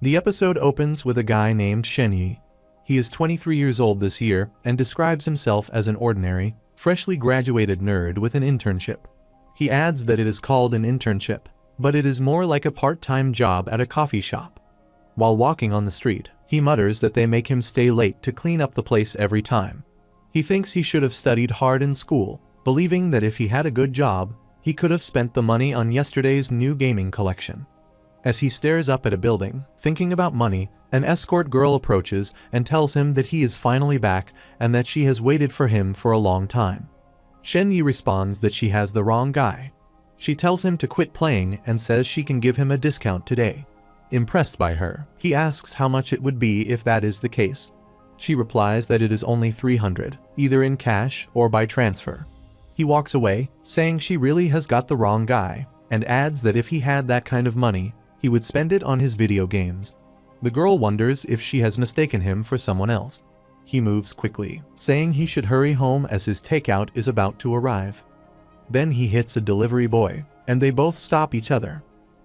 The episode opens with a guy named Shen. He is 23 years old this year and describes himself as an ordinary, freshly graduated nerd with an internship. He adds that it is called an internship, but it is more like a part-time job at a coffee shop. While walking on the street, he mutters that they make him stay late to clean up the place every time. He thinks he should have studied hard in school, believing that if he had a good job, he could have spent the money on yesterday's new gaming collection. As he stares up at a building, thinking about money, an escort girl approaches and tells him that he is finally back and that she has waited for him for a long time. Shen responds that she has the wrong guy. She tells him to quit playing and says she can give him a discount today. Impressed by her, he asks how much it would be if that is the case. She replies that it is only 300, either in cash or by transfer. He walks away, saying she really has got the wrong guy, and adds that if he had that kind of money, he would spend it on his video games. The girl wonders if she has mistaken him for someone else. He moves quickly, saying he should hurry home as his takeout is about to arrive. Then he hits a delivery boy, and they both stop each other.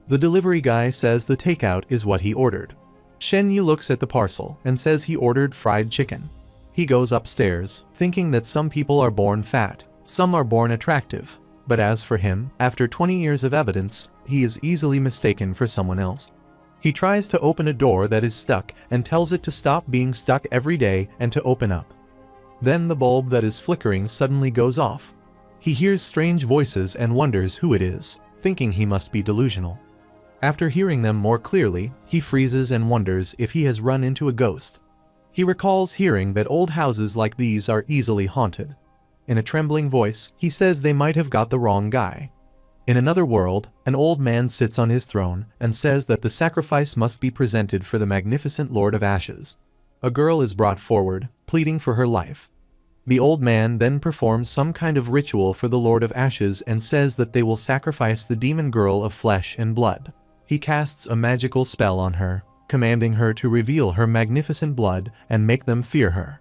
The delivery guy says the takeout is what he ordered. Shen looks at the parcel and says he ordered fried chicken. He goes upstairs, thinking that some people are born fat, some are born attractive, but as for him, after 20 years of evidence, he is easily mistaken for someone else. He tries to open a door that is stuck and tells it to stop being stuck every day and to open up. Then the bulb that is flickering suddenly goes off. He hears strange voices and wonders who it is, thinking he must be delusional. After hearing them more clearly, he freezes and wonders if he has run into a ghost. He recalls hearing that old houses like these are easily haunted. In a trembling voice, he says they might have got the wrong guy. In another world, an old man sits on his throne and says that the sacrifice must be presented for the magnificent Lord of Ashes. A girl is brought forward, pleading for her life. The old man then performs some kind of ritual for the Lord of Ashes and says that they will sacrifice the demon girl of flesh and blood. He casts a magical spell on her, commanding her to reveal her magnificent blood and make them fear her.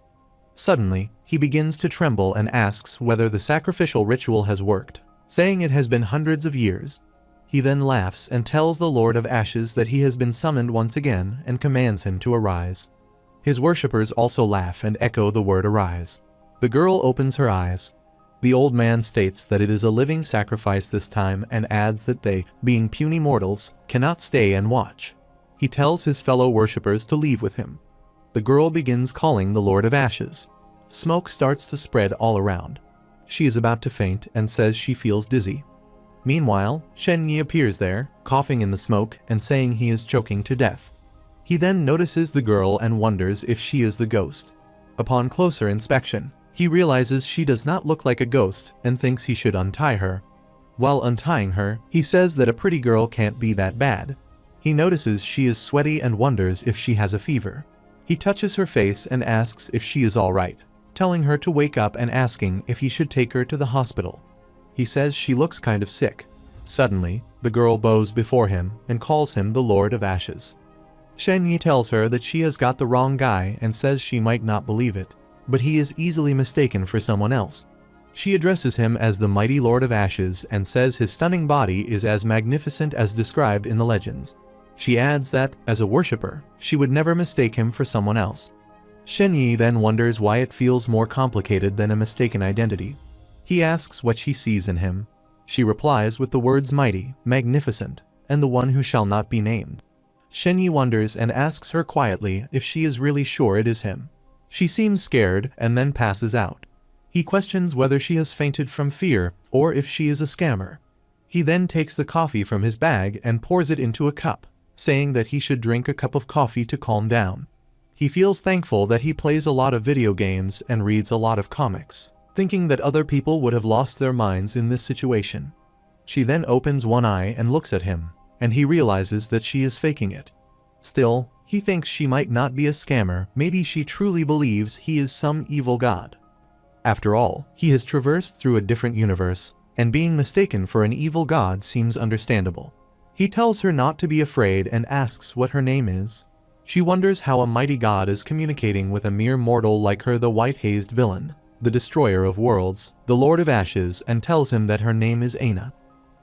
Suddenly, he begins to tremble and asks whether the sacrificial ritual has worked, saying it has been hundreds of years. He then laughs and tells the Lord of Ashes that he has been summoned once again and commands him to arise. His worshippers also laugh and echo the word arise. The girl opens her eyes. The old man states that it is a living sacrifice this time and adds that they, being puny mortals, cannot stay and watch. He tells his fellow worshippers to leave with him. The girl begins calling the Lord of Ashes. Smoke starts to spread all around. She is about to faint and says she feels dizzy. Meanwhile, Shen appears there, coughing in the smoke and saying he is choking to death. He then notices the girl and wonders if she is the ghost. Upon closer inspection, he realizes she does not look like a ghost and thinks he should untie her. While untying her, he says that a pretty girl can't be that bad. He notices she is sweaty and wonders if she has a fever. He touches her face and asks if she is all right, telling her to wake up and asking if he should take her to the hospital. He says she looks kind of sick. Suddenly, the girl bows before him and calls him the Lord of Ashes. Shen tells her that she has got the wrong guy and says she might not believe it, but he is easily mistaken for someone else. She addresses him as the mighty Lord of Ashes and says his stunning body is as magnificent as described in the legends. She adds that, as a worshipper, she would never mistake him for someone else. Shen then wonders why it feels more complicated than a mistaken identity. He asks what she sees in him. She replies with the words mighty, magnificent, and the one who shall not be named. Shen wonders and asks her quietly if she is really sure it is him. She seems scared and then passes out. He questions whether she has fainted from fear or if she is a scammer. He then takes the coffee from his bag and pours it into a cup, saying that he should drink a cup of coffee to calm down. He feels thankful that he plays a lot of video games and reads a lot of comics, thinking that other people would have lost their minds in this situation. She then opens one eye and looks at him, and he realizes that she is faking it. Still, he thinks she might not be a scammer, maybe she truly believes he is some evil god. After all, he has traversed through a different universe, and being mistaken for an evil god seems understandable. He tells her not to be afraid and asks what her name is. She wonders how a mighty god is communicating with a mere mortal like her, the white-hazed villain, the destroyer of worlds, the Lord of Ashes, and tells him that her name is Aina.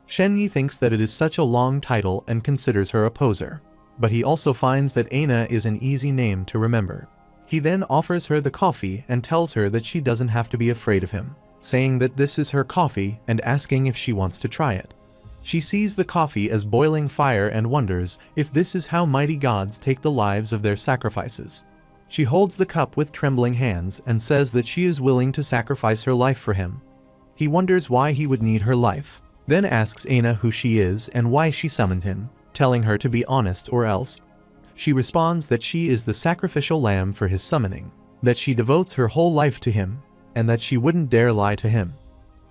Shen thinks that it is such a long title and considers her a poser. but he also finds that Aina is an easy name to remember. He then offers her the coffee and tells her that she doesn't have to be afraid of him, saying that this is her coffee and asking if she wants to try it. She sees the coffee as boiling fire and wonders if this is how mighty gods take the lives of their sacrifices. She holds the cup with trembling hands and says that she is willing to sacrifice her life for him. He wonders why he would need her life, then asks Aina who she is and why she summoned him, telling her to be honest or else. She responds that she is the sacrificial lamb for his summoning, that she devotes her whole life to him, and that she wouldn't dare lie to him.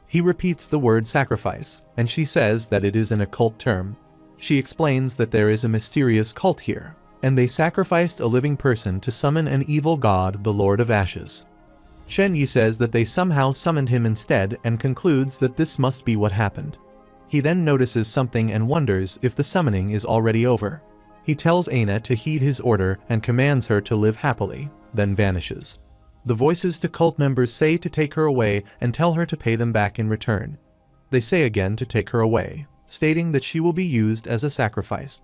He repeats the word sacrifice, and she says that it is an occult term. She explains that there is a mysterious cult here, and they sacrificed a living person to summon an evil god, the Lord of Ashes. Shen says that they somehow summoned him instead and concludes that this must be what happened. He then notices something and wonders if the summoning is already over. He tells Aina to heed his order and commands her to live happily, then vanishes. The voices to cult members say to take her away and tell her to pay them back in return. They say again to take her away, stating that she will be used as a sacrifice.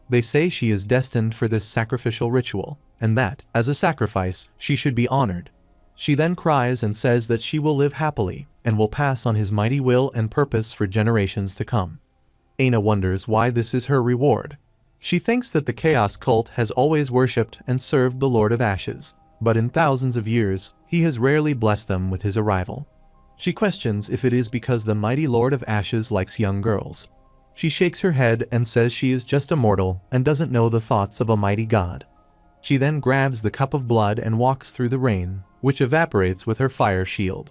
They say she is destined for this sacrificial ritual, and that, as a sacrifice, she should be honored. She then cries and says that she will live happily and will pass on his mighty will and purpose for generations to come. Aina wonders why this is her reward. She thinks that the Chaos cult has always worshipped and served the Lord of Ashes, but in thousands of years, he has rarely blessed them with his arrival. She questions if it is because the mighty Lord of Ashes likes young girls. She shakes her head and says she is just a mortal and doesn't know the thoughts of a mighty god. She then grabs the cup of blood and walks through the rain, which evaporates with her fire shield.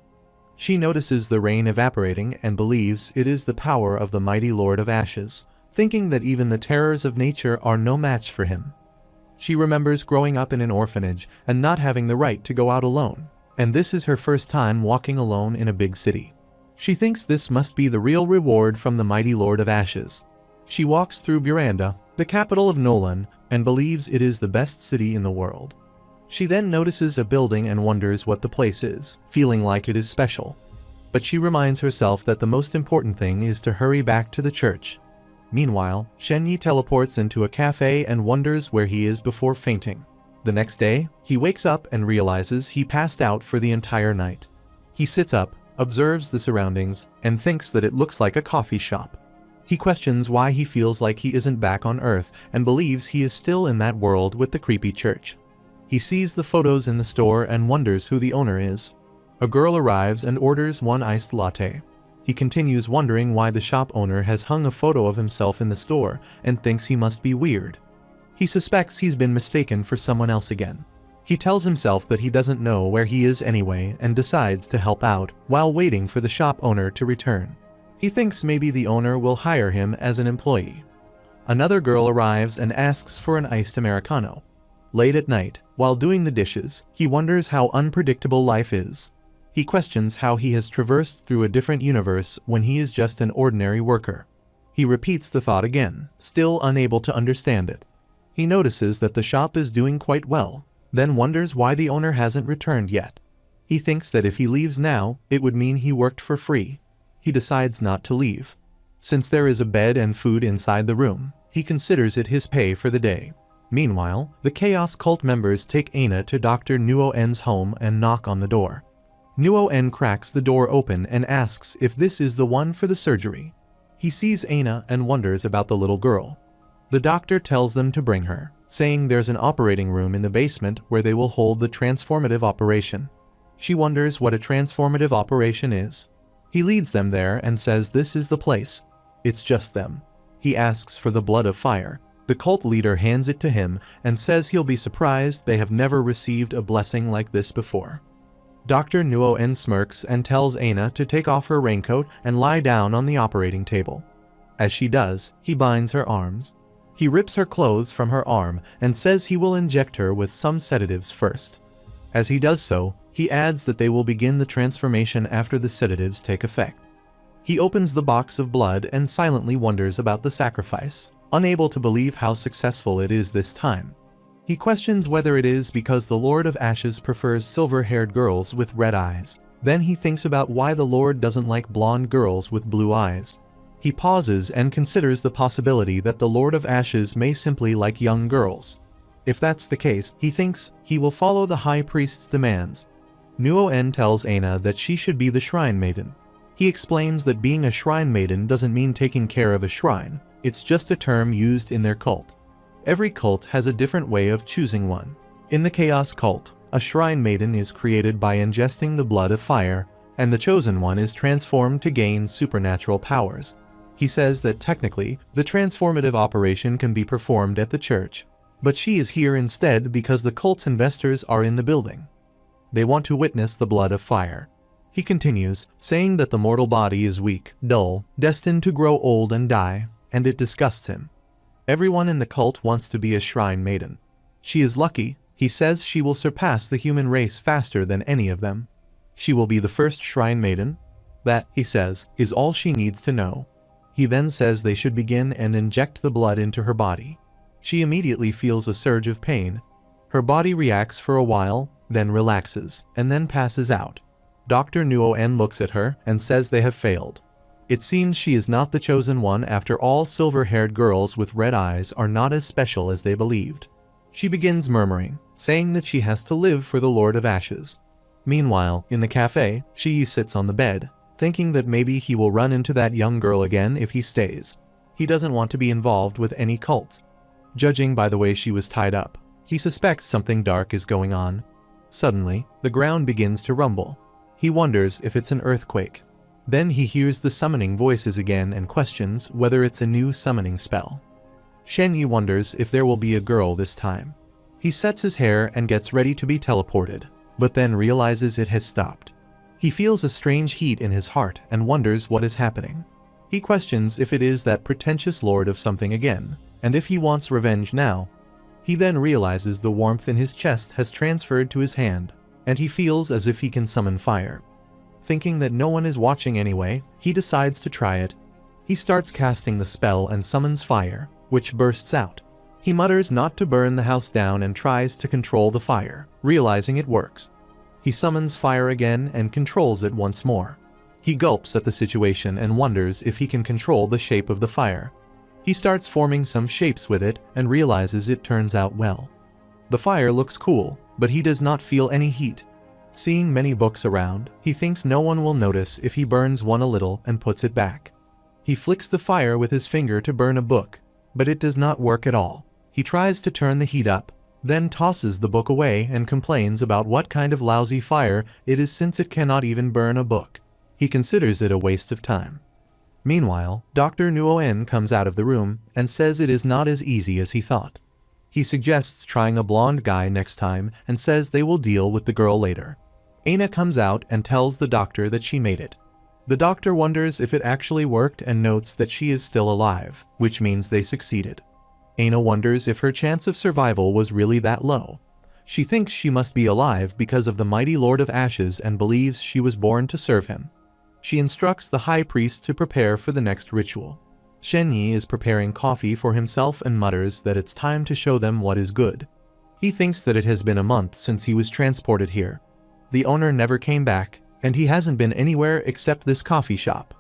She notices the rain evaporating and believes it is the power of the mighty Lord of Ashes, thinking that even the terrors of nature are no match for him. She remembers growing up in an orphanage and not having the right to go out alone, and this is her first time walking alone in a big city. She thinks this must be the real reward from the mighty Lord of Ashes. She walks through Buranda, the capital of Nolan, and believes it is the best city in the world. She then notices a building and wonders what the place is, feeling like it is special. But she reminds herself that the most important thing is to hurry back to the church. Meanwhile, Shen teleports into a cafe and wonders where he is before fainting. The next day, he wakes up and realizes he passed out for the entire night. He sits up, observes the surroundings, and thinks that it looks like a coffee shop. He questions why he feels like he isn't back on Earth and believes he is still in that world with the creepy church. He sees the photos in the store and wonders who the owner is. A girl arrives and orders one iced latte. He continues wondering why the shop owner has hung a photo of himself in the store and thinks he must be weird. He suspects he's been mistaken for someone else again. He tells himself that he doesn't know where he is anyway and decides to help out while waiting for the shop owner to return. He thinks maybe the owner will hire him as an employee. Another girl arrives and asks for an iced Americano. Late at night, while doing the dishes, he wonders how unpredictable life is. He questions how he has traversed through a different universe when he is just an ordinary worker. He repeats the thought again, still unable to understand it. He notices that the shop is doing quite well, then wonders why the owner hasn't returned yet. He thinks that if he leaves now, it would mean he worked for free. He decides not to leave. Since there is a bed and food inside the room, he considers it his pay for the day. Meanwhile, the Chaos cult members take Aina to Dr. Nuo-en's home and knock on the door. Nuo-en cracks the door open and asks if this is the one for the surgery. He sees Aina and wonders about the little girl. The doctor tells them to bring her, saying there's an operating room in the basement where they will hold the transformative operation. She wonders what a transformative operation is. He leads them there and says this is the place. It's just them. He asks for the blood of fire. The cult leader hands it to him and says he'll be surprised they have never received a blessing like this before. Dr. Nuo-en smirks and tells Aina to take off her raincoat and lie down on the operating table. As she does, he binds her arms. He rips her clothes from her arm and says he will inject her with some sedatives first. As he does so, he adds that they will begin the transformation after the sedatives take effect. He opens the box of blood and silently wonders about the sacrifice, unable to believe how successful it is this time. He questions whether it is because the Lord of Ashes prefers silver-haired girls with red eyes. Then he thinks about why the Lord doesn't like blonde girls with blue eyes. He pauses and considers the possibility that the Lord of Ashes may simply like young girls. If that's the case, he thinks he will follow the High Priest's demands. Nuo-en tells Aina that she should be the Shrine Maiden. He explains that being a Shrine Maiden doesn't mean taking care of a shrine, it's just a term used in their cult. Every cult has a different way of choosing one. In the Chaos Cult, a Shrine Maiden is created by ingesting the blood of fire, and the chosen one is transformed to gain supernatural powers. He says that technically, the transformative operation can be performed at the church, but she is here instead because the cult's investors are in the building. They want to witness the blood of fire. He continues, saying that the mortal body is weak, dull, destined to grow old and die, and it disgusts him. Everyone in the cult wants to be a Shrine Maiden. She is lucky, he says she will surpass the human race faster than any of them. She will be the first Shrine Maiden. That, he says, is all she needs to know. He then says they should begin and inject the blood into her body. She immediately feels a surge of pain. Her body reacts for a while, then relaxes, and then passes out. Dr. Nuo-en looks at her and says they have failed. It seems she is not the chosen one after all. Silver-haired girls with red eyes are not as special as they believed. She begins murmuring, saying that she has to live for the Lord of Ashes. Meanwhile, in the cafe, Shi sits on the bed, thinking that maybe he will run into that young girl again if he stays. He doesn't want to be involved with any cults. Judging by the way she was tied up, he suspects something dark is going on. Suddenly, the ground begins to rumble. He wonders if it's an earthquake. Then he hears the summoning voices again and questions whether it's a new summoning spell. Shen wonders if there will be a girl this time. He sets his hair and gets ready to be teleported, but then realizes it has stopped. He feels a strange heat in his heart and wonders what is happening. He questions if it is that pretentious lord of something again, and if he wants revenge now. He then realizes the warmth in his chest has transferred to his hand, and he feels as if he can summon fire. Thinking that no one is watching anyway, he decides to try it. He starts casting the spell and summons fire, which bursts out. He mutters not to burn the house down and tries to control the fire, realizing it works. He summons fire again and controls it once more. He gulps at the situation and wonders if he can control the shape of the fire. He starts forming some shapes with it and realizes it turns out well. The fire looks cool, but he does not feel any heat. Seeing many books around, he thinks no one will notice if he burns one a little and puts it back. He flicks the fire with his finger to burn a book, but it does not work at all. He tries to turn the heat up, then tosses the book away and complains about what kind of lousy fire it is since it cannot even burn a book. He considers it a waste of time. Meanwhile, Dr. Nuo-en comes out of the room and says it is not as easy as he thought. He suggests trying a blonde guy next time and says they will deal with the girl later. Aina comes out and tells the doctor that she made it. The doctor wonders if it actually worked and notes that she is still alive, which means they succeeded. Aina wonders if her chance of survival was really that low. She thinks she must be alive because of the mighty Lord of Ashes and believes she was born to serve him. She instructs the High Priest to prepare for the next ritual. Shen is preparing coffee for himself and mutters that it's time to show them what is good. He thinks that it has been a month since he was transported here. The owner never came back, and he hasn't been anywhere except this coffee shop.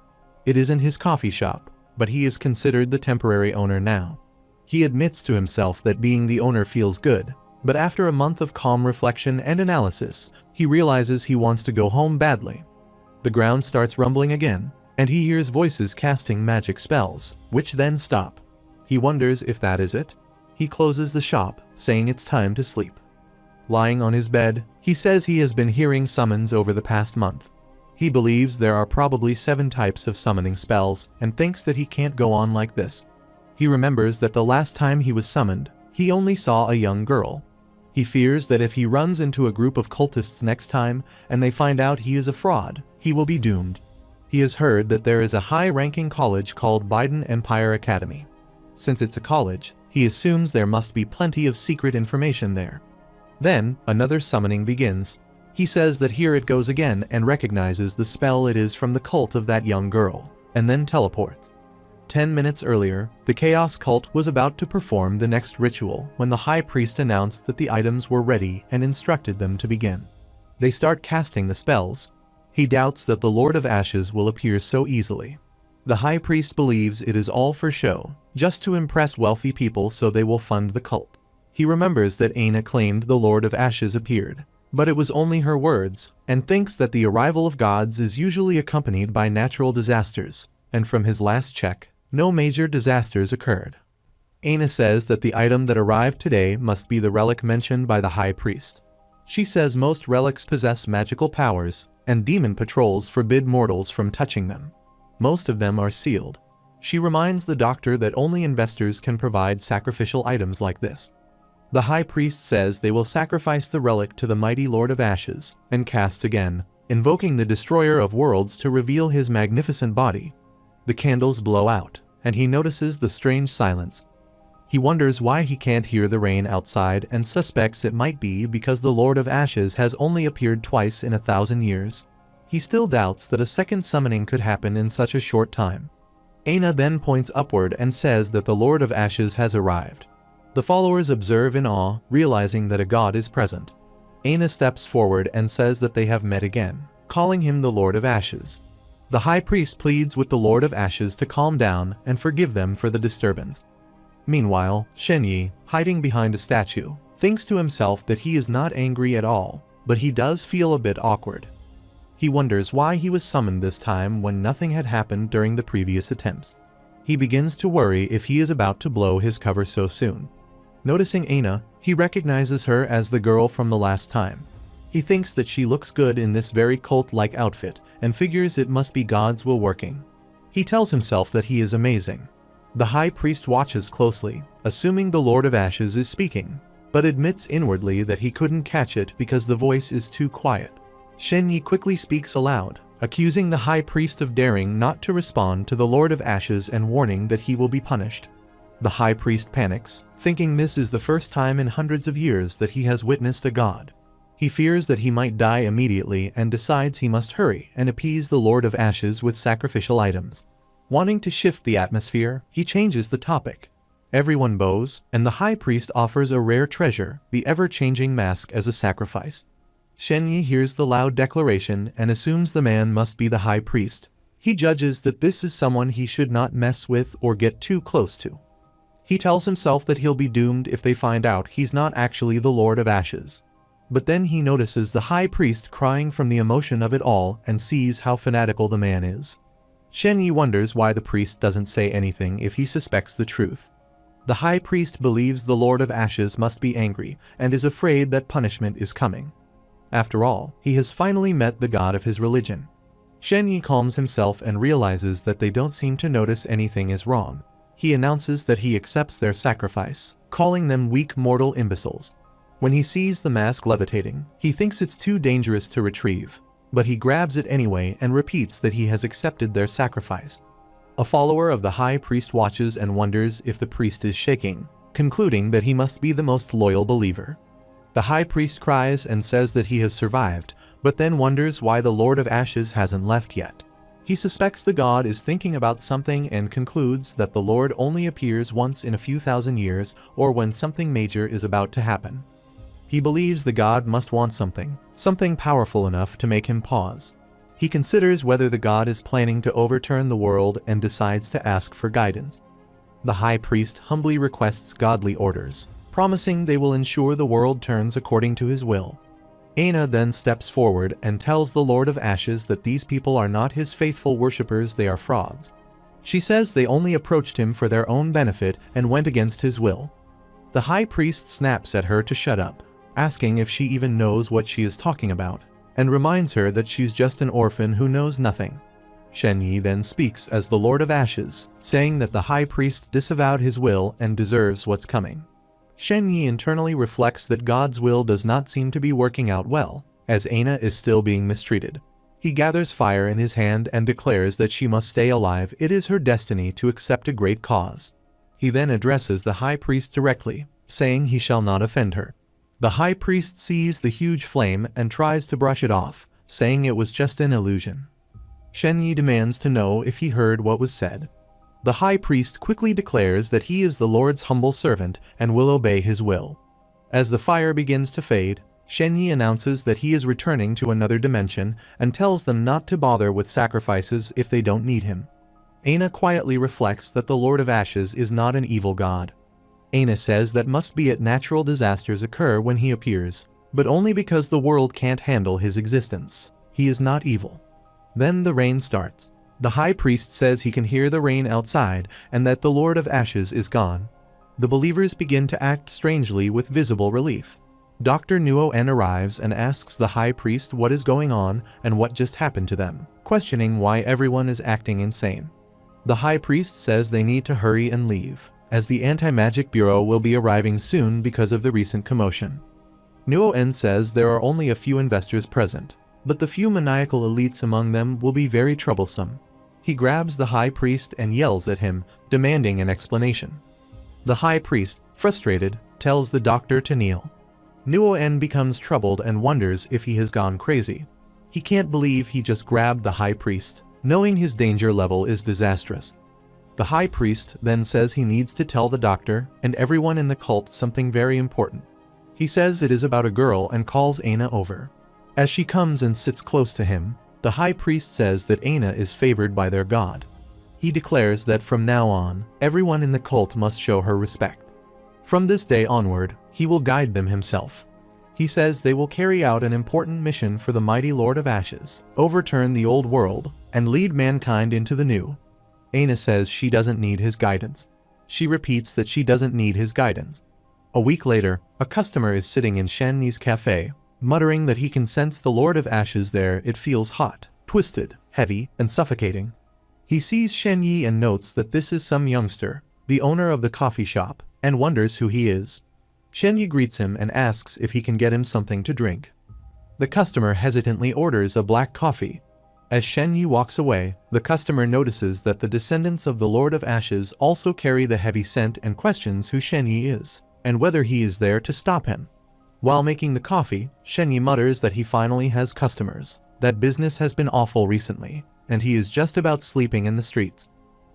It isn't his coffee shop, but he is considered the temporary owner now. He admits to himself that being the owner feels good, but after a month of calm reflection and analysis, he realizes he wants to go home badly. The ground starts rumbling again, and he hears voices casting magic spells, which then stop. He wonders if that is it. He closes the shop, saying it's time to sleep. Lying on his bed, he says he has been hearing summons over the past month. He believes there are probably 7 types of summoning spells and thinks that he can't go on like this. He remembers that the last time he was summoned, he only saw a young girl. He fears that if he runs into a group of cultists next time and they find out he is a fraud, he will be doomed. He has heard that there is a high-ranking college called Biden Empire Academy. Since it's a college, he assumes there must be plenty of secret information there. Then, another summoning begins. He says that here it goes again and recognizes the spell it is from the cult of that young girl, and then teleports. 10 minutes earlier, the Chaos Cult was about to perform the next ritual when the High Priest announced that the items were ready and instructed them to begin. They start casting the spells. He doubts that the Lord of Ashes will appear so easily. The high priest believes it is all for show, just to impress wealthy people so they will fund the cult. He remembers that Aina claimed the Lord of Ashes appeared, but it was only her words, and thinks that the arrival of gods is usually accompanied by natural disasters, and from his last check, no major disasters occurred. Aina says that the item that arrived today must be the relic mentioned by the high priest. She says most relics possess magical powers, and demon patrols forbid mortals from touching them. Most of them are sealed. She reminds the doctor that only investors can provide sacrificial items like this. The high priest says they will sacrifice the relic to the mighty Lord of Ashes, and cast again, invoking the destroyer of worlds to reveal his magnificent body. The candles blow out, and he notices the strange silence. He wonders why he can't hear the rain outside and suspects it might be because the Lord of Ashes has only appeared twice in 1,000 years. He still doubts that a second summoning could happen in such a short time. Aina then points upward and says that the Lord of Ashes has arrived. The followers observe in awe, realizing that a god is present. Aina steps forward and says that they have met again, calling him the Lord of Ashes. The high priest pleads with the Lord of Ashes to calm down and forgive them for the disturbance. Meanwhile, Shen, hiding behind a statue, thinks to himself that he is not angry at all, but he does feel a bit awkward. He wonders why he was summoned this time when nothing had happened during the previous attempts. He begins to worry if he is about to blow his cover so soon. Noticing Aina, he recognizes her as the girl from the last time. He thinks that she looks good in this very cult-like outfit and figures it must be God's will working. He tells himself that he is amazing. The high priest watches closely, assuming the Lord of Ashes is speaking, but admits inwardly that he couldn't catch it because the voice is too quiet. Shen quickly speaks aloud, accusing the high priest of daring not to respond to the Lord of Ashes and warning that he will be punished. The high priest panics, thinking this is the first time in hundreds of years that he has witnessed a god. He fears that he might die immediately and decides he must hurry and appease the Lord of Ashes with sacrificial items. Wanting to shift the atmosphere, he changes the topic. Everyone bows, and the high priest offers a rare treasure, the ever-changing mask, as a sacrifice. Shen hears the loud declaration and assumes the man must be the high priest. He judges that this is someone he should not mess with or get too close to. He tells himself that he'll be doomed if they find out he's not actually the Lord of Ashes. But then he notices the high priest crying from the emotion of it all and sees how fanatical the man is. Shen wonders why the priest doesn't say anything if he suspects the truth. The high priest believes the Lord of Ashes must be angry and is afraid that punishment is coming. After all, he has finally met the god of his religion. Shen calms himself and realizes that they don't seem to notice anything is wrong. He announces that he accepts their sacrifice, calling them weak mortal imbeciles. When he sees the mask levitating, he thinks it's too dangerous to retrieve, but he grabs it anyway and repeats that he has accepted their sacrifice. A follower of the high priest watches and wonders if the priest is shaking, concluding that he must be the most loyal believer. The high priest cries and says that he has survived, but then wonders why the Lord of Ashes hasn't left yet. He suspects the god is thinking about something and concludes that the Lord only appears once in a few thousand years or when something major is about to happen. He believes the god must want something powerful enough to make him pause. He considers whether the god is planning to overturn the world and decides to ask for guidance. The high priest humbly requests godly orders, promising they will ensure the world turns according to his will. Aina then steps forward and tells the Lord of Ashes that these people are not his faithful worshippers, they are frauds. She says they only approached him for their own benefit and went against his will. The high priest snaps at her to shut up, asking if she even knows what she is talking about, and reminds her that she's just an orphan who knows nothing. Shen then speaks as the Lord of Ashes, saying that the high priest disavowed his will and deserves what's coming. Shen internally reflects that God's will does not seem to be working out well, as Aina is still being mistreated. He gathers fire in his hand and declares that she must stay alive, it is her destiny to accept a great cause. He then addresses the high priest directly, saying he shall not offend her. The high priest sees the huge flame and tries to brush it off, saying it was just an illusion. Shen demands to know if he heard what was said. The high priest quickly declares that he is the Lord's humble servant and will obey his will. As the fire begins to fade, Shen announces that he is returning to another dimension and tells them not to bother with sacrifices if they don't need him. Aina quietly reflects that the Lord of Ashes is not an evil god. Aina says that must be it natural disasters occur when he appears, but only because the world can't handle his existence. He is not evil. Then the rain starts. The high priest says he can hear the rain outside and that the Lord of Ashes is gone. The believers begin to act strangely with visible relief. Dr. Nuo-en arrives and asks the high priest what is going on and what just happened to them, questioning why everyone is acting insane. The high priest says they need to hurry and leave, as the anti-magic bureau will be arriving soon because of the recent commotion. Nuo-en says there are only a few investors present, but the few maniacal elites among them will be very troublesome. He grabs the high priest and yells at him, demanding an explanation. The high priest, frustrated, tells the doctor to kneel. Nuo-en becomes troubled and wonders if he has gone crazy. He can't believe he just grabbed the high priest, knowing his danger level is disastrous. The high priest then says he needs to tell the doctor and everyone in the cult something very important. He says it is about a girl and calls Aina over. As she comes and sits close to him, the high priest says that Aina is favored by their god. He declares that from now on, everyone in the cult must show her respect. From this day onward, he will guide them himself. He says they will carry out an important mission for the mighty Lord of Ashes, overturn the old world, and lead mankind into the new. Aina says she doesn't need his guidance. She repeats that she doesn't need his guidance. A week later, a customer is sitting in Shen's cafe, muttering that he can sense the Lord of Ashes there. It feels hot, twisted, heavy, and suffocating. He sees Shen Yi and notes that this is some youngster, the owner of the coffee shop, and wonders who he is. Shen Yi greets him and asks if he can get him something to drink. The customer hesitantly orders a black coffee. As Shen Yi walks away, the customer notices that the descendants of the Lord of Ashes also carry the heavy scent and questions who Shen Yi is, and whether he is there to stop him. While making the coffee, Shen Yi mutters that he finally has customers, that business has been awful recently, and he is just about sleeping in the streets.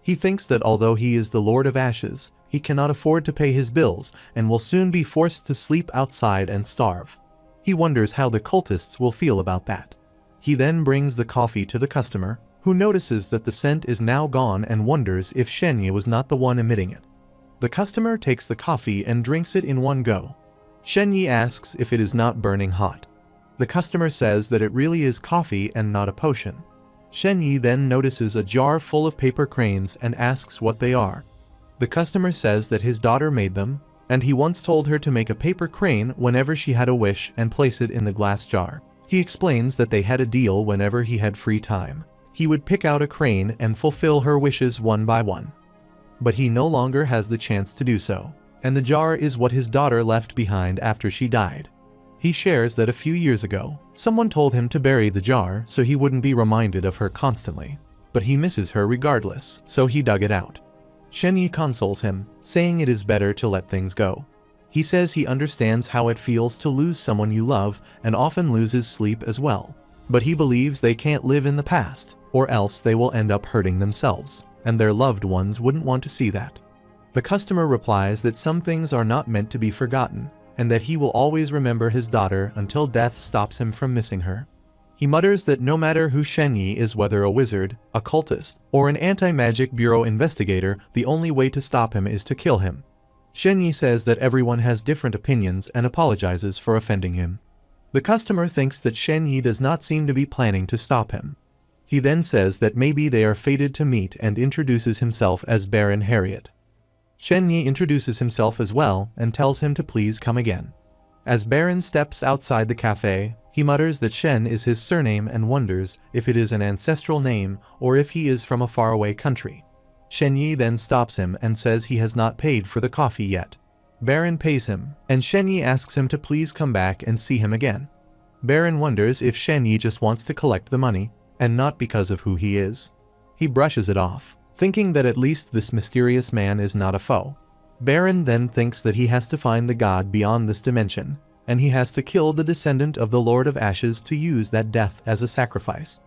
He thinks that although he is the Lord of Ashes, he cannot afford to pay his bills and will soon be forced to sleep outside and starve. He wonders how the cultists will feel about that. He then brings the coffee to the customer, who notices that the scent is now gone and wonders if Shen Yi was not the one emitting it. The customer takes the coffee and drinks it in one go. Shen Yi asks if it is not burning hot. The customer says that it really is coffee and not a potion. Shen Yi then notices a jar full of paper cranes and asks what they are. The customer says that his daughter made them, and he once told her to make a paper crane whenever she had a wish and place it in the glass jar. He explains that they had a deal whenever he had free time. He would pick out a crane and fulfill her wishes one by one. But he no longer has the chance to do so, and the jar is what his daughter left behind after she died. He shares that a few years ago, someone told him to bury the jar so he wouldn't be reminded of her constantly. But he misses her regardless, so he dug it out. Shen Yi consoles him, saying it is better to let things go. He says he understands how it feels to lose someone you love and often loses sleep as well. But he believes they can't live in the past, or else they will end up hurting themselves, and their loved ones wouldn't want to see that. The customer replies that some things are not meant to be forgotten, and that he will always remember his daughter until death stops him from missing her. He mutters that no matter who Shen Yi is, whether a wizard, a cultist, or an anti-magic bureau investigator, the only way to stop him is to kill him. Shen Yi says that everyone has different opinions and apologizes for offending him. The customer thinks that Shen Yi does not seem to be planning to stop him. He then says that maybe they are fated to meet and introduces himself as Baron Harriet. Shen Yi introduces himself as well and tells him to please come again. As Baron steps outside the cafe, he mutters that Shen is his surname and wonders if it is an ancestral name or if he is from a faraway country. Shen Yi then stops him and says he has not paid for the coffee yet. Baron pays him, and Shen Yi asks him to please come back and see him again. Baron wonders if Shen Yi just wants to collect the money, and not because of who he is. He brushes it off, thinking that at least this mysterious man is not a foe. Baron then thinks that he has to find the god beyond this dimension, and he has to kill the descendant of the Lord of Ashes to use that death as a sacrifice.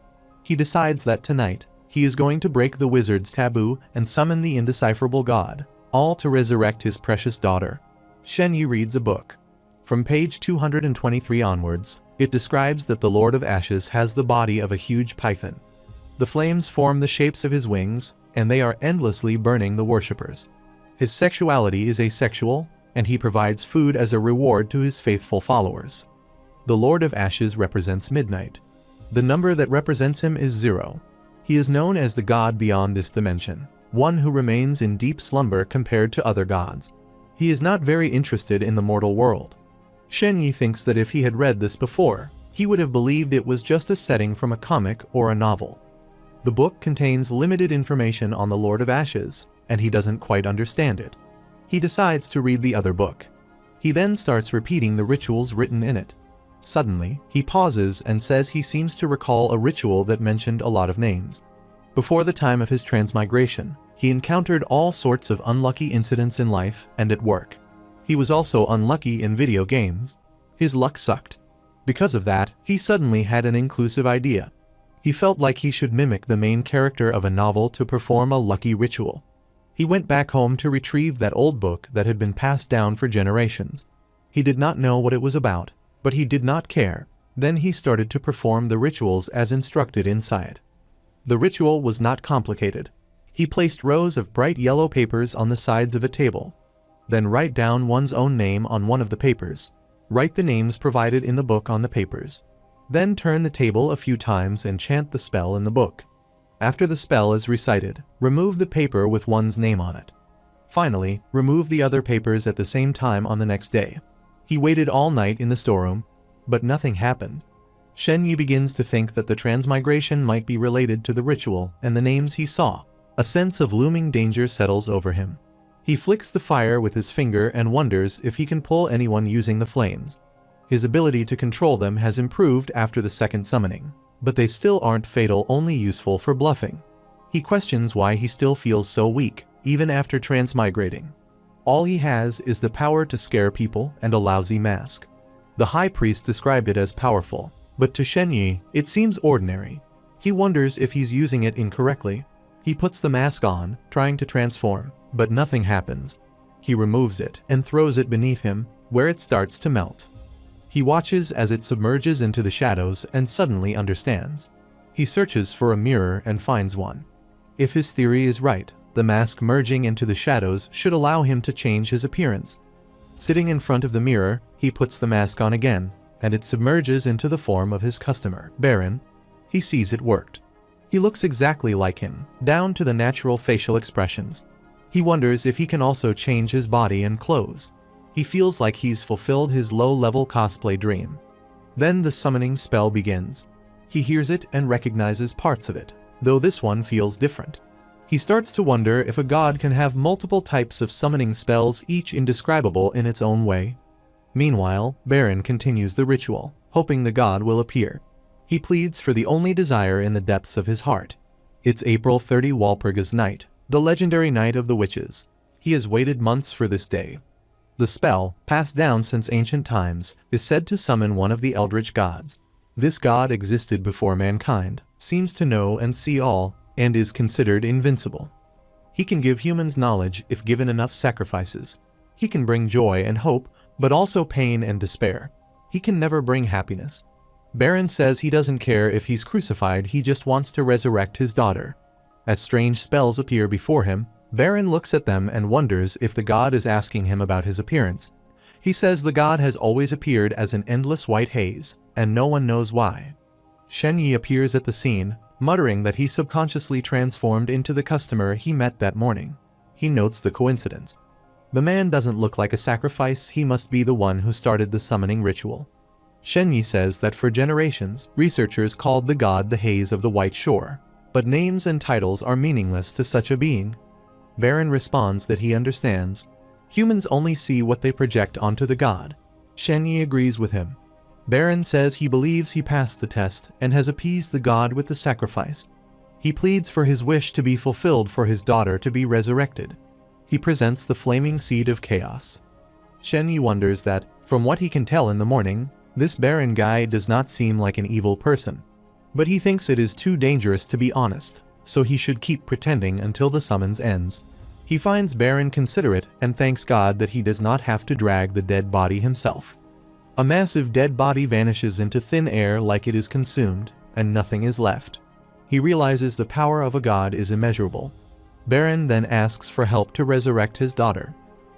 He decides that tonight, he is going to break the wizard's taboo and summon the indecipherable god, all to resurrect his precious daughter. Shen Yi reads a book. From page 223 onwards, it describes that the Lord of Ashes has the body of a huge python. The flames form the shapes of his wings, and they are endlessly burning the worshippers. His sexuality is asexual, and he provides food as a reward to his faithful followers. The Lord of Ashes represents midnight. The number that represents him is 0. He is known as the god beyond this dimension, one who remains in deep slumber compared to other gods. He is not very interested in the mortal world. Shen thinks that if he had read this before, he would have believed it was just a setting from a comic or a novel. The book contains limited information on the Lord of Ashes, and he doesn't quite understand it. He decides to read the other book. He then starts repeating the rituals written in it. Suddenly, he pauses and says he seems to recall a ritual that mentioned a lot of names. Before the time of his transmigration, he encountered all sorts of unlucky incidents in life and at work. He was also unlucky in video games. His luck sucked. Because of that, he suddenly had an inclusive idea. He felt like he should mimic the main character of a novel to perform a lucky ritual. He went back home to retrieve that old book that had been passed down for generations. He did not know what it was about, but he did not care. Then he started to perform the rituals as instructed inside. The ritual was not complicated. He placed rows of bright yellow papers on the sides of a table. Then write down one's own name on one of the papers. Write the names provided in the book on the papers. Then turn the table a few times and chant the spell in the book. After the spell is recited, remove the paper with one's name on it. Finally, remove the other papers at the same time on the next day. He waited all night in the storeroom, but nothing happened. Shen begins to think that the transmigration might be related to the ritual and the names he saw. A sense of looming danger settles over him. He flicks the fire with his finger and wonders if he can pull anyone using the flames. His ability to control them has improved after the second summoning, but they still aren't fatal, only useful for bluffing. He questions why he still feels so weak, even after transmigrating. All he has is the power to scare people and a lousy mask. The high priest described it as powerful, but to Shen it seems ordinary. He wonders if he's using it incorrectly. He puts the mask on, trying to transform, but nothing happens. He removes it and throws it beneath him, where it starts to melt. He watches as it submerges into the shadows and suddenly understands. He searches for a mirror and finds one. If his theory is right, the mask merging into the shadows should allow him to change his appearance. Sitting in front of the mirror, he puts the mask on again, and it submerges into the form of his customer, Baron. He sees it worked. He looks exactly like him, down to the natural facial expressions. He wonders if he can also change his body and clothes. He feels like he's fulfilled his low-level cosplay dream. Then the summoning spell begins. He hears it and recognizes parts of it, though this one feels different. He starts to wonder if a god can have multiple types of summoning spells, each indescribable in its own way. Meanwhile, Baron continues the ritual, hoping the god will appear. He pleads for the only desire in the depths of his heart. It's April 30, Walpurgis Night, the legendary night of the witches. He has waited months for this day. The spell, passed down since ancient times, is said to summon one of the eldritch gods. This god existed before mankind, seems to know and see all, and is considered invincible. He can give humans knowledge if given enough sacrifices. He can bring joy and hope, but also pain and despair. He can never bring happiness. Baron says he doesn't care if he's crucified, he just wants to resurrect his daughter. As strange spells appear before him, Baron looks at them and wonders if the god is asking him about his appearance. He says the god has always appeared as an endless white haze, and no one knows why. Shen appears at the scene, muttering that he subconsciously transformed into the customer he met that morning. He notes the coincidence. The man doesn't look like a sacrifice, he must be the one who started the summoning ritual. Shen says that for generations, researchers called the god the Haze of the White Shore, but names and titles are meaningless to such a being. Baron responds that he understands. Humans only see what they project onto the god. Shen agrees with him. Baron says he believes he passed the test and has appeased the god with the sacrifice. He pleads for his wish to be fulfilled for his daughter to be resurrected. He presents the flaming seed of chaos. Shen wonders that, from what he can tell in the morning, this Baron guy does not seem like an evil person. But he thinks it is too dangerous to be honest, so he should keep pretending until the summons ends. He finds Baron considerate and thanks God that he does not have to drag the dead body himself. A massive dead body vanishes into thin air like it is consumed, and nothing is left. He realizes the power of a god is immeasurable. Baron then asks for help to resurrect his daughter.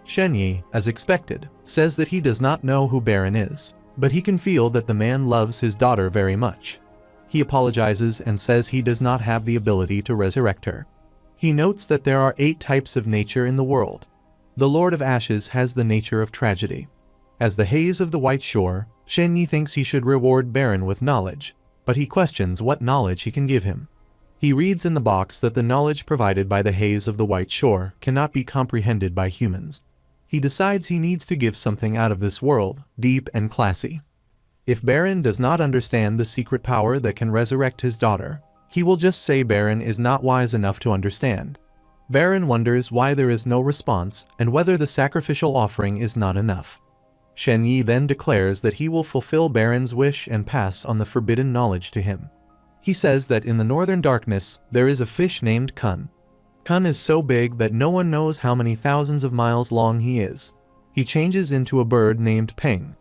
Shen, as expected, says that he does not know who Baron is, but he can feel that the man loves his daughter very much. He apologizes and says he does not have the ability to resurrect her. He notes that there are 8 types of nature in the world. The Lord of Ashes has the nature of tragedy. As the haze of the White Shore, Shen thinks he should reward Baron with knowledge, but he questions what knowledge he can give him. He reads in the box that the knowledge provided by the haze of the White Shore cannot be comprehended by humans. He decides he needs to give something out of this world, deep and classy. If Baron does not understand the secret power that can resurrect his daughter, he will just say Baron is not wise enough to understand. Baron wonders why there is no response and whether the sacrificial offering is not enough. Shen then declares that he will fulfill Baron's wish and pass on the forbidden knowledge to him. He says that in the northern darkness there is a fish named Kun. Kun is so big that no one knows how many thousands of miles long he is. He changes into a bird named Peng.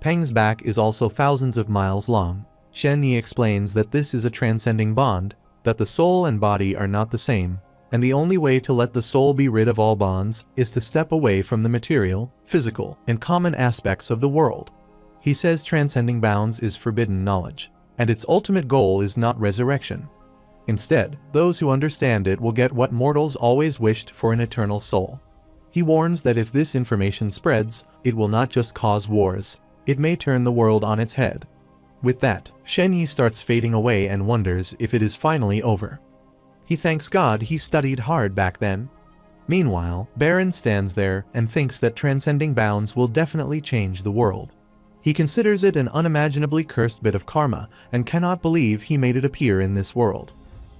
Peng's back is also thousands of miles long. Shen explains that this is a transcending bond, that the soul and body are not the same, and the only way to let the soul be rid of all bonds is to step away from the material, physical, and common aspects of the world. He says transcending bounds is forbidden knowledge, and its ultimate goal is not resurrection. Instead, those who understand it will get what mortals always wished for: an eternal soul. He warns that if this information spreads, it will not just cause wars, it may turn the world on its head. With that, Shen starts fading away and wonders if it is finally over. He thanks God he studied hard back then. Meanwhile, Baron stands there and thinks that transcending bounds will definitely change the world. He considers it an unimaginably cursed bit of karma and cannot believe he made it appear in this world.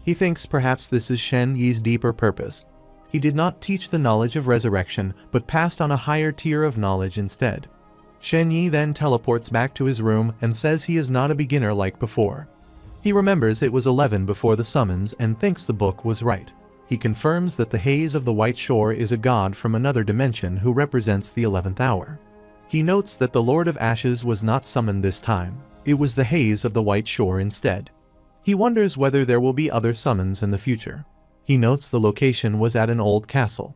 He thinks perhaps this is Shen-Yi's deeper purpose. He did not teach the knowledge of resurrection, but passed on a higher tier of knowledge instead. Shen-Yi then teleports back to his room and says he is not a beginner like before. He remembers it was 11 before the summons and thinks the book was right. He confirms that the haze of the White Shore is a god from another dimension who represents the 11th hour. He notes that the Lord of Ashes was not summoned this time. It was the haze of the White Shore instead. He wonders whether there will be other summons in the future. He notes the location was at an old castle.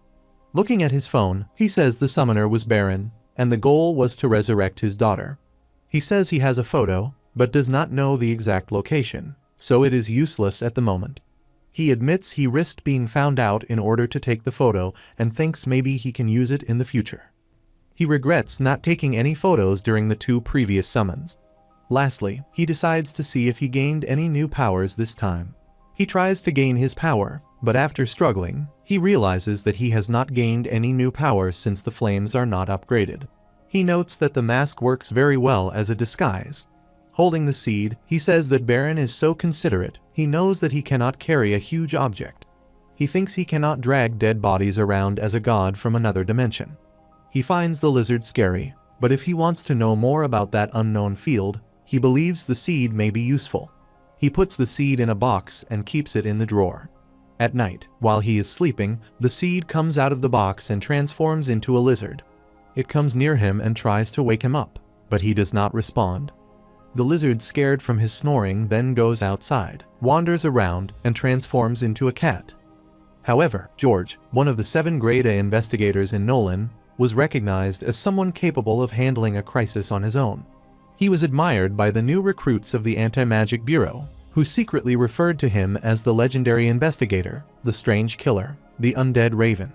Looking at his phone, he says the summoner was Baron, and the goal was to resurrect his daughter. He says he has a photo, but does not know the exact location, so it is useless at the moment. He admits he risked being found out in order to take the photo and thinks maybe he can use it in the future. He regrets not taking any photos during the 2 previous summons. Lastly, he decides to see if he gained any new powers this time. He tries to gain his power, but after struggling, he realizes that he has not gained any new powers since the flames are not upgraded. He notes that the mask works very well as a disguise. Holding the seed, he says that Baron is so considerate, he knows that he cannot carry a huge object. He thinks he cannot drag dead bodies around as a god from another dimension. He finds the lizard scary, but if he wants to know more about that unknown field, he believes the seed may be useful. He puts the seed in a box and keeps it in the drawer. At night, while he is sleeping, the seed comes out of the box and transforms into a lizard. It comes near him and tries to wake him up, but he does not respond. The lizard, scared from his snoring, then goes outside, wanders around, and transforms into a cat. However, George, one of the 7 grade A investigators in Nolan, was recognized as someone capable of handling a crisis on his own. He was admired by the new recruits of the Anti-Magic Bureau, who secretly referred to him as the legendary investigator, the strange killer, the undead raven.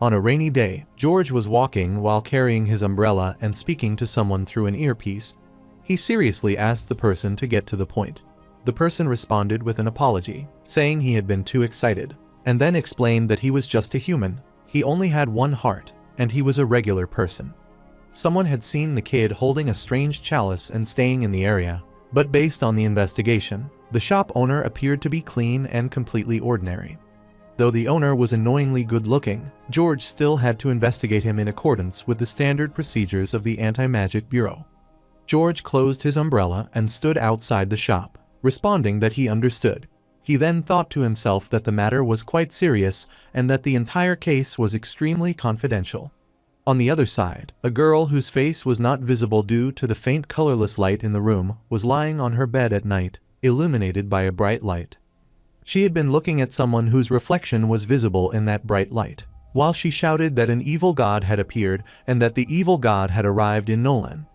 On a rainy day, George was walking while carrying his umbrella and speaking to someone through an earpiece. He seriously asked the person to get to the point. The person responded with an apology, saying he had been too excited, and then explained that he was just a human. He only had one heart, and he was a regular person. Someone had seen the kid holding a strange chalice and staying in the area, but based on the investigation, the shop owner appeared to be clean and completely ordinary. Though the owner was annoyingly good-looking, George still had to investigate him in accordance with the standard procedures of the Anti-Magic Bureau. George closed his umbrella and stood outside the shop, responding that he understood. He then thought to himself that the matter was quite serious and that the entire case was extremely confidential. On the other side, a girl whose face was not visible due to the faint colorless light in the room was lying on her bed at night, illuminated by a bright light. She had been looking at someone whose reflection was visible in that bright light, while she shouted that an evil god had appeared and that the evil god had arrived in Nolan.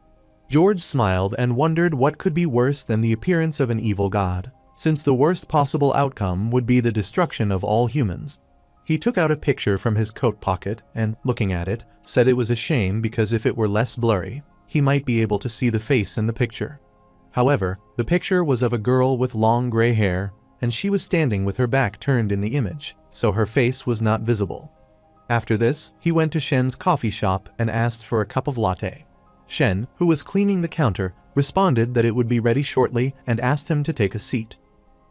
George smiled and wondered what could be worse than the appearance of an evil god, since the worst possible outcome would be the destruction of all humans. He took out a picture from his coat pocket and, looking at it, said it was a shame because if it were less blurry, he might be able to see the face in the picture. However, the picture was of a girl with long gray hair, and she was standing with her back turned in the image, so her face was not visible. After this, he went to Shen's coffee shop and asked for a cup of latte. Shen, who was cleaning the counter, responded that it would be ready shortly and asked him to take a seat.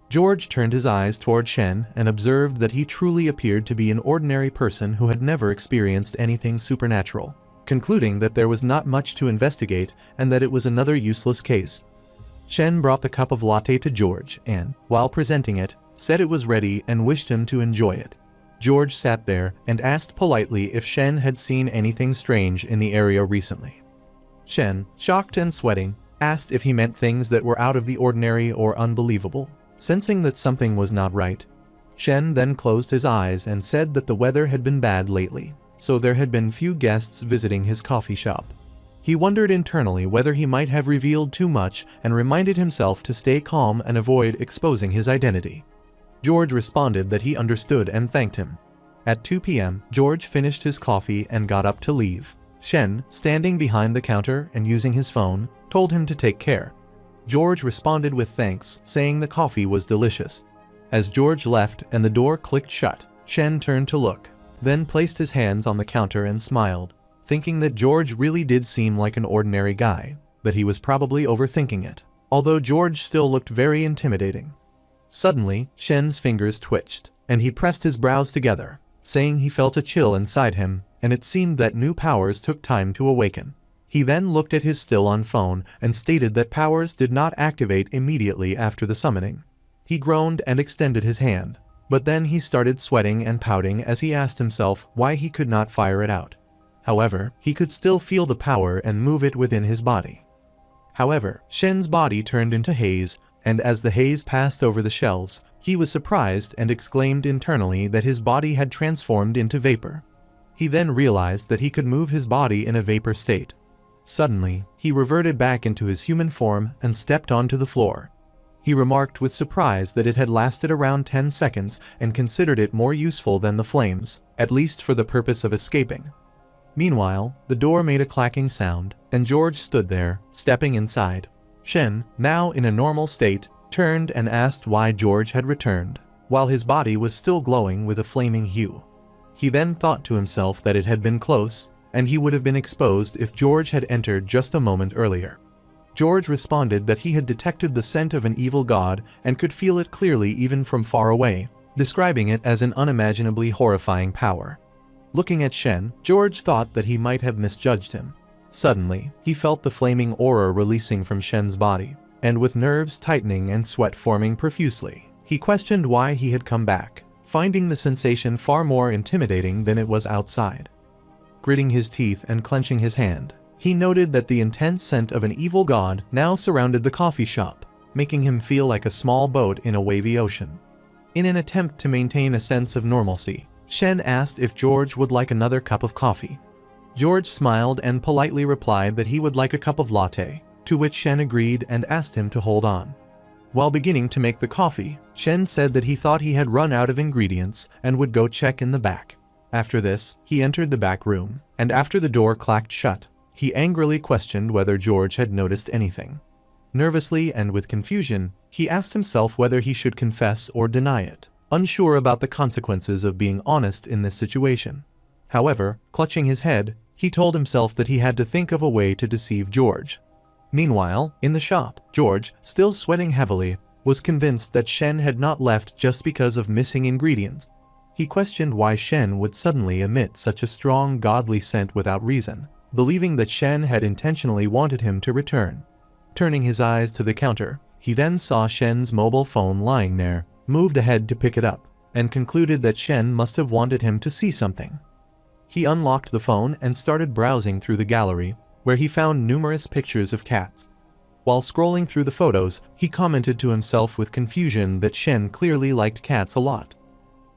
George turned his eyes toward Shen and observed that he truly appeared to be an ordinary person who had never experienced anything supernatural, concluding that there was not much to investigate and that it was another useless case. Shen brought the cup of latte to George and, while presenting it, said it was ready and wished him to enjoy it. George sat there and asked politely if Shen had seen anything strange in the area recently. Shen, shocked and sweating, asked if he meant things that were out of the ordinary or unbelievable. Sensing that something was not right, Shen then closed his eyes and said that the weather had been bad lately, so there had been few guests visiting his coffee shop. He wondered internally whether he might have revealed too much and reminded himself to stay calm and avoid exposing his identity. George responded that he understood and thanked him. At 2 p.m., George finished his coffee and got up to leave. Shen, standing behind the counter and using his phone, told him to take care. George responded with thanks, saying the coffee was delicious. As George left and the door clicked shut, Shen turned to look, then placed his hands on the counter and smiled, thinking that George really did seem like an ordinary guy, but he was probably overthinking it, although George still looked very intimidating. Suddenly, Shen's fingers twitched, and he pressed his brows together, saying he felt a chill inside him, and it seemed that new powers took time to awaken. He then looked at his still-on phone and stated that powers did not activate immediately after the summoning. He groaned and extended his hand, but then he started sweating and pouting as he asked himself why he could not fire it out. However, he could still feel the power and move it within his body. However, Shen's body turned into haze, and as the haze passed over the shelves, he was surprised and exclaimed internally that his body had transformed into vapor. He then realized that he could move his body in a vapor state. Suddenly, he reverted back into his human form and stepped onto the floor. He remarked with surprise that it had lasted around 10 seconds and considered it more useful than the flames, at least for the purpose of escaping. Meanwhile, the door made a clacking sound, and George stood there, stepping inside. Shen, now in a normal state, turned and asked why George had returned, while his body was still glowing with a flaming hue. He then thought to himself that it had been close, and he would have been exposed if George had entered just a moment earlier. George responded that he had detected the scent of an evil god and could feel it clearly even from far away, describing it as an unimaginably horrifying power. Looking at Shen, George thought that he might have misjudged him. Suddenly, he felt the flaming aura releasing from Shen's body, and with nerves tightening and sweat forming profusely, he questioned why he had come back, finding the sensation far more intimidating than it was outside. Gritting his teeth and clenching his hand, he noted that the intense scent of an evil god now surrounded the coffee shop, making him feel like a small boat in a wavy ocean. In an attempt to maintain a sense of normalcy, Shen asked if George would like another cup of coffee. George smiled and politely replied that he would like a cup of latte, to which Shen agreed and asked him to hold on. While beginning to make the coffee, Shen said that he thought he had run out of ingredients and would go check in the back. After this, he entered the back room, and after the door clacked shut, he angrily questioned whether George had noticed anything. Nervously and with confusion, he asked himself whether he should confess or deny it, unsure about the consequences of being honest in this situation. However, clutching his head, he told himself that he had to think of a way to deceive George. Meanwhile, in the shop, George, still sweating heavily, was convinced that Shen had not left just because of missing ingredients. He questioned why Shen would suddenly emit such a strong godly scent without reason, believing that Shen had intentionally wanted him to return. Turning his eyes to the counter, he then saw Shen's mobile phone lying there, moved ahead to pick it up, and concluded that Shen must have wanted him to see something. He unlocked the phone and started browsing through the gallery, where he found numerous pictures of cats. While scrolling through the photos, he commented to himself with confusion that Shen clearly liked cats a lot.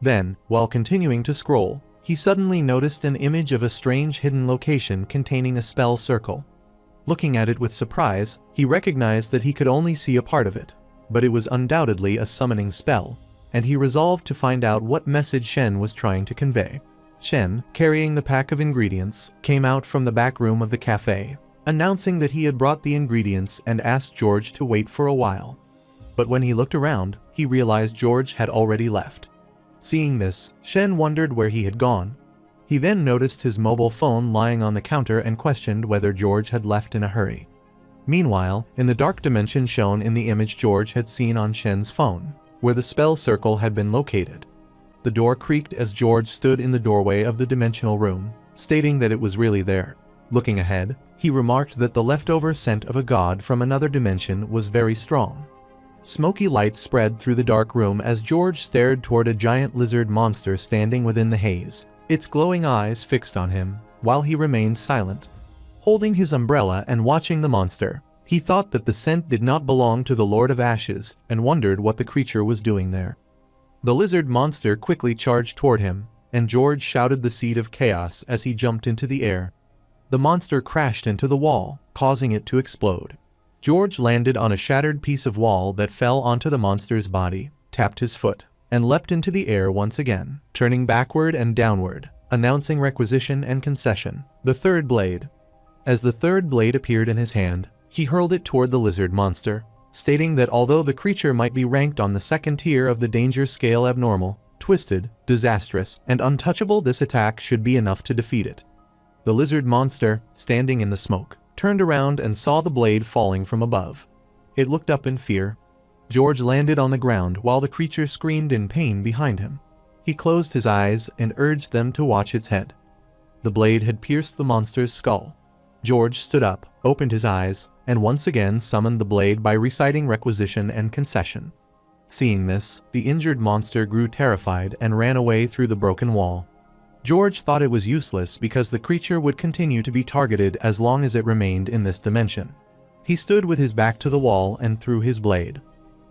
Then, while continuing to scroll, he suddenly noticed an image of a strange hidden location containing a spell circle. Looking at it with surprise, he recognized that he could only see a part of it, but it was undoubtedly a summoning spell, and he resolved to find out what message Shen was trying to convey. Shen, carrying the pack of ingredients, came out from the back room of the cafe, announcing that he had brought the ingredients and asked George to wait for a while. But when he looked around, he realized George had already left. Seeing this, Shen wondered where he had gone. He then noticed his mobile phone lying on the counter and questioned whether George had left in a hurry. Meanwhile, in the dark dimension shown in the image George had seen on Shen's phone, where the spell circle had been located, the door creaked as George stood in the doorway of the dimensional room, stating that it was really there. Looking ahead, he remarked that the leftover scent of a god from another dimension was very strong. Smoky light spread through the dark room as George stared toward a giant lizard monster standing within the haze, its glowing eyes fixed on him, while he remained silent. Holding his umbrella and watching the monster, he thought that the scent did not belong to the Lord of Ashes and wondered what the creature was doing there. The lizard monster quickly charged toward him, and George shouted the seed of chaos as he jumped into the air. The monster crashed into the wall, causing it to explode. George landed on a shattered piece of wall that fell onto the monster's body, tapped his foot, and leapt into the air once again, turning backward and downward, announcing requisition and concession. The third blade. As the third blade appeared in his hand, he hurled it toward the lizard monster, stating that although the creature might be ranked on the second tier of the danger scale abnormal, twisted, disastrous, and untouchable, this attack should be enough to defeat it. The lizard monster, standing in the smoke, turned around and saw the blade falling from above. It looked up in fear. George landed on the ground while the creature screamed in pain behind him. He closed his eyes and urged them to watch its head. The blade had pierced the monster's skull. George stood up, opened his eyes, and once again summoned the blade by reciting requisition and concession. Seeing this, the injured monster grew terrified and ran away through the broken wall. George thought it was useless because the creature would continue to be targeted as long as it remained in this dimension. He stood with his back to the wall and threw his blade.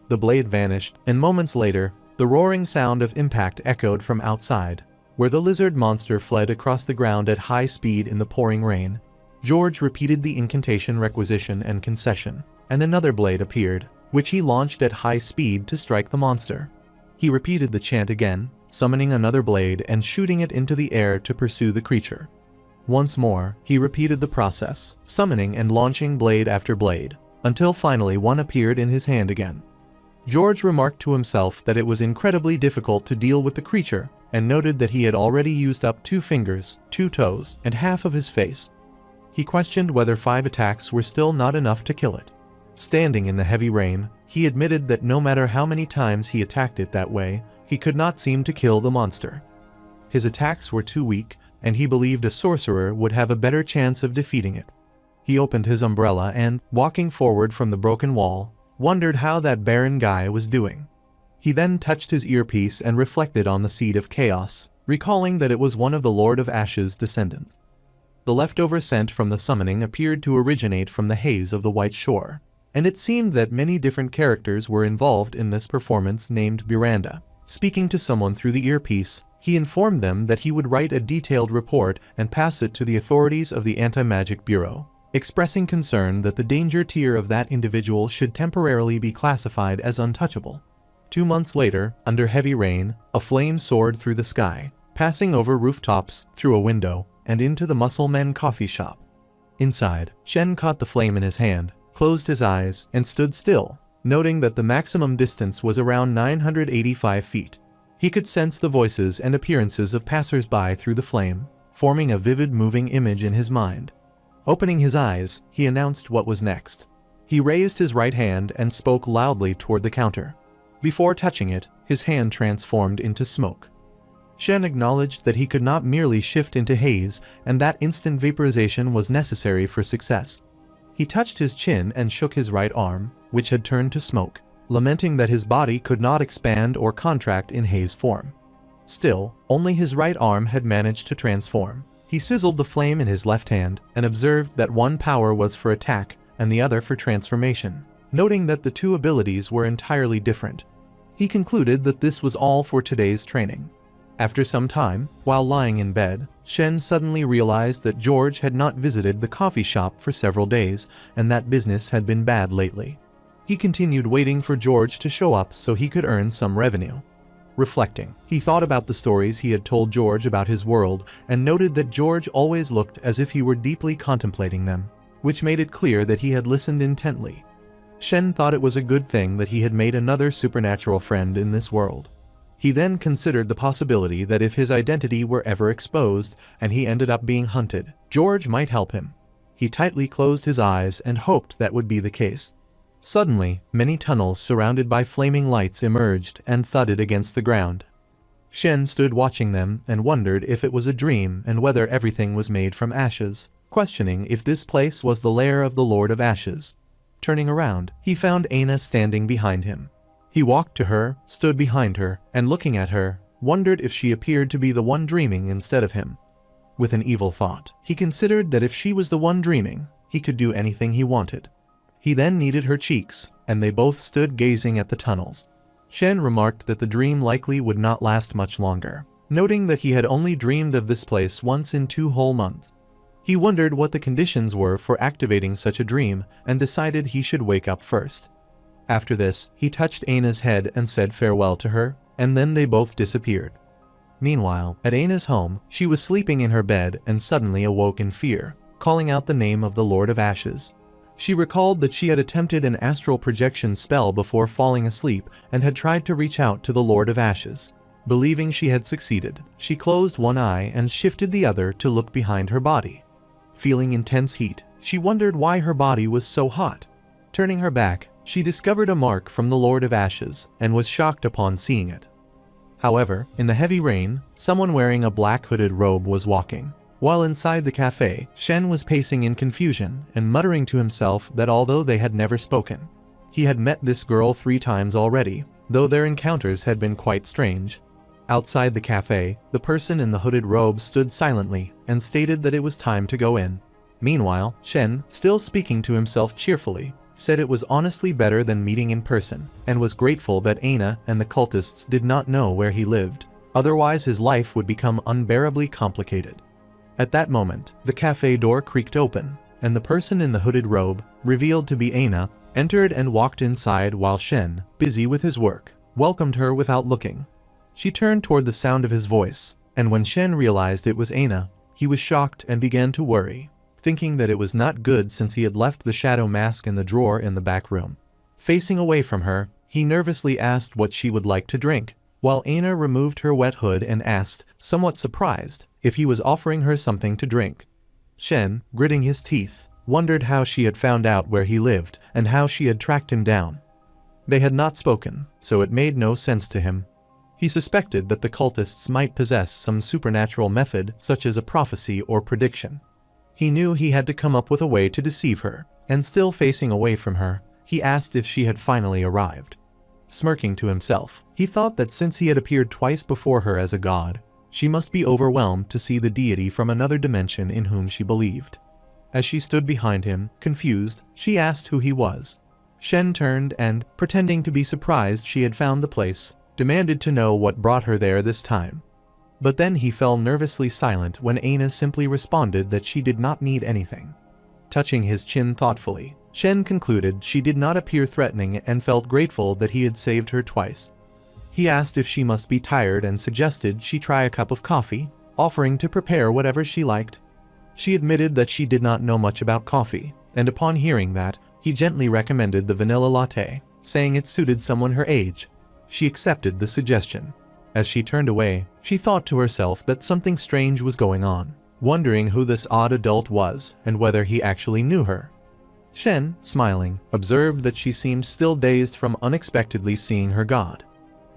The blade vanished, and moments later, the roaring sound of impact echoed from outside, where the lizard monster fled across the ground at high speed in the pouring rain. George repeated the incantation requisition and concession, and another blade appeared, which he launched at high speed to strike the monster. He repeated the chant again, summoning another blade and shooting it into the air to pursue the creature. Once more, he repeated the process, summoning and launching blade after blade, until finally one appeared in his hand again. George remarked to himself that it was incredibly difficult to deal with the creature, and noted that he had already used up 2 fingers, 2 toes, and half of his face. He questioned whether 5 attacks were still not enough to kill it. Standing in the heavy rain, he admitted that no matter how many times he attacked it that way, he could not seem to kill the monster. His attacks were too weak, and he believed a sorcerer would have a better chance of defeating it. He opened his umbrella and, walking forward from the broken wall, wondered how that barren guy was doing. He then touched his earpiece and reflected on the seed of chaos, recalling that it was one of the Lord of Ashes' descendants. The leftover scent from the summoning appeared to originate from the haze of the White Shore, and it seemed that many different characters were involved in this performance named Miranda. Speaking to someone through the earpiece, he informed them that he would write a detailed report and pass it to the authorities of the Anti-Magic Bureau, expressing concern that the danger tier of that individual should temporarily be classified as untouchable. 2 months later, under heavy rain, a flame soared through the sky, passing over rooftops, through a window, and into the Muscle Men coffee shop. Inside, Shen caught the flame in his hand, closed his eyes, and stood still, noting that the maximum distance was around 985 feet. He could sense the voices and appearances of passers-by through the flame, forming a vivid moving image in his mind. Opening his eyes, he announced what was next. He raised his right hand and spoke loudly toward the counter. Before touching it, his hand transformed into smoke. Shen acknowledged that he could not merely shift into haze, and that instant vaporization was necessary for success. He touched his chin and shook his right arm, which had turned to smoke, lamenting that his body could not expand or contract in haze form. Still, only his right arm had managed to transform. He sizzled the flame in his left hand and observed that one power was for attack, and the other for transformation. Noting that the two abilities were entirely different, he concluded that this was all for today's training. After some time, while lying in bed, Shen suddenly realized that George had not visited the coffee shop for several days and that business had been bad lately. He continued waiting for George to show up so he could earn some revenue. Reflecting, he thought about the stories he had told George about his world and noted that George always looked as if he were deeply contemplating them, which made it clear that he had listened intently. Shen thought it was a good thing that he had made another supernatural friend in this world. He then considered the possibility that if his identity were ever exposed and he ended up being hunted, George might help him. He tightly closed his eyes and hoped that would be the case. Suddenly, many tunnels surrounded by flaming lights emerged and thudded against the ground. Shen stood watching them and wondered if it was a dream and whether everything was made from ashes, questioning if this place was the lair of the Lord of Ashes. Turning around, he found Aina standing behind him. He walked to her, stood behind her, and looking at her, wondered if she appeared to be the one dreaming instead of him. With an evil thought, he considered that if she was the one dreaming, he could do anything he wanted. He then kneaded her cheeks, and they both stood gazing at the tunnels. Shen remarked that the dream likely would not last much longer, noting that he had only dreamed of this place once in 2 whole months. He wondered what the conditions were for activating such a dream and decided he should wake up first. After this, he touched Aina's head and said farewell to her, and then they both disappeared. Meanwhile, at Aina's home, she was sleeping in her bed and suddenly awoke in fear, calling out the name of the Lord of Ashes. She recalled that she had attempted an astral projection spell before falling asleep and had tried to reach out to the Lord of Ashes. Believing she had succeeded, she closed one eye and shifted the other to look behind her body. Feeling intense heat, she wondered why her body was so hot. Turning her back, she discovered a mark from the Lord of Ashes and was shocked upon seeing it. However, in the heavy rain, someone wearing a black hooded robe was walking. While inside the cafe, Shen was pacing in confusion and muttering to himself that although they had never spoken, he had met this girl 3 times already, though their encounters had been quite strange. Outside the cafe, the person in the hooded robe stood silently and stated that it was time to go in. Meanwhile, Shen, still speaking to himself cheerfully, said it was honestly better than meeting in person, and was grateful that Aina and the cultists did not know where he lived, otherwise his life would become unbearably complicated. At that moment, the cafe door creaked open, and the person in the hooded robe, revealed to be Aina, entered and walked inside while Shen, busy with his work, welcomed her without looking. She turned toward the sound of his voice, and when Shen realized it was Aina, he was shocked and began to worry, thinking that it was not good since he had left the shadow mask in the drawer in the back room. Facing away from her, he nervously asked what she would like to drink, while Aina removed her wet hood and asked, somewhat surprised, if he was offering her something to drink. Shen, gritting his teeth, wondered how she had found out where he lived and how she had tracked him down. They had not spoken, so it made no sense to him. He suspected that the cultists might possess some supernatural method such as a prophecy or prediction. He knew he had to come up with a way to deceive her, and still facing away from her, he asked if she had finally arrived. Smirking to himself, he thought that since he had appeared twice before her as a god, she must be overwhelmed to see the deity from another dimension in whom she believed. As she stood behind him, confused, she asked who he was. Shen turned and, pretending to be surprised she had found the place, demanded to know what brought her there this time. But then he fell nervously silent when Aina simply responded that she did not need anything. Touching his chin thoughtfully, Shen concluded she did not appear threatening and felt grateful that he had saved her twice. He asked if she must be tired and suggested she try a cup of coffee, offering to prepare whatever she liked. She admitted that she did not know much about coffee, and upon hearing that, he gently recommended the vanilla latte, saying it suited someone her age. She accepted the suggestion. As she turned away, she thought to herself that something strange was going on, wondering who this odd adult was and whether he actually knew her. Shen, smiling, observed that she seemed still dazed from unexpectedly seeing her god.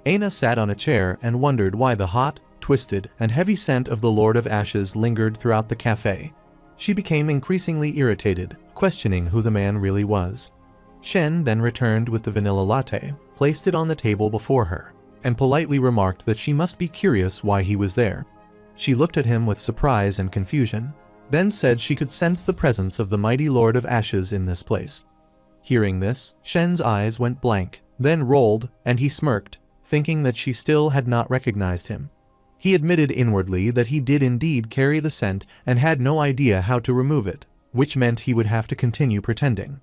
Aina sat on a chair and wondered why the hot, twisted, and heavy scent of the Lord of Ashes lingered throughout the cafe. She became increasingly irritated, questioning who the man really was. Shen then returned with the vanilla latte, placed it on the table before her, and politely remarked that she must be curious why he was there. She looked at him with surprise and confusion. then said she could sense the presence of the mighty Lord of Ashes in this place. Hearing this, Shen's eyes went blank, then rolled, and he smirked, thinking that she still had not recognized him. He admitted inwardly that he did indeed carry the scent and had no idea how to remove it, which meant he would have to continue pretending.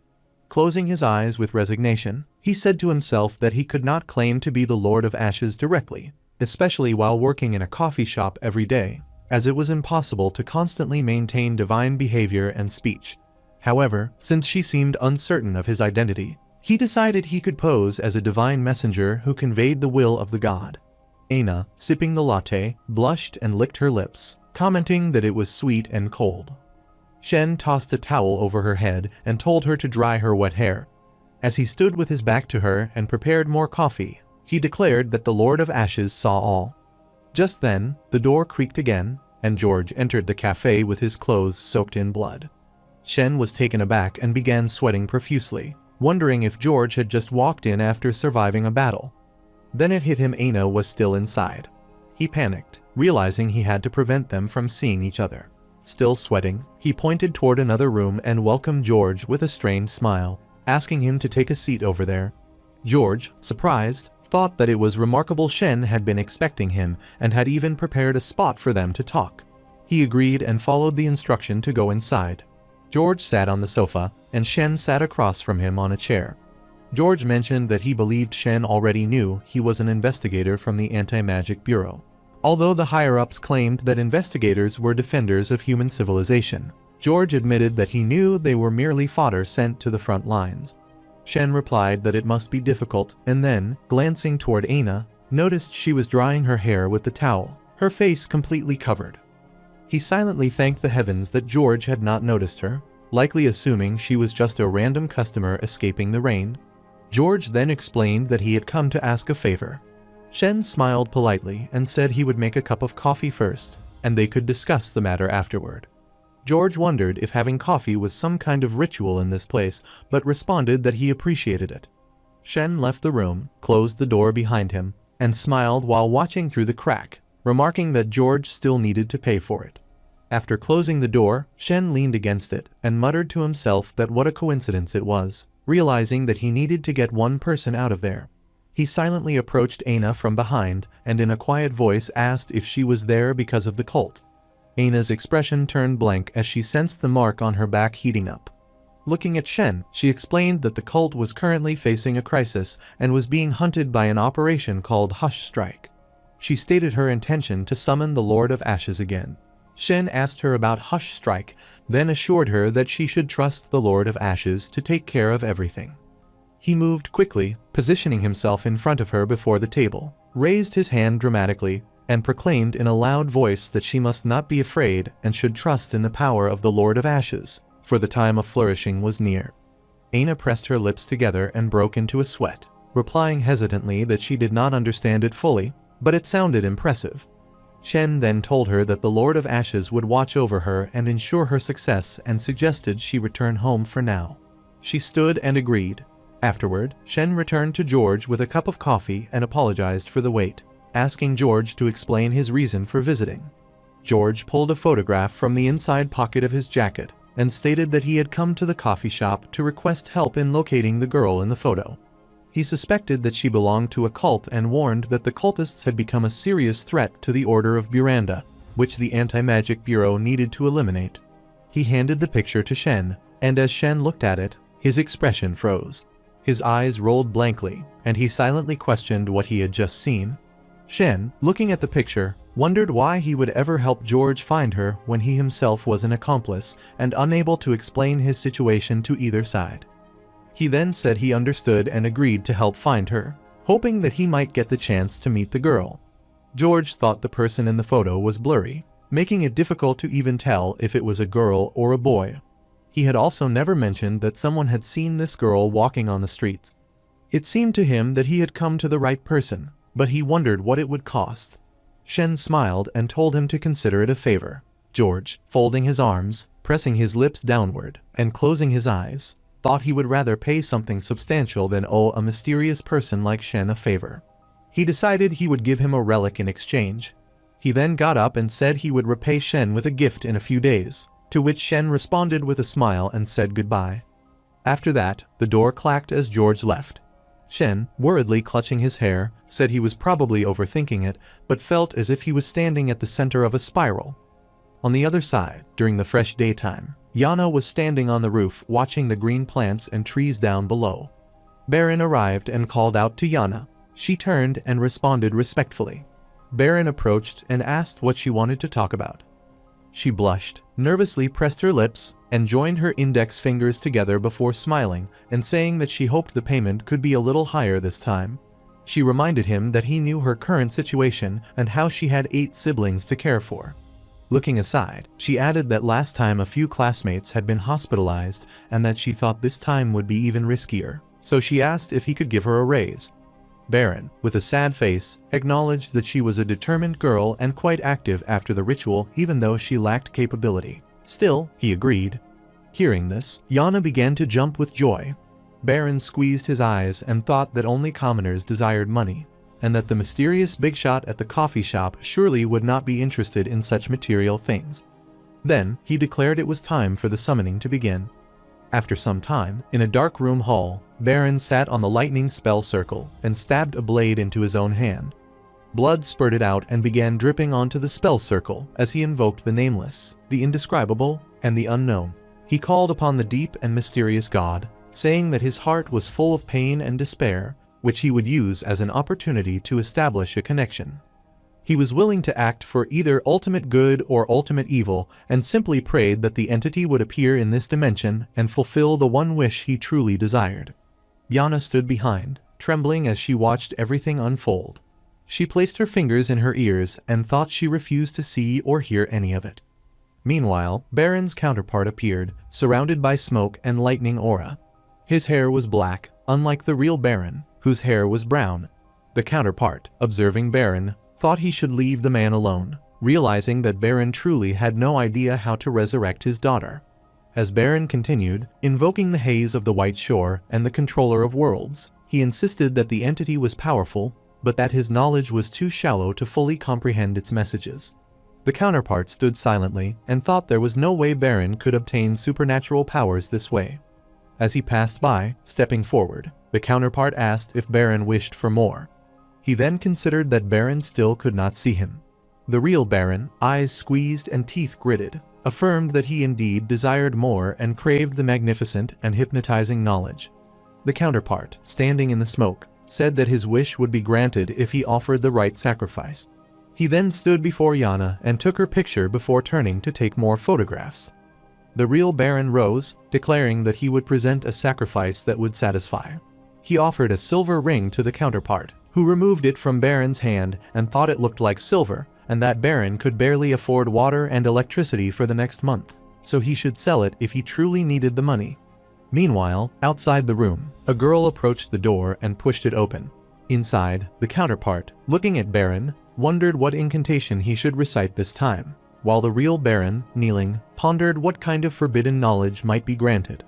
Closing his eyes with resignation, he said to himself that he could not claim to be the Lord of Ashes directly, especially while working in a coffee shop every day, as it was impossible to constantly maintain divine behavior and speech. However, since she seemed uncertain of his identity, he decided he could pose as a divine messenger who conveyed the will of the god. Aina, sipping the latte, blushed and licked her lips, commenting that it was sweet and cold. Shen tossed a towel over her head and told her to dry her wet hair. As he stood with his back to her and prepared more coffee, he declared that the Lord of Ashes saw all. Just then, the door creaked again, and George entered the cafe with his clothes soaked in blood. Shen was taken aback and began sweating profusely, wondering if George had just walked in after surviving a battle. Then it hit him Aina was still inside. He panicked, realizing he had to prevent them from seeing each other. Still sweating, he pointed toward another room and welcomed George with a strained smile, asking him to take a seat over there. George, surprised, thought that it was remarkable Shen had been expecting him and had even prepared a spot for them to talk. He agreed and followed the instruction to go inside. George sat on the sofa, and Shen sat across from him on a chair. George mentioned that he believed Shen already knew he was an investigator from the Anti-Magic Bureau. Although the higher-ups claimed that investigators were defenders of human civilization, George admitted that he knew they were merely fodder sent to the front lines. Shen replied that it must be difficult, and then, glancing toward Aina, noticed she was drying her hair with the towel, her face completely covered. He silently thanked the heavens that George had not noticed her, likely assuming she was just a random customer escaping the rain. George then explained that he had come to ask a favor. Shen smiled politely and said he would make a cup of coffee first, and they could discuss the matter afterward. George wondered if having coffee was some kind of ritual in this place, but responded that he appreciated it. Shen left the room, closed the door behind him, and smiled while watching through the crack, remarking that George still needed to pay for it. After closing the door, Shen leaned against it and muttered to himself that what a coincidence it was, realizing that he needed to get one person out of there. He silently approached Aina from behind and in a quiet voice asked if she was there because of the cult. Aina's expression turned blank as she sensed the mark on her back heating up. Looking at Shen, she explained that the cult was currently facing a crisis and was being hunted by an operation called Hush Strike. She stated her intention to summon the Lord of Ashes again. Shen asked her about Hush Strike, then assured her that she should trust the Lord of Ashes to take care of everything. He moved quickly, positioning himself in front of her before the table, raised his hand dramatically, and proclaimed in a loud voice that she must not be afraid and should trust in the power of the Lord of Ashes, for the time of flourishing was near. Aina pressed her lips together and broke into a sweat, replying hesitantly that she did not understand it fully, but it sounded impressive. Shen then told her that the Lord of Ashes would watch over her and ensure her success and suggested she return home for now. She stood and agreed. Afterward, Shen returned to George with a cup of coffee and apologized for the wait, asking George to explain his reason for visiting. George pulled a photograph from the inside pocket of his jacket and stated that he had come to the coffee shop to request help in locating the girl in the photo. He suspected that she belonged to a cult and warned that the cultists had become a serious threat to the Order of Buranda, which the Anti-Magic Bureau needed to eliminate. He handed the picture to Shen, and as Shen looked at it, his expression froze. His eyes rolled blankly, and he silently questioned what he had just seen. Shen, looking at the picture, wondered why he would ever help George find her when he himself was an accomplice and unable to explain his situation to either side. He then said he understood and agreed to help find her, hoping that he might get the chance to meet the girl. George thought the person in the photo was blurry, making it difficult to even tell if it was a girl or a boy. He had also never mentioned that someone had seen this girl walking on the streets. It seemed to him that he had come to the right person, but he wondered what it would cost. Shen smiled and told him to consider it a favor. George, folding his arms, pressing his lips downward, and closing his eyes, thought he would rather pay something substantial than owe a mysterious person like Shen a favor. He decided he would give him a relic in exchange. He then got up and said he would repay Shen with a gift in a few days, to which Shen responded with a smile and said goodbye. After that, the door clacked as George left. Shen, worriedly clutching his hair, said he was probably overthinking it, but felt as if he was standing at the center of a spiral. On the other side, during the fresh daytime, Yana was standing on the roof watching the green plants and trees down below. Baron arrived and called out to Yana. She turned and responded respectfully. Baron approached and asked what she wanted to talk about. She blushed, nervously pressed her lips, and joined her index fingers together before smiling and saying that she hoped the payment could be a little higher this time. She reminded him that he knew her current situation and how she had 8 siblings to care for. Looking aside, she added that last time a few classmates had been hospitalized and that she thought this time would be even riskier, so she asked if he could give her a raise. Baron, with a sad face, acknowledged that she was a determined girl and quite active after the ritual even though she lacked capability. Still, he agreed. Hearing this, Yana began to jump with joy. Baron squeezed his eyes and thought that only commoners desired money, and that the mysterious big shot at the coffee shop surely would not be interested in such material things. Then, he declared it was time for the summoning to begin. After some time, in a dark room hall, Baron sat on the lightning spell circle and stabbed a blade into his own hand. Blood spurted out and began dripping onto the spell circle as he invoked the nameless, the indescribable, and the unknown. He called upon the deep and mysterious god, saying that his heart was full of pain and despair, which he would use as an opportunity to establish a connection. He was willing to act for either ultimate good or ultimate evil and simply prayed that the entity would appear in this dimension and fulfill the one wish he truly desired. Yana stood behind, trembling as she watched everything unfold. She placed her fingers in her ears and thought she refused to see or hear any of it. Meanwhile, Baron's counterpart appeared, surrounded by smoke and lightning aura. His hair was black, unlike the real Baron, whose hair was brown. The counterpart, observing Baron, thought he should leave the man alone, realizing that Baron truly had no idea how to resurrect his daughter. As Baron continued, invoking the haze of the White Shore and the controller of worlds, he insisted that the entity was powerful, but that his knowledge was too shallow to fully comprehend its messages. The counterpart stood silently and thought there was no way Baron could obtain supernatural powers this way. As he passed by, stepping forward, the counterpart asked if Baron wished for more. He then considered that Baron still could not see him. The real Baron, eyes squeezed and teeth gritted, affirmed that he indeed desired more and craved the magnificent and hypnotizing knowledge. The counterpart, standing in the smoke, said that his wish would be granted if he offered the right sacrifice. He then stood before Yana and took her picture before turning to take more photographs. The real Baron rose, declaring that he would present a sacrifice that would satisfy. He offered a silver ring to the counterpart, who removed it from Baron's hand and thought it looked like silver, and that Baron could barely afford water and electricity for the next month, so he should sell it if he truly needed the money. Meanwhile, outside the room, a girl approached the door and pushed it open. Inside, the counterpart, looking at Baron, wondered what incantation he should recite this time, while the real Baron, kneeling, pondered what kind of forbidden knowledge might be granted.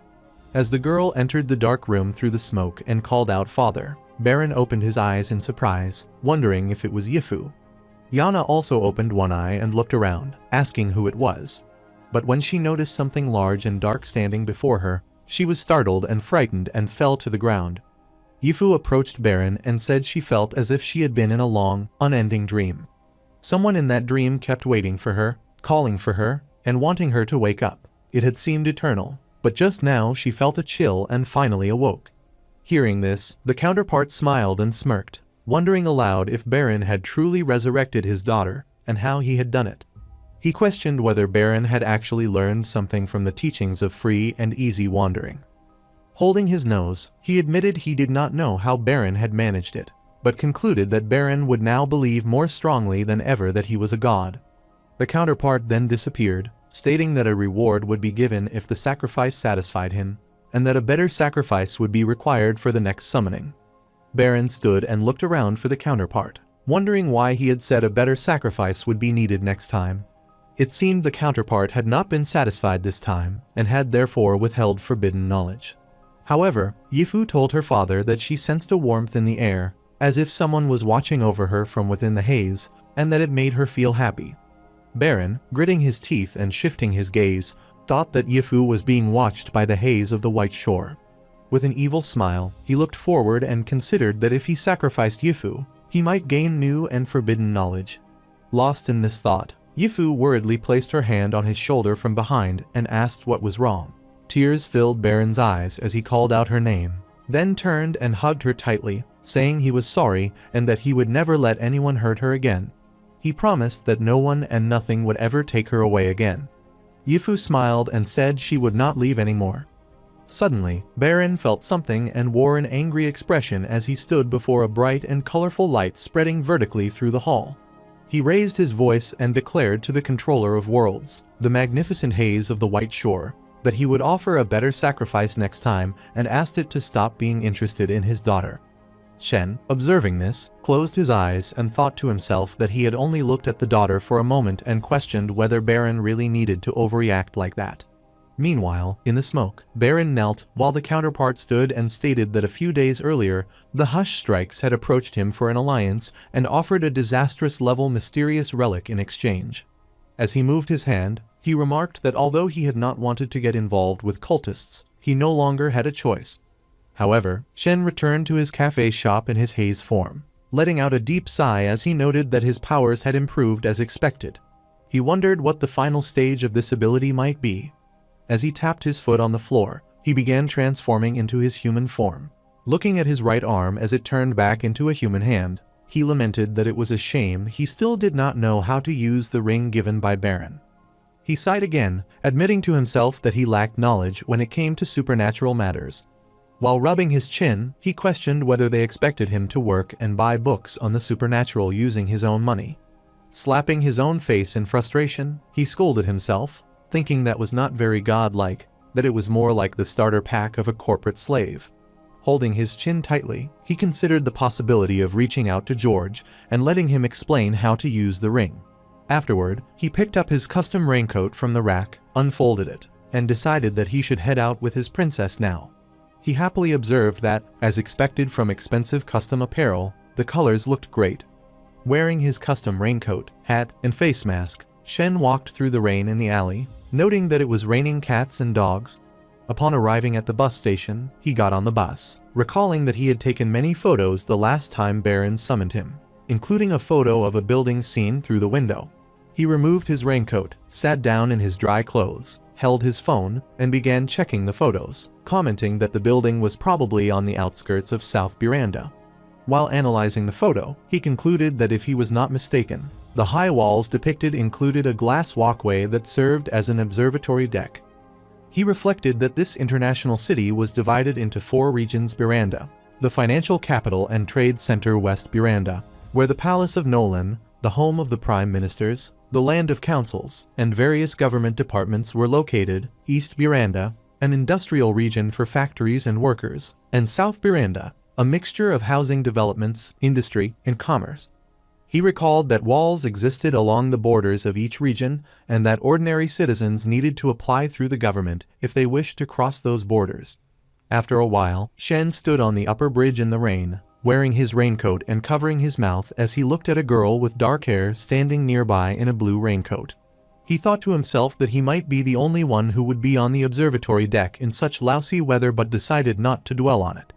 As the girl entered the dark room through the smoke and called out "Father," Baron opened his eyes in surprise, wondering if it was Yifu. Yana also opened one eye and looked around, asking who it was. But when she noticed something large and dark standing before her, she was startled and frightened and fell to the ground. Yifu approached Baron and said she felt as if she had been in a long, unending dream. Someone in that dream kept waiting for her, calling for her, and wanting her to wake up. It had seemed eternal, but just now she felt a chill and finally awoke. Hearing this, the counterpart smiled and smirked, wondering aloud if Baron had truly resurrected his daughter, and how he had done it. He questioned whether Baron had actually learned something from the teachings of free and easy wandering. Holding his nose, he admitted he did not know how Baron had managed it, but concluded that Baron would now believe more strongly than ever that he was a god. The counterpart then disappeared, stating that a reward would be given if the sacrifice satisfied him, and that a better sacrifice would be required for the next summoning. Baron stood and looked around for the counterpart, wondering why he had said a better sacrifice would be needed next time. It seemed the counterpart had not been satisfied this time, and had therefore withheld forbidden knowledge. However, Yifu told her father that she sensed a warmth in the air, as if someone was watching over her from within the haze, and that it made her feel happy. Baron, gritting his teeth and shifting his gaze, thought that Yifu was being watched by the haze of the white shore. With an evil smile, he looked forward and considered that if he sacrificed Yifu, he might gain new and forbidden knowledge. Lost in this thought, Yifu worriedly placed her hand on his shoulder from behind and asked what was wrong. Tears filled Baron's eyes as he called out her name, then turned and hugged her tightly, saying he was sorry and that he would never let anyone hurt her again. He promised that no one and nothing would ever take her away again. Yifu smiled and said she would not leave anymore. Suddenly, Baron felt something and wore an angry expression as he stood before a bright and colorful light spreading vertically through the hall. He raised his voice and declared to the controller of worlds, the magnificent haze of the white shore, that he would offer a better sacrifice next time and asked it to stop being interested in his daughter. Shen, observing this, closed his eyes and thought to himself that he had only looked at the daughter for a moment and questioned whether Baron really needed to overreact like that. Meanwhile, in the smoke, Baron knelt while the counterpart stood and stated that a few days earlier, the Hush Strikes had approached him for an alliance and offered a disastrous level mysterious relic in exchange. As he moved his hand, he remarked that although he had not wanted to get involved with cultists, he no longer had a choice. However, Shen returned to his cafe shop in his haze form, letting out a deep sigh as he noted that his powers had improved as expected. He wondered what the final stage of this ability might be. As he tapped his foot on the floor, he began transforming into his human form. Looking at his right arm as it turned back into a human hand, he lamented that it was a shame he still did not know how to use the ring given by Baron. He sighed again, admitting to himself that he lacked knowledge when it came to supernatural matters. While rubbing his chin, he questioned whether they expected him to work and buy books on the supernatural using his own money. Slapping his own face in frustration, he scolded himself, thinking that was not very godlike, that it was more like the starter pack of a corporate slave. Holding his chin tightly, he considered the possibility of reaching out to George and letting him explain how to use the ring. Afterward, he picked up his custom raincoat from the rack, unfolded it, and decided that he should head out with his princess now. He happily observed that, as expected from expensive custom apparel, the colors looked great. Wearing his custom raincoat, hat, and face mask, Shen walked through the rain in the alley, noting that it was raining cats and dogs. Upon arriving at the bus station, he got on the bus, recalling that he had taken many photos the last time Baron summoned him, including a photo of a building seen through the window. He removed his raincoat, sat down in his dry clothes, held his phone, and began checking the photos, commenting that the building was probably on the outskirts of South Buranda. While analyzing the photo, he concluded that if he was not mistaken, the high walls depicted included a glass walkway that served as an observatory deck. He reflected that this international city was divided into 4 regions: Buranda, the financial capital and trade center West Buranda, where the Palace of Nolan, the home of the prime ministers, the land of councils, and various government departments were located; East Buranda, an industrial region for factories and workers, and South Buranda, a mixture of housing developments, industry, and commerce. He recalled that walls existed along the borders of each region and that ordinary citizens needed to apply through the government if they wished to cross those borders. After a while, Shen stood on the upper bridge in the rain, wearing his raincoat and covering his mouth as he looked at a girl with dark hair standing nearby in a blue raincoat. He thought to himself that he might be the only one who would be on the observatory deck in such lousy weather, but decided not to dwell on it.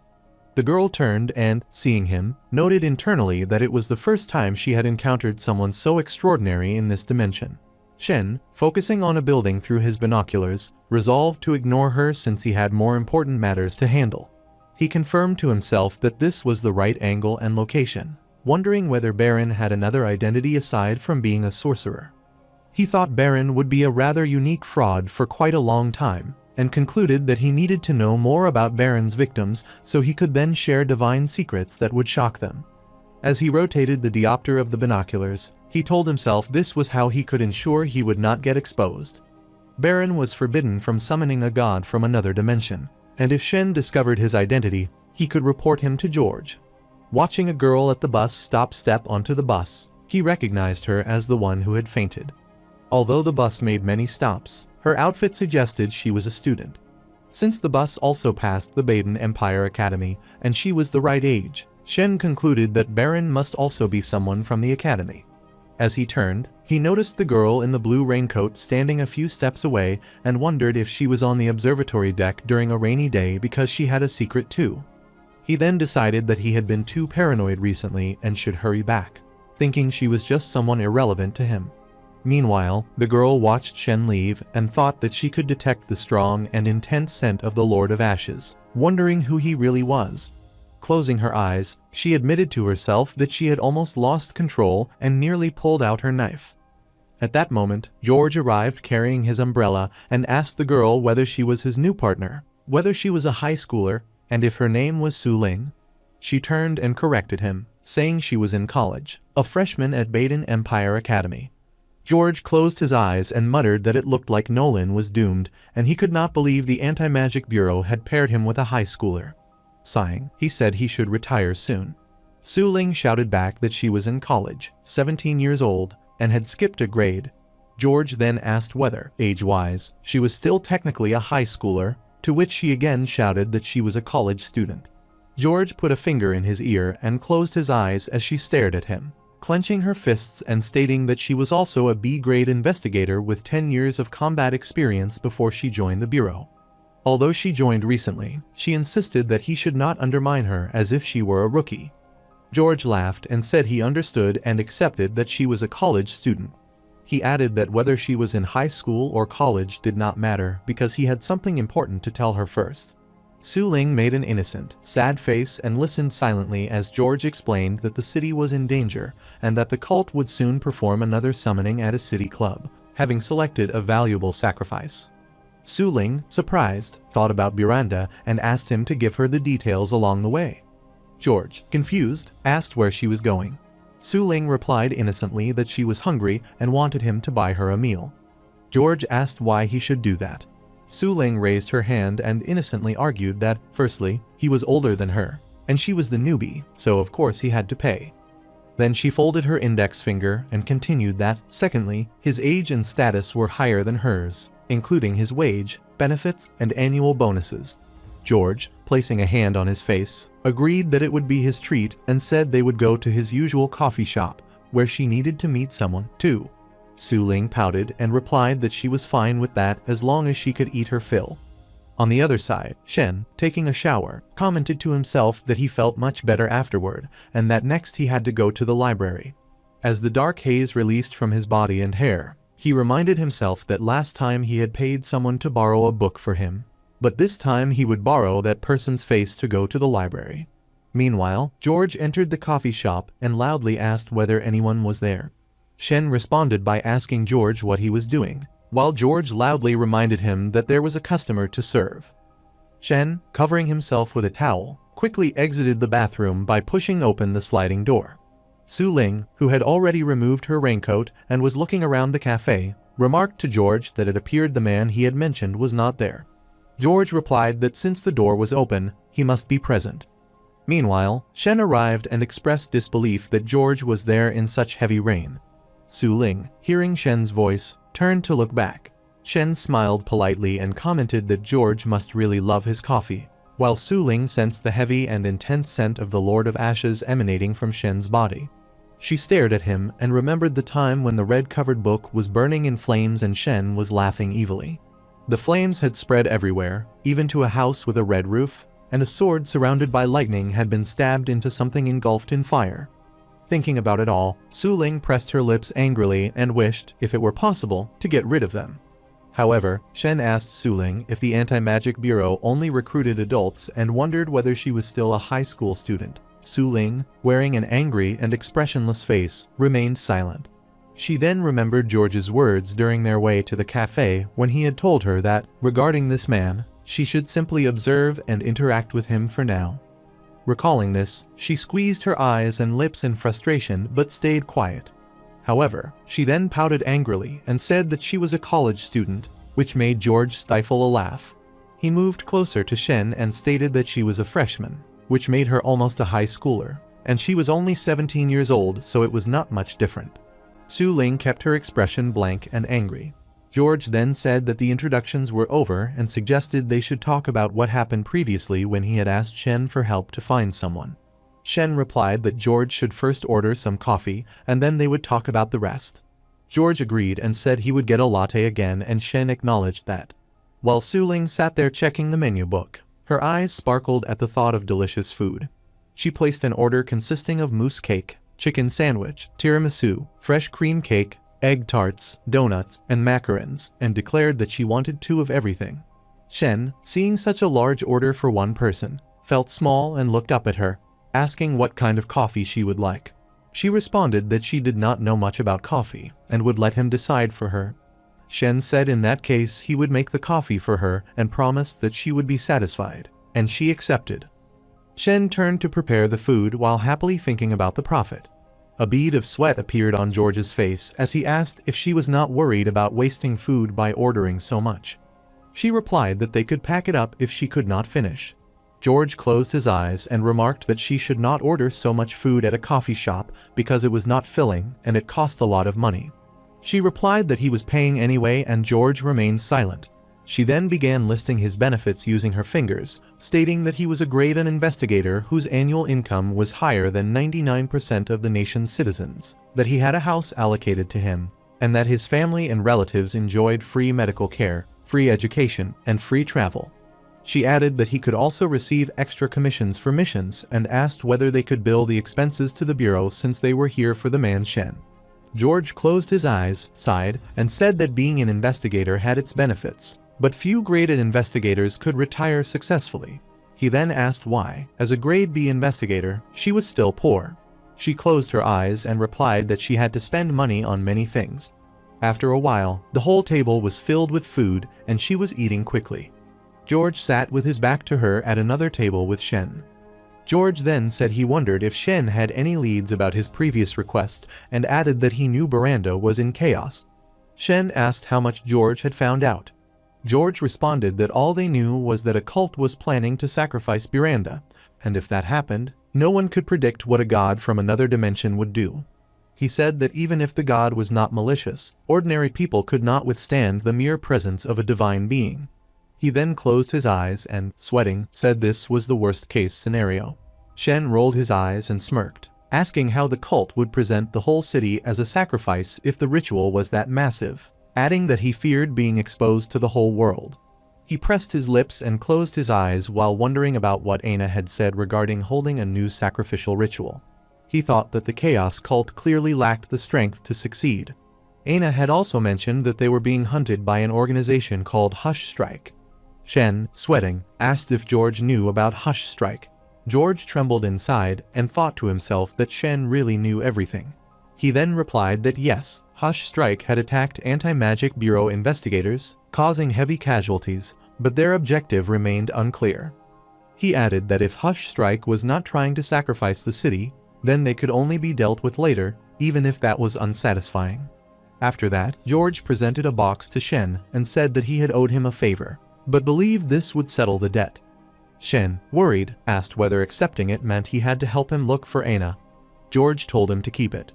The girl turned and, seeing him, noted internally that it was the first time she had encountered someone so extraordinary in this dimension. Shen, focusing on a building through his binoculars, resolved to ignore her since he had more important matters to handle. He confirmed to himself that this was the right angle and location, wondering whether Baron had another identity aside from being a sorcerer. He thought Baron would be a rather unique fraud for quite a long time, and concluded that he needed to know more about Baron's victims so he could then share divine secrets that would shock them. As he rotated the diopter of the binoculars, he told himself this was how he could ensure he would not get exposed. Baron was forbidden from summoning a god from another dimension, and if Shen discovered his identity, he could report him to George. Watching a girl at the bus step onto the bus, he recognized her as the one who had fainted. Although the bus made many stops, her outfit suggested she was a student. Since the bus also passed the Baden Empire Academy and she was the right age, Shen concluded that Baron must also be someone from the academy. As he turned, he noticed the girl in the blue raincoat standing a few steps away and wondered if she was on the observatory deck during a rainy day because she had a secret too. He then decided that he had been too paranoid recently and should hurry back, thinking she was just someone irrelevant to him. Meanwhile, the girl watched Shen leave and thought that she could detect the strong and intense scent of the Lord of Ashes, wondering who he really was. Closing her eyes, she admitted to herself that she had almost lost control and nearly pulled out her knife. At that moment, George arrived carrying his umbrella and asked the girl whether she was his new partner, whether she was a high schooler, and if her name was Suling. She turned and corrected him, saying she was in college, a freshman at Baden Empire Academy. George closed his eyes and muttered that it looked like Nolan was doomed, and he could not believe the Anti-Magic Bureau had paired him with a high schooler. Sighing, he said he should retire soon. Suling shouted back that she was in college, 17 years old, and had skipped a grade. George then asked whether, age-wise, she was still technically a high schooler, to which she again shouted that she was a college student. George put a finger in his ear and closed his eyes as she stared at him, clenching her fists and stating that she was also a B-grade investigator with 10 years of combat experience before she joined the Bureau. Although she joined recently, she insisted that he should not undermine her as if she were a rookie. George laughed and said he understood and accepted that she was a college student. He added that whether she was in high school or college did not matter because he had something important to tell her first. Suling made an innocent, sad face and listened silently as George explained that the city was in danger and that the cult would soon perform another summoning at a city club, having selected a valuable sacrifice. Suling, surprised, thought about Miranda and asked him to give her the details along the way. George, confused, asked where she was going. Suling replied innocently that she was hungry and wanted him to buy her a meal. George asked why he should do that. Suling raised her hand and innocently argued that, firstly, he was older than her, and she was the newbie, so of course he had to pay. Then she folded her index finger and continued that, secondly, his age and status were higher than hers, including his wage, benefits, and annual bonuses. George, placing a hand on his face, agreed that it would be his treat and said they would go to his usual coffee shop, where she needed to meet someone, too. Suling pouted and replied that she was fine with that as long as she could eat her fill. On the other side, Shen, taking a shower, commented to himself that he felt much better afterward and that next he had to go to the library. As the dark haze released from his body and hair, he reminded himself that last time he had paid someone to borrow a book for him, but this time he would borrow that person's face to go to the library. Meanwhile, George entered the coffee shop and loudly asked whether anyone was there. Shen responded by asking George what he was doing, while George loudly reminded him that there was a customer to serve. Shen, covering himself with a towel, quickly exited the bathroom by pushing open the sliding door. Suling, who had already removed her raincoat and was looking around the cafe, remarked to George that it appeared the man he had mentioned was not there. George replied that since the door was open, he must be present. Meanwhile, Shen arrived and expressed disbelief that George was there in such heavy rain. Suling, hearing Shen's voice, turned to look back. Shen smiled politely and commented that George must really love his coffee, while Suling sensed the heavy and intense scent of the Lord of Ashes emanating from Shen's body. She stared at him and remembered the time when the red-covered book was burning in flames and Shen was laughing evilly. The flames had spread everywhere, even to a house with a red roof, and a sword surrounded by lightning had been stabbed into something engulfed in fire. Thinking about it all, Suling pressed her lips angrily and wished, if it were possible, to get rid of them. However, Shen asked Suling if the Anti-Magic Bureau only recruited adults and wondered whether she was still a high school student. Suling, wearing an angry and expressionless face, remained silent. She then remembered George's words during their way to the cafe when he had told her that, regarding this man, she should simply observe and interact with him for now. Recalling this, she squeezed her eyes and lips in frustration but stayed quiet. However, she then pouted angrily and said that she was a college student, which made George stifle a laugh. He moved closer to Shen and stated that she was a freshman, which made her almost a high schooler, and she was only 17 years old, so it was not much different. Suling kept her expression blank and angry. George then said that the introductions were over and suggested they should talk about what happened previously when he had asked Shen for help to find someone. Shen replied that George should first order some coffee and then they would talk about the rest. George agreed and said he would get a latte again, and Shen acknowledged that. While Suling sat there checking the menu book, her eyes sparkled at the thought of delicious food. She placed an order consisting of mousse cake, chicken sandwich, tiramisu, fresh cream cake, egg tarts, donuts, and macarons, and declared that she wanted 2 of everything. Shen, seeing such a large order for one person, felt small and looked up at her, asking what kind of coffee she would like. She responded that she did not know much about coffee and would let him decide for her. Shen said in that case he would make the coffee for her and promised that she would be satisfied, and she accepted. Shen turned to prepare the food while happily thinking about the profit. A bead of sweat appeared on George's face as he asked if she was not worried about wasting food by ordering so much. She replied that they could pack it up if she could not finish. George closed his eyes and remarked that she should not order so much food at a coffee shop because it was not filling and it cost a lot of money. She replied that he was paying anyway, and George remained silent. She then began listing his benefits using her fingers, stating that he was a grade an investigator whose annual income was higher than 99% of the nation's citizens, that he had a house allocated to him, and that his family and relatives enjoyed free medical care, free education, and free travel. She added that he could also receive extra commissions for missions and asked whether they could bill the expenses to the bureau since they were here for the man Shen. George closed his eyes, sighed, and said that being an investigator had its benefits, but few graded investigators could retire successfully. He then asked why, as a grade B investigator, she was still poor. She closed her eyes and replied that she had to spend money on many things. After a while, the whole table was filled with food and she was eating quickly. George sat with his back to her at another table with Shen. George then said he wondered if Shen had any leads about his previous request and added that he knew Baranda was in chaos. Shen asked how much George had found out. George responded that all they knew was that a cult was planning to sacrifice Baranda, and if that happened, no one could predict what a god from another dimension would do. He said that even if the god was not malicious, ordinary people could not withstand the mere presence of a divine being. He then closed his eyes and, sweating, said this was the worst-case scenario. Shen rolled his eyes and smirked, asking how the cult would present the whole city as a sacrifice if the ritual was that massive, adding that he feared being exposed to the whole world. He pressed his lips and closed his eyes while wondering about what Aina had said regarding holding a new sacrificial ritual. He thought that the Chaos cult clearly lacked the strength to succeed. Aina had also mentioned that they were being hunted by an organization called Hush Strike. Shen, sweating, asked if George knew about Hush Strike. George trembled inside and thought to himself that Shen really knew everything. He then replied that yes, Hush Strike had attacked Anti-Magic Bureau investigators, causing heavy casualties, but their objective remained unclear. He added that if Hush Strike was not trying to sacrifice the city, then they could only be dealt with later, even if that was unsatisfying. After that, George presented a box to Shen and said that he had owed him a favor, but believed this would settle the debt. Shen, worried, asked whether accepting it meant he had to help him look for Aina. George told him to keep it.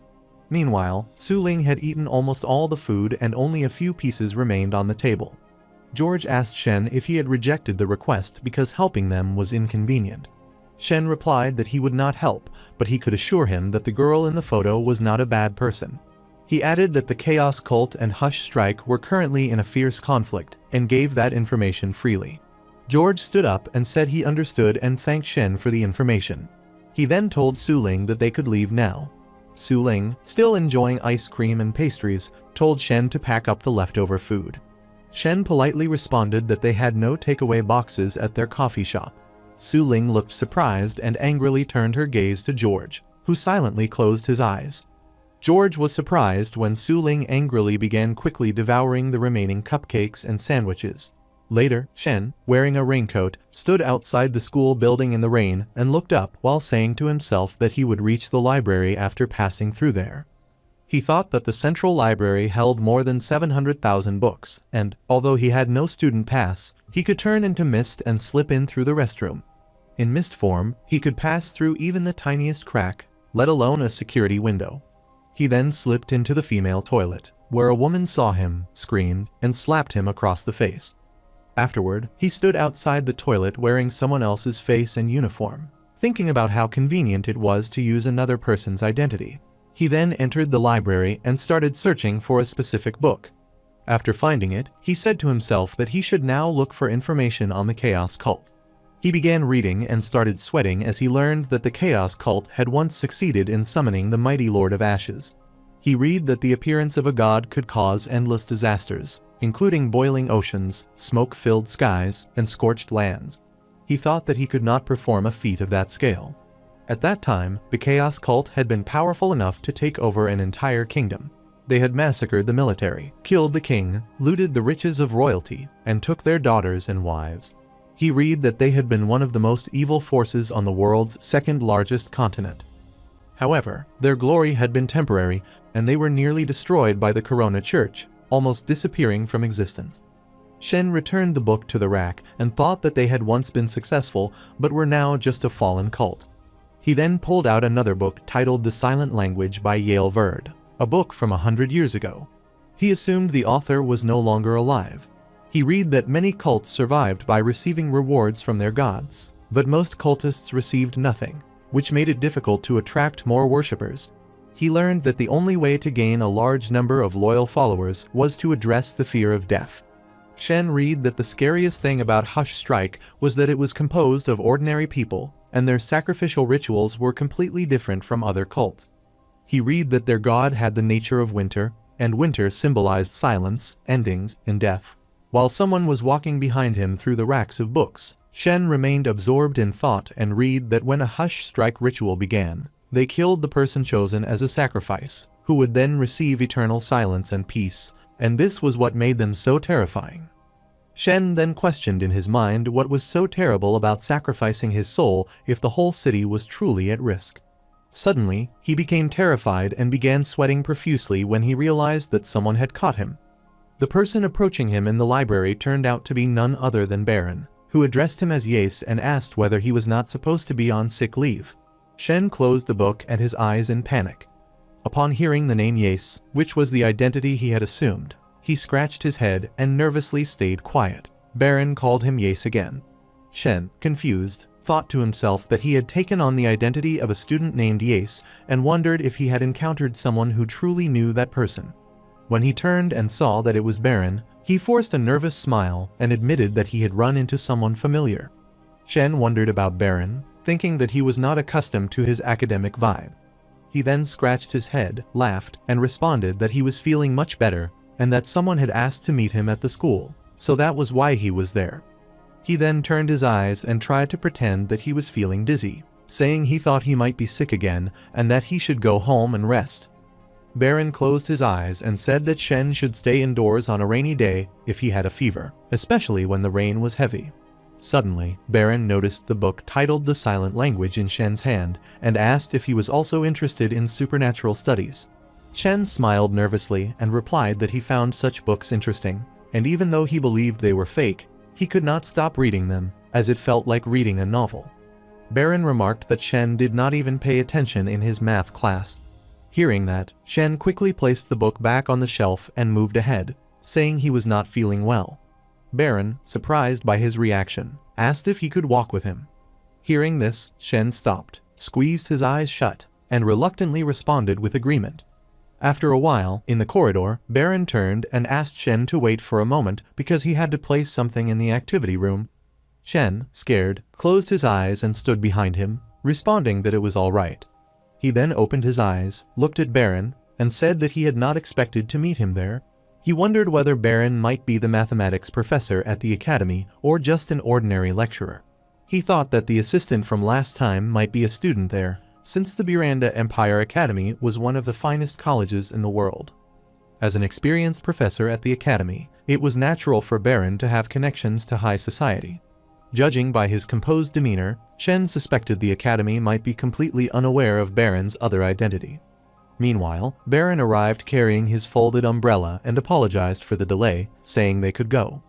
Meanwhile, Suling had eaten almost all the food and only a few pieces remained on the table. George asked Shen if he had rejected the request because helping them was inconvenient. Shen replied that he would not help, but he could assure him that the girl in the photo was not a bad person. He added that the Chaos Cult and Hush Strike were currently in a fierce conflict, and gave that information freely. George stood up and said he understood and thanked Shen for the information. He then told Suling that they could leave now. Suling, still enjoying ice cream and pastries, told Shen to pack up the leftover food. Shen politely responded that they had no takeaway boxes at their coffee shop. Suling looked surprised and angrily turned her gaze to George, who silently closed his eyes. George was surprised when Suling angrily began quickly devouring the remaining cupcakes and sandwiches. Later, Shen, wearing a raincoat, stood outside the school building in the rain and looked up while saying to himself that he would reach the library after passing through there. He thought that the central library held more than 700,000 books, and, although he had no student pass, he could turn into mist and slip in through the restroom. In mist form, he could pass through even the tiniest crack, let alone a security window. He then slipped into the female toilet, where a woman saw him, screamed, and slapped him across the face. Afterward, he stood outside the toilet wearing someone else's face and uniform. thinking about how convenient it was to use another person's identity. He then entered the library and started searching for a specific book. After finding it, he said to himself that he should now look for information on the Chaos Cult. He began reading and started sweating as he learned that the Chaos Cult had once succeeded in summoning the mighty Lord of Ashes. He read that the appearance of a god could cause endless disasters, including boiling oceans, smoke-filled skies, and scorched lands. He thought that he could not perform a feat of that scale. At that time, the Chaos Cult had been powerful enough to take over an entire kingdom. They had massacred the military, killed the king, looted the riches of royalty, and took their daughters and wives. He read that they had been one of the most evil forces on the world's second largest continent. However, their glory had been temporary, and they were nearly destroyed by the Corona Church, almost disappearing from existence. Shen returned the book to the rack and thought that they had once been successful but were now just a fallen cult. He then pulled out another book titled The Silent Language by Yale Verd, a book from 100 years ago. He assumed the author was no longer alive. He read that many cults survived by receiving rewards from their gods, but most cultists received nothing, which made it difficult to attract more worshippers. He learned that the only way to gain a large number of loyal followers was to address the fear of death. Shen read that the scariest thing about Hush Strike was that it was composed of ordinary people, and their sacrificial rituals were completely different from other cults. He read that their god had the nature of winter, and winter symbolized silence, endings, and death. While someone was walking behind him through the racks of books, Shen remained absorbed in thought and read that when a Hush Strike ritual began, they killed the person chosen as a sacrifice, who would then receive eternal silence and peace, and this was what made them so terrifying. Shen then questioned in his mind what was so terrible about sacrificing his soul if the whole city was truly at risk. Suddenly, he became terrified and began sweating profusely when he realized that someone had caught him. The person approaching him in the library turned out to be none other than Baron, who addressed him as Yace and asked whether he was not supposed to be on sick leave. Shen closed the book and his eyes in panic. Upon hearing the name Yace, which was the identity he had assumed, he scratched his head and nervously stayed quiet. Baron called him Yace again. Shen, confused, thought to himself that he had taken on the identity of a student named Yace and wondered if he had encountered someone who truly knew that person. When he turned and saw that it was Baron, he forced a nervous smile and admitted that he had run into someone familiar. Shen wondered about Baron, thinking that he was not accustomed to his academic vibe. He then scratched his head, laughed, and responded that he was feeling much better and that someone had asked to meet him at the school, so that was why he was there. He then turned his eyes and tried to pretend that he was feeling dizzy, saying he thought he might be sick again and that he should go home and rest. Baron closed his eyes and said that Shen should stay indoors on a rainy day if he had a fever, especially when the rain was heavy. Suddenly, Baron noticed the book titled The Silent Language in Shen's hand and asked if he was also interested in supernatural studies. Shen smiled nervously and replied that he found such books interesting, and even though he believed they were fake, he could not stop reading them, as it felt like reading a novel. Baron remarked that Shen did not even pay attention in his math class. Hearing that, Shen quickly placed the book back on the shelf and moved ahead, saying he was not feeling well. Baron, surprised by his reaction, asked if he could walk with him. Hearing this, Shen stopped, squeezed his eyes shut, and reluctantly responded with agreement. After a while, in the corridor, Baron turned and asked Shen to wait for a moment because he had to place something in the activity room. Shen, scared, closed his eyes and stood behind him, responding that it was all right. He then opened his eyes, looked at Baron, and said that he had not expected to meet him there. He wondered whether Baron might be the mathematics professor at the academy or just an ordinary lecturer. He thought that the assistant from last time might be a student there, since the Buranda Empire Academy was one of the finest colleges in the world. As an experienced professor at the academy, it was natural for Baron to have connections to high society. Judging by his composed demeanor, Shen suspected the academy might be completely unaware of Baron's other identity. Meanwhile, Baron arrived carrying his folded umbrella and apologized for the delay, saying they could go.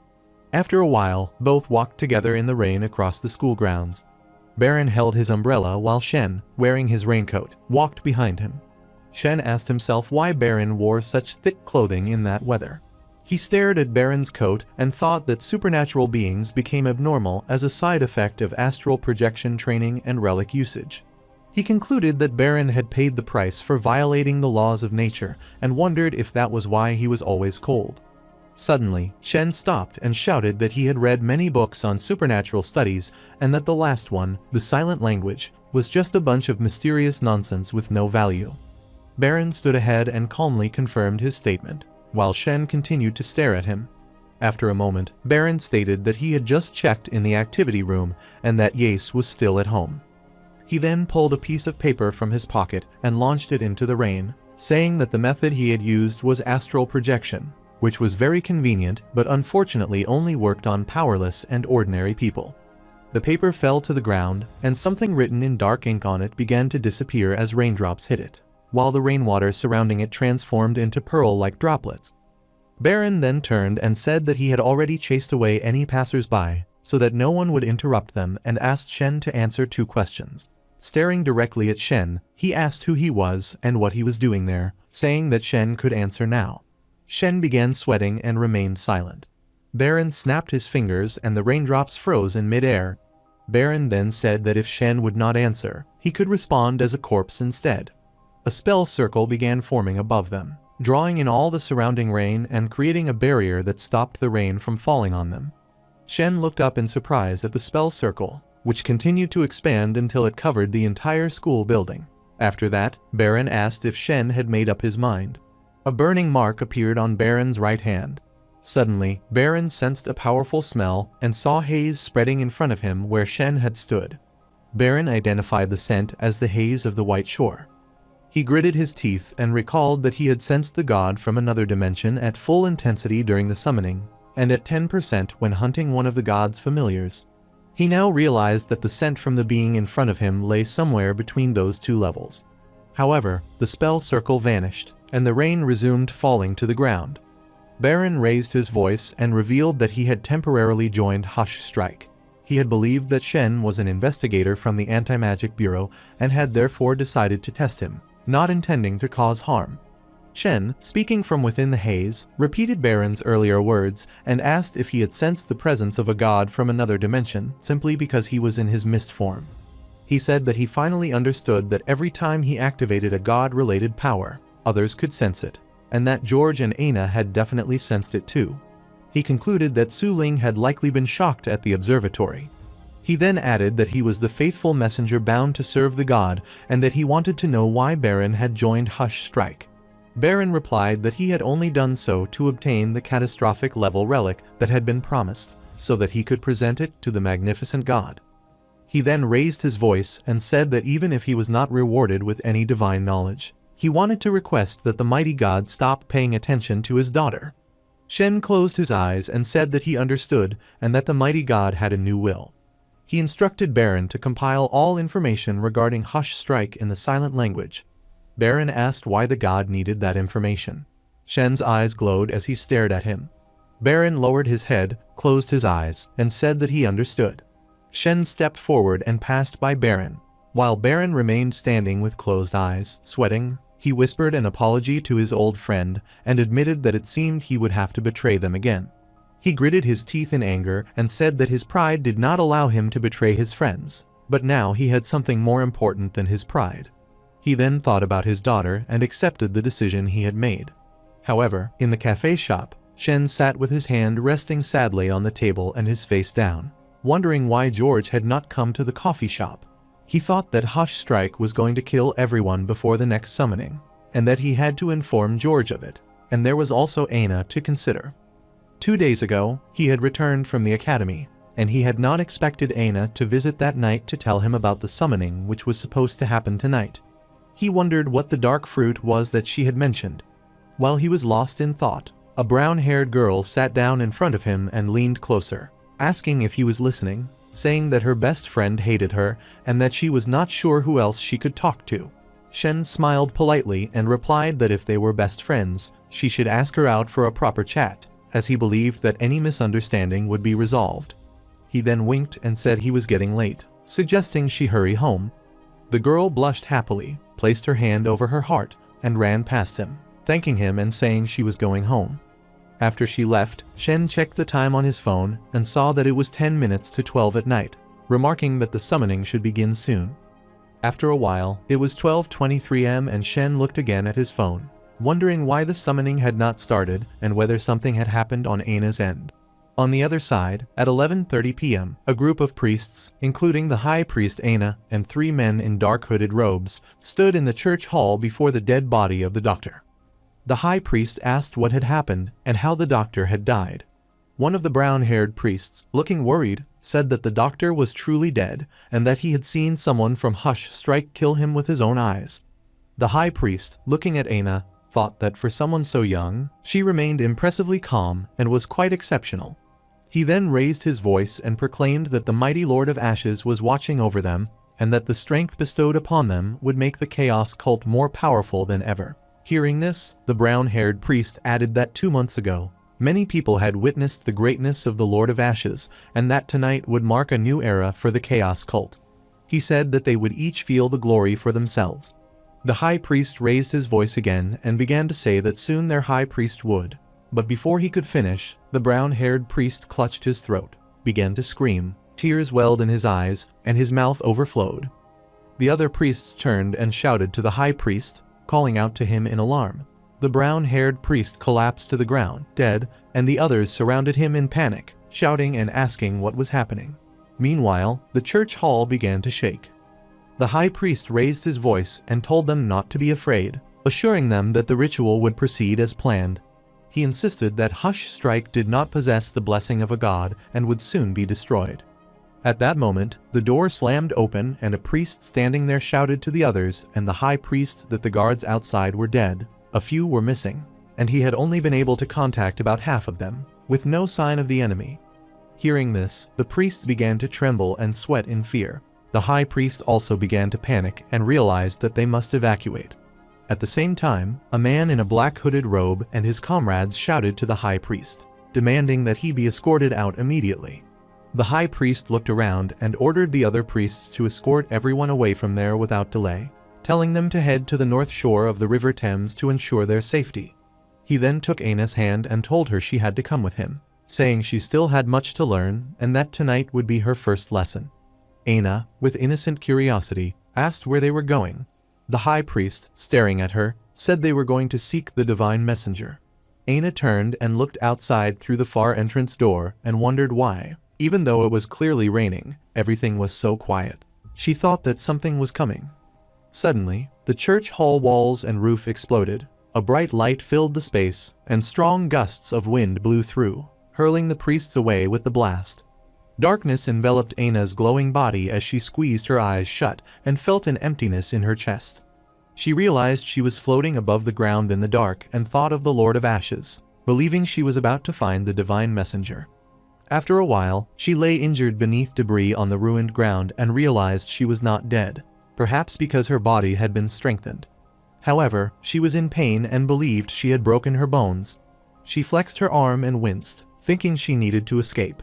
After a while, both walked together in the rain across the school grounds. Baron held his umbrella while Shen, wearing his raincoat, walked behind him. Shen asked himself why Baron wore such thick clothing in that weather. He stared at Baron's coat and thought that supernatural beings became abnormal as a side effect of astral projection training and relic usage. He concluded that Baron had paid the price for violating the laws of nature and wondered if that was why he was always cold. Suddenly, Shen stopped and shouted that he had read many books on supernatural studies and that the last one, the silent language, was just a bunch of mysterious nonsense with no value. Baron stood ahead and calmly confirmed his statement, while Shen continued to stare at him. After a moment, Baron stated that he had just checked in the activity room and that Yace was still at home. He then pulled a piece of paper from his pocket and launched it into the rain, saying that the method he had used was astral projection, which was very convenient but unfortunately only worked on powerless and ordinary people. The paper fell to the ground, and something written in dark ink on it began to disappear as raindrops hit it, while the rainwater surrounding it transformed into pearl-like droplets. Baron then turned and said that he had already chased away any passers-by, so that no one would interrupt them, and asked Shen to answer 2 questions. Staring directly at Shen, he asked who he was and what he was doing there, saying that Shen could answer now. Shen began sweating and remained silent. Baron snapped his fingers and the raindrops froze in mid-air. Baron then said that if Shen would not answer, he could respond as a corpse instead. A spell circle began forming above them, drawing in all the surrounding rain and creating a barrier that stopped the rain from falling on them. Shen looked up in surprise at the spell circle, which continued to expand until it covered the entire school building. After that, Baron asked if Shen had made up his mind. A burning mark appeared on Baron's right hand. Suddenly, Baron sensed a powerful smell and saw haze spreading in front of him where Shen had stood. Baron identified the scent as the haze of the White Shore. He gritted his teeth and recalled that he had sensed the god from another dimension at full intensity during the summoning, and at 10% when hunting one of the god's familiars. He now realized that the scent from the being in front of him lay somewhere between those 2 levels. However, the spell circle vanished, and the rain resumed falling to the ground. Baron raised his voice and revealed that he had temporarily joined Hush Strike. He had believed that Shen was an investigator from the Anti-Magic Bureau and had therefore decided to test him, not intending to cause harm. Shen, speaking from within the haze, repeated Baron's earlier words and asked if he had sensed the presence of a god from another dimension simply because he was in his mist form. He said that he finally understood that every time he activated a god-related power, others could sense it, and that George and Aina had definitely sensed it too. He concluded that Suling had likely been shocked at the observatory. He then added that he was the faithful messenger bound to serve the god and that he wanted to know why Baron had joined Hush Strike. Baron replied that he had only done so to obtain the catastrophic level relic that had been promised, so that he could present it to the magnificent god. He then raised his voice and said that even if he was not rewarded with any divine knowledge, he wanted to request that the mighty god stop paying attention to his daughter. Shen closed his eyes and said that he understood and that the mighty god had a new will. He instructed Baron to compile all information regarding Hush Strike in the silent language. Baron asked why the god needed that information. Shen's eyes glowed as he stared at him. Baron lowered his head, closed his eyes, and said that he understood. Shen stepped forward and passed by Baron. While Baron remained standing with closed eyes, sweating, he whispered an apology to his old friend and admitted that it seemed he would have to betray them again. He gritted his teeth in anger and said that his pride did not allow him to betray his friends, but now he had something more important than his pride. He then thought about his daughter and accepted the decision he had made. However, in the cafe shop, Shen sat with his hand resting sadly on the table and his face down, wondering why George had not come to the coffee shop. He thought that Hush Strike was going to kill everyone before the next summoning, and that he had to inform George of it, and there was also Aina to consider. 2 days ago, he had returned from the academy, and he had not expected Aina to visit that night to tell him about the summoning which was supposed to happen tonight. He wondered what the dark fruit was that she had mentioned. While he was lost in thought, a brown-haired girl sat down in front of him and leaned closer, asking if he was listening, saying that her best friend hated her and that she was not sure who else she could talk to. Shen smiled politely and replied that if they were best friends, she should ask her out for a proper chat, as he believed that any misunderstanding would be resolved. He then winked and said he was getting late, suggesting she hurry home. The girl blushed happily, placed her hand over her heart, and ran past him, thanking him and saying she was going home. After she left, Shen checked the time on his phone and saw that it was 10 minutes to 12 at night, remarking that the summoning should begin soon. After a while, it was 12:23 am and Shen looked again at his phone, wondering why the summoning had not started and whether something had happened on Aina's end. On the other side, at 11:30 p.m., a group of priests, including the high priest Aina and 3 men in dark hooded robes, stood in the church hall before the dead body of the doctor. The high priest asked what had happened and how the doctor had died. One of the brown-haired priests, looking worried, said that the doctor was truly dead and that he had seen someone from Hush Strike kill him with his own eyes. The high priest, looking at Aina, thought that for someone so young, she remained impressively calm and was quite exceptional. He then raised his voice and proclaimed that the mighty Lord of Ashes was watching over them and that the strength bestowed upon them would make the Chaos cult more powerful than ever. Hearing this, the brown-haired priest added that 2 months ago, many people had witnessed the greatness of the Lord of Ashes and that tonight would mark a new era for the Chaos cult. He said that they would each feel the glory for themselves. The high priest raised his voice again and began to say that soon their high priest would. But before he could finish, the brown-haired priest clutched his throat, began to scream, tears welled in his eyes, and his mouth overflowed. The other priests turned and shouted to the high priest, calling out to him in alarm. The brown-haired priest collapsed to the ground, dead, and the others surrounded him in panic, shouting and asking what was happening. Meanwhile, the church hall began to shake. The high priest raised his voice and told them not to be afraid, assuring them that the ritual would proceed as planned. He insisted that Hush Strike did not possess the blessing of a god and would soon be destroyed. At that moment, the door slammed open and a priest standing there shouted to the others and the high priest that the guards outside were dead, a few were missing, and he had only been able to contact about half of them, with no sign of the enemy. Hearing this, the priests began to tremble and sweat in fear. The high priest also began to panic and realized that they must evacuate. At the same time, a man in a black hooded robe and his comrades shouted to the high priest, demanding that he be escorted out immediately. The high priest looked around and ordered the other priests to escort everyone away from there without delay, telling them to head to the north shore of the River Thames to ensure their safety. He then took Aina's hand and told her she had to come with him, saying she still had much to learn and that tonight would be her first lesson. Aina, with innocent curiosity, asked where they were going. The high priest, staring at her, said they were going to seek the divine messenger. Aina turned and looked outside through the far entrance door and wondered why, even though it was clearly raining, everything was so quiet. She thought that something was coming. Suddenly, the church hall walls and roof exploded. A bright light filled the space, and strong gusts of wind blew through, hurling the priests away with the blast. Darkness enveloped Aina's glowing body as she squeezed her eyes shut and felt an emptiness in her chest. She realized she was floating above the ground in the dark and thought of the Lord of Ashes, believing she was about to find the divine messenger. After a while, she lay injured beneath debris on the ruined ground and realized she was not dead, perhaps because her body had been strengthened. However, she was in pain and believed she had broken her bones. She flexed her arm and winced, thinking she needed to escape.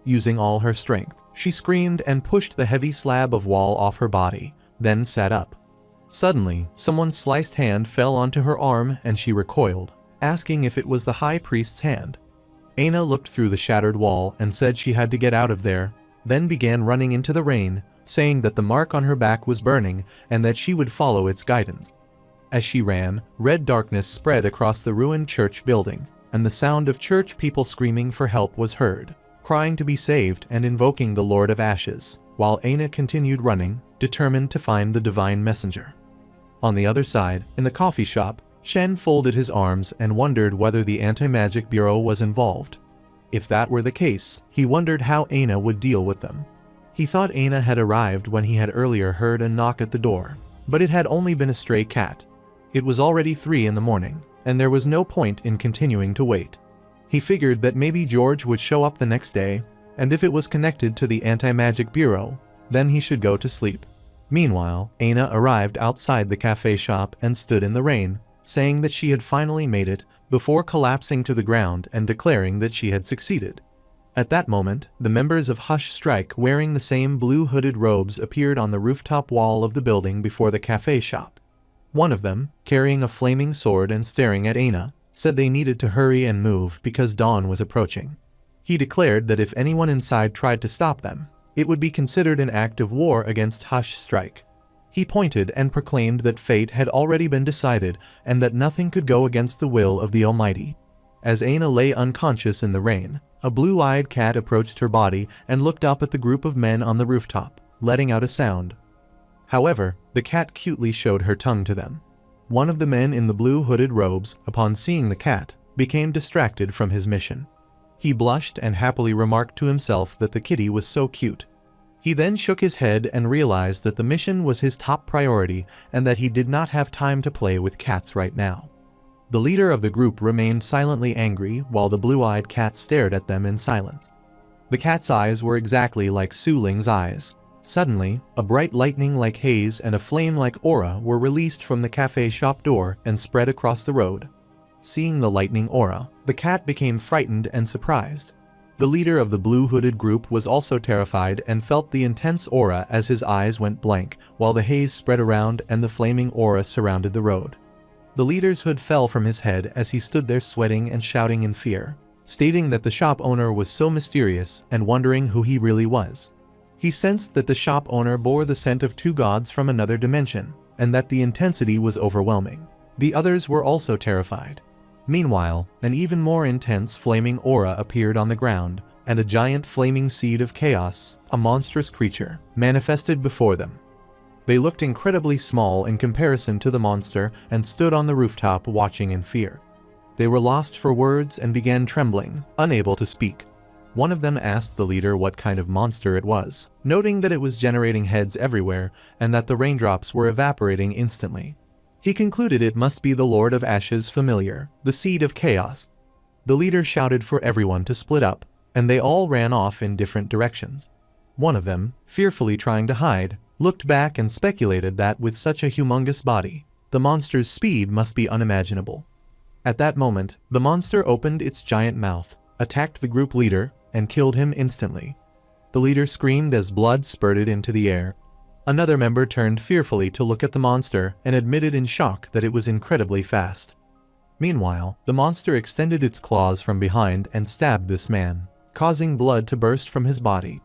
Using all her strength, she screamed and pushed the heavy slab of wall off her body, then sat up. Suddenly, someone's sliced hand fell onto her arm and she recoiled, asking if it was the high priest's hand. Aina looked through the shattered wall and said she had to get out of there, then began running into the rain, saying that the mark on her back was burning and that she would follow its guidance. As she ran, red darkness spread across the ruined church building, and the sound of church people screaming for help was heard, crying to be saved and invoking the Lord of Ashes, while Aina continued running, determined to find the divine messenger. On the other side, in the coffee shop, Shen folded his arms and wondered whether the Anti-Magic Bureau was involved. If that were the case, he wondered how Aina would deal with them. He thought Aina had arrived when he had earlier heard a knock at the door, but it had only been a stray cat. It was already 3 in the morning, and there was no point in continuing to wait. He figured that maybe George would show up the next day, and if it was connected to the Anti-Magic Bureau, then he should go to sleep. Meanwhile, Aina arrived outside the cafe shop and stood in the rain, saying that she had finally made it, before collapsing to the ground and declaring that she had succeeded. At that moment, the members of Hush Strike wearing the same blue hooded robes appeared on the rooftop wall of the building before the cafe shop. One of them, carrying a flaming sword and staring at Aina, said they needed to hurry and move because dawn was approaching. He declared that if anyone inside tried to stop them, it would be considered an act of war against Hush Strike. He pointed and proclaimed that fate had already been decided and that nothing could go against the will of the Almighty. As Aina lay unconscious in the rain, a blue-eyed cat approached her body and looked up at the group of men on the rooftop, letting out a sound. However, the cat cutely showed her tongue to them. One of the men in the blue hooded robes, upon seeing the cat, became distracted from his mission. He blushed and happily remarked to himself that the kitty was so cute. He then shook his head and realized that the mission was his top priority and that he did not have time to play with cats right now. The leader of the group remained silently angry while the blue-eyed cat stared at them in silence. The cat's eyes were exactly like Suling's eyes. Suddenly, a bright lightning-like haze and a flame-like aura were released from the cafe shop door and spread across the road. Seeing the lightning aura, the cat became frightened and surprised. The leader of the blue-hooded group was also terrified and felt the intense aura as his eyes went blank while the haze spread around and the flaming aura surrounded the road. The leader's hood fell from his head as he stood there sweating and shouting in fear, stating that the shop owner was so mysterious and wondering who he really was. He sensed that the shop owner bore the scent of two gods from another dimension, and that the intensity was overwhelming. The others were also terrified. Meanwhile, an even more intense flaming aura appeared on the ground, and a giant flaming seed of chaos, a monstrous creature, manifested before them. They looked incredibly small in comparison to the monster and stood on the rooftop watching in fear. They were lost for words and began trembling, unable to speak. One of them asked the leader what kind of monster it was, noting that it was generating heads everywhere and that the raindrops were evaporating instantly. He concluded it must be the Lord of Ashes familiar, the Seed of Chaos. The leader shouted for everyone to split up, and they all ran off in different directions. One of them, fearfully trying to hide, looked back and speculated that with such a humongous body, the monster's speed must be unimaginable. At that moment, the monster opened its giant mouth, attacked the group leader, and killed him instantly. The leader screamed as blood spurted into the air. Another member turned fearfully to look at the monster and admitted in shock that it was incredibly fast. Meanwhile, the monster extended its claws from behind and stabbed this man, causing blood to burst from his body.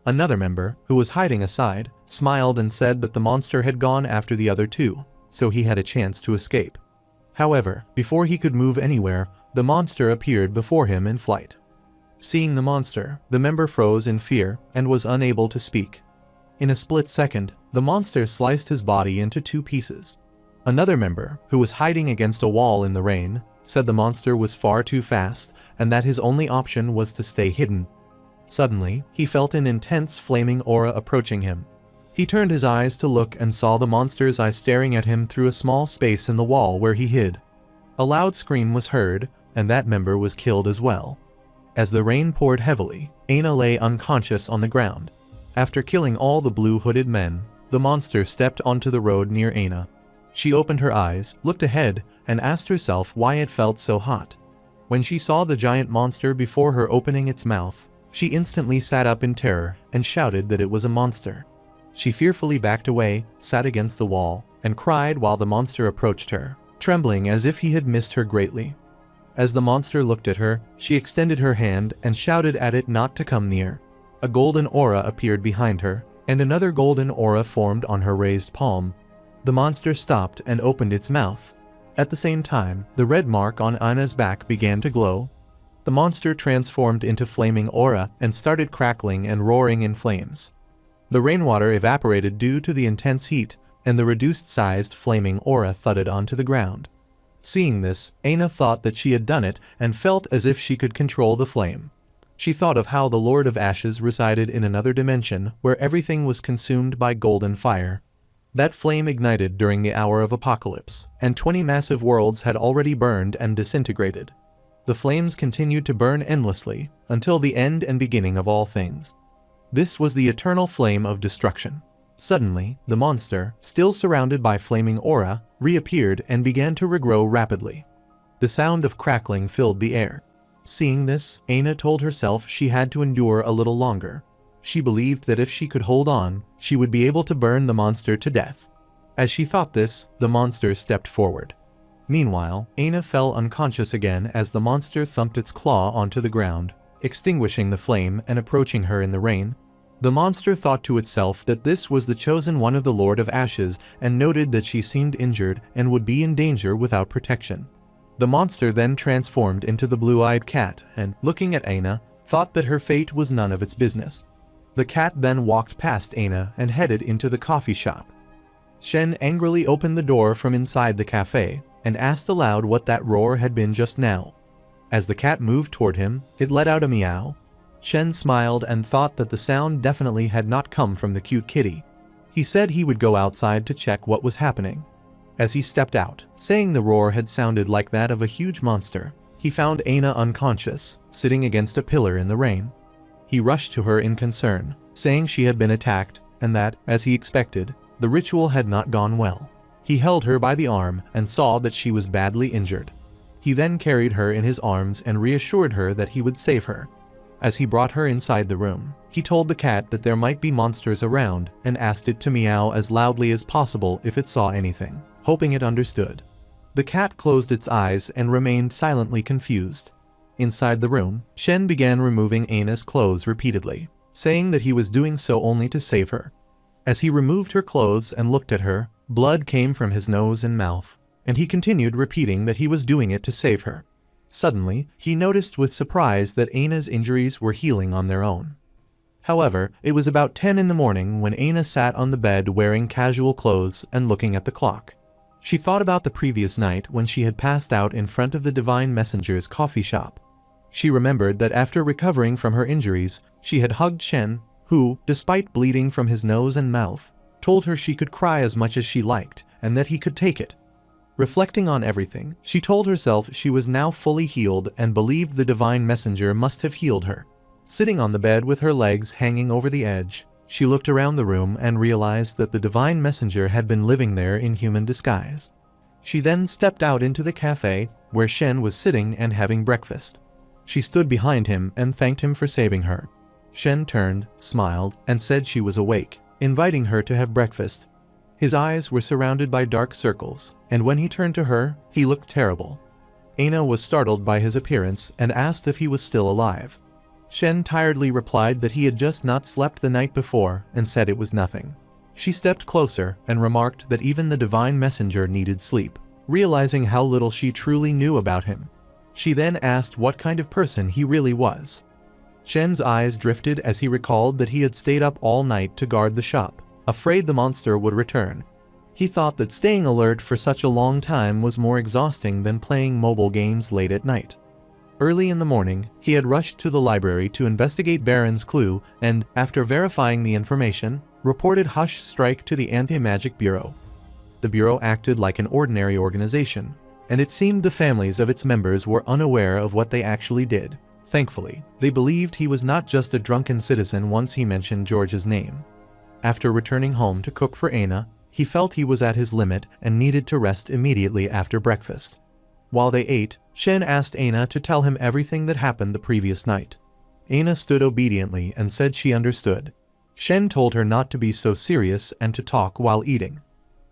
Another member, who was hiding aside, smiled and said that the monster had gone after the other two, so he had a chance to escape. However, before he could move anywhere, the monster appeared before him in flight. Seeing the monster, the member froze in fear and was unable to speak. In a split second, the monster sliced his body into two pieces. Another member, who was hiding against a wall in the rain, said the monster was far too fast and that his only option was to stay hidden. Suddenly, he felt an intense flaming aura approaching him. He turned his eyes to look and saw the monster's eyes staring at him through a small space in the wall where he hid. A loud scream was heard, and that member was killed as well. As the rain poured heavily, Aina lay unconscious on the ground. After killing all the blue-hooded men, the monster stepped onto the road near Aina. She opened her eyes, looked ahead, and asked herself why it felt so hot. When she saw the giant monster before her opening its mouth, she instantly sat up in terror and shouted that it was a monster. She fearfully backed away, sat against the wall, and cried while the monster approached her, trembling as if he had missed her greatly. As the monster looked at her, she extended her hand and shouted at it not to come near. A golden aura appeared behind her, and another golden aura formed on her raised palm. The monster stopped and opened its mouth. At the same time, the red mark on Aina's back began to glow. The monster transformed into flaming aura and started crackling and roaring in flames. The rainwater evaporated due to the intense heat, and the reduced-sized flaming aura thudded onto the ground. Seeing this, Aina thought that she had done it and felt as if she could control the flame. She thought of how the Lord of Ashes resided in another dimension where everything was consumed by golden fire. That flame ignited during the hour of apocalypse, and 20 massive worlds had already burned and disintegrated. The flames continued to burn endlessly until the end and beginning of all things. This was the eternal flame of destruction. Suddenly, the monster, still surrounded by flaming aura, reappeared and began to regrow rapidly. The sound of crackling filled the air. Seeing this, Aina told herself she had to endure a little longer. She believed that if she could hold on, she would be able to burn the monster to death. As she thought this, the monster stepped forward. Meanwhile, Aina fell unconscious again as the monster thumped its claw onto the ground, extinguishing the flame and approaching her in the rain. The monster thought to itself that this was the chosen one of the Lord of Ashes and noted that she seemed injured and would be in danger without protection. The monster then transformed into the blue-eyed cat and, looking at Aina, thought that her fate was none of its business. The cat then walked past Aina and headed into the coffee shop. Shen angrily opened the door from inside the cafe and asked aloud what that roar had been just now. As the cat moved toward him, it let out a meow. Shen smiled and thought that the sound definitely had not come from the cute kitty. He said he would go outside to check what was happening. As he stepped out, saying the roar had sounded like that of a huge monster, he found Aina unconscious, sitting against a pillar in the rain. He rushed to her in concern, saying she had been attacked and that, as he expected, the ritual had not gone well. He held her by the arm and saw that she was badly injured. He then carried her in his arms and reassured her that he would save her. As he brought her inside the room, he told the cat that there might be monsters around and asked it to meow as loudly as possible if it saw anything, hoping it understood. The cat closed its eyes and remained silently confused. Inside the room, Shen began removing Aina's clothes repeatedly, saying that he was doing so only to save her. As he removed her clothes and looked at her, blood came from his nose and mouth, and he continued repeating that he was doing it to save her. Suddenly, he noticed with surprise that Aina's injuries were healing on their own. However, it was about 10 in the morning when Aina sat on the bed wearing casual clothes and looking at the clock. She thought about the previous night when she had passed out in front of the Divine Messenger's coffee shop. She remembered that after recovering from her injuries, she had hugged Shen, who, despite bleeding from his nose and mouth, told her she could cry as much as she liked and that he could take it. Reflecting on everything, she told herself she was now fully healed and believed the Divine Messenger must have healed her. Sitting on the bed with her legs hanging over the edge, she looked around the room and realized that the Divine Messenger had been living there in human disguise. She then stepped out into the cafe, where Shen was sitting and having breakfast. She stood behind him and thanked him for saving her. Shen turned, smiled, and said she was awake, inviting her to have breakfast. His eyes were surrounded by dark circles, and when he turned to her, he looked terrible. Aina was startled by his appearance and asked if he was still alive. Shen tiredly replied that he had just not slept the night before and said it was nothing. She stepped closer and remarked that even the Divine Messenger needed sleep, realizing how little she truly knew about him. She then asked what kind of person he really was. Shen's eyes drifted as he recalled that he had stayed up all night to guard the shop, afraid the monster would return. He thought that staying alert for such a long time was more exhausting than playing mobile games late at night. Early in the morning, he had rushed to the library to investigate Baron's clue and, after verifying the information, reported Hush Strike to the Anti-Magic Bureau. The Bureau acted like an ordinary organization, and it seemed the families of its members were unaware of what they actually did. Thankfully, they believed he was not just a drunken citizen once he mentioned George's name. After returning home to cook for Aina, he felt he was at his limit and needed to rest immediately after breakfast. While they ate, Shen asked Aina to tell him everything that happened the previous night. Aina stood obediently and said she understood. Shen told her not to be so serious and to talk while eating.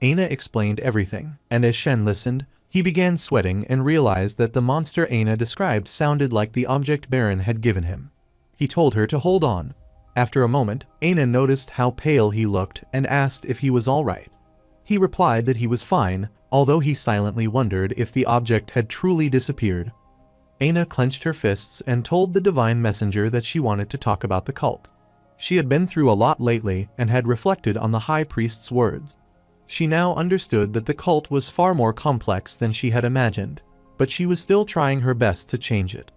Aina explained everything, and as Shen listened, he began sweating and realized that the monster Aina described sounded like the object Baron had given him. He told her to hold on. After a moment, Aina noticed how pale he looked and asked if he was all right. He replied that he was fine, although he silently wondered if the object had truly disappeared. Aina clenched her fists and told the Divine Messenger that she wanted to talk about the cult. She had been through a lot lately and had reflected on the High Priest's words. She now understood that the cult was far more complex than she had imagined, but she was still trying her best to change it.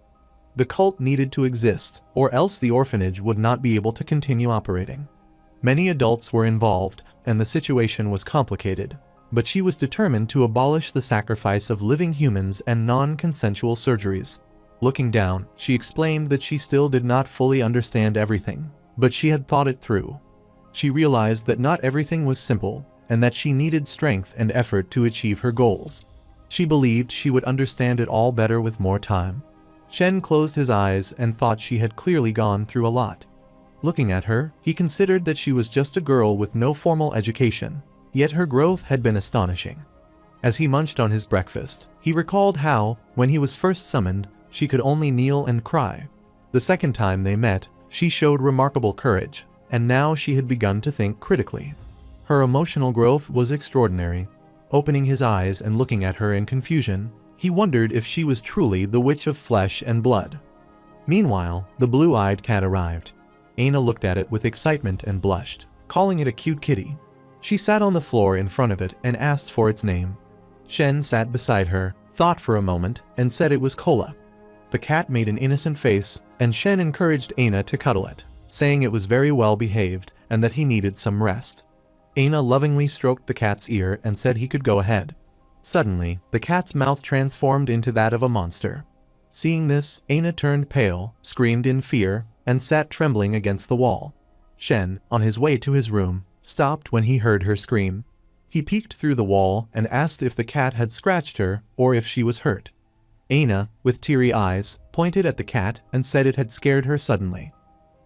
The cult needed to exist, or else the orphanage would not be able to continue operating. Many adults were involved, and the situation was complicated, but she was determined to abolish the sacrifice of living humans and non-consensual surgeries. Looking down, she explained that she still did not fully understand everything, but she had thought it through. She realized that not everything was simple, and that she needed strength and effort to achieve her goals. She believed she would understand it all better with more time. Shen closed his eyes and thought she had clearly gone through a lot. Looking at her, he considered that she was just a girl with no formal education, yet her growth had been astonishing. As he munched on his breakfast, he recalled how, when he was first summoned, she could only kneel and cry. The second time they met, she showed remarkable courage, and now she had begun to think critically. Her emotional growth was extraordinary. Opening his eyes and looking at her in confusion, he wondered if she was truly the witch of flesh and blood. Meanwhile, the blue-eyed cat arrived. Aina looked at it with excitement and blushed, calling it a cute kitty. She sat on the floor in front of it and asked for its name. Shen sat beside her, thought for a moment, and said it was Cola. The cat made an innocent face, and Shen encouraged Aina to cuddle it, saying it was very well behaved and that he needed some rest. Aina lovingly stroked the cat's ear and said he could go ahead. Suddenly, the cat's mouth transformed into that of a monster. Seeing this, Aina turned pale, screamed in fear, and sat trembling against the wall. Shen, on his way to his room, stopped when he heard her scream. He peeked through the wall and asked if the cat had scratched her or if she was hurt. Aina, with teary eyes, pointed at the cat and said it had scared her suddenly.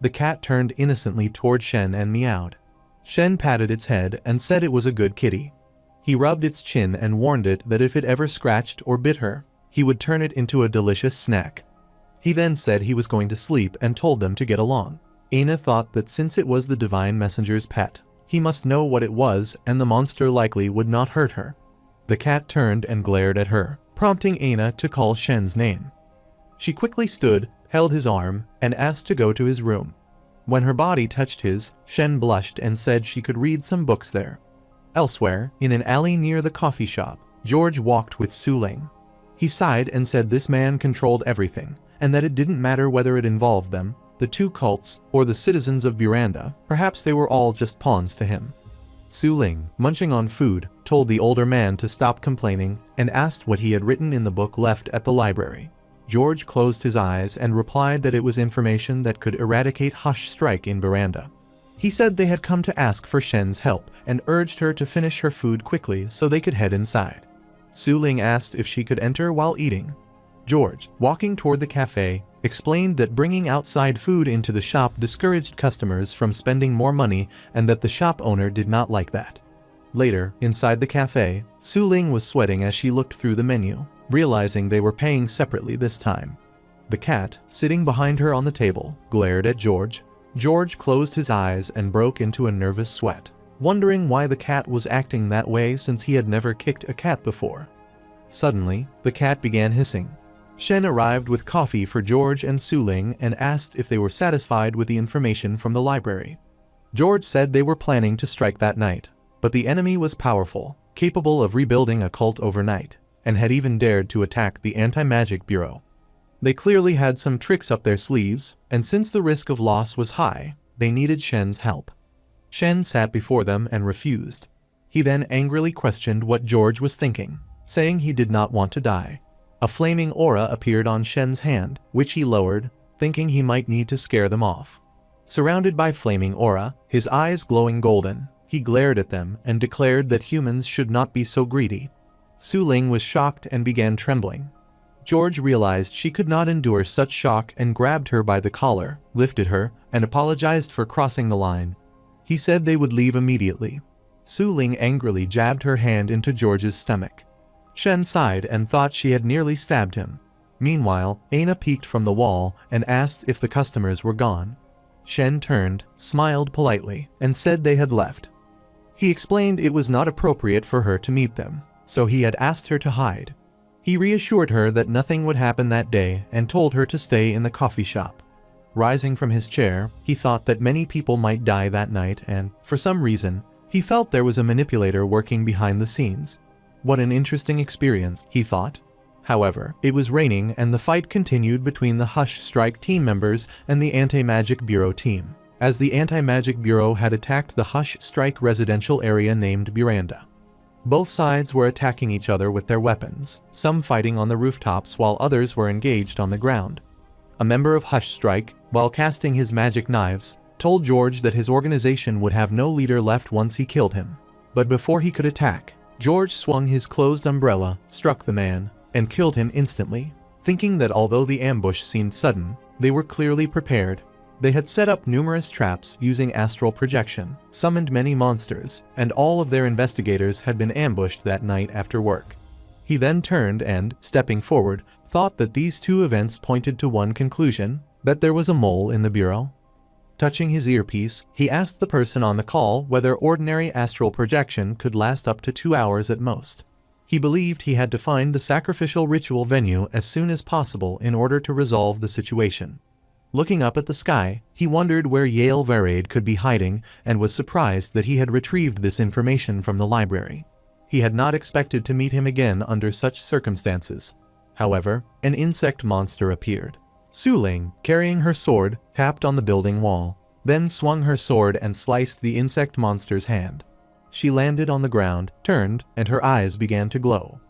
The cat turned innocently toward Shen and meowed. Shen patted its head and said it was a good kitty. He rubbed its chin and warned it that if it ever scratched or bit her, he would turn it into a delicious snack. He then said he was going to sleep and told them to get along. Aina thought that since it was the divine messenger's pet, he must know what it was and the monster likely would not hurt her. The cat turned and glared at her, prompting Aina to call Shen's name. She quickly stood, held his arm, and asked to go to his room. When her body touched his, Shen blushed and said she could read some books there. Elsewhere, in an alley near the coffee shop, George walked with Suling. He sighed and said this man controlled everything, and that it didn't matter whether it involved them, the two cults, or the citizens of Buranda. Perhaps they were all just pawns to him. Suling, munching on food, told the older man to stop complaining and asked what he had written in the book left at the library. George closed his eyes and replied that it was information that could eradicate Hush Strike in Buranda. He said they had come to ask for Shen's help and urged her to finish her food quickly so they could head inside. Suling asked if she could enter while eating. George, walking toward the cafe, explained that bringing outside food into the shop discouraged customers from spending more money and that the shop owner did not like that. Later, inside the cafe, Suling was sweating as she looked through the menu, realizing they were paying separately this time. The cat, sitting behind her on the table, glared at George. George closed his eyes and broke into a nervous sweat, wondering why the cat was acting that way since he had never kicked a cat before. Suddenly, the cat began hissing. Shen arrived with coffee for George and Suling and asked if they were satisfied with the information from the library. George said they were planning to strike that night, but the enemy was powerful, capable of rebuilding a cult overnight, and had even dared to attack the Anti-Magic Bureau. They clearly had some tricks up their sleeves, and since the risk of loss was high, they needed Shen's help. Shen sat before them and refused. He then angrily questioned what George was thinking, saying he did not want to die. A flaming aura appeared on Shen's hand, which he lowered, thinking he might need to scare them off. Surrounded by flaming aura, his eyes glowing golden, he glared at them and declared that humans should not be so greedy. Suling was shocked and began trembling. George realized she could not endure such shock and grabbed her by the collar, lifted her, and apologized for crossing the line. He said they would leave immediately. Suling angrily jabbed her hand into George's stomach. Shen sighed and thought she had nearly stabbed him. Meanwhile, Aina peeked from the wall and asked if the customers were gone. Shen turned, smiled politely, and said they had left. He explained it was not appropriate for her to meet them, so he had asked her to hide. He reassured her that nothing would happen that day and told her to stay in the coffee shop. Rising from his chair, he thought that many people might die that night and, for some reason, he felt there was a manipulator working behind the scenes. What an interesting experience, he thought. However, it was raining and the fight continued between the Hush Strike team members and the Anti-Magic Bureau team, as the Anti-Magic Bureau had attacked the Hush Strike residential area named Buranda. Both sides were attacking each other with their weapons, some fighting on the rooftops while others were engaged on the ground. A member of Hush Strike, while casting his magic knives, told George that his organization would have no leader left once he killed him. But before he could attack, George swung his closed umbrella, struck the man, and killed him instantly, thinking that although the ambush seemed sudden, they were clearly prepared. They had set up numerous traps using astral projection, summoned many monsters, and all of their investigators had been ambushed that night after work. He then turned and, stepping forward, thought that these two events pointed to one conclusion, that there was a mole in the bureau. Touching his earpiece, he asked the person on the call whether ordinary astral projection could last up to 2 hours at most. He believed he had to find the sacrificial ritual venue as soon as possible in order to resolve the situation. Looking up at the sky, he wondered where Yale Verade could be hiding and was surprised that he had retrieved this information from the library. He had not expected to meet him again under such circumstances. However, an insect monster appeared. Suling, carrying her sword, tapped on the building wall, then swung her sword and sliced the insect monster's hand. She landed on the ground, turned, and her eyes began to glow.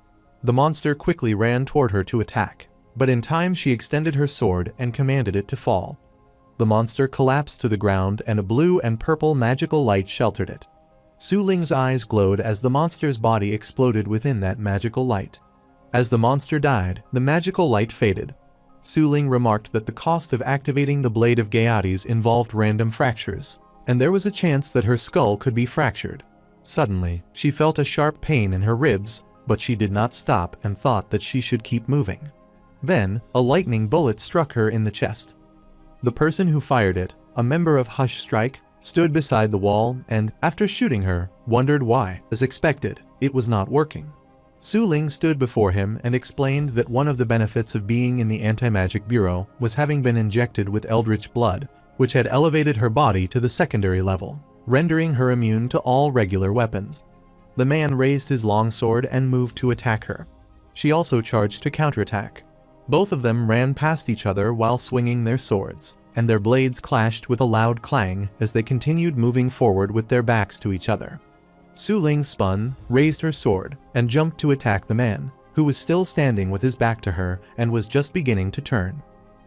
The monster quickly ran toward her to attack, but in time she extended her sword and commanded it to fall. The monster collapsed to the ground and a blue and purple magical light sheltered it. Suling's eyes glowed as the monster's body exploded within that magical light. As the monster died, the magical light faded. Suling remarked that the cost of activating the Blade of Gaiates involved random fractures, and there was a chance that her skull could be fractured. Suddenly, she felt a sharp pain in her ribs, but she did not stop and thought that she should keep moving. Then, a lightning bullet struck her in the chest. The person who fired it, a member of Hush Strike, stood beside the wall and, after shooting her, wondered why. As expected, it was not working. Suling stood before him and explained that one of the benefits of being in the Anti-Magic Bureau was having been injected with eldritch blood, which had elevated her body to the secondary level, rendering her immune to all regular weapons. The man raised his long sword and moved to attack her. She also charged to counterattack. Both of them ran past each other while swinging their swords, and their blades clashed with a loud clang as they continued moving forward with their backs to each other. Suling spun, raised her sword, and jumped to attack the man, who was still standing with his back to her and was just beginning to turn.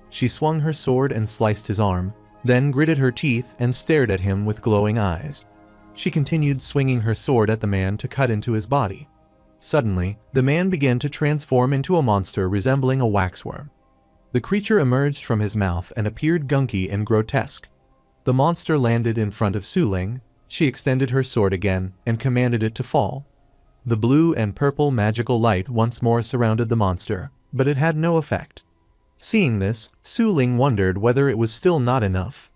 She swung her sword and sliced his arm, then gritted her teeth and stared at him with glowing eyes. She continued swinging her sword at the man to cut into his body. Suddenly, the man began to transform into a monster resembling a waxworm. The creature emerged from his mouth and appeared gunky and grotesque. The monster landed in front of Suling. She extended her sword again and commanded it to fall. The blue and purple magical light once more surrounded the monster, but it had no effect. Seeing this, Suling wondered whether it was still not enough.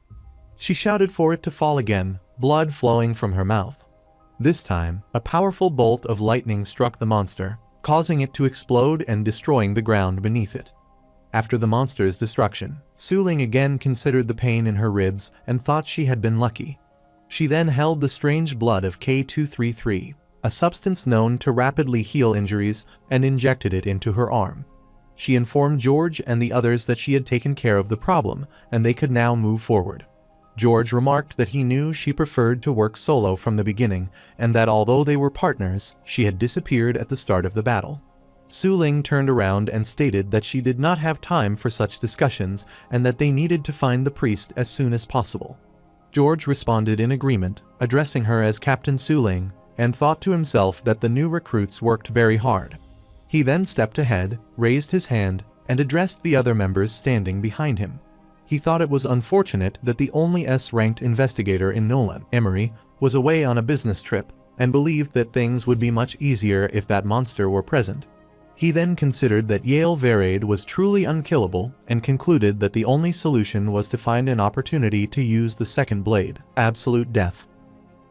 She shouted for it to fall again, blood flowing from her mouth. This time, a powerful bolt of lightning struck the monster, causing it to explode and destroying the ground beneath it. After the monster's destruction, Suling again considered the pain in her ribs and thought she had been lucky. She then held the strange blood of K233, a substance known to rapidly heal injuries, and injected it into her arm. She informed George and the others that she had taken care of the problem, and they could now move forward. George remarked that he knew she preferred to work solo from the beginning, and that although they were partners, she had disappeared at the start of the battle. Suling turned around and stated that she did not have time for such discussions and that they needed to find the priest as soon as possible. George responded in agreement, addressing her as Captain Suling, and thought to himself that the new recruits worked very hard. He then stepped ahead, raised his hand, and addressed the other members standing behind him. He thought it was unfortunate that the only S-ranked investigator in Nolan, Emery, was away on a business trip, and believed that things would be much easier if that monster were present. He then considered that Yale Verade was truly unkillable and concluded that the only solution was to find an opportunity to use the second blade, absolute death.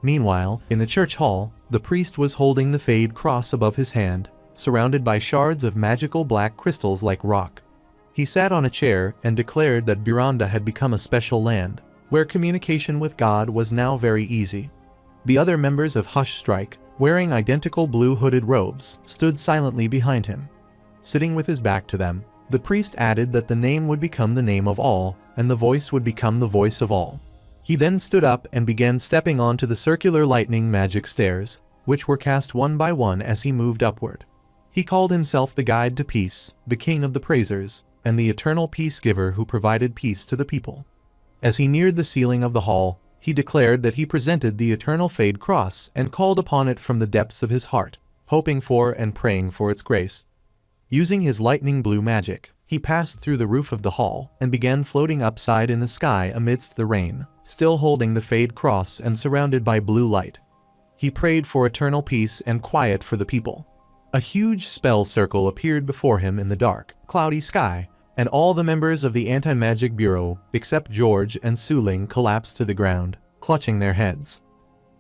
Meanwhile, in the church hall, the priest was holding the Fade Cross above his hand, surrounded by shards of magical black crystals like rock. He sat on a chair and declared that Buranda had become a special land, where communication with God was now very easy. The other members of Hush Strike, wearing identical blue hooded robes, stood silently behind him. Sitting with his back to them, the priest added that the name would become the name of all, and the voice would become the voice of all. He then stood up and began stepping onto the circular lightning magic stairs, which were cast one by one as he moved upward. He called himself the Guide to Peace, the King of the Praisers, and the eternal peace giver who provided peace to the people. As he neared the ceiling of the hall, he declared that he presented the eternal Fade Cross and called upon it from the depths of his heart, hoping for and praying for its grace. Using his lightning blue magic, He passed through the roof of the hall and began floating upside in the sky amidst the rain, still holding the Fade Cross and surrounded by blue light. He prayed for eternal peace and quiet for the people. A huge spell circle appeared before him in the dark, cloudy sky, and all the members of the Anti-Magic Bureau, except George and Suling, collapsed to the ground, clutching their heads.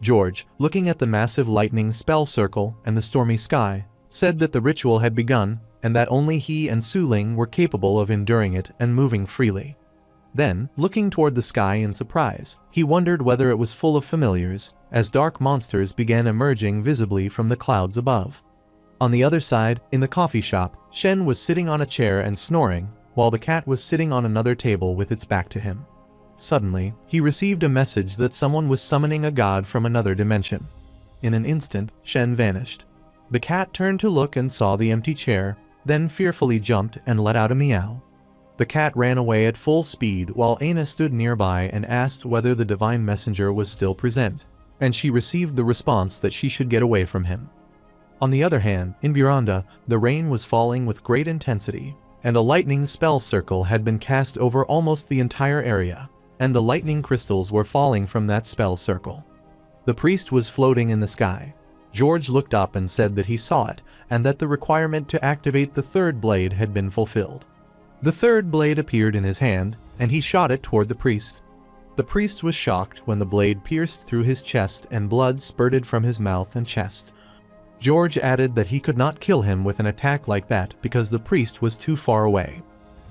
George, looking at the massive lightning spell circle and the stormy sky, said that the ritual had begun and that only he and Suling were capable of enduring it and moving freely. Then, looking toward the sky in surprise, he wondered whether it was full of familiars, as dark monsters began emerging visibly from the clouds above. On the other side, in the coffee shop, Shen was sitting on a chair and snoring, while the cat was sitting on another table with its back to him. Suddenly, he received a message that someone was summoning a god from another dimension. In an instant, Shen vanished. The cat turned to look and saw the empty chair, then fearfully jumped and let out a meow. The cat ran away at full speed while Aina stood nearby and asked whether the divine messenger was still present, and she received the response that she should get away from him. On the other hand, in Buranda, the rain was falling with great intensity, and a lightning spell circle had been cast over almost the entire area, and the lightning crystals were falling from that spell circle. The priest was floating in the sky. George looked up and said that he saw it, and that the requirement to activate the third blade had been fulfilled. The third blade appeared in his hand, and he shot it toward the priest. The priest was shocked when the blade pierced through his chest and blood spurted from his mouth and chest. George added that he could not kill him with an attack like that because the priest was too far away.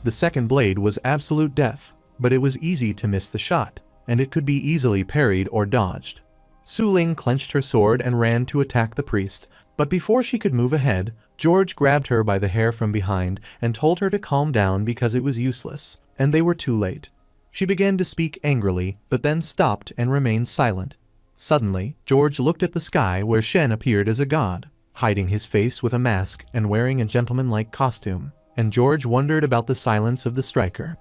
The second blade was absolute death, but it was easy to miss the shot, and it could be easily parried or dodged. Suling clenched her sword and ran to attack the priest, but before she could move ahead, George grabbed her by the hair from behind and told her to calm down because it was useless, and they were too late. She began to speak angrily, but then stopped and remained silent. Suddenly, George looked at the sky where Shen appeared as a god, hiding his face with a mask and wearing a gentleman-like costume, and George wondered about the silence of the striker.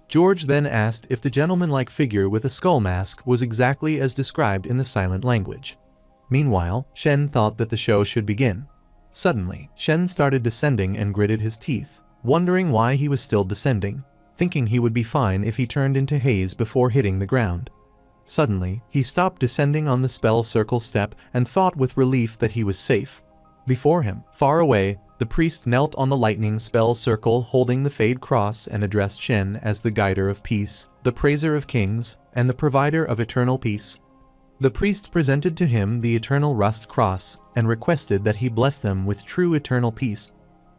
George then asked if the gentleman-like figure with a skull mask was exactly as described in the silent language. Meanwhile, Shen thought that the show should begin. Suddenly, Shen started descending and gritted his teeth, wondering why he was still descending, thinking he would be fine if he turned into haze before hitting the ground. Suddenly, he stopped descending on the spell circle step and thought with relief that he was safe. Before him, far away, the priest knelt on the lightning spell circle holding the Fade Cross and addressed Shen as the guider of peace, the praiser of kings, and the provider of eternal peace. The priest presented to him the eternal rust cross and requested that he bless them with true eternal peace.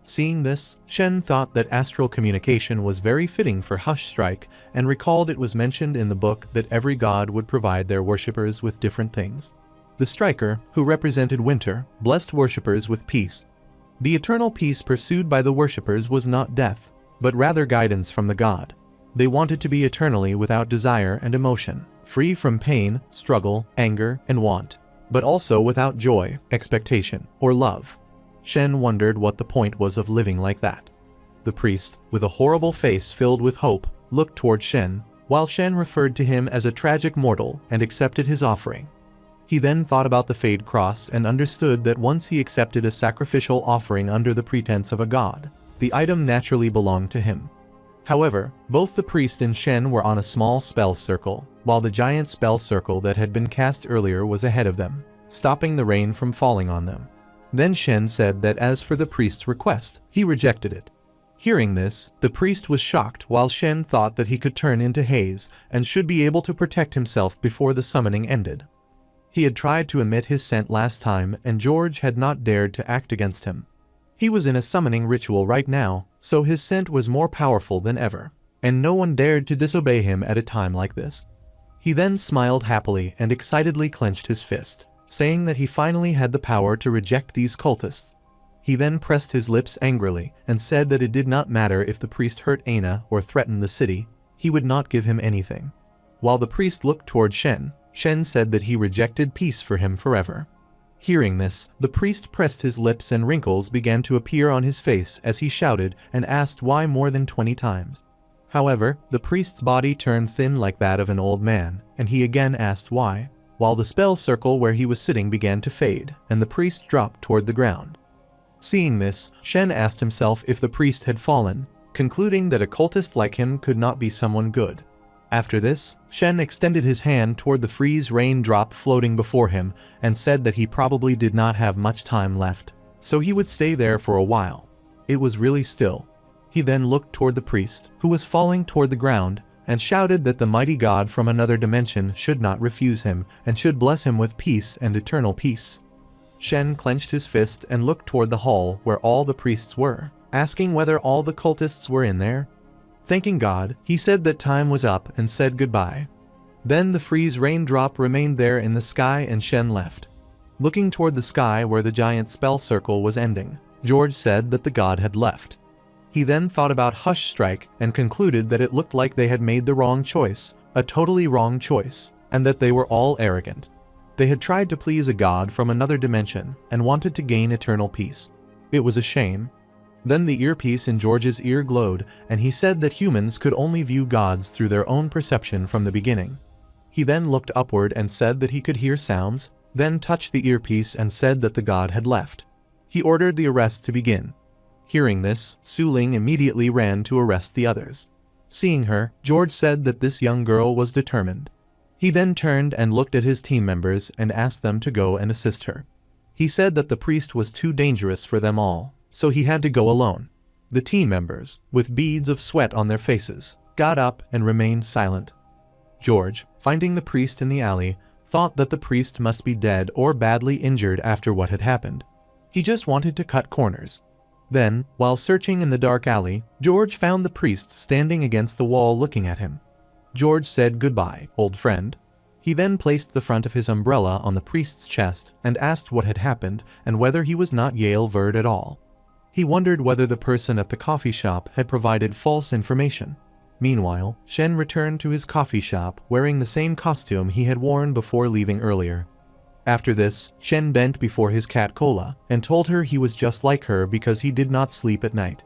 Seeing this, Shen thought that astral communication was very fitting for Hush Strike and recalled it was mentioned in the book that every god would provide their worshippers with different things. The striker, who represented winter, blessed worshippers with peace. The eternal peace pursued by the worshippers was not death, but rather guidance from the god. They wanted to be eternally without desire and emotion, free from pain, struggle, anger, and want, but also without joy, expectation, or love. Shen wondered what the point was of living like that. The priest, with a horrible face filled with hope, looked toward Shen, while Shen referred to him as a tragic mortal and accepted his offering. He then thought about the Fade Cross and understood that once he accepted a sacrificial offering under the pretense of a god, the item naturally belonged to him. However, both the priest and Shen were on a small spell circle, while the giant spell circle that had been cast earlier was ahead of them, stopping the rain from falling on them. Then Shen said that as for the priest's request, he rejected it. Hearing this, the priest was shocked while Shen thought that he could turn into haze and should be able to protect himself before the summoning ended. He had tried to emit his scent last time and George had not dared to act against him. He was in a summoning ritual right now, so his scent was more powerful than ever, and no one dared to disobey him at a time like this. He then smiled happily and excitedly clenched his fist, saying that he finally had the power to reject these cultists. He then pressed his lips angrily and said that it did not matter if the priest hurt Aina or threatened the city, he would not give him anything. While the priest looked toward Shen, Shen said that he rejected peace for him forever. Hearing this, the priest pressed his lips and wrinkles began to appear on his face as he shouted and asked why more than 20 times. However, the priest's body turned thin like that of an old man, and he again asked why, while the spell circle where he was sitting began to fade, and the priest dropped toward the ground. Seeing this, Shen asked himself if the priest had fallen, concluding that a cultist like him could not be someone good. After this, Shen extended his hand toward the freeze raindrop floating before him and said that he probably did not have much time left, so he would stay there for a while. It was really still. He then looked toward the priest, who was falling toward the ground, and shouted that the mighty god from another dimension should not refuse him and should bless him with peace and eternal peace. Shen clenched his fist and looked toward the hall where all the priests were, asking whether all the cultists were in there. Thanking God, he said that time was up and said goodbye. Then the freeze raindrop remained there in the sky and Shen left. Looking toward the sky where the giant spell circle was ending, George said that the god had left. He then thought about Hush Strike and concluded that it looked like they had made the wrong choice, a totally wrong choice, and that they were all arrogant. They had tried to please a god from another dimension and wanted to gain eternal peace. It was a shame. Then the earpiece in George's ear glowed, and he said that humans could only view gods through their own perception from the beginning. He then looked upward and said that he could hear sounds, then touched the earpiece and said that the god had left. He ordered the arrest to begin. Hearing this, Suling immediately ran to arrest the others. Seeing her, George said that this young girl was determined. He then turned and looked at his team members and asked them to go and assist her. He said that the priest was too dangerous for them all, so he had to go alone. The team members, with beads of sweat on their faces, got up and remained silent. George, finding the priest in the alley, thought that the priest must be dead or badly injured after what had happened. He just wanted to cut corners. Then, while searching in the dark alley, George found the priest standing against the wall looking at him. George said goodbye, old friend. He then placed the front of his umbrella on the priest's chest and asked what had happened and whether he was not Yale Verd at all. He wondered whether the person at the coffee shop had provided false information. Meanwhile, Shen returned to his coffee shop wearing the same costume he had worn before leaving earlier. After this, Shen bent before his cat Cola and told her he was just like her because he did not sleep at night.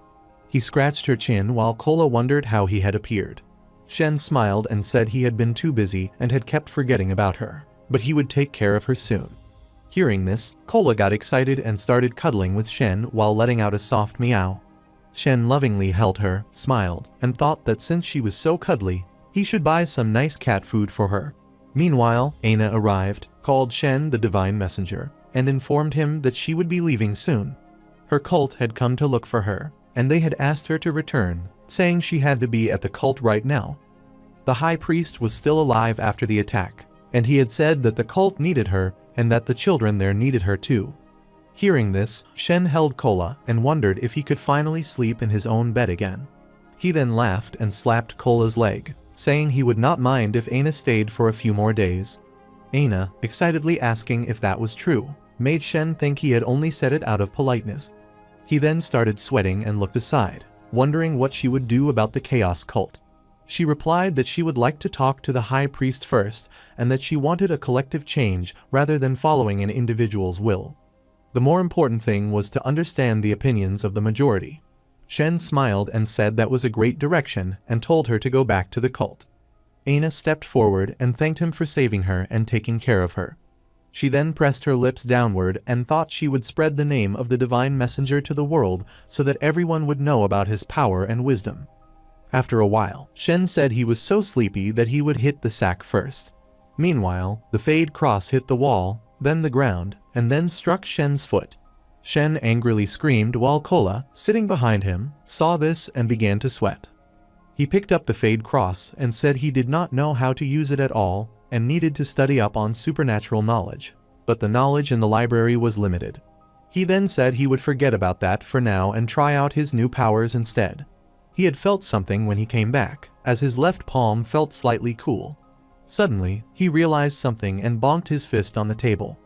He scratched her chin while Cola wondered how he had appeared. Shen smiled and said he had been too busy and had kept forgetting about her, but he would take care of her soon. Hearing this, Cola got excited and started cuddling with Shen while letting out a soft meow. Shen lovingly held her, smiled, and thought that since she was so cuddly, he should buy some nice cat food for her. Meanwhile, Aina arrived, called Shen the divine messenger, and informed him that she would be leaving soon. Her cult had come to look for her, and they had asked her to return, saying she had to be at the cult right now. The high priest was still alive after the attack, and he had said that the cult needed her and that the children there needed her too. Hearing this, Shen held Cola and wondered if he could finally sleep in his own bed again. He then laughed and slapped Cola's leg, saying he would not mind if Aina stayed for a few more days. Aina, excitedly asking if that was true, made Shen think he had only said it out of politeness. He then started sweating and looked aside, wondering what she would do about the chaos cult. She replied that she would like to talk to the high priest first and that she wanted a collective change rather than following an individual's will. The more important thing was to understand the opinions of the majority. Shen smiled and said that was a great direction and told her to go back to the cult. Aina stepped forward and thanked him for saving her and taking care of her. She then pressed her lips downward and thought she would spread the name of the divine messenger to the world so that everyone would know about his power and wisdom. After a while, Shen said he was so sleepy that he would hit the sack first. Meanwhile, the Fade Cross hit the wall, then the ground, and then struck Shen's foot. Shen angrily screamed while Cola, sitting behind him, saw this and began to sweat. He picked up the Fade Cross and said he did not know how to use it at all and needed to study up on supernatural knowledge, but the knowledge in the library was limited. He then said he would forget about that for now and try out his new powers instead. He had felt something when he came back, as his left palm felt slightly cool. Suddenly, he realized something and bonked his fist on the table.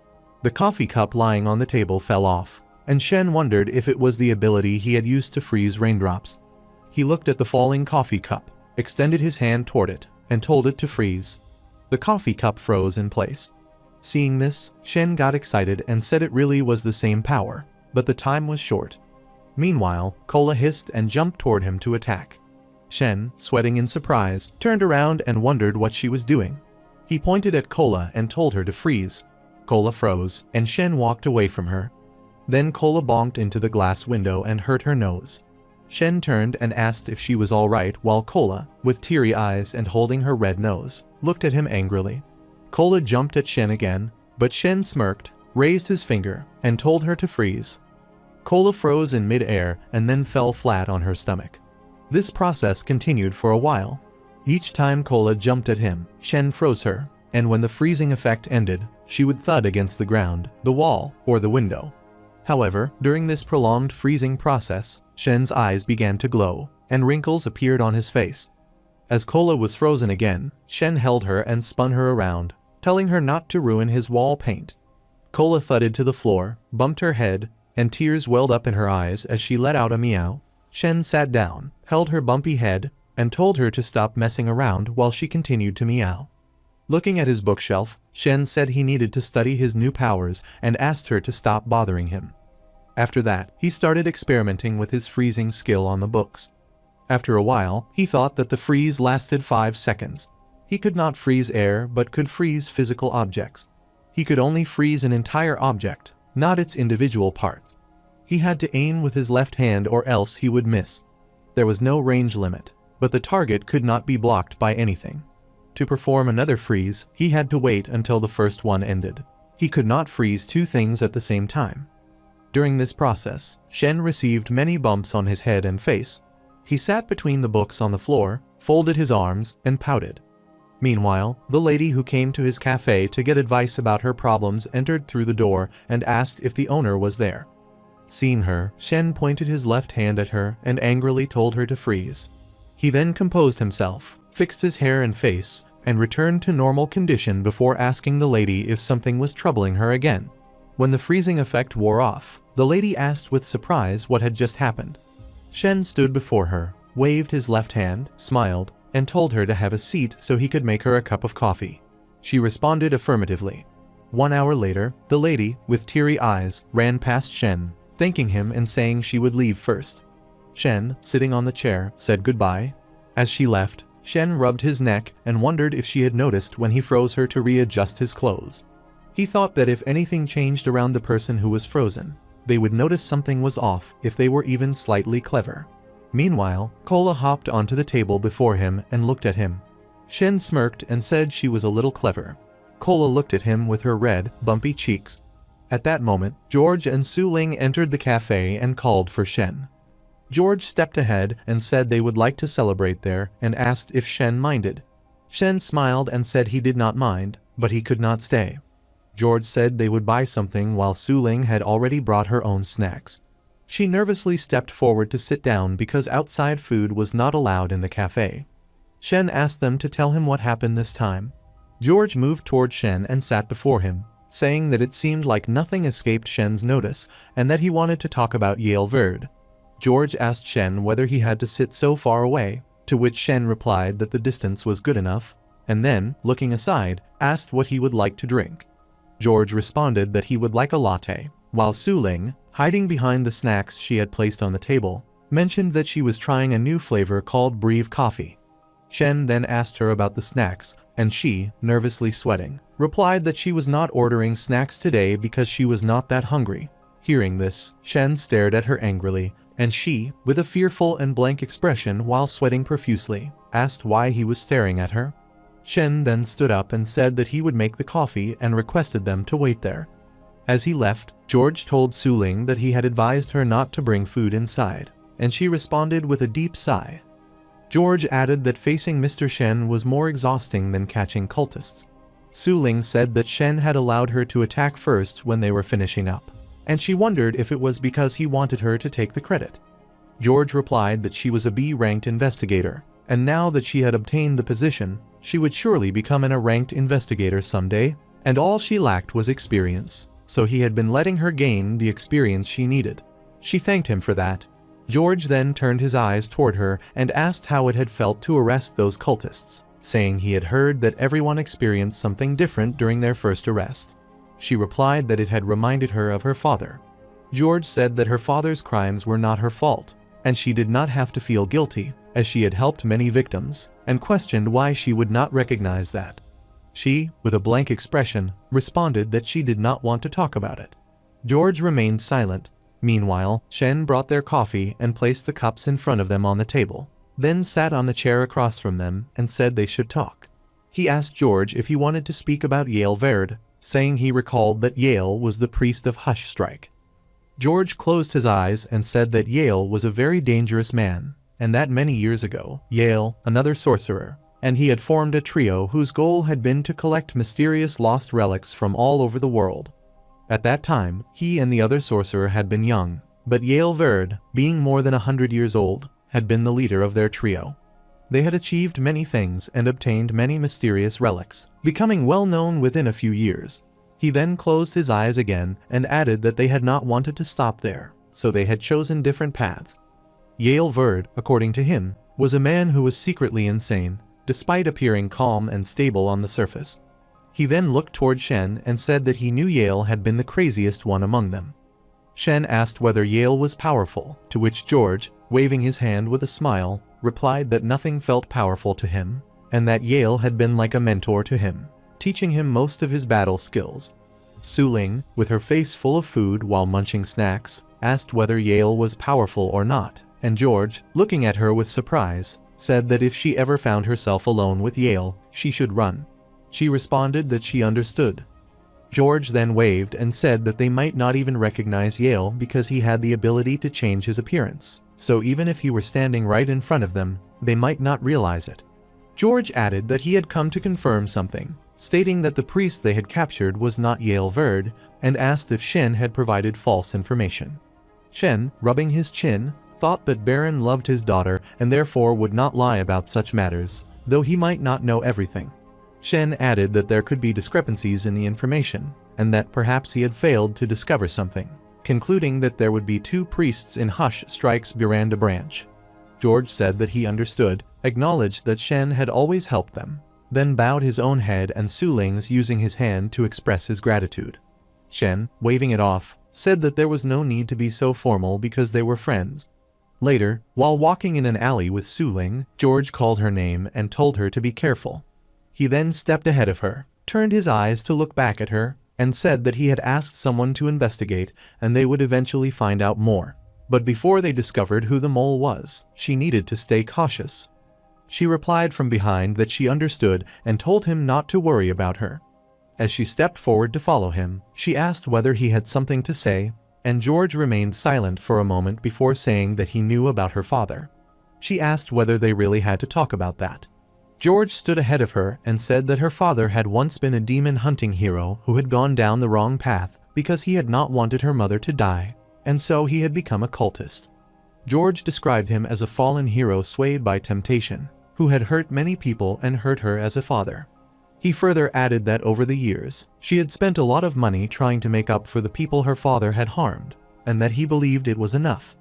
The coffee cup lying on the table fell off, and Shen wondered if it was the ability he had used to freeze raindrops. He looked at the falling coffee cup, extended his hand toward it, and told it to freeze. The coffee cup froze in place. Seeing this, Shen got excited and said it really was the same power, but the time was short. Meanwhile, Cola hissed and jumped toward him to attack. Shen, sweating in surprise, turned around and wondered what she was doing. He pointed at Cola and told her to freeze. Cola froze, and Shen walked away from her. Then Cola bonked into the glass window and hurt her nose. Shen turned and asked if she was alright while Cola, with teary eyes and holding her red nose, looked at him angrily. Cola jumped at Shen again, but Shen smirked, raised his finger, and told her to freeze. Cola froze in mid-air and then fell flat on her stomach. This process continued for a while. Each time Cola jumped at him, Shen froze her, and when the freezing effect ended, she would thud against the ground, the wall, or the window. However, during this prolonged freezing process, Shen's eyes began to glow, and wrinkles appeared on his face. As Cola was frozen again, Shen held her and spun her around, telling her not to ruin his wall paint. Cola thudded to the floor, bumped her head, and tears welled up in her eyes as she let out a meow. Shen sat down, held her bumpy head, and told her to stop messing around while she continued to meow. Looking at his bookshelf, Shen said he needed to study his new powers and asked her to stop bothering him. After that, he started experimenting with his freezing skill on the books. After a while, he thought that the freeze lasted 5 seconds. He could not freeze air but could freeze physical objects. He could only freeze an entire object, not its individual parts. He had to aim with his left hand or else he would miss. There was no range limit, but the target could not be blocked by anything. To perform another freeze, he had to wait until the first one ended. He could not freeze 2 things at the same time. During this process, Shen received many bumps on his head and face. He sat between the books on the floor, folded his arms, and pouted. Meanwhile, the lady who came to his cafe to get advice about her problems entered through the door and asked if the owner was there. Seeing her, Shen pointed his left hand at her and angrily told her to freeze. He then composed himself, fixed his hair and face, and returned to normal condition before asking the lady if something was troubling her again. When the freezing effect wore off, the lady asked with surprise what had just happened. Shen stood before her, waved his left hand, smiled, and told her to have a seat so he could make her a cup of coffee. She responded affirmatively. 1 hour later, the lady, with teary eyes, ran past Shen, thanking him and saying she would leave first. Shen, sitting on the chair, said goodbye. As she left, Shen rubbed his neck and wondered if she had noticed when he froze her to readjust his clothes. He thought that if anything changed around the person who was frozen, they would notice something was off if they were even slightly clever. Meanwhile, Cola hopped onto the table before him and looked at him. Shen smirked and said she was a little clever. Cola looked at him with her red, bumpy cheeks. At that moment, George and Suling entered the cafe and called for Shen. George stepped ahead and said they would like to celebrate there and asked if Shen minded. Shen smiled and said he did not mind, but he could not stay. George said they would buy something while Suling had already brought her own snacks. She nervously stepped forward to sit down because outside food was not allowed in the cafe. Shen asked them to tell him what happened this time. George moved toward Shen and sat before him, saying that it seemed like nothing escaped Shen's notice and that he wanted to talk about Yale Verd. George asked Shen whether he had to sit so far away, to which Shen replied that the distance was good enough, and then, looking aside, asked what he would like to drink. George responded that he would like a latte, while Suling, hiding behind the snacks she had placed on the table, mentioned that she was trying a new flavor called Breve coffee. Shen then asked her about the snacks, and she, nervously sweating, replied that she was not ordering snacks today because she was not that hungry. Hearing this, Shen stared at her angrily, and she, with a fearful and blank expression while sweating profusely, asked why he was staring at her. Shen then stood up and said that he would make the coffee and requested them to wait there. As he left, George told Suling that he had advised her not to bring food inside, and she responded with a deep sigh. George added that facing Mr. Shen was more exhausting than catching cultists. Suling said that Shen had allowed her to attack first when they were finishing up, and she wondered if it was because he wanted her to take the credit. George replied that she was a B-ranked investigator, and now that she had obtained the position, she would surely become an A-ranked investigator someday, and all she lacked was experience, so he had been letting her gain the experience she needed. She thanked him for that. George then turned his eyes toward her and asked how it had felt to arrest those cultists, saying he had heard that everyone experienced something different during their first arrest. She replied that it had reminded her of her father. George said that her father's crimes were not her fault, and she did not have to feel guilty, as she had helped many victims, and questioned why she would not recognize that. She, with a blank expression, responded that she did not want to talk about it. George remained silent. Meanwhile, Shen brought their coffee and placed the cups in front of them on the table, then sat on the chair across from them and said they should talk. He asked George if he wanted to speak about Overpowered, saying he recalled that Yale was the priest of Hush Strike. George closed his eyes and said that Yale was a very dangerous man, and that many years ago, Yale, another sorcerer, and he had formed a trio whose goal had been to collect mysterious lost relics from all over the world. At that time, he and the other sorcerer had been young, but Overpowered, being more than 100 years old, had been the leader of their trio. They had achieved many things and obtained many mysterious relics, becoming well known within a few years. He then closed his eyes again and added that they had not wanted to stop there, so they had chosen different paths. Overpowered, according to him, was a man who was secretly insane, despite appearing calm and stable on the surface. He then looked toward Shen and said that he knew Yale had been the craziest one among them. Shen asked whether Yale was powerful, to which George, waving his hand with a smile, replied that nothing felt powerful to him, and that Yale had been like a mentor to him, teaching him most of his battle skills. Suling, with her face full of food while munching snacks, asked whether Yale was powerful or not, and George, looking at her with surprise, said that if she ever found herself alone with Yale, she should run. She responded that she understood. George then waved and said that they might not even recognize Yale because he had the ability to change his appearance, so even if he were standing right in front of them, they might not realize it. George added that he had come to confirm something, stating that the priest they had captured was not Overpowered, and asked if Shen had provided false information. Shen, rubbing his chin, thought that Baron loved his daughter and therefore would not lie about such matters, though he might not know everything. Shen added that there could be discrepancies in the information, and that perhaps he had failed to discover something, concluding that there would be 2 priests in Hush Strike's Buranda branch. George said that he understood, acknowledged that Shen had always helped them, then bowed his own head and Suling's using his hand to express his gratitude. Shen, waving it off, said that there was no need to be so formal because they were friends. Later, while walking in an alley with Suling, George called her name and told her to be careful. He then stepped ahead of her, turned his eyes to look back at her, and said that he had asked someone to investigate and they would eventually find out more. But before they discovered who the mole was, she needed to stay cautious. She replied from behind that she understood and told him not to worry about her. As she stepped forward to follow him, she asked whether he had something to say, and George remained silent for a moment before saying that he knew about her father. She asked whether they really had to talk about that. George stood ahead of her and said that her father had once been a demon hunting hero who had gone down the wrong path because he had not wanted her mother to die, and so he had become a cultist. George described him as a fallen hero swayed by temptation, who had hurt many people and hurt her as a father. He further added that over the years, she had spent a lot of money trying to make up for the people her father had harmed, and that he believed it was enough.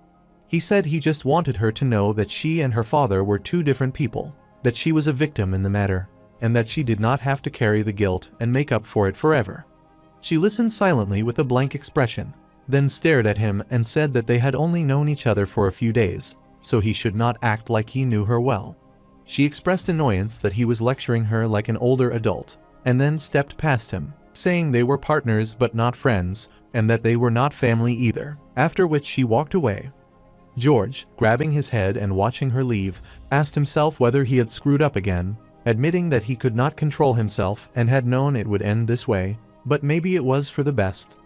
He said he just wanted her to know that she and her father were 2 different people, that she was a victim in the matter, and that she did not have to carry the guilt and make up for it forever. She listened silently with a blank expression, then stared at him and said that they had only known each other for a few days, so he should not act like he knew her well. She expressed annoyance that he was lecturing her like an older adult, and then stepped past him, saying they were partners but not friends, and that they were not family either, after which she walked away. George, grabbing his head and watching her leave, asked himself whether he had screwed up again, admitting that he could not control himself and had known it would end this way, but maybe it was for the best.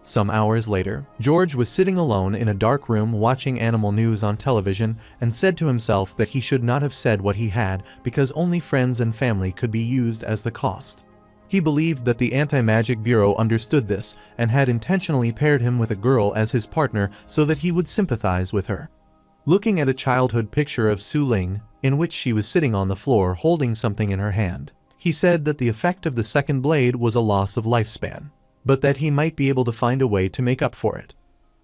Some hours later, George was sitting alone in a dark room watching animal news on television and said to himself that he should not have said what he had because only friends and family could be used as the cost. He believed that the Anti-Magic Bureau understood this and had intentionally paired him with a girl as his partner so that he would sympathize with her. Looking at a childhood picture of Suling, in which she was sitting on the floor holding something in her hand, he said that the effect of the second blade was a loss of lifespan, but that he might be able to find a way to make up for it.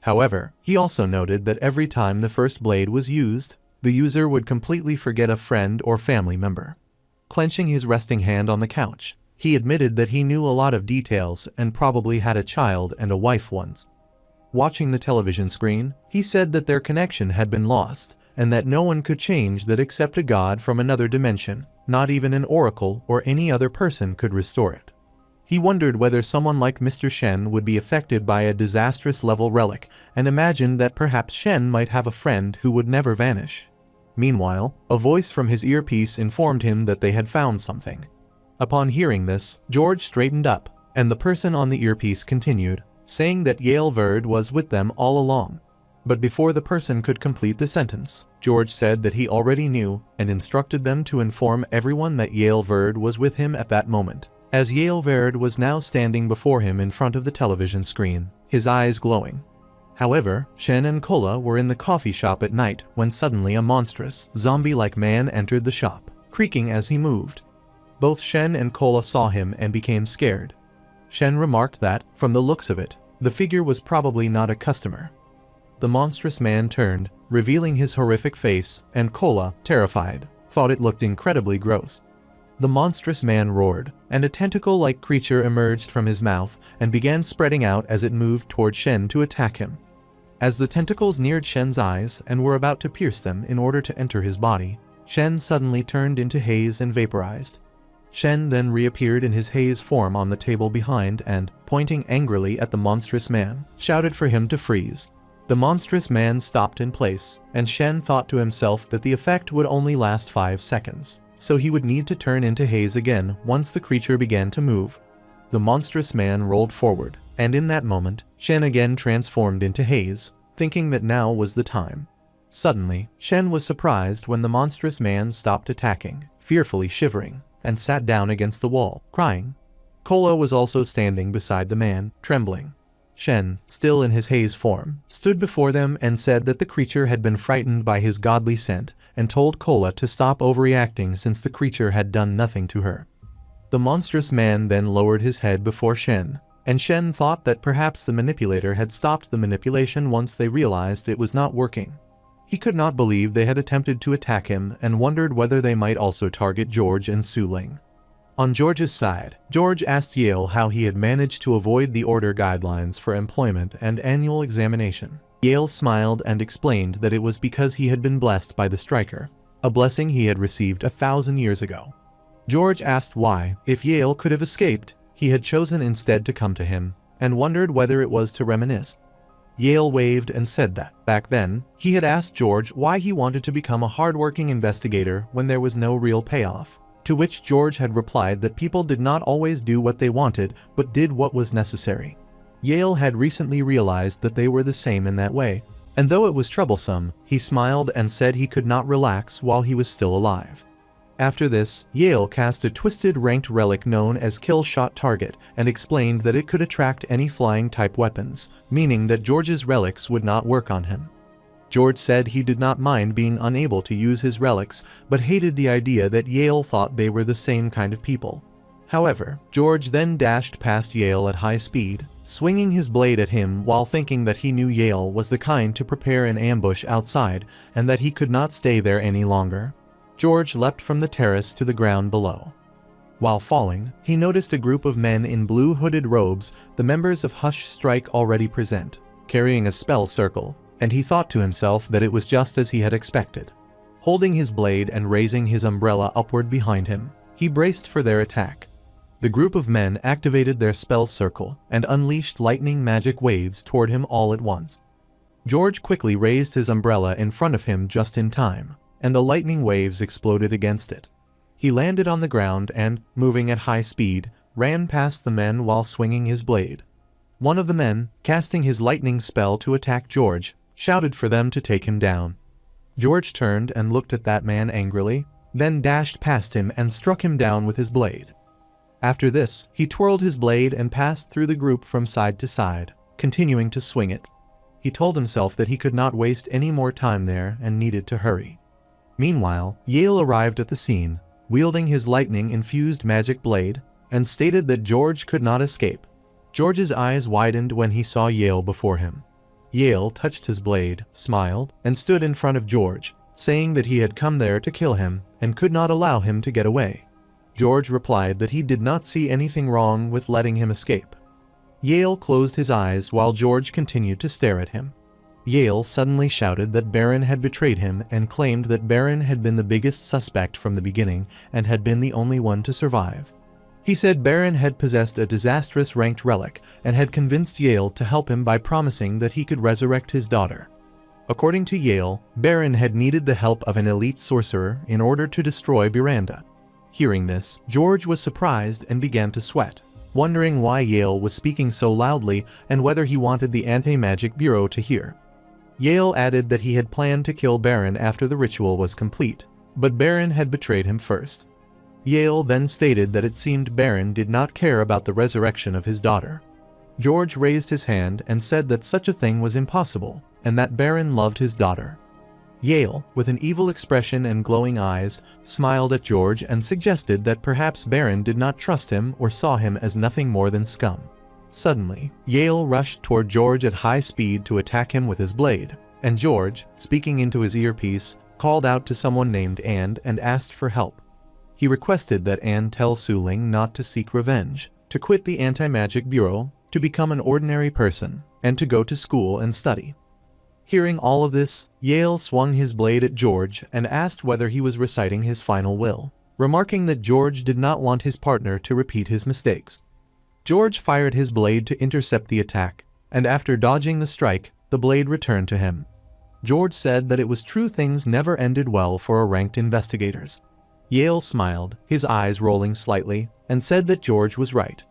However, he also noted that every time the first blade was used, the user would completely forget a friend or family member. Clenching his resting hand on the couch, he admitted that he knew a lot of details and probably had a child and a wife once. Watching the television screen, he said that their connection had been lost, and that no one could change that except a god from another dimension, not even an oracle or any other person could restore it. He wondered whether someone like Mr. Shen would be affected by a disastrous level relic, and imagined that perhaps Shen might have a friend who would never vanish. Meanwhile, a voice from his earpiece informed him that they had found something. Upon hearing this, George straightened up, and the person on the earpiece continued, saying that Yale Verd was with them all along. But before the person could complete the sentence, George said that he already knew and instructed them to inform everyone that Yale Verd was with him at that moment, as Yale Verd was now standing before him in front of the television screen, his eyes glowing. However, Shen and Kola were in the coffee shop at night when suddenly a monstrous, zombie-like man entered the shop, creaking as he moved. Both Shen and Kola saw him and became scared. Shen remarked that, from the looks of it, the figure was probably not a customer. The monstrous man turned, revealing his horrific face, and Kola, terrified, thought it looked incredibly gross. The monstrous man roared, and a tentacle-like creature emerged from his mouth and began spreading out as it moved toward Shen to attack him. As the tentacles neared Shen's eyes and were about to pierce them in order to enter his body, Shen suddenly turned into haze and vaporized. Shen then reappeared in his haze form on the table behind and, pointing angrily at the monstrous man, shouted for him to freeze. The monstrous man stopped in place, and Shen thought to himself that the effect would only last 5 seconds, so he would need to turn into haze again once the creature began to move. The monstrous man rolled forward, and in that moment, Shen again transformed into haze, thinking that now was the time. Suddenly, Shen was surprised when the monstrous man stopped attacking, fearfully shivering, and sat down against the wall, crying. Kola was also standing beside the man, trembling. Shen, still in his haze form, stood before them and said that the creature had been frightened by his godly scent and told Kola to stop overreacting since the creature had done nothing to her. The monstrous man then lowered his head before Shen, and Shen thought that perhaps the manipulator had stopped the manipulation once they realized it was not working. He could not believe they had attempted to attack him and wondered whether they might also target George and Suling. On George's side, George asked Yale how he had managed to avoid the order guidelines for employment and annual examination. Yale smiled and explained that it was because he had been blessed by the striker, a blessing he had received 1,000 years ago. George asked why, if Yale could have escaped, he had chosen instead to come to him, and wondered whether it was to reminisce. Yale waved and said that, back then, he had asked George why he wanted to become a hardworking investigator when there was no real payoff, to which George had replied that people did not always do what they wanted but did what was necessary. Yale had recently realized that they were the same in that way, and though it was troublesome, he smiled and said he could not relax while he was still alive. After this, Yale cast a twisted ranked relic known as Kill Shot Target and explained that it could attract any flying type weapons, meaning that George's relics would not work on him. George said he did not mind being unable to use his relics, but hated the idea that Yale thought they were the same kind of people. However, George then dashed past Yale at high speed, swinging his blade at him while thinking that he knew Yale was the kind to prepare an ambush outside and that he could not stay there any longer. George leapt from the terrace to the ground below. While falling, he noticed a group of men in blue hooded robes, the members of Hush Strike already present, carrying a spell circle, and he thought to himself that it was just as he had expected. Holding his blade and raising his umbrella upward behind him, he braced for their attack. The group of men activated their spell circle and unleashed lightning magic waves toward him all at once. George quickly raised his umbrella in front of him just in time, and the lightning waves exploded against it. He landed on the ground and, moving at high speed, ran past the men while swinging his blade. One of the men, casting his lightning spell to attack George, shouted for them to take him down. George turned and looked at that man angrily, then dashed past him and struck him down with his blade. After this, he twirled his blade and passed through the group from side to side, continuing to swing it. He told himself that he could not waste any more time there and needed to hurry. Meanwhile, Yale arrived at the scene, wielding his lightning-infused magic blade, and stated that George could not escape. George's eyes widened when he saw Yale before him. Yale touched his blade, smiled, and stood in front of George, saying that he had come there to kill him and could not allow him to get away. George replied that he did not see anything wrong with letting him escape. Yale closed his eyes while George continued to stare at him. Yale suddenly shouted that Baron had betrayed him and claimed that Baron had been the biggest suspect from the beginning and had been the only one to survive. He said Baron had possessed a disastrous ranked relic and had convinced Yale to help him by promising that he could resurrect his daughter. According to Yale, Baron had needed the help of an elite sorcerer in order to destroy Miranda. Hearing this, George was surprised and began to sweat, wondering why Yale was speaking so loudly and whether he wanted the Anti-Magic Bureau to hear. Yale added that he had planned to kill Baron after the ritual was complete, but Baron had betrayed him first. Yale then stated that it seemed Baron did not care about the resurrection of his daughter. George raised his hand and said that such a thing was impossible, and that Baron loved his daughter. Yale, with an evil expression and glowing eyes, smiled at George and suggested that perhaps Baron did not trust him or saw him as nothing more than scum. Suddenly, Yale rushed toward George at high speed to attack him with his blade, and George, speaking into his earpiece, called out to someone named Anne and asked for help. He requested that Anne tell Suling not to seek revenge, to quit the Anti-Magic Bureau, to become an ordinary person, and to go to school and study. Hearing all of this, Yale swung his blade at George and asked whether he was reciting his final will, remarking that George did not want his partner to repeat his mistakes. George fired his blade to intercept the attack, and after dodging the strike, the blade returned to him. George said that it was true things never ended well for ranked investigators. Yale smiled, his eyes rolling slightly, and said that George was right.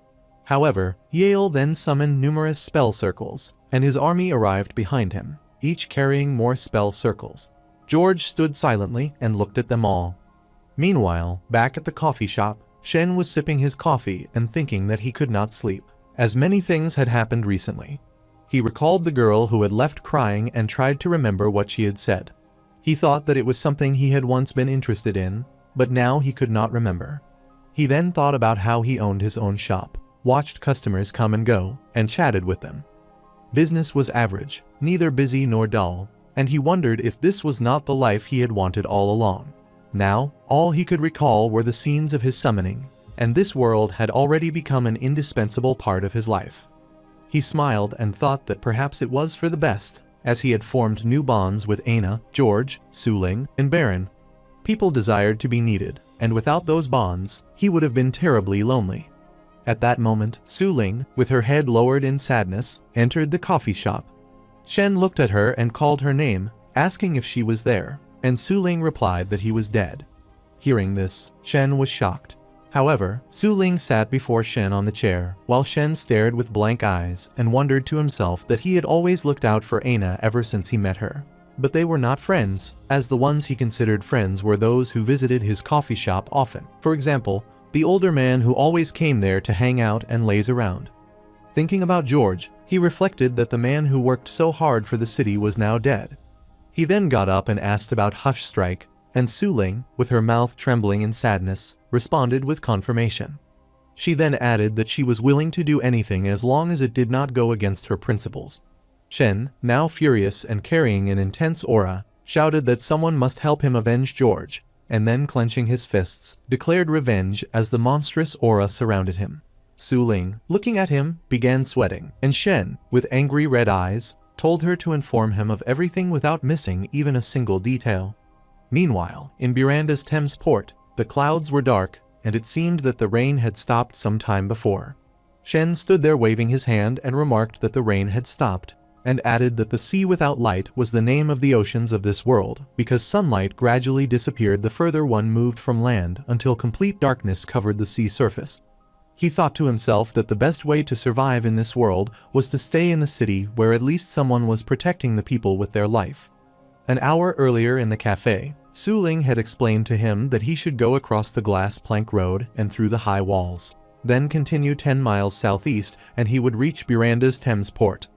However, Yale then summoned numerous spell circles, and his army arrived behind him, each carrying more spell circles. George stood silently and looked at them all. Meanwhile, back at the coffee shop, Shen was sipping his coffee and thinking that he could not sleep, as many things had happened recently. He recalled the girl who had left crying and tried to remember what she had said. He thought that it was something he had once been interested in, but now he could not remember. He then thought about how he owned his own shop, watched customers come and go, and chatted with them. Business was average, neither busy nor dull, and he wondered if this was not the life he had wanted all along. Now, all he could recall were the scenes of his summoning, and this world had already become an indispensable part of his life. He smiled and thought that perhaps it was for the best, as he had formed new bonds with Aina, George, Suling, and Baron. People desired to be needed, and without those bonds, he would have been terribly lonely. At that moment, Suling, with her head lowered in sadness, entered the coffee shop. Shen looked at her and called her name, asking if she was there, and Suling replied that he was dead. Hearing this, Shen was shocked. However, Suling sat before Shen on the chair, while Shen stared with blank eyes and wondered to himself that he had always looked out for Aina ever since he met her. But they were not friends, as the ones he considered friends were those who visited his coffee shop often. For example, the older man who always came there to hang out and laze around. Thinking about George, he reflected that the man who worked so hard for the city was now dead. He then got up and asked about Hush Strike, and Suling, with her mouth trembling in sadness, responded with confirmation. She then added that she was willing to do anything as long as it did not go against her principles. Shen, now furious and carrying an intense aura, shouted that someone must help him avenge George, and then clenching his fists, declared revenge as the monstrous aura surrounded him. Suling, looking at him, began sweating, and Shen, with angry red eyes, told her to inform him of everything without missing even a single detail. Meanwhile, in Miranda's Thames port, the clouds were dark, and it seemed that the rain had stopped some time before. Shen stood there waving his hand and remarked that the rain had stopped, and added that the sea without light was the name of the oceans of this world, because sunlight gradually disappeared the further one moved from land until complete darkness covered the sea surface. He thought to himself that the best way to survive in this world was to stay in the city where at least someone was protecting the people with their life. An hour earlier in the cafe, Suling had explained to him that he should go across the glass plank road and through the high walls, then continue 10 miles southeast and he would reach Miranda's Thames port.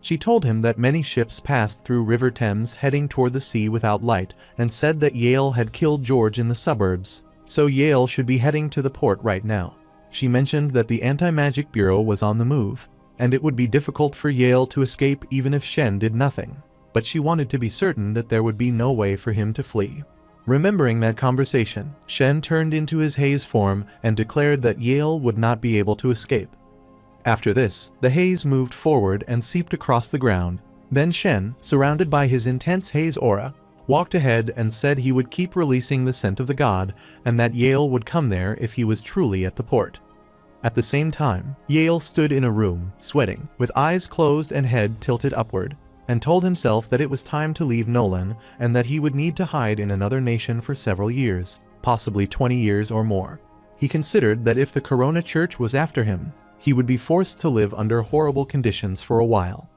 She told him that many ships passed through River Thames heading toward the sea without light and said that Yale had killed George in the suburbs, so Yale should be heading to the port right now. She mentioned that the Anti-Magic Bureau was on the move, and it would be difficult for Yale to escape even if Shen did nothing, but she wanted to be certain that there would be no way for him to flee. Remembering that conversation, Shen turned into his haze form and declared that Yale would not be able to escape. After this, the haze moved forward and seeped across the ground. Then Shen, surrounded by his intense haze aura, walked ahead and said he would keep releasing the scent of the god and that Yale would come there if he was truly at the port. At the same time, Yale stood in a room, sweating, with eyes closed and head tilted upward, and told himself that it was time to leave Nolan and that he would need to hide in another nation for several years, possibly 20 years or more. He considered that if the Corona Church was after him, he would be forced to live under horrible conditions for a while.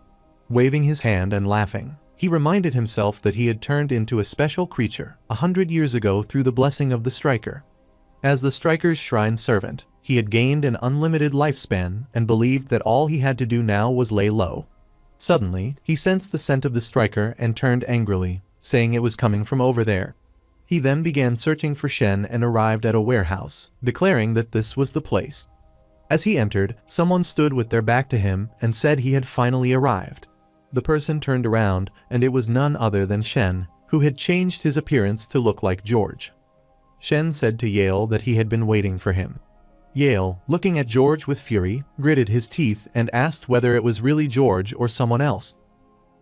Waving his hand and laughing, he reminded himself that he had turned into a special creature 100 years ago through the blessing of the Striker. As the Striker's shrine servant, he had gained an unlimited lifespan and believed that all he had to do now was lay low. Suddenly, he sensed the scent of the Striker and turned angrily, saying it was coming from over there. He then began searching for Shen and arrived at a warehouse, declaring that this was the place. As he entered, someone stood with their back to him and said he had finally arrived. The person turned around, and it was none other than Shen, who had changed his appearance to look like George. Shen said to Yale that he had been waiting for him. Yale, looking at George with fury, gritted his teeth and asked whether it was really George or someone else.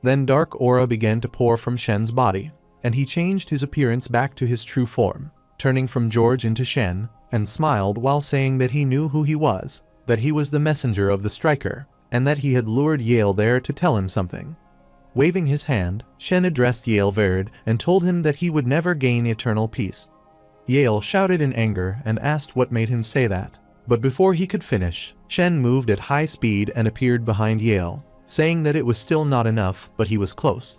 Then dark aura began to pour from Shen's body, and he changed his appearance back to his true form, turning from George into Shen, and smiled while saying that he knew who he was, that he was the messenger of the Striker, and that he had lured Yale there to tell him something. Waving his hand, Shen addressed Yale Verd and told him that he would never gain eternal peace. Yale shouted in anger and asked what made him say that. But before he could finish, Shen moved at high speed and appeared behind Yale, saying that it was still not enough, but he was close.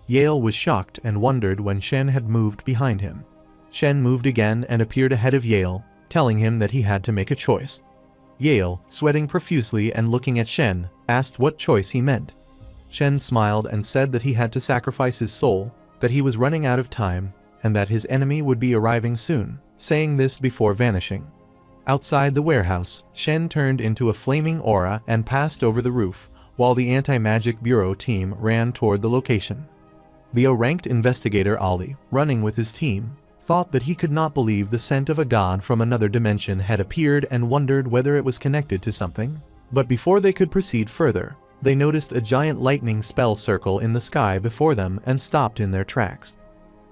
Yale was shocked and wondered when Shen had moved behind him. Shen moved again and appeared ahead of Yale, telling him that he had to make a choice. Yale, sweating profusely and looking at Shen, asked what choice he meant. Shen smiled and said that he had to sacrifice his soul, that he was running out of time, and that his enemy would be arriving soon, saying this before vanishing. Outside the warehouse, Shen turned into a flaming aura and passed over the roof, while the Anti-Magic Bureau team ran toward the location. The O-ranked investigator Ali, running with his team, thought that he could not believe the scent of a god from another dimension had appeared and wondered whether it was connected to something. But before they could proceed further, they noticed a giant lightning spell circle in the sky before them and stopped in their tracks.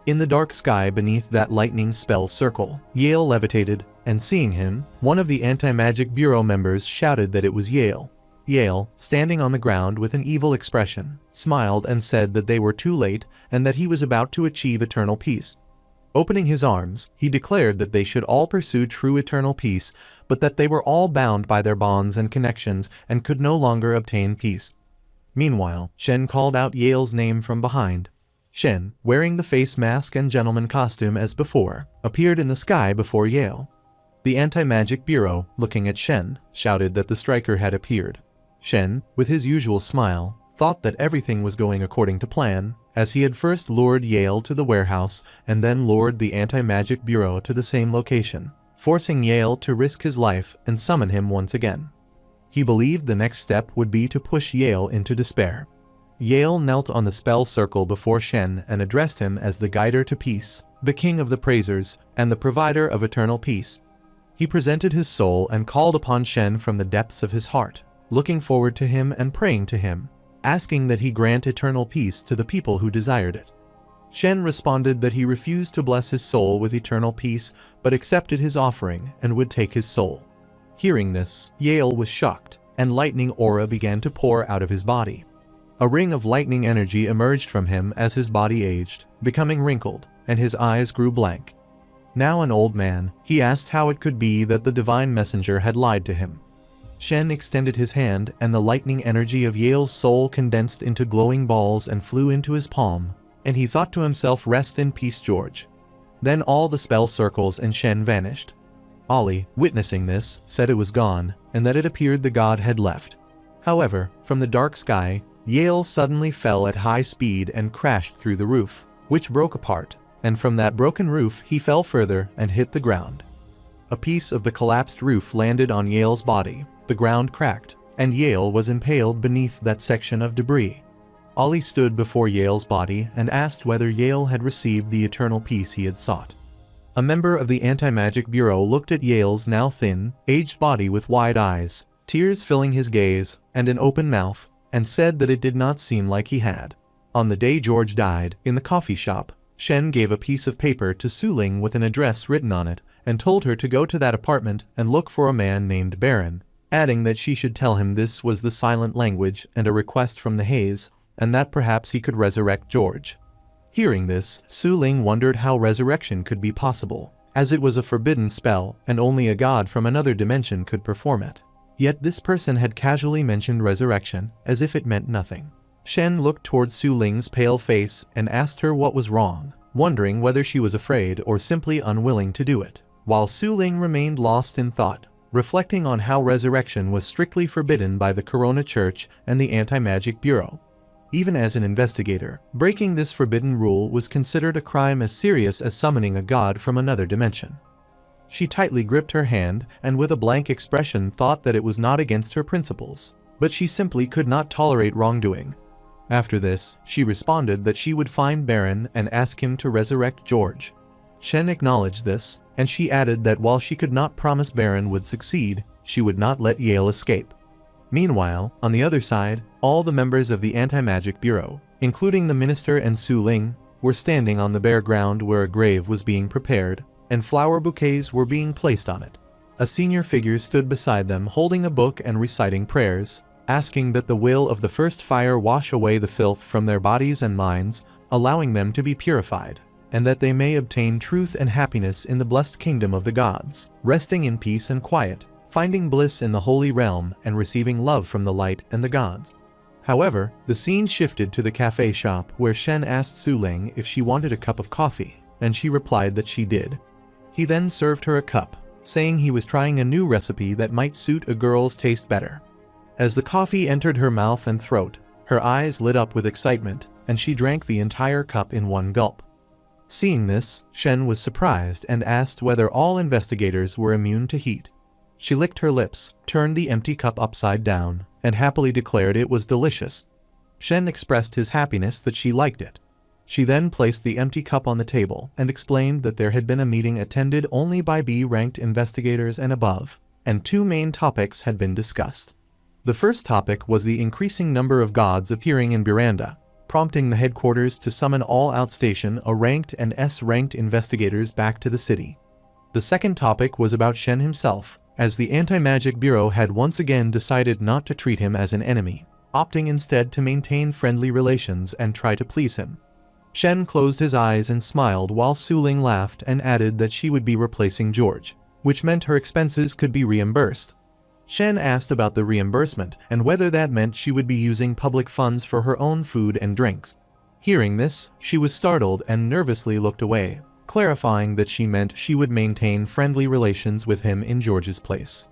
In the dark sky beneath that lightning spell circle, Yale levitated, and seeing him, one of the Anti-Magic Bureau members shouted that it was Yale. Yale, standing on the ground with an evil expression, smiled and said that they were too late and that he was about to achieve eternal peace. Opening his arms, he declared that they should all pursue true eternal peace, but that they were all bound by their bonds and connections and could no longer obtain peace. Meanwhile, Shen called out Yale's name from behind. Shen, wearing the face mask and gentleman costume as before, appeared in the sky before Yale. The Anti-Magic Bureau, looking at Shen, shouted that the Striker had appeared. Shen, with his usual smile, thought that everything was going according to plan, as he had first lured Yale to the warehouse and then lured the Anti-Magic Bureau to the same location, forcing Yale to risk his life and summon him once again. He believed the next step would be to push Yale into despair. Yale knelt on the spell circle before Shen and addressed him as the guider to peace, the king of the praisers, and the provider of eternal peace. He presented his soul and called upon Shen from the depths of his heart, looking forward to him and praying to him, asking that he grant eternal peace to the people who desired it. Shen responded that he refused to bless his soul with eternal peace, but accepted his offering and would take his soul. Hearing this, Yale was shocked, and lightning aura began to pour out of his body. A ring of lightning energy emerged from him as his body aged, becoming wrinkled, and his eyes grew blank. Now an old man, he asked how it could be that the divine messenger had lied to him. Shen extended his hand and the lightning energy of Yale's soul condensed into glowing balls and flew into his palm, and he thought to himself, "Rest in peace, George." Then all the spell circles and Shen vanished. Ali, witnessing this, said it was gone, and that it appeared the god had left. However, from the dark sky, Yale suddenly fell at high speed and crashed through the roof, which broke apart, and from that broken roof he fell further and hit the ground. A piece of the collapsed roof landed on Yale's body, the ground cracked, and Yale was impaled beneath that section of debris. Ali stood before Yale's body and asked whether Yale had received the eternal peace he had sought. A member of the Anti-Magic Bureau looked at Yale's now thin, aged body with wide eyes, tears filling his gaze, and an open mouth, and said that it did not seem like he had. On the day George died, in the coffee shop, Shen gave a piece of paper to Suling with an address written on it, and told her to go to that apartment and look for a man named Baron, adding that she should tell him this was the silent language and a request from the haze, and that perhaps he could resurrect George. Hearing this, Suling wondered how resurrection could be possible, as it was a forbidden spell and only a god from another dimension could perform it. Yet this person had casually mentioned resurrection as if it meant nothing. Shen looked towards Suling's pale face and asked her what was wrong, wondering whether she was afraid or simply unwilling to do it, while Suling remained lost in thought, reflecting on how resurrection was strictly forbidden by the Corona Church and the Anti-Magic Bureau. Even as an investigator, breaking this forbidden rule was considered a crime as serious as summoning a god from another dimension. She tightly gripped her hand and with a blank expression thought that it was not against her principles, but she simply could not tolerate wrongdoing. After this, she responded that she would find Baron and ask him to resurrect George. Shen acknowledged this, and she added that while she could not promise Baron would succeed, she would not let Yale escape. Meanwhile, on the other side, all the members of the Anti-Magic Bureau, including the minister and Suling, were standing on the bare ground where a grave was being prepared, and flower bouquets were being placed on it. A senior figure stood beside them holding a book and reciting prayers, asking that the will of the first fire wash away the filth from their bodies and minds, allowing them to be purified, and that they may obtain truth and happiness in the blessed kingdom of the gods, resting in peace and quiet, finding bliss in the holy realm and receiving love from the light and the gods. However, the scene shifted to the cafe shop where Shen asked Suling if she wanted a cup of coffee, and she replied that she did. He then served her a cup, saying he was trying a new recipe that might suit a girl's taste better. As the coffee entered her mouth and throat, her eyes lit up with excitement, and she drank the entire cup in one gulp. Seeing this, Shen was surprised and asked whether all investigators were immune to heat. She licked her lips, turned the empty cup upside down, and happily declared it was delicious. Shen expressed his happiness that she liked it. She then placed the empty cup on the table and explained that there had been a meeting attended only by B-ranked investigators and above, and two main topics had been discussed. The first topic was the increasing number of gods appearing in Buranda, prompting the headquarters to summon all outstation A ranked and S-ranked investigators back to the city. The second topic was about Shen himself, as the Anti-Magic Bureau had once again decided not to treat him as an enemy, opting instead to maintain friendly relations and try to please him. Shen closed his eyes and smiled while Suling laughed and added that she would be replacing George, which meant her expenses could be reimbursed. Shen asked about the reimbursement and whether that meant she would be using public funds for her own food and drinks. Hearing this, she was startled and nervously looked away, clarifying that she meant she would maintain friendly relations with him in George's place.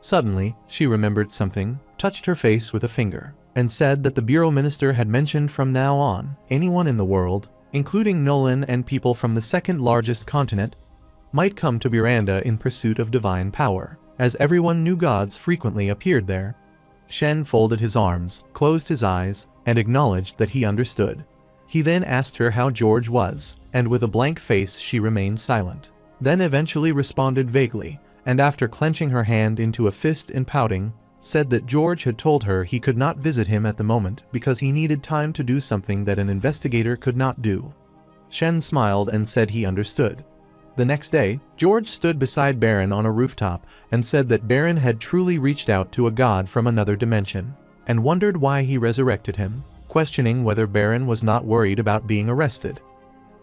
Suddenly, she remembered something, touched her face with a finger, and said that the bureau minister had mentioned from now on, anyone in the world, including Nolan and people from the second largest continent, might come to Buranda in pursuit of divine power, as everyone knew gods frequently appeared there. Shen folded his arms, closed his eyes, and acknowledged that he understood. He then asked her how George was, and with a blank face she remained silent, then eventually responded vaguely, and after clenching her hand into a fist and pouting, said that George had told her he could not visit him at the moment because he needed time to do something that an investigator could not do. Shen smiled and said he understood. The next day, George stood beside Baron on a rooftop and said that Baron had truly reached out to a god from another dimension, and wondered why he resurrected him, questioning whether Baron was not worried about being arrested.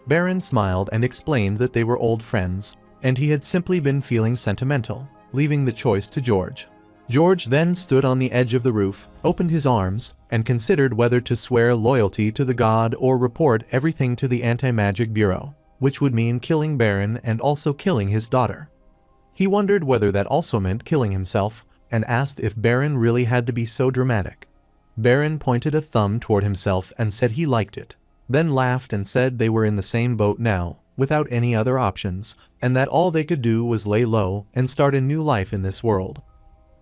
Baron smiled and explained that they were old friends, and he had simply been feeling sentimental, leaving the choice to George. George then stood on the edge of the roof, opened his arms, and considered whether to swear loyalty to the god or report everything to the Anti-Magic Bureau, which would mean killing Baron and also killing his daughter. He wondered whether that also meant killing himself, and asked if Baron really had to be so dramatic. Baron pointed a thumb toward himself and said he liked it, then laughed and said they were in the same boat now, without any other options, and that all they could do was lay low and start a new life in this world.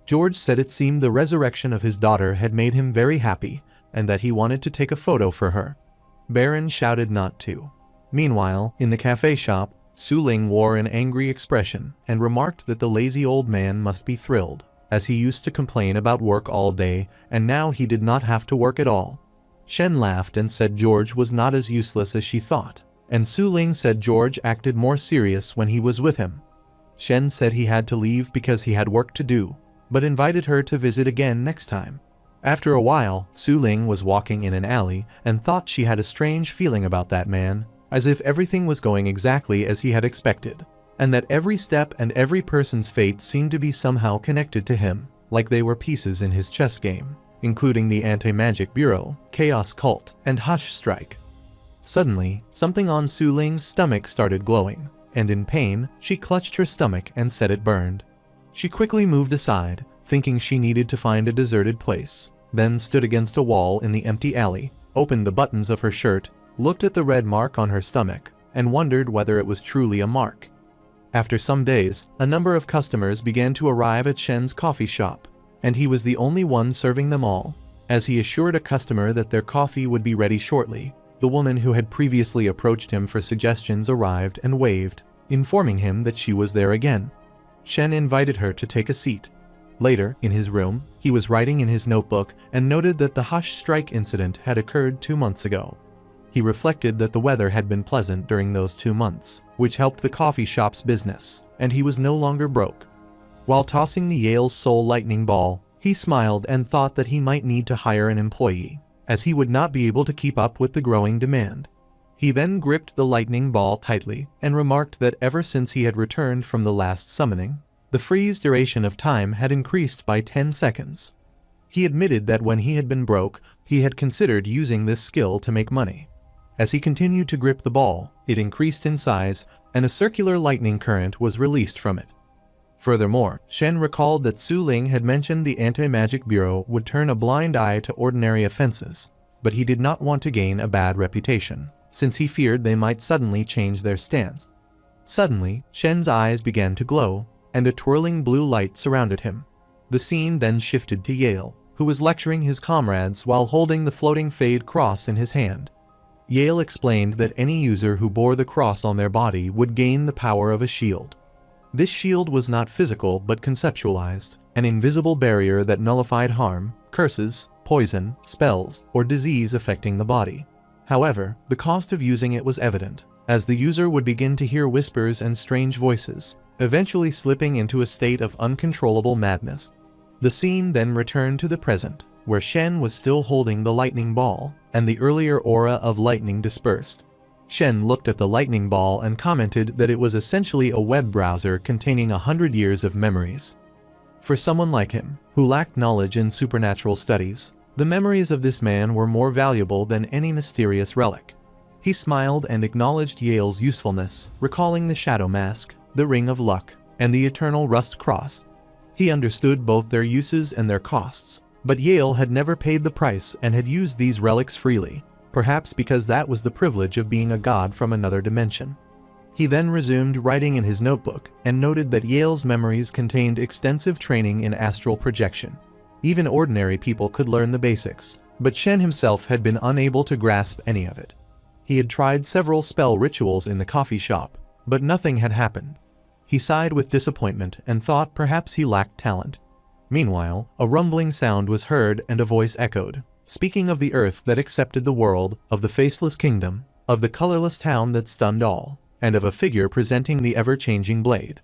George said it seemed the resurrection of his daughter had made him very happy, and that he wanted to take a photo for her. Baron shouted not to. Meanwhile, in the cafe shop, Suling wore an angry expression and remarked that the lazy old man must be thrilled, as he used to complain about work all day, and now he did not have to work at all. Shen laughed and said George was not as useless as she thought, and Suling said George acted more serious when he was with him. Shen said he had to leave because he had work to do, but invited her to visit again next time. After a while, Suling was walking in an alley and thought she had a strange feeling about that man, as if everything was going exactly as he had expected, and that every step and every person's fate seemed to be somehow connected to him, like they were pieces in his chess game, including the Anti-Magic Bureau, Chaos Cult, and Hush Strike. Suddenly, something on Suling's stomach started glowing, and in pain, she clutched her stomach and said it burned. She quickly moved aside, thinking she needed to find a deserted place, then stood against a wall in the empty alley, opened the buttons of her shirt, looked at the red mark on her stomach, and wondered whether it was truly a mark. After some days, a number of customers began to arrive at Shen's coffee shop, and he was the only one serving them all. As he assured a customer that their coffee would be ready shortly, the woman who had previously approached him for suggestions arrived and waved, informing him that she was there again. Shen invited her to take a seat. Later, in his room, he was writing in his notebook and noted that the Hush Strike incident had occurred 2 months ago. He reflected that the weather had been pleasant during those 2 months, which helped the coffee shop's business, and he was no longer broke. While tossing the Yale's Soul Lightning Ball, he smiled and thought that he might need to hire an employee, as he would not be able to keep up with the growing demand. He then gripped the lightning ball tightly and remarked that ever since he had returned from the last summoning, the freeze duration of time had increased by 10 seconds. He admitted that when he had been broke, he had considered using this skill to make money. As he continued to grip the ball, it increased in size, and a circular lightning current was released from it. Furthermore, Shen recalled that Suling had mentioned the Anti-Magic Bureau would turn a blind eye to ordinary offenses, but he did not want to gain a bad reputation, since he feared they might suddenly change their stance. Suddenly, Shen's eyes began to glow, and a twirling blue light surrounded him. The scene then shifted to Yale, who was lecturing his comrades while holding the floating Fade Cross in his hand. Yale explained that any user who bore the cross on their body would gain the power of a shield. This shield was not physical but conceptualized, an invisible barrier that nullified harm, curses, poison, spells, or disease affecting the body. However, the cost of using it was evident, as the user would begin to hear whispers and strange voices, eventually slipping into a state of uncontrollable madness. The scene then returned to the present, where Shen was still holding the lightning ball, and the earlier aura of lightning dispersed. Shen looked at the lightning ball and commented that it was essentially a web browser containing 100 years of memories. For someone like him, who lacked knowledge in supernatural studies, the memories of this man were more valuable than any mysterious relic. He smiled and acknowledged Yale's usefulness, recalling the Shadow Mask, the Ring of Luck, and the Eternal Rust Cross. He understood both their uses and their costs, but Yale had never paid the price and had used these relics freely, perhaps because that was the privilege of being a god from another dimension. He then resumed writing in his notebook and noted that Yale's memories contained extensive training in astral projection. Even ordinary people could learn the basics, but Shen himself had been unable to grasp any of it. He had tried several spell rituals in the coffee shop, but nothing had happened. He sighed with disappointment and thought perhaps he lacked talent. Meanwhile, a rumbling sound was heard and a voice echoed, speaking of the earth that accepted the world, of the faceless kingdom, of the colorless town that stunned all, and of a figure presenting the ever-changing blade.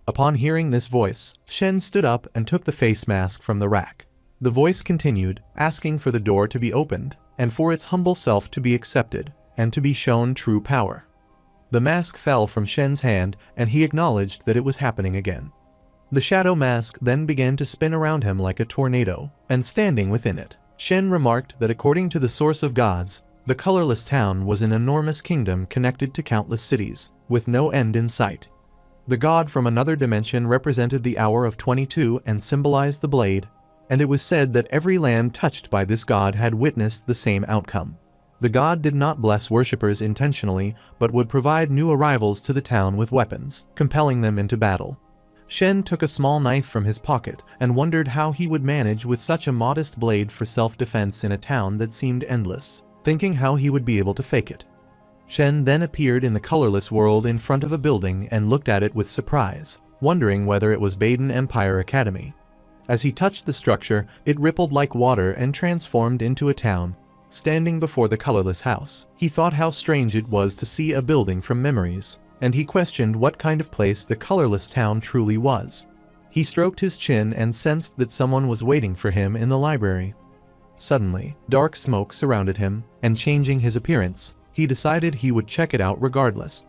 Upon hearing this voice, Shen stood up and took the face mask from the rack. The voice continued, asking for the door to be opened, and for its humble self to be accepted, and to be shown true power. The mask fell from Shen's hand, and he acknowledged that it was happening again. The shadow mask then began to spin around him like a tornado, and standing within it, Shen remarked that according to the source of gods, the colorless town was an enormous kingdom connected to countless cities, with no end in sight. The god from another dimension represented the hour of 22 and symbolized the blade, and it was said that every land touched by this god had witnessed the same outcome. The god did not bless worshippers intentionally, but would provide new arrivals to the town with weapons, compelling them into battle. Shen took a small knife from his pocket and wondered how he would manage with such a modest blade for self-defense in a town that seemed endless, thinking how he would be able to fake it. Shen then appeared in the colorless world in front of a building and looked at it with surprise, wondering whether it was Baden Empire Academy. As he touched the structure, it rippled like water and transformed into a town. Standing before the colorless house, he thought how strange it was to see a building from memories, and he questioned what kind of place the colorless town truly was. He stroked his chin and sensed that someone was waiting for him in the library. Suddenly, dark smoke surrounded him, and changing his appearance, he decided he would check it out regardless.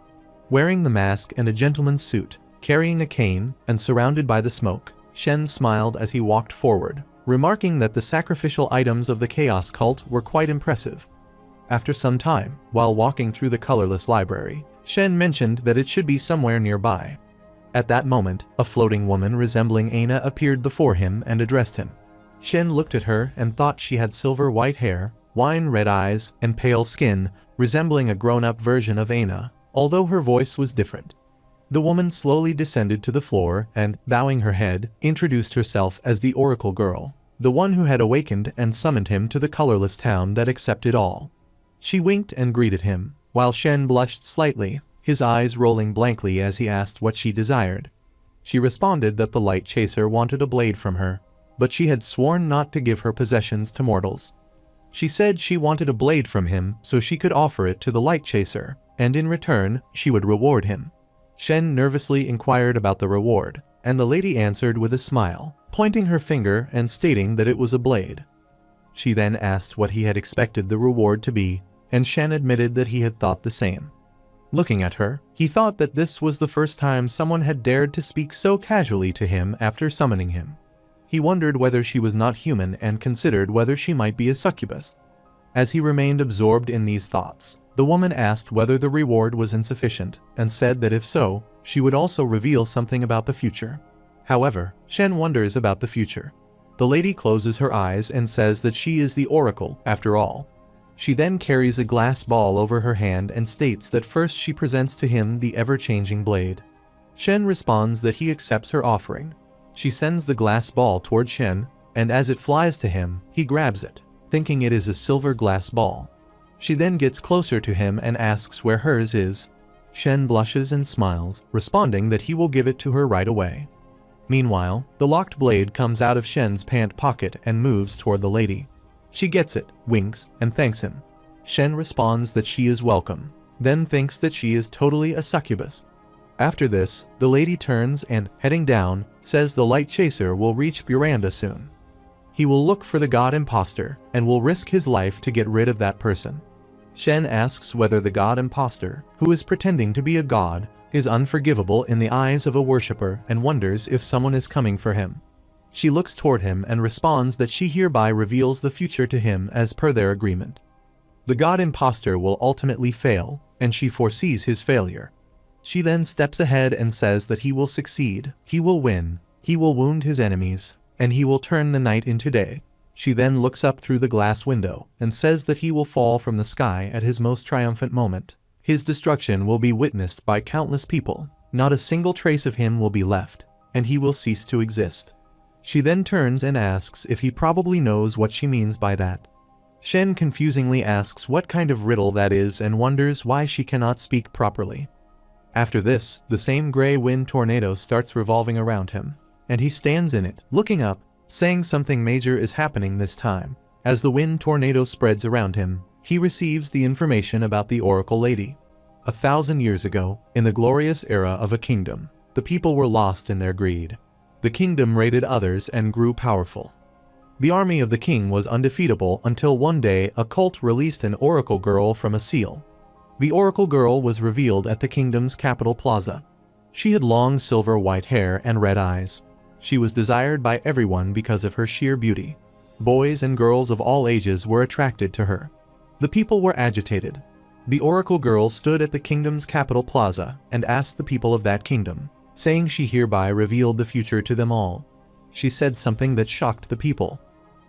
Wearing the mask and a gentleman's suit, carrying a cane, and surrounded by the smoke, Shen smiled as he walked forward, remarking that the sacrificial items of the Chaos Cult were quite impressive. After some time, while walking through the colorless library, Shen mentioned that it should be somewhere nearby. At that moment, a floating woman resembling Aina appeared before him and addressed him. Shen looked at her and thought she had silver white hair, wine-red eyes, and pale skin, resembling a grown-up version of Aina, although her voice was different. The woman slowly descended to the floor and, bowing her head, introduced herself as the Oracle Girl, the one who had awakened and summoned him to the colorless town that accepted all. She winked and greeted him, while Shen blushed slightly, his eyes rolling blankly as he asked what she desired. She responded that the Light Chaser wanted a blade from her, but she had sworn not to give her possessions to mortals. She said she wanted a blade from him so she could offer it to the Light Chaser, and in return, she would reward him. Shen nervously inquired about the reward, and the lady answered with a smile, pointing her finger and stating that it was a blade. She then asked what he had expected the reward to be, and Shen admitted that he had thought the same. Looking at her, he thought that this was the first time someone had dared to speak so casually to him after summoning him. He wondered whether she was not human and considered whether she might be a succubus. As he remained absorbed in these thoughts, the woman asked whether the reward was insufficient and said that if so, she would also reveal something about the future. However, Shen wonders about the future. The lady closes her eyes and says that she is the Oracle, after all. She then carries a glass ball over her hand and states that first she presents to him the ever-changing blade. Shen responds that he accepts her offering. She sends the glass ball toward Shen, and as it flies to him, he grabs it, thinking it is a silver glass ball. She then gets closer to him and asks where hers is. Shen blushes and smiles, responding that he will give it to her right away. Meanwhile, the locked blade comes out of Shen's pant pocket and moves toward the lady. She gets it, winks, and thanks him. Shen responds that she is welcome, then thinks that she is totally a succubus. After this, the lady turns and, heading down, says the Light Chaser will reach Buranda soon. He will look for the god imposter and will risk his life to get rid of that person. Shen asks whether the god imposter, who is pretending to be a god, is unforgivable in the eyes of a worshipper and wonders if someone is coming for him. She looks toward him and responds that she hereby reveals the future to him as per their agreement. The god imposter will ultimately fail, and she foresees his failure. She then steps ahead and says that he will succeed, he will win, he will wound his enemies, and he will turn the night into day. She then looks up through the glass window and says that he will fall from the sky at his most triumphant moment. His destruction will be witnessed by countless people, not a single trace of him will be left, and he will cease to exist. She then turns and asks if he probably knows what she means by that. Shen confusingly asks what kind of riddle that is and wonders why she cannot speak properly. After this, the same gray wind tornado starts revolving around him, and he stands in it, looking up, saying something major is happening this time. As the wind tornado spreads around him, he receives the information about the Oracle Lady. 1,000 years ago, in the glorious era of a kingdom, the people were lost in their greed. The kingdom raided others and grew powerful. The army of the king was undefeatable until one day a cult released an Oracle Girl from a seal. The Oracle Girl was revealed at the kingdom's capital plaza. She had long silver white hair and red eyes. She was desired by everyone because of her sheer beauty. Boys and girls of all ages were attracted to her. The people were agitated. The Oracle Girl stood at the kingdom's capital plaza and asked the people of that kingdom, saying she hereby revealed the future to them all. She said something that shocked the people.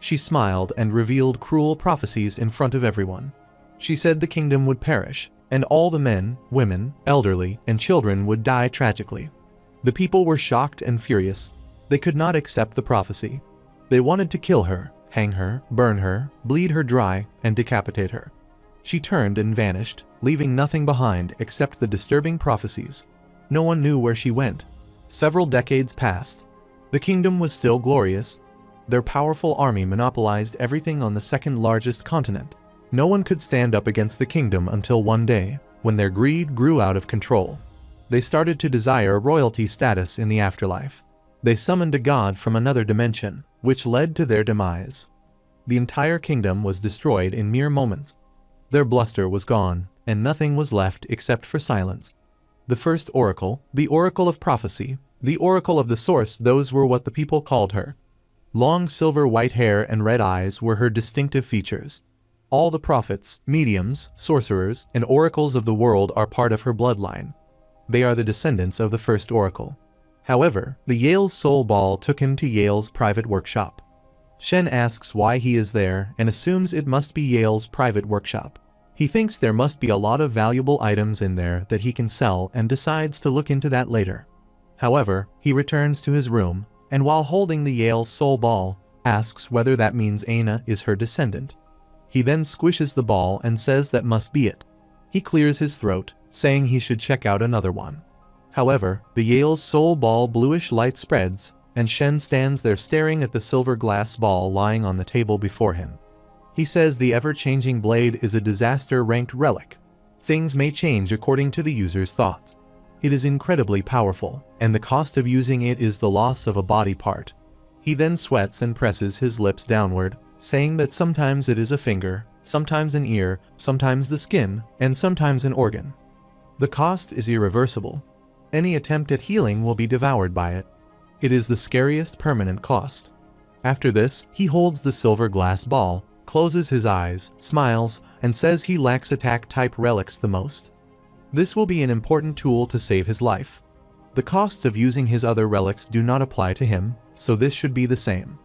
She smiled and revealed cruel prophecies in front of everyone. She said the kingdom would perish, and all the men, women, elderly, and children would die tragically. The people were shocked and furious. They could not accept the prophecy. They wanted to kill her, hang her, burn her, bleed her dry, and decapitate her. She turned and vanished, leaving nothing behind except the disturbing prophecies. No one knew where she went. Several decades passed. The kingdom was still glorious. Their powerful army monopolized everything on the second largest continent. No one could stand up against the kingdom until one day, when their greed grew out of control. They started to desire royalty status in the afterlife. They summoned a god from another dimension, which led to their demise. The entire kingdom was destroyed in mere moments. Their bluster was gone, and nothing was left except for silence. The first oracle, the oracle of prophecy, the oracle of the source, those were what the people called her. Long silver white hair and red eyes were her distinctive features. All the prophets, mediums, sorcerers, and oracles of the world are part of her bloodline. They are the descendants of the first oracle. However, the Yale's soul ball took him to Yale's private workshop. Shen asks why he is there and assumes it must be Yale's private workshop. He thinks there must be a lot of valuable items in there that he can sell and decides to look into that later. However, he returns to his room, and while holding the Yale's soul ball, asks whether that means Aina is her descendant. He then squishes the ball and says that must be it. He clears his throat, saying he should check out another one. However, the Yale's soul ball bluish light spreads, and Shen stands there staring at the silver glass ball lying on the table before him. He says the ever-changing blade is a disaster-ranked relic. Things may change according to the user's thoughts. It is incredibly powerful, and the cost of using it is the loss of a body part. He then sweats and presses his lips downward, saying that sometimes it is a finger, sometimes an ear, sometimes the skin, and sometimes an organ. The cost is irreversible. Any attempt at healing will be devoured by it. It is the scariest permanent cost. After this, he holds the silver glass ball, closes his eyes, smiles, and says he lacks attack-type relics the most. This will be an important tool to save his life. The costs of using his other relics do not apply to him, so this should be the same.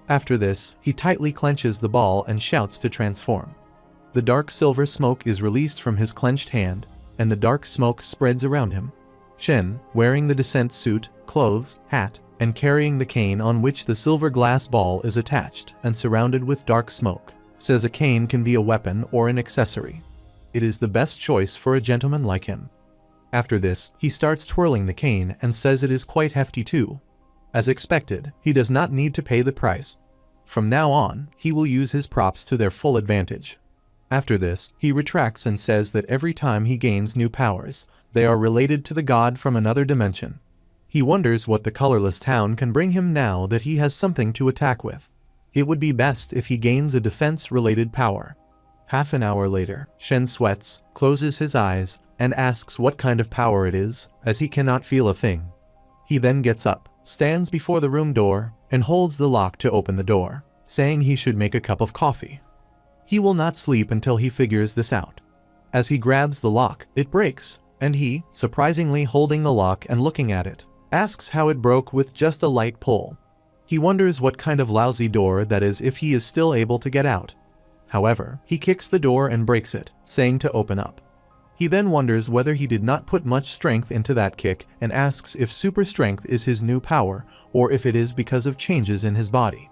After this, he tightly clenches the ball and shouts to transform. The dark silver smoke is released from his clenched hand, and the dark smoke spreads around him. Shen, wearing the descent suit, clothes, hat, and carrying the cane on which the silver glass ball is attached and surrounded with dark smoke, says a cane can be a weapon or an accessory. It is the best choice for a gentleman like him. After this, he starts twirling the cane and says it is quite hefty too. As expected, he does not need to pay the price. From now on, he will use his props to their full advantage. After this, he retracts and says that every time he gains new powers, they are related to the god from another dimension. He wonders what the colorless town can bring him now that he has something to attack with. It would be best if he gains a defense-related power. Half an hour later, Shen sweats, closes his eyes, and asks what kind of power it is, as he cannot feel a thing. He then gets up, stands before the room door, and holds the lock to open the door, saying he should make a cup of coffee. He will not sleep until he figures this out. As he grabs the lock, it breaks, and he, surprisingly holding the lock and looking at it, asks how it broke with just a light pull. He wonders what kind of lousy door that is if he is still able to get out. However, he kicks the door and breaks it, saying to open up. He then wonders whether he did not put much strength into that kick and asks if super strength is his new power or if it is because of changes in his body.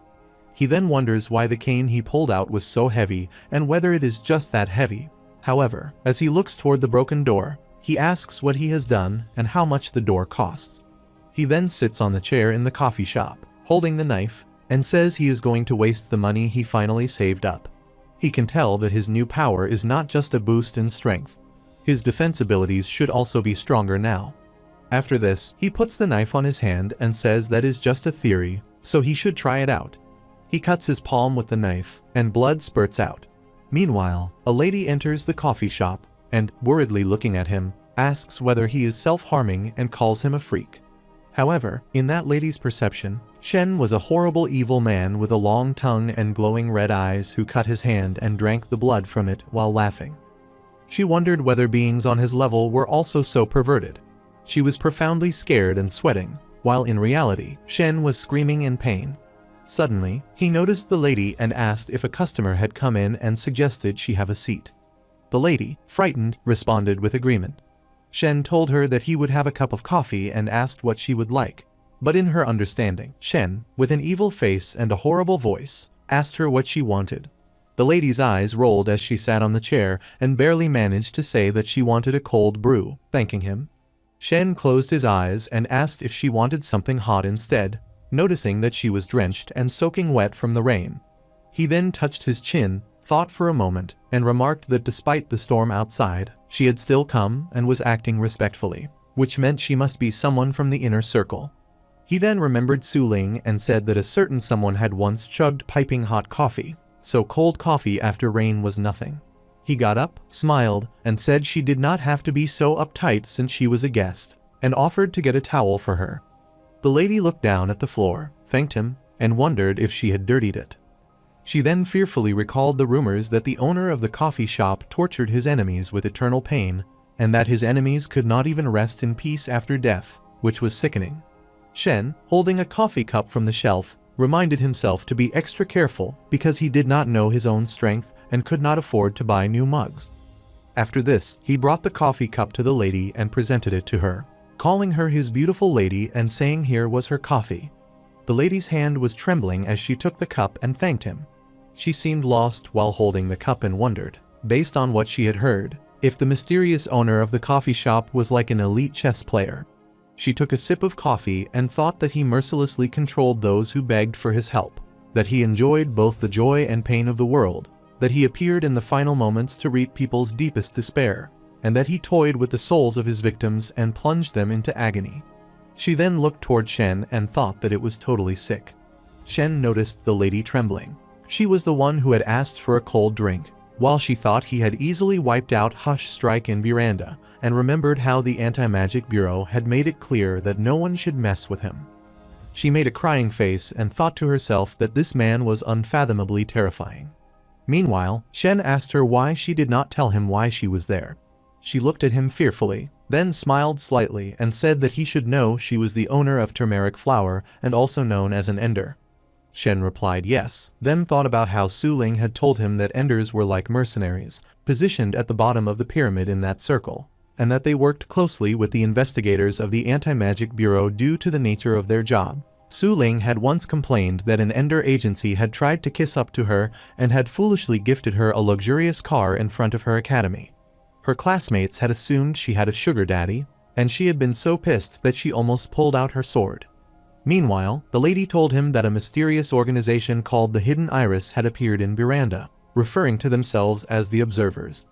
He then wonders why the cane he pulled out was so heavy and whether it is just that heavy. However, as he looks toward the broken door, he asks what he has done and how much the door costs. He then sits on the chair in the coffee shop, holding the knife, and says he is going to waste the money he finally saved up. He can tell that his new power is not just a boost in strength. His defense abilities should also be stronger now. After this, he puts the knife on his hand and says that is just a theory, so he should try it out. He cuts his palm with the knife, and blood spurts out. Meanwhile, a lady enters the coffee shop, and, worriedly looking at him, asks whether he is self-harming and calls him a freak. However, in that lady's perception, Shen was a horrible evil man with a long tongue and glowing red eyes who cut his hand and drank the blood from it while laughing. She wondered whether beings on his level were also so perverted. She was profoundly scared and sweating, while in reality, Shen was screaming in pain. Suddenly, he noticed the lady and asked if a customer had come in and suggested she have a seat. The lady, frightened, responded with agreement. Shen told her that he would have a cup of coffee and asked what she would like. But in her understanding, Shen, with an evil face and a horrible voice, asked her what she wanted. The lady's eyes rolled as she sat on the chair and barely managed to say that she wanted a cold brew, thanking him. Shen closed his eyes and asked if she wanted something hot instead, noticing that she was drenched and soaking wet from the rain. He then touched his chin, thought for a moment, and remarked that despite the storm outside, she had still come and was acting respectfully. which meant she must be someone from the inner circle. He then remembered Suling and said that a certain someone had once chugged piping hot coffee, so cold coffee after rain was nothing. He got up, smiled, and said she did not have to be so uptight since she was a guest, and offered to get a towel for her. The lady looked down at the floor, thanked him, and wondered if she had dirtied it. She then fearfully recalled the rumors that the owner of the coffee shop tortured his enemies with eternal pain, and that his enemies could not even rest in peace after death, which was sickening. Shen, holding a coffee cup from the shelf, reminded himself to be extra careful because he did not know his own strength and could not afford to buy new mugs. After this, he brought the coffee cup to the lady and presented it to her, calling her his beautiful lady and saying here was her coffee. The lady's hand was trembling as she took the cup and thanked him. She seemed lost while holding the cup and wondered, based on what she had heard, if the mysterious owner of the coffee shop was like an elite chess player. She took a sip of coffee and thought that he mercilessly controlled those who begged for his help, that he enjoyed both the joy and pain of the world, that he appeared in the final moments to reap people's deepest despair, and that he toyed with the souls of his victims and plunged them into agony. She then looked toward Shen and thought that it was totally sick. Shen noticed the lady trembling. She was the one who had asked for a cold drink, while she thought he had easily wiped out Hush Strike in Miranda, and remembered how the Anti-Magic Bureau had made it clear that no one should mess with him. She made a crying face and thought to herself that this man was unfathomably terrifying. Meanwhile, Shen asked her why she did not tell him why she was there. She looked at him fearfully, then smiled slightly and said that he should know she was the owner of turmeric flower and also known as an ender. Shen replied yes, then thought about how Suling had told him that enders were like mercenaries, positioned at the bottom of the pyramid in that circle, and that they worked closely with the investigators of the Anti-Magic Bureau due to the nature of their job. Suling had once complained that an ender agency had tried to kiss up to her and had foolishly gifted her a luxurious car in front of her academy. Her classmates had assumed she had a sugar daddy, and she had been so pissed that she almost pulled out her sword. Meanwhile, the lady told him that a mysterious organization called the Hidden Iris had appeared in Miranda, referring to themselves as the Observers.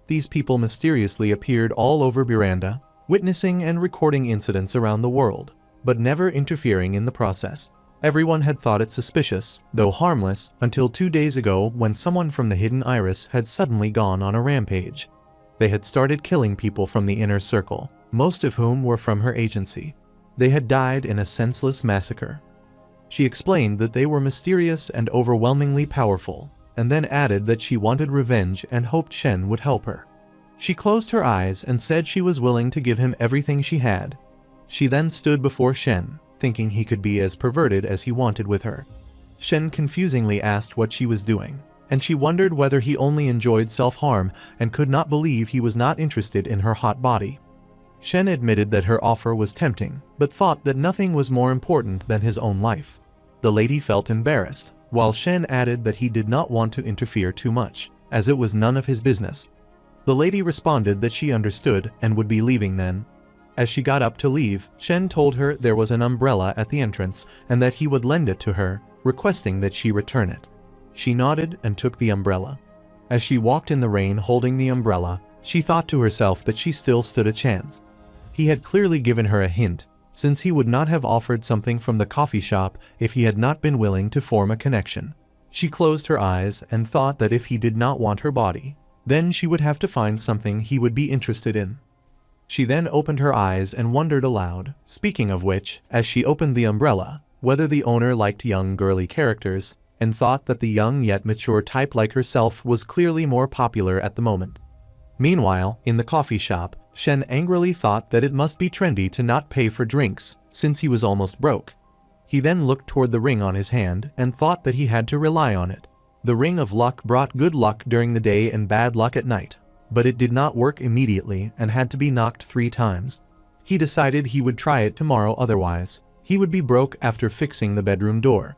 These people mysteriously appeared all over Miranda, witnessing and recording incidents around the world, but never interfering in the process. Everyone had thought it suspicious, though harmless, until 2 days ago when someone from the Hidden Iris had suddenly gone on a rampage. They had started killing people from the inner circle, most of whom were from her agency. They had died in a senseless massacre. She explained that they were mysterious and overwhelmingly powerful, and then added that she wanted revenge and hoped Shen would help her. She closed her eyes and said she was willing to give him everything she had. She then stood before Shen, thinking he could be as perverted as he wanted with her. Shen confusingly asked what she was doing, and she wondered whether he only enjoyed self-harm and could not believe he was not interested in her hot body. Shen admitted that her offer was tempting, but thought that nothing was more important than his own life. The lady felt embarrassed, while Shen added that he did not want to interfere too much, as it was none of his business. The lady responded that she understood and would be leaving then. As she got up to leave, Shen told her there was an umbrella at the entrance and that he would lend it to her, requesting that she return it. She nodded and took the umbrella. As she walked in the rain holding the umbrella, she thought to herself that she still stood a chance. He had clearly given her a hint, since he would not have offered something from the coffee shop if he had not been willing to form a connection. She closed her eyes and thought that if he did not want her body, then she would have to find something he would be interested in. She then opened her eyes and wondered aloud, speaking of which, as she opened the umbrella, whether the owner liked young girly characters, and thought that the young yet mature type like herself was clearly more popular at the moment. Meanwhile, in the coffee shop, Shen angrily thought that it must be trendy to not pay for drinks, since he was almost broke. He then looked toward the ring on his hand and thought that he had to rely on it. The ring of luck brought good luck during the day and bad luck at night, but it did not work immediately and had to be knocked 3 times. He decided he would try it tomorrow, otherwise he would be broke after fixing the bedroom door.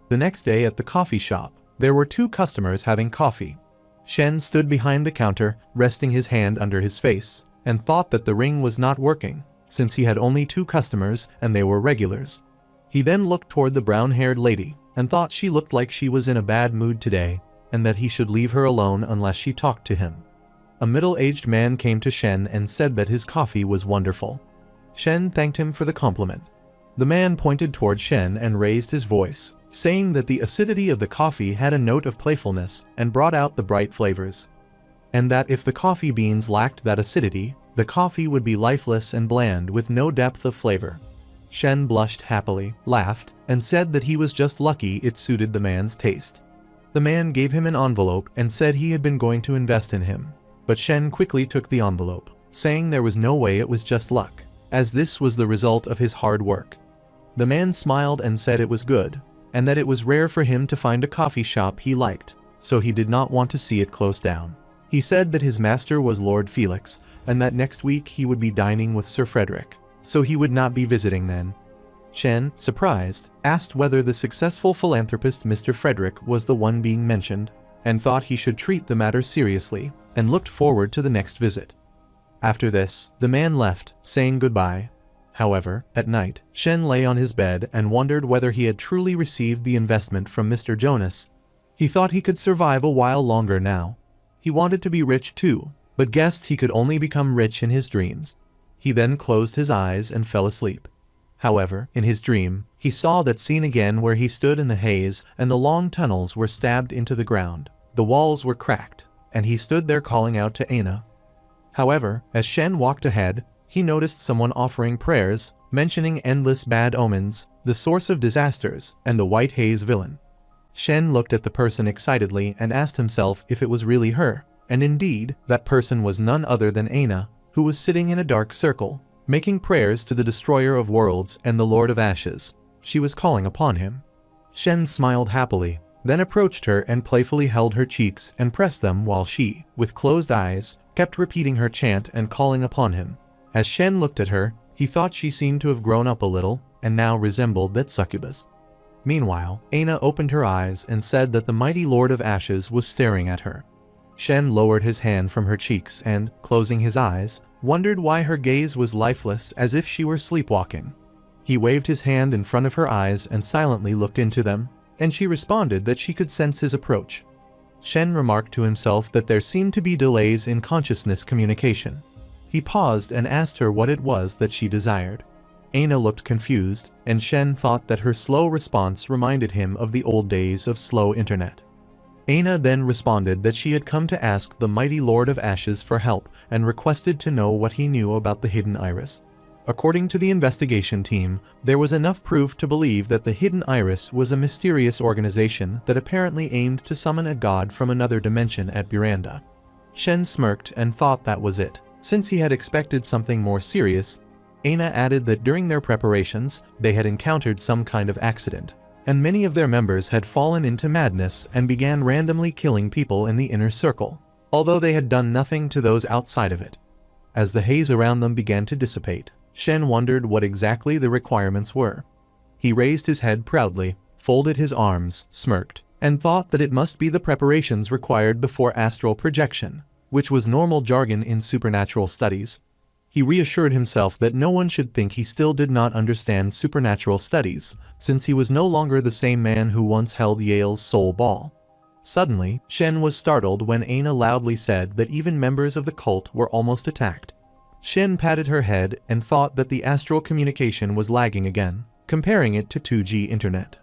The next day at the coffee shop, there were 2 customers having coffee. Shen stood behind the counter, resting his hand under his face, and thought that the ring was not working, since he had only 2 customers and they were regulars. He then looked toward the brown-haired lady and thought she looked like she was in a bad mood today, and that he should leave her alone unless she talked to him. A middle-aged man came to Shen and said that his coffee was wonderful. Shen thanked him for the compliment. The man pointed toward Shen and raised his voice, saying that the acidity of the coffee had a note of playfulness and brought out the bright flavors, and that if the coffee beans lacked that acidity, the coffee would be lifeless and bland with no depth of flavor. Shen blushed happily, laughed, and said that he was just lucky it suited the man's taste. The man gave him an envelope and said he had been going to invest in him, but Shen quickly took the envelope, saying there was no way it was just luck, as this was the result of his hard work. The man smiled and said it was good, and that it was rare for him to find a coffee shop he liked, so he did not want to see it close down. He said that his master was Lord Felix, and that next week he would be dining with Sir Frederick, so he would not be visiting then. Shen, surprised, asked whether the successful philanthropist Mr. Frederick was the one being mentioned, and thought he should treat the matter seriously, and looked forward to the next visit. After this, the man left, saying goodbye. However, at night, Shen lay on his bed and wondered whether he had truly received the investment from Mr. Jonas. He thought he could survive a while longer now. He wanted to be rich too, but guessed he could only become rich in his dreams. He then closed his eyes and fell asleep. However, in his dream, he saw that scene again where he stood in the haze and the long tunnels were stabbed into the ground. The walls were cracked, and he stood there calling out to Aina. However, as Shen walked ahead, he noticed someone offering prayers, mentioning endless bad omens, the source of disasters, and the white haze villain. Shen looked at the person excitedly and asked himself if it was really her, and indeed, that person was none other than Aina, who was sitting in a dark circle, making prayers to the destroyer of worlds and the Lord of Ashes. She was calling upon him. Shen smiled happily, then approached her and playfully held her cheeks and pressed them while she, with closed eyes, kept repeating her chant and calling upon him. As Shen looked at her, he thought she seemed to have grown up a little, and now resembled that succubus. Meanwhile, Aina opened her eyes and said that the mighty Lord of Ashes was staring at her. Shen lowered his hand from her cheeks and, closing his eyes, wondered why her gaze was lifeless as if she were sleepwalking. He waved his hand in front of her eyes and silently looked into them, and she responded that she could sense his approach. Shen remarked to himself that there seemed to be delays in consciousness communication. He paused and asked her what it was that she desired. Aina looked confused, and Shen thought that her slow response reminded him of the old days of slow internet. Aina then responded that she had come to ask the mighty Lord of Ashes for help and requested to know what he knew about the Hidden Iris. According to the investigation team, there was enough proof to believe that the Hidden Iris was a mysterious organization that apparently aimed to summon a god from another dimension at Buranda. Shen smirked and thought that was it. Since he had expected something more serious, Aina added that during their preparations, they had encountered some kind of accident, and many of their members had fallen into madness and began randomly killing people in the inner circle, although they had done nothing to those outside of it. As the haze around them began to dissipate, Shen wondered what exactly the requirements were. He raised his head proudly, folded his arms, smirked, and thought that it must be the preparations required before astral projection, which was normal jargon in supernatural studies. He reassured himself that no one should think he still did not understand supernatural studies, since he was no longer the same man who once held Yale's soul ball. Suddenly, Shen was startled when Aina loudly said that even members of the cult were almost attacked. Shen patted her head and thought that the astral communication was lagging again, comparing it to 2G internet.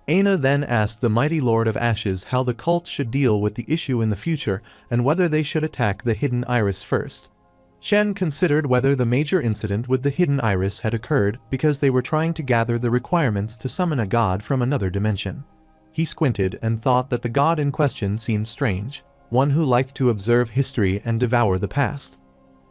Aina then asked the mighty Lord of Ashes how the cult should deal with the issue in the future and whether they should attack the Hidden Iris first. Shen considered whether the major incident with the Hidden Iris had occurred because they were trying to gather the requirements to summon a god from another dimension. He squinted and thought that the god in question seemed strange, one who liked to observe history and devour the past.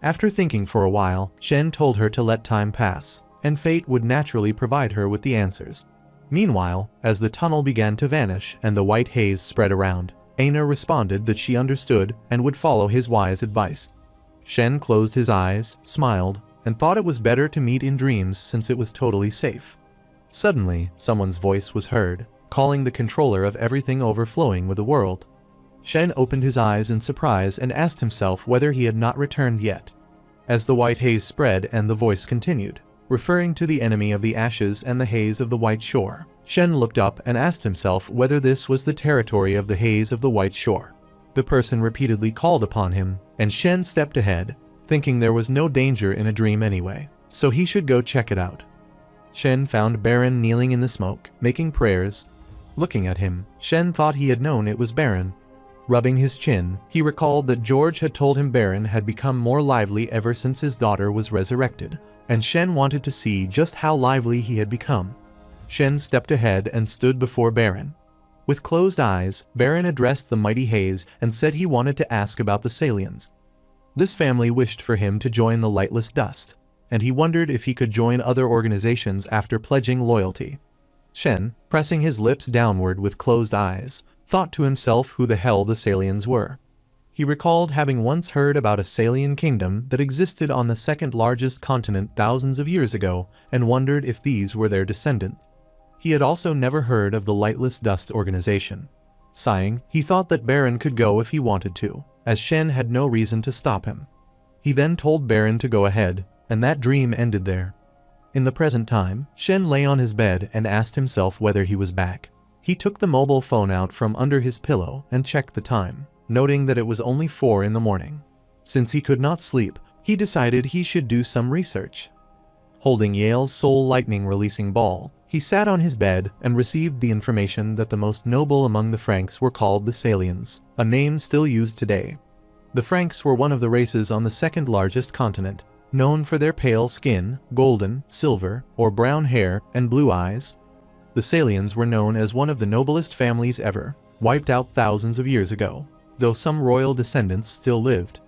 After thinking for a while, Shen told her to let time pass, and fate would naturally provide her with the answers. Meanwhile, as the tunnel began to vanish and the white haze spread around, Aina responded that she understood and would follow his wise advice. Shen closed his eyes, smiled, and thought it was better to meet in dreams since it was totally safe. Suddenly, someone's voice was heard, calling the controller of everything overflowing with the world. Shen opened his eyes in surprise and asked himself whether he had not returned yet. As the white haze spread and the voice continued, referring to the enemy of the ashes and the haze of the white shore, Shen looked up and asked himself whether this was the territory of the haze of the white shore. The person repeatedly called upon him, and Shen stepped ahead, thinking there was no danger in a dream anyway, so he should go check it out. Shen found Baron kneeling in the smoke, making prayers. Looking at him, Shen thought he had known it was Baron. Rubbing his chin, he recalled that George had told him Baron had become more lively ever since his daughter was resurrected, and Shen wanted to see just how lively he had become. Shen stepped ahead and stood before Baron. With closed eyes, Baron addressed the mighty haze and said he wanted to ask about the Salians. This family wished for him to join the Lightless Dust, and he wondered if he could join other organizations after pledging loyalty. Shen, pressing his lips downward with closed eyes, thought to himself who the hell the Salians were. He recalled having once heard about a Salian kingdom that existed on the second largest continent thousands of years ago and wondered if these were their descendants. He had also never heard of the Lightless Dust organization. Sighing, he thought that Baron could go if he wanted to, as Shen had no reason to stop him. He then told Baron to go ahead, and that dream ended there. In the present time, Shen lay on his bed and asked himself whether he was back. He took the mobile phone out from under his pillow and checked the time, noting that it was only 4 in the morning. Since he could not sleep, he decided he should do some research. Holding Yale's soul lightning releasing ball, he sat on his bed and received the information that the most noble among the Franks were called the Salians, a name still used today. The Franks were one of the races on the second largest continent, known for their pale skin, golden, silver, or brown hair, and blue eyes. The Salians were known as one of the noblest families ever, wiped out thousands of years ago, though some royal descendants still lived.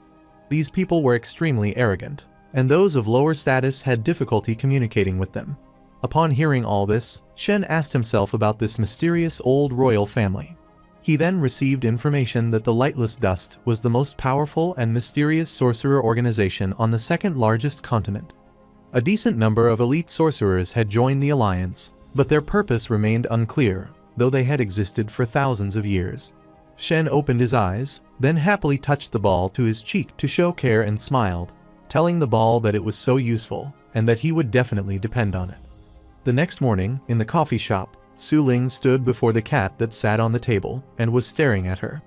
These people were extremely arrogant, and those of lower status had difficulty communicating with them. Upon hearing all this, Shen asked himself about this mysterious old royal family. He then received information that the Lightless Dust was the most powerful and mysterious sorcerer organization on the second largest continent. A decent number of elite sorcerers had joined the alliance, but their purpose remained unclear, though they had existed for thousands of years. Shen opened his eyes, then happily touched the ball to his cheek to show care and smiled, telling the ball that it was so useful and that he would definitely depend on it. The next morning, in the coffee shop, Suling stood before the cat that sat on the table and was staring at her.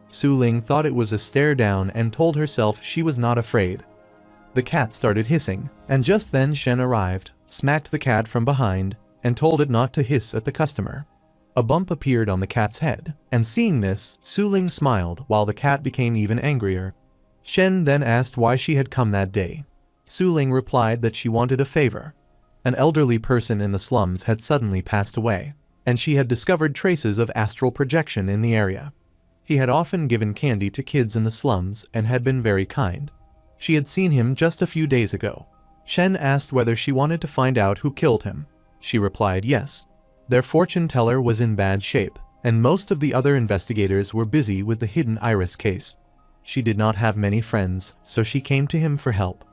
Suling thought it was a stare down and told herself she was not afraid. The cat started hissing, and just then Shen arrived, smacked the cat from behind, and told it not to hiss at the customer. A bump appeared on the cat's head, and seeing this, Suling smiled while the cat became even angrier. Shen then asked why she had come that day. Suling replied that she wanted a favor. An elderly person in the slums had suddenly passed away, and she had discovered traces of astral projection in the area. He had often given candy to kids in the slums and had been very kind. She had seen him just a few days ago. Shen asked whether she wanted to find out who killed him. She replied yes. Their fortune teller was in bad shape, and most of the other investigators were busy with the hidden iris case. She did not have many friends, so she came to him for help.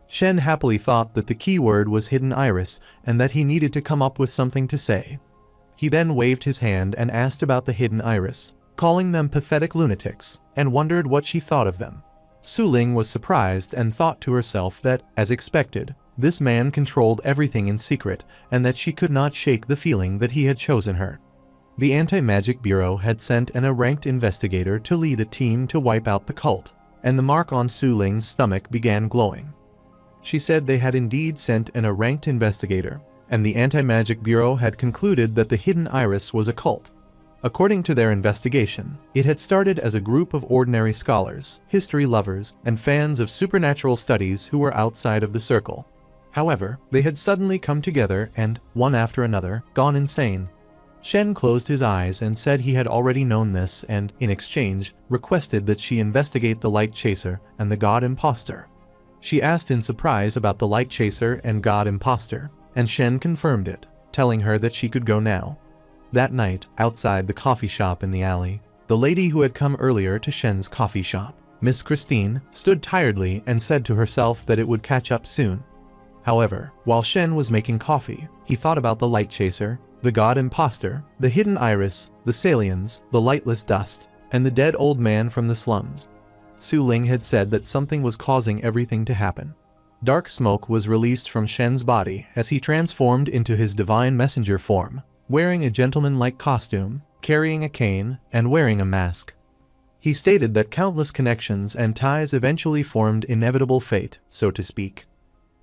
Shen happily thought that the key word was hidden iris and that he needed to come up with something to say. He then waved his hand and asked about the hidden iris, calling them pathetic lunatics, and wondered what she thought of them. Suling was surprised and thought to herself that, as expected, this man controlled everything in secret and that she could not shake the feeling that he had chosen her. The Anti-Magic Bureau had sent an ranked investigator to lead a team to wipe out the cult, and the mark on Suling's stomach began glowing. She said they had indeed sent an ranked investigator, and the Anti-Magic Bureau had concluded that the hidden iris was a cult. According to their investigation, it had started as a group of ordinary scholars, history lovers, and fans of supernatural studies who were outside of the circle. However, they had suddenly come together and, one after another, gone insane. Shen closed his eyes and said he had already known this and, in exchange, requested that she investigate the Light Chaser and the God Imposter. She asked in surprise about the Light Chaser and God Imposter, and Shen confirmed it, telling her that she could go now. That night, outside the coffee shop in the alley, the lady who had come earlier to Shen's coffee shop, Miss Christine, stood tiredly and said to herself that it would catch up soon. However, while Shen was making coffee, he thought about the Light Chaser, the God Imposter, the Hidden Iris, the Salians, the Lightless Dust, and the dead old man from the slums. Suling had said that something was causing everything to happen. Dark smoke was released from Shen's body as he transformed into his divine messenger form, wearing a gentleman-like costume, carrying a cane, and wearing a mask. He stated that countless connections and ties eventually formed inevitable fate, so to speak.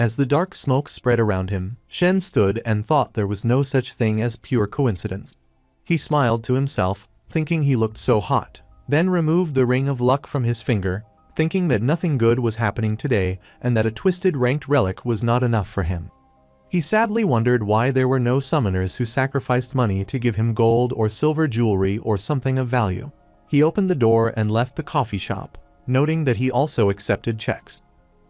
As the dark smoke spread around him, Shen stood and thought there was no such thing as pure coincidence. He smiled to himself, thinking he looked so hot, then removed the ring of luck from his finger, thinking that nothing good was happening today and that a twisted ranked relic was not enough for him. He sadly wondered why there were no summoners who sacrificed money to give him gold or silver jewelry or something of value. He opened the door and left the coffee shop, noting that he also accepted checks.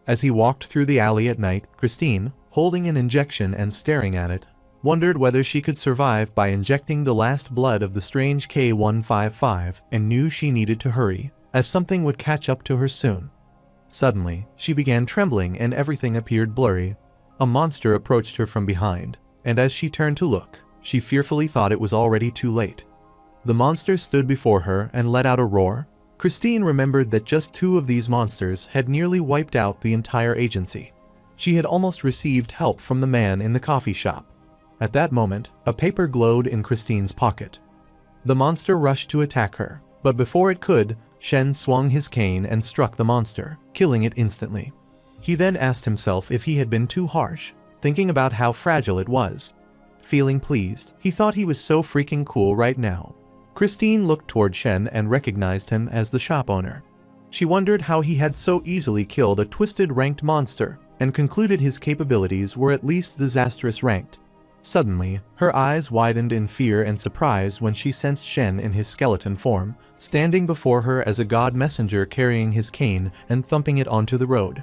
As he walked through the alley at night, Christine, holding an injection and staring at it, wondered whether she could survive by injecting the last blood of the strange K155 and knew she needed to hurry, as something would catch up to her soon. Suddenly, she began trembling and everything appeared blurry. A monster approached her from behind, and as she turned to look, she fearfully thought it was already too late. The monster stood before her and let out a roar. Christine remembered that just 2 of these monsters had nearly wiped out the entire agency. She had almost received help from the man in the coffee shop. At that moment, a paper glowed in Christine's pocket. The monster rushed to attack her, but before it could, Shen swung his cane and struck the monster, killing it instantly. He then asked himself if he had been too harsh, thinking about how fragile it was. Feeling pleased, he thought he was so freaking cool right now. Christine looked toward Shen and recognized him as the shop owner. She wondered how he had so easily killed a twisted ranked monster, and concluded his capabilities were at least disastrous ranked. Suddenly, her eyes widened in fear and surprise when she sensed Shen in his skeleton form, standing before her as a god messenger carrying his cane and thumping it onto the road.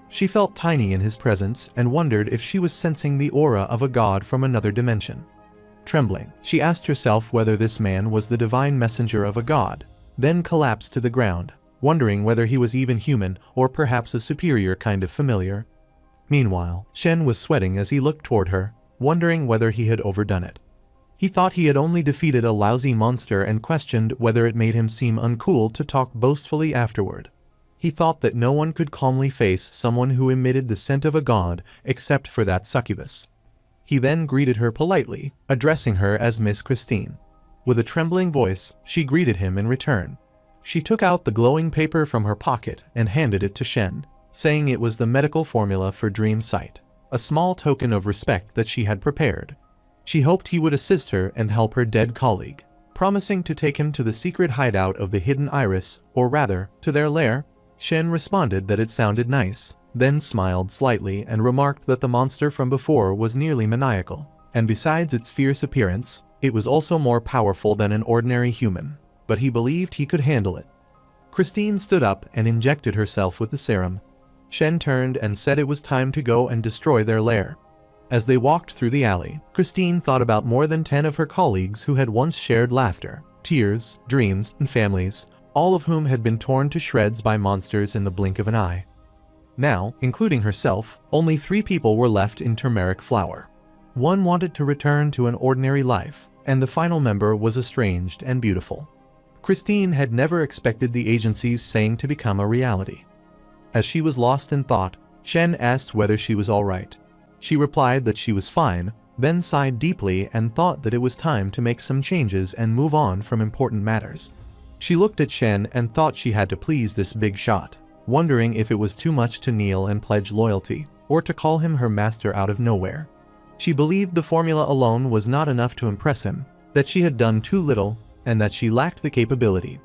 She felt tiny in his presence and wondered if she was sensing the aura of a god from another dimension. Trembling, she asked herself whether this man was the divine messenger of a god, then collapsed to the ground, wondering whether he was even human or perhaps a superior kind of familiar. Meanwhile, Shen was sweating as he looked toward her, wondering whether he had overdone it. He thought he had only defeated a lousy monster and questioned whether it made him seem uncool to talk boastfully afterward. He thought that no one could calmly face someone who emitted the scent of a god except for that succubus. He then greeted her politely, addressing her as Miss Christine. With a trembling voice, she greeted him in return. She took out the glowing paper from her pocket and handed it to Shen, saying it was the medical formula for dream sight, a small token of respect that she had prepared. She hoped he would assist her and help her dead colleague, promising to take him to the secret hideout of the hidden iris, or rather, to their lair. Shen responded that it sounded nice, then smiled slightly and remarked that the monster from before was nearly maniacal, and besides its fierce appearance, it was also more powerful than an ordinary human, but he believed he could handle it. Christine stood up and injected herself with the serum. Shen turned and said it was time to go and destroy their lair. As they walked through the alley, Christine thought about more than 10 of her colleagues who had once shared laughter, tears, dreams, and families, all of whom had been torn to shreds by monsters in the blink of an eye. Now, including herself, only 3 people were left in turmeric flower. One wanted to return to an ordinary life, and the final member was estranged and beautiful. Christine had never expected the agency's saying to become a reality. As she was lost in thought, Shen asked whether she was alright. She replied that she was fine, then sighed deeply and thought that it was time to make some changes and move on from important matters. She looked at Shen and thought she had to please this big shot, wondering if it was too much to kneel and pledge loyalty, or to call him her master out of nowhere. She believed the formula alone was not enough to impress him, that she had done too little, and that she lacked the capability.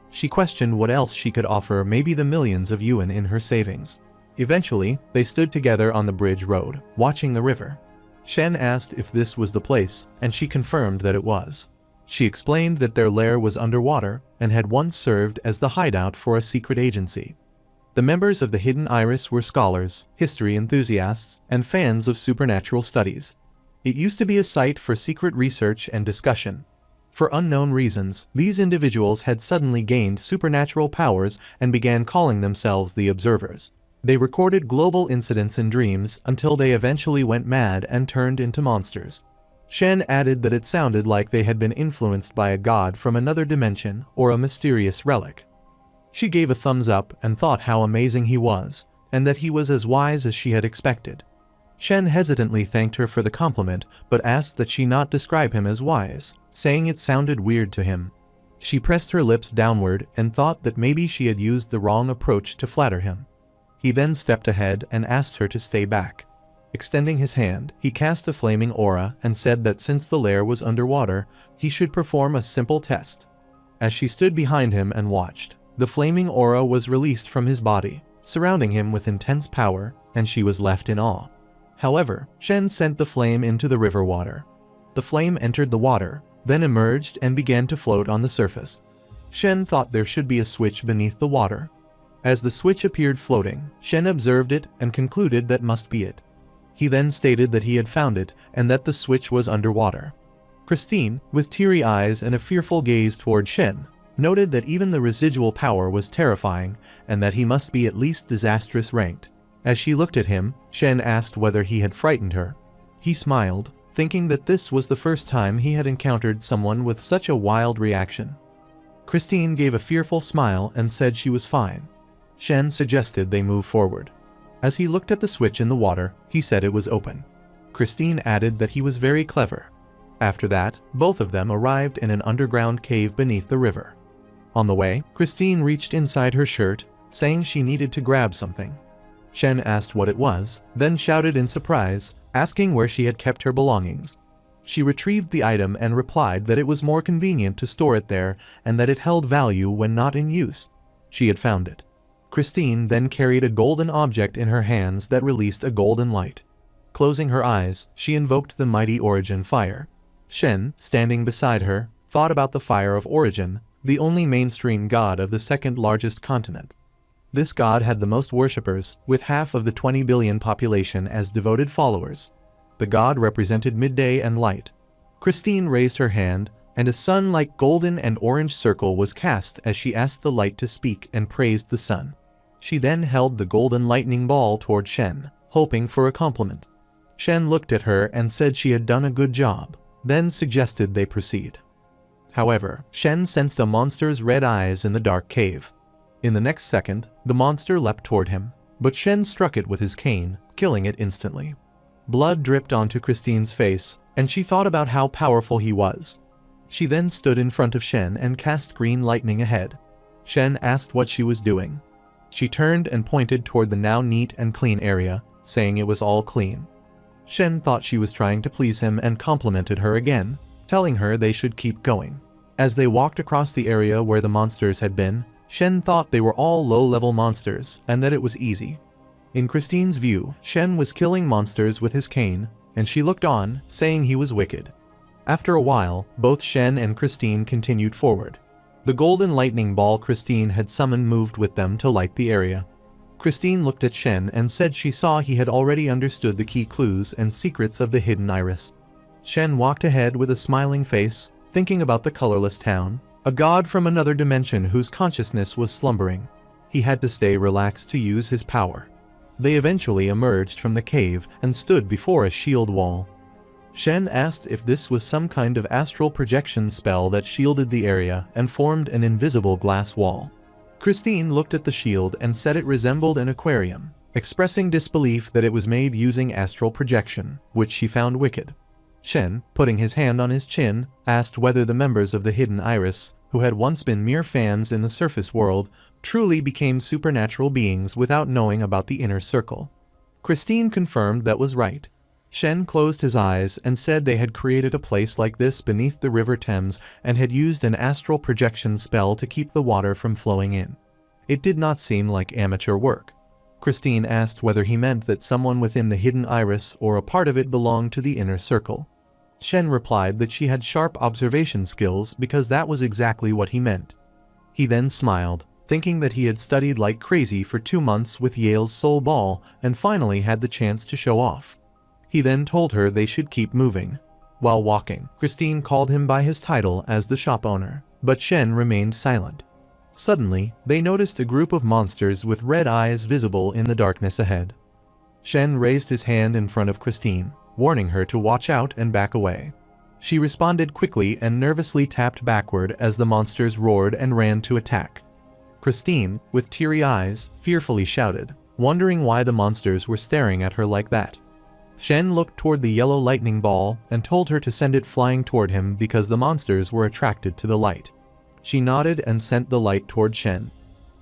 She questioned what else she could offer, maybe the millions of yuan in her savings. Eventually, they stood together on the bridge road, watching the river. Shen asked if this was the place, and she confirmed that it was. She explained that their lair was underwater and had once served as the hideout for a secret agency. The members of the Hidden Iris were scholars, history enthusiasts, and fans of supernatural studies. It used to be a site for secret research and discussion. For unknown reasons, these individuals had suddenly gained supernatural powers and began calling themselves the Observers. They recorded global incidents in dreams until they eventually went mad and turned into monsters. Shen added that it sounded like they had been influenced by a god from another dimension or a mysterious relic. She gave a thumbs up and thought how amazing he was, and that he was as wise as she had expected. Shen hesitantly thanked her for the compliment, but asked that she not describe him as wise, saying it sounded weird to him. She pressed her lips downward and thought that maybe she had used the wrong approach to flatter him. He then stepped ahead and asked her to stay back. Extending his hand, he cast a flaming aura and said that since the lair was underwater, he should perform a simple test. As she stood behind him and watched, the flaming aura was released from his body, surrounding him with intense power, and she was left in awe. However, Shen sent the flame into the river water. The flame entered the water, then emerged and began to float on the surface. Shen thought there should be a switch beneath the water. As the switch appeared floating, Shen observed it and concluded that must be it. He then stated that he had found it and that the switch was underwater. Christine, with teary eyes and a fearful gaze toward Shen, noted that even the residual power was terrifying and that he must be at least disastrous ranked. As she looked at him, Shen asked whether he had frightened her. He smiled, thinking that this was the first time he had encountered someone with such a wild reaction. Christine gave a fearful smile and said she was fine. Shen suggested they move forward. As he looked at the switch in the water, he said it was open. Christine added that he was very clever. After that, both of them arrived in an underground cave beneath the river. On the way, Christine reached inside her shirt, saying she needed to grab something. Shen asked what it was, then shouted in surprise, asking where she had kept her belongings. She retrieved the item and replied that it was more convenient to store it there and that it held value when not in use. She had found it. Christine then carried a golden object in her hands that released a golden light. Closing her eyes, she invoked the mighty Origin fire. Shen, standing beside her, thought about the fire of Origin, the only mainstream god of the second largest continent. This god had the most worshippers, with half of the 20 billion population as devoted followers. The god represented midday and light. Christine raised her hand, and a sun-like golden and orange circle was cast as she asked the light to speak and praised the sun. She then held the golden lightning ball toward Shen, hoping for a compliment. Shen looked at her and said she had done a good job, then suggested they proceed. However, Shen sensed a monster's red eyes in the dark cave. In the next second, the monster leapt toward him, but Shen struck it with his cane, killing it instantly. Blood dripped onto Christine's face, and she thought about how powerful he was. She then stood in front of Shen and cast green lightning ahead. Shen asked what she was doing. She turned and pointed toward the now neat and clean area, saying it was all clean. Shen thought she was trying to please him and complimented her again, telling her they should keep going. As they walked across the area where the monsters had been, Shen thought they were all low-level monsters and that it was easy. In Christine's view, Shen was killing monsters with his cane, and she looked on, saying he was wicked. After a while, both Shen and Christine continued forward. The golden lightning ball Christine had summoned moved with them to light the area. Christine looked at Shen and said she saw he had already understood the key clues and secrets of the hidden iris. Shen walked ahead with a smiling face, thinking about the colorless town, a god from another dimension whose consciousness was slumbering. He had to stay relaxed to use his power. They eventually emerged from the cave and stood before a shield wall. Shen asked if this was some kind of astral projection spell that shielded the area and formed an invisible glass wall. Christine looked at the shield and said it resembled an aquarium, expressing disbelief that it was made using astral projection, which she found wicked. Shen, putting his hand on his chin, asked whether the members of the hidden iris, who had once been mere fans in the surface world, truly became supernatural beings without knowing about the inner circle. Christine confirmed that was right. Shen closed his eyes and said they had created a place like this beneath the River Thames and had used an astral projection spell to keep the water from flowing in. It did not seem like amateur work. Christine asked whether he meant that someone within the hidden iris or a part of it belonged to the inner circle. Shen replied that she had sharp observation skills because that was exactly what he meant. He then smiled, thinking that he had studied like crazy for 2 months with Yale's Soul Ball and finally had the chance to show off. He then told her they should keep moving. While walking, Christine called him by his title as the shop owner, but Shen remained silent. Suddenly, they noticed a group of monsters with red eyes visible in the darkness ahead. Shen raised his hand in front of Christine, warning her to watch out and back away. She responded quickly and nervously tapped backward as the monsters roared and ran to attack. Christine, with teary eyes, fearfully shouted, wondering why the monsters were staring at her like that. Shen looked toward the yellow lightning ball and told her to send it flying toward him because the monsters were attracted to the light. She nodded and sent the light toward Shen.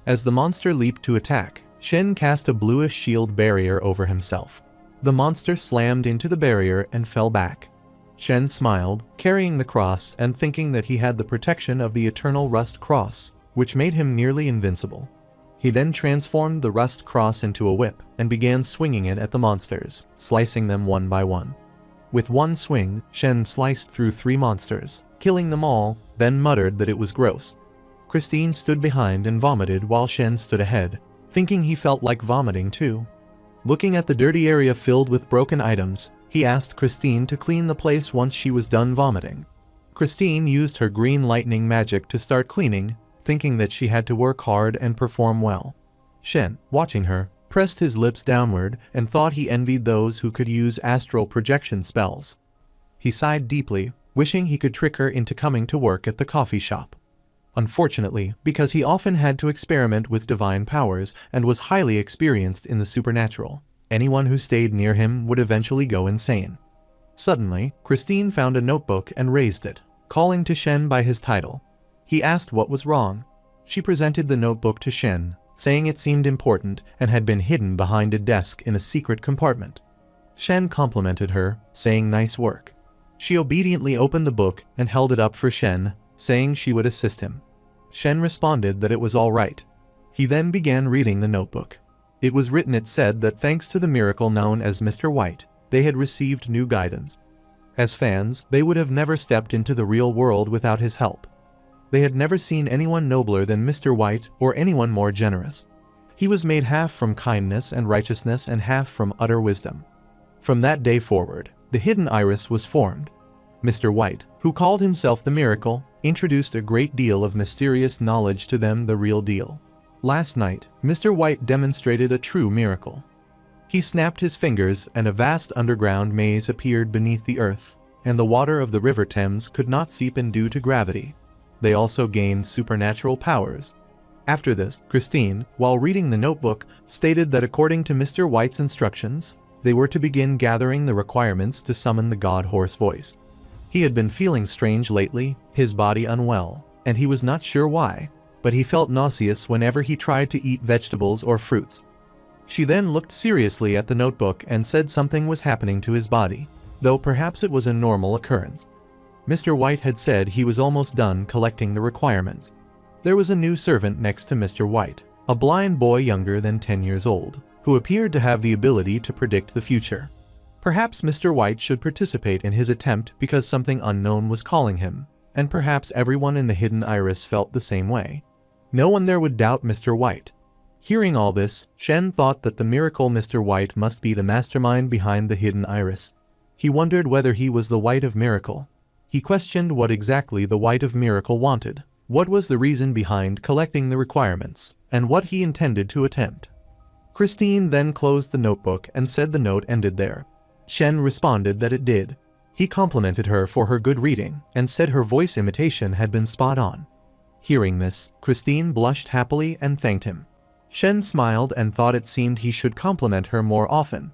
As the monster leaped to attack, Shen cast a bluish shield barrier over himself. The monster slammed into the barrier and fell back. Shen smiled, carrying the cross and thinking that he had the protection of the eternal rust cross, which made him nearly invincible. He then transformed the rust cross into a whip and began swinging it at the monsters, slicing them one by one. With one swing, Shen sliced through 3 monsters, killing them all, then muttered that it was gross. Christine stood behind and vomited while Shen stood ahead, thinking he felt like vomiting too. Looking at the dirty area filled with broken items, he asked Christine to clean the place once she was done vomiting. Christine used her green lightning magic to start cleaning, thinking that she had to work hard and perform well. Shen, watching her, pressed his lips downward and thought he envied those who could use astral projection spells. He sighed deeply, wishing he could trick her into coming to work at the coffee shop. Unfortunately, because he often had to experiment with divine powers and was highly experienced in the supernatural, anyone who stayed near him would eventually go insane. Suddenly, Christine found a notebook and raised it, calling to Shen by his title. He asked what was wrong. She presented the notebook to Shen, saying it seemed important and had been hidden behind a desk in a secret compartment. Shen complimented her, saying nice work. She obediently opened the book and held it up for Shen, saying she would assist him. Shen responded that it was all right. He then began reading the notebook. It was written. It said that thanks to the miracle known as Mr. White, they had received new guidance. As fans, they would have never stepped into the real world without his help. They had never seen anyone nobler than Mr. White or anyone more generous. He was made half from kindness and righteousness and half from utter wisdom. From that day forward, the hidden iris was formed. Mr. White, who called himself the Miracle, introduced a great deal of mysterious knowledge to them, the real deal. Last night, Mr. White demonstrated a true miracle. He snapped his fingers and a vast underground maze appeared beneath the earth, and the water of the River Thames could not seep in due to gravity. They also gained supernatural powers. After this, Christine, while reading the notebook, stated that according to Mr. White's instructions, they were to begin gathering the requirements to summon the god Horse Voice. He had been feeling strange lately, his body unwell, and he was not sure why, but he felt nauseous whenever he tried to eat vegetables or fruits. She then looked seriously at the notebook and said something was happening to his body, though perhaps it was a normal occurrence. Mr. White had said he was almost done collecting the requirements. There was a new servant next to Mr. White, a blind boy younger than 10 years old, who appeared to have the ability to predict the future. Perhaps Mr. White should participate in his attempt because something unknown was calling him, and perhaps everyone in the hidden iris felt the same way. No one there would doubt Mr. White. Hearing all this, Shen thought that the miracle Mr. White must be the mastermind behind the hidden iris. He wondered whether he was the White of Miracle. He questioned what exactly the White of Miracle wanted, what was the reason behind collecting the requirements, and what he intended to attempt. Christine then closed the notebook and said the note ended there. Shen responded that it did. He complimented her for her good reading and said her voice imitation had been spot on. Hearing this, Christine blushed happily and thanked him. Shen smiled and thought it seemed he should compliment her more often.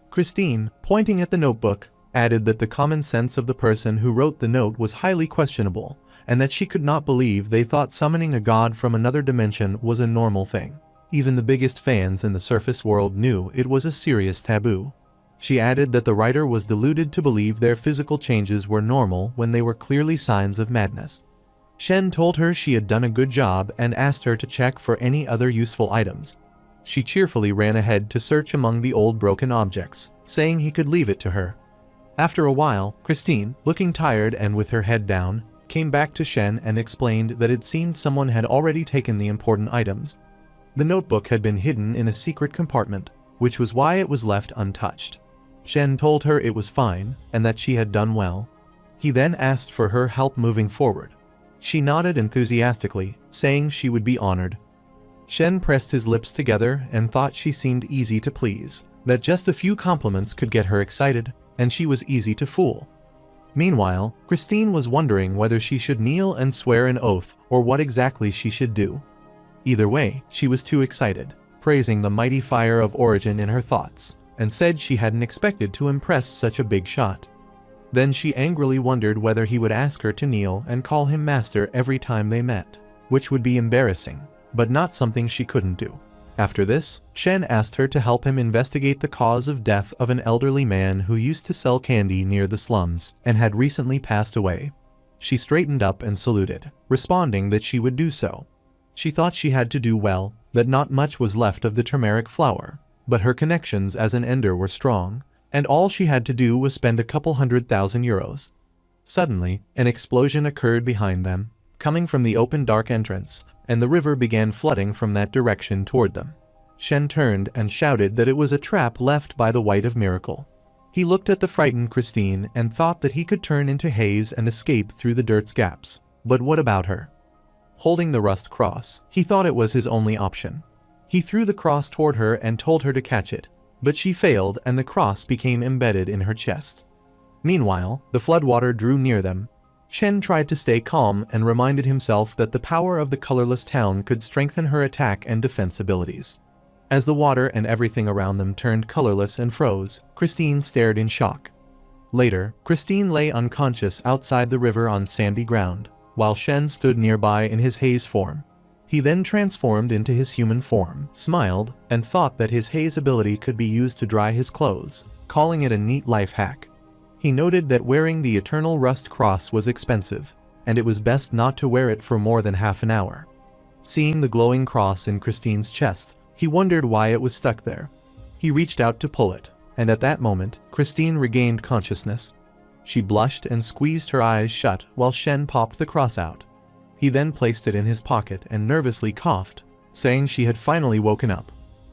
Christine, pointing at the notebook, added that the common sense of the person who wrote the note was highly questionable, and that she could not believe they thought summoning a god from another dimension was a normal thing. Even the biggest fans in the surface world knew it was a serious taboo. She added that the writer was deluded to believe their physical changes were normal when they were clearly signs of madness. Shen told her she had done a good job and asked her to check for any other useful items. She cheerfully ran ahead to search among the old broken objects, saying he could leave it to her. After a while, Christine, looking tired and with her head down, came back to Shen and explained that it seemed someone had already taken the important items. The notebook had been hidden in a secret compartment, which was why it was left untouched. Shen told her it was fine and that she had done well. He then asked for her help moving forward. She nodded enthusiastically, saying she would be honored. Shen pressed his lips together and thought she seemed easy to please, that just a few compliments could get her excited, and she was easy to fool. Meanwhile, Christine was wondering whether she should kneel and swear an oath or what exactly she should do. Either way, she was too excited, praising the mighty fire of origin in her thoughts, and said she hadn't expected to impress such a big shot. Then she angrily wondered whether he would ask her to kneel and call him master every time they met, which would be embarrassing, but not something she couldn't do. After this, Shen asked her to help him investigate the cause of death of an elderly man who used to sell candy near the slums and had recently passed away. She straightened up and saluted, responding that she would do so. She thought she had to do well, that not much was left of the turmeric flower, but her connections as an ender were strong, and all she had to do was spend a couple €100,000. Suddenly, an explosion occurred behind them, coming from the open dark entrance, and the river began flooding from that direction toward them. Shen turned and shouted that it was a trap left by the White of Miracle. He looked at the frightened Christine and thought that he could turn into haze and escape through the dirt's gaps. But what about her? Holding the rust cross, he thought it was his only option. He threw the cross toward her and told her to catch it, but she failed and the cross became embedded in her chest. Meanwhile, the floodwater drew near them. Shen tried to stay calm and reminded himself that the power of the colorless town could strengthen her attack and defense abilities. As the water and everything around them turned colorless and froze, Christine stared in shock. Later, Christine lay unconscious outside the river on sandy ground, while Shen stood nearby in his haze form. He then transformed into his human form, smiled, and thought that his haze ability could be used to dry his clothes, calling it a neat life hack. He noted that wearing the eternal rust cross was expensive, and it was best not to wear it for more than half an hour. Seeing the glowing cross in Christine's chest, he wondered why it was stuck there. He reached out to pull it, and at that moment, Christine regained consciousness. She blushed and squeezed her eyes shut while Shen popped the cross out. He then placed it in his pocket and nervously coughed, saying she had finally woken up.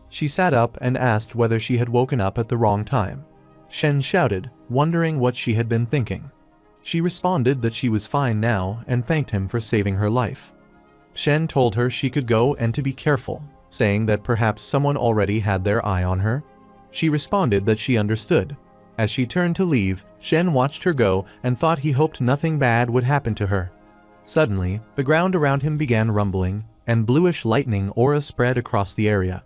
She sat up and asked whether she had woken up at the wrong time. Shen shouted, wondering what she had been thinking. She responded that she was fine now and thanked him for saving her life. Shen told her she could go and to be careful, saying that perhaps someone already had their eye on her. She responded that she understood. As she turned to leave, Shen watched her go and thought he hoped nothing bad would happen to her. Suddenly, the ground around him began rumbling, and bluish lightning aura spread across the area.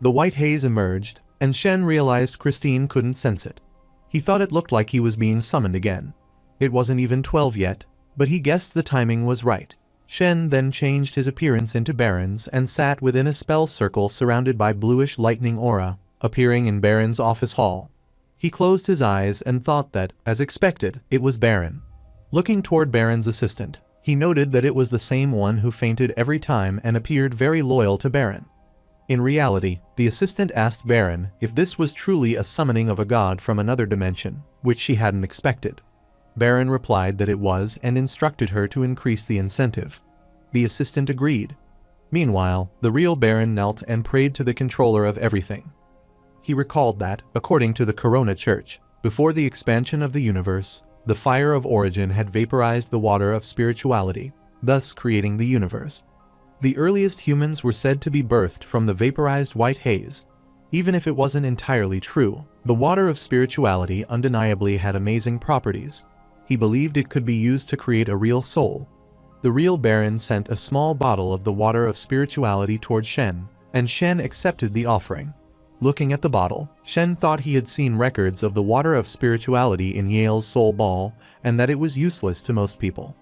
The white haze emerged, and Shen realized Christine couldn't sense it. He thought it looked like he was being summoned again. It wasn't even 12 yet, but he guessed the timing was right. Shen then changed his appearance into Baron's and sat within a spell circle surrounded by bluish lightning aura, appearing in Baron's office hall. He closed his eyes and thought that, as expected, it was Baron. Looking toward Baron's assistant, he noted that it was the same one who fainted every time and appeared very loyal to Baron. In reality, the assistant asked Baron if this was truly a summoning of a god from another dimension, which she hadn't expected. Baron replied that it was and instructed her to increase the incentive. The assistant agreed. Meanwhile, the real Baron knelt and prayed to the controller of everything. He recalled that, according to the Corona Church, before the expansion of the universe, the fire of origin had vaporized the water of spirituality, thus creating the universe. The earliest humans were said to be birthed from the vaporized white haze. Even if it wasn't entirely true, the water of spirituality undeniably had amazing properties. He believed it could be used to create a real soul. The real Baron sent a small bottle of the water of spirituality toward Shen, and Shen accepted the offering. Looking at the bottle, Shen thought he had seen records of the water of spirituality in Yale's Soul Ball, and that it was useless to most people.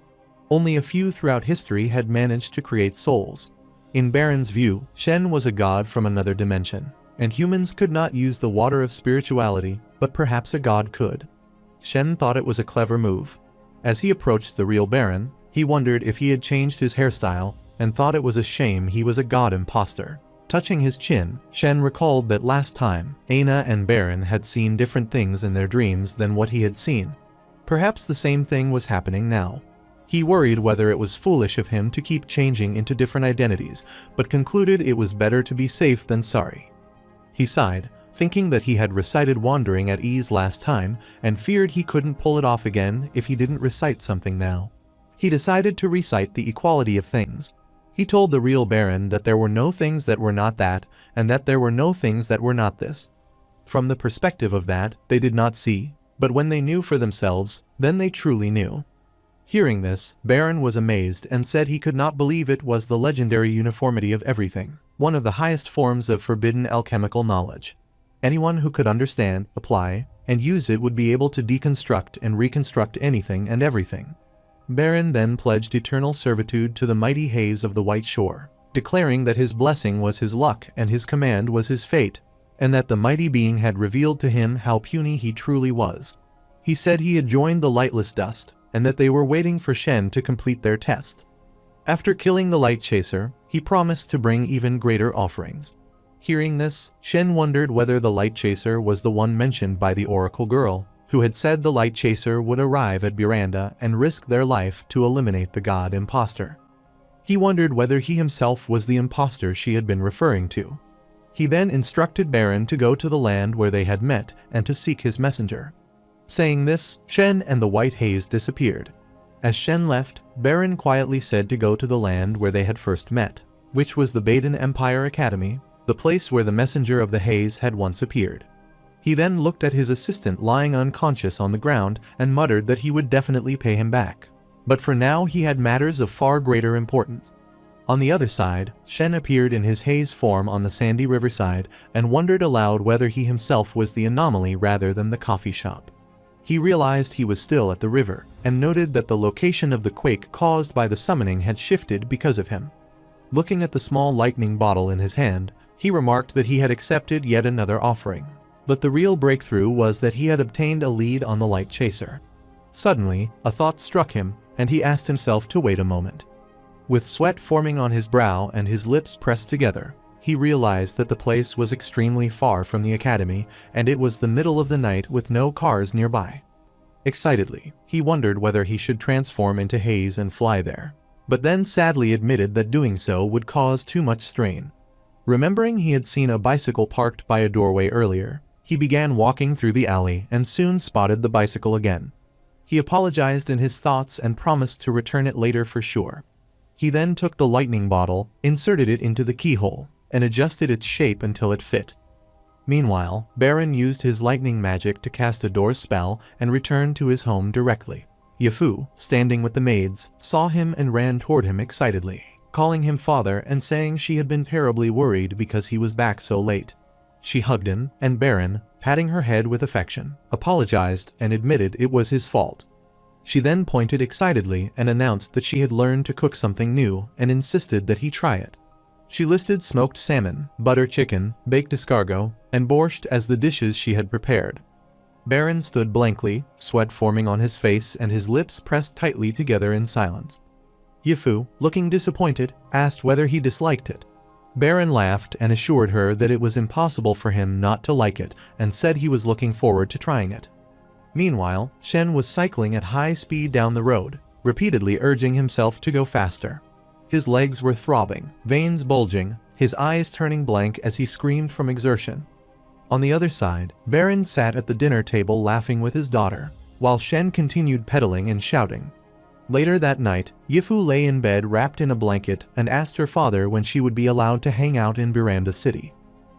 Only a few throughout history had managed to create souls. In Baron's view, Shen was a god from another dimension, and humans could not use the water of spirituality, but perhaps a god could. Shen thought it was a clever move. As he approached the real Baron, he wondered if he had changed his hairstyle, and thought it was a shame he was a god imposter. Touching his chin, Shen recalled that last time, Aina and Baron had seen different things in their dreams than what he had seen. Perhaps the same thing was happening now. He worried whether it was foolish of him to keep changing into different identities, but concluded it was better to be safe than sorry. He sighed, thinking that he had recited Wandering at Ease last time, and feared he couldn't pull it off again if he didn't recite something now. He decided to recite the equality of things. He told the real Baron that there were no things that were not that, and that there were no things that were not this. From the perspective of that, they did not see, but when they knew for themselves, then they truly knew. Hearing this, Baron was amazed and said he could not believe it was the legendary uniformity of everything, one of the highest forms of forbidden alchemical knowledge. Anyone who could understand, apply, and use it would be able to deconstruct and reconstruct anything and everything. Baron then pledged eternal servitude to the mighty haze of the White Shore, declaring that his blessing was his luck and his command was his fate, and that the mighty being had revealed to him how puny he truly was. He said he had joined the lightless dust, and that they were waiting for Shen to complete their test. After killing the light chaser, he promised to bring even greater offerings. Hearing this, Shen wondered whether the light chaser was the one mentioned by the oracle girl, who had said the light chaser would arrive at Buranda and risk their life to eliminate the god imposter. He wondered whether he himself was the imposter she had been referring to. He then instructed Baron to go to the land where they had met and to seek his messenger. Saying this, Shen and the white haze disappeared. As Shen left, Baron quietly said to go to the land where they had first met, which was the Baden Empire Academy, the place where the messenger of the haze had once appeared. He then looked at his assistant lying unconscious on the ground and muttered that he would definitely pay him back. But for now he had matters of far greater importance. On the other side, Shen appeared in his haze form on the sandy riverside and wondered aloud whether he himself was the anomaly rather than the coffee shop. He realized he was still at the river, and noted that the location of the quake caused by the summoning had shifted because of him. Looking at the small lightning bottle in his hand, he remarked that he had accepted yet another offering. But the real breakthrough was that he had obtained a lead on the light chaser. Suddenly, a thought struck him, and he asked himself to wait a moment. With sweat forming on his brow and his lips pressed together, he realized that the place was extremely far from the academy, and it was the middle of the night with no cars nearby. Excitedly, he wondered whether he should transform into haze and fly there, but then sadly admitted that doing so would cause too much strain. Remembering he had seen a bicycle parked by a doorway earlier, he began walking through the alley and soon spotted the bicycle again. He apologized in his thoughts and promised to return it later for sure. He then took the lightning bottle, inserted it into the keyhole, and adjusted its shape until it fit. Meanwhile, Baron used his lightning magic to cast a door spell and returned to his home directly. Yafu, standing with the maids, saw him and ran toward him excitedly, calling him father and saying she had been terribly worried because he was back so late. She hugged him, and Baron, patting her head with affection, apologized and admitted it was his fault. She then pointed excitedly and announced that she had learned to cook something new and insisted that he try it. She listed smoked salmon, butter chicken, baked escargot, and borscht as the dishes she had prepared. Baron stood blankly, sweat forming on his face and his lips pressed tightly together in silence. Yafu, looking disappointed, asked whether he disliked it. Baron laughed and assured her that it was impossible for him not to like it and said he was looking forward to trying it. Meanwhile, Shen was cycling at high speed down the road, repeatedly urging himself to go faster. His legs were throbbing, veins bulging, his eyes turning blank as he screamed from exertion. On the other side, Baron sat at the dinner table laughing with his daughter, while Shen continued pedaling and shouting. Later that night, Yifu lay in bed wrapped in a blanket and asked her father when she would be allowed to hang out in Buranda City.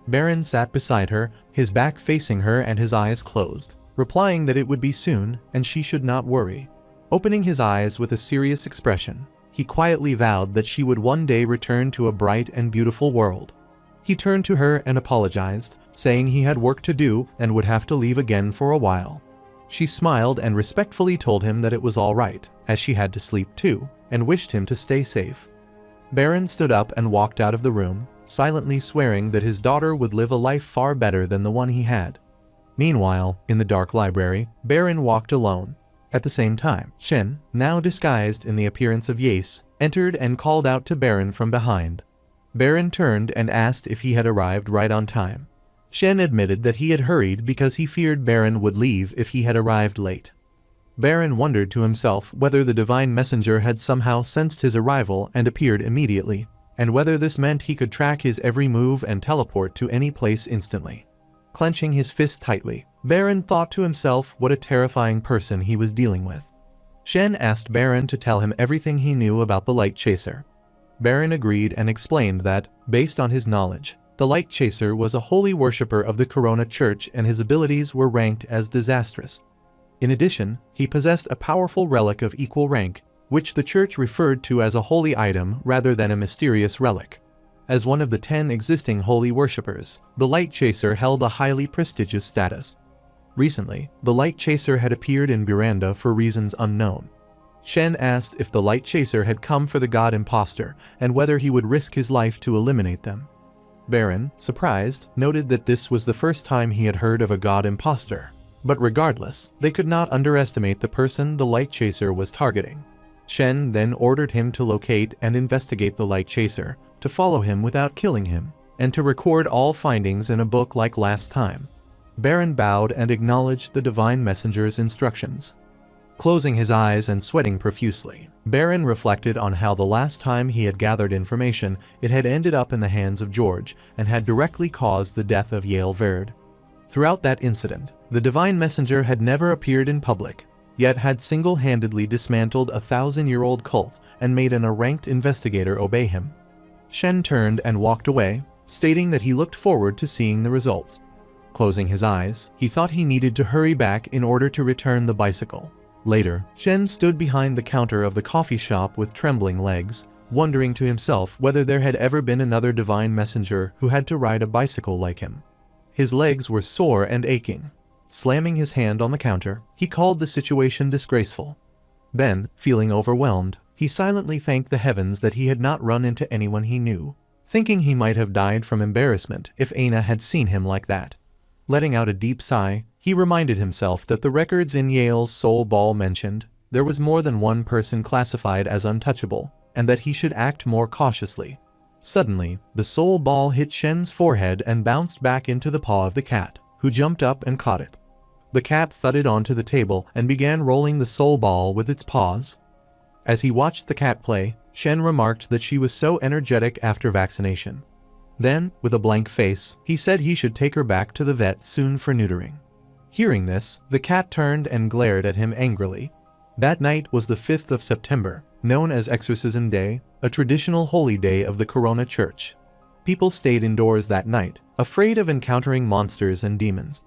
Baron sat beside her, his back facing her and his eyes closed, replying that it would be soon and she should not worry. Opening his eyes with a serious expression, he quietly vowed that she would one day return to a bright and beautiful world. He turned to her and apologized, saying he had work to do and would have to leave again for a while. She smiled and respectfully told him that it was all right, as she had to sleep too, and wished him to stay safe. Baron stood up and walked out of the room, silently swearing that his daughter would live a life far better than the one he had. Meanwhile, in the dark library, Baron walked alone. At the same time, Shen, now disguised in the appearance of Yace, entered and called out to Baron from behind. Baron turned and asked if he had arrived right on time. Shen admitted that he had hurried because he feared Baron would leave if he had arrived late. Baron wondered to himself whether the divine messenger had somehow sensed his arrival and appeared immediately, and whether this meant he could track his every move and teleport to any place instantly. Clenching his fist tightly, Baron thought to himself what a terrifying person he was dealing with. Shen asked Baron to tell him everything he knew about the Light Chaser. Baron agreed and explained that, based on his knowledge, the Light Chaser was a holy worshipper of the Corona Church and his abilities were ranked as disastrous. In addition, he possessed a powerful relic of equal rank, which the Church referred to as a holy item rather than a mysterious relic. As one of the 10 existing holy worshippers, the Light Chaser held a highly prestigious status. Recently, the Light Chaser had appeared in Buranda for reasons unknown. Shen asked if the light chaser had come for the god imposter and whether he would risk his life to eliminate them. Baron, surprised, noted that this was the first time he had heard of a god imposter. But regardless, they could not underestimate the person the light chaser was targeting. Shen then ordered him to locate and investigate the light chaser, to follow him without killing him, and to record all findings in a book like last time. Baron bowed and acknowledged the divine messenger's instructions. Closing his eyes and sweating profusely, Baron reflected on how the last time he had gathered information, it had ended up in the hands of George and had directly caused the death of Yale Verd. Throughout that incident, the divine messenger had never appeared in public, yet had single-handedly dismantled a 1,000-year-old cult and made an ranked investigator obey him. Shen turned and walked away, stating that he looked forward to seeing the results. Closing his eyes, he thought he needed to hurry back in order to return the bicycle. Later, Shen stood behind the counter of the coffee shop with trembling legs, wondering to himself whether there had ever been another divine messenger who had to ride a bicycle like him. His legs were sore and aching. Slamming his hand on the counter, he called the situation disgraceful. Then, feeling overwhelmed, he silently thanked the heavens that he had not run into anyone he knew, thinking he might have died from embarrassment if Aina had seen him like that. Letting out a deep sigh, he reminded himself that the records in Yale's Soul Ball mentioned there was more than one person classified as untouchable, and that he should act more cautiously. Suddenly, the soul ball hit Shen's forehead and bounced back into the paw of the cat, who jumped up and caught it. The cat thudded onto the table and began rolling the soul ball with its paws. As he watched the cat play, Shen remarked that she was so energetic after vaccination. Then, with a blank face, he said he should take her back to the vet soon for neutering. Hearing this, the cat turned and glared at him angrily. That night was the 5th of September, known as Exorcism Day, a traditional holy day of the Corona Church. People stayed indoors that night, afraid of encountering monsters and demons.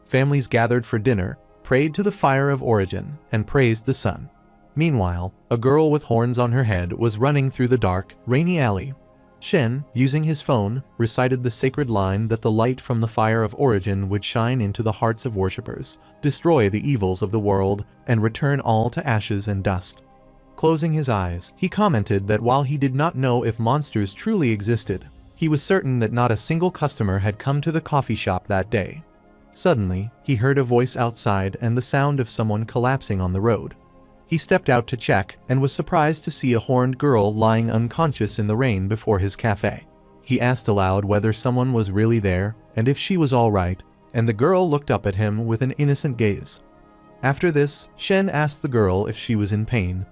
Families gathered for dinner, prayed to the fire of origin, and praised the sun. Meanwhile, a girl with horns on her head was running through the dark, rainy alley. Shen, using his phone, recited the sacred line that the light from the fire of origin would shine into the hearts of worshippers, destroy the evils of the world, and return all to ashes and dust. Closing his eyes, he commented that while he did not know if monsters truly existed, he was certain that not a single customer had come to the coffee shop that day. Suddenly, he heard a voice outside and the sound of someone collapsing on the road. He stepped out to check and was surprised to see a horned girl lying unconscious in the rain before his cafe. He asked aloud whether someone was really there and if she was all right, and the girl looked up at him with an innocent gaze. After this, Shen asked the girl if she was in pain.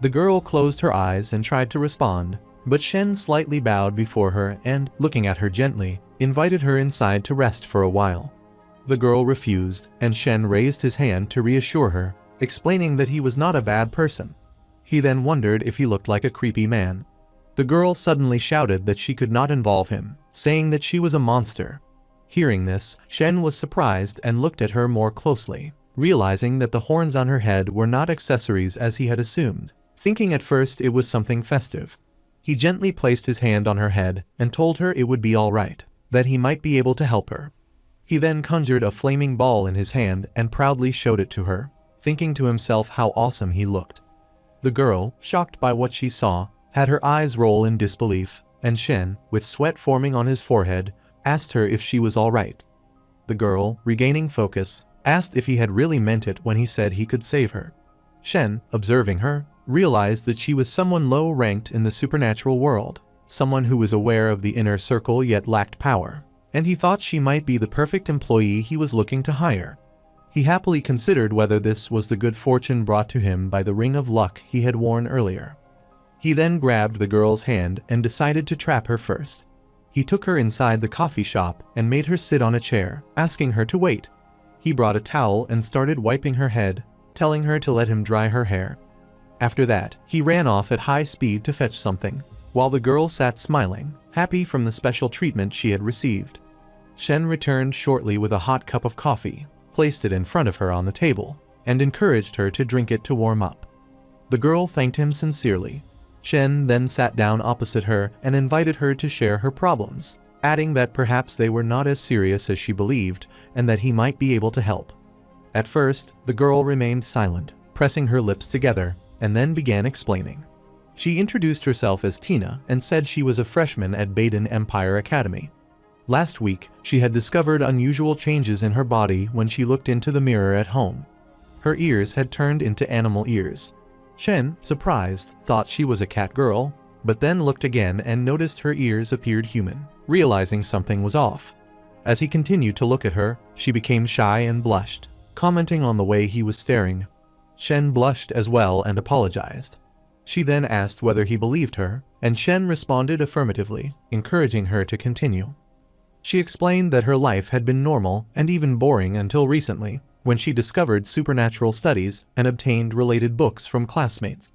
The girl closed her eyes and tried to respond, but Shen slightly bowed before her and, looking at her gently, invited her inside to rest for a while. The girl refused, and Shen raised his hand to reassure her, explaining that he was not a bad person. He then wondered if he looked like a creepy man. The girl suddenly shouted that she could not involve him, saying that she was a monster. Hearing this, Shen was surprised and looked at her more closely, realizing that the horns on her head were not accessories as he had assumed, thinking at first it was something festive. He gently placed his hand on her head and told her it would be all right, that he might be able to help her. He then conjured a flaming ball in his hand and proudly showed it to her, thinking to himself how awesome he looked. The girl, shocked by what she saw, had her eyes roll in disbelief, and Shen, with sweat forming on his forehead, asked her if she was all right. The girl, regaining focus, asked if he had really meant it when he said he could save her. Shen, observing her, realized that she was someone low-ranked in the supernatural world, someone who was aware of the inner circle yet lacked power, and he thought she might be the perfect employee he was looking to hire. He happily considered whether this was the good fortune brought to him by the ring of luck he had worn earlier. He then grabbed the girl's hand and decided to trap her first. He took her inside the coffee shop and made her sit on a chair, asking her to wait. He brought a towel and started wiping her head, telling her to let him dry her hair. After that, he ran off at high speed to fetch something, while the girl sat smiling, happy from the special treatment she had received. Shen returned shortly with a hot cup of coffee, placed it in front of her on the table, and encouraged her to drink it to warm up. The girl thanked him sincerely. Shen then sat down opposite her and invited her to share her problems, adding that perhaps they were not as serious as she believed and that he might be able to help. At first, the girl remained silent, pressing her lips together, and then began explaining. She introduced herself as Tina and said she was a freshman at Baden Empire Academy. Last week, she had discovered unusual changes in her body when she looked into the mirror at home. Her ears had turned into animal ears. Shen, surprised, thought she was a cat girl, but then looked again and noticed her ears appeared human, realizing something was off. As he continued to look at her, she became shy and blushed, commenting on the way he was staring. Shen blushed as well and apologized. She then asked whether he believed her, and Shen responded affirmatively, encouraging her to continue. She explained that her life had been normal and even boring until recently, when she discovered supernatural studies and obtained related books from classmates.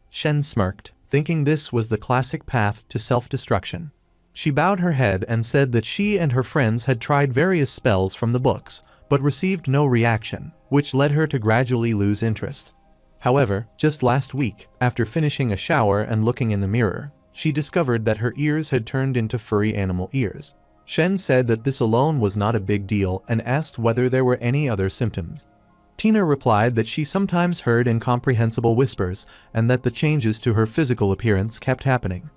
Shen smirked, thinking this was the classic path to self-destruction. She bowed her head and said that she and her friends had tried various spells from the books, but received no reaction, which led her to gradually lose interest. However, just last week, after finishing a shower and looking in the mirror, she discovered that her ears had turned into furry animal ears. Shen said that this alone was not a big deal and asked whether there were any other symptoms. Tina replied that she sometimes heard incomprehensible whispers and that the changes to her physical appearance kept happening.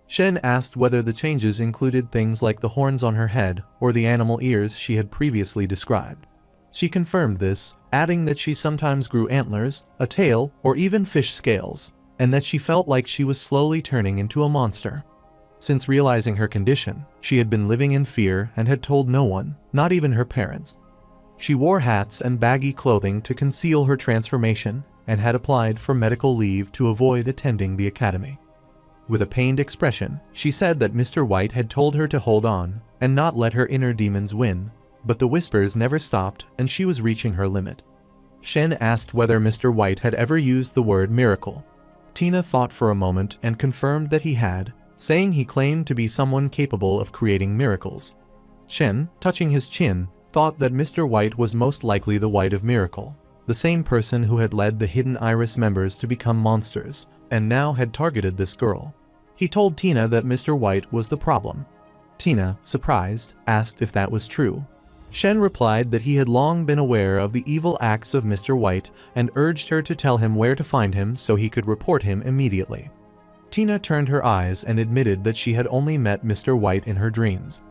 Shen asked whether the changes included things like the horns on her head or the animal ears she had previously described. She confirmed this, adding that she sometimes grew antlers, a tail, or even fish scales, and that she felt like she was slowly turning into a monster. Since realizing her condition, she had been living in fear and had told no one, not even her parents. She wore hats and baggy clothing to conceal her transformation and had applied for medical leave to avoid attending the academy. With a pained expression, she said that Mr. White had told her to hold on and not let her inner demons win, but the whispers never stopped and she was reaching her limit. Shen asked whether Mr. White had ever used the word miracle. Tina thought for a moment and confirmed that he had, saying he claimed to be someone capable of creating miracles. Shen, touching his chin, thought that Mr. White was most likely the White of Miracle, the same person who had led the Hidden Iris members to become monsters, and now had targeted this girl. He told Tina that Mr. White was the problem. Tina, surprised, asked if that was true. Shen replied that he had long been aware of the evil acts of Mr. White and urged her to tell him where to find him so he could report him immediately. Tina turned her eyes and admitted that she had only met Mr. White in her dreams.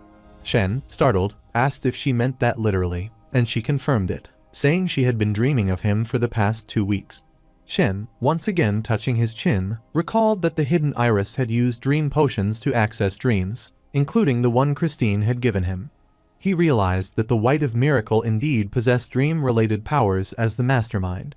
Shen, startled, asked if she meant that literally, and she confirmed it, saying she had been dreaming of him for the past 2 weeks. Shen, once again touching his chin, recalled that the Hidden Iris had used dream potions to access dreams, including the one Christine had given him. He realized that the White of Miracle indeed possessed dream-related powers as the mastermind.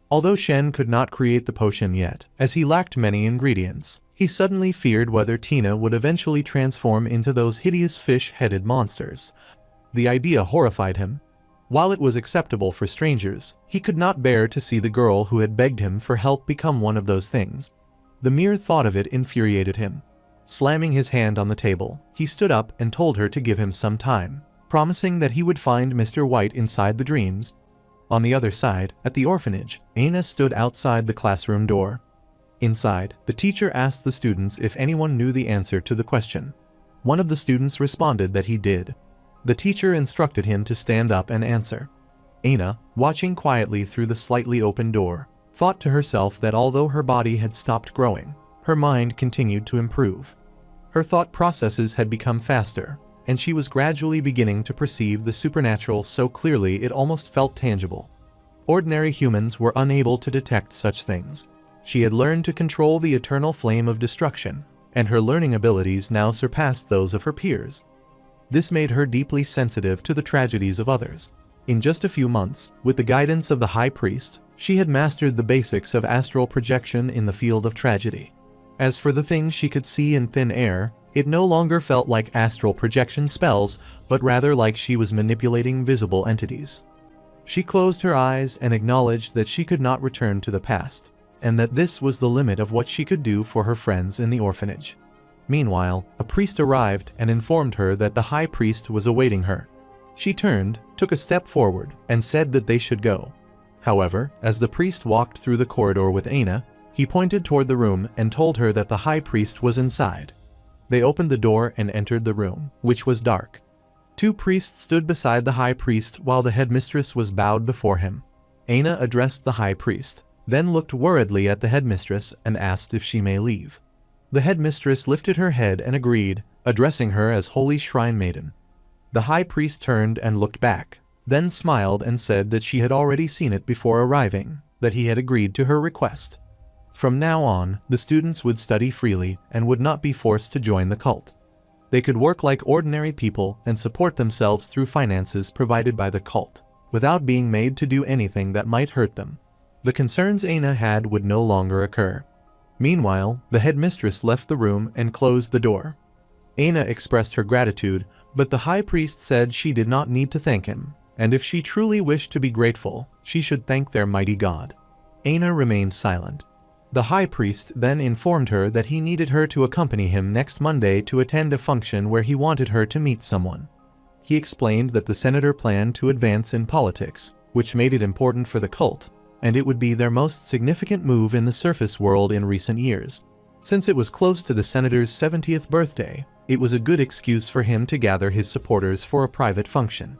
Although Shen could not create the potion yet, as he lacked many ingredients, he suddenly feared whether Tina would eventually transform into those hideous fish-headed monsters. The idea horrified him. While it was acceptable for strangers, he could not bear to see the girl who had begged him for help become one of those things. The mere thought of it infuriated him. Slamming his hand on the table, he stood up and told her to give him some time, promising that he would find Mr. White inside the dreams. On the other side, at the orphanage, Aina stood outside the classroom door. Inside, the teacher asked the students if anyone knew the answer to the question. One of the students responded that he did. The teacher instructed him to stand up and answer. Aina, watching quietly through the slightly open door, thought to herself that although her body had stopped growing, her mind continued to improve. Her thought processes had become faster, and she was gradually beginning to perceive the supernatural so clearly it almost felt tangible. Ordinary humans were unable to detect such things. She had learned to control the eternal flame of destruction, and her learning abilities now surpassed those of her peers. This made her deeply sensitive to the tragedies of others. In just a few months, with the guidance of the High Priest, she had mastered the basics of astral projection in the field of tragedy. As for the things she could see in thin air, it no longer felt like astral projection spells, but rather like she was manipulating visible entities. She closed her eyes and acknowledged that she could not return to the past, and that this was the limit of what she could do for her friends in the orphanage. Meanwhile, a priest arrived and informed her that the High Priest was awaiting her. She turned, took a step forward, and said that they should go. However, as the priest walked through the corridor with Aina, he pointed toward the room and told her that the High Priest was inside. They opened the door and entered the room, which was dark. 2 priests stood beside the High Priest while the headmistress was bowed before him. Aina addressed the High Priest, then looked worriedly at the headmistress and asked if she may leave. The headmistress lifted her head and agreed, addressing her as Holy Shrine Maiden. The high priest turned and looked back, then smiled and said that she had already seen it before arriving, that he had agreed to her request. From now on, the students would study freely and would not be forced to join the cult. They could work like ordinary people and support themselves through finances provided by the cult, without being made to do anything that might hurt them. The concerns Aina had would no longer occur. Meanwhile, the headmistress left the room and closed the door. Aina expressed her gratitude, but the high priest said she did not need to thank him, and if she truly wished to be grateful, she should thank their mighty god. Aina remained silent. The high priest then informed her that he needed her to accompany him next Monday to attend a function where he wanted her to meet someone. He explained that the senator planned to advance in politics, which made it important for the cult, and it would be their most significant move in the surface world in recent years. Since it was close to the senator's 70th birthday, it was a good excuse for him to gather his supporters for a private function.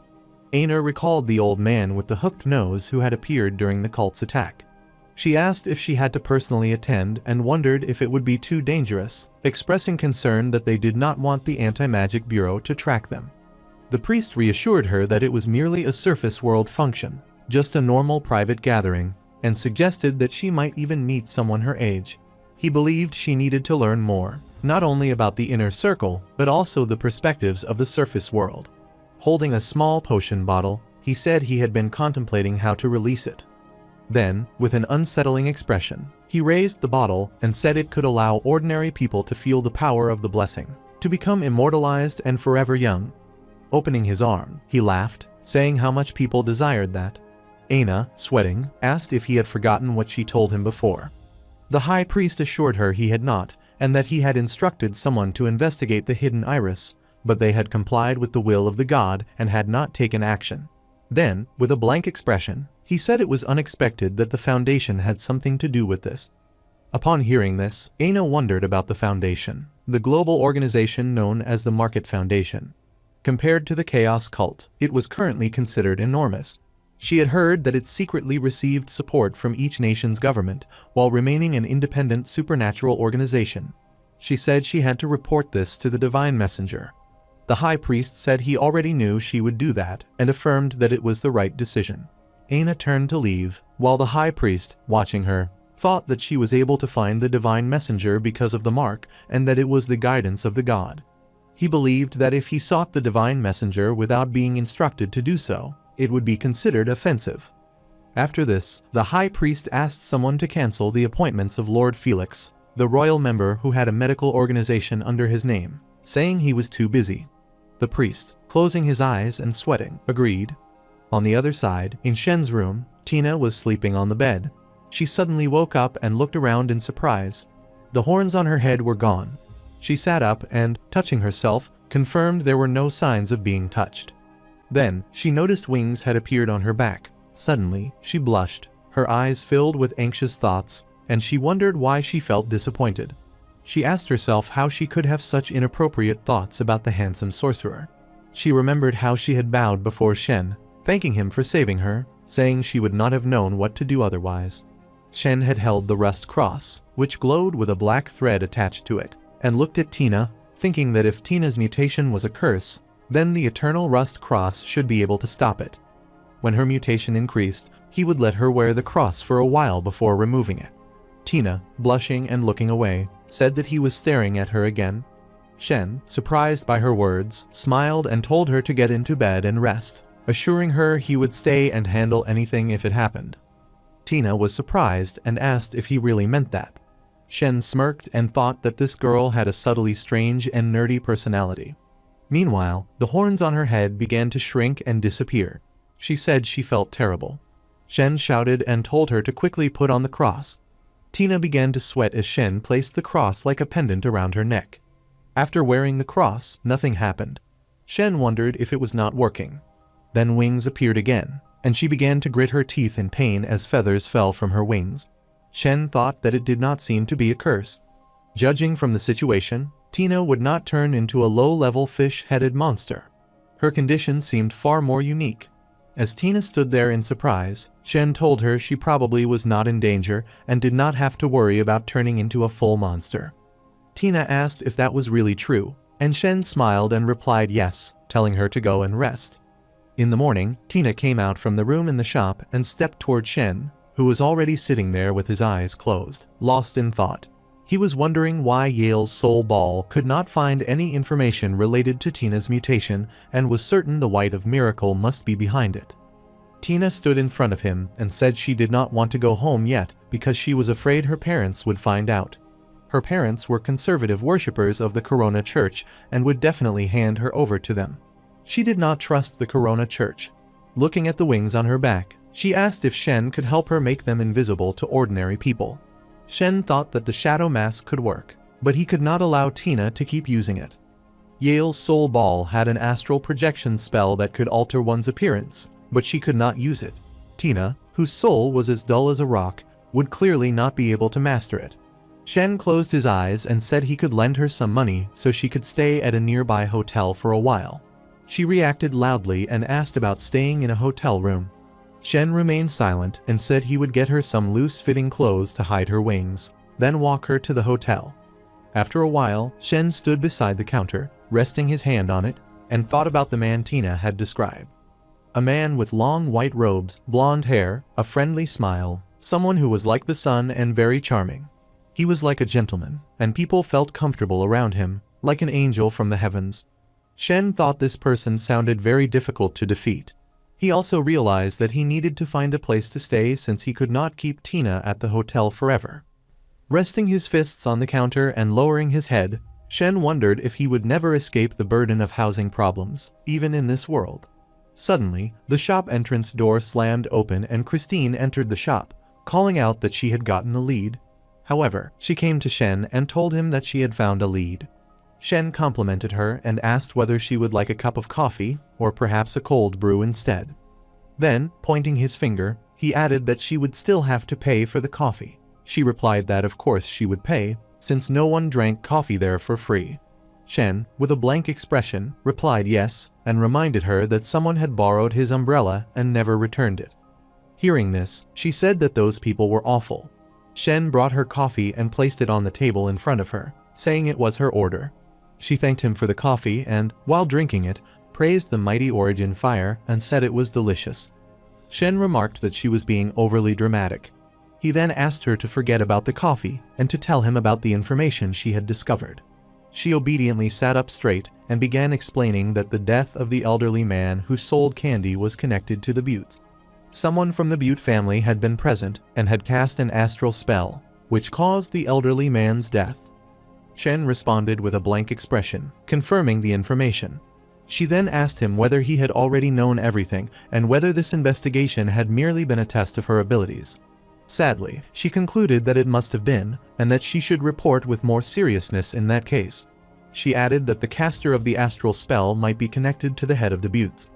Aina recalled the old man with the hooked nose who had appeared during the cult's attack. She asked if she had to personally attend and wondered if it would be too dangerous, expressing concern that they did not want the Anti-Magic Bureau to track them. The priest reassured her that it was merely a surface world function, just a normal private gathering, and suggested that she might even meet someone her age. He believed she needed to learn more, not only about the inner circle, but also the perspectives of the surface world. Holding a small potion bottle, he said he had been contemplating how to release it. Then, with an unsettling expression, he raised the bottle and said it could allow ordinary people to feel the power of the blessing, to become immortalized and forever young. Opening his arm, he laughed, saying how much people desired that. Aina, sweating, asked if he had forgotten what she told him before. The high priest assured her he had not, and that he had instructed someone to investigate the hidden iris, but they had complied with the will of the god and had not taken action. Then, with a blank expression, he said it was unexpected that the Foundation had something to do with this. Upon hearing this, Aina wondered about the Foundation, the global organization known as the Market Foundation. Compared to the Chaos Cult, it was currently considered enormous. She had heard that it secretly received support from each nation's government, while remaining an independent supernatural organization. She said she had to report this to the Divine Messenger. The High Priest said he already knew she would do that, and affirmed that it was the right decision. Aina turned to leave, while the High Priest, watching her, thought that she was able to find the Divine Messenger because of the mark and that it was the guidance of the god. He believed that if he sought the Divine Messenger without being instructed to do so, it would be considered offensive. After this, the High Priest asked someone to cancel the appointments of Lord Felix, the royal member who had a medical organization under his name, saying he was too busy. The priest, closing his eyes and sweating, agreed. On the other side, in Shen's room, Tina was sleeping on the bed. She suddenly woke up and looked around in surprise. The horns on her head were gone. She sat up and, touching herself, confirmed there were no signs of being touched. Then, she noticed wings had appeared on her back. Suddenly, she blushed, her eyes filled with anxious thoughts, and she wondered why she felt disappointed. She asked herself how she could have such inappropriate thoughts about the handsome sorcerer. She remembered how she had bowed before Shen, thanking him for saving her, saying she would not have known what to do otherwise. Shen had held the rust cross, which glowed with a black thread attached to it, and looked at Tina, thinking that if Tina's mutation was a curse, then the eternal rust cross should be able to stop it. When her mutation increased, he would let her wear the cross for a while before removing it. Tina, blushing and looking away, said that he was staring at her again. Shen, surprised by her words, smiled and told her to get into bed and rest, assuring her he would stay and handle anything if it happened. Tina was surprised and asked if he really meant that. Shen smirked and thought that this girl had a subtly strange and nerdy personality. Meanwhile, the horns on her head began to shrink and disappear. She said she felt terrible. Shen shouted and told her to quickly put on the cross. Tina began to sweat as Shen placed the cross like a pendant around her neck. After wearing the cross, nothing happened. Shen wondered if it was not working. Then wings appeared again, and she began to grit her teeth in pain as feathers fell from her wings. Shen thought that it did not seem to be a curse. Judging from the situation, Tina would not turn into a low-level fish-headed monster. Her condition seemed far more unique. As Tina stood there in surprise, Shen told her she probably was not in danger and did not have to worry about turning into a full monster. Tina asked if that was really true, and Shen smiled and replied yes, telling her to go and rest. In the morning, Tina came out from the room in the shop and stepped toward Shen, who was already sitting there with his eyes closed, lost in thought. He was wondering why Yale's soul ball could not find any information related to Tina's mutation and was certain the White of Miracle must be behind it. Tina stood in front of him and said she did not want to go home yet because she was afraid her parents would find out. Her parents were conservative worshippers of the Corona Church and would definitely hand her over to them. She did not trust the Corona Church. Looking at the wings on her back, she asked if Shen could help her make them invisible to ordinary people. Shen thought that the shadow mask could work, but he could not allow Tina to keep using it. Yale's soul ball had an astral projection spell that could alter one's appearance, but she could not use it. Tina, whose soul was as dull as a rock, would clearly not be able to master it. Shen closed his eyes and said he could lend her some money so she could stay at a nearby hotel for a while. She reacted loudly and asked about staying in a hotel room. Shen remained silent and said he would get her some loose-fitting clothes to hide her wings, then walk her to the hotel. After a while, Shen stood beside the counter, resting his hand on it, and thought about the man Tina had described. A man with long white robes, blonde hair, a friendly smile, someone who was like the sun and very charming. He was like a gentleman, and people felt comfortable around him, like an angel from the heavens. Shen thought this person sounded very difficult to defeat. He also realized that he needed to find a place to stay since he could not keep Tina at the hotel forever. Resting his fists on the counter and lowering his head, Shen wondered if he would never escape the burden of housing problems, even in this world. Suddenly, the shop entrance door slammed open and Christine entered the shop, calling out that she had gotten a lead. However, she came to Shen and told him that she had found a lead. Shen complimented her and asked whether she would like a cup of coffee, or perhaps a cold brew instead. Then, pointing his finger, he added that she would still have to pay for the coffee. She replied that of course she would pay, since no one drank coffee there for free. Shen, with a blank expression, replied yes, and reminded her that someone had borrowed his umbrella and never returned it. Hearing this, she said that those people were awful. Shen brought her coffee and placed it on the table in front of her, saying it was her order. She thanked him for the coffee and, while drinking it, praised the mighty origin fire and said it was delicious. Shen remarked that she was being overly dramatic. He then asked her to forget about the coffee and to tell him about the information she had discovered. She obediently sat up straight and began explaining that the death of the elderly man who sold candy was connected to the Buttes. Someone from the Butte family had been present and had cast an astral spell, which caused the elderly man's death. Shen responded with a blank expression, confirming the information. She then asked him whether he had already known everything and whether this investigation had merely been a test of her abilities. Sadly, she concluded that it must have been, and that she should report with more seriousness in that case. She added that the caster of the astral spell might be connected to the head of the Buttes.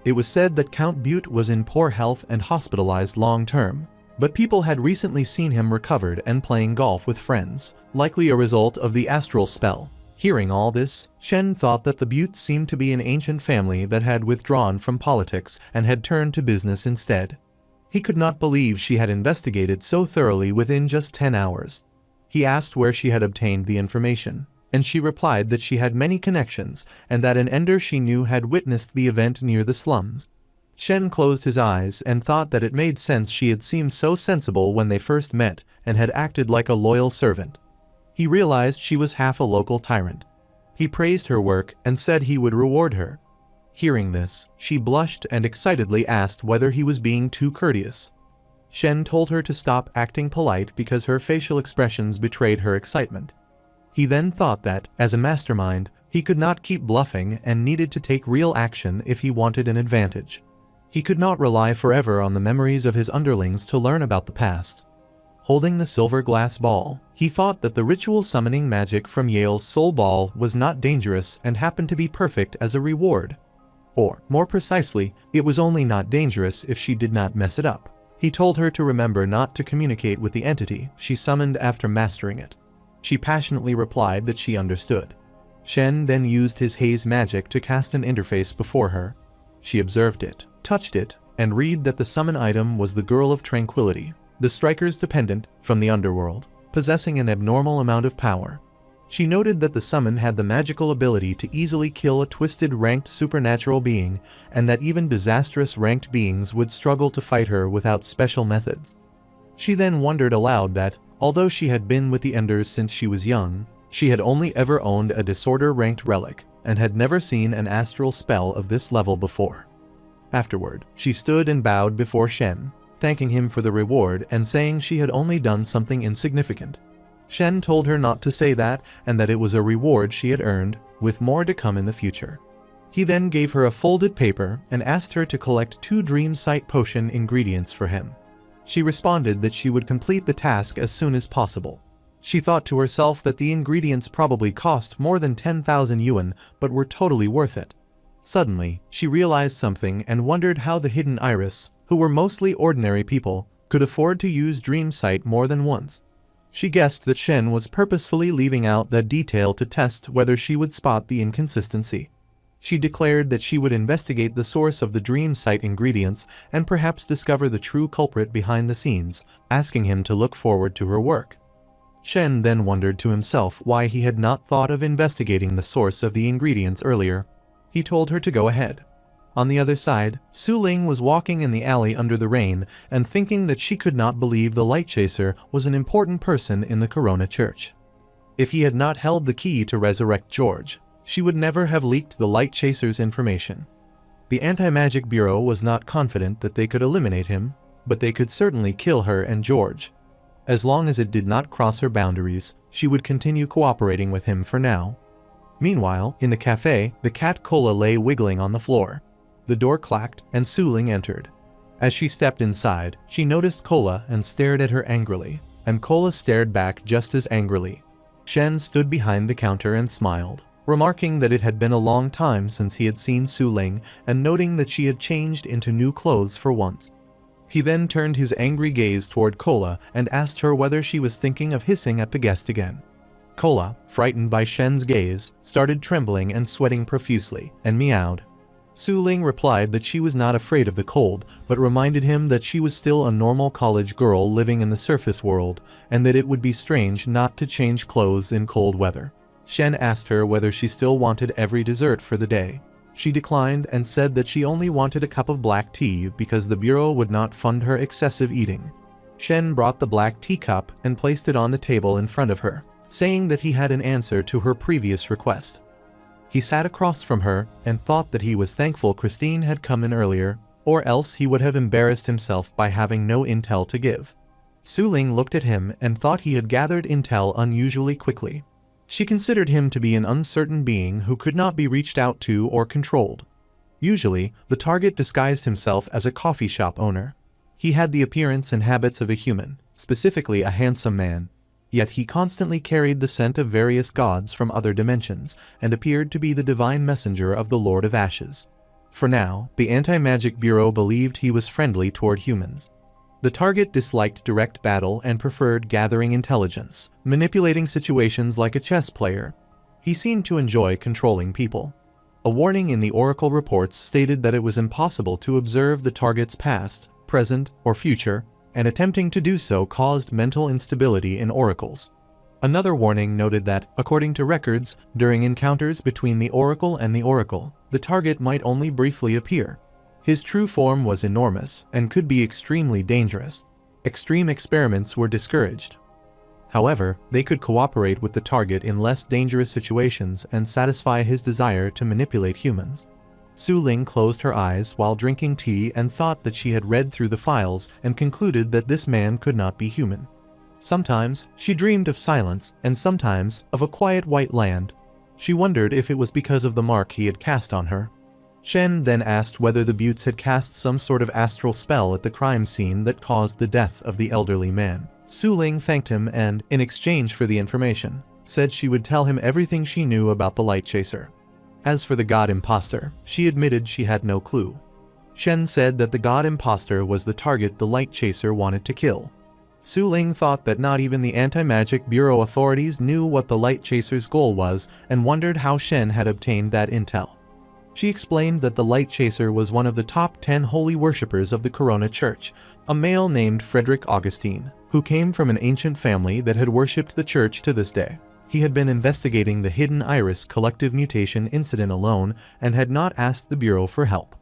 It was said that Count Butte was in poor health and hospitalized long-term, but people had recently seen him recovered and playing golf with friends, likely a result of the astral spell. Hearing all this, Shen thought that the Buttes seemed to be an ancient family that had withdrawn from politics and had turned to business instead. He could not believe she had investigated so thoroughly within just 10 hours. He asked where she had obtained the information, and she replied that she had many connections and that an ender she knew had witnessed the event near the slums. Shen closed his eyes and thought that it made sense she had seemed so sensible when they first met and had acted like a loyal servant. He realized she was half a local tyrant. He praised her work and said he would reward her. Hearing this, she blushed and excitedly asked whether he was being too courteous. Shen told her to stop acting polite because her facial expressions betrayed her excitement. He then thought that, as a mastermind, he could not keep bluffing and needed to take real action if he wanted an advantage. He could not rely forever on the memories of his underlings to learn about the past. Holding the silver glass ball, he thought that the ritual summoning magic from Yale's soul ball was not dangerous and happened to be perfect as a reward. Or, more precisely, it was only not dangerous if she did not mess it up. He told her to remember not to communicate with the entity she summoned after mastering it. She passionately replied that she understood. Shen then used his haze magic to cast an interface before her. She observed it, touched it, and read that the summon item was the Girl of Tranquility, the striker's dependent from the underworld, possessing an abnormal amount of power. She noted that the summon had the magical ability to easily kill a twisted ranked supernatural being, and that even disastrous ranked beings would struggle to fight her without special methods. She then wondered aloud that, although she had been with the Enders since she was young, she had only ever owned a disorder-ranked relic, and had never seen an astral spell of this level before. Afterward, she stood and bowed before Shen, thanking him for the reward and saying she had only done something insignificant. Shen told her not to say that, and that it was a reward she had earned, with more to come in the future. He then gave her a folded paper and asked her to collect 2 dream sight potion ingredients for him. She responded that she would complete the task as soon as possible. She thought to herself that the ingredients probably cost more than 10,000 yuan, but were totally worth it. Suddenly, she realized something and wondered how the hidden iris, who were mostly ordinary people, could afford to use dream sight more than once. She guessed that Shen was purposefully leaving out that detail to test whether she would spot the inconsistency. She declared that she would investigate the source of the dream sight ingredients and perhaps discover the true culprit behind the scenes, asking him to look forward to her work. Shen then wondered to himself why he had not thought of investigating the source of the ingredients earlier. He told her to go ahead. On the other side, Suling was walking in the alley under the rain and thinking that she could not believe the light chaser was an important person in the Corona Church. If he had not held the key to resurrect George, she would never have leaked the light chaser's information. The Anti-Magic Bureau was not confident that they could eliminate him, but they could certainly kill her and George. As long as it did not cross her boundaries, she would continue cooperating with him for now. Meanwhile, in the cafe, the cat Cola lay wiggling on the floor. The door clacked, and Suling entered. As she stepped inside, she noticed Cola and stared at her angrily, and Cola stared back just as angrily. Shen stood behind the counter and smiled, remarking that it had been a long time since he had seen Suling and noting that she had changed into new clothes for once. He then turned his angry gaze toward Cola and asked her whether she was thinking of hissing at the guest again. Cola, frightened by Shen's gaze, started trembling and sweating profusely, and meowed. Suling replied that she was not afraid of the cold, but reminded him that she was still a normal college girl living in the surface world, and that it would be strange not to change clothes in cold weather. Shen asked her whether she still wanted every dessert for the day. She declined and said that she only wanted a cup of black tea because the bureau would not fund her excessive eating. Shen brought the black teacup and placed it on the table in front of her, saying that he had an answer to her previous request. He sat across from her and thought that he was thankful Christine had come in earlier, or else he would have embarrassed himself by having no intel to give. Suling looked at him and thought he had gathered intel unusually quickly. She considered him to be an uncertain being who could not be reached out to or controlled. Usually, the target disguised himself as a coffee shop owner. He had the appearance and habits of a human, specifically a handsome man. Yet he constantly carried the scent of various gods from other dimensions, and appeared to be the divine messenger of the Lord of Ashes. For now, the Anti-Magic Bureau believed he was friendly toward humans. The target disliked direct battle and preferred gathering intelligence, manipulating situations like a chess player. He seemed to enjoy controlling people. A warning in the Oracle reports stated that it was impossible to observe the target's past, present, or future, and attempting to do so caused mental instability in oracles. Another warning noted that, according to records, during encounters between the oracle and the oracle, the target might only briefly appear. His true form was enormous and could be extremely dangerous. Extreme experiments were discouraged. However, they could cooperate with the target in less dangerous situations and satisfy his desire to manipulate humans. Suling closed her eyes while drinking tea and thought that she had read through the files and concluded that this man could not be human. Sometimes, she dreamed of silence and sometimes of a quiet white land. She wondered if it was because of the mark he had cast on her. Shen then asked whether the Buttes had cast some sort of astral spell at the crime scene that caused the death of the elderly man. Suling thanked him and, in exchange for the information, said she would tell him everything she knew about the light chaser. As for the god imposter, she admitted she had no clue. Shen said that the god imposter was the target the light chaser wanted to kill. Suling thought that not even the Anti-Magic Bureau authorities knew what the light chaser's goal was and wondered how Shen had obtained that intel. She explained that the Light Chaser was one of the top 10 holy worshippers of the Corona Church, a male named Frederick Augustine, who came from an ancient family that had worshipped the church to this day. He had been investigating the hidden iris collective mutation incident alone and had not asked the Bureau for help.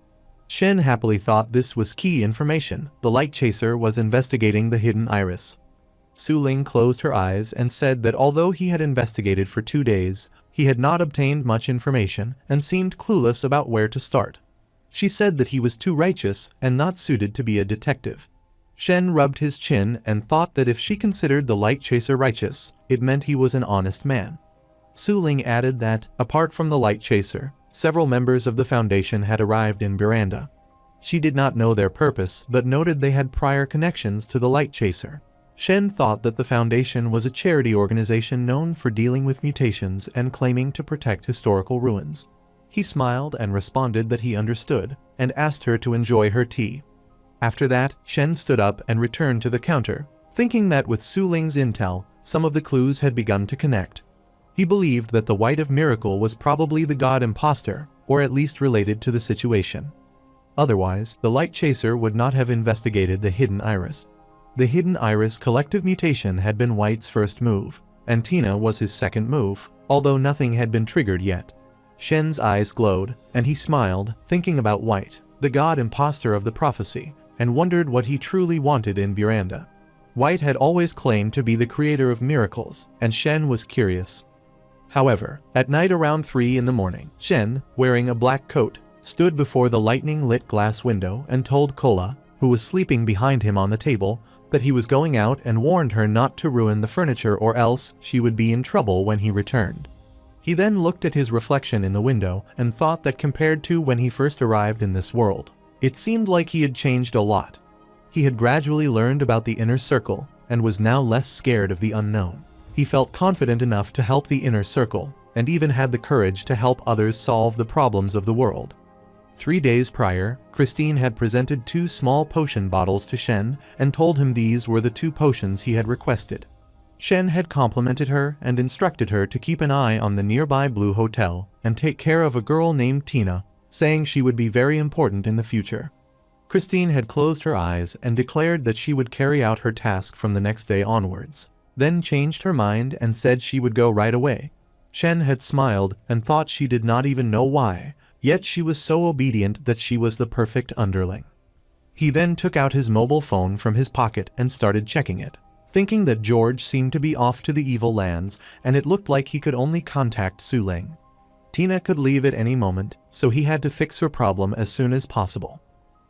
Shen happily thought this was key information. The Light Chaser was investigating the hidden iris. Suling closed her eyes and said that although he had investigated for 2 days, he had not obtained much information and seemed clueless about where to start. She said that he was too righteous and not suited to be a detective. Shen rubbed his chin and thought that if she considered the Light Chaser righteous, it meant he was an honest man. Suling added that, apart from the Light Chaser, several members of the Foundation had arrived in Buranda. She did not know their purpose but noted they had prior connections to the Light Chaser. Shen thought that the Foundation was a charity organization known for dealing with mutations and claiming to protect historical ruins. He smiled and responded that he understood, and asked her to enjoy her tea. After that, Shen stood up and returned to the counter, thinking that with Suling's intel, some of the clues had begun to connect. He believed that the White of Miracle was probably the god imposter, or at least related to the situation. Otherwise, the Light Chaser would not have investigated the hidden iris. The hidden iris collective mutation had been White's first move, and Tina was his second move, although nothing had been triggered yet. Shen's eyes glowed, and he smiled, thinking about White, the god imposter of the prophecy, and wondered what he truly wanted in Buranda. White had always claimed to be the creator of miracles, and Shen was curious. However, at night around 3 in the morning, Shen, wearing a black coat, stood before the lightning-lit glass window and told Kola, who was sleeping behind him on the table, that he was going out and warned her not to ruin the furniture or else she would be in trouble when he returned. He then looked at his reflection in the window and thought that compared to when he first arrived in this world, it seemed like he had changed a lot. He had gradually learned about the inner circle and was now less scared of the unknown. He felt confident enough to help the inner circle and even had the courage to help others solve the problems of the world. 3 days prior, Christine had presented 2 small potion bottles to Shen and told him these were the 2 potions he had requested. Shen had complimented her and instructed her to keep an eye on the nearby Blue Hotel and take care of a girl named Tina, saying she would be very important in the future. Christine had closed her eyes and declared that she would carry out her task from the next day onwards, then changed her mind and said she would go right away. Shen had smiled and thought she did not even know why, yet she was so obedient that she was the perfect underling. He then took out his mobile phone from his pocket and started checking it, thinking that George seemed to be off to the evil lands and it looked like he could only contact Suling. Tina could leave at any moment, so he had to fix her problem as soon as possible.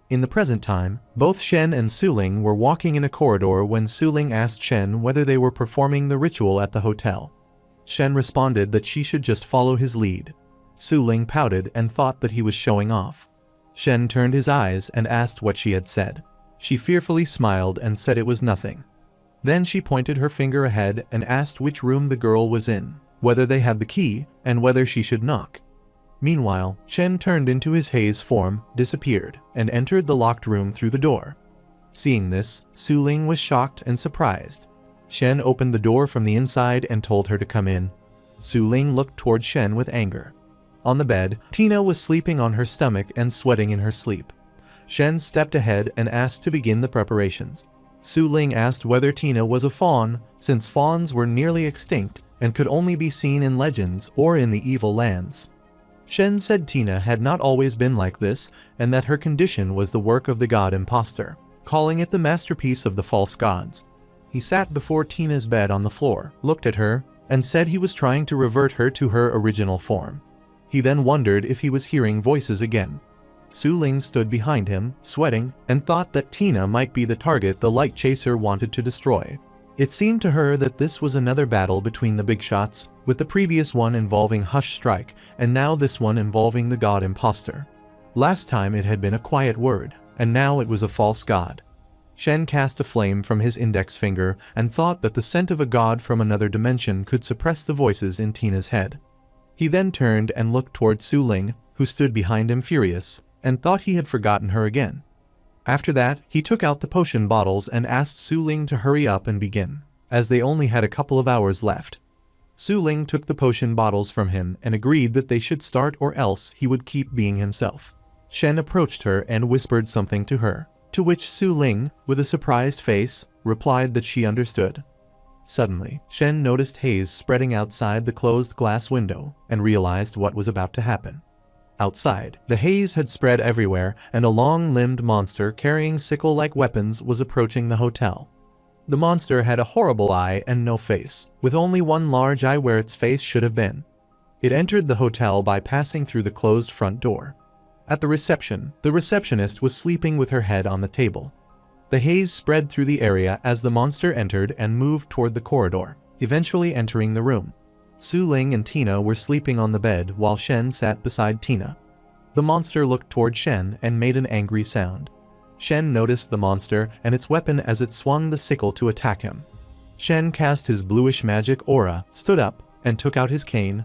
In the present time, both Shen and Suling were walking in a corridor when Suling asked Shen whether they were performing the ritual at the hotel. Shen responded that she should just follow his lead. Suling pouted and thought that he was showing off. Shen turned his eyes and asked what she had said. She fearfully smiled and said it was nothing. Then she pointed her finger ahead and asked which room the girl was in, whether they had the key, and whether she should knock. Meanwhile, Shen turned into his haze form, disappeared, and entered the locked room through the door. Seeing this, Suling was shocked and surprised. Shen opened the door from the inside and told her to come in. Suling looked toward Shen with anger. On the bed, Tina was sleeping on her stomach and sweating in her sleep. Shen stepped ahead and asked to begin the preparations. Suling asked whether Tina was a fawn, since fawns were nearly extinct and could only be seen in legends or in the evil lands. Shen said Tina had not always been like this and that her condition was the work of the god imposter, calling it the masterpiece of the false gods. He sat before Tina's bed on the floor, looked at her, and said he was trying to revert her to her original form. He then wondered if he was hearing voices again. Suling stood behind him, sweating, and thought that Tina might be the target the Light Chaser wanted to destroy. It seemed to her that this was another battle between the big shots, with the previous one involving Hush Strike, and now this one involving the god imposter. Last time it had been a quiet word, and now it was a false god. Shen cast a flame from his index finger and thought that the scent of a god from another dimension could suppress the voices in Tina's head. He then turned and looked toward Suling, who stood behind him furious, and thought he had forgotten her again. After that, he took out the potion bottles and asked Suling to hurry up and begin, as they only had a couple of hours left. Suling took the potion bottles from him and agreed that they should start or else he would keep being himself. Shen approached her and whispered something to her, to which Suling, with a surprised face, replied that she understood. Suddenly, Shen noticed haze spreading outside the closed glass window and realized what was about to happen. Outside, the haze had spread everywhere and a long-limbed monster carrying sickle-like weapons was approaching the hotel. The monster had a horrible eye and no face, with only one large eye where its face should have been. It entered the hotel by passing through the closed front door. At the reception, the receptionist was sleeping with her head on the table. The haze spread through the area as the monster entered and moved toward the corridor, eventually entering the room. Suling and Tina were sleeping on the bed while Shen sat beside Tina. The monster looked toward Shen and made an angry sound. Shen noticed the monster and its weapon as it swung the sickle to attack him. Shen cast his bluish magic aura, stood up, and took out his cane.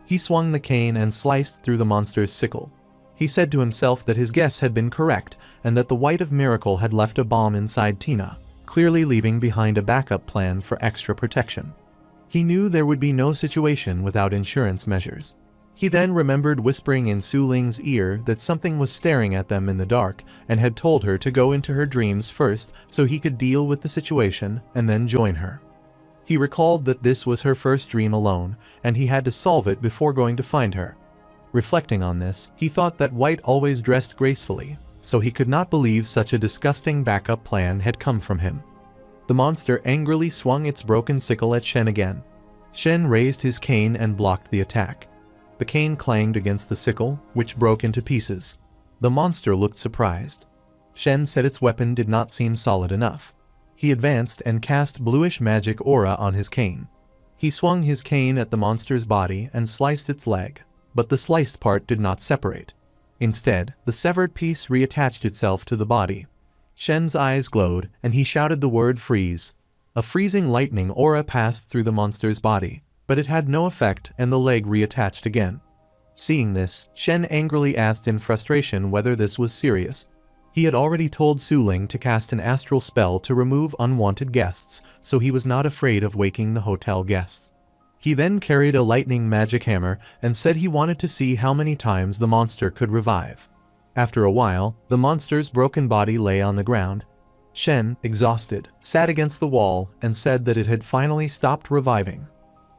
He swung the cane and sliced through the monster's sickle. He said to himself that his guess had been correct and that the White of Miracle had left a bomb inside Tina, clearly leaving behind a backup plan for extra protection. He knew there would be no situation without insurance measures. He then remembered whispering in Suling's ear that something was staring at them in the dark and had told her to go into her dreams first so he could deal with the situation and then join her. He recalled that this was her first dream alone and he had to solve it before going to find her. Reflecting on this, he thought that White always dressed gracefully, so he could not believe such a disgusting backup plan had come from him. The monster angrily swung its broken sickle at Shen again. Shen raised his cane and blocked the attack. The cane clanged against the sickle, which broke into pieces. The monster looked surprised. Shen said its weapon did not seem solid enough. He advanced and cast bluish magic aura on his cane. He swung his cane at the monster's body and sliced its leg. But the sliced part did not separate. Instead, the severed piece reattached itself to the body. Shen's eyes glowed, and he shouted the word freeze. A freezing lightning aura passed through the monster's body, but it had no effect and the leg reattached again. Seeing this, Shen angrily asked in frustration whether this was serious. He had already told Suling to cast an astral spell to remove unwanted guests, so he was not afraid of waking the hotel guests. He then carried a lightning magic hammer and said he wanted to see how many times the monster could revive. After a while, the monster's broken body lay on the ground. Shen, exhausted, sat against the wall and said that it had finally stopped reviving.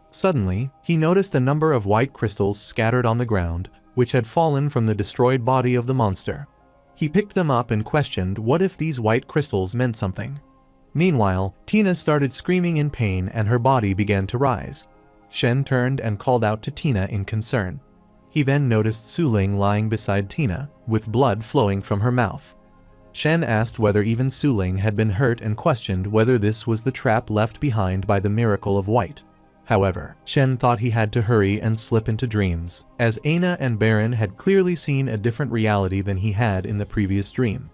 Suddenly, he noticed a number of white crystals scattered on the ground, which had fallen from the destroyed body of the monster. He picked them up and questioned what if these white crystals meant something. Meanwhile, Tina started screaming in pain and her body began to rise. Shen turned and called out to Tina in concern. He then noticed Suling lying beside Tina, with blood flowing from her mouth. Shen asked whether even Suling had been hurt and questioned whether this was the trap left behind by the miracle of White. However, Shen thought he had to hurry and slip into dreams, as Aina and Baron had clearly seen a different reality than he had in the previous dream.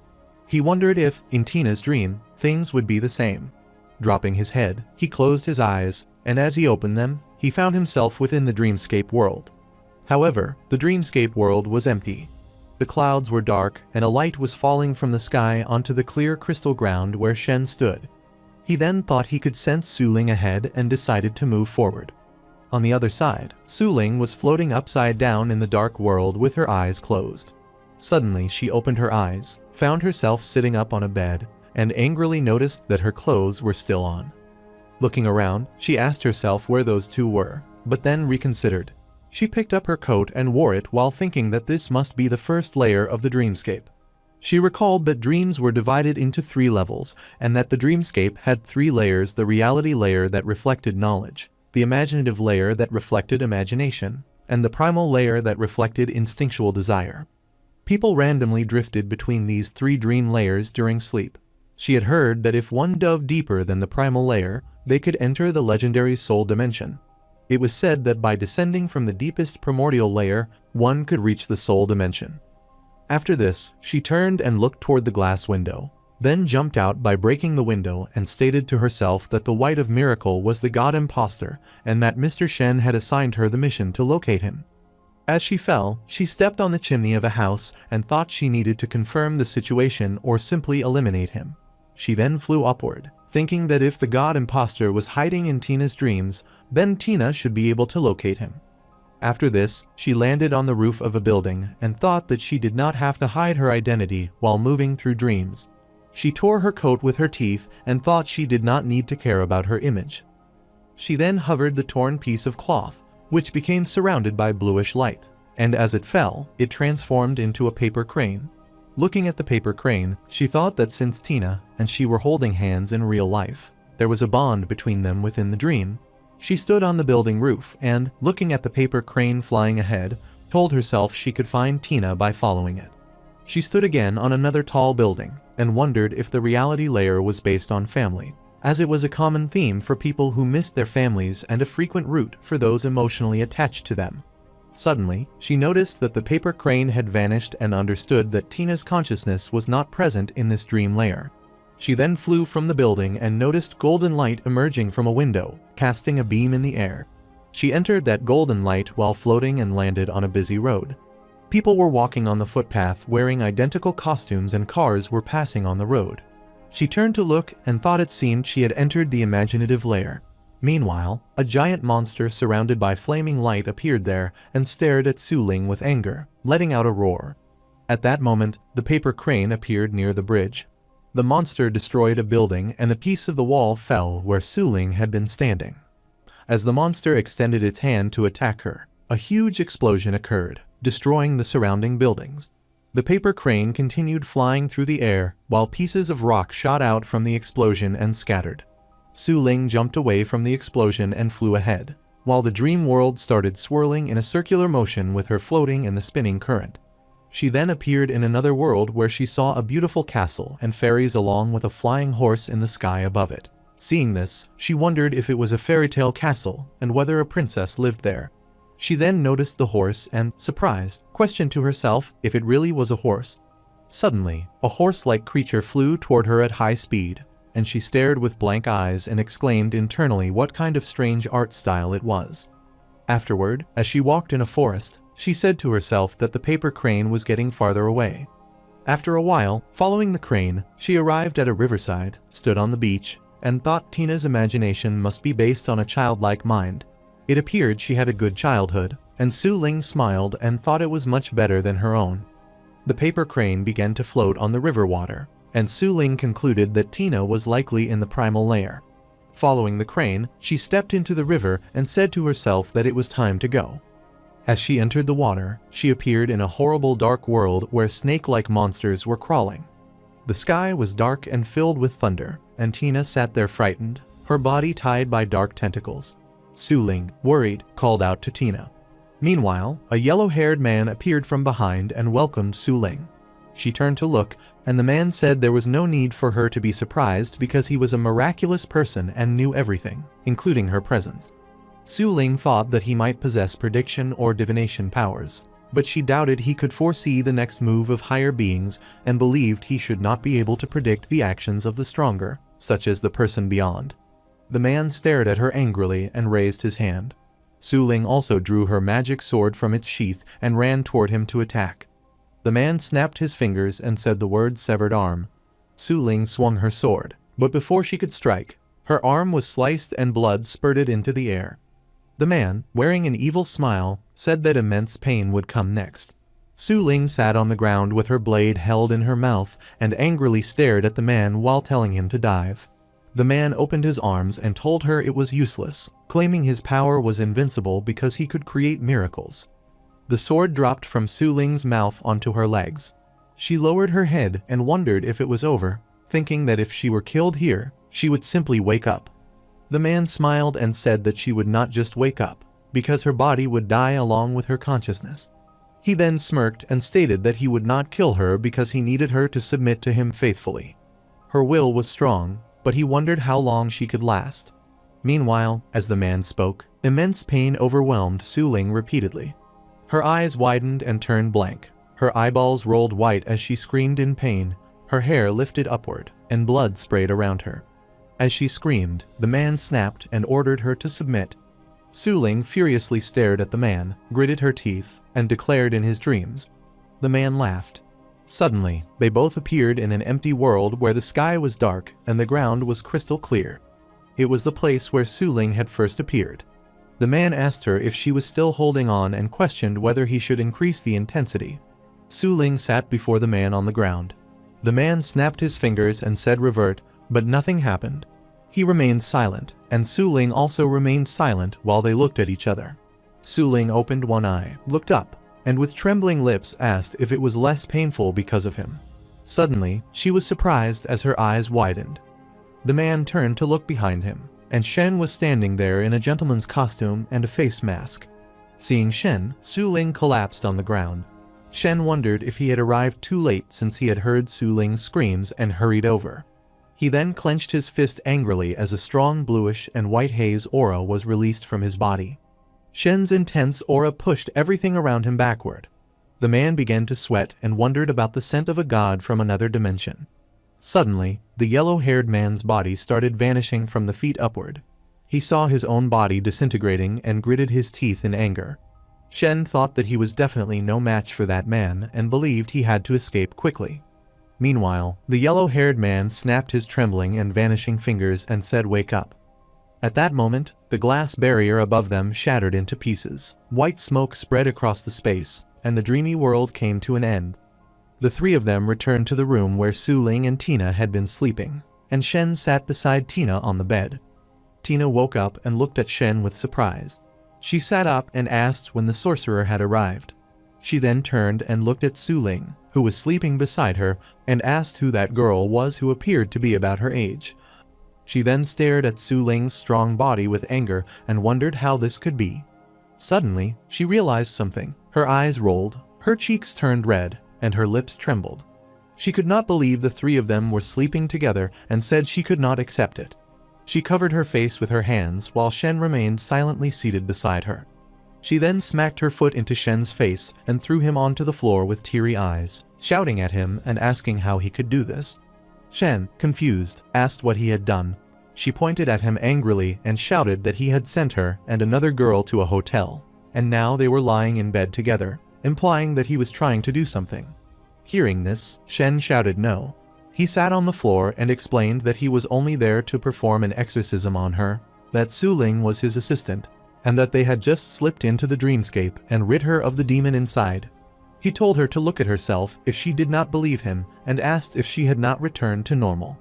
He wondered if, in Tina's dream, things would be the same. Dropping his head, he closed his eyes, and as he opened them, he found himself within the dreamscape world. However, the dreamscape world was empty. The clouds were dark and a light was falling from the sky onto the clear crystal ground where Shen stood. He then thought he could sense Suling ahead and decided to move forward. On the other side, Suling was floating upside down in the dark world with her eyes closed. Suddenly, she opened her eyes, found herself sitting up on a bed, and angrily noticed that her clothes were still on. Looking around, she asked herself where those two were, but then reconsidered. She picked up her coat and wore it while thinking that this must be the first layer of the dreamscape. She recalled that dreams were divided into 3 levels, and that the dreamscape had 3 layers: the reality layer that reflected knowledge, the imaginative layer that reflected imagination, and the primal layer that reflected instinctual desire. People randomly drifted between these 3 dream layers during sleep. She had heard that if one dove deeper than the primal layer, they could enter the legendary soul dimension. It was said that by descending from the deepest primordial layer, one could reach the soul dimension. After this, she turned and looked toward the glass window, then jumped out by breaking the window and stated to herself that the White of Miracle was the god imposter and that Mr. Shen had assigned her the mission to locate him. As she fell, she stepped on the chimney of a house and thought she needed to confirm the situation or simply eliminate him. She then flew upward. thinking that if the god imposter was hiding in Tina's dreams, then Tina should be able to locate him. After this, she landed on the roof of a building and thought that she did not have to hide her identity while moving through dreams. She tore her coat with her teeth and thought she did not need to care about her image. She then hovered the torn piece of cloth, which became surrounded by bluish light, and as it fell, it transformed into a paper crane. Looking at the paper crane, she thought that since Tina and she were holding hands in real life, there was a bond between them within the dream. She stood on the building roof and, looking at the paper crane flying ahead, told herself she could find Tina by following it. She stood again on another tall building and wondered if the reality layer was based on family, as it was a common theme for people who missed their families and a frequent route for those emotionally attached to them. Suddenly, she noticed that the paper crane had vanished and understood that Tina's consciousness was not present in this dream layer. She then flew from the building and noticed golden light emerging from a window, casting a beam in the air. She entered that golden light while floating and landed on a busy road. People were walking on the footpath wearing identical costumes and cars were passing on the road. She turned to look and thought it seemed she had entered the imaginative layer. Meanwhile, a giant monster surrounded by flaming light appeared there and stared at Suling with anger, letting out a roar. At that moment, the paper crane appeared near the bridge. The monster destroyed a building and a piece of the wall fell where Suling had been standing. As the monster extended its hand to attack her, a huge explosion occurred, destroying the surrounding buildings. The paper crane continued flying through the air while pieces of rock shot out from the explosion and scattered. Suling jumped away from the explosion and flew ahead, while the dream world started swirling in a circular motion with her floating in the spinning current. She then appeared in another world where she saw a beautiful castle and fairies along with a flying horse in the sky above it. Seeing this, she wondered if it was a fairy tale castle and whether a princess lived there. She then noticed the horse and, surprised, questioned to herself if it really was a horse. Suddenly, a horse-like creature flew toward her at high speed, and she stared with blank eyes and exclaimed internally what kind of strange art style it was. Afterward, as she walked in a forest, she said to herself that the paper crane was getting farther away. After a while, following the crane, she arrived at a riverside, stood on the beach, and thought Tina's imagination must be based on a childlike mind. It appeared she had a good childhood, and Suling smiled and thought it was much better than her own. The paper crane began to float on the river water, and Suling concluded that Tina was likely in the primal layer. Following the crane, she stepped into the river and said to herself that it was time to go. As she entered the water, she appeared in a horrible dark world where snake-like monsters were crawling. The sky was dark and filled with thunder, and Tina sat there frightened, her body tied by dark tentacles. Suling, worried, called out to Tina. Meanwhile, a yellow-haired man appeared from behind and welcomed Suling. She turned to look, and the man said there was no need for her to be surprised because he was a miraculous person and knew everything, including her presence. Suling thought that he might possess prediction or divination powers, but she doubted he could foresee the next move of higher beings and believed he should not be able to predict the actions of the stronger, such as the person beyond. The man stared at her angrily and raised his hand. Suling also drew her magic sword from its sheath and ran toward him to attack. The man snapped his fingers and said the word severed arm. Suling swung her sword, but before she could strike, her arm was sliced and blood spurted into the air. The man, wearing an evil smile, said that immense pain would come next. Suling sat on the ground with her blade held in her mouth and angrily stared at the man while telling him to dive. The man opened his arms and told her it was useless, claiming his power was invincible because he could create miracles. The sword dropped from Suling's mouth onto her legs. She lowered her head and wondered if it was over, thinking that if she were killed here, she would simply wake up. The man smiled and said that she would not just wake up, because her body would die along with her consciousness. He then smirked and stated that he would not kill her because he needed her to submit to him faithfully. Her will was strong, but he wondered how long she could last. Meanwhile, as the man spoke, immense pain overwhelmed Suling repeatedly. Her eyes widened and turned blank. Her eyeballs rolled white as she screamed in pain, her hair lifted upward, and blood sprayed around her. As she screamed, the man snapped and ordered her to submit. Suling furiously stared at the man, gritted her teeth, and declared in his dreams. The man laughed. Suddenly, they both appeared in an empty world where the sky was dark and the ground was crystal clear. It was the place where Suling had first appeared. The man asked her if she was still holding on and questioned whether he should increase the intensity. Suling sat before the man on the ground. The man snapped his fingers and said revert, but nothing happened. He remained silent, and Suling also remained silent while they looked at each other. Suling opened one eye, looked up, and with trembling lips asked if it was less painful because of him. Suddenly, she was surprised as her eyes widened. The man turned to look behind him, and Shen was standing there in a gentleman's costume and a face mask. Seeing Shen, Suling collapsed on the ground. Shen wondered if he had arrived too late since he had heard Suling's screams and hurried over. He then clenched his fist angrily as a strong bluish and white haze aura was released from his body. Shen's intense aura pushed everything around him backward. The man began to sweat and wondered about the scent of a god from another dimension. Suddenly, the yellow-haired man's body started vanishing from the feet upward. He saw his own body disintegrating and gritted his teeth in anger. Shen thought that he was definitely no match for that man and believed he had to escape quickly. Meanwhile, the yellow-haired man snapped his trembling and vanishing fingers and said, "Wake up." At that moment, the glass barrier above them shattered into pieces. White smoke spread across the space, and the dreamy world came to an end. The three of them returned to the room where Suling and Tina had been sleeping, and Shen sat beside Tina on the bed. Tina woke up and looked at Shen with surprise. She sat up and asked when the sorcerer had arrived. She then turned and looked at Suling, who was sleeping beside her, and asked who that girl was who appeared to be about her age. She then stared at Suling's strong body with anger and wondered how this could be. Suddenly, she realized something. Her eyes rolled, her cheeks turned red, and her lips trembled. She could not believe the three of them were sleeping together and said she could not accept it. She covered her face with her hands while Shen remained silently seated beside her. She then smacked her foot into Shen's face and threw him onto the floor with teary eyes, shouting at him and asking how he could do this. Shen, confused, asked what he had done. She pointed at him angrily and shouted that he had sent her and another girl to a hotel, and now they were lying in bed together, implying that he was trying to do something. Hearing this, Shen shouted no. He sat on the floor and explained that he was only there to perform an exorcism on her, that Suling was his assistant, and that they had just slipped into the dreamscape and rid her of the demon inside. He told her to look at herself if she did not believe him and asked if she had not returned to normal.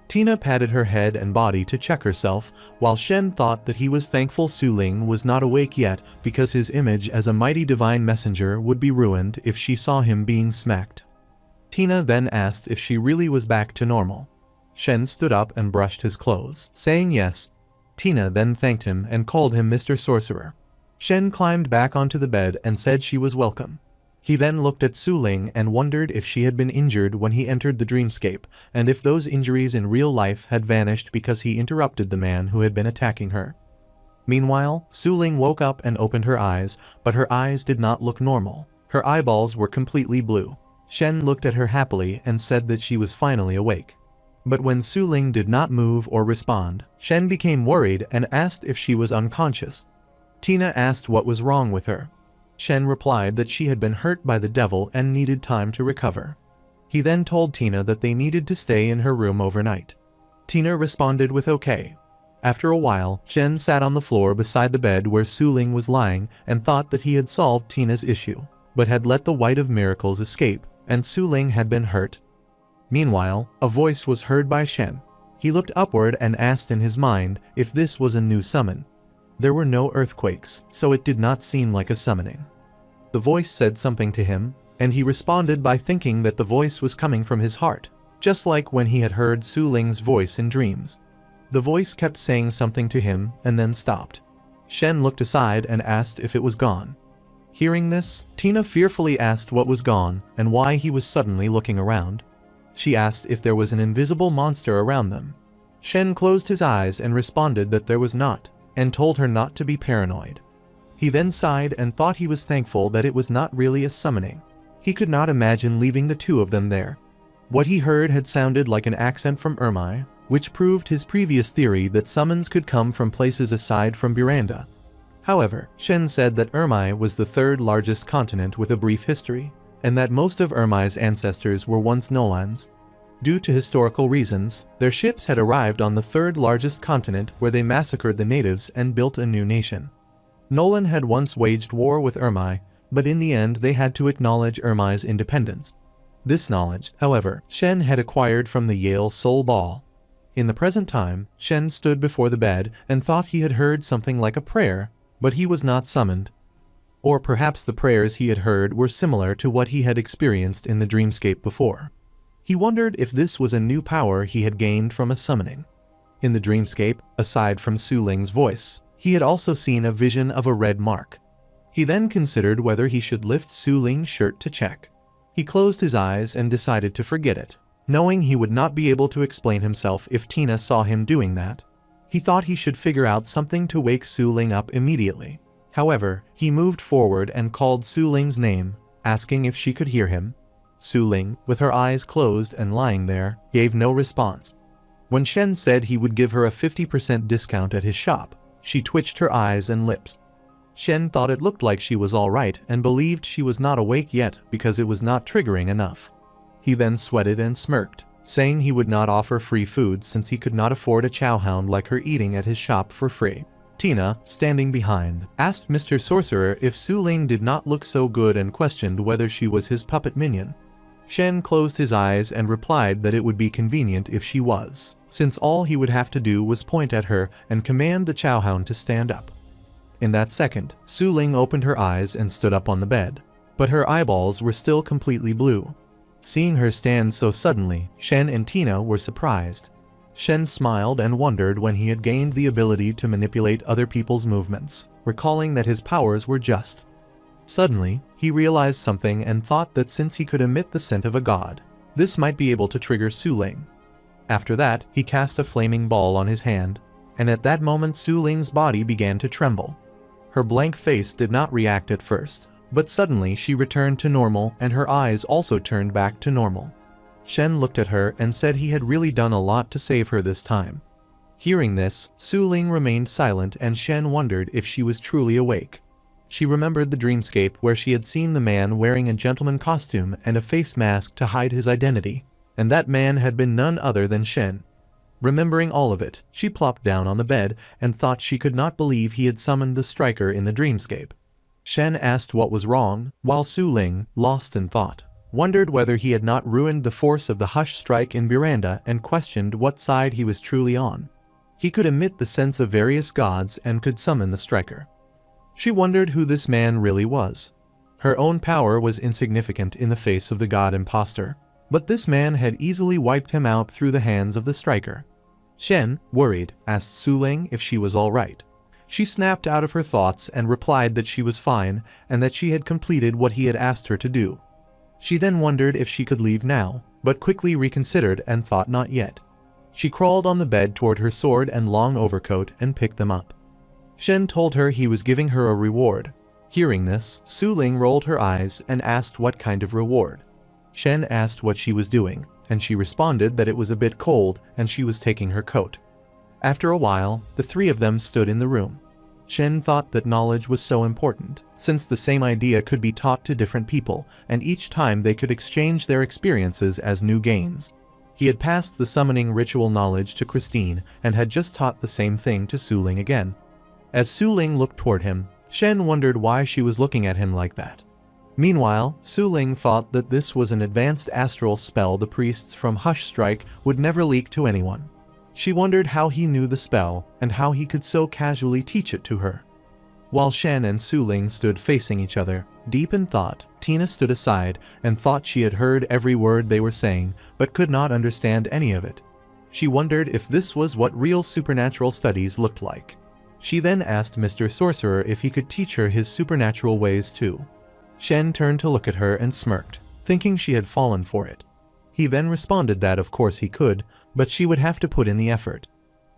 Tina patted her head and body to check herself, while Shen thought that he was thankful Suling was not awake yet because his image as a mighty divine messenger would be ruined if she saw him being smacked. Tina then asked if she really was back to normal. Shen stood up and brushed his clothes, saying yes. Tina then thanked him and called him Mr. Sorcerer. Shen climbed back onto the bed and said she was welcome. He then looked at Suling and wondered if she had been injured when he entered the dreamscape, and if those injuries in real life had vanished because he interrupted the man who had been attacking her. Meanwhile, Suling woke up and opened her eyes, but her eyes did not look normal. Her eyeballs were completely blue. Shen looked at her happily and said that she was finally awake. But when Suling did not move or respond, Shen became worried and asked if she was unconscious. Tina asked what was wrong with her. Shen replied that she had been hurt by the devil and needed time to recover. He then told Tina that they needed to stay in her room overnight. Tina responded with okay. After a while, Shen sat on the floor beside the bed where Suling was lying and thought that he had solved Tina's issue, but had let the White of Miracles escape, and Suling had been hurt. Meanwhile, a voice was heard by Shen. He looked upward and asked in his mind if this was a new summon. There were no earthquakes, so it did not seem like a summoning. The voice said something to him, and he responded by thinking that the voice was coming from his heart, just like when he had heard Suling's voice in dreams. The voice kept saying something to him and then stopped. Shen looked aside and asked if it was gone. Hearing this, Tina fearfully asked what was gone and why he was suddenly looking around. She asked if there was an invisible monster around them. Shen closed his eyes and responded that there was not, and told her not to be paranoid. He then sighed and thought he was thankful that it was not really a summoning. He could not imagine leaving the two of them there. What he heard had sounded like an accent from Ermai, which proved his previous theory that summons could come from places aside from Buranda. However, Shen said that Ermai was the third largest continent with a brief history, and that most of Ermai's ancestors were once Nolans. Due to historical reasons, their ships had arrived on the third largest continent where they massacred the natives and built a new nation. Nolan had once waged war with Ermai, but in the end they had to acknowledge Ermai's independence. This knowledge, however, Shen had acquired from the Yale Soul Ball. In the present time, Shen stood before the bed and thought he had heard something like a prayer, but he was not summoned. Or perhaps the prayers he had heard were similar to what he had experienced in the dreamscape before. He wondered if this was a new power he had gained from a summoning. In the dreamscape, aside from Suling's voice, he had also seen a vision of a red mark. He then considered whether he should lift Suling's shirt to check. He closed his eyes and decided to forget it, knowing he would not be able to explain himself if Tina saw him doing that. He thought he should figure out something to wake Suling up immediately. However, he moved forward and called Suling's name, asking if she could hear him. Suling, with her eyes closed and lying there, gave no response. When Shen said he would give her a 50% discount at his shop, she twitched her eyes and lips. Shen thought it looked like she was alright and believed she was not awake yet because it was not triggering enough. He then sweated and smirked, saying he would not offer free food since he could not afford a chowhound like her eating at his shop for free. Tina, standing behind, asked Mr. Sorcerer if Suling did not look so good and questioned whether she was his puppet minion. Shen closed his eyes and replied that it would be convenient if she was, since all he would have to do was point at her and command the chowhound to stand up. In that second, Suling opened her eyes and stood up on the bed, but her eyeballs were still completely blue. Seeing her stand so suddenly, Shen and Tina were surprised. Shen smiled and wondered when he had gained the ability to manipulate other people's movements, recalling that his powers were just. Suddenly, he realized something and thought that since he could emit the scent of a god, this might be able to trigger Suling. After that, he cast a flaming ball on his hand, and at that moment Suling's body began to tremble. Her blank face did not react at first, but suddenly she returned to normal and her eyes also turned back to normal. Shen looked at her and said he had really done a lot to save her this time. Hearing this, Suling remained silent and Shen wondered if she was truly awake. She remembered the dreamscape where she had seen the man wearing a gentleman costume and a face mask to hide his identity, and that man had been none other than Shen. Remembering all of it, she plopped down on the bed and thought she could not believe he had summoned the striker in the dreamscape. Shen asked what was wrong, while Suling, lost in thought, wondered whether he had not ruined the force of the hush strike in Miranda and questioned what side he was truly on. He could emit the sense of various gods and could summon the striker. She wondered who this man really was. Her own power was insignificant in the face of the god imposter, but this man had easily wiped him out through the hands of the striker. Shen, worried, asked Suling if she was all right. She snapped out of her thoughts and replied that she was fine and that she had completed what he had asked her to do. She then wondered if she could leave now, but quickly reconsidered and thought not yet. She crawled on the bed toward her sword and long overcoat and picked them up. Shen told her he was giving her a reward. Hearing this, Suling rolled her eyes and asked what kind of reward. Shen asked what she was doing, and she responded that it was a bit cold and she was taking her coat. After a while, the three of them stood in the room. Shen thought that knowledge was so important, since the same idea could be taught to different people, and each time they could exchange their experiences as new gains. He had passed the summoning ritual knowledge to Christine and had just taught the same thing to Suling again. As Suling looked toward him, Shen wondered why she was looking at him like that. Meanwhile, Suling thought that this was an advanced astral spell the priests from Hush Strike would never leak to anyone. She wondered how he knew the spell and how he could so casually teach it to her. While Shen and Suling stood facing each other, deep in thought, Tina stood aside and thought she had heard every word they were saying but could not understand any of it. She wondered if this was what real supernatural studies looked like. She then asked Mr. Sorcerer if he could teach her his supernatural ways too. Shen turned to look at her and smirked, thinking she had fallen for it. He then responded that of course he could, but she would have to put in the effort.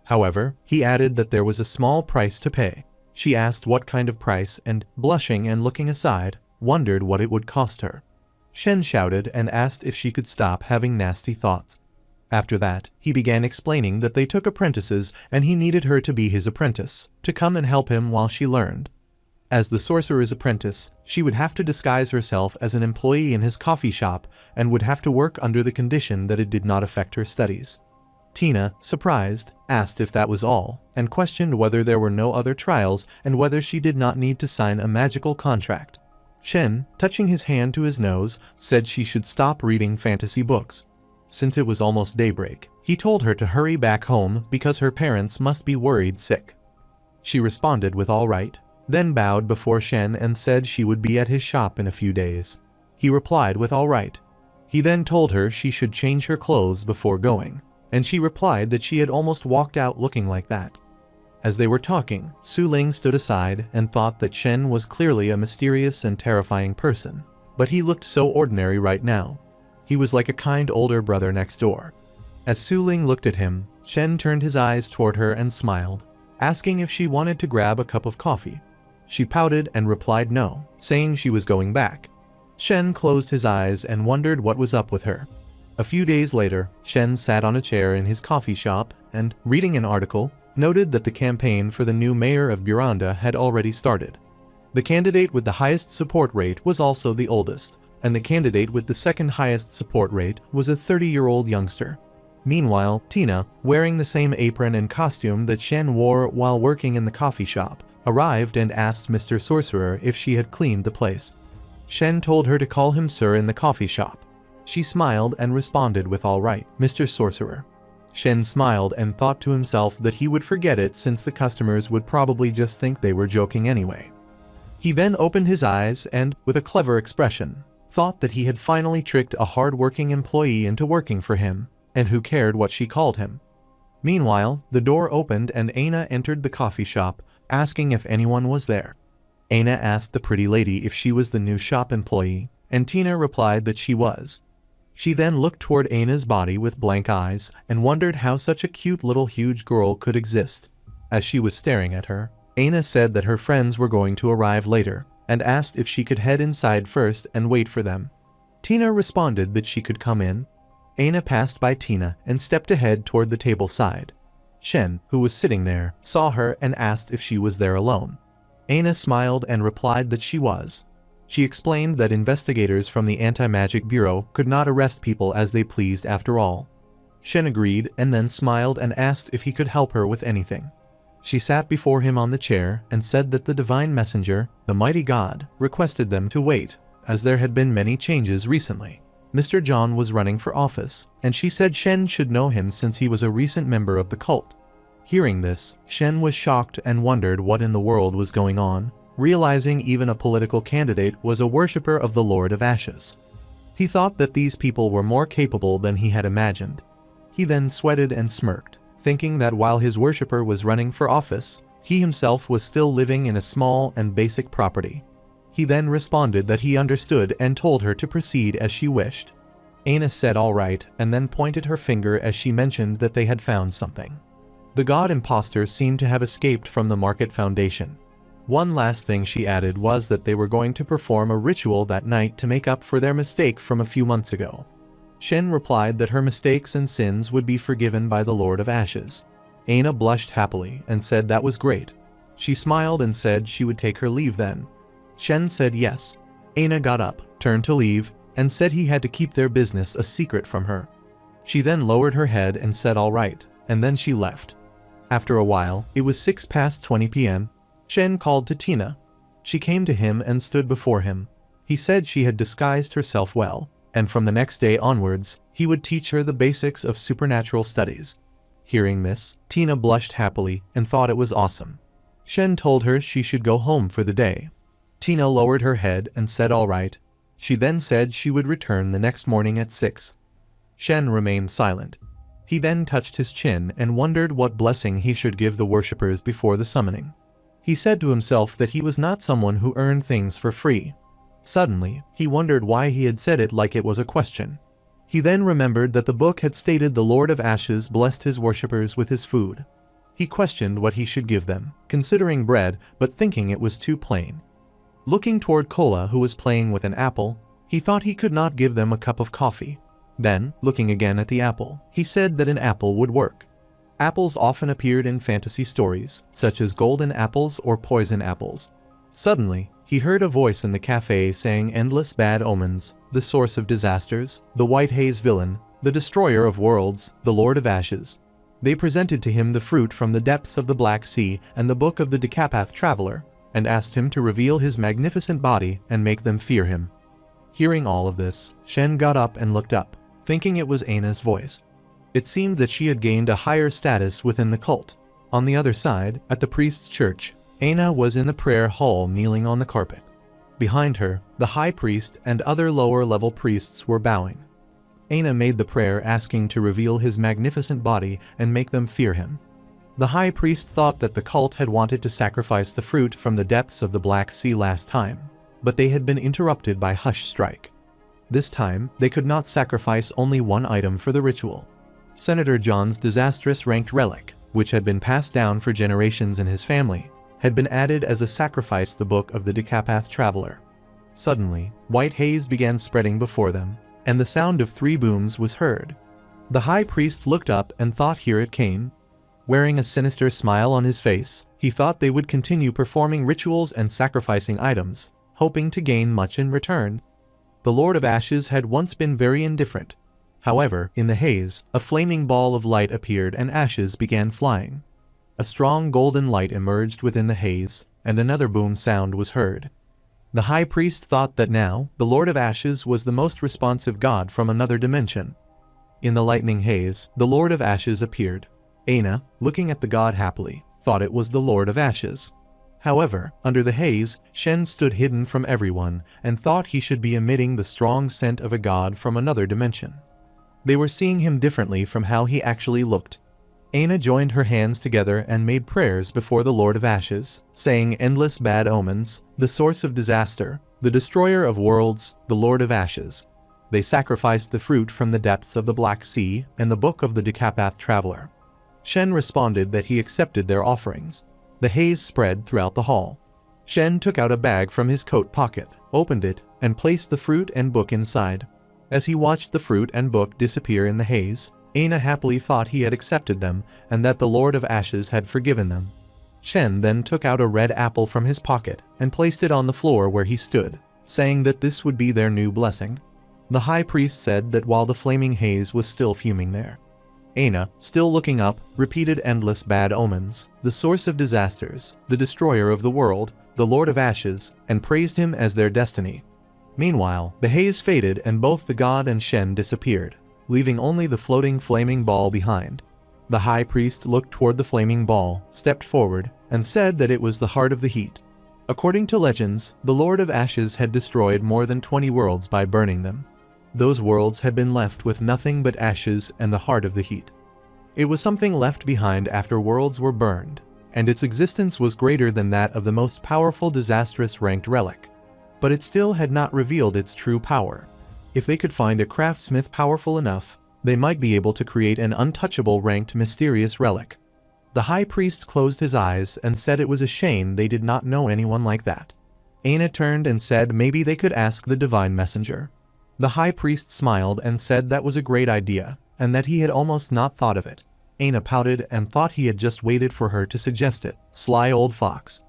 However, he added that there was a small price to pay. She asked what kind of price and, blushing and looking aside, wondered what it would cost her. Shen shouted and asked if she could stop having nasty thoughts. After that, he began explaining that they took apprentices and he needed her to be his apprentice, to come and help him while she learned. As the sorcerer's apprentice, she would have to disguise herself as an employee in his coffee shop and would have to work under the condition that it did not affect her studies. Tina, surprised, asked if that was all, and questioned whether there were no other trials and whether she did not need to sign a magical contract. Shen, touching his hand to his nose, said she should stop reading fantasy books. Since it was almost daybreak, he told her to hurry back home because her parents must be worried sick. She responded with all right, then bowed before Shen and said she would be at his shop in a few days. He replied with all right. He then told her she should change her clothes before going, and she replied that she had almost walked out looking like that. As they were talking, Suling stood aside and thought that Shen was clearly a mysterious and terrifying person, but he looked so ordinary right now. He was like a kind older brother next door. As Suling looked at him, Shen turned his eyes toward her and smiled, asking if she wanted to grab a cup of coffee. She pouted and replied no, saying she was going back. Shen closed his eyes and wondered what was up with her. A few days later, Shen sat on a chair in his coffee shop and, reading an article, noted that the campaign for the new mayor of Buranda had already started. The candidate with the highest support rate was also the oldest, and the candidate with the second highest support rate was a 30-year-old youngster. Meanwhile, Tina, wearing the same apron and costume that Shen wore while working in the coffee shop, arrived and asked Mr. Sorcerer if she had cleaned the place. Shen told her to call him Sir in the coffee shop. She smiled and responded with all right, Mr. Sorcerer. Shen smiled and thought to himself that he would forget it since the customers would probably just think they were joking anyway. He then opened his eyes and, with a clever expression, thought that he had finally tricked a hard-working employee into working for him, and who cared what she called him. Meanwhile, the door opened and Aina entered the coffee shop, asking if anyone was there. Aina asked the pretty lady if she was the new shop employee, and Tina replied that she was. She then looked toward Aina's body with blank eyes and wondered how such a cute little huge girl could exist. As she was staring at her, Aina said that her friends were going to arrive later, and asked if she could head inside first and wait for them. Tina responded that she could come in. Aina passed by Tina and stepped ahead toward the table side. Shen, who was sitting there, saw her and asked if she was there alone. Aina smiled and replied that she was. She explained that investigators from the Anti-Magic Bureau could not arrest people as they pleased after all. Shen agreed and then smiled and asked if he could help her with anything. She sat before him on the chair and said that the divine messenger, the mighty god, requested them to wait, as there had been many changes recently. Mr. John was running for office, and she said Shen should know him since he was a recent member of the cult. Hearing this, Shen was shocked and wondered what in the world was going on, realizing even a political candidate was a worshipper of the Lord of Ashes. He thought that these people were more capable than he had imagined. He then sweated and smirked, thinking that while his worshipper was running for office, he himself was still living in a small and basic property. He then responded that he understood and told her to proceed as she wished. Aina said all right and then pointed her finger as she mentioned that they had found something. The god imposters seemed to have escaped from the Market Foundation. One last thing she added was that they were going to perform a ritual that night to make up for their mistake from a few months ago. Shen replied that her mistakes and sins would be forgiven by the Lord of Ashes. Aina blushed happily and said that was great. She smiled and said she would take her leave then. Shen said yes. Aina got up, turned to leave, and said he had to keep their business a secret from her. She then lowered her head and said all right, and then she left. After a while, it was 20 p.m. Shen called to Tina. She came to him and stood before him. He said she had disguised herself well, and from the next day onwards, he would teach her the basics of supernatural studies. Hearing this, Tina blushed happily and thought it was awesome. Shen told her she should go home for the day. Tina lowered her head and said all right. She then said she would return the next morning at 6. Shen remained silent. He then touched his chin and wondered what blessing he should give the worshippers before the summoning. He said to himself that he was not someone who earned things for free. Suddenly, he wondered why he had said it like it was a question. He then remembered that the book had stated the Lord of Ashes blessed his worshippers with his food. He questioned what he should give them, considering bread but thinking it was too plain. Looking toward Kola, who was playing with an apple, he thought he could not give them a cup of coffee. Then, looking again at the apple, he said that an apple would work. Apples often appeared in fantasy stories, such as golden apples or poison apples. Suddenly, he heard a voice in the cafe saying endless bad omens, the source of disasters, the white haze villain, the destroyer of worlds, the Lord of Ashes. They presented to him the fruit from the depths of the Black Sea and the book of the Decapath Traveler, and asked him to reveal his magnificent body and make them fear him. Hearing all of this, Shen got up and looked up, thinking it was Ana's voice. It seemed that she had gained a higher status within the cult. On the other side, at the priest's church, Ana was in the prayer hall kneeling on the carpet. Behind her, the high priest and other lower-level priests were bowing. Ana made the prayer asking to reveal his magnificent body and make them fear him. The high priest thought that the cult had wanted to sacrifice the fruit from the depths of the Black Sea last time, but they had been interrupted by Hush Strike. This time, they could not sacrifice only one item for the ritual. Senator John's disastrous ranked relic, which had been passed down for generations in his family, had been added as a sacrifice to the book of the Decapath Traveler. Suddenly, white haze began spreading before them, and the sound of 3 booms was heard. The high priest looked up and thought here it came. Wearing a sinister smile on his face, he thought they would continue performing rituals and sacrificing items, hoping to gain much in return. The Lord of Ashes had once been very indifferent. However, in the haze, a flaming ball of light appeared and ashes began flying. A strong golden light emerged within the haze, and another boom sound was heard. The high priest thought that now, the Lord of Ashes was the most responsive god from another dimension. In the lightning haze, the Lord of Ashes appeared. Ana, looking at the god happily, thought it was the Lord of Ashes. However, under the haze, Shen stood hidden from everyone and thought he should be emitting the strong scent of a god from another dimension. They were seeing him differently from how he actually looked. Ana joined her hands together and made prayers before the Lord of Ashes, saying endless bad omens, the source of disaster, the destroyer of worlds, the Lord of Ashes. They sacrificed the fruit from the depths of the Black Sea and the book of the Decapath Traveler. Shen responded that he accepted their offerings. The haze spread throughout the hall. Shen took out a bag from his coat pocket, opened it, and placed the fruit and book inside. As he watched the fruit and book disappear in the haze, Ana happily thought he had accepted them and that the Lord of Ashes had forgiven them. Shen then took out a red apple from his pocket and placed it on the floor where he stood, saying that this would be their new blessing. The high priest said that while the flaming haze was still fuming there, Ana, still looking up, repeated endless bad omens, the source of disasters, the destroyer of the world, the Lord of Ashes, and praised him as their destiny. Meanwhile, the haze faded and both the god and Shen disappeared, leaving only the floating flaming ball behind. The high priest looked toward the flaming ball, stepped forward, and said that it was the heart of the heat. According to legends, the Lord of Ashes had destroyed more than 20 worlds by burning them. Those worlds had been left with nothing but ashes and the heart of the heat. It was something left behind after worlds were burned, and its existence was greater than that of the most powerful disastrous ranked relic. But it still had not revealed its true power. If they could find a craftsmith powerful enough, they might be able to create an untouchable ranked mysterious relic. The high priest closed his eyes and said it was a shame they did not know anyone like that. Ana turned and said maybe they could ask the divine messenger. The high priest smiled and said that was a great idea, and that he had almost not thought of it. Ana pouted and thought he had just waited for her to suggest it, sly old fox.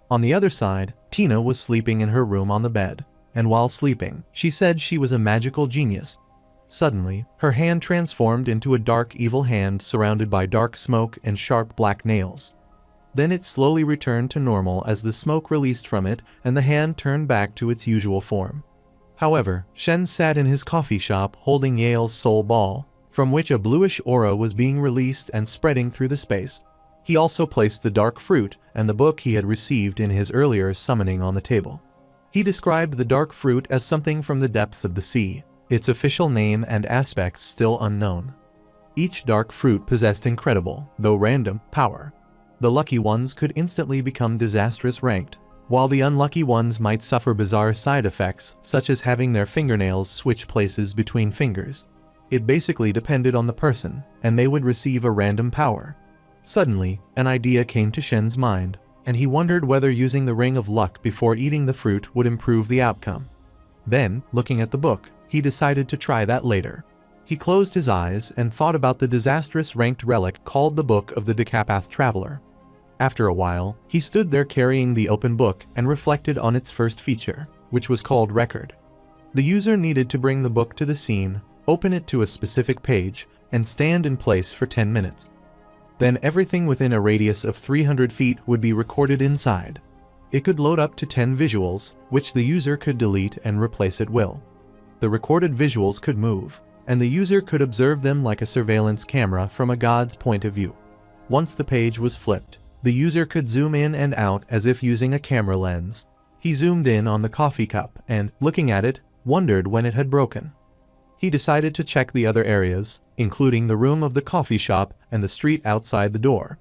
On the other side, Tina was sleeping in her room on the bed, and while sleeping, she said she was a magical genius. Suddenly, her hand transformed into a dark evil hand surrounded by dark smoke and sharp black nails. Then it slowly returned to normal as the smoke released from it and the hand turned back to its usual form. However, Shen sat in his coffee shop holding Yale's soul ball, from which a bluish aura was being released and spreading through the space. He also placed the dark fruit and the book he had received in his earlier summoning on the table. He described the dark fruit as something from the depths of the sea, its official name and aspects still unknown. Each dark fruit possessed incredible, though random, power. The lucky ones could instantly become disastrous ranked, while the unlucky ones might suffer bizarre side effects, such as having their fingernails switch places between fingers. It basically depended on the person, and they would receive a random power. Suddenly, an idea came to Shen's mind, and he wondered whether using the Ring of Luck before eating the fruit would improve the outcome. Then, looking at the book, he decided to try that later. He closed his eyes and thought about the disastrous ranked relic called the Book of the Decapath Traveler. After a while, he stood there carrying the open book and reflected on its first feature, which was called record. The user needed to bring the book to the scene, open it to a specific page, and stand in place for 10 minutes. Then everything within a radius of 300 feet would be recorded inside. It could load up to 10 visuals, which the user could delete and replace at will. The recorded visuals could move, and the user could observe them like a surveillance camera from a god's point of view. Once the page was flipped, the user could zoom in and out as if using a camera lens. He zoomed in on the coffee cup and, looking at it, wondered when it had broken. He decided to check the other areas, including the room of the coffee shop and the street outside the door.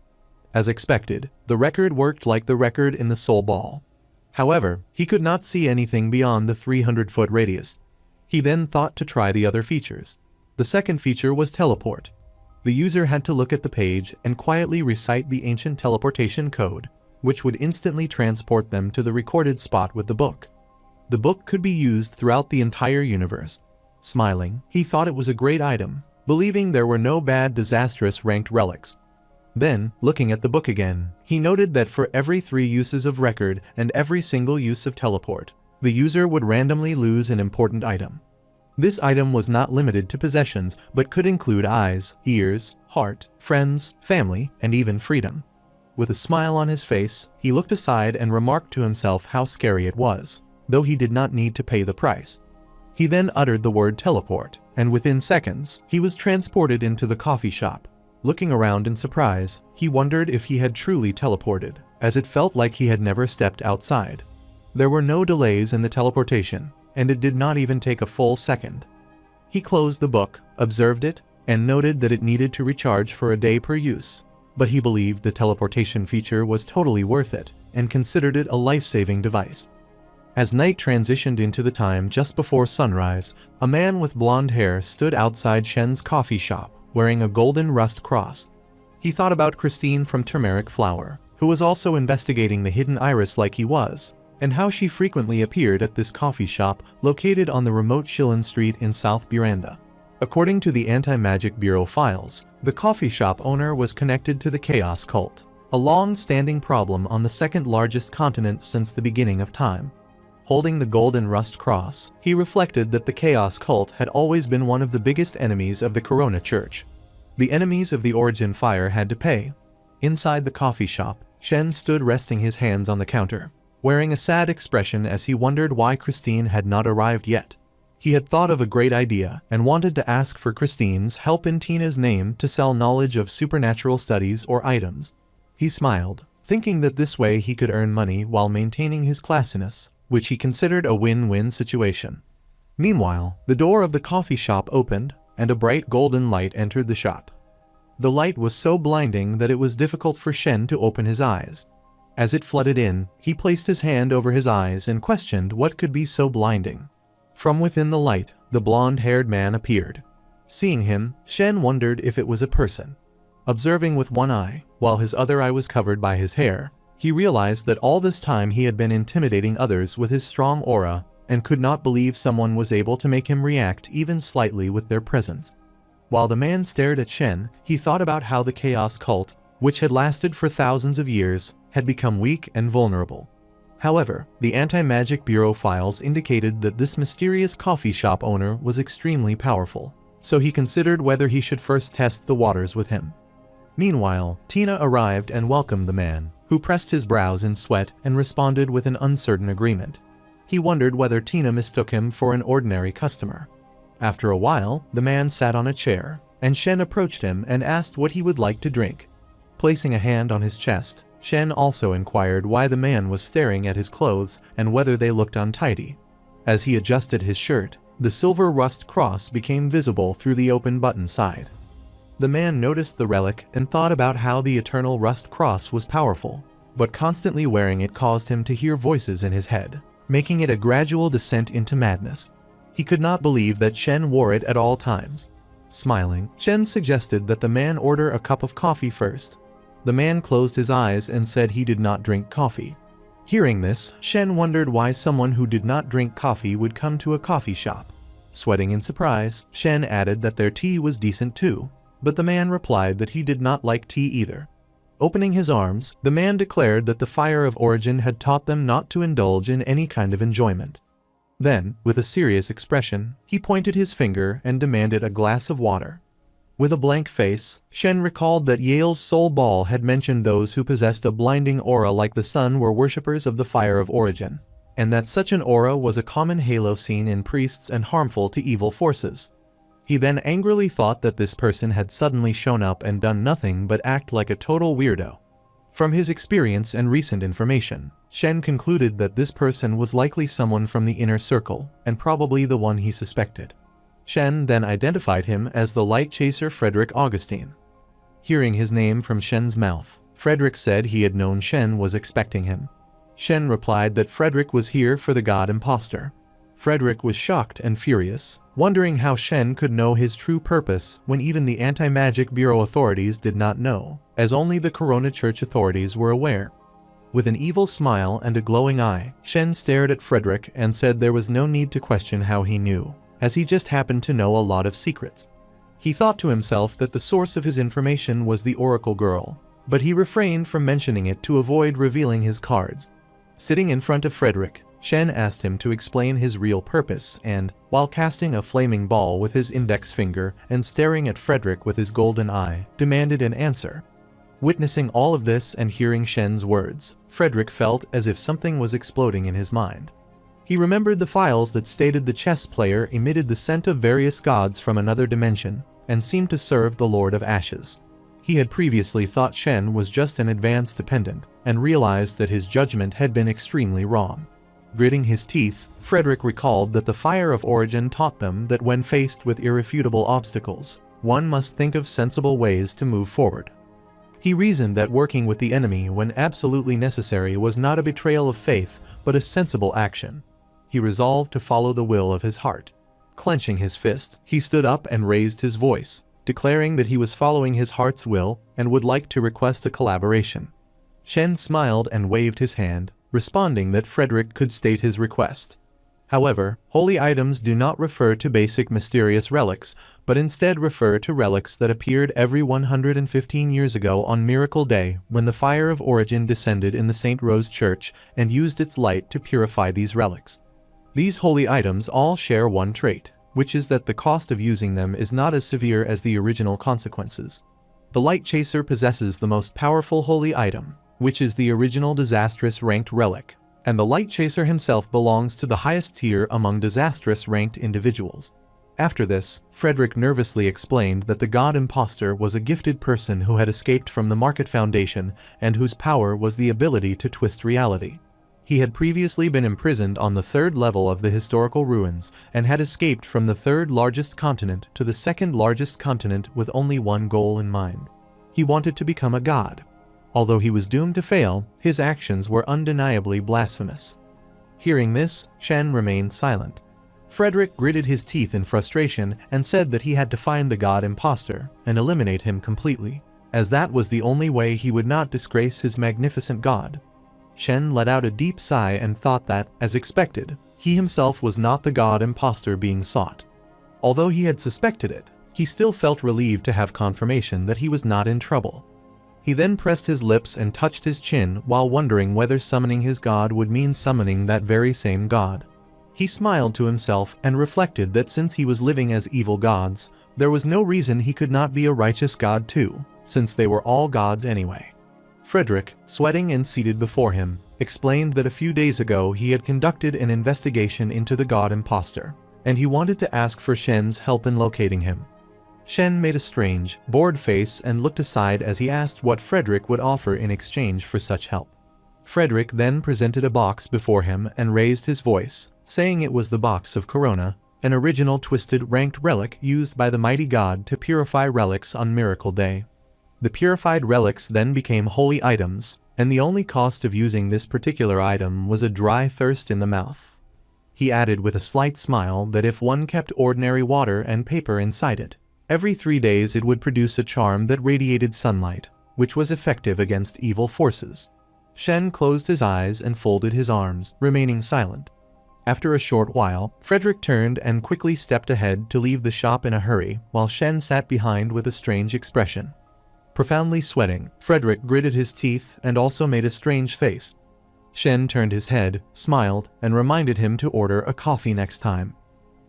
As expected, the record worked like the record in the soul ball. However, he could not see anything beyond the 300-foot radius. He then thought to try the other features. The second feature was teleport. The user had to look at the page and quietly recite the ancient teleportation code, which would instantly transport them to the recorded spot with the book. The book could be used throughout the entire universe. Smiling, he thought it was a great item, believing there were no bad disastrous ranked relics. Then, looking at the book again, he noted that for every 3 uses of record and every single use of teleport, the user would randomly lose an important item. This item was not limited to possessions, but could include eyes, ears, heart, friends, family, and even freedom. With a smile on his face, he looked aside and remarked to himself how scary it was, though he did not need to pay the price. He then uttered the word teleport, and within seconds, he was transported into the coffee shop. Looking around in surprise, he wondered if he had truly teleported, as it felt like he had never stepped outside. There were no delays in the teleportation, and it did not even take a full second. He closed the book, observed it, and noted that it needed to recharge for a day per use, but he believed the teleportation feature was totally worth it, and considered it a life-saving device. As night transitioned into the time just before sunrise, a man with blonde hair stood outside Shen's coffee shop, wearing a golden rust cross. He thought about Christine from Turmeric Flower, who was also investigating the hidden iris like he was, and how she frequently appeared at this coffee shop located on the remote Shilin Street in South Buranda. According to the Anti-Magic Bureau files, the coffee shop owner was connected to the Chaos Cult, a long-standing problem on the second largest continent since the beginning of time. Holding the golden rust cross, he reflected that the Chaos Cult had always been one of the biggest enemies of the Corona Church. The enemies of the Origin Fire had to pay. Inside the coffee shop, Shen stood resting his hands on the counter, wearing a sad expression as he wondered why Christine had not arrived yet. He had thought of a great idea and wanted to ask for Christine's help in Tina's name to sell knowledge of supernatural studies or items. He smiled, thinking that this way he could earn money while maintaining his classiness, which he considered a win-win situation. Meanwhile, the door of the coffee shop opened, and a bright golden light entered the shop. The light was so blinding that it was difficult for Shen to open his eyes. As it flooded in, he placed his hand over his eyes and questioned what could be so blinding. From within the light, the blonde-haired man appeared. Seeing him, Shen wondered if it was a person. Observing with one eye, while his other eye was covered by his hair, he realized that all this time he had been intimidating others with his strong aura and could not believe someone was able to make him react even slightly with their presence. While the man stared at Shen, he thought about how the Chaos Cult, which had lasted for thousands of years, had become weak and vulnerable. However, the Anti-Magic Bureau files indicated that this mysterious coffee shop owner was extremely powerful, so he considered whether he should first test the waters with him. Meanwhile, Tina arrived and welcomed the man, who pressed his brows in sweat and responded with an uncertain agreement. He wondered whether Tina mistook him for an ordinary customer. After a while, the man sat on a chair, and Shen approached him and asked what he would like to drink. Placing a hand on his chest, Shen also inquired why the man was staring at his clothes and whether they looked untidy. As he adjusted his shirt, the silver rust cross became visible through the open button side. The man noticed the relic and thought about how the eternal rust cross was powerful, but constantly wearing it caused him to hear voices in his head, making it a gradual descent into madness. He could not believe that Shen wore it at all times. Smiling, Shen suggested that the man order a cup of coffee first. The man closed his eyes and said he did not drink coffee. Hearing this, Shen wondered why someone who did not drink coffee would come to a coffee shop. Sweating in surprise, Shen added that their tea was decent too, but the man replied that he did not like tea either. Opening his arms, the man declared that the fire of origin had taught them not to indulge in any kind of enjoyment. Then, with a serious expression, he pointed his finger and demanded a glass of water. With a blank face, Shen recalled that Yale's soul ball had mentioned those who possessed a blinding aura like the sun were worshippers of the fire of origin, and that such an aura was a common halo seen in priests and harmful to evil forces. He then angrily thought that this person had suddenly shown up and done nothing but act like a total weirdo. From his experience and recent information, Shen concluded that this person was likely someone from the inner circle, and probably the one he suspected. Shen then identified him as the light chaser Frederick Augustine. Hearing his name from Shen's mouth, Frederick said he had known Shen was expecting him. Shen replied that Frederick was here for the god imposter. Frederick was shocked and furious, wondering how Shen could know his true purpose when even the Anti-Magic Bureau authorities did not know, as only the Corona Church authorities were aware. With an evil smile and a glowing eye, Shen stared at Frederick and said there was no need to question how he knew, as he just happened to know a lot of secrets. He thought to himself that the source of his information was the Oracle Girl, but he refrained from mentioning it to avoid revealing his cards. Sitting in front of Frederick, Shen asked him to explain his real purpose and, while casting a flaming ball with his index finger and staring at Frederick with his golden eye, demanded an answer. Witnessing all of this and hearing Shen's words, Frederick felt as if something was exploding in his mind. He remembered the files that stated the chess player emitted the scent of various gods from another dimension and seemed to serve the Lord of Ashes. He had previously thought Shen was just an advanced dependent and realized that his judgment had been extremely wrong. Gritting his teeth, Frederick recalled that the fire of origin taught them that when faced with irrefutable obstacles, one must think of sensible ways to move forward. He reasoned that working with the enemy when absolutely necessary was not a betrayal of faith, but a sensible action. He resolved to follow the will of his heart. Clenching his fist, he stood up and raised his voice, declaring that he was following his heart's will and would like to request a collaboration. Shen smiled and waved his hand, responding that Frederick could state his request. However, holy items do not refer to basic mysterious relics, but instead refer to relics that appeared every 115 years ago on Miracle Day when the fire of origin descended in the St. Rose Church and used its light to purify these relics. These holy items all share one trait, which is that the cost of using them is not as severe as the original consequences. The Light Chaser possesses the most powerful holy item, which is the original disastrous ranked relic, and the Light Chaser himself belongs to the highest tier among disastrous ranked individuals. After this, Frederick nervously explained that the god imposter was a gifted person who had escaped from the Market Foundation and whose power was the ability to twist reality. He had previously been imprisoned on the third level of the historical ruins and had escaped from the third largest continent to the second largest continent with only one goal in mind. He wanted to become a god. Although he was doomed to fail, his actions were undeniably blasphemous. Hearing this, Shen remained silent. Frederick gritted his teeth in frustration and said that he had to find the god imposter and eliminate him completely, as that was the only way he would not disgrace his magnificent god. Shen let out a deep sigh and thought that, as expected, he himself was not the god imposter being sought. Although he had suspected it, he still felt relieved to have confirmation that he was not in trouble. He then pressed his lips and touched his chin while wondering whether summoning his god would mean summoning that very same god. He smiled to himself and reflected that since he was living as evil gods, there was no reason he could not be a righteous god too, since they were all gods anyway. Frederick, sweating and seated before him, explained that a few days ago he had conducted an investigation into the god imposter, and he wanted to ask for Shen's help in locating him. Shen made a strange, bored face and looked aside as he asked what Frederick would offer in exchange for such help. Frederick then presented a box before him and raised his voice, saying it was the box of Corona, an original twisted ranked relic used by the mighty god to purify relics on Miracle Day. The purified relics then became holy items, and the only cost of using this particular item was a dry thirst in the mouth. He added with a slight smile that if one kept ordinary water and paper inside it, every 3 days it would produce a charm that radiated sunlight, which was effective against evil forces. Shen closed his eyes and folded his arms, remaining silent. After a short while, Frederick turned and quickly stepped ahead to leave the shop in a hurry, while Shen sat behind with a strange expression. Profoundly sweating, Frederick gritted his teeth and also made a strange face. Shen turned his head, smiled, and reminded him to order a coffee next time.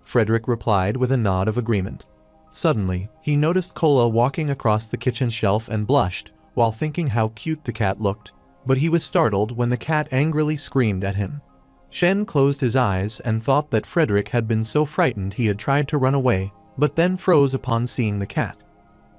Frederick replied with a nod of agreement. Suddenly, he noticed Cola walking across the kitchen shelf and blushed, while thinking how cute the cat looked, but he was startled when the cat angrily screamed at him. Shen closed his eyes and thought that Frederick had been so frightened he had tried to run away, but then froze upon seeing the cat.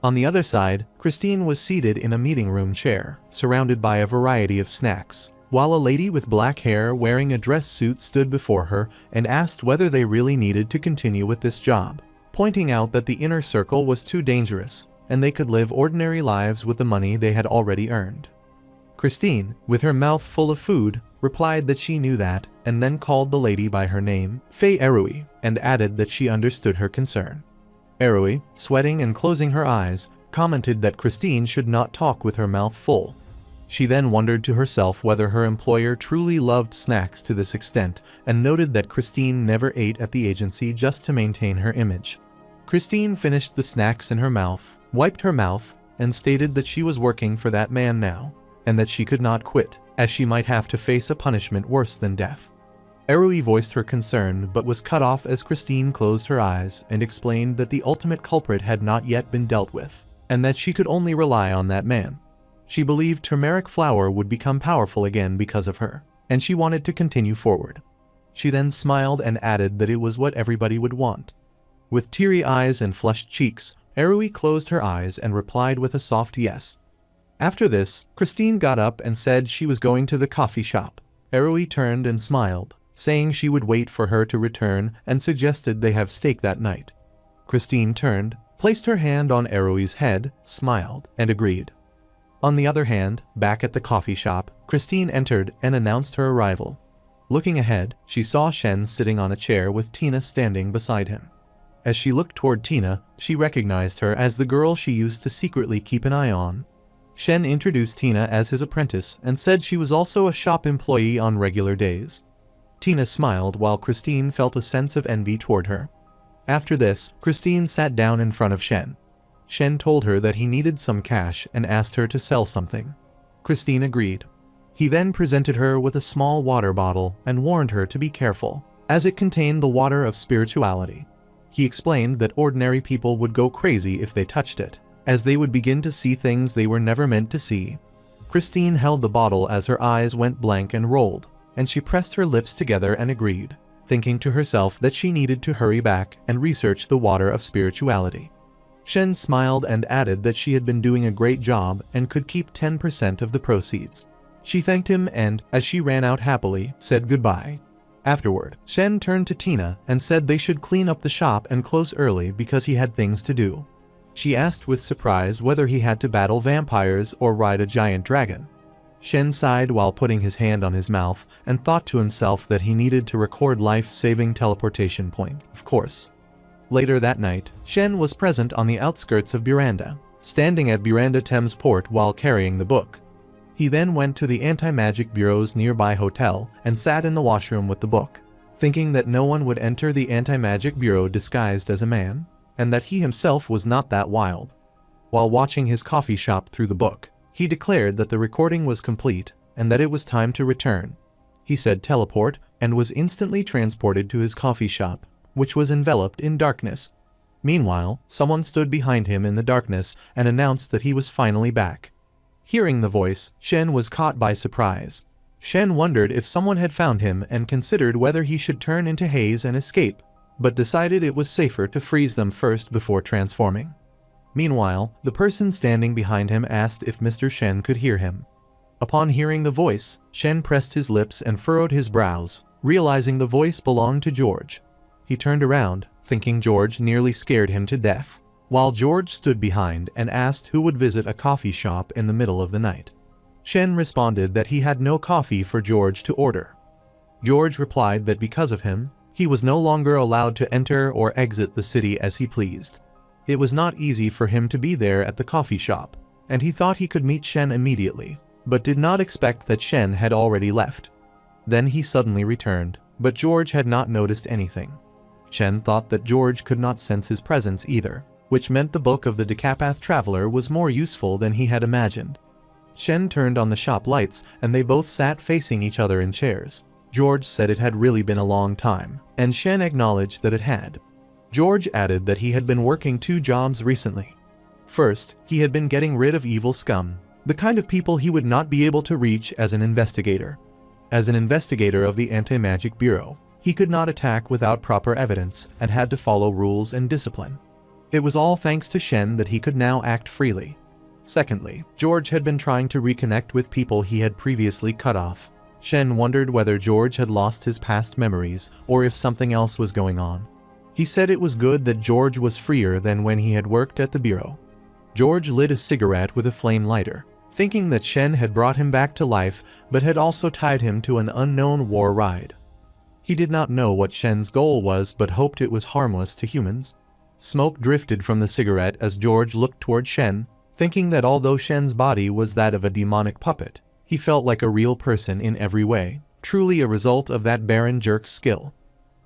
On the other side, Christine was seated in a meeting room chair, surrounded by a variety of snacks, while a lady with black hair wearing a dress suit stood before her and asked whether they really needed to continue with this job, pointing out that the inner circle was too dangerous, and they could live ordinary lives with the money they had already earned. Christine, with her mouth full of food, replied that she knew that, and then called the lady by her name, Fei Erui, and added that she understood her concern. Erui, sweating and closing her eyes, commented that Christine should not talk with her mouth full. She then wondered to herself whether her employer truly loved snacks to this extent, and noted that Christine never ate at the agency just to maintain her image. Christine finished the snacks in her mouth, wiped her mouth, and stated that she was working for that man now, and that she could not quit, as she might have to face a punishment worse than death. Erui voiced her concern but was cut off as Christine closed her eyes and explained that the ultimate culprit had not yet been dealt with, and that she could only rely on that man. She believed turmeric flower would become powerful again because of her, and she wanted to continue forward. She then smiled and added that it was what everybody would want. With teary eyes and flushed cheeks, Erui closed her eyes and replied with a soft yes. After this, Christine got up and said she was going to the coffee shop. Erui turned and smiled, saying she would wait for her to return and suggested they have steak that night. Christine turned, placed her hand on Erui's head, smiled, and agreed. On the other hand, back at the coffee shop, Christine entered and announced her arrival. Looking ahead, she saw Shen sitting on a chair with Tina standing beside him. As she looked toward Tina, she recognized her as the girl she used to secretly keep an eye on. Shen introduced Tina as his apprentice and said she was also a shop employee on regular days. Tina smiled while Christine felt a sense of envy toward her. After this, Christine sat down in front of Shen. Shen told her that he needed some cash and asked her to sell something. Christine agreed. He then presented her with a small water bottle and warned her to be careful, as it contained the water of spirituality. He explained that ordinary people would go crazy if they touched it, as they would begin to see things they were never meant to see. Christine held the bottle as her eyes went blank and rolled, and she pressed her lips together and agreed, thinking to herself that she needed to hurry back and research the water of spirituality. Shen smiled and added that she had been doing a great job and could keep 10% of the proceeds. She thanked him and, as she ran out happily, said goodbye. Afterward, Shen turned to Tina and said they should clean up the shop and close early because he had things to do. She asked with surprise whether he had to battle vampires or ride a giant dragon. Shen sighed while putting his hand on his mouth and thought to himself that he needed to record life-saving teleportation points, of course. Later that night, Shen was present on the outskirts of Buranda, standing at Buranda Thames Port while carrying the book. He then went to the anti-magic bureau's nearby hotel and sat in the washroom with the book, thinking that no one would enter the anti-magic bureau disguised as a man, and that he himself was not that wild. While watching his coffee shop through the book, he declared that the recording was complete and that it was time to return. He said teleport and was instantly transported to his coffee shop, which was enveloped in darkness. Meanwhile, someone stood behind him in the darkness and announced that he was finally back. Hearing the voice, Shen was caught by surprise. Shen wondered if someone had found him and considered whether he should turn into haze and escape, but decided it was safer to freeze them first before transforming. Meanwhile, the person standing behind him asked if Mr. Shen could hear him. Upon hearing the voice, Shen pressed his lips and furrowed his brows, realizing the voice belonged to George. He turned around, thinking George nearly scared him to death, while George stood behind and asked who would visit a coffee shop in the middle of the night. Shen responded that he had no coffee for George to order. George replied that because of him, he was no longer allowed to enter or exit the city as he pleased. It was not easy for him to be there at the coffee shop, and he thought he could meet Shen immediately, but did not expect that Shen had already left. Then he suddenly returned, but George had not noticed anything. Shen thought that George could not sense his presence either, which meant the book of the Decapath Traveler was more useful than he had imagined. Shen turned on the shop lights and they both sat facing each other in chairs. George said it had really been a long time, and Shen acknowledged that it had. George added that he had been working 2 jobs recently. First, he had been getting rid of evil scum, the kind of people he would not be able to reach as an investigator. As an investigator of the Anti-Magic Bureau, he could not attack without proper evidence and had to follow rules and discipline. It was all thanks to Shen that he could now act freely. Secondly, George had been trying to reconnect with people he had previously cut off. Shen wondered whether George had lost his past memories or if something else was going on. He said it was good that George was freer than when he had worked at the bureau. George lit a cigarette with a flame lighter, thinking that Shen had brought him back to life but had also tied him to an unknown war ride. He did not know what Shen's goal was but hoped it was harmless to humans. Smoke drifted from the cigarette as George looked toward Shen, thinking that although Shen's body was that of a demonic puppet, he felt like a real person in every way, truly a result of that Baron jerk's skill.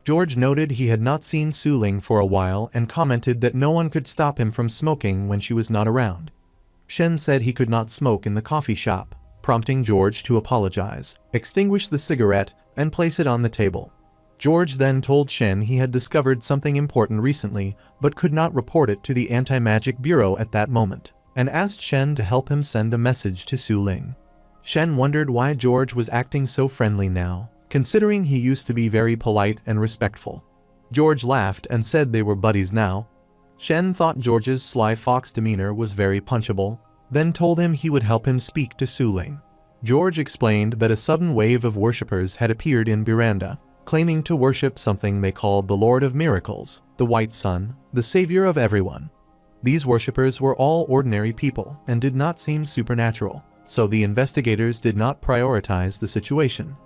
George noted he had not seen Suling for a while and commented that no one could stop him from smoking when she was not around. Shen said he could not smoke in the coffee shop, prompting George to apologize, extinguish the cigarette, and place it on the table. George then told Shen he had discovered something important recently but could not report it to the Anti-Magic Bureau at that moment, and asked Shen to help him send a message to Suling. Shen wondered why George was acting so friendly now, considering he used to be very polite and respectful. George laughed and said they were buddies now. Shen thought George's sly fox demeanor was very punchable, then told him he would help him speak to Suling. George explained that a sudden wave of worshippers had appeared in Miranda, claiming to worship something they called the Lord of Miracles, the White Sun, the savior of everyone. These worshippers were all ordinary people and did not seem supernatural, so the investigators did not prioritize the situation.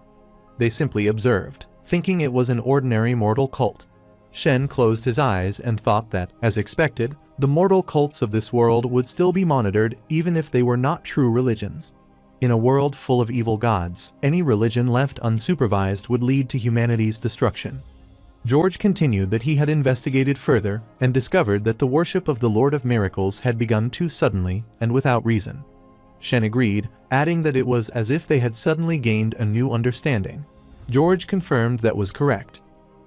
They simply observed, thinking it was an ordinary mortal cult. Shen closed his eyes and thought that, as expected, the mortal cults of this world would still be monitored even if they were not true religions. In a world full of evil gods, any religion left unsupervised would lead to humanity's destruction. George continued that he had investigated further and discovered that the worship of the Lord of Miracles had begun too suddenly and without reason. Shen agreed, adding that it was as if they had suddenly gained a new understanding. George confirmed that was correct.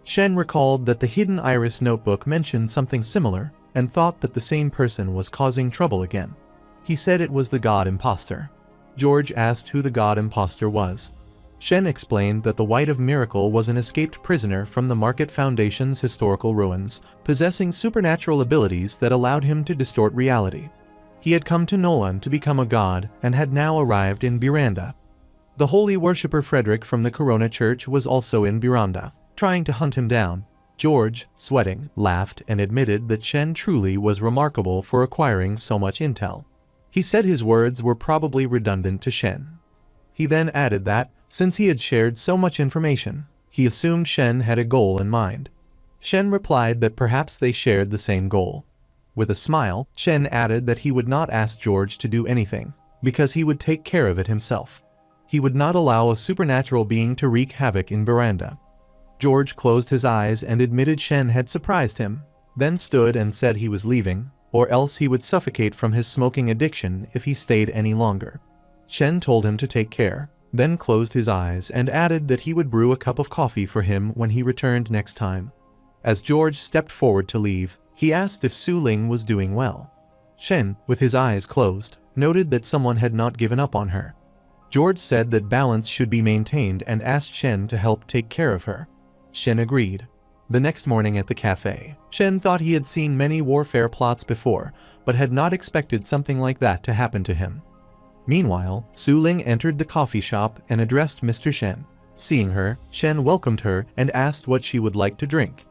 Shen recalled that the Hidden Iris notebook mentioned something similar and thought that the same person was causing trouble again. He said it was the God Imposter. George asked who the God Imposter was. Shen explained that the White of Miracle was an escaped prisoner from the Market Foundation's historical ruins, possessing supernatural abilities that allowed him to distort reality. He had come to Nolan to become a god and had now arrived in Miranda. The holy worshipper Frederick from the Corona Church was also in Miranda, trying to hunt him down. George, sweating, laughed and admitted that Shen truly was remarkable for acquiring so much intel. He said his words were probably redundant to Shen. He then added that, since he had shared so much information, he assumed Shen had a goal in mind. Shen replied that perhaps they shared the same goal. With a smile, Shen added that he would not ask George to do anything, because he would take care of it himself. He would not allow a supernatural being to wreak havoc in Miranda. George closed his eyes and admitted Shen had surprised him, then stood and said he was leaving, or else he would suffocate from his smoking addiction if he stayed any longer. Shen told him to take care, then closed his eyes and added that he would brew a cup of coffee for him when he returned next time. As George stepped forward to leave, he asked if Suling was doing well. Shen, with his eyes closed, noted that someone had not given up on her. George said that balance should be maintained and asked Shen to help take care of her. Shen agreed. The next morning at the cafe, Shen thought he had seen many warfare plots before, but had not expected something like that to happen to him. Meanwhile, Suling entered the coffee shop and addressed Mr. Shen. Seeing her, Shen welcomed her and asked what she would like to drink.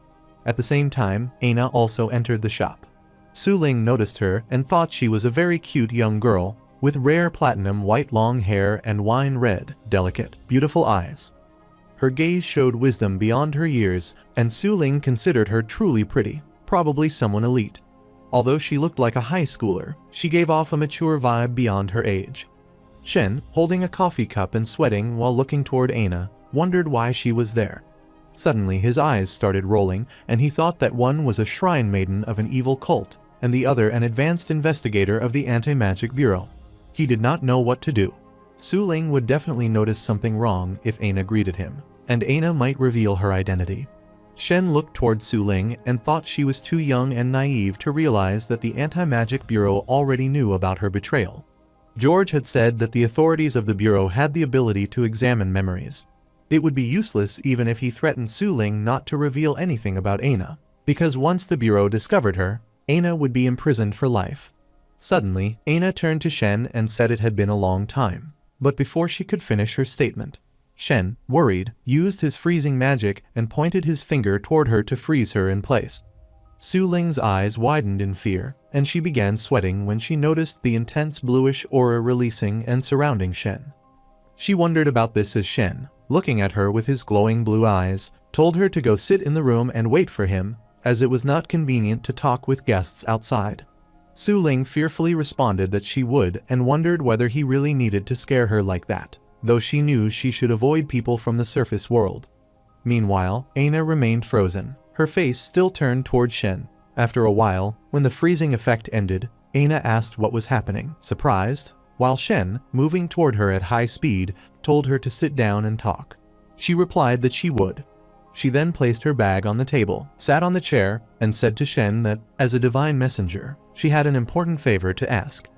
At the same time, Aina also entered the shop. Suling noticed her and thought she was a very cute young girl, with rare platinum white long hair and wine red, delicate, beautiful eyes. Her gaze showed wisdom beyond her years, and Suling considered her truly pretty, probably someone elite. Although she looked like a high schooler, she gave off a mature vibe beyond her age. Shen, holding a coffee cup and sweating while looking toward Aina, wondered why she was there. Suddenly his eyes started rolling, and he thought that one was a shrine maiden of an evil cult, and the other an advanced investigator of the Anti-Magic Bureau. He did not know what to do. Suling would definitely notice something wrong if Aina greeted him, and Aina might reveal her identity. Shen looked toward Suling and thought she was too young and naive to realize that the Anti-Magic Bureau already knew about her betrayal. George had said that the authorities of the Bureau had the ability to examine memories. It would be useless even if he threatened Suling not to reveal anything about Aina, because once the Bureau discovered her, Aina would be imprisoned for life. Suddenly, Aina turned to Shen and said it had been a long time. But before she could finish her statement, Shen, worried, used his freezing magic and pointed his finger toward her to freeze her in place. Suling's eyes widened in fear, and she began sweating when she noticed the intense bluish aura releasing and surrounding Shen. She wondered about this as Shen, looking at her with his glowing blue eyes, told her to go sit in the room and wait for him, as it was not convenient to talk with guests outside. Suling fearfully responded that she would and wondered whether he really needed to scare her like that, though she knew she should avoid people from the surface world. Meanwhile, Aina remained frozen, her face still turned toward Shen. After a while, when the freezing effect ended, Aina asked what was happening, surprised, while Shen, moving toward her at high speed, told her to sit down and talk. She replied that she would. She then placed her bag on the table, sat on the chair, and said to Shen that, as a divine messenger, she had an important favor to ask.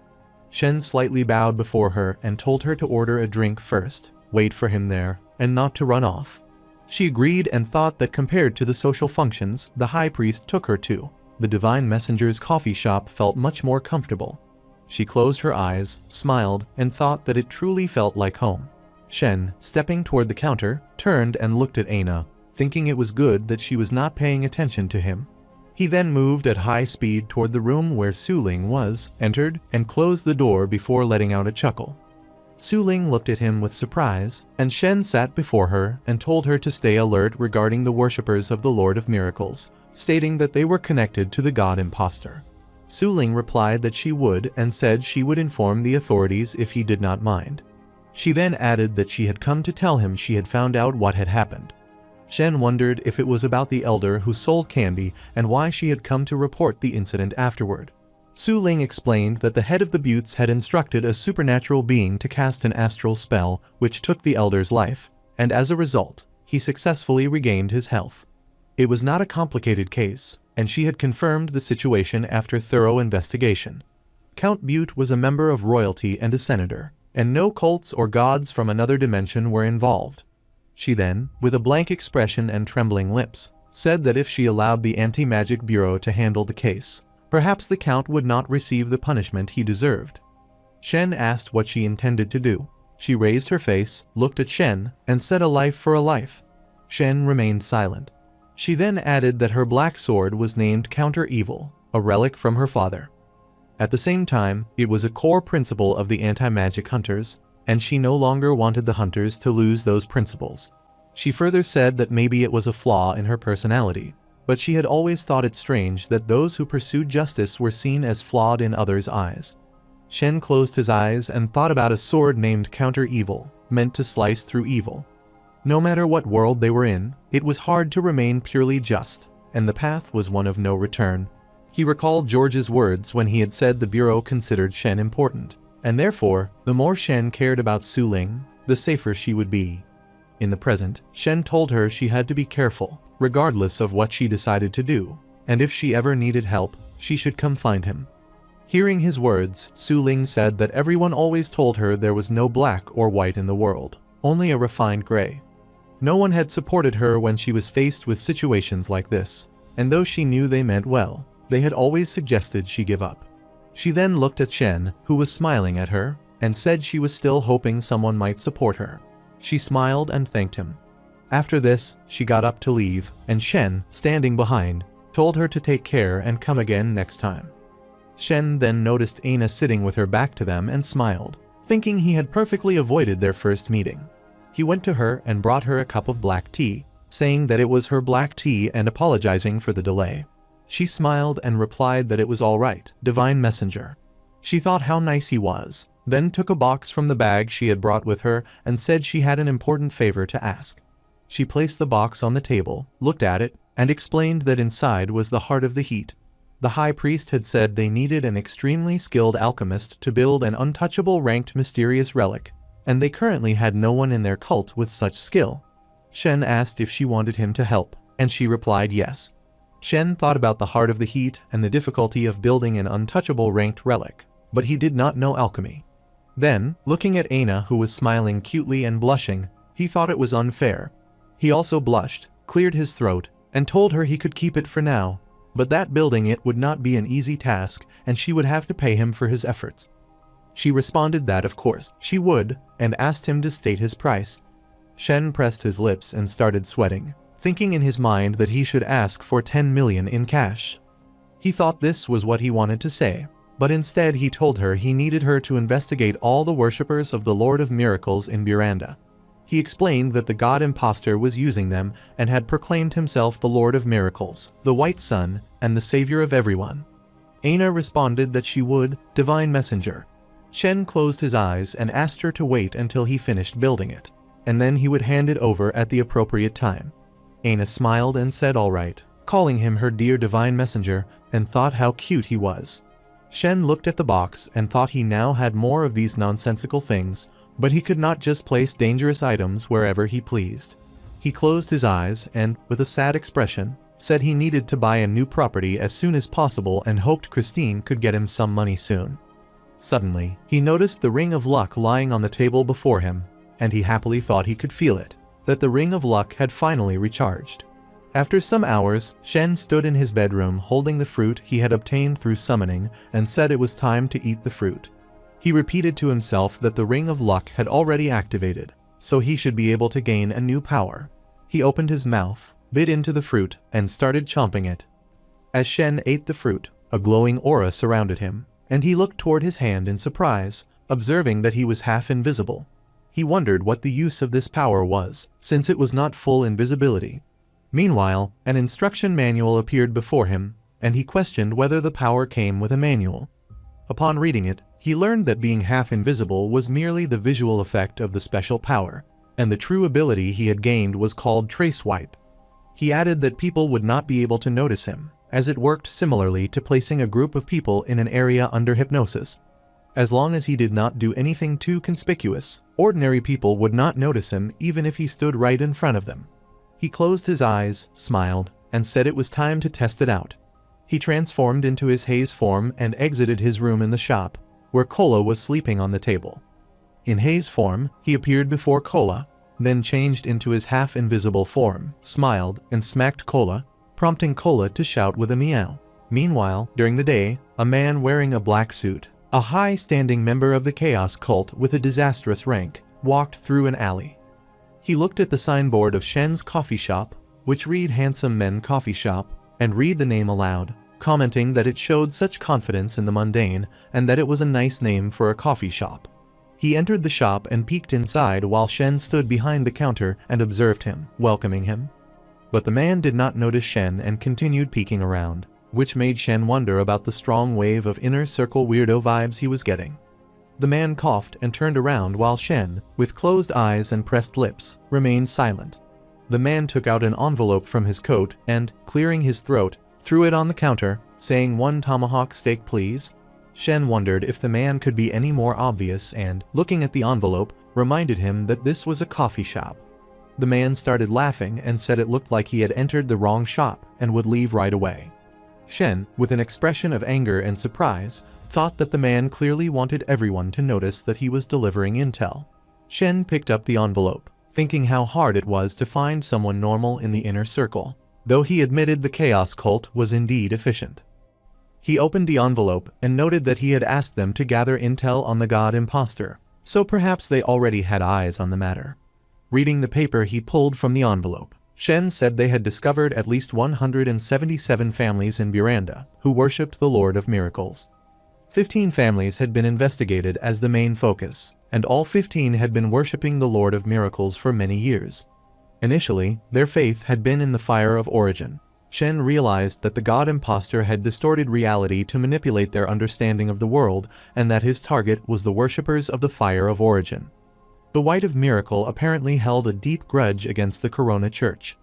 Shen slightly bowed before her and told her to order a drink first, wait for him there, and not to run off. She agreed and thought that compared to the social functions the high priest took her to, the divine messenger's coffee shop felt much more comfortable. She closed her eyes, smiled, and thought that it truly felt like home. Shen, stepping toward the counter, turned and looked at Aina, thinking it was good that she was not paying attention to him. He then moved at high speed toward the room where Suling was, entered, and closed the door before letting out a chuckle. Suling looked at him with surprise, and Shen sat before her and told her to stay alert regarding the worshippers of the Lord of Miracles, stating that they were connected to the god impostor. Suling replied that she would and said she would inform the authorities if he did not mind. She then added that she had come to tell him she had found out what had happened. Shen wondered if it was about the elder who sold candy and why she had come to report the incident afterward. Suling explained that the head of the Buttes had instructed a supernatural being to cast an astral spell which took the elder's life, and as a result, he successfully regained his health. It was not a complicated case, and she had confirmed the situation after thorough investigation. Count Butte was a member of royalty and a senator, and no cults or gods from another dimension were involved. She then, with a blank expression and trembling lips, said that if she allowed the Anti-Magic Bureau to handle the case, perhaps the Count would not receive the punishment he deserved. Shen asked what she intended to do. She raised her face, looked at Shen, and said a life for a life. Shen remained silent. She then added that her black sword was named Counter Evil, a relic from her father. At the same time, it was a core principle of the anti-magic hunters, and she no longer wanted the hunters to lose those principles. She further said that maybe it was a flaw in her personality, but she had always thought it strange that those who pursued justice were seen as flawed in others' eyes. Shen closed his eyes and thought about a sword named Counter Evil, meant to slice through evil. No matter what world they were in, it was hard to remain purely just, and the path was one of no return. He recalled George's words when he had said the Bureau considered Shen important, and therefore, the more Shen cared about Suling, the safer she would be. In the present, Shen told her she had to be careful, regardless of what she decided to do, and if she ever needed help, she should come find him. Hearing his words, Suling said that everyone always told her there was no black or white in the world, only a refined gray. No one had supported her when she was faced with situations like this, and though she knew they meant well, they had always suggested she give up. She then looked at Shen, who was smiling at her, and said she was still hoping someone might support her. She smiled and thanked him. After this, she got up to leave, and Shen, standing behind, told her to take care and come again next time. Shen then noticed Aina sitting with her back to them and smiled, thinking he had perfectly avoided their first meeting. He went to her and brought her a cup of black tea, saying that it was her black tea and apologizing for the delay. She smiled and replied that it was all right, divine messenger. She thought how nice he was, then took a box from the bag she had brought with her and said she had an important favor to ask. She placed the box on the table, looked at it, and explained that inside was the heart of the heat. The high priest had said they needed an extremely skilled alchemist to build an untouchable ranked mysterious relic, and they currently had no one in their cult with such skill. Shen asked if she wanted him to help, and she replied yes. Shen thought about the heart of the heat and the difficulty of building an untouchable ranked relic, but he did not know alchemy. Then, looking at Aina who was smiling cutely and blushing, he thought it was unfair. He also blushed, cleared his throat, and told her he could keep it for now, but that building it would not be an easy task and she would have to pay him for his efforts. She responded that of course she would, and asked him to state his price. Shen pressed his lips and started sweating, thinking in his mind that he should ask for 10 million in cash. He thought this was what he wanted to say, but instead he told her he needed her to investigate all the worshippers of the Lord of Miracles in Buranda. He explained that the god impostor was using them and had proclaimed himself the Lord of Miracles, the White Sun, and the Savior of everyone. Aina responded that she would, divine messenger. Shen closed his eyes and asked her to wait until he finished building it, and then he would hand it over at the appropriate time. Aina smiled and said all right, calling him her dear divine messenger, and thought how cute he was. Shen looked at the box and thought he now had more of these nonsensical things, but he could not just place dangerous items wherever he pleased. He closed his eyes and, with a sad expression, said he needed to buy a new property as soon as possible and hoped Christine could get him some money soon. Suddenly, he noticed the ring of luck lying on the table before him, and he happily thought he could feel it, that the ring of luck had finally recharged. After some hours, Shen stood in his bedroom holding the fruit he had obtained through summoning and said it was time to eat the fruit. He repeated to himself that the ring of luck had already activated, so he should be able to gain a new power. He opened his mouth, bit into the fruit, and started chomping it. As Shen ate the fruit, a glowing aura surrounded him, and he looked toward his hand in surprise, observing that he was half invisible. He wondered what the use of this power was, since it was not full invisibility. Meanwhile, an instruction manual appeared before him, and he questioned whether the power came with a manual. Upon reading it, he learned that being half invisible was merely the visual effect of the special power, and the true ability he had gained was called trace wipe. He added that people would not be able to notice him, as it worked similarly to placing a group of people in an area under hypnosis. As long as he did not do anything too conspicuous, ordinary people would not notice him even if he stood right in front of them. He closed his eyes, smiled, and said it was time to test it out. He transformed into his haze form and exited his room in the shop, where Kola was sleeping on the table. In haze form, he appeared before Kola, then changed into his half-invisible form, smiled, and smacked Kola, prompting Kola to shout with a meow. Meanwhile, during the day, a man wearing a black suit, a high-standing member of the Chaos cult with a disastrous rank, walked through an alley. He looked at the signboard of Shen's coffee shop, which read Handsome Men Coffee Shop, and read the name aloud, commenting that it showed such confidence in the mundane and that it was a nice name for a coffee shop. He entered the shop and peeked inside while Shen stood behind the counter and observed him, welcoming him. But the man did not notice Shen and continued peeking around, which made Shen wonder about the strong wave of inner circle weirdo vibes he was getting. The man coughed and turned around while Shen, with closed eyes and pressed lips, remained silent. The man took out an envelope from his coat and, clearing his throat, threw it on the counter, saying, "1 tomahawk steak please." Shen wondered if the man could be any more obvious and, looking at the envelope, reminded him that this was a coffee shop. The man started laughing and said it looked like he had entered the wrong shop and would leave right away. Shen, with an expression of anger and surprise, thought that the man clearly wanted everyone to notice that he was delivering intel. Shen picked up the envelope, thinking how hard it was to find someone normal in the inner circle, though he admitted the Chaos cult was indeed efficient. He opened the envelope and noted that he had asked them to gather intel on the god impostor, so perhaps they already had eyes on the matter. Reading the paper he pulled from the envelope, Shen said they had discovered at least 177 families in Buranda who worshipped the Lord of Miracles. 15 families had been investigated as the main focus, and all 15 had been worshipping the Lord of Miracles for many years. Initially, their faith had been in the fire of origin. Shen realized that the god impostor had distorted reality to manipulate their understanding of the world and that his target was the worshippers of the fire of origin. The White of Miracle apparently held a deep grudge against the Corona Church.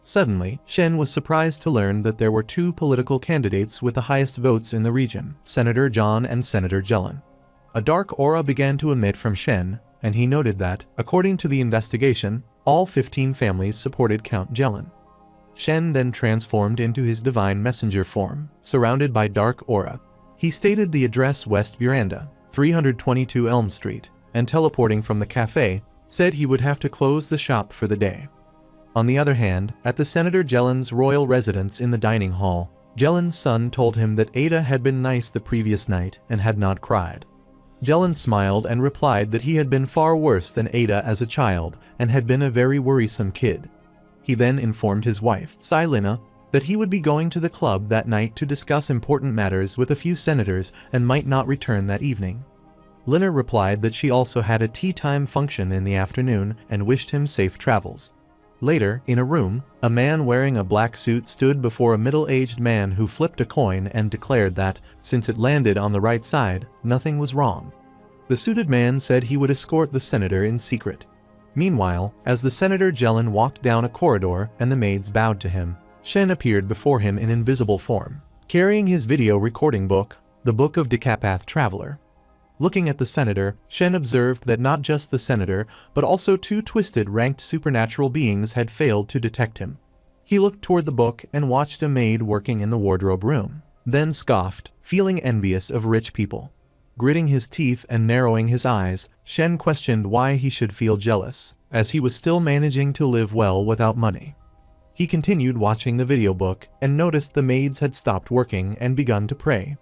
Suddenly, Shen was surprised to learn that there were two political candidates with the highest votes in the region, Senator John and Senator Jelen. A dark aura began to emit from Shen, and he noted that, according to the investigation, all 15 families supported Count Jelen. Shen then transformed into his divine messenger form, surrounded by dark aura. He stated the address West Buranda, 322 Elm Street, and teleporting from the cafe, said he would have to close the shop for the day. On the other hand, at the Senator Jelen's royal residence in the dining hall, Jelen's son told him that Ada had been nice the previous night and had not cried. Jelen smiled and replied that he had been far worse than Ada as a child and had been a very worrisome kid. He then informed his wife, Silina, that he would be going to the club that night to discuss important matters with a few senators and might not return that evening. Lina replied that she also had a tea time function in the afternoon and wished him safe travels. Later, in a room, a man wearing a black suit stood before a middle-aged man who flipped a coin and declared that, since it landed on the right side, nothing was wrong. The suited man said he would escort the senator in secret. Meanwhile, as the Senator Jelen walked down a corridor and the maids bowed to him, Shen appeared before him in invisible form, carrying his video recording book, the Book of Decapath Traveler. Looking at the senator, Shen observed that not just the senator, but also two twisted ranked supernatural beings had failed to detect him. He looked toward the book and watched a maid working in the wardrobe room, then scoffed, feeling envious of rich people. Gritting his teeth and narrowing his eyes, Shen questioned why he should feel jealous, as he was still managing to live well without money. He continued watching the video book and noticed the maids had stopped working and begun to pray.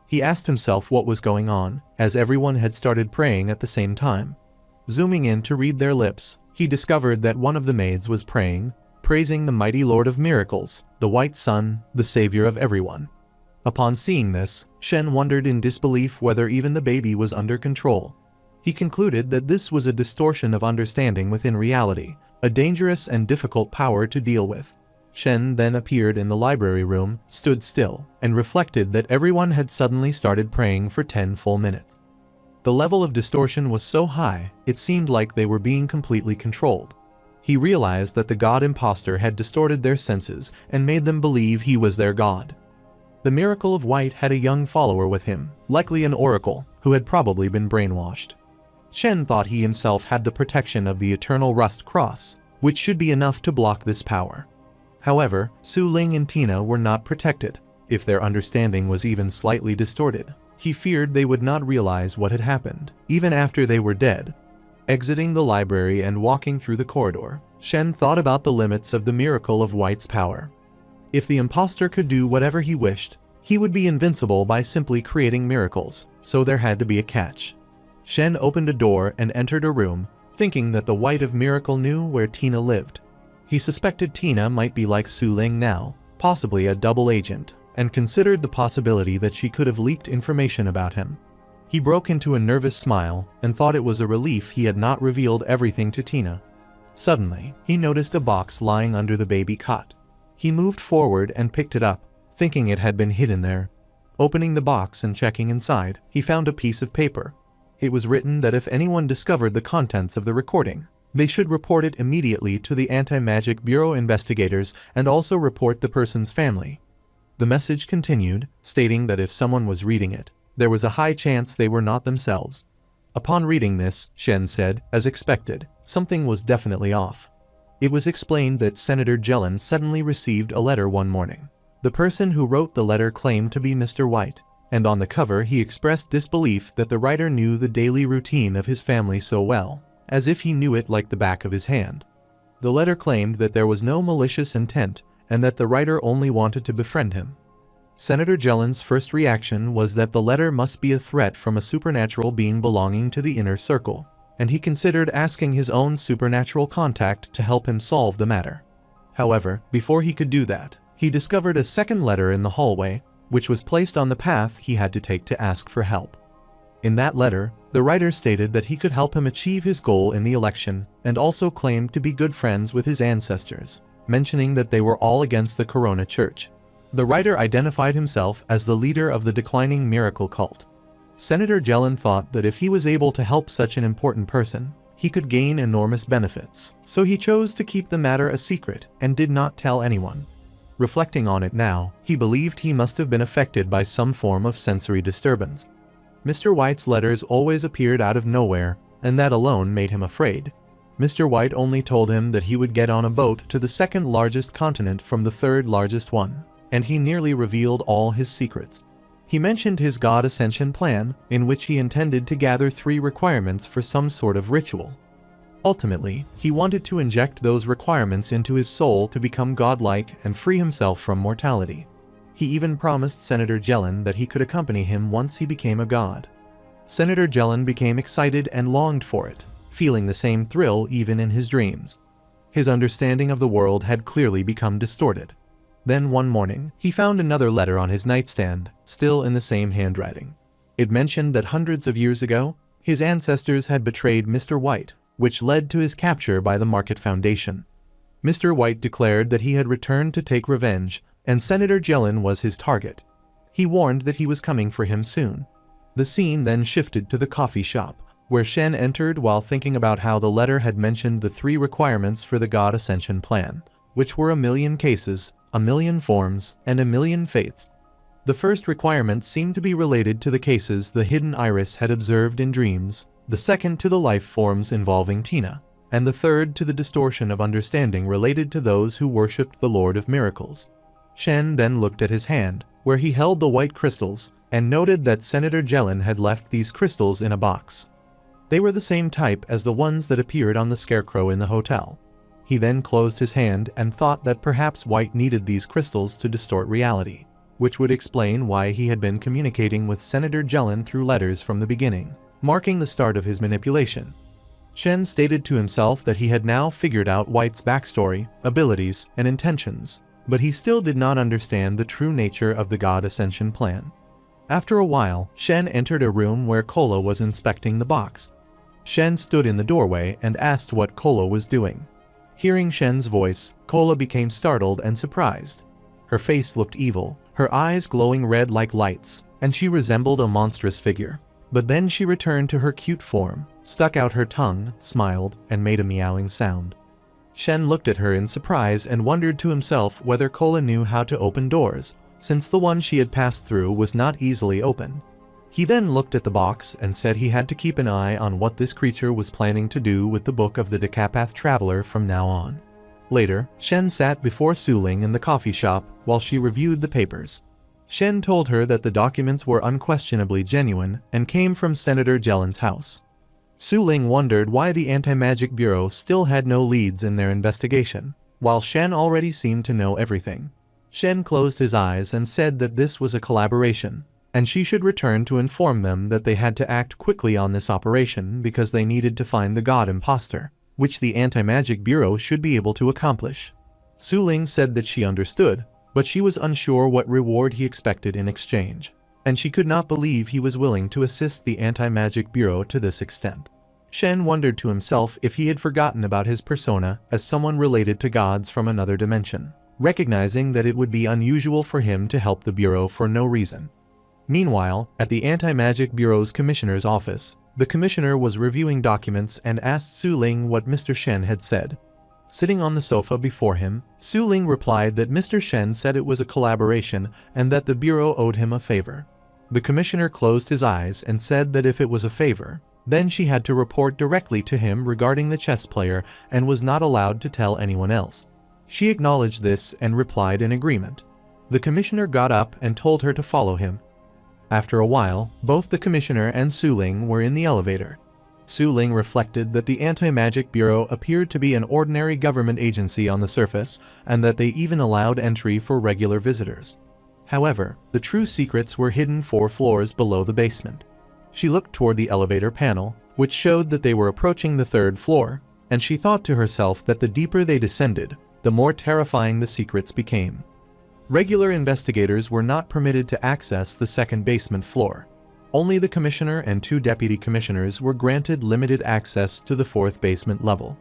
He asked himself what was going on, as everyone had started praying at the same time. Zooming in to read their lips, he discovered that one of the maids was praying, praising the mighty Lord of Miracles, the White Sun, the savior of everyone. Upon seeing this, Shen wondered in disbelief whether even the baby was under control. He concluded that this was a distortion of understanding within reality, a dangerous and difficult power to deal with. Shen then appeared in the library room, stood still, and reflected that everyone had suddenly started praying for 10 full minutes. The level of distortion was so high, it seemed like they were being completely controlled. He realized that the god imposter had distorted their senses and made them believe he was their god. The Miracle of White had a young follower with him, likely an oracle, who had probably been brainwashed. Shen thought he himself had the protection of the Eternal Rust Cross, which should be enough to block this power. However, Suling and Tina were not protected. If their understanding was even slightly distorted, he feared they would not realize what had happened, even after they were dead. Exiting the library and walking through the corridor, Shen thought about the limits of the Miracle of White's power. If the imposter could do whatever he wished, he would be invincible by simply creating miracles, so there had to be a catch. Shen opened a door and entered a room, thinking that the White of Miracle knew where Tina lived. He suspected Tina might be like Suling now, possibly a double agent, and considered the possibility that she could have leaked information about him. He broke into a nervous smile and thought it was a relief he had not revealed everything to Tina. Suddenly, he noticed a box lying under the baby cot. He moved forward and picked it up, thinking it had been hidden there. Opening the box and checking inside, he found a piece of paper. It was written that if anyone discovered the contents of the recording, they should report it immediately to the Anti-Magic Bureau investigators and also report the person's family. The message continued, stating that if someone was reading it, there was a high chance they were not themselves. Upon reading this, Shen said, as expected, something was definitely off. It was explained that Senator Jelen suddenly received a letter one morning. The person who wrote the letter claimed to be Mr. White, and on the cover he expressed disbelief that the writer knew the daily routine of his family so well, as if he knew it like the back of his hand. The letter claimed that there was no malicious intent and that the writer only wanted to befriend him. Senator Jelen's first reaction was that the letter must be a threat from a supernatural being belonging to the inner circle, and he considered asking his own supernatural contact to help him solve the matter. However, before he could do that, he discovered a second letter in the hallway, which was placed on the path he had to take to ask for help. In that letter, the writer stated that he could help him achieve his goal in the election and also claimed to be good friends with his ancestors, mentioning that they were all against the Corona Church. The writer identified himself as the leader of the declining miracle cult. Senator Jelen thought that if he was able to help such an important person, He could gain enormous benefits, so he chose to keep the matter a secret and did not tell anyone. Reflecting on it now, he believed he must have been affected by some form of sensory disturbance. Mr. White's letters always appeared out of nowhere, and that alone made him afraid. Mr. White only told him that he would get on a boat to the second largest continent from the third largest one, and he nearly revealed all his secrets. He mentioned his God Ascension plan, in which he intended to gather 3 requirements for some sort of ritual. Ultimately, he wanted to inject those requirements into his soul to become godlike and free himself from mortality. He even promised Senator Jelen that he could accompany him once he became a god. Senator Jelen became excited and longed for it, feeling the same thrill even in his dreams. His understanding of the world had clearly become distorted. Then one morning, he found another letter on his nightstand, still in the same handwriting. It mentioned that hundreds of years ago, his ancestors had betrayed Mr. White, which led to his capture by the Market Foundation. Mr. White declared that he had returned to take revenge, and Senator Jelen was his target. He warned that he was coming for him soon. The scene then shifted to the coffee shop, where Shen entered while thinking about how the letter had mentioned the 3 requirements for the God Ascension plan, which were 1,000,000 cases, 1,000,000 forms, and 1,000,000 fates. The first requirement seemed to be related to the cases the hidden iris had observed in dreams, the second to the life forms involving Tina, and the third to the distortion of understanding related to those who worshipped the Lord of Miracles. Shen then looked at his hand, where he held the white crystals, and noted that Senator Jelen had left these crystals in a box. They were the same type as the ones that appeared on the scarecrow in the hotel. He then closed his hand and thought that perhaps White needed these crystals to distort reality, which would explain why he had been communicating with Senator Jelen through letters from the beginning, marking the start of his manipulation. Shen stated to himself that he had now figured out White's backstory, abilities, and intentions, but he still did not understand the true nature of the God Ascension plan. After a while, Shen entered a room where Kola was inspecting the box. Shen stood in the doorway and asked what Kola was doing. Hearing Shen's voice, Kola became startled and surprised. Her face looked evil, her eyes glowing red like lights, and she resembled a monstrous figure. But then she returned to her cute form, stuck out her tongue, smiled, and made a meowing sound. Shen looked at her in surprise and wondered to himself whether Kola knew how to open doors, since the one she had passed through was not easily opened. He then looked at the box and said he had to keep an eye on what this creature was planning to do with the book of the Decapath Traveler from now on. Later, Shen sat before Suling in the coffee shop while she reviewed the papers. Shen told her that the documents were unquestionably genuine and came from Senator Jelen's house. Suling wondered why the Anti-Magic Bureau still had no leads in their investigation, while Shen already seemed to know everything. Shen closed his eyes and said that this was a collaboration, and she should return to inform them that they had to act quickly on this operation because they needed to find the God Imposter, which the Anti-Magic Bureau should be able to accomplish. Suling said that she understood, but she was unsure what reward he expected in exchange, and she could not believe he was willing to assist the Anti-Magic Bureau to this extent. Shen wondered to himself if he had forgotten about his persona as someone related to gods from another dimension, recognizing that it would be unusual for him to help the Bureau for no reason. Meanwhile, at the Anti-Magic Bureau's commissioner's office, the commissioner was reviewing documents and asked Suling what Mr. Shen had said. Sitting on the sofa before him, Suling replied that Mr. Shen said it was a collaboration and that the Bureau owed him a favor. The commissioner closed his eyes and said that if it was a favor, then she had to report directly to him regarding the chess player and was not allowed to tell anyone else. She acknowledged this and replied in agreement. The commissioner got up and told her to follow him. After a while, both the commissioner and Suling were in the elevator. Suling reflected that the Anti-Magic Bureau appeared to be an ordinary government agency on the surface, and that they even allowed entry for regular visitors. However, the true secrets were hidden 4 floors below the basement. She looked toward the elevator panel, which showed that they were approaching the 3rd floor, and she thought to herself that the deeper they descended, the more terrifying the secrets became. Regular investigators were not permitted to access the 2nd basement floor. Only the commissioner and 2 deputy commissioners were granted limited access to the 4th basement level.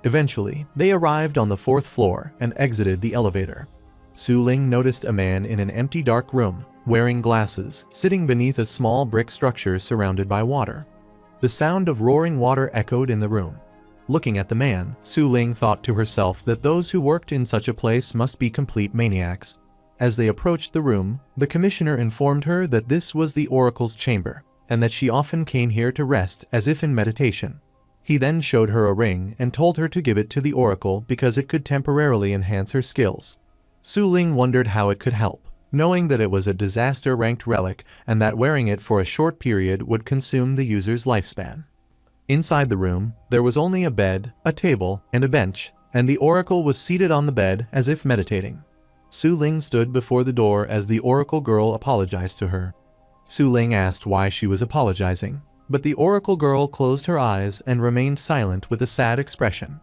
Eventually, they arrived on the 4th floor and exited the elevator. Suling noticed a man in an empty dark room, wearing glasses, sitting beneath a small brick structure surrounded by water. The sound of roaring water echoed in the room. Looking at the man, Suling thought to herself that those who worked in such a place must be complete maniacs. As they approached the room, the commissioner informed her that this was the oracle's chamber, and that she often came here to rest as if in meditation. He then showed her a ring and told her to give it to the oracle because it could temporarily enhance her skills. Suling wondered how it could help, knowing that it was a disaster-ranked relic and that wearing it for a short period would consume the user's lifespan. Inside the room, there was only a bed, a table, and a bench, and the oracle was seated on the bed as if meditating. Suling stood before the door as the oracle girl apologized to her. Suling asked why she was apologizing, but the oracle girl closed her eyes and remained silent with a sad expression.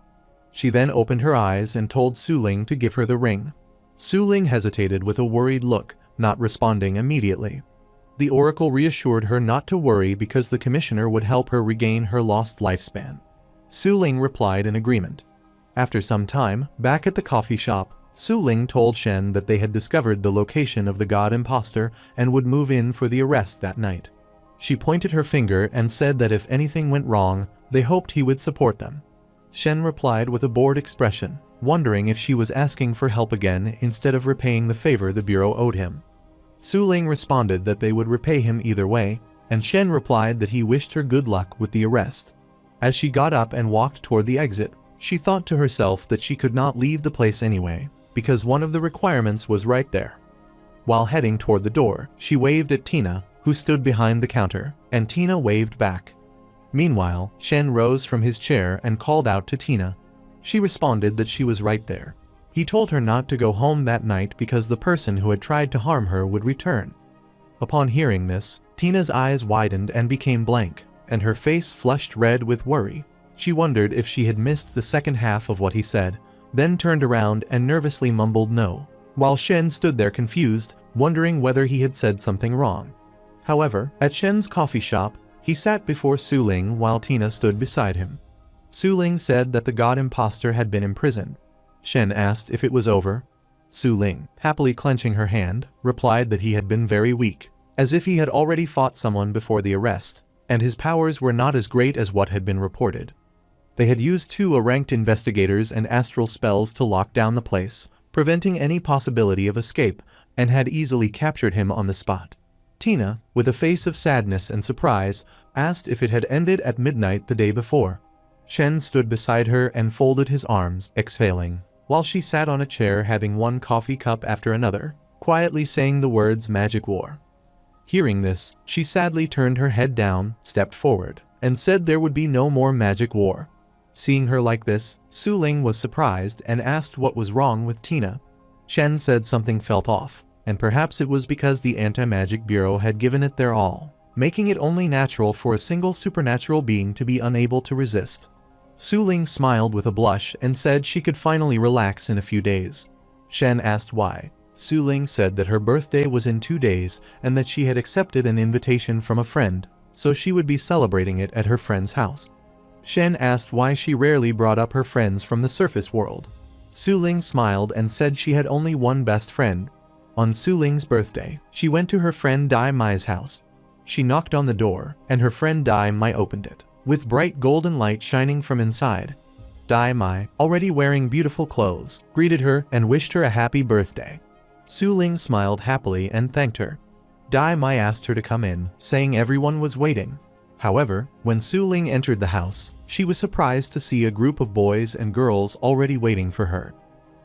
She then opened her eyes and told Suling to give her the ring. Suling hesitated with a worried look, not responding immediately. The oracle reassured her not to worry because the commissioner would help her regain her lost lifespan. Suling replied in agreement. After some time, back at the coffee shop, Suling told Shen that they had discovered the location of the god imposter and would move in for the arrest that night. She pointed her finger and said that if anything went wrong, they hoped he would support them. Shen replied with a bored expression, wondering if she was asking for help again instead of repaying the favor the bureau owed him. Suling responded that they would repay him either way, and Shen replied that he wished her good luck with the arrest. As she got up and walked toward the exit, she thought to herself that she could not leave the place anyway, because one of the requirements was right there. While heading toward the door, she waved at Tina, who stood behind the counter, and Tina waved back. Meanwhile, Shen rose from his chair and called out to Tina. She responded that she was right there. He told her not to go home that night because the person who had tried to harm her would return. Upon hearing this, Tina's eyes widened and became blank, and her face flushed red with worry. She wondered if she had missed the second half of what he said, then turned around and nervously mumbled no, while Shen stood there confused, wondering whether he had said something wrong. However, at Shen's coffee shop, he sat before Suling while Tina stood beside him. Suling said that the god imposter had been imprisoned. Shen asked if it was over. Suling, happily clenching her hand, replied that he had been very weak, as if he had already fought someone before the arrest, and his powers were not as great as what had been reported. They had used 2 ranked investigators and astral spells to lock down the place, preventing any possibility of escape, and had easily captured him on the spot. Tina, with a face of sadness and surprise, asked if it had ended at midnight the day before. Shen stood beside her and folded his arms, exhaling, while she sat on a chair having one coffee cup after another, quietly saying the words magic war. Hearing this, she sadly turned her head down, stepped forward, and said there would be no more magic war. Seeing her like this, Suling was surprised and asked what was wrong with Tina. Shen said something felt off, and perhaps it was because the Anti-Magic Bureau had given it their all, making it only natural for a single supernatural being to be unable to resist. Suling smiled with a blush and said she could finally relax in a few days. Shen asked why. Suling said that her birthday was in 2 days and that she had accepted an invitation from a friend, so she would be celebrating it at her friend's house. Shen asked why she rarely brought up her friends from the surface world. Suling smiled and said she had only one best friend. On Suling's birthday, she went to her friend Dai Mai's house. She knocked on the door, and her friend Dai Mai opened it, with bright golden light shining from inside. Dai Mai, already wearing beautiful clothes, greeted her and wished her a happy birthday. Suling smiled happily and thanked her. Dai Mai asked her to come in, saying everyone was waiting. However, when Suling entered the house, she was surprised to see a group of boys and girls already waiting for her.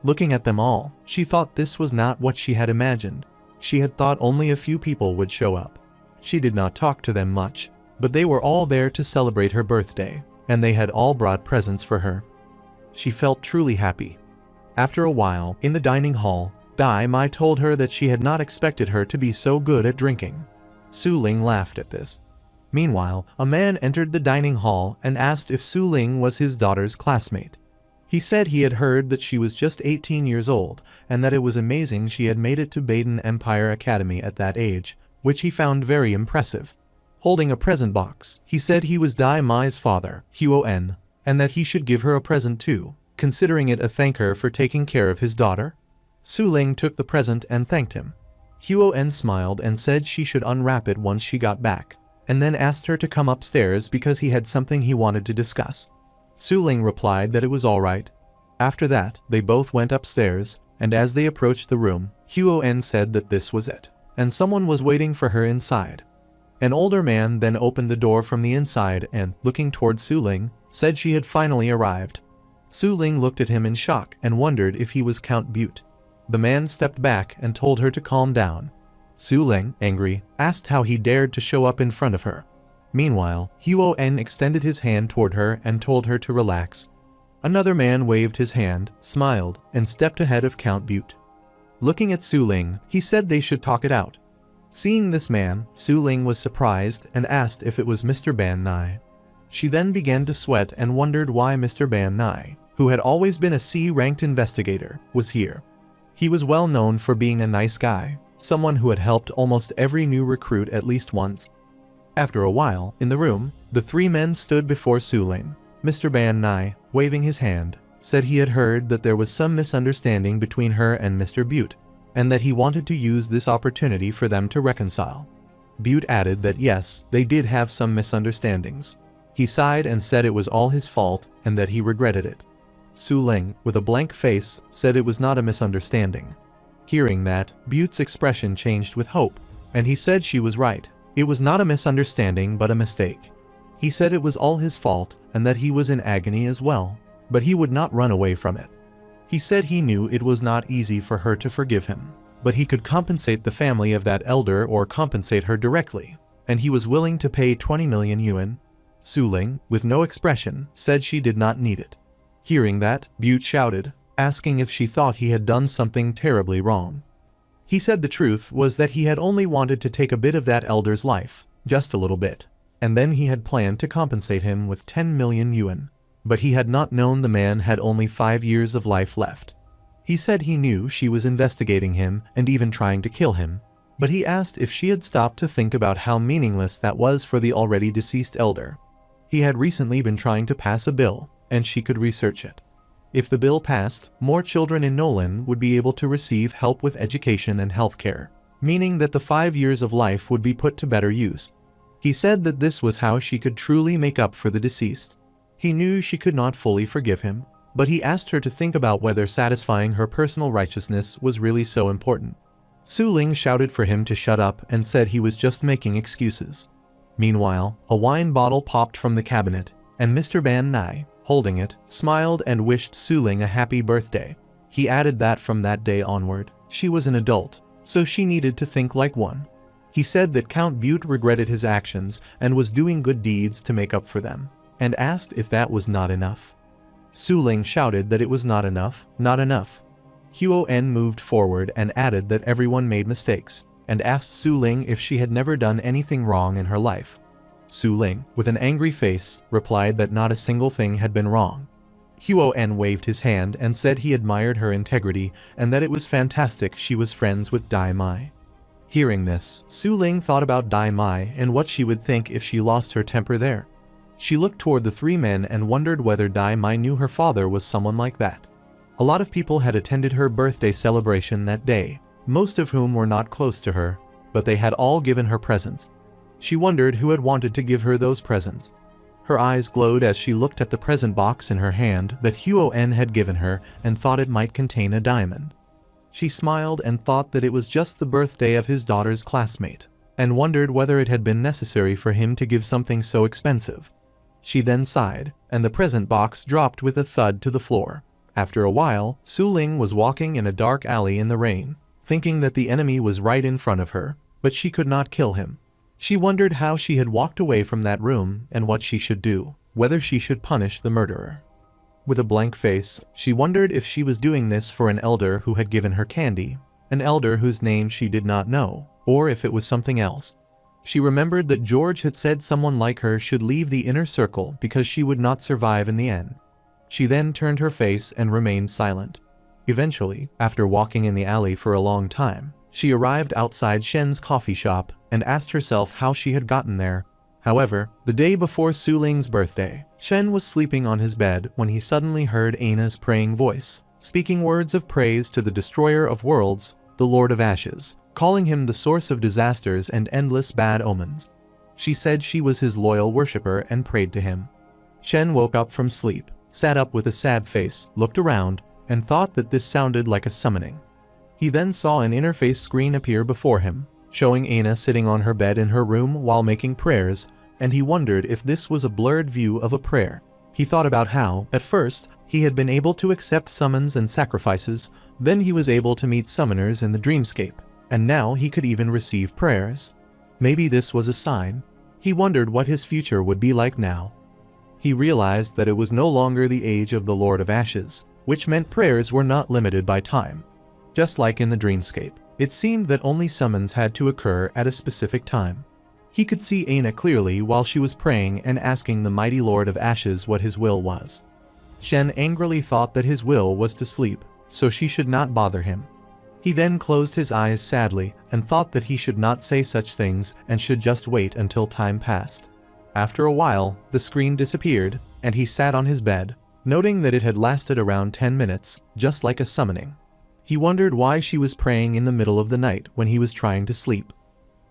Looking at them all, she thought this was not what she had imagined. She had thought only a few people would show up. She did not talk to them much, but they were all there to celebrate her birthday, and they had all brought presents for her. She felt truly happy. After a while, in the dining hall, Dai Mai told her that she had not expected her to be so good at drinking. Suling laughed at this. Meanwhile, a man entered the dining hall and asked if Suling was his daughter's classmate. He said he had heard that she was just 18 years old and that it was amazing she had made it to Baden Empire Academy at that age, which he found very impressive. Holding a present box, he said he was Dai Mai's father, Huo-en, and that he should give her a present too, considering it a thank her for taking care of his daughter. Suling took the present and thanked him. Huo-en smiled and said she should unwrap it once she got back. and then asked her to come upstairs because he had something he wanted to discuss. Suling replied that it was alright. After that, they both went upstairs, and as they approached the room, Huon said that this was it, and someone was waiting for her inside. An older man then opened the door from the inside and, looking toward Suling, said she had finally arrived. Suling looked at him in shock and wondered if he was Count Butte. The man stepped back and told her to calm down. Suling, angry, asked how he dared to show up in front of her. Meanwhile, Huon extended his hand toward her and told her to relax. Another man waved his hand, smiled, and stepped ahead of Count Butte. Looking at Suling, he said they should talk it out. Seeing this man, Suling was surprised and asked if it was Mr. Ban Nai. She then began to sweat and wondered why Mr. Ban Nai, who had always been a C-ranked investigator, was here. He was well known for being a nice guy, someone who had helped almost every new recruit at least once. After a while, in the room, the three men stood before Suling. Mr. Ban Nai, waving his hand, said he had heard that there was some misunderstanding between her and Mr. Butte, and that he wanted to use this opportunity for them to reconcile. Butte added that yes, they did have some misunderstandings. He sighed and said it was all his fault and that he regretted it. Suling, with a blank face, said it was not a misunderstanding. Hearing that, Butte's expression changed with hope, and he said she was right. It was not a misunderstanding but a mistake. He said it was all his fault and that he was in agony as well, but he would not run away from it. He said he knew it was not easy for her to forgive him, but he could compensate the family of that elder or compensate her directly, and he was willing to pay 20 million yuan. Suling, with no expression, said she did not need it. Hearing that, Butte shouted, asking if she thought he had done something terribly wrong. He said the truth was that he had only wanted to take a bit of that elder's life, just a little bit, and then he had planned to compensate him with 10 million yuan. But he had not known the man had only 5 years of life left. He said he knew she was investigating him and even trying to kill him, but he asked if she had stopped to think about how meaningless that was for the already deceased elder. He had recently been trying to pass a bill, and she could research it. If the bill passed, more children in Nolan would be able to receive help with education and healthcare, meaning that the 5 years of life would be put to better use. He said that this was how she could truly make up for the deceased. He knew she could not fully forgive him, but he asked her to think about whether satisfying her personal righteousness was really so important. Suling shouted for him to shut up and said he was just making excuses. Meanwhile, a wine bottle popped from the cabinet, and Mr. Ban Nai, holding it, smiled and wished Suling a happy birthday. He added that from that day onward, she was an adult, so she needed to think like one. He said that Count Butte regretted his actions and was doing good deeds to make up for them, and asked if that was not enough. Suling shouted that it was not enough, not enough. Huon moved forward and added that everyone made mistakes, and asked Suling if she had never done anything wrong in her life. Suling, with an angry face, replied that not a single thing had been wrong. Huon waved his hand and said he admired her integrity and that it was fantastic she was friends with Dai Mai. Hearing this, Suling thought about Dai Mai and what she would think if she lost her temper there. She looked toward the three men and wondered whether Dai Mai knew her father was someone like that. A lot of people had attended her birthday celebration that day, most of whom were not close to her, but they had all given her presents. She wondered who had wanted to give her those presents. Her eyes glowed as she looked at the present box in her hand that Huon had given her and thought it might contain a diamond. She smiled and thought that it was just the birthday of his daughter's classmate, and wondered whether it had been necessary for him to give something so expensive. She then sighed, and the present box dropped with a thud to the floor. After a while, Suling was walking in a dark alley in the rain, thinking that the enemy was right in front of her, but she could not kill him. She wondered how she had walked away from that room and what she should do, whether she should punish the murderer. With a blank face, she wondered if she was doing this for an elder who had given her candy, an elder whose name she did not know, or if it was something else. She remembered that George had said someone like her should leave the inner circle because she would not survive in the end. She then turned her face and remained silent. Eventually, after walking in the alley for a long time, she arrived outside Shen's coffee shop and asked herself how she had gotten there. However, the day before Suling's birthday, Shen was sleeping on his bed when he suddenly heard Ana's praying voice, speaking words of praise to the destroyer of worlds, the Lord of Ashes, calling him the source of disasters and endless bad omens. She said she was his loyal worshipper and prayed to him. Shen woke up from sleep, sat up with a sad face, looked around, and thought that this sounded like a summoning. He then saw an interface screen appear before him, showing Aina sitting on her bed in her room while making prayers, and he wondered if this was a blurred view of a prayer. He thought about how, at first, he had been able to accept summons and sacrifices, then he was able to meet summoners in the dreamscape, and now he could even receive prayers. Maybe this was a sign. He wondered what his future would be like now. He realized that it was no longer the age of the Lord of Ashes, which meant prayers were not limited by time. Just like in the dreamscape, it seemed that only summons had to occur at a specific time. He could see Aina clearly while she was praying and asking the mighty Lord of Ashes what his will was. Shen angrily thought that his will was to sleep, so she should not bother him. He then closed his eyes sadly and thought that he should not say such things and should just wait until time passed. After a while, the screen disappeared, and he sat on his bed, noting that it had lasted around 10 minutes, just like a summoning. He wondered why she was praying in the middle of the night when he was trying to sleep.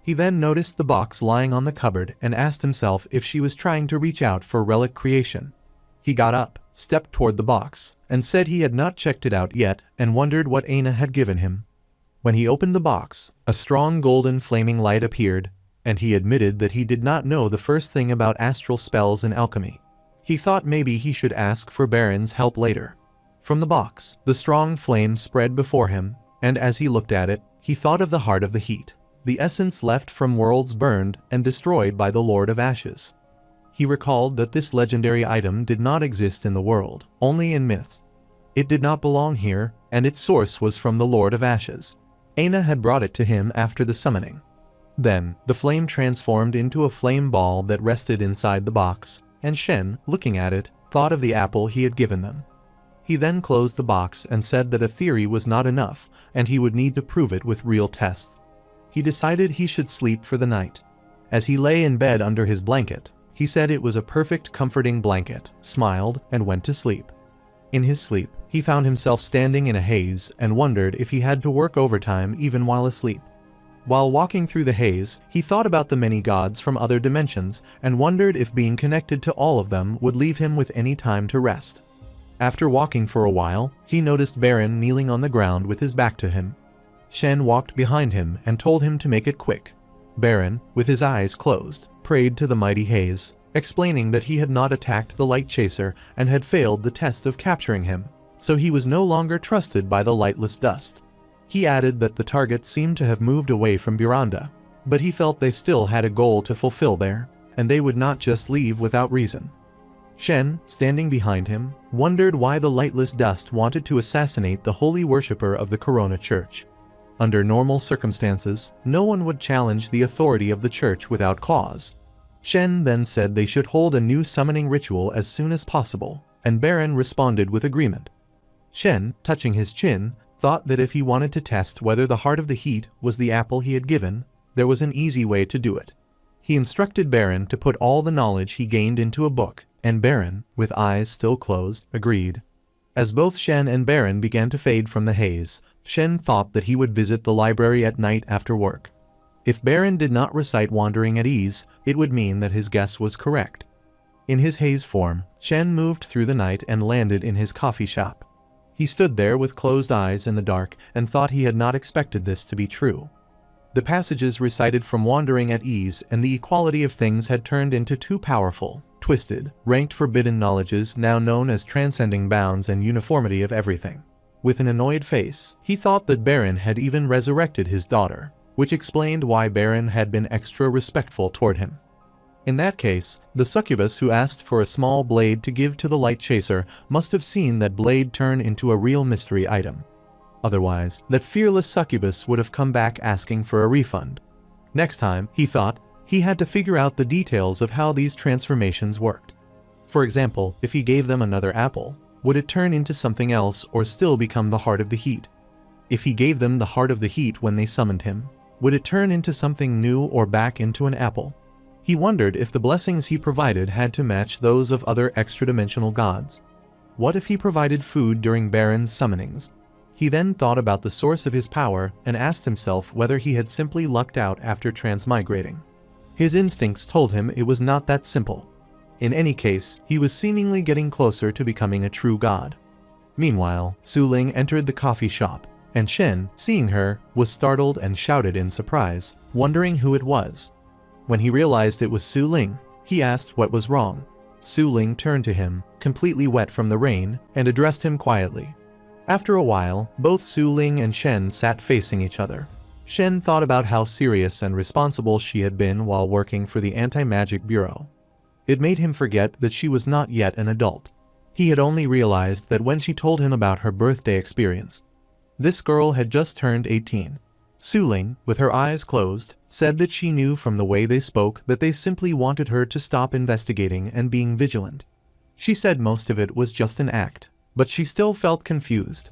He then noticed the box lying on the cupboard and asked himself if she was trying to reach out for relic creation. He got up, stepped toward the box, and said he had not checked it out yet and wondered what Aina had given him. When he opened the box, a strong golden flaming light appeared, and he admitted that he did not know the first thing about astral spells and alchemy. He thought maybe he should ask for Baron's help later. From the box, the strong flame spread before him, and as he looked at it, he thought of the heart of the heat, the essence left from worlds burned and destroyed by the Lord of Ashes. He recalled that this legendary item did not exist in the world, only in myths. It did not belong here, and its source was from the Lord of Ashes. Aina had brought it to him after the summoning. Then, the flame transformed into a flame ball that rested inside the box, and Shen, looking at it, thought of the apple he had given them. He then closed the box and said that a theory was not enough, and he would need to prove it with real tests. He decided he should sleep for the night. As he lay in bed under his blanket, he said it was a perfect comforting blanket, smiled, and went to sleep. In his sleep, he found himself standing in a haze and wondered if he had to work overtime even while asleep. While walking through the haze, he thought about the many gods from other dimensions and wondered if being connected to all of them would leave him with any time to rest. After walking for a while, he noticed Baron kneeling on the ground with his back to him. Shen walked behind him and told him to make it quick. Baron, with his eyes closed, prayed to the mighty haze, explaining that he had not attacked the light chaser and had failed the test of capturing him, so he was no longer trusted by the lightless dust. He added that the target seemed to have moved away from Buranda, but he felt they still had a goal to fulfill there, and they would not just leave without reason. Shen, standing behind him, wondered why the lightless dust wanted to assassinate the holy worshipper of the Corona Church. Under normal circumstances, no one would challenge the authority of the church without cause. Shen then said they should hold a new summoning ritual as soon as possible, and Baron responded with agreement. Shen, touching his chin, thought that if he wanted to test whether the heart of the heat was the apple he had given, there was an easy way to do it. He instructed Baron to put all the knowledge he gained into a book, and Baron, with eyes still closed, agreed. As both Shen and Baron began to fade from the haze, Shen thought that he would visit the library at night after work. If Baron did not recite Wandering at Ease, it would mean that his guess was correct. In his haze form, Shen moved through the night and landed in his coffee shop. He stood there with closed eyes in the dark and thought he had not expected this to be true. The passages recited from Wandering at Ease and the equality of things had turned into too powerful, twisted, ranked forbidden knowledges now known as transcending bounds and uniformity of everything. With an annoyed face, he thought that Baron had even resurrected his daughter, which explained why Baron had been extra respectful toward him. In that case, the succubus who asked for a small blade to give to the light chaser must have seen that blade turn into a real mystery item. Otherwise, that fearless succubus would have come back asking for a refund. Next time, he thought, he had to figure out the details of how these transformations worked. For example, if he gave them another apple, would it turn into something else or still become the heart of the heat? If he gave them the heart of the heat when they summoned him, would it turn into something new or back into an apple? He wondered if the blessings he provided had to match those of other extra-dimensional gods. What if he provided food during Baron's summonings? He then thought about the source of his power and asked himself whether he had simply lucked out after transmigrating. His instincts told him it was not that simple. In any case, he was seemingly getting closer to becoming a true god. Meanwhile, Suling entered the coffee shop, and Shen, seeing her, was startled and shouted in surprise, wondering who it was. When he realized it was Suling, he asked what was wrong. Suling turned to him, completely wet from the rain, and addressed him quietly. After a while, both Suling and Shen sat facing each other. Shen thought about how serious and responsible she had been while working for the Anti-Magic Bureau. It made him forget that she was not yet an adult. He had only realized that when she told him about her birthday experience. This girl had just turned 18. Suling, with her eyes closed, said that she knew from the way they spoke that they simply wanted her to stop investigating and being vigilant. She said most of it was just an act, but she still felt confused.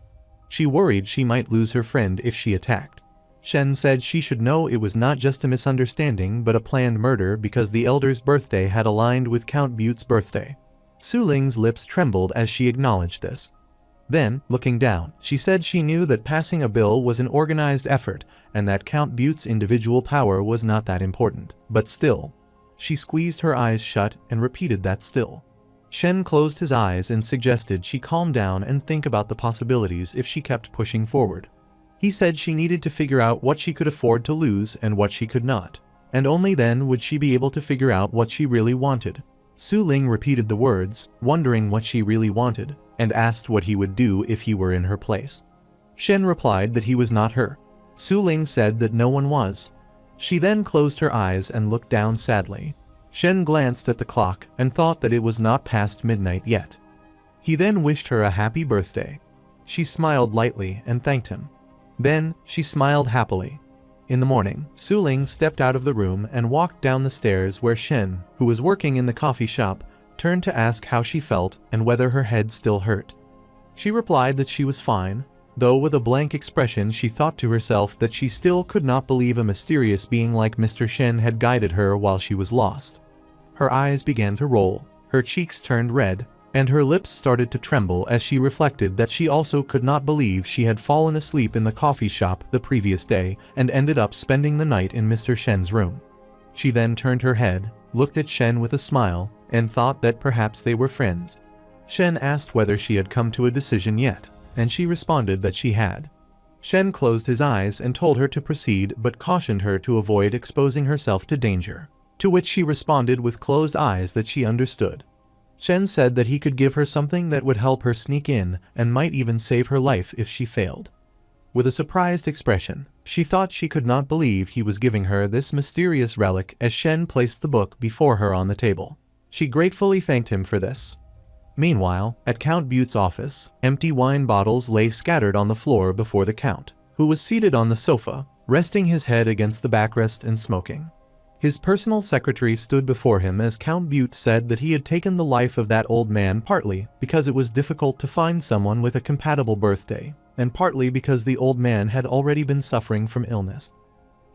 She worried she might lose her friend if she attacked. Shen said she should know it was not just a misunderstanding but a planned murder because the elder's birthday had aligned with Count Butte's birthday. Suling's lips trembled as she acknowledged this. Then, looking down, she said she knew that passing a bill was an organized effort and that Count Butte's individual power was not that important. But still. She squeezed her eyes shut and repeated that still. Shen closed his eyes and suggested she calm down and think about the possibilities if she kept pushing forward. He said she needed to figure out what she could afford to lose and what she could not, and only then would she be able to figure out what she really wanted. Suling repeated the words, wondering what she really wanted, and asked what he would do if he were in her place. Shen replied that he was not her. Suling said that no one was. She then closed her eyes and looked down sadly. Shen glanced at the clock and thought that it was not past midnight yet. He then wished her a happy birthday. She smiled lightly and thanked him. Then, she smiled happily. In the morning, Suling stepped out of the room and walked down the stairs where Shen, who was working in the coffee shop, turned to ask how she felt and whether her head still hurt. She replied that she was fine, though with a blank expression she thought to herself that she still could not believe a mysterious being like Mr. Shen had guided her while she was lost. Her eyes began to roll, her cheeks turned red, and her lips started to tremble as she reflected that she also could not believe she had fallen asleep in the coffee shop the previous day and ended up spending the night in Mr. Shen's room. She then turned her head, looked at Shen with a smile, and thought that perhaps they were friends. Shen asked whether she had come to a decision yet, and she responded that she had. Shen closed his eyes and told her to proceed but cautioned her to avoid exposing herself to danger, to which she responded with closed eyes that she understood. Shen said that he could give her something that would help her sneak in and might even save her life if she failed. With a surprised expression, she thought she could not believe he was giving her this mysterious relic as Shen placed the book before her on the table. She gratefully thanked him for this. Meanwhile, at Count Butte's office, empty wine bottles lay scattered on the floor before the Count, who was seated on the sofa, resting his head against the backrest and smoking. His personal secretary stood before him as Count Butte said that he had taken the life of that old man partly because it was difficult to find someone with a compatible birthday, and partly because the old man had already been suffering from illness.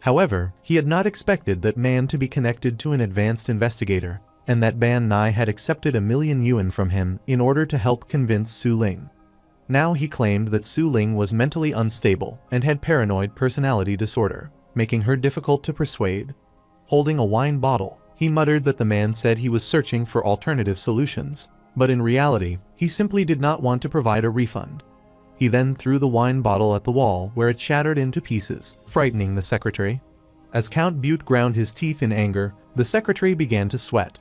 However, he had not expected that man to be connected to an advanced investigator, and that Ban Nai had accepted 1,000,000 yuan from him in order to help convince Suling. Now he claimed that Suling was mentally unstable and had paranoid personality disorder, making her difficult to persuade. Holding a wine bottle, he muttered that the man said he was searching for alternative solutions, but in reality, he simply did not want to provide a refund. He then threw the wine bottle at the wall where it shattered into pieces, frightening the secretary. As Count Butte ground his teeth in anger, the secretary began to sweat.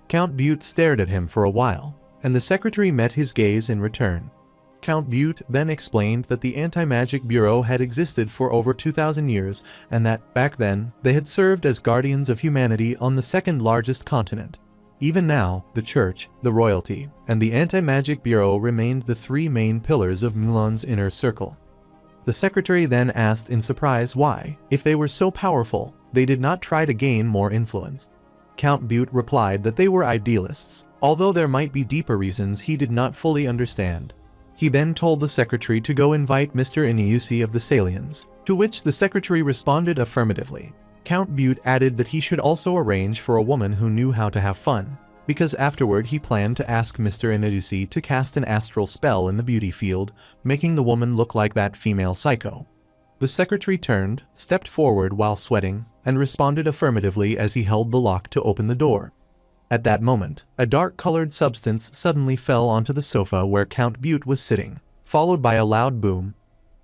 Count Butte stared at him for a while, and the secretary met his gaze in return. Count Butte then explained that the Anti-Magic Bureau had existed for over 2,000 years and that, back then, they had served as guardians of humanity on the second largest continent. Even now, the Church, the Royalty, and the Anti-Magic Bureau remained the three main pillars of Mulan's inner circle. The secretary then asked in surprise why, if they were so powerful, they did not try to gain more influence. Count Butte replied that they were idealists, although there might be deeper reasons he did not fully understand. He then told the secretary to go invite Mr. Iniusi of the Salians, to which the secretary responded affirmatively. Count Butte added that he should also arrange for a woman who knew how to have fun, because afterward he planned to ask Mr. Iniusi to cast an astral spell in the beauty field, making the woman look like that female psycho. The secretary turned, stepped forward while sweating, and responded affirmatively as he held the lock to open the door. At that moment, a dark-colored substance suddenly fell onto the sofa where Count Butte was sitting, followed by a loud boom.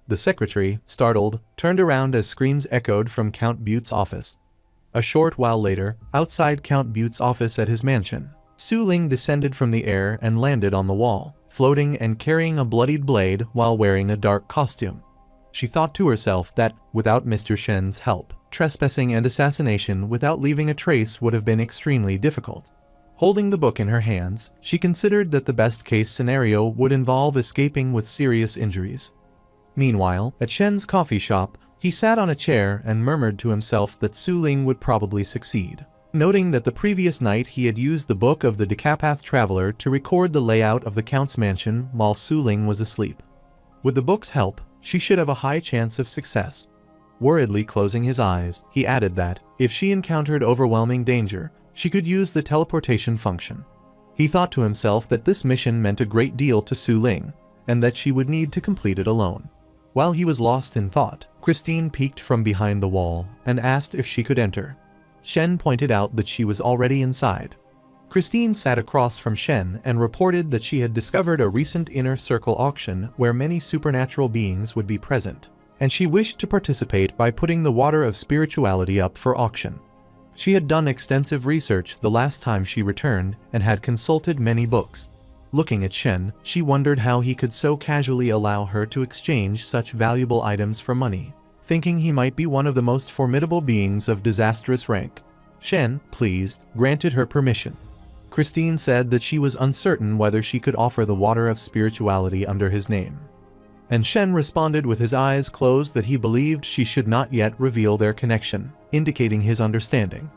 The secretary, startled, turned around as screams echoed from Count Butte's office. A short while later, outside Count Butte's office at his mansion, Suling descended from the air and landed on the wall, floating and carrying a bloodied blade while wearing a dark costume. She thought to herself that, without Mr. Shen's help, trespassing and assassination without leaving a trace would have been extremely difficult. Holding the book in her hands, she considered that the best-case scenario would involve escaping with serious injuries. Meanwhile, at Shen's coffee shop, he sat on a chair and murmured to himself that Suling would probably succeed, noting that the previous night he had used the Book of the Decapath Traveler to record the layout of the Count's mansion while Suling was asleep. With the book's help, she should have a high chance of success. Worriedly closing his eyes, he added that, if she encountered overwhelming danger, she could use the teleportation function. He thought to himself that this mission meant a great deal to Suling, and that she would need to complete it alone. While he was lost in thought, Christine peeked from behind the wall and asked if she could enter. Shen pointed out that she was already inside. Christine sat across from Shen and reported that she had discovered a recent inner circle auction where many supernatural beings would be present, and she wished to participate by putting the water of spirituality up for auction. She had done extensive research the last time she returned and had consulted many books. Looking at Shen, she wondered how he could so casually allow her to exchange such valuable items for money, thinking he might be one of the most formidable beings of disastrous rank. Shen, pleased, granted her permission. Christine said that she was uncertain whether she could offer the water of spirituality under his name. And Shen responded with his eyes closed that he believed she should not yet reveal their connection, indicating his understanding.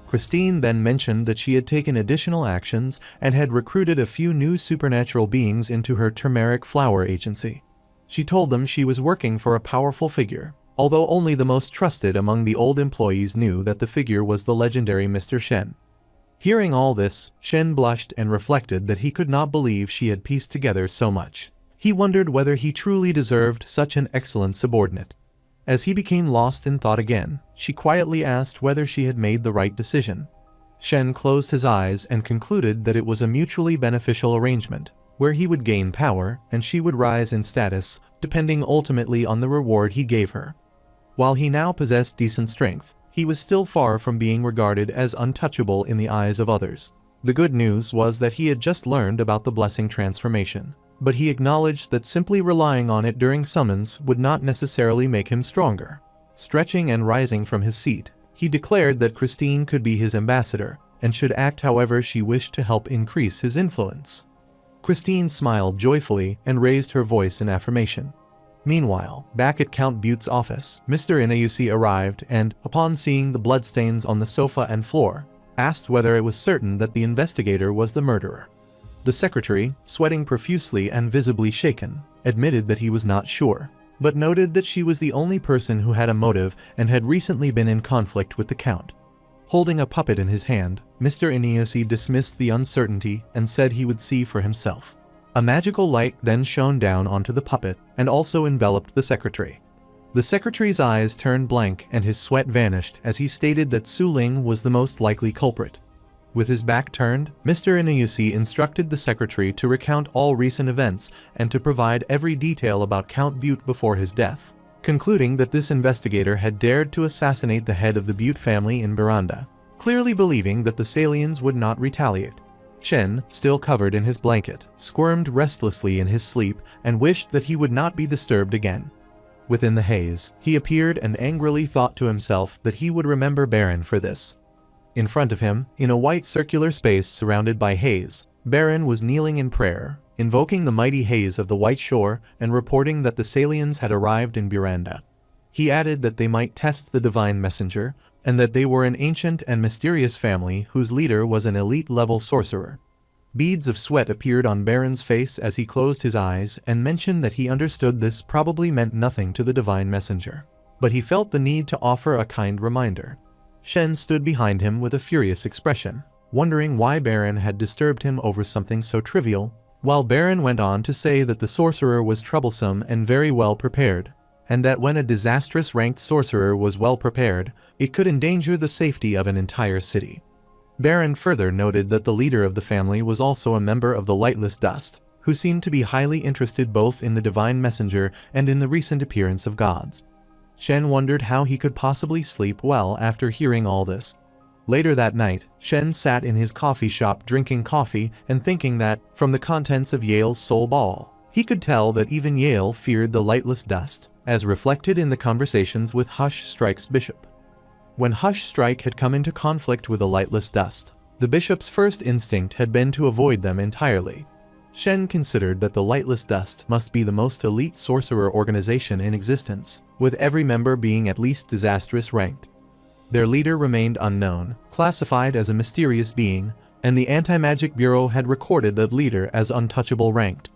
Christine then mentioned that she had taken additional actions and had recruited a few new supernatural beings into her turmeric flower agency. She told them she was working for a powerful figure, although only the most trusted among the old employees knew that the figure was the legendary Mr. Shen. Hearing all this, Shen blushed and reflected that he could not believe she had pieced together so much. He wondered whether he truly deserved such an excellent subordinate. As he became lost in thought again, she quietly asked whether she had made the right decision. Shen closed his eyes and concluded that it was a mutually beneficial arrangement, where he would gain power and she would rise in status, depending ultimately on the reward he gave her. While he now possessed decent strength, he was still far from being regarded as untouchable in the eyes of others. The good news was that he had just learned about the blessing transformation, but he acknowledged that simply relying on it during summons would not necessarily make him stronger. Stretching and rising from his seat, he declared that Christine could be his ambassador, and should act however she wished to help increase his influence. Christine smiled joyfully and raised her voice in affirmation. Meanwhile, back at Count Butte's office, Mr. Inayusi arrived and, upon seeing the bloodstains on the sofa and floor, asked whether it was certain that the investigator was the murderer. The secretary, sweating profusely and visibly shaken, admitted that he was not sure, but noted that she was the only person who had a motive and had recently been in conflict with the Count. Holding a puppet in his hand, Mr. Inayusi dismissed the uncertainty and said he would see for himself. A magical light then shone down onto the puppet and also enveloped the secretary. The secretary's eyes turned blank and his sweat vanished as he stated that Suling was the most likely culprit. With his back turned, Mr. Inayusi instructed the secretary to recount all recent events and to provide every detail about Count Butte before his death, concluding that this investigator had dared to assassinate the head of the Butte family in Miranda, clearly believing that the Salians would not retaliate. Shen, still covered in his blanket, squirmed restlessly in his sleep and wished that he would not be disturbed again. Within the haze, he appeared and angrily thought to himself that he would remember Baron for this. In front of him, in a white circular space surrounded by haze, Baron was kneeling in prayer, invoking the mighty haze of the white shore and reporting that the Salians had arrived in Miranda. He added that they might test the divine messenger, and that they were an ancient and mysterious family whose leader was an elite-level sorcerer. Beads of sweat appeared on Baron's face as he closed his eyes and mentioned that he understood this probably meant nothing to the divine messenger, but he felt the need to offer a kind reminder. Shen stood behind him with a furious expression, wondering why Baron had disturbed him over something so trivial, while Baron went on to say that the sorcerer was troublesome and very well prepared, and that when a disastrous ranked sorcerer was well prepared, it could endanger the safety of an entire city. Baron further noted that the leader of the family was also a member of the Lightless Dust, who seemed to be highly interested both in the divine messenger and in the recent appearance of gods. Shen wondered how he could possibly sleep well after hearing all this. Later that night, Shen sat in his coffee shop drinking coffee and thinking that, from the contents of Yale's soul ball, he could tell that even Yale feared the Lightless Dust, as reflected in the conversations with Hush Strike's bishop. When Hush Strike had come into conflict with the Lightless Dust, the bishop's first instinct had been to avoid them entirely. Shen considered that the Lightless Dust must be the most elite sorcerer organization in existence, with every member being at least disastrous ranked. Their leader remained unknown, classified as a mysterious being, and the Anti-Magic Bureau had recorded that leader as Untouchable ranked.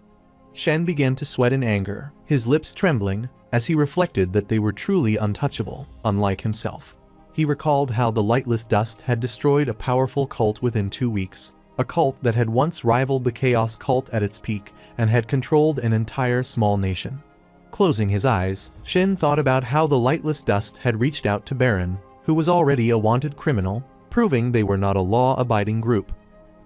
Shen began to sweat in anger, his lips trembling, as he reflected that they were truly untouchable, unlike himself. He recalled how the Lightless Dust had destroyed a powerful cult within 2 weeks, a cult that had once rivaled the Chaos Cult at its peak and had controlled an entire small nation. Closing his eyes, Shen thought about how the Lightless Dust had reached out to Baron, who was already a wanted criminal, proving they were not a law-abiding group.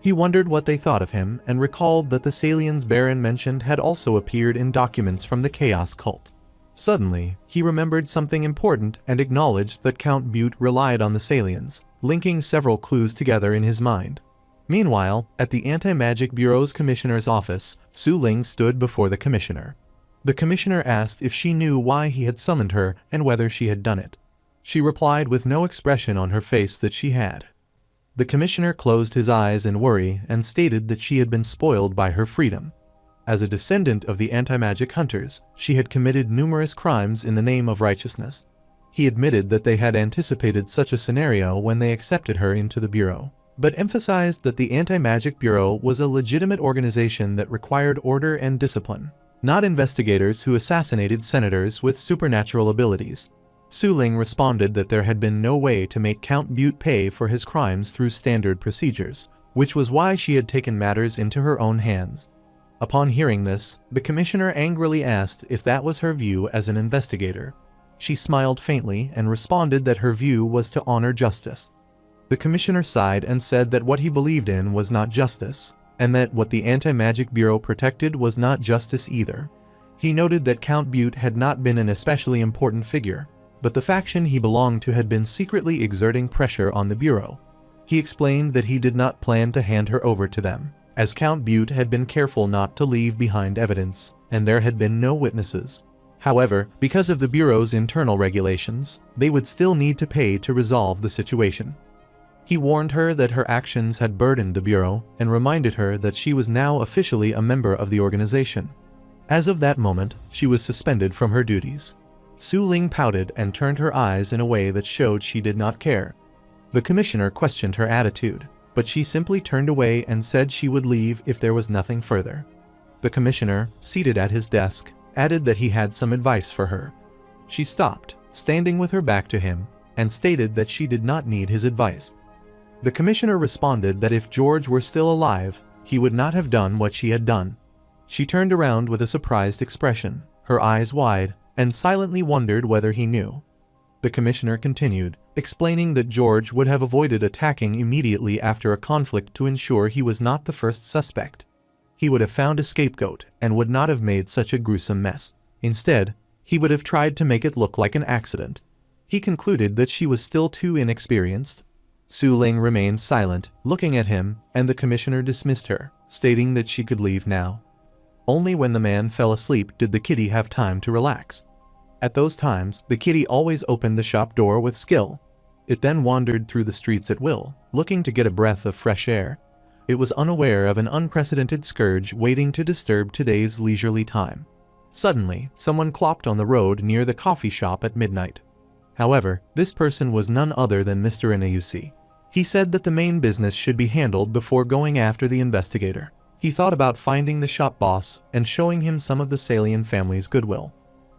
He wondered what they thought of him and recalled that the Salians Baron mentioned had also appeared in documents from the Chaos Cult. Suddenly, he remembered something important and acknowledged that Count Butte relied on the Salians, linking several clues together in his mind. Meanwhile, at the Anti-Magic Bureau's commissioner's office, Suling stood before the commissioner. The commissioner asked if she knew why he had summoned her and whether she had done it. She replied with no expression on her face that she had. The commissioner closed his eyes in worry and stated that she had been spoiled by her freedom. As a descendant of the anti-magic hunters, she had committed numerous crimes in the name of righteousness. He admitted that they had anticipated such a scenario when they accepted her into the Bureau, but emphasized that the Anti-Magic Bureau was a legitimate organization that required order and discipline, not investigators who assassinated senators with supernatural abilities. Suling responded that there had been no way to make Count Butte pay for his crimes through standard procedures, which was why she had taken matters into her own hands. Upon hearing this, the commissioner angrily asked if that was her view as an investigator. She smiled faintly and responded that her view was to honor justice. The commissioner sighed and said that what he believed in was not justice, and that what the Anti-Magic Bureau protected was not justice either. He noted that Count Butte had not been an especially important figure, but the faction he belonged to had been secretly exerting pressure on the Bureau. He explained that he did not plan to hand her over to them, as Count Butte had been careful not to leave behind evidence, and there had been no witnesses. However, because of the Bureau's internal regulations, they would still need to pay to resolve the situation. He warned her that her actions had burdened the Bureau and reminded her that she was now officially a member of the organization. As of that moment, she was suspended from her duties. Suling pouted and turned her eyes in a way that showed she did not care. The commissioner questioned her attitude, but she simply turned away and said she would leave if there was nothing further. The commissioner, seated at his desk, added that he had some advice for her. She stopped, standing with her back to him, and stated that she did not need his advice. The commissioner responded that if George were still alive, he would not have done what she had done. She turned around with a surprised expression, her eyes wide, and silently wondered whether he knew. The commissioner continued, explaining that George would have avoided attacking immediately after a conflict to ensure he was not the first suspect. He would have found a scapegoat and would not have made such a gruesome mess. Instead, he would have tried to make it look like an accident. He concluded that she was still too inexperienced. Suling remained silent, looking at him, and the commissioner dismissed her, stating that she could leave now. Only when the man fell asleep did the kitty have time to relax. At those times, the kitty always opened the shop door with skill. It then wandered through the streets at will, looking to get a breath of fresh air. It was unaware of an unprecedented scourge waiting to disturb today's leisurely time. Suddenly, someone clopped on the road near the coffee shop at midnight. However, this person was none other than Mr. Inausi. He said that the main business should be handled before going after the investigator. He thought about finding the shop boss and showing him some of the Salian family's goodwill.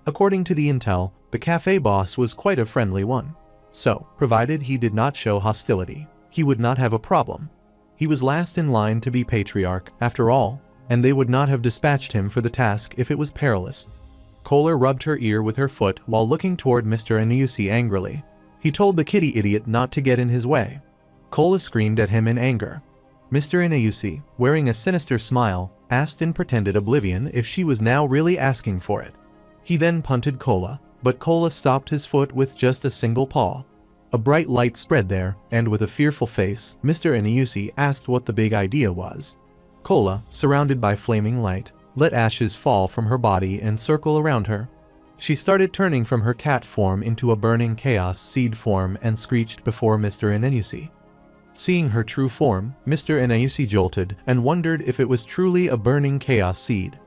According to the intel, the cafe boss was quite a friendly one. So, provided he did not show hostility, he would not have a problem. He was last in line to be patriarch, after all, and they would not have dispatched him for the task if it was perilous. Kola rubbed her ear with her foot while looking toward Mr. Inuyusi angrily. He told the kitty idiot not to get in his way. Kola screamed at him in anger. Mr. Inuyusi, wearing a sinister smile, asked in pretended oblivion if she was now really asking for it. He then punted Kola, but Kola stopped his foot with just a single paw. A bright light spread there, and with a fearful face, Mr. Inuyusi asked what the big idea was. Kola, surrounded by flaming light, let ashes fall from her body and circle around her. She started turning from her cat form into a burning chaos seed form and screeched before Mr. Inuyusi. Seeing her true form, Mr. Inuyusi jolted and wondered if it was truly a burning chaos seed.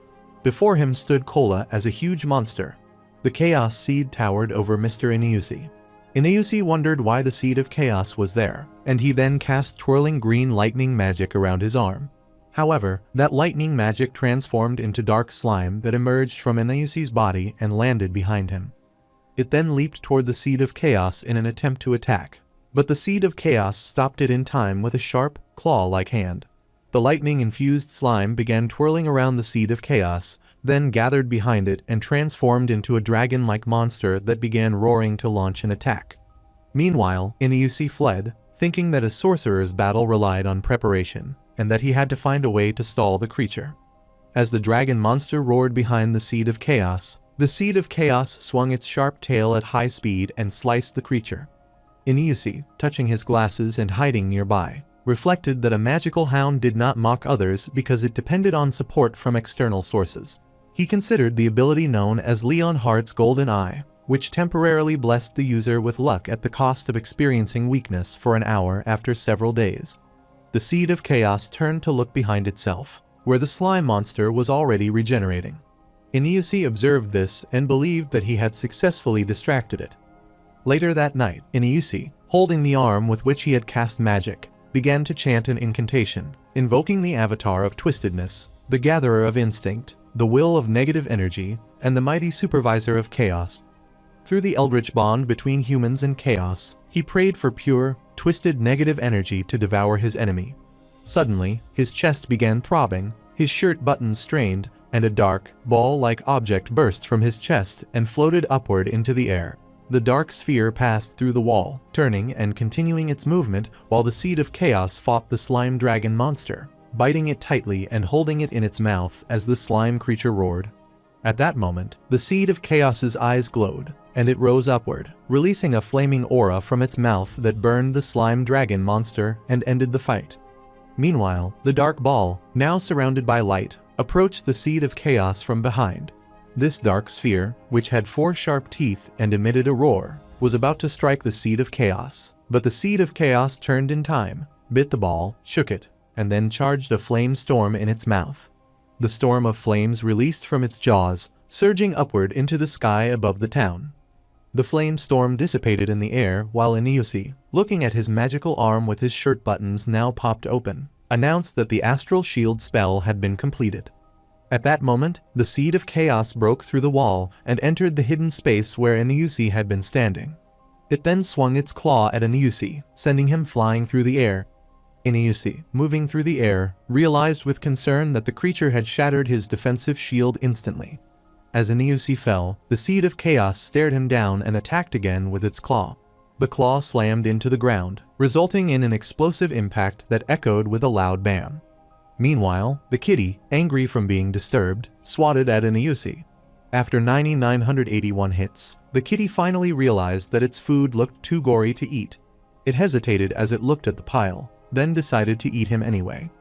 Before him stood Kola as a huge monster. The chaos seed towered over Mr. Inuyusi. Inuyusi wondered why the seed of chaos was there, and he then cast twirling green lightning magic around his arm. However, that lightning magic transformed into dark slime that emerged from Inuyusi's body and landed behind him. It then leaped toward the seed of chaos in an attempt to attack, but the seed of chaos stopped it in time with a sharp, claw-like hand. The lightning-infused slime began twirling around the seed of chaos, then gathered behind it and transformed into a dragon-like monster that began roaring to launch an attack. Meanwhile, Inuyusi fled, thinking that a sorcerer's battle relied on preparation, and that he had to find a way to stall the creature. As the dragon monster roared behind the seed of chaos swung its sharp tail at high speed and sliced the creature. Inuyusi, touching his glasses and hiding nearby, reflected that a magical hound did not mock others because it depended on support from external sources. He considered the ability known as Leonhardt's Golden Eye, which temporarily blessed the user with luck at the cost of experiencing weakness for an hour after several days. The seed of chaos turned to look behind itself, where the slime monster was already regenerating. Inuyusi observed this and believed that he had successfully distracted it. Later that night, Inuyusi, holding the arm with which he had cast magic, began to chant an incantation, invoking the avatar of twistedness, the gatherer of instinct, the will of negative energy, and the mighty supervisor of chaos. Through the eldritch bond between humans and chaos, he prayed for pure, twisted negative energy to devour his enemy. Suddenly, his chest began throbbing, his shirt buttons strained, and a dark, ball-like object burst from his chest and floated upward into the air. The dark sphere passed through the wall, turning and continuing its movement while the seed of chaos fought the slime dragon monster, biting it tightly and holding it in its mouth as the slime creature roared. At that moment, the seed of chaos's eyes glowed, and it rose upward, releasing a flaming aura from its mouth that burned the slime dragon monster and ended the fight. Meanwhile, the dark ball, now surrounded by light, approached the seed of chaos from behind. This dark sphere, which had 4 sharp teeth and emitted a roar, was about to strike the seed of chaos, but the seed of chaos turned in time, bit the ball, shook it, and then charged a flame storm in its mouth. The storm of flames released from its jaws, surging upward into the sky above the town. The flame storm dissipated in the air while Inuyusi, looking at his magical arm with his shirt buttons now popped open, announced that the astral shield spell had been completed. At that moment, the seed of chaos broke through the wall and entered the hidden space where Inuyusi had been standing. It then swung its claw at Inuyusi, sending him flying through the air. Inuyusi, moving through the air, realized with concern that the creature had shattered his defensive shield instantly. As Inuyusi fell, the seed of chaos stared him down and attacked again with its claw. The claw slammed into the ground, resulting in an explosive impact that echoed with a loud bam. Meanwhile, the kitty, angry from being disturbed, swatted at Inuyusi. After 9,981 hits, the kitty finally realized that its food looked too gory to eat. It hesitated as it looked at the pile, then decided to eat him anyway.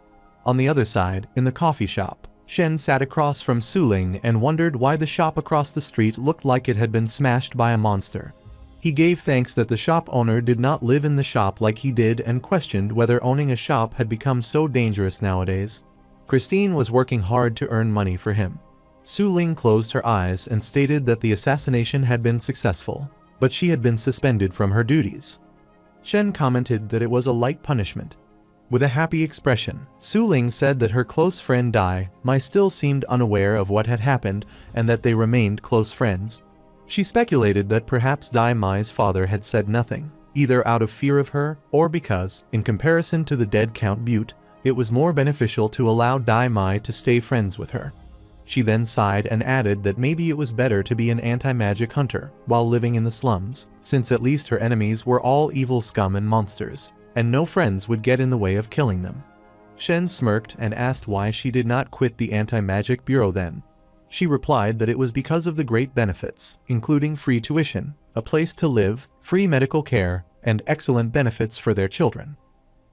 On the other side, in the coffee shop, Shen sat across from Suling and wondered why the shop across the street looked like it had been smashed by a monster. He gave thanks that the shop owner did not live in the shop like he did and questioned whether owning a shop had become so dangerous nowadays. Christine was working hard to earn money for him. Suling closed her eyes and stated that the assassination had been successful, but she had been suspended from her duties. Shen commented that it was a light punishment. With a happy expression, Suling said that her close friend Dai Mai still seemed unaware of what had happened and that they remained close friends. She speculated that perhaps Dai Mai's father had said nothing, either out of fear of her or because, in comparison to the dead Count Butte, it was more beneficial to allow Dai Mai to stay friends with her. She then sighed and added that maybe it was better to be an anti-magic hunter while living in the slums, since at least her enemies were all evil scum and monsters, and no friends would get in the way of killing them. Shen smirked and asked why she did not quit the anti-magic bureau then. She replied that it was because of the great benefits, including free tuition, a place to live, free medical care, and excellent benefits for their children.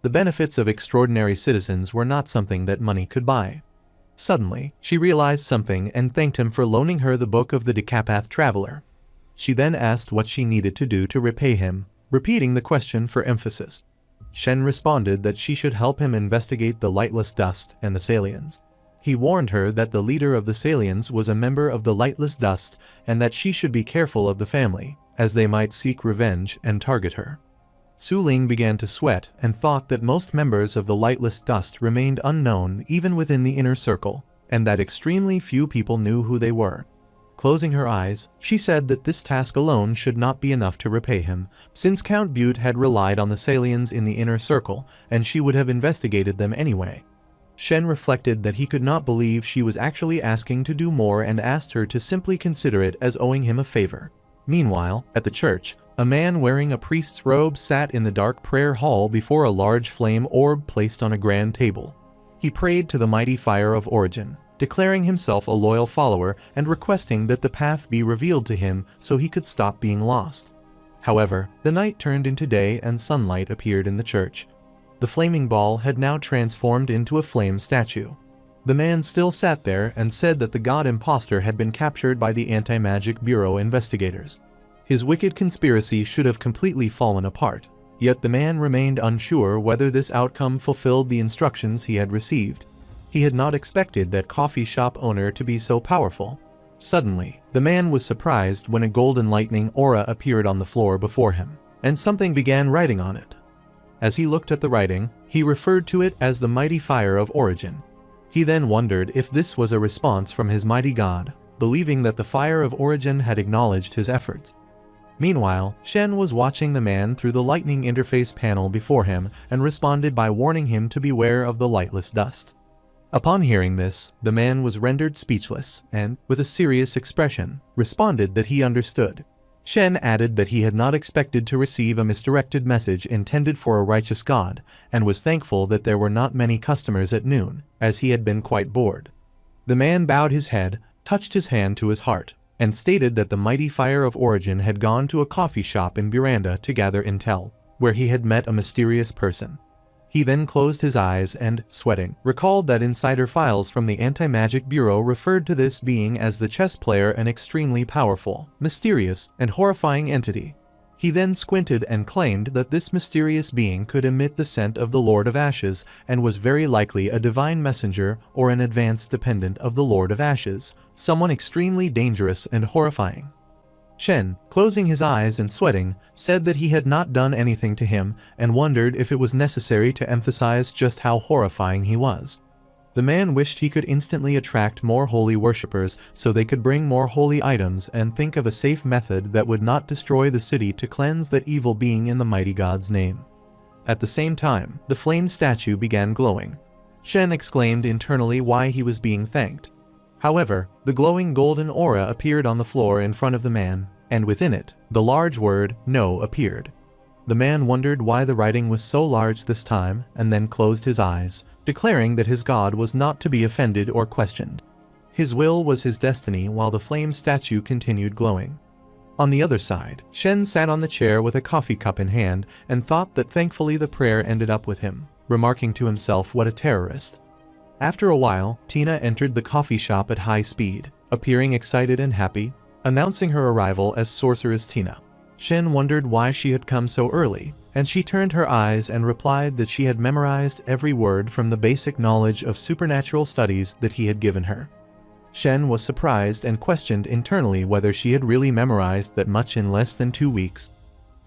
The benefits of extraordinary citizens were not something that money could buy. Suddenly, she realized something and thanked him for loaning her the book of the Decapath Traveler. She then asked what she needed to do to repay him, repeating the question for emphasis. Shen responded that she should help him investigate the Lightless Dust and the Salians. He warned her that the leader of the Salians was a member of the Lightless Dust and that she should be careful of the family, as they might seek revenge and target her. Suling began to sweat and thought that most members of the Lightless Dust remained unknown even within the inner circle, and that extremely few people knew who they were. Closing her eyes, she said that this task alone should not be enough to repay him, since Count Butte had relied on the Salians in the inner circle, and she would have investigated them anyway. Shen reflected that he could not believe she was actually asking to do more and asked her to simply consider it as owing him a favor. Meanwhile, at the church, a man wearing a priest's robe sat in the dark prayer hall before a large flame orb placed on a grand table. He prayed to the mighty fire of origin, declaring himself a loyal follower and requesting that the path be revealed to him so he could stop being lost. However, the night turned into day and sunlight appeared in the church. The flaming ball had now transformed into a flame statue. The man still sat there and said that the god imposter had been captured by the Anti-Magic Bureau investigators. His wicked conspiracy should have completely fallen apart, yet the man remained unsure whether this outcome fulfilled the instructions he had received. He had not expected that coffee shop owner to be so powerful. Suddenly, the man was surprised when a golden lightning aura appeared on the floor before him, and something began writing on it. As he looked at the writing, he referred to it as the mighty fire of origin. He then wondered if this was a response from his mighty god, believing that the fire of origin had acknowledged his efforts. Meanwhile, Shen was watching the man through the lightning interface panel before him and responded by warning him to beware of the lightless dust. Upon hearing this, the man was rendered speechless and, with a serious expression, responded that he understood. Shen added that he had not expected to receive a misdirected message intended for a righteous god, and was thankful that there were not many customers at noon, as he had been quite bored. The man bowed his head, touched his hand to his heart, and stated that the mighty fire of origin had gone to a coffee shop in Buranda to gather intel, where he had met a mysterious person. He then closed his eyes and, sweating, recalled that insider files from the Anti-Magic Bureau referred to this being as the chess player, an extremely powerful, mysterious, and horrifying entity. He then squinted and claimed that this mysterious being could emit the scent of the Lord of Ashes and was very likely a divine messenger or an advanced dependent of the Lord of Ashes, someone extremely dangerous and horrifying. Shen, closing his eyes and sweating, said that he had not done anything to him and wondered if it was necessary to emphasize just how horrifying he was. The man wished he could instantly attract more holy worshippers so they could bring more holy items and think of a safe method that would not destroy the city to cleanse that evil being in the mighty god's name. At the same time, the flame statue began glowing. Shen exclaimed internally why he was being thanked. However, the glowing golden aura appeared on the floor in front of the man, and within it, the large word, "No," appeared. The man wondered why the writing was so large this time, and then closed his eyes, declaring that his god was not to be offended or questioned. His will was his destiny while the flame statue continued glowing. On the other side, Shen sat on the chair with a coffee cup in hand and thought that thankfully the prayer ended up with him, remarking to himself what a terrorist. After a while, Tina entered the coffee shop at high speed, appearing excited and happy, announcing her arrival as Sorceress Tina. Shen wondered why she had come so early, and she turned her eyes and replied that she had memorized every word from the basic knowledge of supernatural studies that he had given her. Shen was surprised and questioned internally whether she had really memorized that much in less than 2 weeks.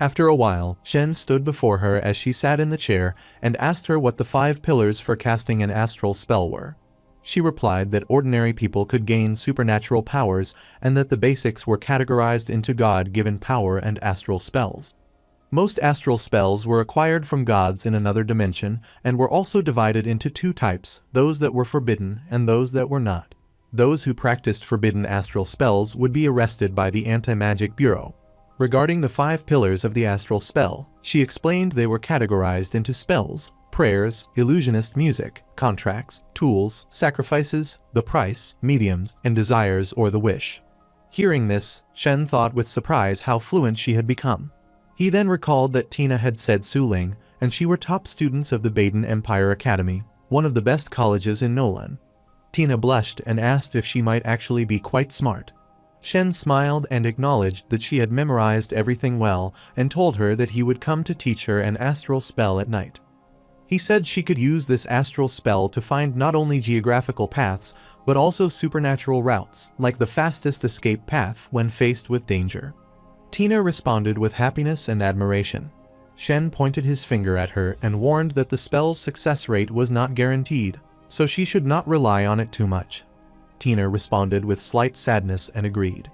After a while, Shen stood before her as she sat in the chair and asked her what the 5 pillars for casting an astral spell were. She replied that ordinary people could gain supernatural powers and that the basics were categorized into God-given power and astral spells. Most astral spells were acquired from gods in another dimension and were also divided into 2 types, those that were forbidden and those that were not. those who practiced forbidden astral spells would be arrested by the Anti-Magic Bureau. Regarding the 5 pillars of the astral spell, she explained they were categorized into spells, prayers, illusionist music, contracts, tools, sacrifices, the price, mediums, and desires or the wish. Hearing this, Shen thought with surprise how fluent she had become. He then recalled that Tina had said Suling and she were top students of the Baden Empire Academy, one of the best colleges in Nolan. Tina blushed and asked if she might actually be quite smart. Shen smiled and acknowledged that she had memorized everything well and told her that he would come to teach her an astral spell at night. He said she could use this astral spell to find not only geographical paths, but also supernatural routes, like the fastest escape path when faced with danger. Tina responded with happiness and admiration. Shen pointed his finger at her and warned that the spell's success rate was not guaranteed, so she should not rely on it too much. Tina responded with slight sadness and agreed.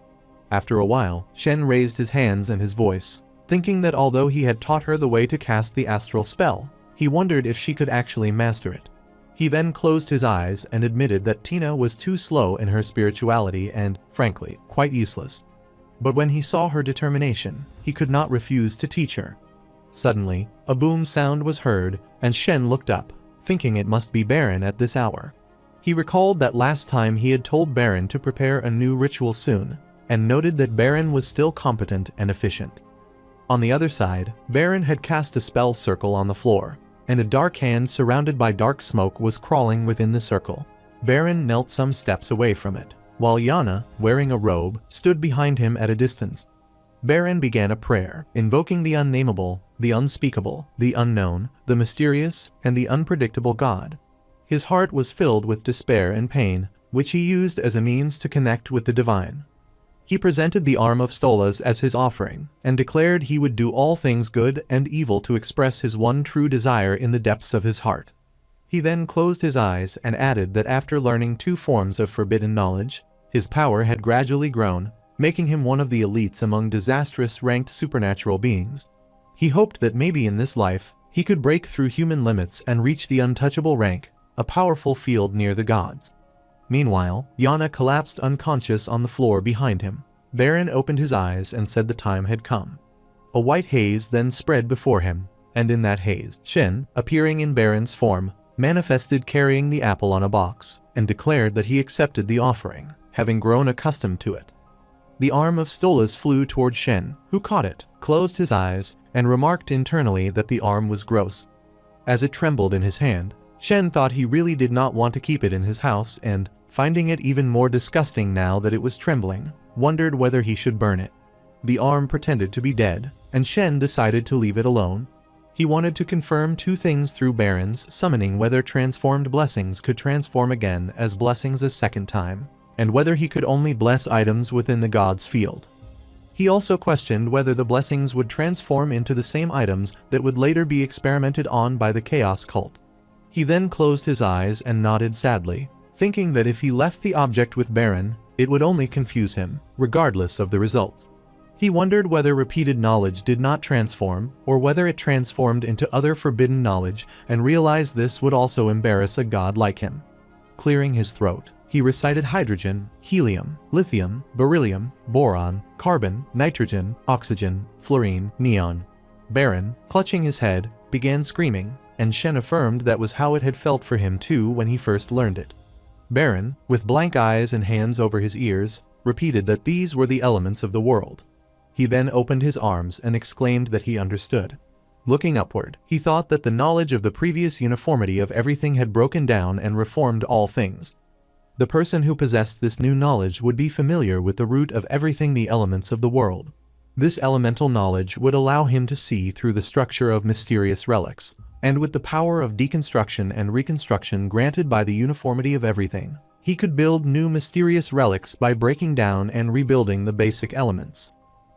After a while, Shen raised his hands and his voice, thinking that although he had taught her the way to cast the astral spell, he wondered if she could actually master it. He then closed his eyes and admitted that Tina was too slow in her spirituality and, frankly, quite useless. But when he saw her determination, he could not refuse to teach her. Suddenly, a boom sound was heard, and Shen looked up, thinking it must be Baron at this hour. He recalled that last time he had told Baron to prepare a new ritual soon, and noted that Baron was still competent and efficient. On the other side, Baron had cast a spell circle on the floor, and a dark hand surrounded by dark smoke was crawling within the circle. Baron knelt some steps away from it, while Yana, wearing a robe, stood behind him at a distance. Baron began a prayer, invoking the unnameable, the unspeakable, the unknown, the mysterious, and the unpredictable God. His heart was filled with despair and pain, which he used as a means to connect with the divine. He presented the arm of Stolas as his offering, and declared he would do all things good and evil to express his one true desire in the depths of his heart. He then closed his eyes and added that after learning 2 forms of forbidden knowledge, his power had gradually grown, making him one of the elites among disastrous ranked supernatural beings. He hoped that maybe in this life, he could break through human limits and reach the untouchable rank, a powerful field near the gods. Meanwhile, Yana collapsed unconscious on the floor behind him. Baron opened his eyes and said the time had come. A white haze then spread before him, and in that haze, Shen, appearing in Baron's form, manifested carrying the apple on a box, and declared that he accepted the offering, having grown accustomed to it. The arm of Stolas flew toward Shen, who caught it, closed his eyes, and remarked internally that the arm was gross. As it trembled in his hand, Shen thought he really did not want to keep it in his house and, finding it even more disgusting now that it was trembling, wondered whether he should burn it. The arm pretended to be dead, and Shen decided to leave it alone. He wanted to confirm 2 things through Baron's summoning: whether transformed blessings could transform again as blessings a second time, and whether he could only bless items within the god's field. He also questioned whether the blessings would transform into the same items that would later be experimented on by the Chaos Cult. He then closed his eyes and nodded sadly, thinking that if he left the object with Baron, it would only confuse him, regardless of the results. He wondered whether repeated knowledge did not transform, or whether it transformed into other forbidden knowledge, and realized this would also embarrass a god like him. Clearing his throat, he recited hydrogen, helium, lithium, beryllium, boron, carbon, nitrogen, oxygen, fluorine, neon. Baron, clutching his head, began screaming, and Shen affirmed that was how it had felt for him too when he first learned it. Baron, with blank eyes and hands over his ears, repeated that these were the elements of the world. He then opened his arms and exclaimed that he understood. Looking upward, he thought that the knowledge of the previous uniformity of everything had broken down and reformed all things. The person who possessed this new knowledge would be familiar with the root of everything, the elements of the world. This elemental knowledge would allow him to see through the structure of mysterious relics, and with the power of deconstruction and reconstruction granted by the uniformity of everything, he could build new mysterious relics by breaking down and rebuilding the basic elements.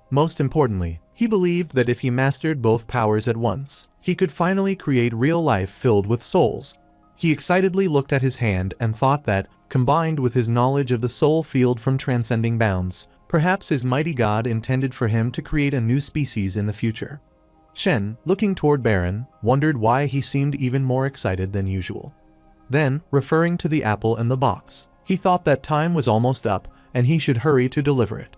Most importantly, he believed that if he mastered both powers at once, he could finally create real life filled with souls. He excitedly looked at his hand and thought that, combined with his knowledge of the soul field from transcending bounds, perhaps his mighty god intended for him to create a new species in the future. Shen, looking toward Baron, wondered why he seemed even more excited than usual. Then, referring to the apple and the box, He thought that time was almost up, and he should hurry to deliver it.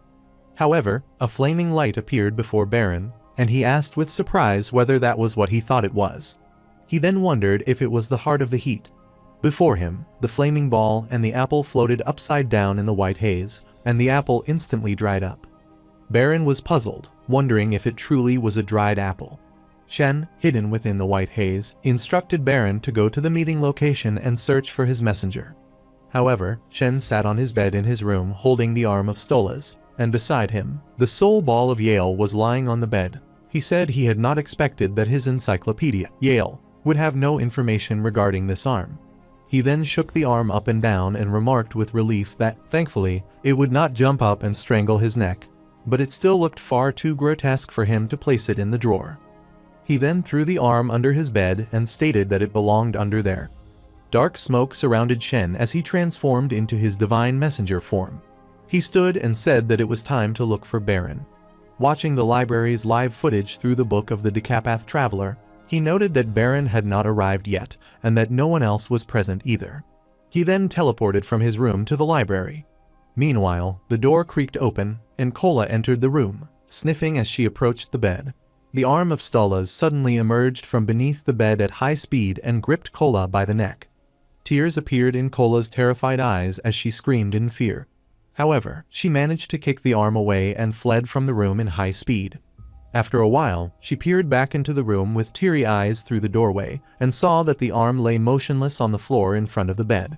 However, a flaming light appeared before Baron, and he asked with surprise whether that was what he thought it was. He then wondered if it was the heart of the heat. Before him, the flaming ball and the apple floated upside down in the white haze, and the apple instantly dried up. Baron was puzzled, wondering if it truly was a dried apple. Shen, hidden within the white haze, instructed Baron to go to the meeting location and search for his messenger. However, Shen sat on his bed in his room holding the arm of Stolas, and beside him, the soul ball of Yale was lying on the bed. He said he had not expected that his encyclopedia, Yale, would have no information regarding this arm. He then shook the arm up and down and remarked with relief that, thankfully, it would not jump up and strangle his neck, but it still looked far too grotesque for him to place it in the drawer. He then threw the arm under his bed and stated that it belonged under there. Dark smoke surrounded Shen as he transformed into his divine messenger form. He stood and said that it was time to look for Baron. Watching the library's live footage through the book of the Decapath Traveler, he noted that Baron had not arrived yet, and that no one else was present either. He then teleported from his room to the library. Meanwhile, the door creaked open, and Kola entered the room, sniffing as she approached the bed. The arm of Stolas suddenly emerged from beneath the bed at high speed and gripped Kola by the neck. Tears appeared in Kola's terrified eyes as she screamed in fear. However, she managed to kick the arm away and fled from the room in high speed. After a while, she peered back into the room with teary eyes through the doorway and saw that the arm lay motionless on the floor in front of the bed.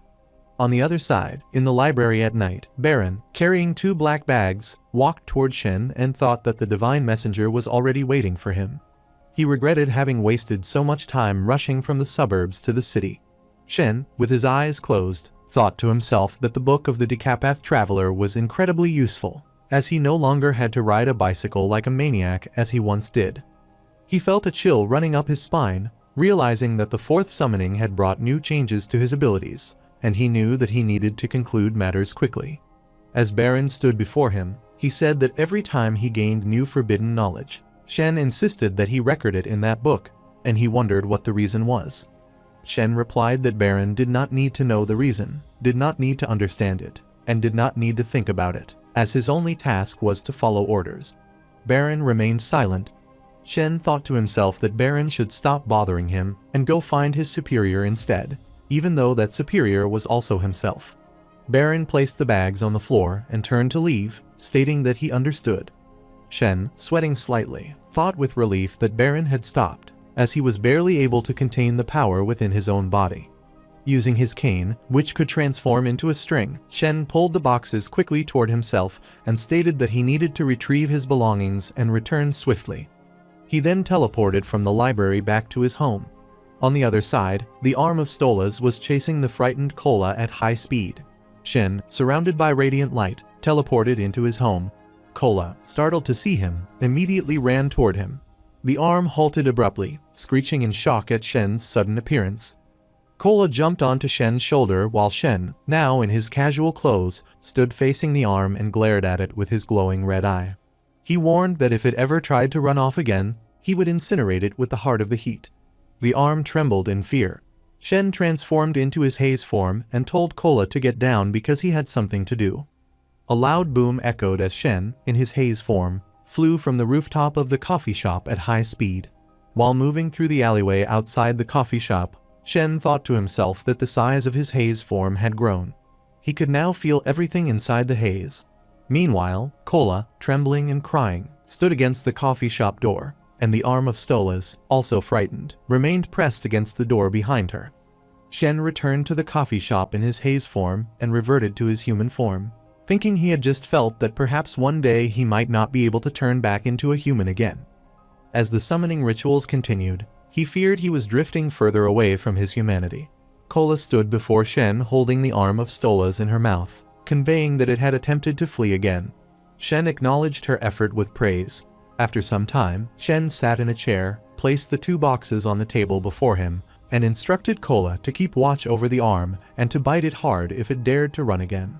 On the other side, in the library at night, Baron, carrying 2 black bags, walked toward Shen and thought that the divine messenger was already waiting for him. He regretted having wasted so much time rushing from the suburbs to the city. Shen, with his eyes closed, thought to himself that the book of the Decapath Traveler was incredibly useful, as he no longer had to ride a bicycle like a maniac as he once did. He felt a chill running up his spine, realizing that the 4th summoning had brought new changes to his abilities, and he knew that he needed to conclude matters quickly. As Baron stood before him, he said that every time he gained new forbidden knowledge, Shen insisted that he record it in that book, and he wondered what the reason was. Shen replied that Baron did not need to know the reason, did not need to understand it, and did not need to think about it, as his only task was to follow orders. Baron remained silent. Shen thought to himself that Baron should stop bothering him and go find his superior instead, even though that superior was also himself. Baron placed the bags on the floor and turned to leave, stating that he understood. Shen, sweating slightly, thought with relief that Baron had stopped, as he was barely able to contain the power within his own body. Using his cane, which could transform into a string, Shen pulled the boxes quickly toward himself and stated that he needed to retrieve his belongings and return swiftly. He then teleported from the library back to his home. On the other side, the arm of Stolas was chasing the frightened Kola at high speed. Shen, surrounded by radiant light, teleported into his home. Kola, startled to see him, immediately ran toward him. The arm halted abruptly, screeching in shock at Shen's sudden appearance. Kola jumped onto Shen's shoulder while Shen, now in his casual clothes, stood facing the arm and glared at it with his glowing red eye. He warned that if it ever tried to run off again, he would incinerate it with the heart of the heat. The arm trembled in fear. Shen transformed into his haze form and told Kola to get down because he had something to do. A loud boom echoed as Shen, in his haze form, flew from the rooftop of the coffee shop at high speed. While moving through the alleyway outside the coffee shop, Shen thought to himself that the size of his haze form had grown. He could now feel everything inside the haze. Meanwhile, Kola, trembling and crying, stood against the coffee shop door, and the arm of Stolas, also frightened, remained pressed against the door behind her. Shen returned to the coffee shop in his haze form and reverted to his human form, thinking he had just felt that perhaps one day he might not be able to turn back into a human again. As the summoning rituals continued, he feared he was drifting further away from his humanity. Kola stood before Shen holding the arm of Stolas in her mouth, conveying that it had attempted to flee again. Shen acknowledged her effort with praise. After some time, Shen sat in a chair, placed the 2 boxes on the table before him, and instructed Kola to keep watch over the arm and to bite it hard if it dared to run again.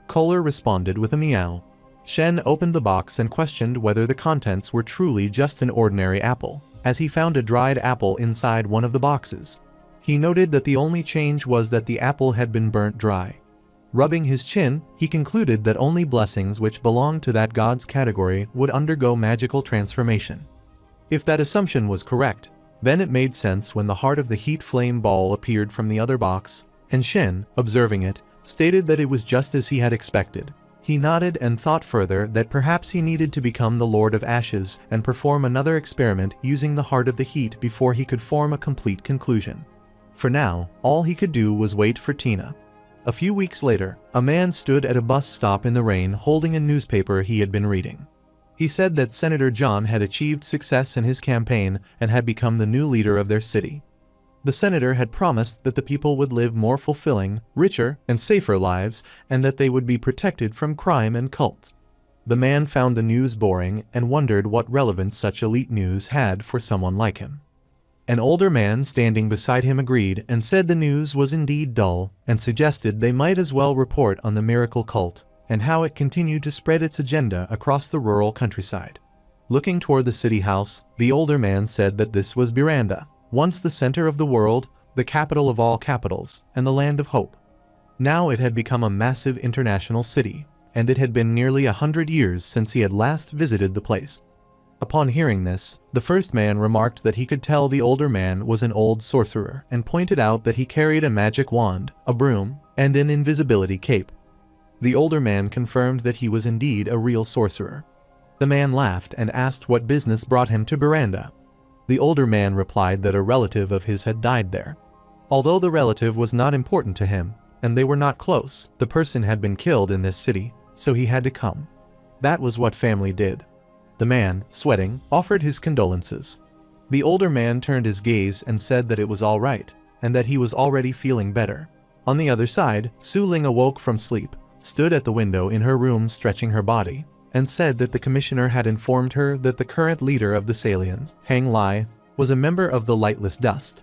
Kola responded with a meow. Shen opened the box and questioned whether the contents were truly just an ordinary apple, as he found a dried apple inside one of the boxes. He noted that the only change was that the apple had been burnt dry. Rubbing his chin, he concluded that only blessings which belonged to that god's category would undergo magical transformation. If that assumption was correct, then it made sense when the heart of the heat flame ball appeared from the other box, and Shen, observing it, stated that it was just as he had expected. He nodded and thought further that perhaps he needed to become the Lord of Ashes and perform another experiment using the heart of the heat before he could form a complete conclusion. For now, all he could do was wait for Tina. A few weeks later, a man stood at a bus stop in the rain holding a newspaper he had been reading. He said that Senator John had achieved success in his campaign and had become the new leader of their city. The senator had promised that the people would live more fulfilling, richer, and safer lives, and that they would be protected from crime and cults. The man found the news boring and wondered what relevance such elite news had for someone like him. An older man standing beside him agreed and said the news was indeed dull, and suggested they might as well report on the miracle cult and how it continued to spread its agenda across the rural countryside. Looking toward the city house, the older man said that this was Miranda, once the center of the world, the capital of all capitals, and the land of hope. Now it had become a massive international city, and it had been nearly 100 years since he had last visited the place. Upon hearing this, the first man remarked that he could tell the older man was an old sorcerer and pointed out that he carried a magic wand, a broom, and an invisibility cape. The older man confirmed that he was indeed a real sorcerer. The man laughed and asked what business brought him to Miranda. The older man replied that a relative of his had died there. Although the relative was not important to him, and they were not close, the person had been killed in this city, so he had to come. That was what family did. The man, sweating, offered his condolences. The older man turned his gaze and said that it was all right, and that he was already feeling better. On the other side, Suling awoke from sleep, stood at the window in her room stretching her body, and said that the commissioner had informed her that the current leader of the Salians, Hang Lai, was a member of the Lightless Dust.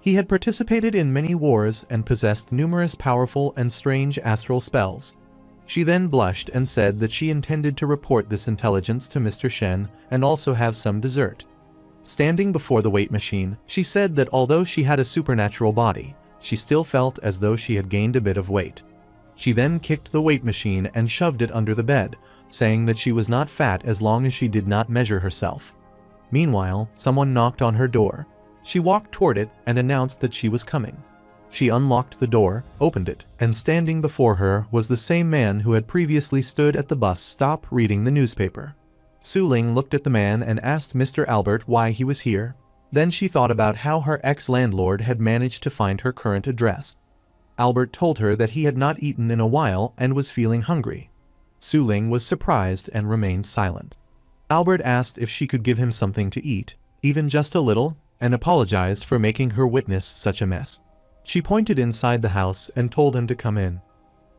He had participated in many wars and possessed numerous powerful and strange astral spells. She then blushed and said that she intended to report this intelligence to Mr. Shen and also have some dessert. Standing before the weight machine, she said that although she had a supernatural body, she still felt as though she had gained a bit of weight. She then kicked the weight machine and shoved it under the bed, saying that she was not fat as long as she did not measure herself. Meanwhile, someone knocked on her door. She walked toward it and announced that she was coming. She unlocked the door, opened it, and standing before her was the same man who had previously stood at the bus stop reading the newspaper. Suling looked at the man and asked Mr. Albert why he was here. Then she thought about how her ex-landlord had managed to find her current address. Albert told her that he had not eaten in a while and was feeling hungry. Suling was surprised and remained silent. Albert asked if she could give him something to eat, even just a little, and apologized for making her witness such a mess. She pointed inside the house and told him to come in.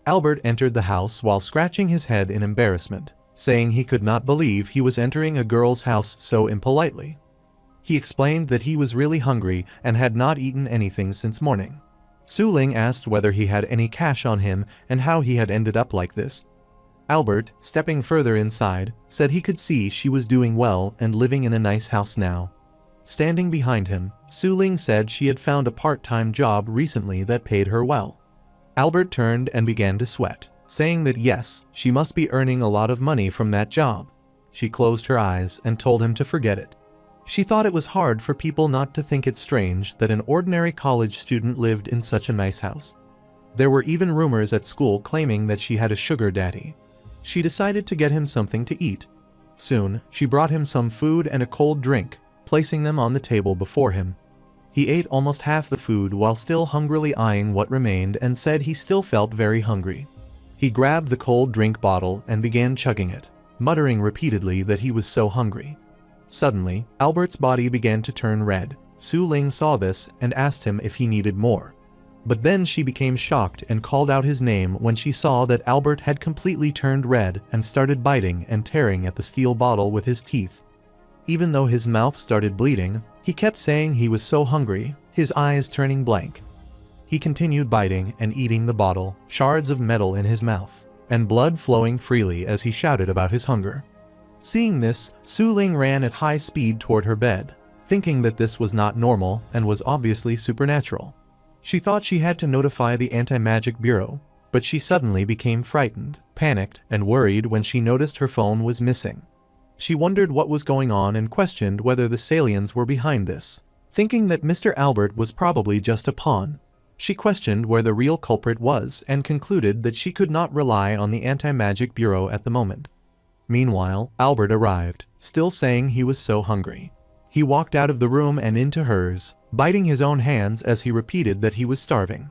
Albert entered the house while scratching his head in embarrassment, saying he could not believe he was entering a girl's house so impolitely. He explained that he was really hungry and had not eaten anything since morning. Suling asked whether he had any cash on him and how he had ended up like this. Albert, stepping further inside, said he could see she was doing well and living in a nice house now. Standing behind him, Suling said she had found a part-time job recently that paid her well. Albert turned and began to sweat, saying that yes, she must be earning a lot of money from that job. She closed her eyes and told him to forget it. She thought it was hard for people not to think it strange that an ordinary college student lived in such a nice house. There were even rumors at school claiming that she had a sugar daddy. She decided to get him something to eat. Soon, she brought him some food and a cold drink, placing them on the table before him. He ate almost half the food while still hungrily eyeing what remained and said he still felt very hungry. He grabbed the cold drink bottle and began chugging it, muttering repeatedly that he was so hungry. Suddenly, Albert's body began to turn red. Suling saw this and asked him if he needed more. But then she became shocked and called out his name when she saw that Albert had completely turned red and started biting and tearing at the steel bottle with his teeth. Even though his mouth started bleeding, he kept saying he was so hungry, his eyes turning blank. He continued biting and eating the bottle, shards of metal in his mouth, and blood flowing freely as he shouted about his hunger. Seeing this, Suling ran at high speed toward her bed, thinking that this was not normal and was obviously supernatural. She thought she had to notify the Anti-Magic Bureau. but she suddenly became frightened, panicked, and worried when she noticed her phone was missing. She wondered what was going on and questioned whether the Salians were behind this. Thinking that Mr. Albert was probably just a pawn, she questioned where the real culprit was and concluded that she could not rely on the Anti-Magic Bureau at the moment. Meanwhile, Albert arrived, still saying he was so hungry. He walked out of the room and into hers, biting his own hands as he repeated that he was starving.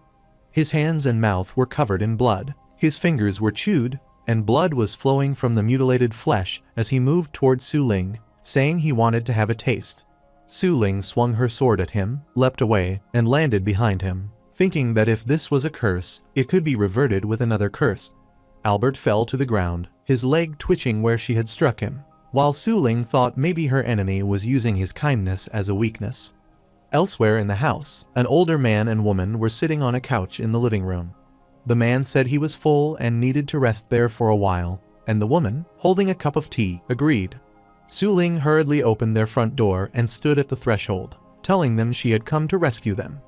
His hands and mouth were covered in blood, his fingers were chewed, and blood was flowing from the mutilated flesh as he moved toward Suling, saying he wanted to have a taste. Suling swung her sword at him, leapt away, and landed behind him, thinking that if this was a curse, it could be reverted with another curse. Albert fell to the ground, his leg twitching where she had struck him, while Suling thought maybe her enemy was using his kindness as a weakness. Elsewhere in the house, an older man and woman were sitting on a couch in the living room. The man said he was full and needed to rest there for a while, and the woman, holding a cup of tea, agreed. Suling hurriedly opened their front door and stood at the threshold, telling them she had come to rescue them.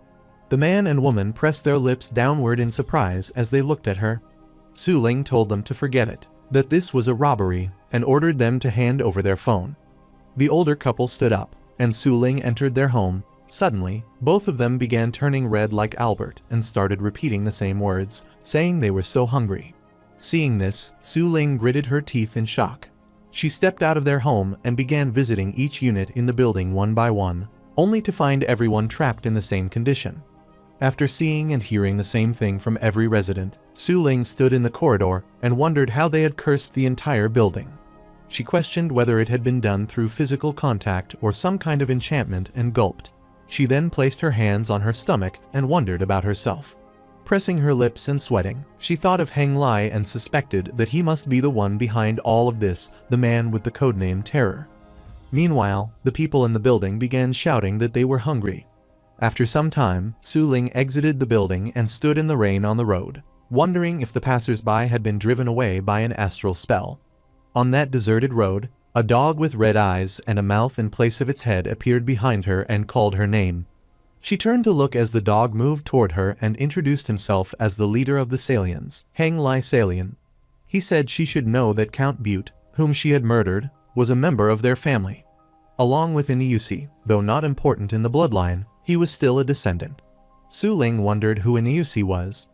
The man and woman pressed their lips downward in surprise as they looked at her. Suling told them to forget it, that this was a robbery, and ordered them to hand over their phone. The older couple stood up, and Suling entered their home. Suddenly, both of them began turning red like Albert and started repeating the same words, saying they were so hungry. Seeing this, Suling gritted her teeth in shock. She stepped out of their home and began visiting each unit in the building one by one, only to find everyone trapped in the same condition. After seeing and hearing the same thing from every resident, Suling stood in the corridor and wondered how they had cursed the entire building. She questioned whether it had been done through physical contact or some kind of enchantment and gulped. She then placed her hands on her stomach and wondered about herself. Pressing her lips and sweating, she thought of Heng Lai and suspected that he must be the one behind all of this, the man with the codename Terror. Meanwhile, the people in the building began shouting that they were hungry. After some time, Suling exited the building and stood in the rain on the road, wondering if the passers-by had been driven away by an astral spell. On that deserted road, a dog with red eyes and a mouth in place of its head appeared behind her and called her name. She turned to look as the dog moved toward her and introduced himself as the leader of the Salians, Heng Lai Salian. He said she should know that Count Butte, whom she had murdered, was a member of their family. Along with Iniusi, though not important in the bloodline, he was still a descendant. Suling wondered who Iniusi was.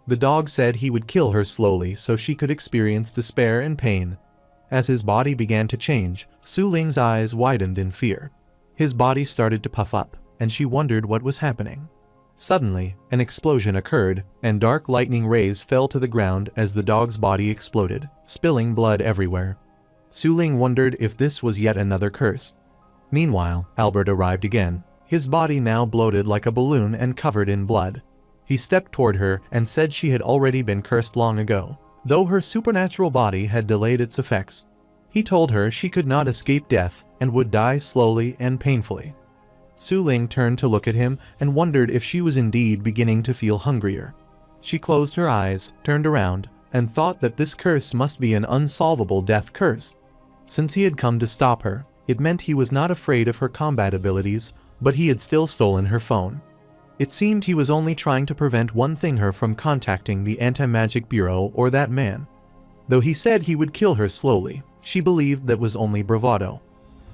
The dog said he would kill her slowly so she could experience despair and pain. As his body began to change, Suling's eyes widened in fear. His body started to puff up, and she wondered what was happening. Suddenly, an explosion occurred, and dark lightning rays fell to the ground as the dog's body exploded, spilling blood everywhere. Suling wondered if this was yet another curse. Meanwhile, Albert arrived again, his body now bloated like a balloon and covered in blood. He stepped toward her and said she had already been cursed long ago, though her supernatural body had delayed its effects. He told her she could not escape death and would die slowly and painfully. Suling turned to look at him and wondered if she was indeed beginning to feel hungrier. She closed her eyes, turned around, and thought that this curse must be an unsolvable death curse. Since he had come to stop her, it meant he was not afraid of her combat abilities, but he had still stolen her phone. It seemed he was only trying to prevent one thing, her from contacting the Anti-Magic Bureau or that man. Though he said he would kill her slowly, she believed that was only bravado.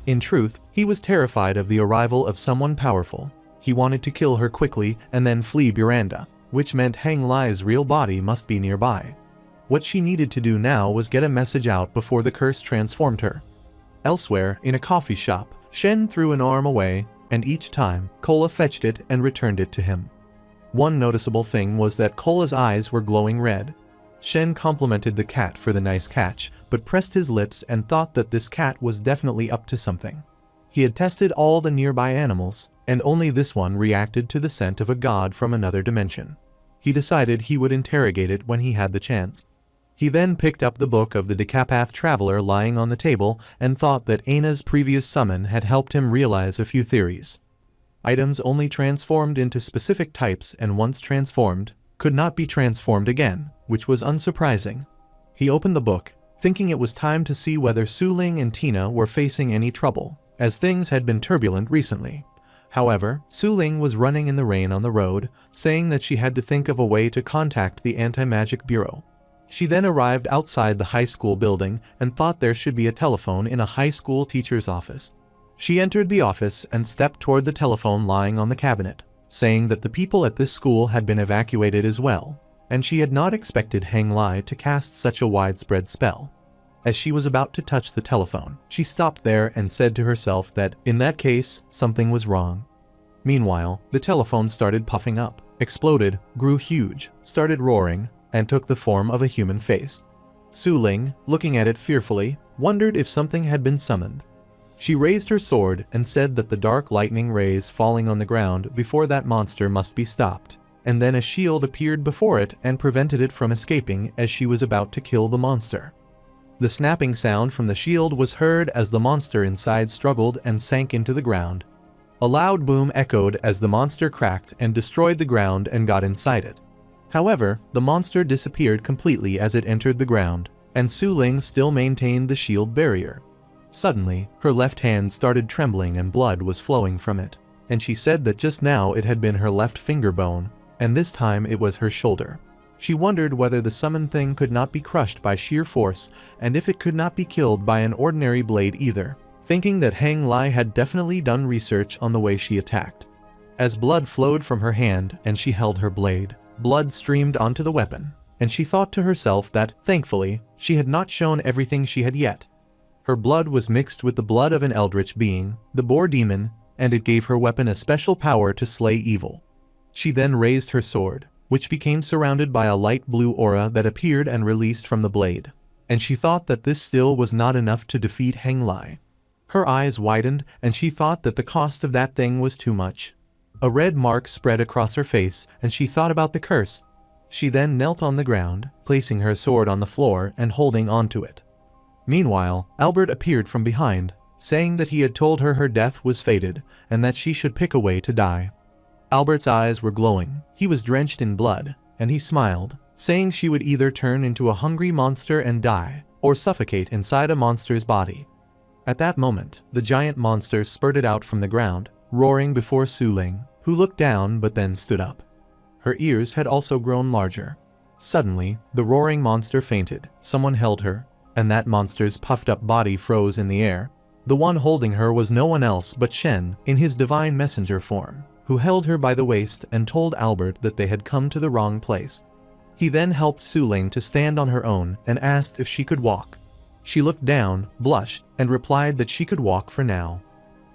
In truth, he was terrified of the arrival of someone powerful. He wanted to kill her quickly and then flee Buranda, which meant Heng Lai's real body must be nearby. What she needed to do now was get a message out before the curse transformed her. Elsewhere, in a coffee shop, Shen threw an arm away, and each time, Kola fetched it and returned it to him. One noticeable thing was that Kola's eyes were glowing red. Shen complimented the cat for the nice catch, but pressed his lips and thought that this cat was definitely up to something. He had tested all the nearby animals, and only this one reacted to the scent of a god from another dimension. He decided he would interrogate it when he had the chance. He then picked up the book of the Decapath Traveler lying on the table and thought that Aina's previous summon had helped him realize a few theories. Items only transformed into specific types and once transformed, could not be transformed again, which was unsurprising. He opened the book, thinking it was time to see whether Suling and Tina were facing any trouble, as things had been turbulent recently. However, Suling was running in the rain on the road, saying that she had to think of a way to contact the Anti-Magic Bureau. She then arrived outside the high school building and thought there should be a telephone in a high school teacher's office. She entered the office and stepped toward the telephone lying on the cabinet, saying that the people at this school had been evacuated as well, and she had not expected Hang Lai to cast such a widespread spell. As she was about to touch the telephone, she stopped there and said to herself that, in that case, something was wrong. Meanwhile, the telephone started puffing up, exploded, grew huge, started roaring, and took the form of a human face. Suling, looking at it fearfully, wondered if something had been summoned. She raised her sword and said that the dark lightning rays falling on the ground before that monster must be stopped, and then a shield appeared before it and prevented it from escaping as she was about to kill the monster. The snapping sound from the shield was heard as the monster inside struggled and sank into the ground. A loud boom echoed as the monster cracked and destroyed the ground and got inside it. However, the monster disappeared completely as it entered the ground, and Suling still maintained the shield barrier. Suddenly, her left hand started trembling and blood was flowing from it, and she said that just now it had been her left finger bone, and this time it was her shoulder. She wondered whether the summoned thing could not be crushed by sheer force, and if it could not be killed by an ordinary blade either, thinking that Hang Lai had definitely done research on the way she attacked. As blood flowed from her hand and she held her blade, blood streamed onto the weapon, and she thought to herself that, thankfully, she had not shown everything she had yet. Her blood was mixed with the blood of an eldritch being, the Boar Demon, and it gave her weapon a special power to slay evil. She then raised her sword, which became surrounded by a light blue aura that appeared and released from the blade, and she thought that this still was not enough to defeat Hang Lai. Her eyes widened and she thought that the cost of that thing was too much. A red mark spread across her face and she thought about the curse. She then knelt on the ground, placing her sword on the floor and holding onto it. Meanwhile, Albert appeared from behind, saying that he had told her her death was fated and that she should pick a way to die. Albert's eyes were glowing, he was drenched in blood, and he smiled, saying she would either turn into a hungry monster and die, or suffocate inside a monster's body. At that moment, the giant monster spurted out from the ground, roaring before Suling, who looked down but then stood up. Her ears had also grown larger. Suddenly, the roaring monster fainted, someone held her, and that monster's puffed-up body froze in the air. The one holding her was no one else but Shen, in his divine messenger form, who held her by the waist and told Albert that they had come to the wrong place. He then helped Suling to stand on her own and asked if she could walk. She looked down, blushed, and replied that she could walk for now.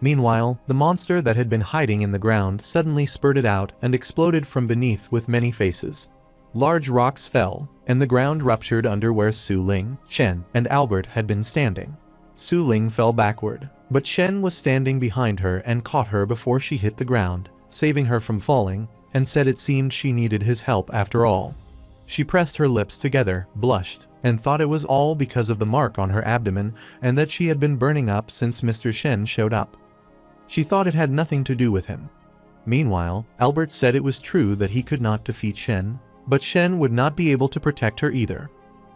Meanwhile, the monster that had been hiding in the ground suddenly spurted out and exploded from beneath with many faces. Large rocks fell, and the ground ruptured under where Suling, Shen, and Albert had been standing. Suling fell backward, but Shen was standing behind her and caught her before she hit the ground, saving her from falling, and said it seemed she needed his help after all. She pressed her lips together, blushed, and thought it was all because of the mark on her abdomen and that she had been burning up since Mr. Shen showed up. She thought it had nothing to do with him. Meanwhile, Albert said it was true that he could not defeat Shen, but Shen would not be able to protect her either.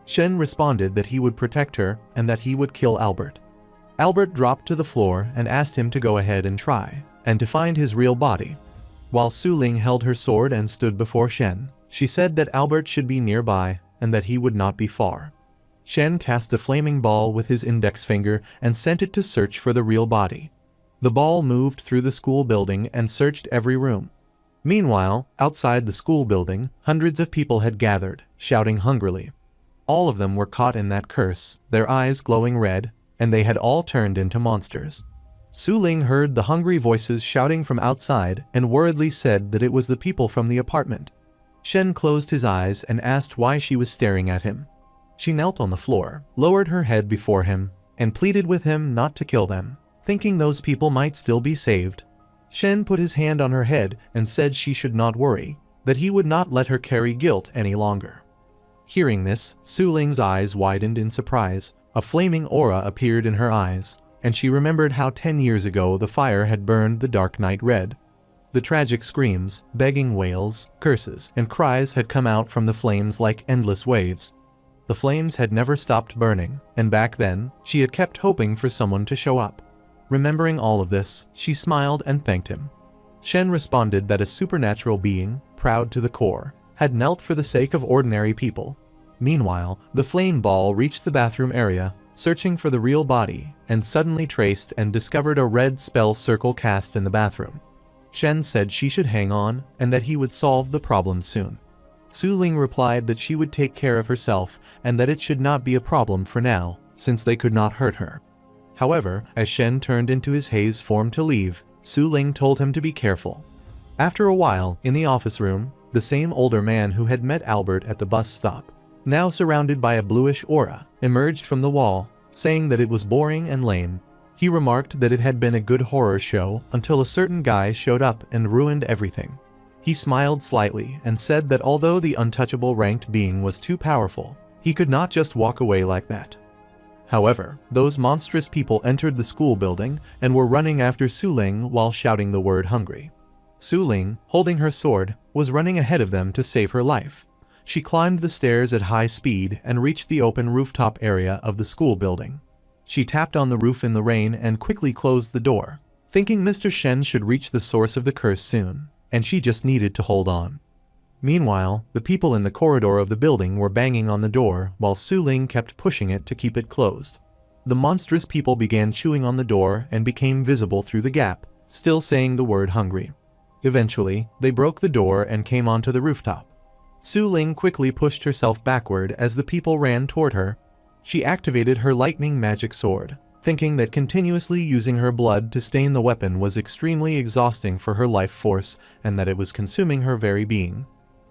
Shen responded that he would protect her and that he would kill Albert. Albert dropped to the floor and asked him to go ahead and try, and to find his real body. While Suling held her sword and stood before Shen, she said that Albert should be nearby and that he would not be far. Shen cast a flaming ball with his index finger and sent it to search for the real body. The ball moved through the school building and searched every room. Meanwhile, outside the school building, hundreds of people had gathered, shouting hungrily. All of them were caught in that curse, their eyes glowing red, and they had all turned into monsters. Suling heard the hungry voices shouting from outside and worriedly said that it was the people from the apartment. Shen closed his eyes and asked why she was staring at him. She knelt on the floor, lowered her head before him, and pleaded with him not to kill them, thinking those people might still be saved. Shen put his hand on her head and said she should not worry, that he would not let her carry guilt any longer. Hearing this, Suling's eyes widened in surprise. A flaming aura appeared in her eyes, and she remembered how 10 years ago the fire had burned the dark night red. The tragic screams, begging wails, curses, and cries had come out from the flames like endless waves. The flames had never stopped burning, and back then, she had kept hoping for someone to show up. Remembering all of this, she smiled and thanked him. Shen responded that a supernatural being, proud to the core, had knelt for the sake of ordinary people. Meanwhile, the flame ball reached the bathroom area, searching for the real body, and suddenly traced and discovered a red spell circle cast in the bathroom. Shen said she should hang on, and that he would solve the problem soon. Suling replied that she would take care of herself, and that it should not be a problem for now, since they could not hurt her. However, as Shen turned into his haze form to leave, Suling told him to be careful. After a while, in the office room, the same older man who had met Albert at the bus stop, now surrounded by a bluish aura, emerged from the wall, saying that it was boring and lame. He remarked that it had been a good horror show until a certain guy showed up and ruined everything. He smiled slightly and said that although the untouchable ranked being was too powerful, he could not just walk away like that. However, those monstrous people entered the school building and were running after Suling while shouting the word hungry. Suling, holding her sword, was running ahead of them to save her life. She climbed the stairs at high speed and reached the open rooftop area of the school building. She tapped on the roof in the rain and quickly closed the door, thinking Mr. Shen should reach the source of the curse soon, and she just needed to hold on. Meanwhile, the people in the corridor of the building were banging on the door while Suling kept pushing it to keep it closed. The monstrous people began chewing on the door and became visible through the gap, still saying the word hungry. Eventually, they broke the door and came onto the rooftop. Suling quickly pushed herself backward as the people ran toward her. She activated her lightning magic sword, thinking that continuously using her blood to stain the weapon was extremely exhausting for her life force and that it was consuming her very being.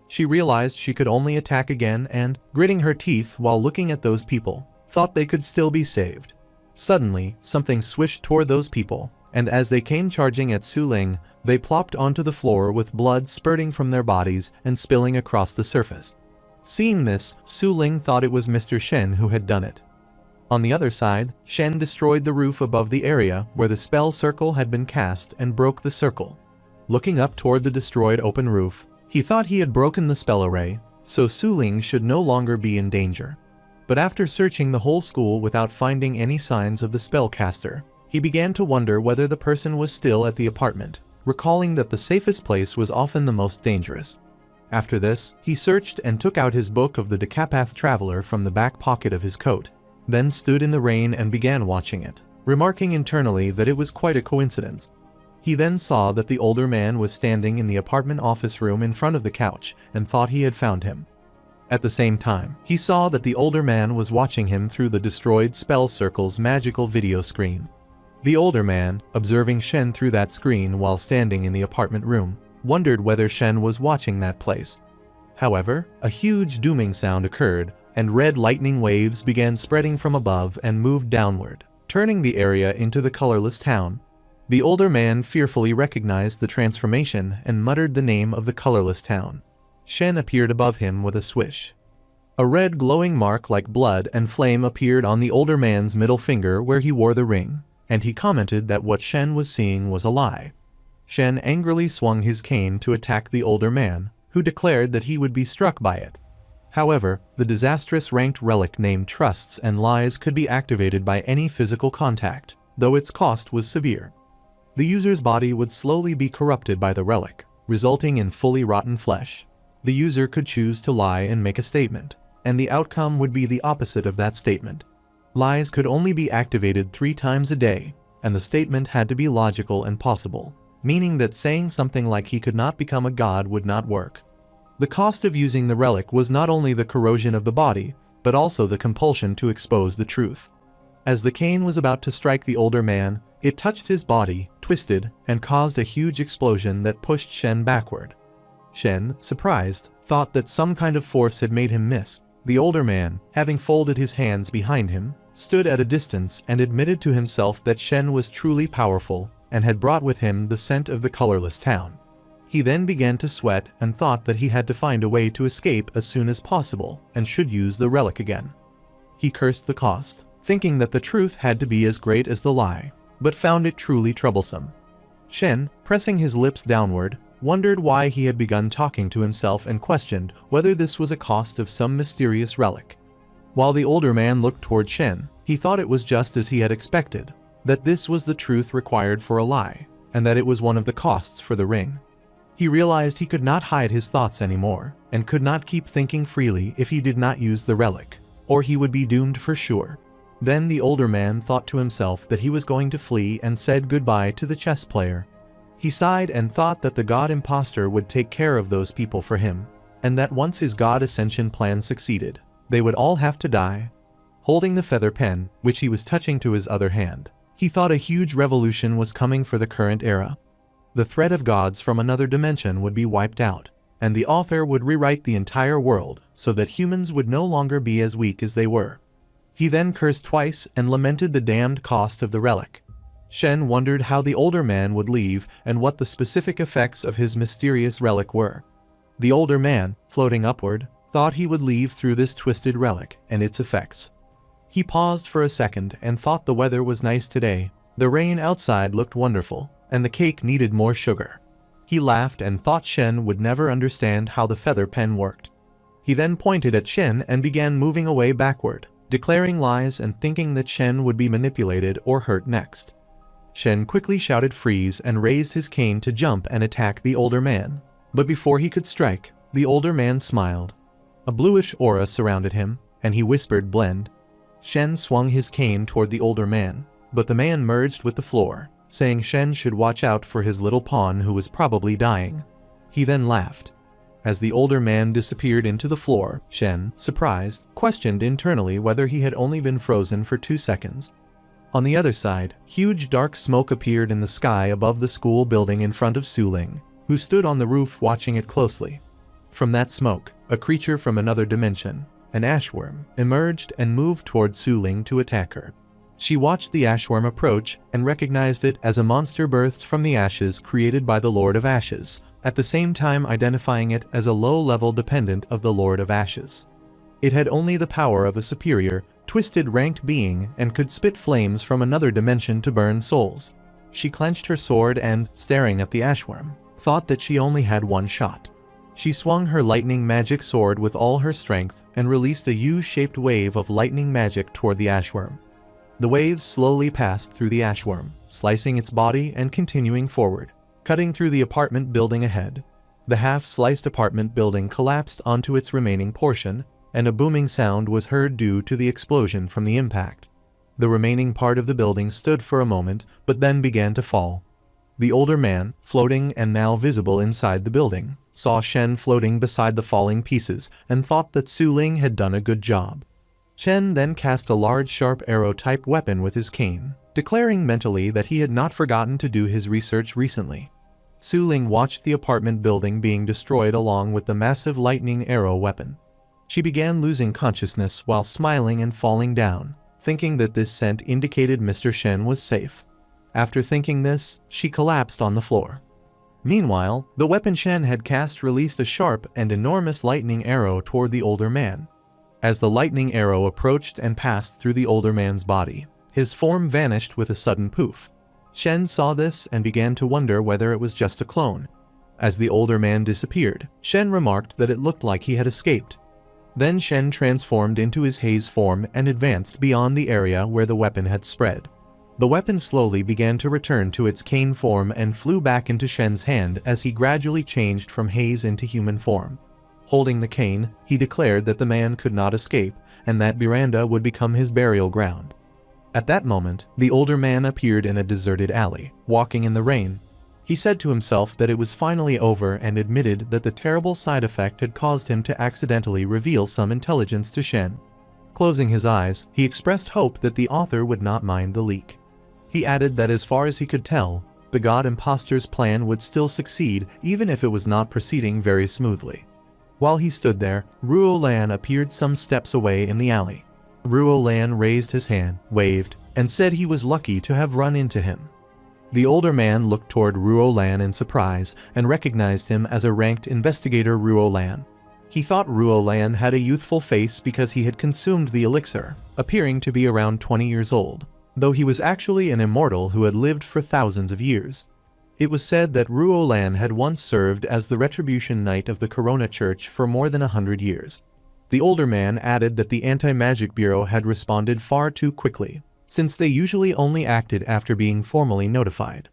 She realized she could only attack again and, gritting her teeth while looking at those people, thought they could still be saved. Suddenly, something swished toward those people, and as they came charging at Suling, they plopped onto the floor with blood spurting from their bodies and spilling across the surface. Seeing this, Suling thought it was Mr. Shen who had done it. On the other side, Shen destroyed the roof above the area where the spell circle had been cast and broke the circle. Looking up toward the destroyed open roof, he thought he had broken the spell array, so Suling should no longer be in danger. But after searching the whole school without finding any signs of the spellcaster, he began to wonder whether the person was still at the apartment, recalling that the safest place was often the most dangerous. After this, he searched and took out his book of the Decapath Traveler from the back pocket of his coat, then stood in the rain and began watching it, remarking internally that it was quite a coincidence. He then saw that the older man was standing in the apartment office room in front of the couch and thought he had found him. At the same time, he saw that the older man was watching him through the destroyed spell circle's magical video screen. The older man, observing Shen through that screen while standing in the apartment room, wondered whether Shen was watching that place. However, a huge dooming sound occurred, and red lightning waves began spreading from above and moved downward, turning the area into the colorless town. The older man fearfully recognized the transformation and muttered the name of the colorless town. Shen appeared above him with a swish. A red glowing mark like blood and flame appeared on the older man's middle finger where he wore the ring, and he commented that what Shen was seeing was a lie. Shen angrily swung his cane to attack the older man, who declared that he would be struck by it. However, the disastrous ranked relic named Trusts and Lies could be activated by any physical contact, though its cost was severe. The user's body would slowly be corrupted by the relic, resulting in fully rotten flesh. The user could choose to lie and make a statement, and the outcome would be the opposite of that statement. Lies could only be activated 3 times a day, and the statement had to be logical and possible, meaning that saying something like he could not become a god would not work. The cost of using the relic was not only the corrosion of the body, but also the compulsion to expose the truth. As the cane was about to strike the older man, it touched his body, twisted, and caused a huge explosion that pushed Shen backward. Shen, surprised, thought that some kind of force had made him miss. The older man, having folded his hands behind him, stood at a distance and admitted to himself that Shen was truly powerful and had brought with him the scent of the colorless town. He then began to sweat and thought that he had to find a way to escape as soon as possible and should use the relic again. He cursed the cost, thinking that the truth had to be as great as the lie, but found it truly troublesome. Shen, pressing his lips downward, wondered why he had begun talking to himself and questioned whether this was a cost of some mysterious relic. While the older man looked toward Shen, he thought it was just as he had expected, that this was the truth required for a lie, and that it was one of the costs for the ring. He realized he could not hide his thoughts anymore, and could not keep thinking freely if he did not use the relic, or he would be doomed for sure. Then the older man thought to himself that he was going to flee and said goodbye to the chess player. He sighed and thought that the god imposter would take care of those people for him, and that once his god ascension plan succeeded, they would all have to die. Holding the feather pen, which he was touching to his other hand, he thought a huge revolution was coming for the current era. The threat of gods from another dimension would be wiped out, and the author would rewrite the entire world so that humans would no longer be as weak as they were. He then cursed twice and lamented the damned cost of the relic. Shen wondered how the older man would leave and what the specific effects of his mysterious relic were. The older man, floating upward, thought he would leave through this twisted relic and its effects. He paused for a second and thought the weather was nice today. The rain outside looked wonderful, and the cake needed more sugar. He laughed and thought Shen would never understand how the feather pen worked. He then pointed at Shen and began moving away backward, declaring lies and thinking that Shen would be manipulated or hurt next. Shen quickly shouted freeze and raised his cane to jump and attack the older man. But before he could strike, the older man smiled. A bluish aura surrounded him, and he whispered blend. Shen swung his cane toward the older man, but the man merged with the floor, saying Shen should watch out for his little pawn who was probably dying. He then laughed. As the older man disappeared into the floor, Shen, surprised, questioned internally whether he had only been frozen for 2 seconds. On the other side, huge dark smoke appeared in the sky above the school building in front of Suling, who stood on the roof watching it closely. From that smoke, a creature from another dimension, an ashworm, emerged and moved toward Suling to attack her. She watched the ashworm approach and recognized it as a monster birthed from the ashes created by the Lord of Ashes, at the same time identifying it as a low-level dependent of the Lord of Ashes. It had only the power of a superior, twisted ranked being and could spit flames from another dimension to burn souls. She clenched her sword and, staring at the ashworm, thought that she only had one shot. She swung her lightning magic sword with all her strength and released a U-shaped wave of lightning magic toward the ashworm. The waves slowly passed through the ashworm, slicing its body and continuing forward, cutting through the apartment building ahead. The half-sliced apartment building collapsed onto its remaining portion, and a booming sound was heard due to the explosion from the impact. The remaining part of the building stood for a moment, but then began to fall. The older man, floating and now visible inside the building, saw Shen floating beside the falling pieces and thought that Suling had done a good job. Shen then cast a large sharp arrow-type weapon with his cane, declaring mentally that he had not forgotten to do his research recently. Suling watched the apartment building being destroyed along with the massive lightning arrow weapon. She began losing consciousness while smiling and falling down, thinking that this scent indicated Mr. Shen was safe. After thinking this, she collapsed on the floor. Meanwhile, the weapon Shen had cast released a sharp and enormous lightning arrow toward the older man. As the lightning arrow approached and passed through the older man's body, his form vanished with a sudden poof. Shen saw this and began to wonder whether it was just a clone. As the older man disappeared, Shen remarked that it looked like he had escaped. Then Shen transformed into his haze form and advanced beyond the area where the weapon had spread. The weapon slowly began to return to its cane form and flew back into Shen's hand as he gradually changed from haze into human form. Holding the cane, he declared that the man could not escape and that Miranda would become his burial ground. At that moment, the older man appeared in a deserted alley, walking in the rain. He said to himself that it was finally over and admitted that the terrible side effect had caused him to accidentally reveal some intelligence to Shen. Closing his eyes, he expressed hope that the author would not mind the leak. He added that as far as he could tell, the god imposter's plan would still succeed even if it was not proceeding very smoothly. While he stood there, Ruo Lan appeared some steps away in the alley. Ruo Lan raised his hand, waved, and said he was lucky to have run into him. The older man looked toward Ruo Lan in surprise and recognized him as a ranked investigator Ruo Lan. He thought Ruo Lan had a youthful face because he had consumed the elixir, appearing to be around 20 years old, though he was actually an immortal who had lived for thousands of years. It was said that Ruo Lan had once served as the Retribution Knight of the Corona Church for more than 100 years. The older man added that the Anti-Magic Bureau had responded far too quickly, since they usually only acted after being formally notified.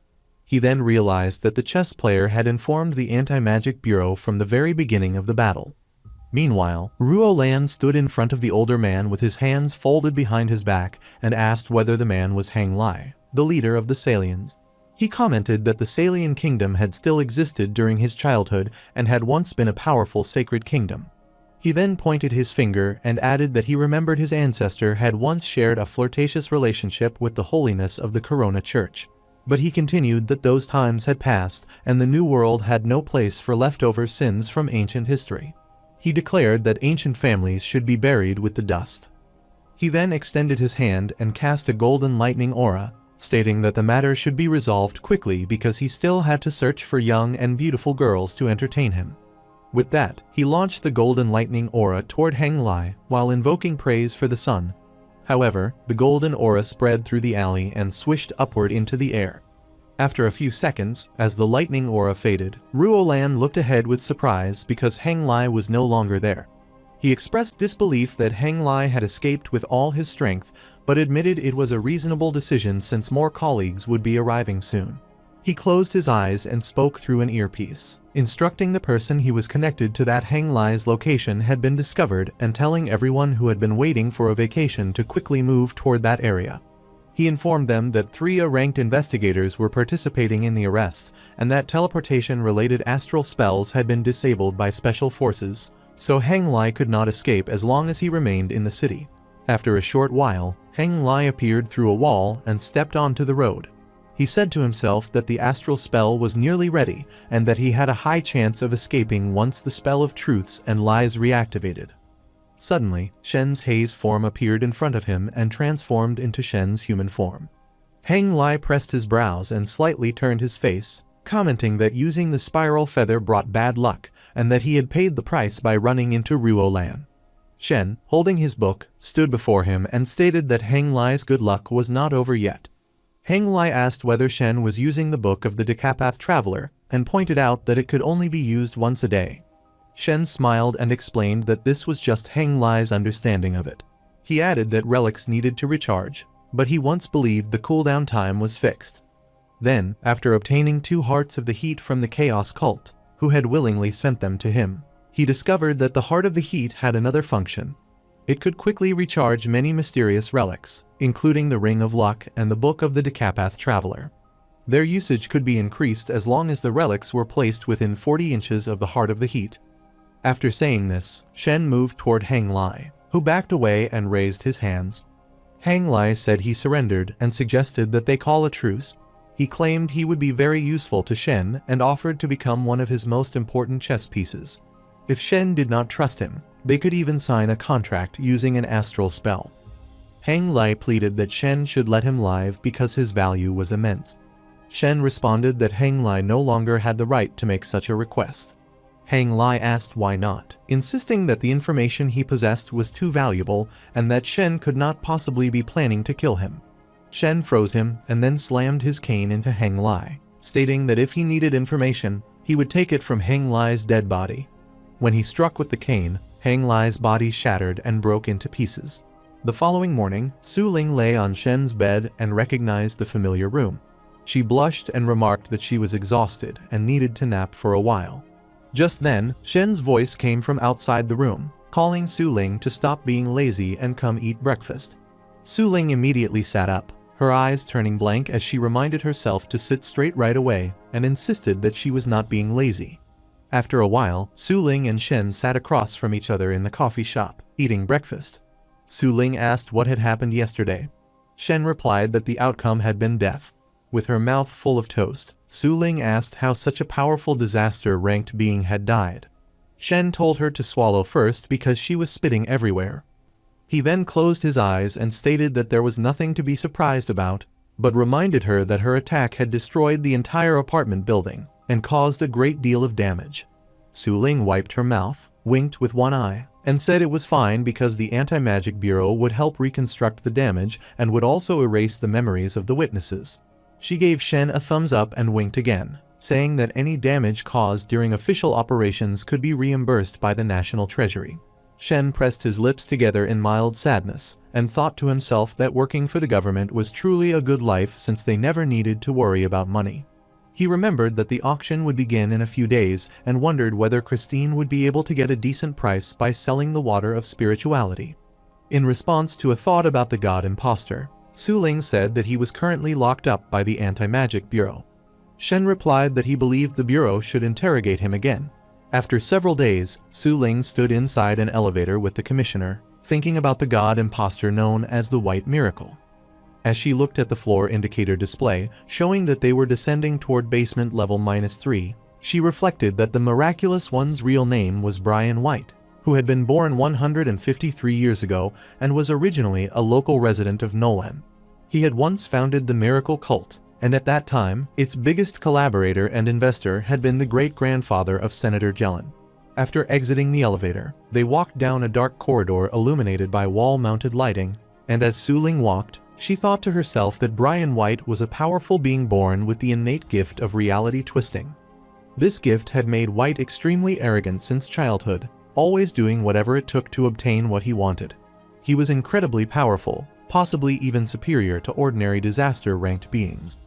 He then realized that the chess player had informed the Anti-Magic Bureau from the very beginning of the battle. Meanwhile, Ruo Lan stood in front of the older man with his hands folded behind his back and asked whether the man was Hang Lai, the leader of the Salians. He commented that the Salian kingdom had still existed during his childhood and had once been a powerful sacred kingdom. He then pointed his finger and added that he remembered his ancestor had once shared a flirtatious relationship with the holiness of the Corona Church. But he continued that those times had passed and the new world had no place for leftover sins from ancient history. He declared that ancient families should be buried with the dust. He then extended his hand and cast a golden lightning aura, stating that the matter should be resolved quickly because he still had to search for young and beautiful girls to entertain him. With that, he launched the golden lightning aura toward Hang Lai while invoking praise for the sun. However, the golden aura spread through the alley and swished upward into the air. After a few seconds, as the lightning aura faded, Ruo Lan looked ahead with surprise because Hang Lai was no longer there. He expressed disbelief that Hang Lai had escaped with all his strength, but admitted it was a reasonable decision since more colleagues would be arriving soon. He closed his eyes and spoke through an earpiece, instructing the person he was connected to that Hang Lai's location had been discovered and telling everyone who had been waiting for a vacation to quickly move toward that area. He informed them that 3 ranked investigators were participating in the arrest and that teleportation-related astral spells had been disabled by special forces, so Hang Lai could not escape as long as he remained in the city. After a short while, Hang Lai appeared through a wall and stepped onto the road. He said to himself that the astral spell was nearly ready and that he had a high chance of escaping once the spell of truths and lies reactivated. Suddenly, Shen's haze form appeared in front of him and transformed into Shen's human form. Hang Lai pressed his brows and slightly turned his face, commenting that using the spiral feather brought bad luck and that he had paid the price by running into Ruo Lan. Shen, holding his book, stood before him and stated that Hang Lai's good luck was not over yet. Hang Lai asked whether Shen was using the book of the Decapath Traveler and pointed out that it could only be used once a day. Shen smiled and explained that this was just Hang Lai's understanding of it. He added that relics needed to recharge, but he once believed the cooldown time was fixed. Then, after obtaining 2 hearts of the heat from the Chaos Cult, who had willingly sent them to him, he discovered that the Heart of the Heat had another function. It could quickly recharge many mysterious relics, including the Ring of Luck and the Book of the Decapath Traveler. Their usage could be increased as long as the relics were placed within 40 inches of the Heart of the Heat. After saying this, Shen moved toward Hang Lai, who backed away and raised his hands. Hang Lai said he surrendered and suggested that they call a truce. He claimed he would be very useful to Shen and offered to become one of his most important chess pieces. If Shen did not trust him, they could even sign a contract using an astral spell. Hang Lai pleaded that Shen should let him live because his value was immense. Shen responded that Hang Lai no longer had the right to make such a request. Hang Lai asked why not, insisting that the information he possessed was too valuable and that Shen could not possibly be planning to kill him. Shen froze him and then slammed his cane into Hang Lai, stating that if he needed information, he would take it from Hang Lai's dead body. When he struck with the cane, Hang Lai's body shattered and broke into pieces. The following morning, Suling lay on Shen's bed and recognized the familiar room. She blushed and remarked that she was exhausted and needed to nap for a while. Just then, Shen's voice came from outside the room, calling Suling to stop being lazy and come eat breakfast. Suling immediately sat up, her eyes turning blank as she reminded herself to sit straight right away and insisted that she was not being lazy. After a while, Suling and Shen sat across from each other in the coffee shop, eating breakfast. Suling asked what had happened yesterday. Shen replied that the outcome had been death. With her mouth full of toast, Suling asked how such a powerful disaster-ranked being had died. Shen told her to swallow first because she was spitting everywhere. He then closed his eyes and stated that there was nothing to be surprised about, but reminded her that her attack had destroyed the entire apartment building and caused a great deal of damage. Suling wiped her mouth, winked with one eye, and said it was fine because the Anti-Magic Bureau would help reconstruct the damage and would also erase the memories of the witnesses. She gave Shen a thumbs up and winked again, saying that any damage caused during official operations could be reimbursed by the National Treasury. Shen pressed his lips together in mild sadness and thought to himself that working for the government was truly a good life since they never needed to worry about money. He remembered that the auction would begin in a few days and wondered whether Christine would be able to get a decent price by selling the water of spirituality. In response to a thought about the god imposter, Suling said that he was currently locked up by the Anti-Magic Bureau. Shen replied that he believed the Bureau should interrogate him again. After several days, Suling stood inside an elevator with the commissioner, thinking about the god imposter known as the White Miracle. As she looked at the floor indicator display, showing that they were descending toward basement level -3, she reflected that the miraculous one's real name was Brian White, who had been born 153 years ago and was originally a local resident of Nolan. He had once founded the Miracle Cult, and at that time, its biggest collaborator and investor had been the great-grandfather of Senator Jelen. After exiting the elevator, they walked down a dark corridor illuminated by wall-mounted lighting, and as Suling walked, she thought to herself that Brian White was a powerful being born with the innate gift of reality twisting. This gift had made White extremely arrogant since childhood, always doing whatever it took to obtain what he wanted. He was incredibly powerful, possibly even superior to ordinary disaster-ranked beings.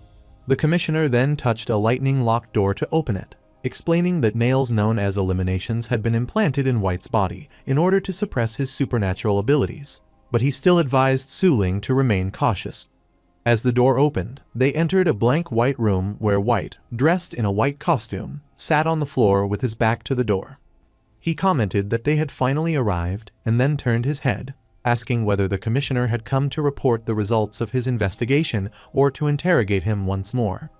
The commissioner then touched a lightning-locked door to open it, explaining that nails known as eliminations had been implanted in White's body in order to suppress his supernatural abilities, but he still advised Suling to remain cautious. As the door opened, they entered a blank white room where White, dressed in a white costume, sat on the floor with his back to the door. He commented that they had finally arrived and then turned his head, asking whether the commissioner had come to report the results of his investigation or to interrogate him once more.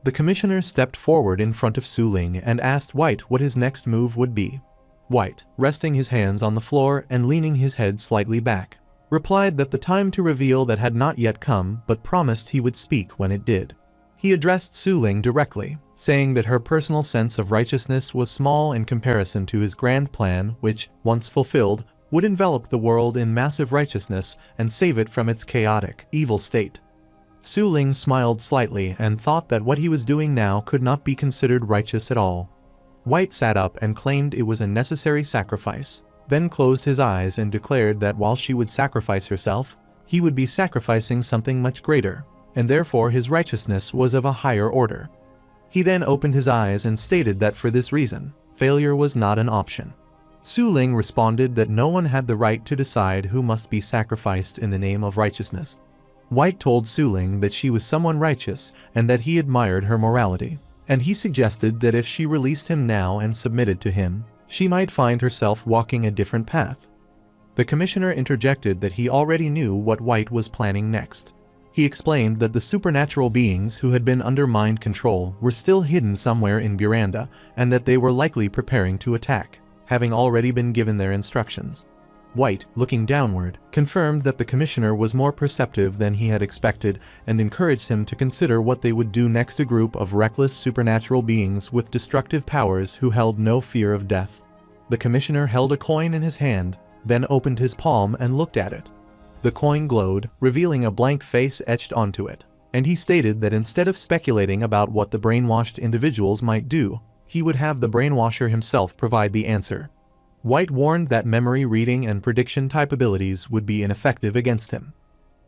The commissioner stepped forward in front of Suling and asked White what his next move would be. White, resting his hands on the floor and leaning his head slightly back, replied that the time to reveal that had not yet come but promised he would speak when it did. He addressed Suling directly, saying that her personal sense of righteousness was small in comparison to his grand plan which, once fulfilled, would envelop the world in massive righteousness and save it from its chaotic, evil state. Suling smiled slightly and thought that what he was doing now could not be considered righteous at all. White sat up and claimed it was a necessary sacrifice, then closed his eyes and declared that while she would sacrifice herself, he would be sacrificing something much greater, and therefore his righteousness was of a higher order. He then opened his eyes and stated that for this reason, failure was not an option. Suling responded that no one had the right to decide who must be sacrificed in the name of righteousness. White told Suling that she was someone righteous and that he admired her morality, and he suggested that if she released him now and submitted to him, she might find herself walking a different path. The commissioner interjected that he already knew what White was planning next. He explained that the supernatural beings who had been under mind control were still hidden somewhere in Buranda and that they were likely preparing to attack, having already been given their instructions. White, looking downward, confirmed that the commissioner was more perceptive than he had expected and encouraged him to consider what they would do next. A group of reckless supernatural beings with destructive powers who held no fear of death. The commissioner held a coin in his hand, then opened his palm and looked at it. The coin glowed, revealing a blank face etched onto it, and he stated that instead of speculating about what the brainwashed individuals might do, he would have the brainwasher himself provide the answer. White warned that memory reading and prediction type abilities would be ineffective against him.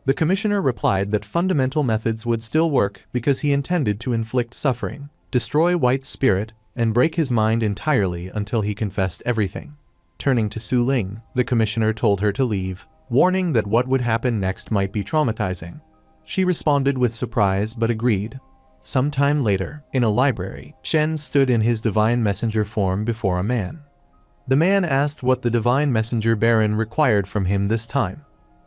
The commissioner replied that fundamental methods would still work because he intended to inflict suffering, destroy White's spirit, and break his mind entirely until he confessed everything. Turning to Suling, the commissioner told her to leave, warning that what would happen next might be traumatizing. She responded with surprise but agreed. Sometime later, in a library, Shen stood in his divine messenger form before a man. The man asked what the divine messenger Baron required from him this time.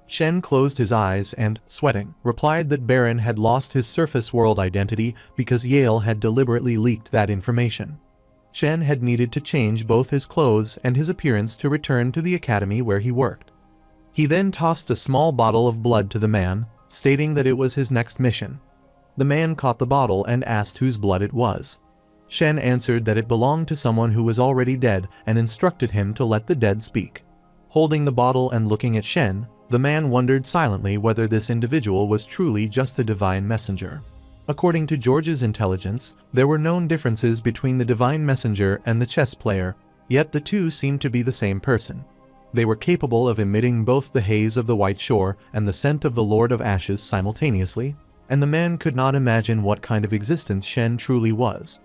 Shen closed his eyes and, sweating, replied that Baron had lost his surface world identity because Yale had deliberately leaked that information. Shen had needed to change both his clothes and his appearance to return to the academy where he worked. He then tossed a small bottle of blood to the man, stating that it was his next mission. The man caught the bottle and asked whose blood it was. Shen answered that it belonged to someone who was already dead and instructed him to let the dead speak. Holding the bottle and looking at Shen, the man wondered silently whether this individual was truly just a divine messenger. According to George's intelligence, there were known differences between the divine messenger and the chess player, yet the two seemed to be the same person. They were capable of emitting both the haze of the White Shore and the scent of the Lord of Ashes simultaneously. and the man could not imagine what kind of existence Shen truly was.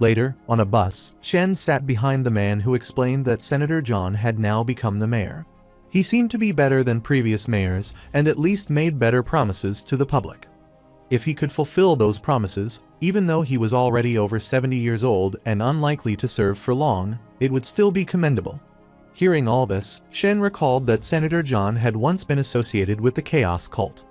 Later, on a bus, Shen sat behind the man who explained that Senator John had now become the mayor. He seemed to be better than previous mayors and at least made better promises to the public. If he could fulfill those promises, even though he was already over 70 years old and unlikely to serve for long, it would still be commendable. Hearing all this, Shen recalled that Senator John had once been associated with the Chaos Cult.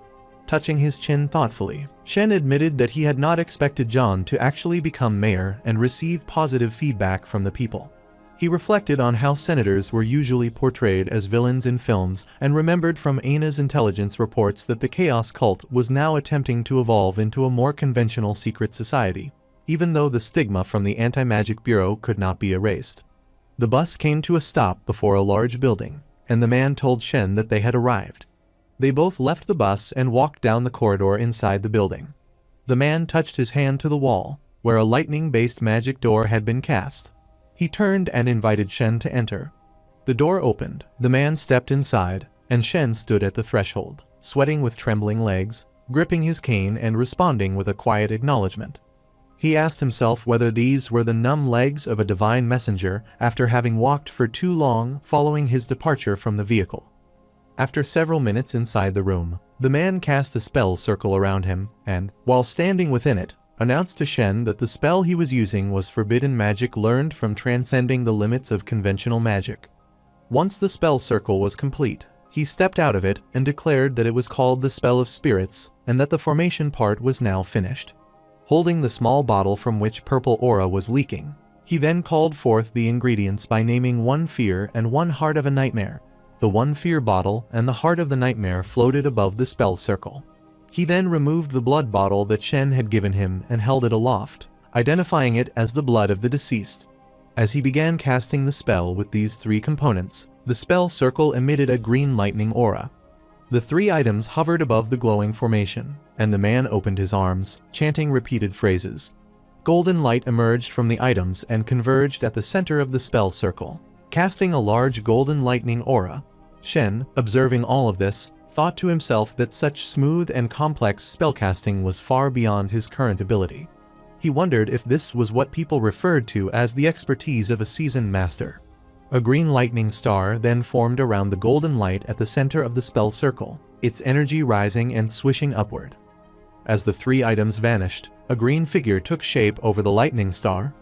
Touching his chin thoughtfully, Shen admitted that he had not expected John to actually become mayor and receive positive feedback from the people. He reflected on how senators were usually portrayed as villains in films and remembered from Aina's intelligence reports that the Chaos Cult was now attempting to evolve into a more conventional secret society, even though the stigma from the Anti-Magic Bureau could not be erased. The bus came to a stop before a large building, and the man told Shen that they had arrived. They both left the bus and walked down the corridor inside the building. The man touched his hand to the wall, where a lightning-based magic door had been cast. He turned and invited Shen to enter. The door opened, the man stepped inside, and Shen stood at the threshold, sweating with trembling legs, gripping his cane and responding with a quiet acknowledgement. He asked himself whether these were the numb legs of a divine messenger after having walked for too long following his departure from the vehicle. After several minutes inside the room, the man cast a spell circle around him and, while standing within it, announced to Shen that the spell he was using was forbidden magic learned from transcending the limits of conventional magic. Once the spell circle was complete, he stepped out of it and declared that it was called the Spell of Spirits and that the formation part was now finished. Holding the small bottle from which purple aura was leaking, he then called forth the ingredients by naming one fear and one heart of a nightmare. The one fear bottle and the heart of the nightmare floated above the spell circle. He then removed the blood bottle that Shen had given him and held it aloft, identifying it as the blood of the deceased. As he began casting the spell with these three components, the spell circle emitted a green lightning aura. The three items hovered above the glowing formation, and the man opened his arms, chanting repeated phrases. Golden light emerged from the items and converged at the center of the spell circle, casting a large golden lightning aura. Shen, observing all of this, thought to himself that such smooth and complex spellcasting was far beyond his current ability. He wondered if this was what people referred to as the expertise of a seasoned master. A green lightning star then formed around the golden light at the center of the spell circle, its energy rising and swishing upward. As the three items vanished, a green figure took shape over the lightning star.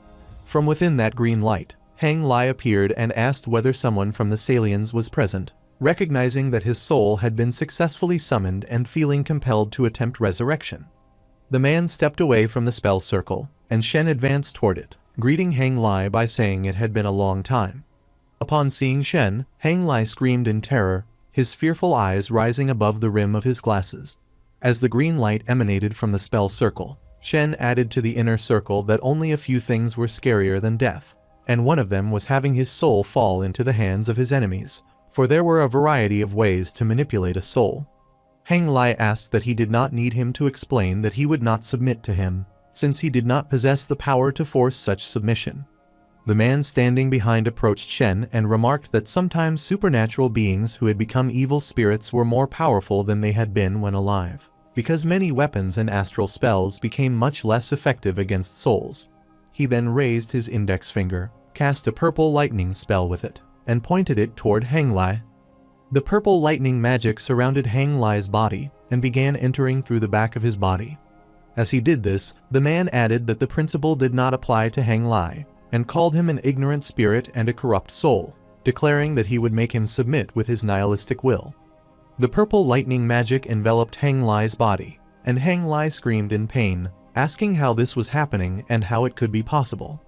From within that green light, Hang Lai appeared and asked whether someone from the Salians was present. Recognizing that his soul had been successfully summoned and feeling compelled to attempt resurrection. The man stepped away from the spell circle, and Shen advanced toward it, greeting Hang Lai by saying it had been a long time. Upon seeing Shen, Hang Lai screamed in terror, his fearful eyes rising above the rim of his glasses. As the green light emanated from the spell circle, Shen added to the inner circle that only a few things were scarier than death, and one of them was having his soul fall into the hands of his enemies. For there were a variety of ways to manipulate a soul. Hang Lai asked that he did not need him to explain that he would not submit to him, since he did not possess the power to force such submission. The man standing behind approached Shen and remarked that sometimes supernatural beings who had become evil spirits were more powerful than they had been when alive, because many weapons and astral spells became much less effective against souls. He then raised his index finger, cast a purple lightning spell with it, and pointed it toward Hang Lai. The purple lightning magic surrounded Hang Lai's body and began entering through the back of his body. As he did this, the man added that the principle did not apply to Hang Lai, and called him an ignorant spirit and a corrupt soul, declaring that he would make him submit with his nihilistic will. The purple lightning magic enveloped Hang Lai's body, and Hang Lai screamed in pain, asking how this was happening and how it could be possible.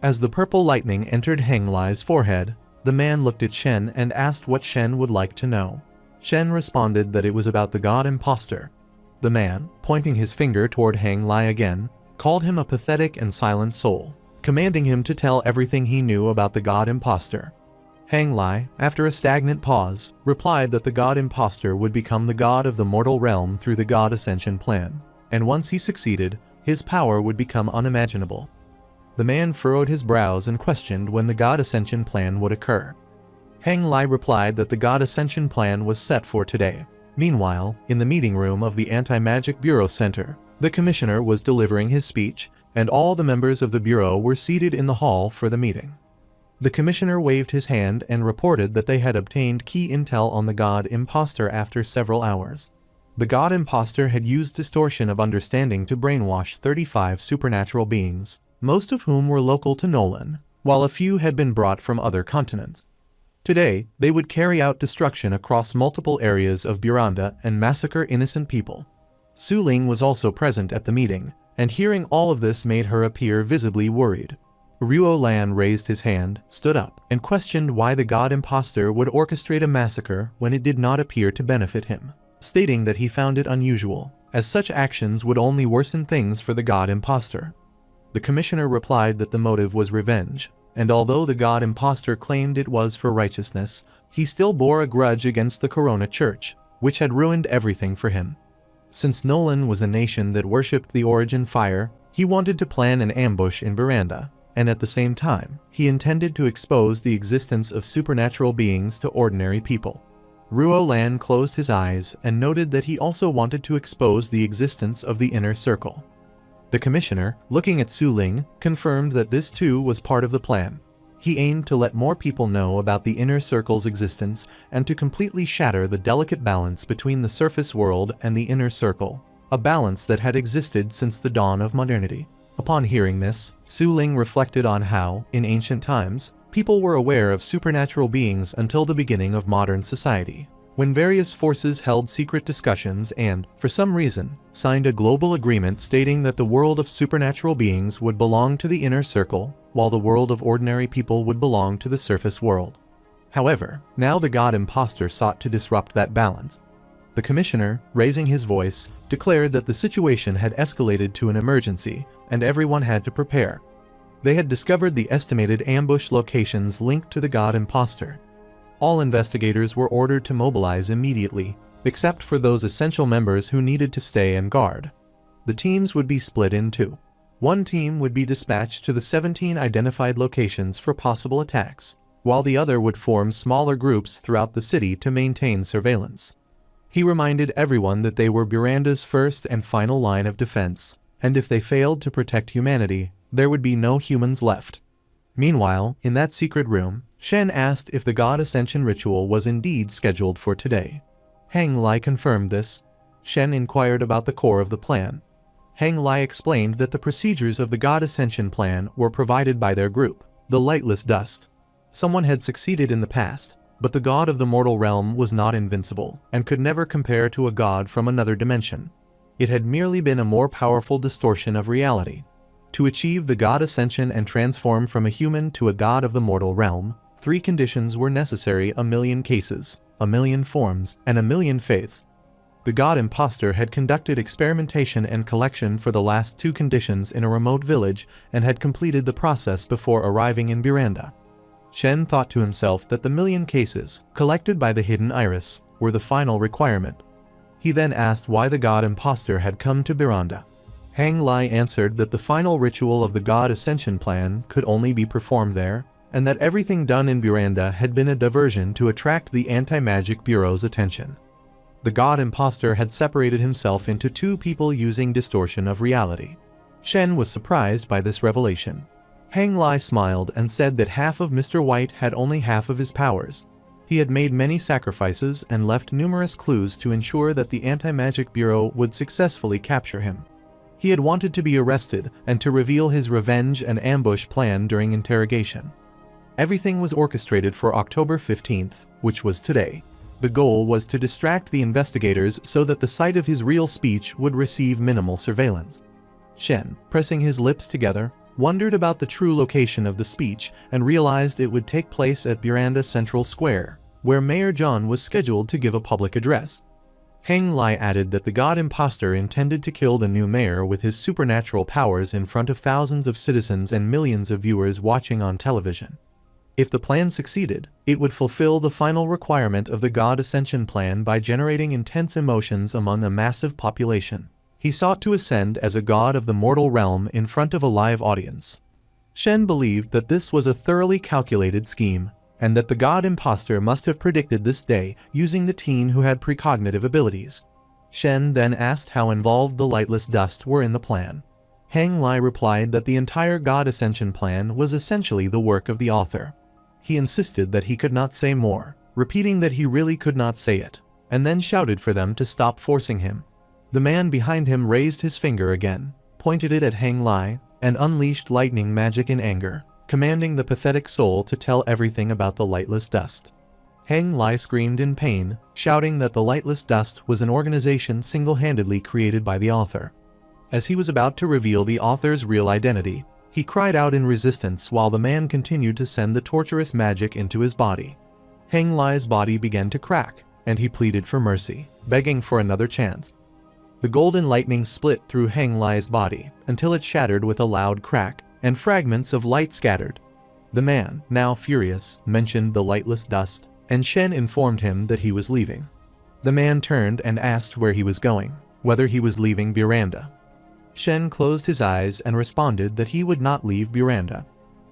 As the purple lightning entered Hang Lai's forehead, the man looked at Shen and asked what Shen would like to know. Shen responded that it was about the god imposter. The man, pointing his finger toward Hang Lai again, called him a pathetic and silent soul, commanding him to tell everything he knew about the god imposter. Hang Lai, after a stagnant pause, replied that the god imposter would become the god of the mortal realm through the god ascension plan, and once he succeeded, his power would become unimaginable. The man furrowed his brows and questioned when the God Ascension plan would occur. Hang Lai replied that the God Ascension plan was set for today, Meanwhile, in the meeting room of the Anti-Magic Bureau Center, the commissioner was delivering his speech, and all the members of the bureau were seated in the hall for the meeting. The commissioner waved his hand and reported that they had obtained key intel on the god imposter after several hours. The god imposter had used distortion of understanding to brainwash 35 supernatural beings, most of whom were local to Nolan, while a few had been brought from other continents. Today, they would carry out destruction across multiple areas of Buranda and massacre innocent people. Suling was also present at the meeting, and hearing all of this made her appear visibly worried. Ruo Lan raised his hand, stood up, and questioned why the god imposter would orchestrate a massacre when it did not appear to benefit him, stating that he found it unusual, as such actions would only worsen things for the god imposter. The commissioner replied that the motive was revenge, and although the god imposter claimed it was for righteousness, he still bore a grudge against the Corona Church, which had ruined everything for him. Since Nolan was a nation that worshipped the origin fire, he wanted to plan an ambush in Buranda, and at the same time, he intended to expose the existence of supernatural beings to ordinary people. Ruo Lan closed his eyes and noted that he also wanted to expose the existence of the inner circle. The commissioner, looking at Suling, confirmed that this too was part of the plan. He aimed to let more people know about the inner circle's existence and to completely shatter the delicate balance between the surface world and the inner circle, a balance that had existed since the dawn of modernity. Upon hearing this, Suling reflected on how, in ancient times, people were aware of supernatural beings until the beginning of modern society, when various forces held secret discussions and, for some reason, signed a global agreement stating that the world of supernatural beings would belong to the inner circle, while the world of ordinary people would belong to the surface world. However, now the god imposter sought to disrupt that balance. The commissioner, raising his voice, declared that the situation had escalated to an emergency, and everyone had to prepare. They had discovered the estimated ambush locations linked to the god imposter. All investigators were ordered to mobilize immediately, except for those essential members who needed to stay and guard. The teams would be split in two. One team would be dispatched to the 17 identified locations for possible attacks, while the other would form smaller groups throughout the city to maintain surveillance. He reminded everyone that they were Buranda's first and final line of defense, and if they failed to protect humanity, there would be no humans left. Meanwhile, in that secret room, Shen asked if the god ascension ritual was indeed scheduled for today. Hang Lai confirmed this. Shen inquired about the core of the plan. Hang Lai explained that the procedures of the god ascension plan were provided by their group, the Lightless Dust. Someone had succeeded in the past, but the god of the mortal realm was not invincible and could never compare to a god from another dimension. It had merely been a more powerful distortion of reality. To achieve the god ascension and transform from a human to a god of the mortal realm, 3 conditions were necessary: 1,000,000 cases, 1,000,000 forms, and 1,000,000 faiths. The god imposter had conducted experimentation and collection for the last 2 conditions in a remote village and had completed the process before arriving in Buranda. Shen thought to himself that the 1,000,000 cases, collected by the hidden iris, were the final requirement. He then asked why the god imposter had come to Buranda. Hang Lai answered that the final ritual of the god ascension plan could only be performed there, and that everything done in Buranda had been a diversion to attract the Anti-Magic Bureau's attention. The god imposter had separated himself into 2 people using distortion of reality. Shen was surprised by this revelation. Hang Lai smiled and said that half of Mr. White had only half of his powers. He had made many sacrifices and left numerous clues to ensure that the Anti-Magic Bureau would successfully capture him. He had wanted to be arrested and to reveal his revenge and ambush plan during interrogation. Everything was orchestrated for October 15th, which was today. The goal was to distract the investigators so that the site of his real speech would receive minimal surveillance. Shen, pressing his lips together, wondered about the true location of the speech and realized it would take place at Buranda Central Square, where Mayor John was scheduled to give a public address. Hang Lai added that the god imposter intended to kill the new mayor with his supernatural powers in front of thousands of citizens and millions of viewers watching on television. If the plan succeeded, it would fulfill the final requirement of the god ascension plan by generating intense emotions among a massive population. He sought to ascend as a god of the mortal realm in front of a live audience. Shen believed that this was a thoroughly calculated scheme. and that the god imposter must have predicted this day using the teen who had precognitive abilities. Shen then asked how involved the lightless dust were in the plan. Hang Lai replied that the entire god ascension plan was essentially the work of the author. He insisted that he could not say more, repeating that he really could not say it, and then shouted for them to stop forcing him. The man behind him raised his finger again, pointed it at Hang Lai, and unleashed lightning magic in anger, commanding the pathetic soul to tell everything about the lightless dust. Hang Lai screamed in pain, shouting that the lightless dust was an organization single-handedly created by the author. As he was about to reveal the author's real identity, he cried out in resistance while the man continued to send the torturous magic into his body. Hang Lai's body began to crack, and he pleaded for mercy, begging for another chance. The golden lightning split through Hang Lai's body until it shattered with a loud crack, and fragments of light scattered. The man, now furious, mentioned the lightless dust, and Shen informed him that he was leaving. The man turned and asked where he was going, whether he was leaving Buranda. Shen closed his eyes and responded that he would not leave Buranda.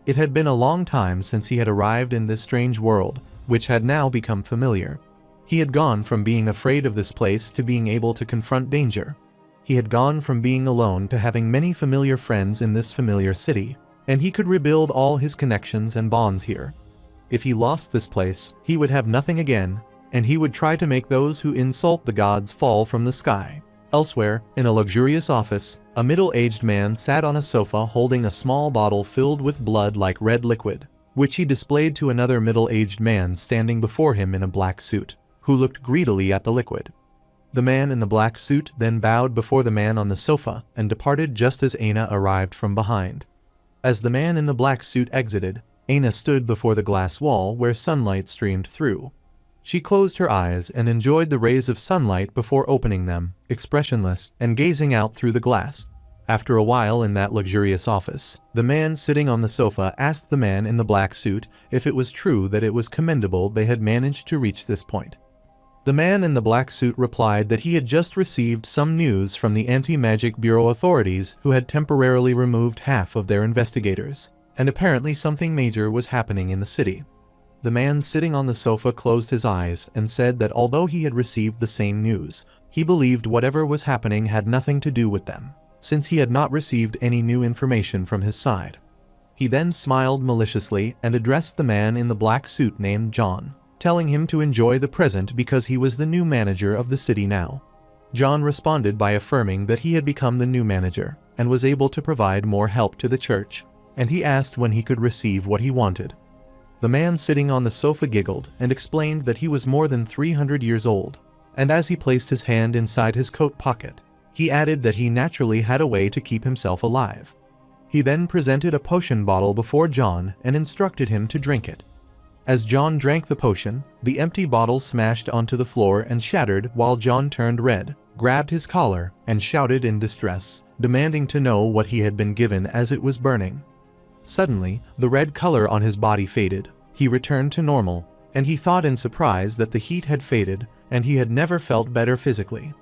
It had been a long time since he had arrived in this strange world, which had now become familiar. He had gone from being afraid of this place to being able to confront danger. He had gone from being alone to having many familiar friends in this familiar city, and he could rebuild all his connections and bonds here. If he lost this place, he would have nothing again, and he would try to make those who insult the gods fall from the sky. Elsewhere, in a luxurious office, a middle-aged man sat on a sofa holding a small bottle filled with blood-like red liquid, which he displayed to another middle-aged man standing before him in a black suit, who looked greedily at the liquid. The man in the black suit then bowed before the man on the sofa and departed just as Aina arrived from behind. As the man in the black suit exited, Aina stood before the glass wall where sunlight streamed through. She closed her eyes and enjoyed the rays of sunlight before opening them, expressionless and gazing out through the glass. After a while in that luxurious office, the man sitting on the sofa asked the man in the black suit if it was true that it was commendable they had managed to reach this point. The man in the black suit replied that he had just received some news from the Anti-Magic Bureau authorities who had temporarily removed half of their investigators, and apparently something major was happening in the city. The man sitting on the sofa closed his eyes and said that although he had received the same news, he believed whatever was happening had nothing to do with them, since he had not received any new information from his side. He then smiled maliciously and addressed the man in the black suit named John, telling him to enjoy the present because he was the new manager of the city now. John responded by affirming that he had become the new manager and was able to provide more help to the church, and he asked when he could receive what he wanted. The man sitting on the sofa giggled and explained that he was more than 300 years old, and as he placed his hand inside his coat pocket, he added that he naturally had a way to keep himself alive. He then presented a potion bottle before John and instructed him to drink it. As John drank the potion, the empty bottle smashed onto the floor and shattered while John turned red, grabbed his collar, and shouted in distress, demanding to know what he had been given as it was burning. Suddenly, the red color on his body faded. He returned to normal, and he thought in surprise that the heat had faded, and he had never felt better physically.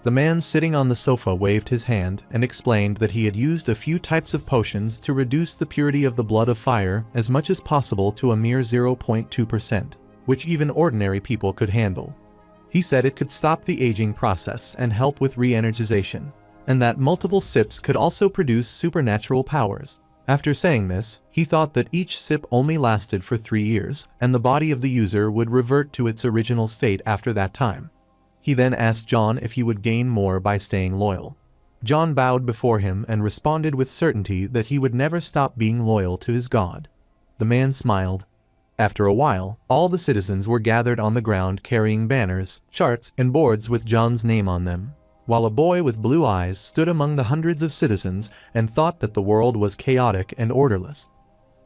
The man sitting on the sofa waved his hand and explained that he had used a few types of potions to reduce the purity of the blood of fire as much as possible to a mere 0.2%, which even ordinary people could handle. He said it could stop the aging process and help with re-energization, and that multiple sips could also produce supernatural powers. After saying this, he thought that each sip only lasted for 3 years, and the body of the user would revert to its original state after that time. He then asked John if he would gain more by staying loyal. John bowed before him and responded with certainty that he would never stop being loyal to his god. The man smiled. After a while, all the citizens were gathered on the ground carrying banners, charts, and boards with John's name on them, while a boy with blue eyes stood among the hundreds of citizens and thought that the world was chaotic and orderless.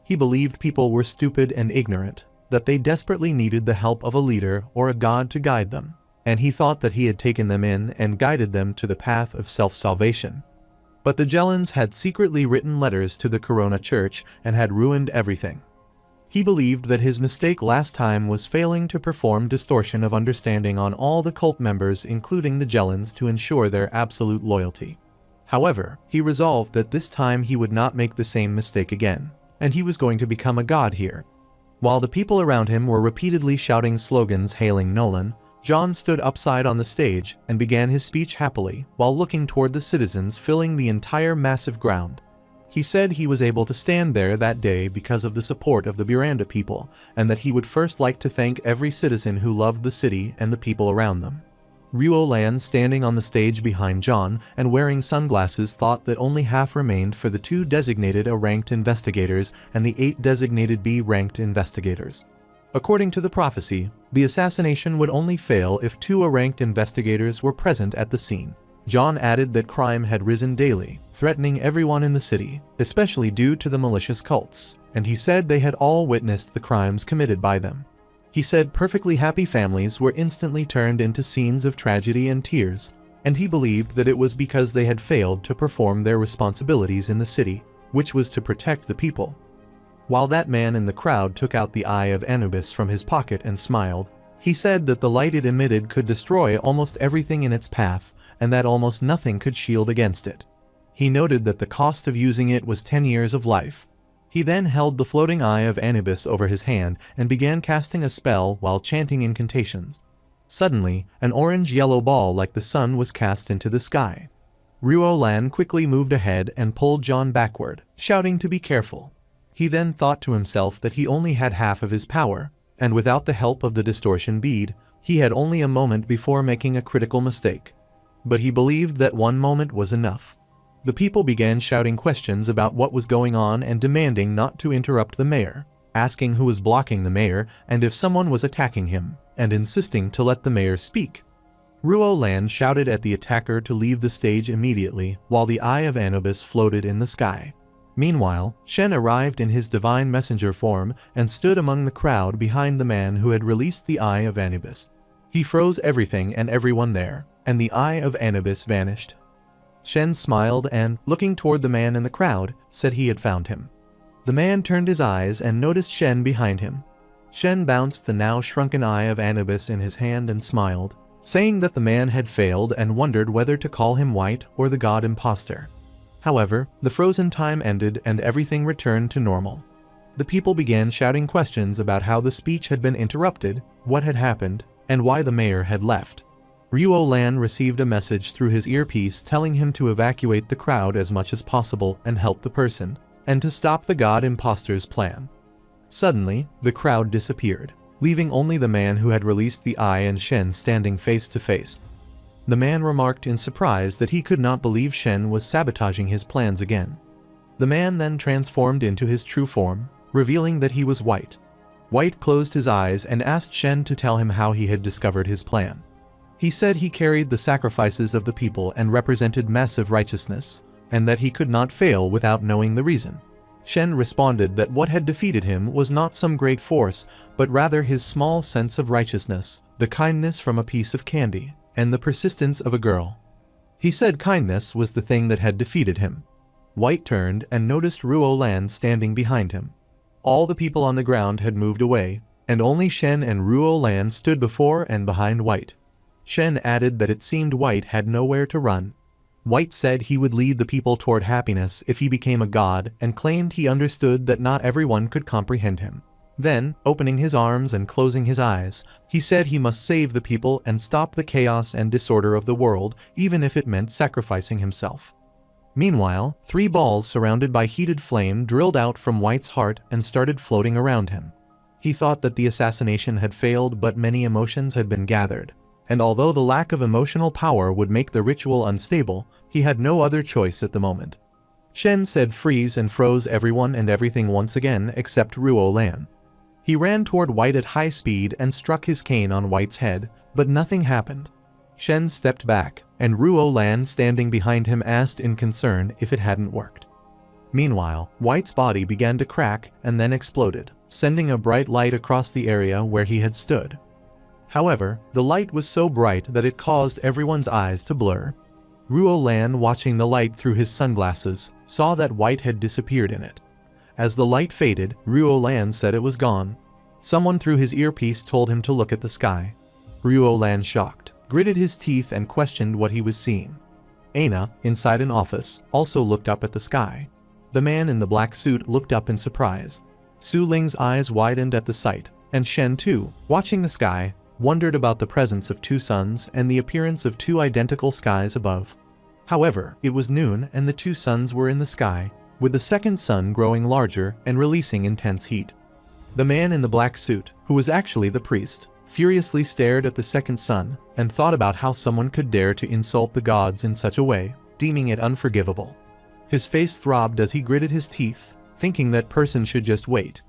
He believed people were stupid and ignorant, that they desperately needed the help of a leader or a god to guide them, and he thought that he had taken them in and guided them to the path of self-salvation. But the Jellans had secretly written letters to the Corona Church and had ruined everything. He believed that his mistake last time was failing to perform distortion of understanding on all the cult members including the Jellans to ensure their absolute loyalty. However, he resolved that this time he would not make the same mistake again, and he was going to become a god here. While the people around him were repeatedly shouting slogans hailing Nolan, John stood upside on the stage and began his speech happily while looking toward the citizens filling the entire massive ground. He said he was able to stand there that day because of the support of the Buranda people, and that he would first like to thank every citizen who loved the city and the people around them. Ruo Lan, standing on the stage behind John and wearing sunglasses, thought that only half remained for the 2 designated A-ranked investigators and the 8 designated B-ranked investigators. According to the prophecy, the assassination would only fail if 2 A-ranked investigators were present at the scene. John added that crime had risen daily, threatening everyone in the city, especially due to the malicious cults, and he said they had all witnessed the crimes committed by them. He said perfectly happy families were instantly turned into scenes of tragedy and tears, and he believed that it was because they had failed to perform their responsibilities in the city, which was to protect the people. While that man in the crowd took out the eye of Anubis from his pocket and smiled, he said that the light it emitted could destroy almost everything in its path, and that almost nothing could shield against it. He noted that the cost of using it was 10 years of life. He then held the floating eye of Anubis over his hand and began casting a spell while chanting incantations. Suddenly, an orange-yellow ball like the sun was cast into the sky. Ruo Lan quickly moved ahead and pulled John backward, shouting to be careful. He then thought to himself that he only had half of his power, and without the help of the distortion bead, he had only a moment before making a critical mistake. But he believed that 1 moment was enough. The people began shouting questions about what was going on and demanding not to interrupt the mayor, asking who was blocking the mayor and if someone was attacking him, and insisting to let the mayor speak. Ruo Lan shouted at the attacker to leave the stage immediately while the eye of Anubis floated in the sky. Meanwhile, Shen arrived in his divine messenger form and stood among the crowd behind the man who had released the eye of Anubis. He froze everything and everyone there, and the eye of Anubis vanished. Shen smiled and, looking toward the man in the crowd, said he had found him. The man turned his eyes and noticed Shen behind him. Shen bounced the now shrunken eye of Anubis in his hand and smiled, saying that the man had failed and wondered whether to call him white or the god imposter. However, the frozen time ended and everything returned to normal. The people began shouting questions about how the speech had been interrupted, what had happened, and why the mayor had left. Ruo Lan received a message through his earpiece telling him to evacuate the crowd as much as possible and help the person, and to stop the god imposter's plan. Suddenly, the crowd disappeared, leaving only the man who had released the eye and Shen standing face to face. The man remarked in surprise that he could not believe Shen was sabotaging his plans again. The man then transformed into his true form, revealing that he was White. White closed his eyes and asked Shen to tell him how he had discovered his plan. He said he carried the sacrifices of the people and represented massive righteousness, and that he could not fail without knowing the reason. Shen responded that what had defeated him was not some great force, but rather his small sense of righteousness, the kindness from a piece of candy, and the persistence of a girl. He said kindness was the thing that had defeated him. White turned and noticed Ruo Lan standing behind him. All the people on the ground had moved away, and only Shen and Ruo Lan stood before and behind White. Shen added that it seemed White had nowhere to run. White said he would lead the people toward happiness if he became a god and claimed he understood that not everyone could comprehend him. Then, opening his arms and closing his eyes, he said he must save the people and stop the chaos and disorder of the world, even if it meant sacrificing himself. Meanwhile, 3 balls surrounded by heated flame drilled out from White's heart and started floating around him. He thought that the assassination had failed, but many emotions had been gathered. And although the lack of emotional power would make the ritual unstable, he had no other choice at the moment. Shen said freeze and froze everyone and everything once again except Ruo Lan. He ran toward White at high speed and struck his cane on White's head, but nothing happened. Shen stepped back, and Ruo Lan standing behind him asked in concern if it hadn't worked. Meanwhile, White's body began to crack and then exploded, sending a bright light across the area where he had stood. However, the light was so bright that it caused everyone's eyes to blur. Ruo Lan, watching the light through his sunglasses, saw that White had disappeared in it. As the light faded, Ruo Lan said it was gone. Someone through his earpiece told him to look at the sky. Ruo Lan, shocked, gritted his teeth and questioned what he was seeing. Aina, inside an office, also looked up at the sky. The man in the black suit looked up in surprise. Suling's eyes widened at the sight, and Shen too, watching the sky, wondered about the presence of two suns and the appearance of two identical skies above. However, it was noon and the two suns were in the sky, with the second sun growing larger and releasing intense heat. The man in the black suit, who was actually the priest, furiously stared at the second sun and thought about how someone could dare to insult the gods in such a way, deeming it unforgivable. His face throbbed as he gritted his teeth, thinking that person should just wait.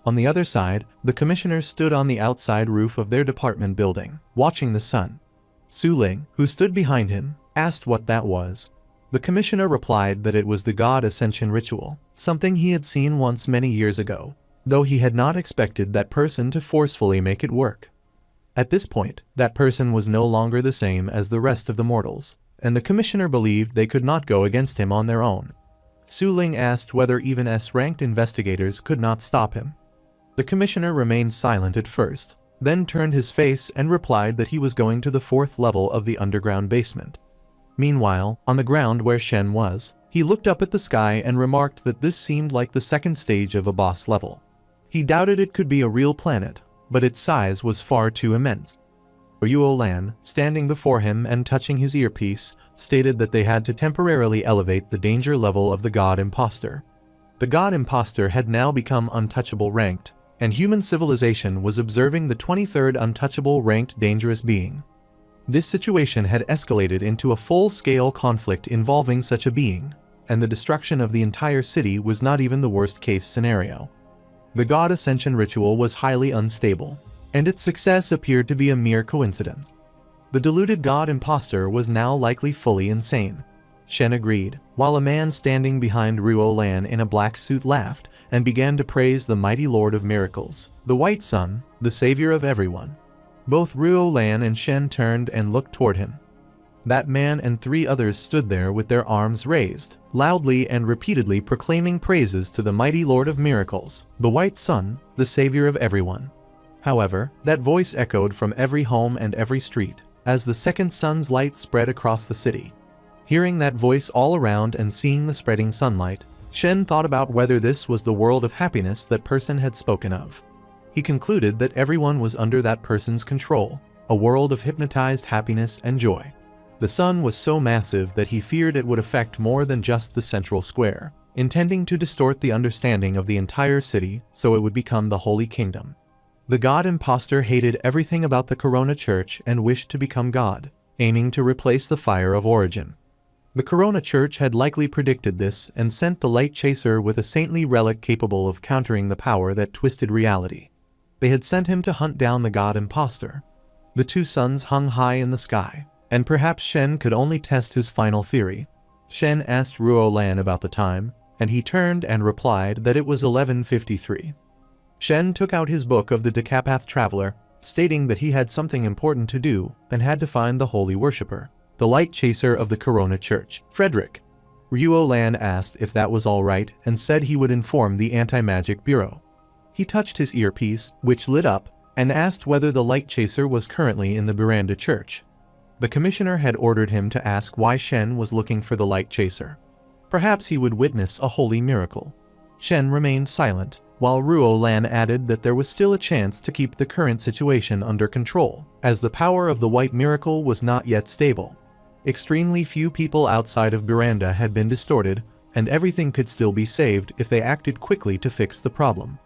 On the other side, the commissioner stood on the outside roof of their department building, watching the sun. Suling, who stood behind him, asked what that was. The commissioner replied that it was the god ascension ritual, something he had seen once many years ago, though he had not expected that person to forcefully make it work. At this point, that person was no longer the same as the rest of the mortals, and the commissioner believed they could not go against him on their own. Suling asked whether even S-ranked investigators could not stop him. The commissioner remained silent at first, then turned his face and replied that he was going to the 4th level of the underground basement. Meanwhile, on the ground where Shen was, he looked up at the sky and remarked that this seemed like the second stage of a boss level. He doubted it could be a real planet, but its size was far too immense. Ruo Lan, standing before him and touching his earpiece, stated that they had to temporarily elevate the danger level of the god imposter. The god imposter had now become untouchable ranked, and human civilization was observing the 23rd untouchable ranked dangerous being. This situation had escalated into a full-scale conflict involving such a being, and the destruction of the entire city was not even the worst-case scenario. The god ascension ritual was highly unstable, and its success appeared to be a mere coincidence. The deluded god imposter was now likely fully insane. Shen agreed, while a man standing behind Ruo Lan in a black suit laughed and began to praise the mighty Lord of Miracles, the White Sun, the savior of everyone. Both Ruo Lan and Shen turned and looked toward him. That man and 3 others stood there with their arms raised, loudly and repeatedly proclaiming praises to the mighty Lord of Miracles, the White Sun, the savior of everyone. However, that voice echoed from every home and every street, as the second sun's light spread across the city. Hearing that voice all around and seeing the spreading sunlight, Shen thought about whether this was the world of happiness that person had spoken of. He concluded that everyone was under that person's control, a world of hypnotized happiness and joy. The sun was so massive that he feared it would affect more than just the central square, intending to distort the understanding of the entire city so it would become the Holy Kingdom. The god imposter hated everything about the Corona Church and wished to become God, aiming to replace the fire of origin. The Corona Church had likely predicted this and sent the Light Chaser with a saintly relic capable of countering the power that twisted reality. They had sent him to hunt down the god imposter. The 2 suns hung high in the sky, and perhaps Shen could only test his final theory. Shen asked Ruo Lan about the time, and he turned and replied that it was 11:53. Shen took out his book of the Decapath Traveler, stating that he had something important to do and had to find the holy worshipper, the Light Chaser of the Corona Church, Frederick. Ruo Lan asked if that was all right and said he would inform the Anti-Magic Bureau. He touched his earpiece, which lit up, and asked whether the Light Chaser was currently in the Buranda Church. The commissioner had ordered him to ask why Shen was looking for the Light Chaser. Perhaps he would witness a holy miracle. Shen remained silent, while Ruo Lan added that there was still a chance to keep the current situation under control, as the power of the White Miracle was not yet stable. Extremely few people outside of Buranda had been distorted, and everything could still be saved if they acted quickly to fix the problem.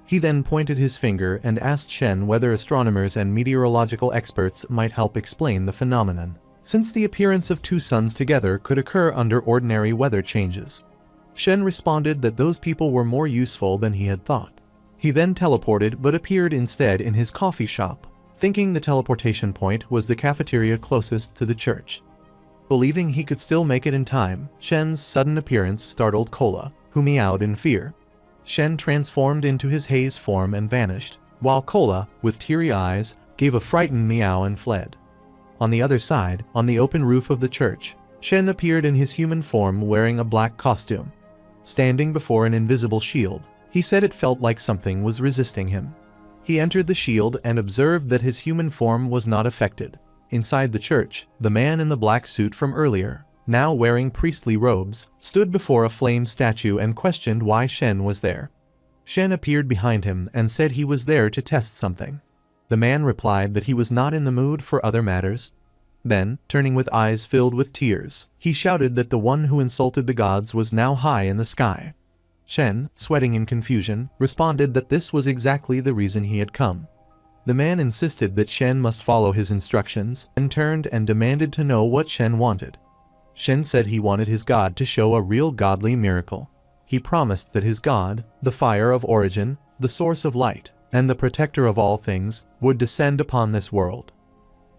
He then pointed his finger and asked Shen whether astronomers and meteorological experts might help explain the phenomenon, since the appearance of 2 suns together could occur under ordinary weather changes. Shen responded that those people were more useful than he had thought. He then teleported but appeared instead in his coffee shop, thinking the teleportation point was the cafeteria closest to the church. Believing he could still make it in time, Shen's sudden appearance startled Cola, who meowed in fear. Shen transformed into his haze form and vanished, while Cola, with teary eyes, gave a frightened meow and fled. On the other side, on the open roof of the church, Shen appeared in his human form wearing a black costume. Standing before an invisible shield, he said it felt like something was resisting him. He entered the shield and observed that his human form was not affected. Inside the church, the man in the black suit from earlier, now wearing priestly robes, stood before a flame statue and questioned why Shen was there. Shen appeared behind him and said he was there to test something. The man replied that he was not in the mood for other matters. Then, turning with eyes filled with tears, he shouted that the one who insulted the gods was now high in the sky. Shen, sweating in confusion, responded that this was exactly the reason he had come. The man insisted that Shen must follow his instructions, and turned and demanded to know what Shen wanted. Shen said he wanted his god to show a real godly miracle. He promised that his god, the fire of origin, the source of light, and the protector of all things, would descend upon this world.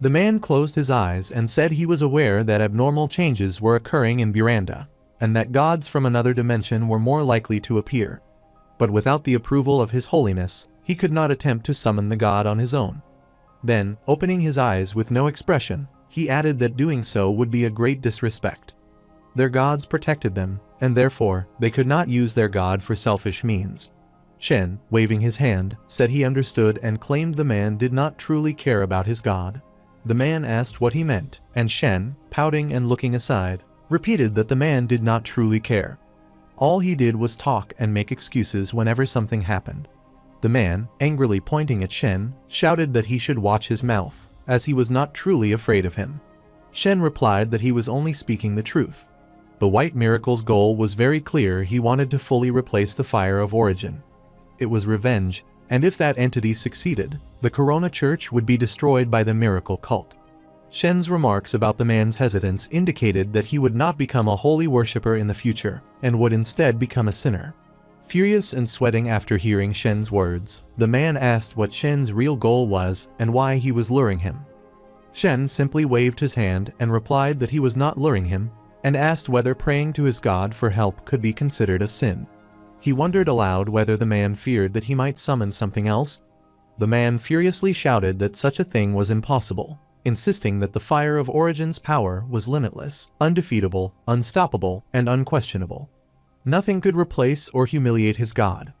The man closed his eyes and said he was aware that abnormal changes were occurring in Buranda, and that gods from another dimension were more likely to appear. But without the approval of His Holiness, he could not attempt to summon the god on his own. Then, opening his eyes with no expression, he added that doing so would be a great disrespect. Their gods protected them, and therefore, they could not use their god for selfish means. Shen, waving his hand, said he understood and claimed the man did not truly care about his god. The man asked what he meant, and Shen, pouting and looking aside, repeated that the man did not truly care. All he did was talk and make excuses whenever something happened. The man, angrily pointing at Shen, shouted that he should watch his mouth, as he was not truly afraid of him. Shen replied that he was only speaking the truth. The White Miracle's goal was very clear. He wanted to fully replace the fire of origin. It was revenge, and if that entity succeeded, the Corona Church would be destroyed by the miracle cult. Shen's remarks about the man's hesitance indicated that he would not become a holy worshipper in the future, and would instead become a sinner. Furious and sweating after hearing Shen's words, the man asked what Shen's real goal was and why he was luring him. Shen simply waved his hand and replied that he was not luring him, and asked whether praying to his god for help could be considered a sin. He wondered aloud whether the man feared that he might summon something else. The man furiously shouted that such a thing was impossible, insisting that the fire of Origin's power was limitless, undefeatable, unstoppable, and unquestionable. Nothing could replace or humiliate his god.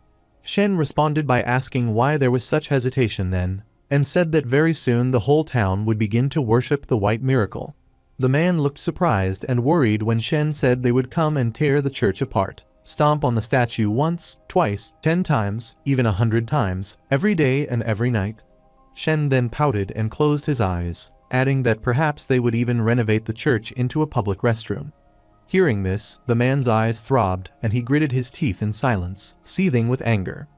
Shen responded by asking why there was such hesitation then, and said that very soon the whole town would begin to worship the White Miracle. The man looked surprised and worried when Shen said they would come and tear the church apart, stomp on the statue once, twice, 10 times, even 100 times, every day and every night. Shen then pouted and closed his eyes, adding that perhaps they would even renovate the church into a public restroom. Hearing this, the man's eyes throbbed and he gritted his teeth in silence, seething with anger.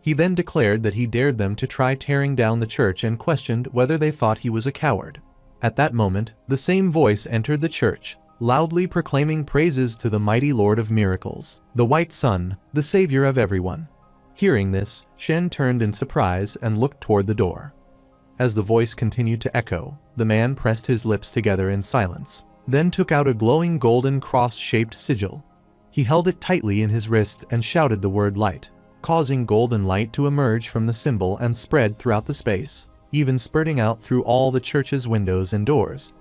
He then declared that he dared them to try tearing down the church and questioned whether they thought he was a coward. At that moment, the same voice entered the church, loudly proclaiming praises to the mighty Lord of Miracles, the White Sun, the savior of everyone. Hearing this, Shen turned in surprise and looked toward the door. As the voice continued to echo, the man pressed his lips together in silence, then took out a glowing golden cross-shaped sigil. He held it tightly in his wrist and shouted the word light, causing golden light to emerge from the symbol and spread throughout the space, even spurting out through all the church's windows and doors.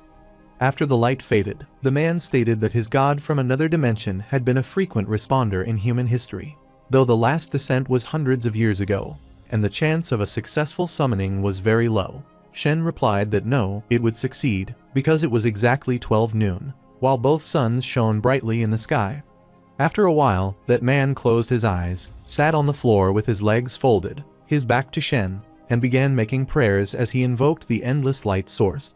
After the light faded, the man stated that his god from another dimension had been a frequent responder in human history, though the last descent was hundreds of years ago, and the chance of a successful summoning was very low. Shen replied that no, it would succeed, because it was exactly 12 noon, while both suns shone brightly in the sky. After a while, that man closed his eyes, sat on the floor with his legs folded, his back to Shen, and began making prayers as he invoked the endless light source.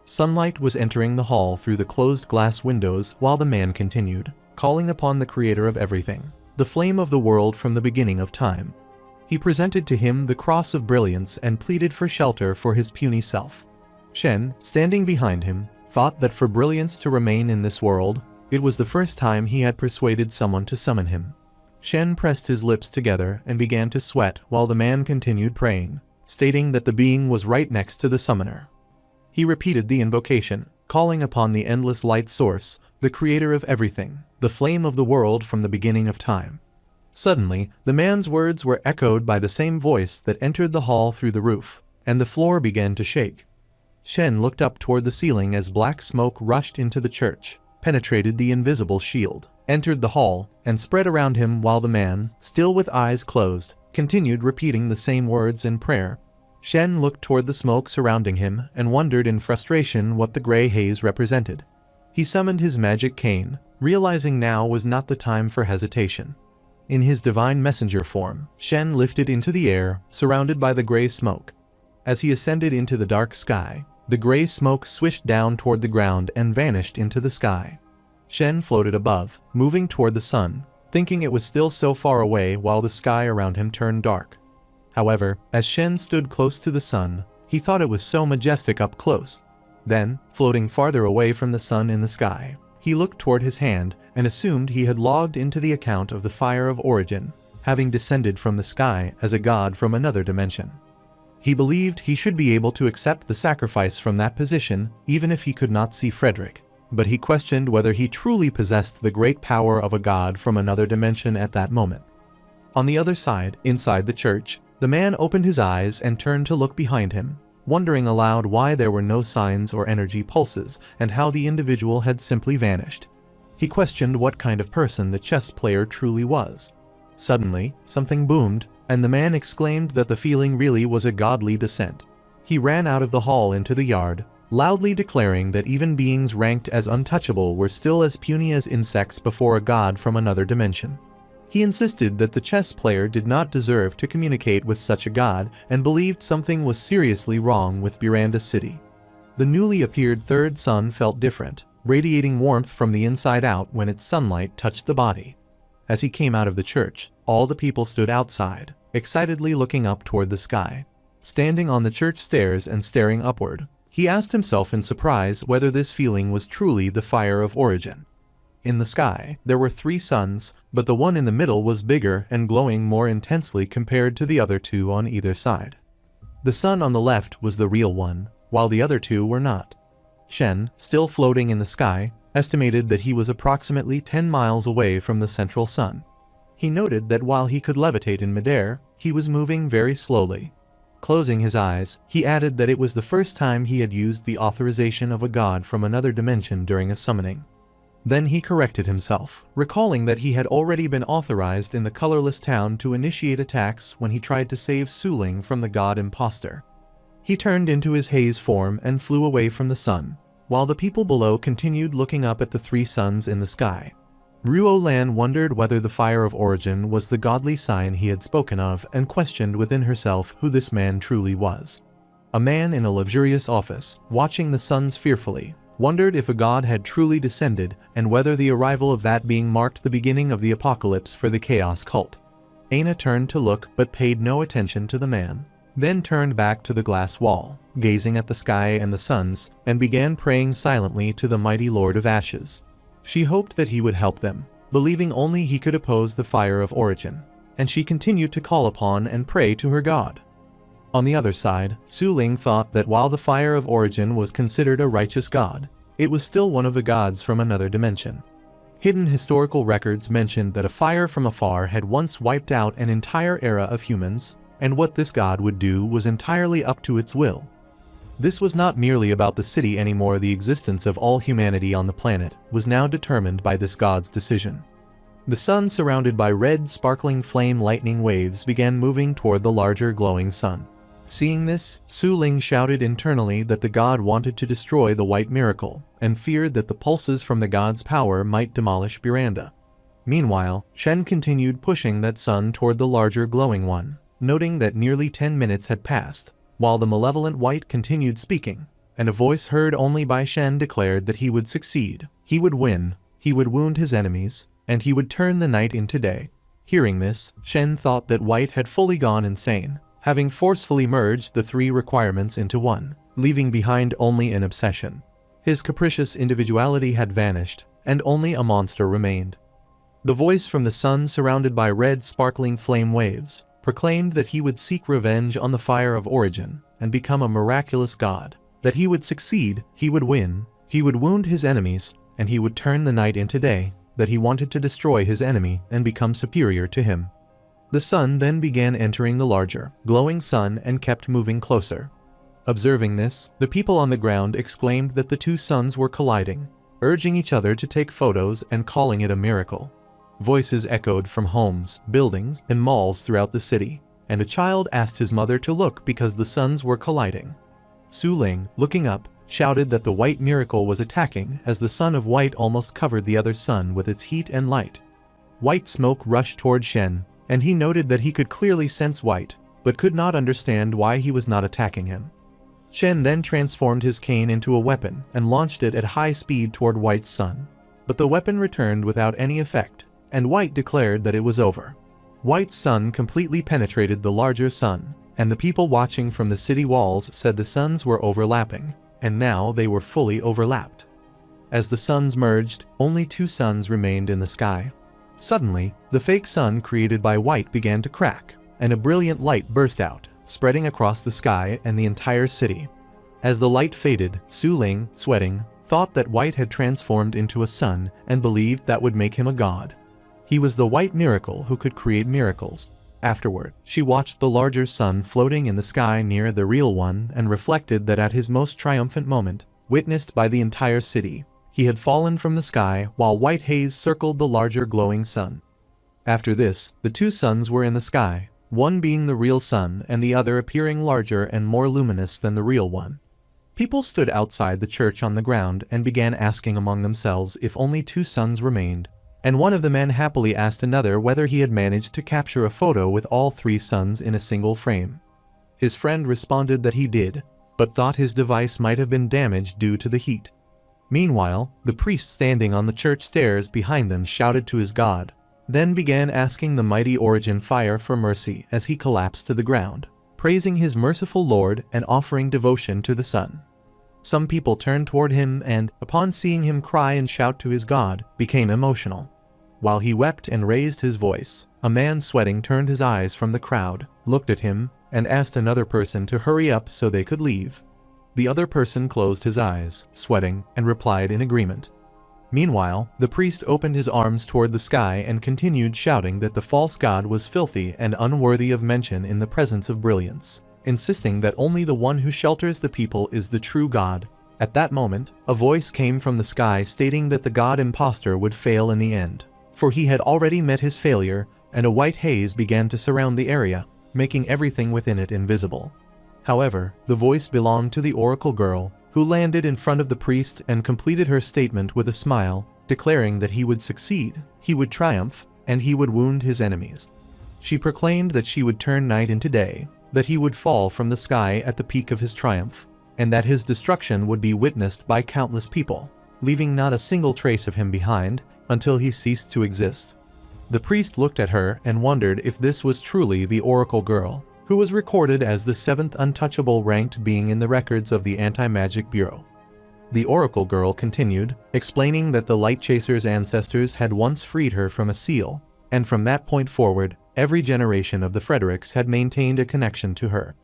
Sunlight was entering the hall through the closed glass windows while the man continued, calling upon the creator of everything, the flame of the world from the beginning of time. He presented to him the cross of brilliance and pleaded for shelter for his puny self. Shen, standing behind him, thought that for brilliance to remain in this world, it was the first time he had persuaded someone to summon him. Shen pressed his lips together and began to sweat while the man continued praying, stating that the being was right next to the summoner. He repeated the invocation, calling upon the endless light source, the creator of everything, the flame of the world from the beginning of time. Suddenly, the man's words were echoed by the same voice that entered the hall through the roof, and the floor began to shake. Shen looked up toward the ceiling as black smoke rushed into the church, penetrated the invisible shield, entered the hall, and spread around him while the man, still with eyes closed, continued repeating the same words in prayer. Shen looked toward the smoke surrounding him and wondered in frustration what the gray haze represented. He summoned his magic cane, realizing now was not the time for hesitation. In his divine messenger form, Shen lifted into the air, surrounded by the gray smoke. As he ascended into the dark sky, the gray smoke swished down toward the ground and vanished into the sky. Shen floated above, moving toward the sun, thinking it was still so far away while the sky around him turned dark. However, as Shen stood close to the sun, he thought it was so majestic up close. Then, floating farther away from the sun in the sky, he looked toward his hand and assumed he had logged into the account of the fire of origin, having descended from the sky as a god from another dimension. He believed he should be able to accept the sacrifice from that position even if he could not see Frederick, but he questioned whether he truly possessed the great power of a god from another dimension at that moment. On the other side, inside the church, the man opened his eyes and turned to look behind him, wondering aloud why there were no signs or energy pulses and how the individual had simply vanished. He questioned what kind of person the chess player truly was. Suddenly, something boomed, and the man exclaimed that the feeling really was a godly descent. He ran out of the hall into the yard, loudly declaring that even beings ranked as untouchable were still as puny as insects before a god from another dimension. He insisted that the chess player did not deserve to communicate with such a god and believed something was seriously wrong with Buranda City. The newly appeared third sun felt different, radiating warmth from the inside out when its sunlight touched the body. As he came out of the church, all the people stood outside, excitedly looking up toward the sky. Standing on the church stairs and staring upward, he asked himself in surprise whether this feeling was truly the fire of origin. In the sky, there were 3 suns, but the one in the middle was bigger and glowing more intensely compared to the other 2 on either side. The sun on the left was the real one, while the other 2 were not. Shen, still floating in the sky, estimated that he was approximately 10 miles away from the central sun. He noted that while he could levitate in midair, he was moving very slowly. Closing his eyes, he added that it was the first time he had used the authorization of a god from another dimension during a summoning. Then he corrected himself, recalling that he had already been authorized in the colorless town to initiate attacks when he tried to save Suling from the god imposter. He turned into his haze form and flew away from the sun, while the people below continued looking up at the 3 suns in the sky. Ruo Lan wondered whether the fire of origin was the godly sign he had spoken of and questioned within herself who this man truly was. A man in a luxurious office, watching the suns fearfully, wondered if a god had truly descended and whether the arrival of that being marked the beginning of the apocalypse for the chaos cult. Aina turned to look but paid no attention to the man, then turned back to the glass wall, gazing at the sky and the suns, and began praying silently to the mighty Lord of Ashes. She hoped that he would help them, believing only he could oppose the fire of origin, and she continued to call upon and pray to her god. On the other side, Suling thought that while the fire of origin was considered a righteous god, it was still one of the gods from another dimension. Hidden historical records mentioned that a fire from afar had once wiped out an entire era of humans, and what this god would do was entirely up to its will. This was not merely about the city anymore. The existence of all humanity on the planet was now determined by this god's decision. The sun, surrounded by red sparkling flame lightning waves, began moving toward the larger glowing sun. Seeing this, Suling shouted internally that the god wanted to destroy the white miracle, and feared that the pulses from the god's power might demolish Buranda. Meanwhile, Shen continued pushing that sun toward the larger glowing one, noting that nearly 10 minutes had passed, while the malevolent white continued speaking, and a voice heard only by Shen declared that he would succeed, he would win, he would wound his enemies, and he would turn the night into day. Hearing this, Shen thought that white had fully gone insane, having forcefully merged the 3 requirements into one, leaving behind only an obsession. His capricious individuality had vanished, and only a monster remained. The voice from the sun, surrounded by red sparkling flame waves, proclaimed that he would seek revenge on the fire of origin and become a miraculous god, that he would succeed, he would win, he would wound his enemies, and he would turn the night into day, that he wanted to destroy his enemy and become superior to him. The sun then began entering the larger, glowing sun and kept moving closer. Observing this, the people on the ground exclaimed that the 2 suns were colliding, urging each other to take photos and calling it a miracle. Voices echoed from homes, buildings, and malls throughout the city, and a child asked his mother to look because the suns were colliding. Suling, looking up, shouted that the white miracle was attacking as the sun of white almost covered the other sun with its heat and light. White smoke rushed toward Shen, and he noted that he could clearly sense White, but could not understand why he was not attacking him. Shen then transformed his cane into a weapon and launched it at high speed toward White's sun. But the weapon returned without any effect, and White declared that it was over. White's sun completely penetrated the larger sun, and the people watching from the city walls said the suns were overlapping, and now they were fully overlapped. As the suns merged, only 2 suns remained in the sky. Suddenly, the fake sun created by White began to crack, and a brilliant light burst out, spreading across the sky and the entire city. As the light faded, Suling, sweating, thought that White had transformed into a sun and believed that would make him a god. He was the White miracle who could create miracles. Afterward, she watched the larger sun floating in the sky near the real one and reflected that at his most triumphant moment, witnessed by the entire city, he had fallen from the sky while white haze circled the larger glowing sun. After this, the 2 suns were in the sky, one being the real sun and the other appearing larger and more luminous than the real one. People stood outside the church on the ground and began asking among themselves if only 2 suns remained, and one of the men happily asked another whether he had managed to capture a photo with all 3 suns in a single frame. His friend responded that he did, but thought his device might have been damaged due to the heat. Meanwhile, the priest standing on the church stairs behind them shouted to his god, then began asking the mighty Origin Fire for mercy as he collapsed to the ground, praising his merciful Lord and offering devotion to the sun. Some people turned toward him and, upon seeing him cry and shout to his god, became emotional. While he wept and raised his voice, a man sweating turned his eyes from the crowd, looked at him, and asked another person to hurry up so they could leave. The other person closed his eyes, sweating, and replied in agreement. Meanwhile, the priest opened his arms toward the sky and continued shouting that the false god was filthy and unworthy of mention in the presence of brilliance, insisting that only the one who shelters the people is the true god. At that moment, a voice came from the sky stating that the god imposter would fail in the end, for he had already met his failure, and a white haze began to surround the area, making everything within it invisible. However, the voice belonged to the oracle girl, who landed in front of the priest and completed her statement with a smile, declaring that he would succeed, he would triumph, and he would wound his enemies. She proclaimed that she would turn night into day, that he would fall from the sky at the peak of his triumph, and that his destruction would be witnessed by countless people, leaving not a single trace of him behind until he ceased to exist. The priest looked at her and wondered if this was truly the oracle girl, who was recorded as the 7th untouchable ranked being in the records of the Anti-Magic Bureau. The oracle girl continued, explaining that the Light Chaser's ancestors had once freed her from a seal, and from that point forward, every generation of the Fredericks had maintained a connection to her.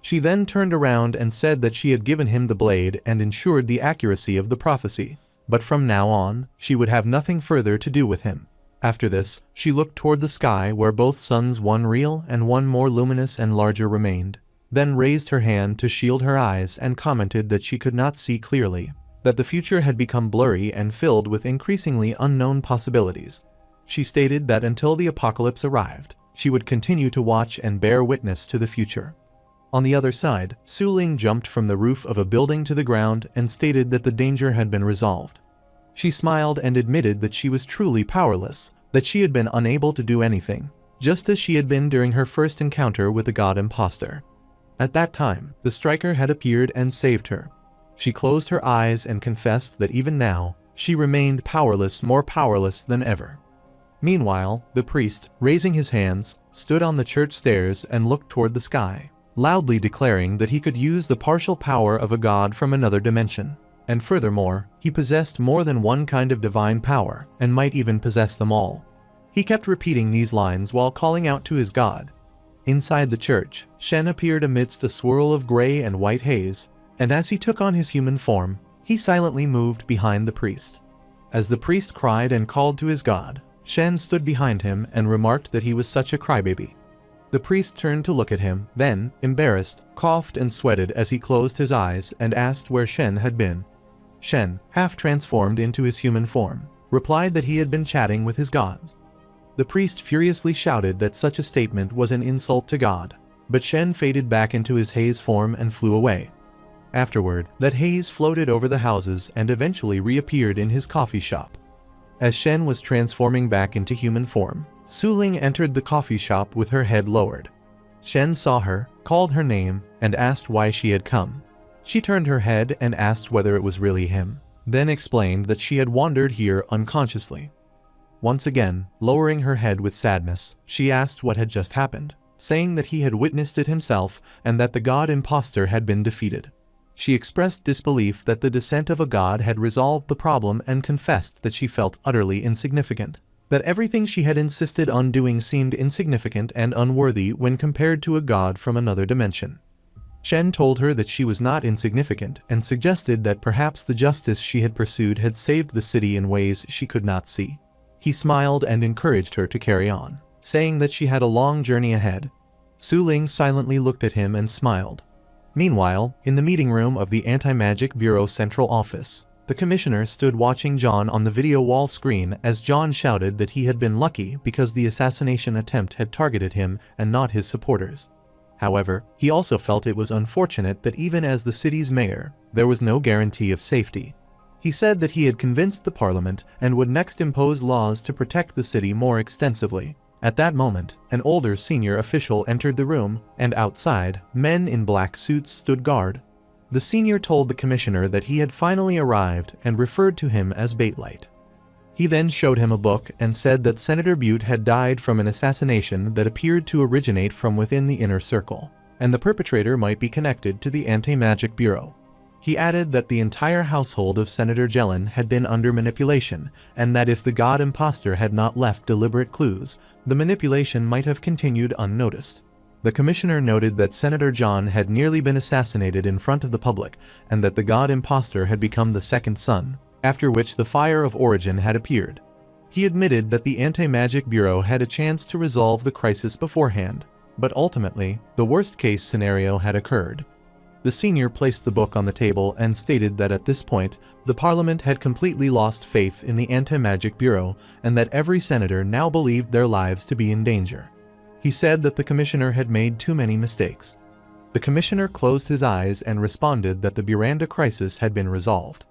She then turned around and said that she had given him the blade and ensured the accuracy of the prophecy, but from now on, she would have nothing further to do with him. After this, she looked toward the sky where both suns, one real and one more luminous and larger, remained, then raised her hand to shield her eyes and commented that she could not see clearly, that the future had become blurry and filled with increasingly unknown possibilities. She stated that until the apocalypse arrived, she would continue to watch and bear witness to the future. On the other side, Suling jumped from the roof of a building to the ground and stated that the danger had been resolved. She smiled and admitted that she was truly powerless, that she had been unable to do anything, just as she had been during her first encounter with the god imposter. At that time, the striker had appeared and saved her. She closed her eyes and confessed that even now, she remained powerless, more powerless than ever. Meanwhile, the priest, raising his hands, stood on the church stairs and looked toward the sky, loudly declaring that he could use the partial power of a god from another dimension. And furthermore, he possessed more than one kind of divine power, and might even possess them all. He kept repeating these lines while calling out to his god. Inside the church, Shen appeared amidst a swirl of gray and white haze, and as he took on his human form, he silently moved behind the priest. As the priest cried and called to his god, Shen stood behind him and remarked that he was such a crybaby. The priest turned to look at him, then, embarrassed, coughed and sweated as he closed his eyes and asked where Shen had been. Shen, half transformed into his human form, replied that he had been chatting with his gods. The priest furiously shouted that such a statement was an insult to God, but Shen faded back into his haze form and flew away. Afterward, that haze floated over the houses and eventually reappeared in his coffee shop. As Shen was transforming back into human form, Suling entered the coffee shop with her head lowered. Shen saw her, called her name, and asked why she had come. She turned her head and asked whether it was really him, then explained that she had wandered here unconsciously. Once again, lowering her head with sadness, she asked what had just happened, saying that he had witnessed it himself and that the god imposter had been defeated. She expressed disbelief that the descent of a god had resolved the problem and confessed that she felt utterly insignificant, that everything she had insisted on doing seemed insignificant and unworthy when compared to a god from another dimension. Shen told her that she was not insignificant and suggested that perhaps the justice she had pursued had saved the city in ways she could not see. He smiled and encouraged her to carry on, saying that she had a long journey ahead. Suling silently looked at him and smiled. Meanwhile, in the meeting room of the Anti-Magic Bureau Central Office, the commissioner stood watching John on the video wall screen as John shouted that he had been lucky because the assassination attempt had targeted him and not his supporters. However, he also felt it was unfortunate that even as the city's mayor, there was no guarantee of safety. He said that he had convinced the parliament and would next impose laws to protect the city more extensively. At that moment, an older senior official entered the room, and outside, men in black suits stood guard. The senior told the commissioner that he had finally arrived and referred to him as Baitlight. He then showed him a book and said that Senator Butte had died from an assassination that appeared to originate from within the inner circle, and the perpetrator might be connected to the Anti-Magic Bureau. He added that the entire household of Senator Jelen had been under manipulation, and that if the god imposter had not left deliberate clues, the manipulation might have continued unnoticed. The commissioner noted that Senator John had nearly been assassinated in front of the public, and that the god imposter had become the second son, after which the fire of origin had appeared. He admitted that the Anti-Magic Bureau had a chance to resolve the crisis beforehand, but ultimately, the worst-case scenario had occurred. The senior placed the book on the table and stated that at this point, the parliament had completely lost faith in the Anti-Magic Bureau and that every senator now believed their lives to be in danger. He said that the commissioner had made too many mistakes. The commissioner closed his eyes and responded that the Buranda crisis had been resolved.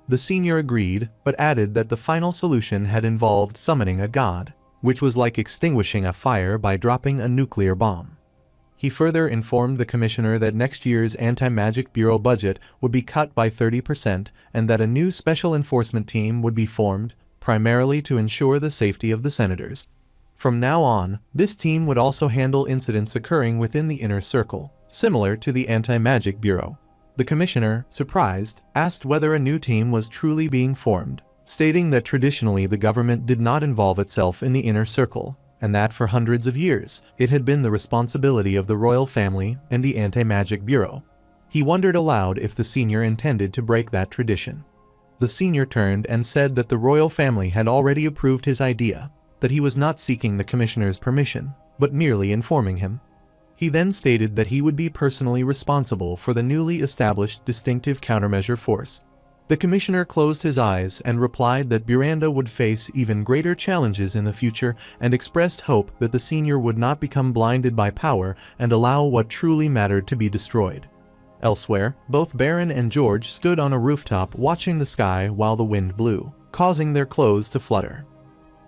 The senior agreed, but added that the final solution had involved summoning a god, which was like extinguishing a fire by dropping a nuclear bomb. He further informed the commissioner that next year's Anti-Magic Bureau budget would be cut by 30% and that a new special enforcement team would be formed, primarily to ensure the safety of the senators. From now on, this team would also handle incidents occurring within the inner circle, similar to the Anti-Magic Bureau. The commissioner, surprised, asked whether a new team was truly being formed, stating that traditionally the government did not involve itself in the inner circle, and that for hundreds of years, it had been the responsibility of the royal family and the Anti-Magic Bureau. He wondered aloud if the senior intended to break that tradition. The senior turned and said that the royal family had already approved his idea, that he was not seeking the commissioner's permission, but merely informing him. He then stated that he would be personally responsible for the newly established distinctive countermeasure force. The commissioner closed his eyes and replied that Buranda would face even greater challenges in the future and expressed hope that the senior would not become blinded by power and allow what truly mattered to be destroyed. Elsewhere, both Baron and George stood on a rooftop watching the sky while the wind blew, causing their clothes to flutter.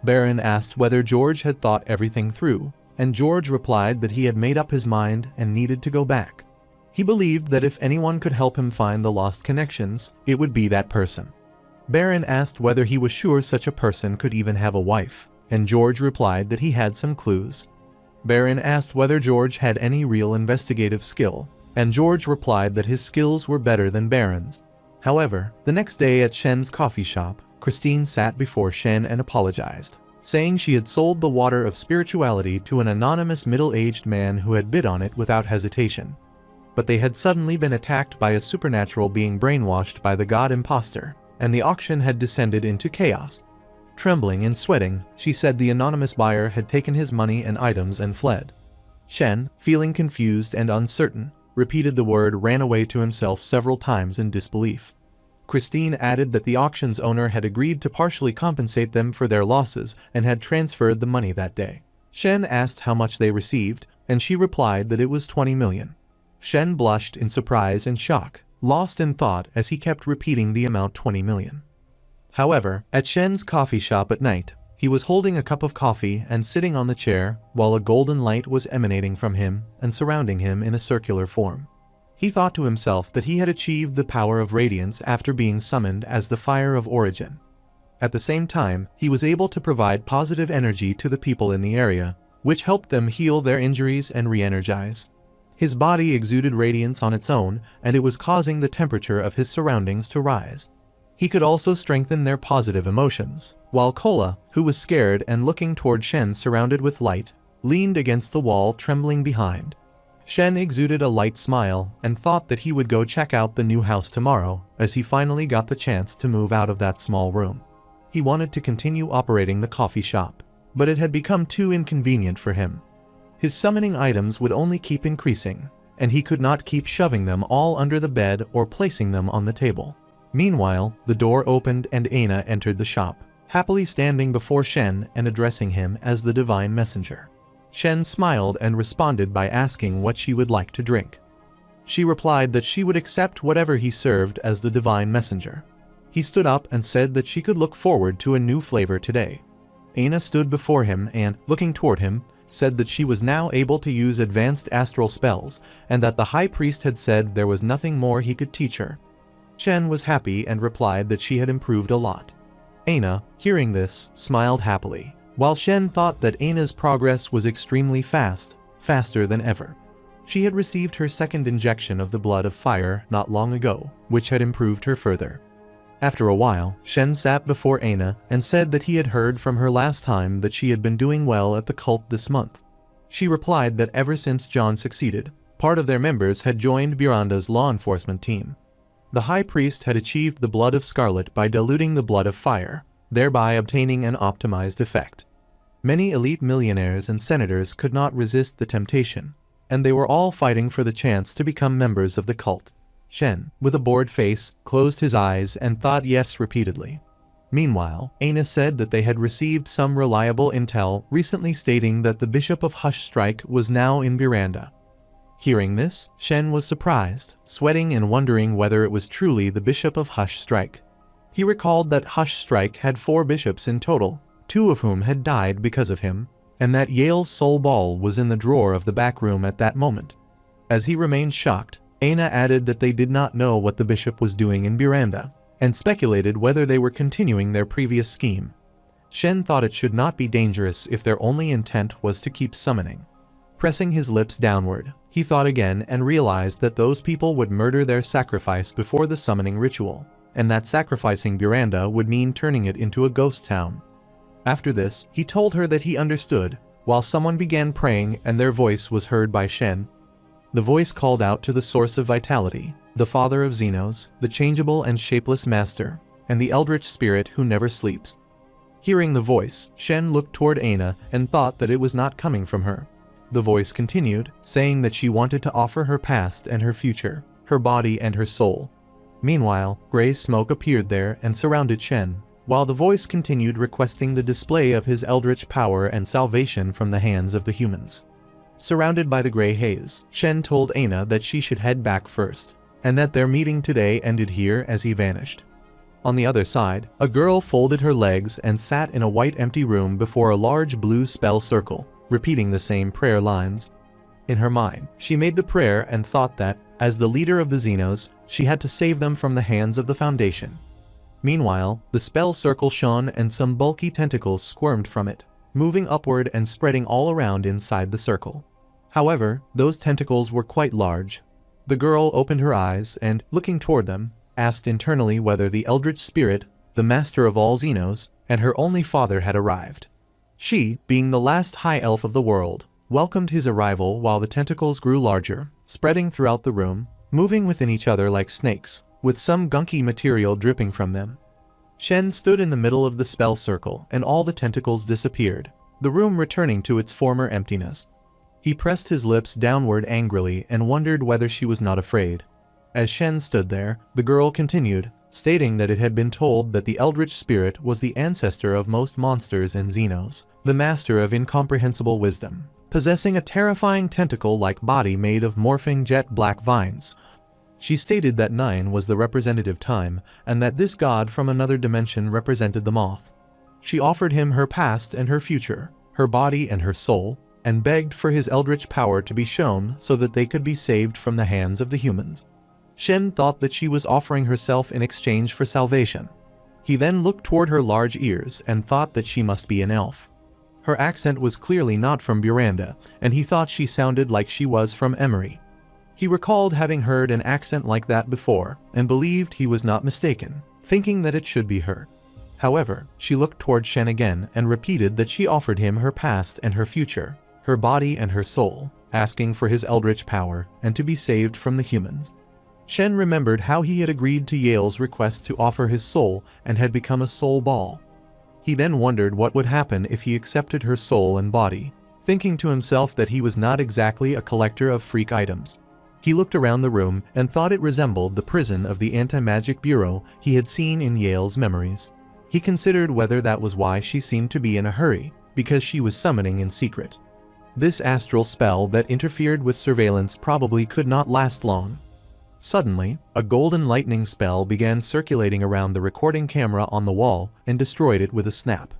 Baron asked whether George had thought everything through, and George replied that he had made up his mind and needed to go back. He believed that if anyone could help him find the lost connections, it would be that person. Baron asked whether he was sure such a person could even have a wife, and George replied that he had some clues. Baron asked whether George had any real investigative skill, and George replied that his skills were better than Baron's. However, the next day at Shen's coffee shop, Christine sat before Shen and apologized, saying she had sold the water of spirituality to an anonymous middle-aged man who had bid on it without hesitation. But they had suddenly been attacked by a supernatural being brainwashed by the god imposter, and the auction had descended into chaos. Trembling and sweating, she said the anonymous buyer had taken his money and items and fled. Shen, feeling confused and uncertain, repeated the word "ran away" to himself several times in disbelief. Christine added that the auction's owner had agreed to partially compensate them for their losses and had transferred the money that day. Shen asked how much they received, and she replied that it was 20 million. Shen blushed in surprise and shock, lost in thought as he kept repeating the amount 20 million. However, at Shen's coffee shop at night, he was holding a cup of coffee and sitting on the chair while a golden light was emanating from him and surrounding him in a circular form. He thought to himself that he had achieved the power of radiance after being summoned as the Fire of Origin. At the same time, he was able to provide positive energy to the people in the area, which helped them heal their injuries and re-energize. His body exuded radiance on its own, and it was causing the temperature of his surroundings to rise. He could also strengthen their positive emotions, while Kola, who was scared and looking toward Shen surrounded with light, leaned against the wall trembling behind. Shen exuded a light smile and thought that he would go check out the new house tomorrow as he finally got the chance to move out of that small room. He wanted to continue operating the coffee shop, but it had become too inconvenient for him. His summoning items would only keep increasing, and he could not keep shoving them all under the bed or placing them on the table. Meanwhile, the door opened and Aina entered the shop, happily standing before Shen and addressing him as the divine messenger. Shen smiled and responded by asking what she would like to drink. She replied that she would accept whatever he served as the divine messenger. He stood up and said that she could look forward to a new flavor today. Aina stood before him and, looking toward him, said that she was now able to use advanced astral spells and that the high priest had said there was nothing more he could teach her. Shen was happy and replied that she had improved a lot. Aina, hearing this, smiled happily, while Shen thought that Aina's progress was extremely fast, faster than ever. She had received her second injection of the blood of fire not long ago, which had improved her further. After a while, Shen sat before Aina and said that he had heard from her last time that she had been doing well at the cult this month. She replied that ever since John succeeded, part of their members had joined Miranda's law enforcement team. The high priest had achieved the blood of scarlet by diluting the blood of fire, thereby obtaining an optimized effect. Many elite millionaires and senators could not resist the temptation, and they were all fighting for the chance to become members of the cult. Shen, with a bored face, closed his eyes and thought yes repeatedly. Meanwhile, Aina said that they had received some reliable intel recently stating that the Bishop of Hush Strike was now in Miranda. Hearing this, Shen was surprised, sweating and wondering whether it was truly the Bishop of Hush Strike. He recalled that Hush Strike had 4 bishops in total, 2 of whom had died because of him, and that Yale's soul ball was in the drawer of the back room at that moment. As he remained shocked, Aina added that they did not know what the bishop was doing in Miranda, and speculated whether they were continuing their previous scheme. Shen thought it should not be dangerous if their only intent was to keep summoning. Pressing his lips downward, he thought again and realized that those people would murder their sacrifice before the summoning ritual, and that sacrificing Miranda would mean turning it into a ghost town. After this, he told her that he understood, while someone began praying and their voice was heard by Shen. The voice called out to the source of vitality, the father of Xenos, the changeable and shapeless master, and the eldritch spirit who never sleeps. Hearing the voice, Shen looked toward Aina and thought that it was not coming from her. The voice continued, saying that she wanted to offer her past and her future, her body and her soul. Meanwhile, gray smoke appeared there and surrounded Shen, while the voice continued requesting the display of his eldritch power and salvation from the hands of the humans. Surrounded by the gray haze, Shen told Aina that she should head back first, and that their meeting today ended here as he vanished. On the other side, a girl folded her legs and sat in a white empty room before a large blue spell circle, repeating the same prayer lines. In her mind, she made the prayer and thought that, as the leader of the Xenos, she had to save them from the hands of the Foundation. Meanwhile, the spell circle shone and some bulky tentacles squirmed from it, moving upward and spreading all around inside the circle. However, those tentacles were quite large. The girl opened her eyes and, looking toward them, asked internally whether the eldritch spirit, the master of all Xenos, and her only father had arrived. She, being the last high elf of the world, welcomed his arrival while the tentacles grew larger, spreading throughout the room, moving within each other like snakes, with some gunky material dripping from them. Shen stood in the middle of the spell circle and all the tentacles disappeared, the room returning to its former emptiness. He pressed his lips downward angrily and wondered whether she was not afraid. As Shen stood there, the girl continued, stating that it had been told that the eldritch spirit was the ancestor of most monsters and Xenos, the master of incomprehensible wisdom, possessing a terrifying tentacle-like body made of morphing jet black vines. She stated that 9 was the representative time, and that this god from another dimension represented the moth. She offered him her past and her future, her body and her soul, and begged for his eldritch power to be shown so that they could be saved from the hands of the humans. Shen thought that she was offering herself in exchange for salvation. He then looked toward her large ears and thought that she must be an elf. Her accent was clearly not from Buranda, and he thought she sounded like she was from Emery. He recalled having heard an accent like that before, and believed he was not mistaken, thinking that it should be her. However, she looked toward Shen again and repeated that she offered him her past and her future, her body and her soul, asking for his eldritch power and to be saved from the humans. Shen remembered how he had agreed to Yale's request to offer his soul and had become a soul ball. He then wondered what would happen if he accepted her soul and body, thinking to himself that he was not exactly a collector of freak items. He looked around the room and thought it resembled the prison of the Anti-Magic Bureau he had seen in Yale's memories. He considered whether that was why she seemed to be in a hurry, because she was summoning in secret. This astral spell that interfered with surveillance probably could not last long. Suddenly, a golden lightning spell began circulating around the recording camera on the wall and destroyed it with a snap.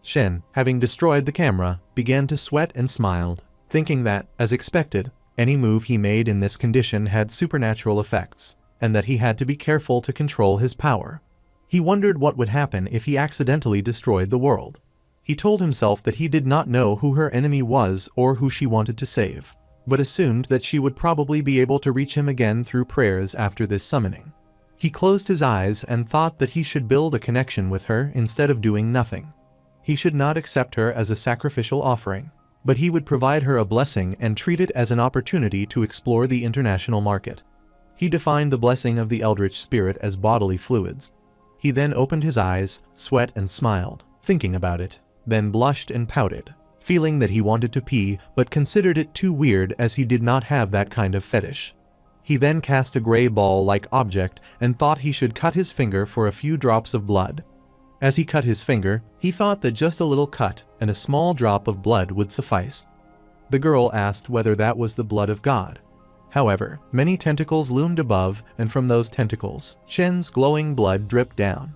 Shen, having destroyed the camera, began to sweat and smiled, thinking that, as expected, any move he made in this condition had supernatural effects, and that he had to be careful to control his power. He wondered what would happen if he accidentally destroyed the world. He told himself that he did not know who her enemy was or who she wanted to save, but assumed that she would probably be able to reach him again through prayers after this summoning. He closed his eyes and thought that he should build a connection with her instead of doing nothing. He should not accept her as a sacrificial offering, but he would provide her a blessing and treat it as an opportunity to explore the international market. He defined the blessing of the Eldritch Spirit as bodily fluids. He then opened his eyes, sweat and smiled, thinking about it, then blushed and pouted, feeling that he wanted to pee but considered it too weird as he did not have that kind of fetish. He then cast a gray ball-like object and thought he should cut his finger for a few drops of blood. As he cut his finger, he thought that just a little cut and a small drop of blood would suffice. The girl asked whether that was the blood of God. However, many tentacles loomed above, and from those tentacles, Shen's glowing blood dripped down.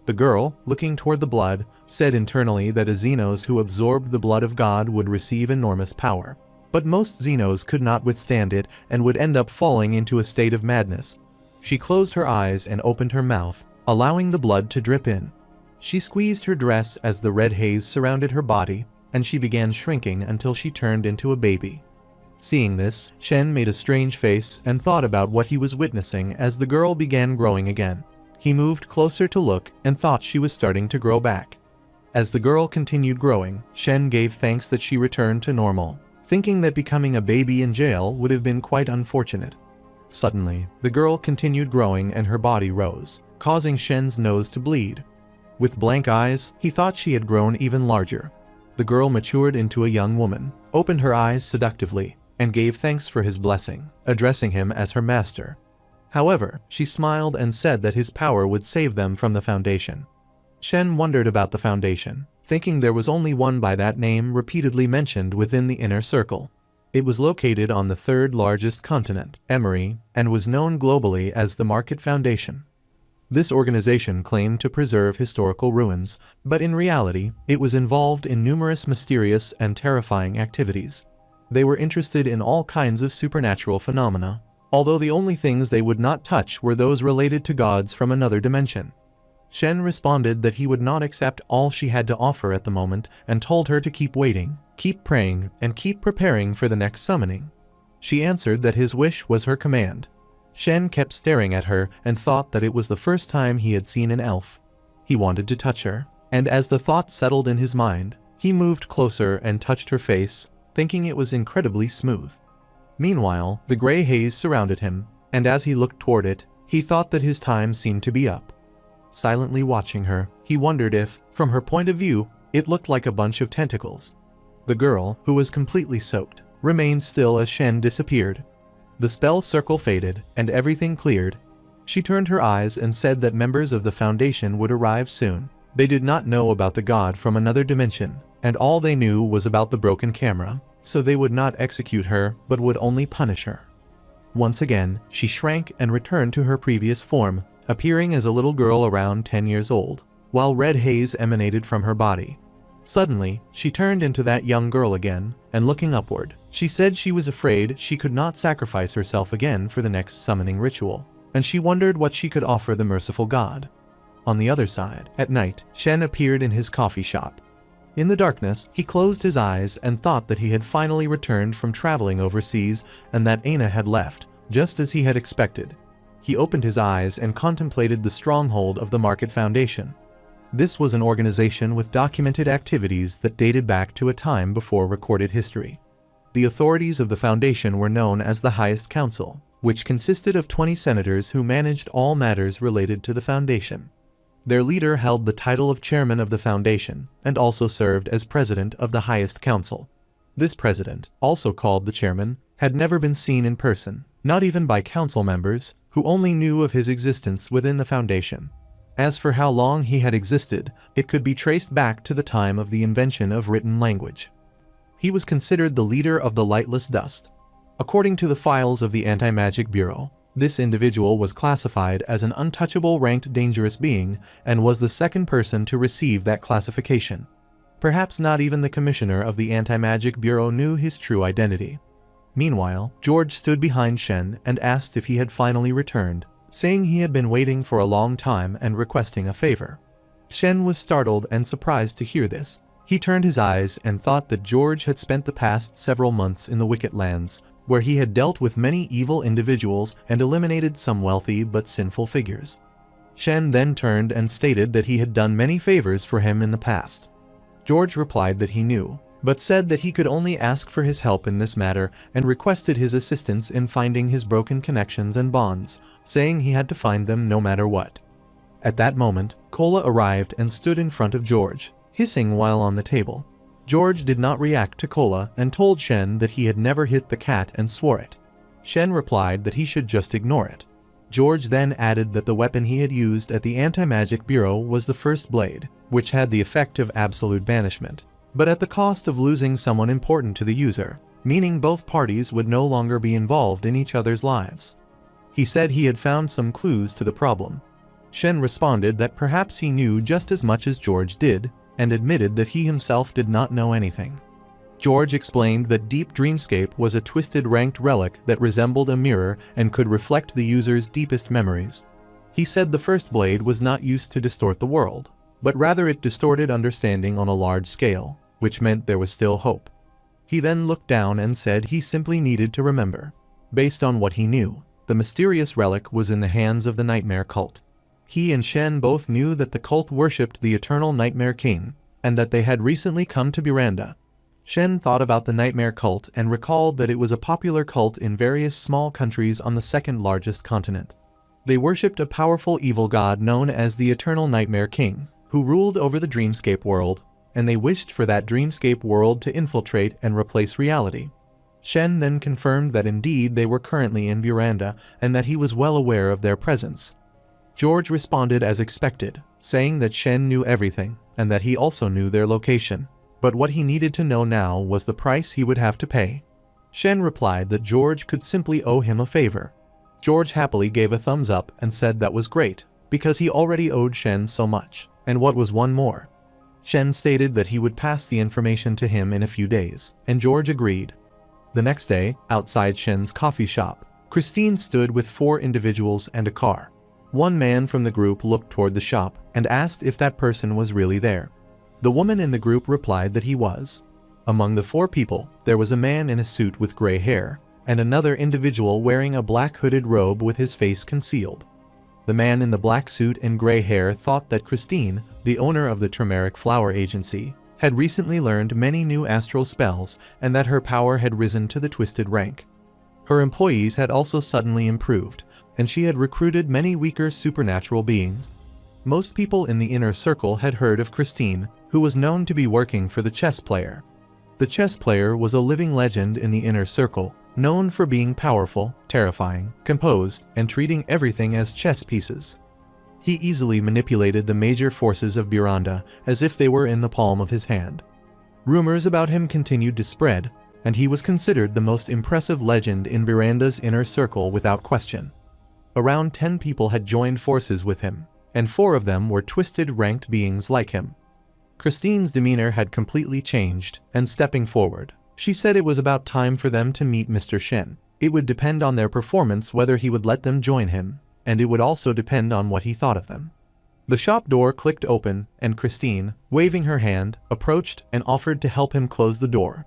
The girl, looking toward the blood, said internally that a Xenos who absorbed the blood of God would receive enormous power. But most Xenos could not withstand it and would end up falling into a state of madness. She closed her eyes and opened her mouth, allowing the blood to drip in. She squeezed her dress as the red haze surrounded her body, and she began shrinking until she turned into a baby. Seeing this, Shen made a strange face and thought about what he was witnessing as the girl began growing again. He moved closer to look and thought she was starting to grow back. As the girl continued growing, Shen gave thanks that she returned to normal, thinking that becoming a baby in jail would have been quite unfortunate. Suddenly, the girl continued growing and her body rose, causing Shen's nose to bleed. With blank eyes, he thought she had grown even larger. The girl matured into a young woman, opened her eyes seductively, and gave thanks for his blessing, addressing him as her master. However, she smiled and said that his power would save them from the Foundation. Shen wondered about the Foundation, thinking there was only one by that name repeatedly mentioned within the inner circle. It was located on the third largest continent, Emery, and was known globally as the Market Foundation. This organization claimed to preserve historical ruins, but in reality, it was involved in numerous mysterious and terrifying activities. They were interested in all kinds of supernatural phenomena, although the only things they would not touch were those related to gods from another dimension. Shen responded that he would not accept all she had to offer at the moment and told her to keep waiting, keep praying, and keep preparing for the next summoning. She answered that his wish was her command. Shen kept staring at her and thought that it was the first time he had seen an elf. He wanted to touch her, and as the thought settled in his mind, he moved closer and touched her face, thinking it was incredibly smooth. Meanwhile, the gray haze surrounded him, and as he looked toward it, he thought that his time seemed to be up. Silently watching her, he wondered if, from her point of view, it looked like a bunch of tentacles. The girl, who was completely soaked, remained still as Shen disappeared. The spell circle faded, and everything cleared. She turned her eyes and said that members of the Foundation would arrive soon. They did not know about the god from another dimension, and all they knew was about the broken camera, so they would not execute her but would only punish her. Once again, she shrank and returned to her previous form, appearing as a little girl around 10 years old, while red haze emanated from her body. Suddenly, she turned into that young girl again, and looking upward, she said she was afraid she could not sacrifice herself again for the next summoning ritual, and she wondered what she could offer the merciful god. On the other side, at night, Shen appeared in his coffee shop. In the darkness, he closed his eyes and thought that he had finally returned from traveling overseas and that Aina had left, just as he had expected. He opened his eyes and contemplated the stronghold of the Market Foundation. This was an organization with documented activities that dated back to a time before recorded history. The authorities of the Foundation were known as the Highest Council, which consisted of 20 senators who managed all matters related to the Foundation. Their leader held the title of chairman of the Foundation and also served as president of the Highest Council. This president, also called the chairman, had never been seen in person, not even by council members, who only knew of his existence within the Foundation. As for how long he had existed, it could be traced back to the time of the invention of written language. He was considered the leader of the Lightless Dust. According to the files of the Anti-Magic Bureau, this individual was classified as an untouchable ranked dangerous being and was the second person to receive that classification. Perhaps not even the commissioner of the Anti-Magic Bureau knew his true identity. Meanwhile, George stood behind Shen and asked if he had finally returned, saying he had been waiting for a long time and requesting a favor. Shen was startled and surprised to hear this. He turned his eyes and thought that George had spent the past several months in the Wicked Lands, where he had dealt with many evil individuals and eliminated some wealthy but sinful figures. Shen then turned and stated that he had done many favors for him in the past. George replied that he knew, but said that he could only ask for his help in this matter and requested his assistance in finding his broken connections and bonds, saying he had to find them no matter what. At that moment, Cola arrived and stood in front of George, hissing while on the table. George did not react to Cola and told Shen that he had never hit the cat and swore it. Shen replied that he should just ignore it. George then added that the weapon he had used at the Anti-Magic Bureau was the first blade, which had the effect of absolute banishment, but at the cost of losing someone important to the user, meaning both parties would no longer be involved in each other's lives. He said he had found some clues to the problem. Shen responded that perhaps he knew just as much as George did, and admitted that he himself did not know anything. George explained that Deep Dreamscape was a twisted ranked relic that resembled a mirror and could reflect the user's deepest memories. He said the first blade was not used to distort the world, but rather it distorted understanding on a large scale, which meant there was still hope. He then looked down and said he simply needed to remember. Based on what he knew, the mysterious relic was in the hands of the Nightmare Cult. He and Shen both knew that the cult worshipped the Eternal Nightmare King, and that they had recently come to Miranda. Shen thought about the Nightmare Cult and recalled that it was a popular cult in various small countries on the second largest continent. They worshipped a powerful evil god known as the Eternal Nightmare King, who ruled over the Dreamscape world, and they wished for that Dreamscape world to infiltrate and replace reality. Shen then confirmed that indeed they were currently in Miranda and that he was well aware of their presence. George responded as expected, saying that Shen knew everything and that he also knew their location, but what he needed to know now was the price he would have to pay. Shen replied that George could simply owe him a favor. George happily gave a thumbs up and said that was great, because he already owed Shen so much, and what was one more? Shen stated that he would pass the information to him in a few days, and George agreed. The next day, outside Shen's coffee shop, Christine stood with 4 individuals and a car. One man from the group looked toward the shop and asked if that person was really there. The woman in the group replied that he was. Among the 4 people, there was a man in a suit with gray hair, and another individual wearing a black hooded robe with his face concealed. The man in the black suit and gray hair thought that Christine, the owner of the Turmeric Flower Agency, had recently learned many new astral spells and that her power had risen to the twisted rank. Her employees had also suddenly improved, and she had recruited many weaker supernatural beings. Most people in the inner circle had heard of Christine, who was known to be working for the chess player. The chess player was a living legend in the inner circle, known for being powerful, terrifying, composed, and treating everything as chess pieces. He easily manipulated the major forces of Miranda as if they were in the palm of his hand. Rumors about him continued to spread, and he was considered the most impressive legend in Miranda's inner circle without question. Around 10 people had joined forces with him, and 4 of them were twisted ranked beings like him. Christine's demeanor had completely changed, and stepping forward, she said it was about time for them to meet Mr. Shen. It would depend on their performance whether he would let them join him, and it would also depend on what he thought of them. The shop door clicked open, and Christine, waving her hand, approached and offered to help him close the door.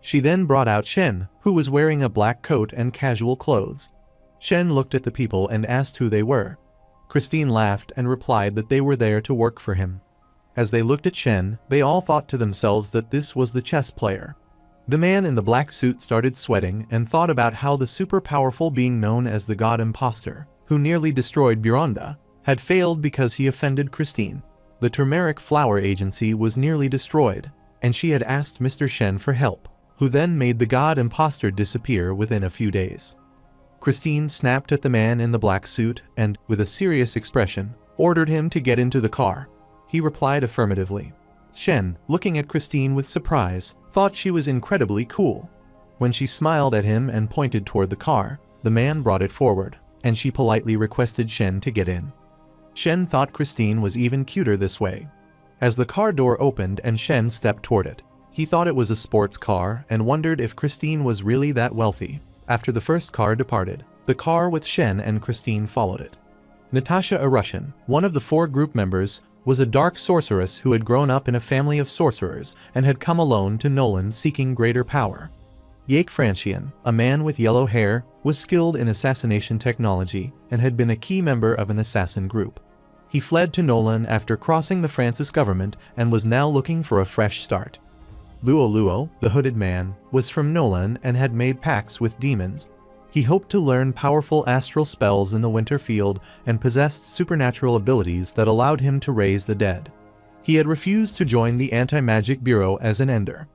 She then brought out Shen, who was wearing a black coat and casual clothes. Shen looked at the people and asked who they were. Christine laughed and replied that they were there to work for him. As they looked at Shen, they all thought to themselves that this was the chess player. The man in the black suit started sweating and thought about how the super powerful being known as the God Imposter, who nearly destroyed Miranda, had failed because he offended Christine. The turmeric flower agency was nearly destroyed, and she had asked Mr. Shen for help, who then made the God Imposter disappear within a few days. Christine snapped at the man in the black suit and, with a serious expression, ordered him to get into the car. He replied affirmatively. Shen, looking at Christine with surprise, thought she was incredibly cool. When she smiled at him and pointed toward the car, the man brought it forward, and she politely requested Shen to get in. Shen thought Christine was even cuter this way. As the car door opened and Shen stepped toward it, he thought it was a sports car and wondered if Christine was really that wealthy. After the first car departed, the car with Shen and Christine followed it. Natasha, a Russian, one of the 4 group members, was a dark sorceress who had grown up in a family of sorcerers and had come alone to Nolan seeking greater power. Yake Francian, a man with yellow hair, was skilled in assassination technology and had been a key member of an assassin group. He fled to Nolan after crossing the Francis government and was now looking for a fresh start. Luo Luo, the hooded man, was from Nolan and had made pacts with demons. He hoped to learn powerful astral spells in the winter field and possessed supernatural abilities that allowed him to raise the dead. He had refused to join the Anti-Magic Bureau as an ender.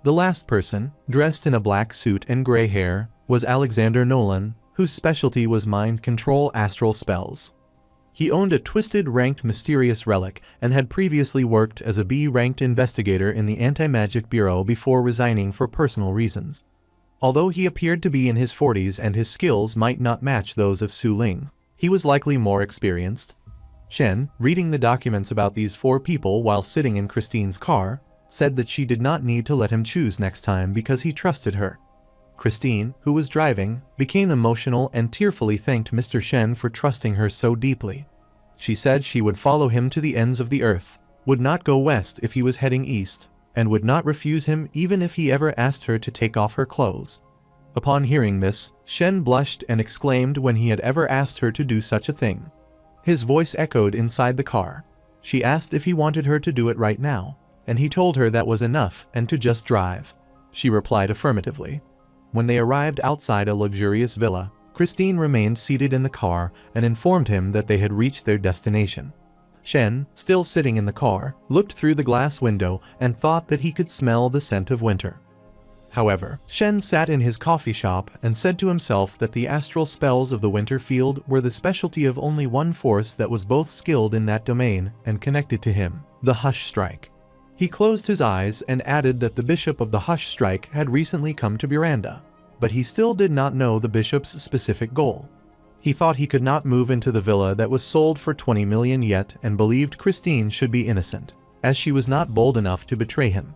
The last person, dressed in a black suit and gray hair, was Alexander Nolan, whose specialty was mind control astral spells. He owned a twisted ranked mysterious relic and had previously worked as a B-ranked investigator in the Anti-Magic Bureau before resigning for personal reasons. Although he appeared to be in his 40s and his skills might not match those of Suling, he was likely more experienced. Shen, reading the documents about these 4 people while sitting in Christine's car, said that she did not need to let him choose next time because he trusted her. Christine, who was driving, became emotional and tearfully thanked Mr. Shen for trusting her so deeply. She said she would follow him to the ends of the earth, would not go west if he was heading east, and would not refuse him even if he ever asked her to take off her clothes. Upon hearing this, Shen blushed and exclaimed when he had ever asked her to do such a thing. His voice echoed inside the car. She asked if he wanted her to do it right now, and he told her that was enough and to just drive. She replied affirmatively. When they arrived outside a luxurious villa, Christine remained seated in the car and informed him that they had reached their destination. Shen, still sitting in the car, looked through the glass window and thought that he could smell the scent of winter. However, Shen sat in his coffee shop and said to himself that the astral spells of the winter field were the specialty of only one force that was both skilled in that domain and connected to him, the Hush Strike. He closed his eyes and added that the bishop of the Hush Strike had recently come to Miranda, but he still did not know the bishop's specific goal. He thought he could not move into the villa that was sold for 20 million yet and believed Christine should be innocent, as she was not bold enough to betray him.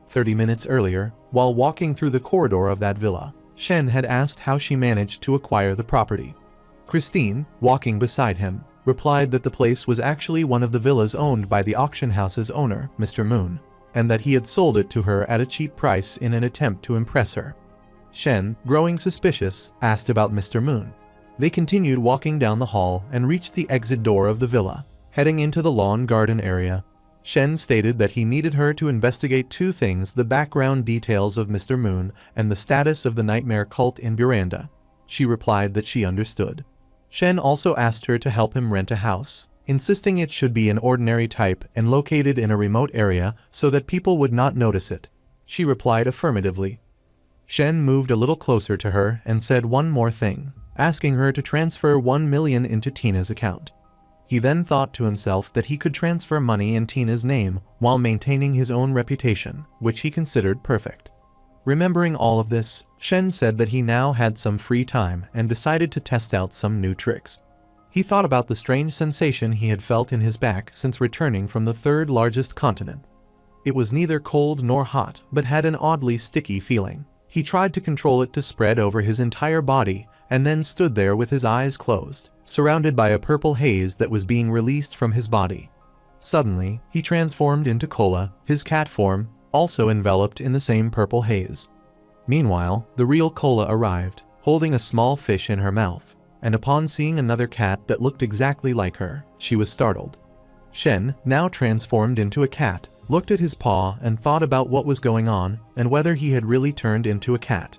30 minutes earlier, while walking through the corridor of that villa, Shen had asked how she managed to acquire the property. Christine, walking beside him, replied that the place was actually one of the villas owned by the auction house's owner, Mr. Moon, and that he had sold it to her at a cheap price in an attempt to impress her. Shen, growing suspicious, asked about Mr. Moon. They continued walking down the hall and reached the exit door of the villa, heading into the lawn garden area. Shen stated that he needed her to investigate 2 things: the background details of Mr. Moon and the status of the nightmare cult in Miranda. She replied that she understood. Shen also asked her to help him rent a house, insisting it should be an ordinary type and located in a remote area so that people would not notice it. She replied affirmatively. Shen moved a little closer to her and said one more thing, asking her to transfer 1 million into Tina's account. He then thought to himself that he could transfer money in Tina's name while maintaining his own reputation, which he considered perfect. Remembering all of this, Shen said that he now had some free time and decided to test out some new tricks. He thought about the strange sensation he had felt in his back since returning from the third largest continent. It was neither cold nor hot, but had an oddly sticky feeling. He tried to control it to spread over his entire body, and then stood there with his eyes closed, surrounded by a purple haze that was being released from his body. Suddenly, he transformed into Cola, his cat form, also enveloped in the same purple haze. Meanwhile, the real Cola arrived, holding a small fish in her mouth, and upon seeing another cat that looked exactly like her, she was startled. Shen, now transformed into a cat, looked at his paw and thought about what was going on and whether he had really turned into a cat.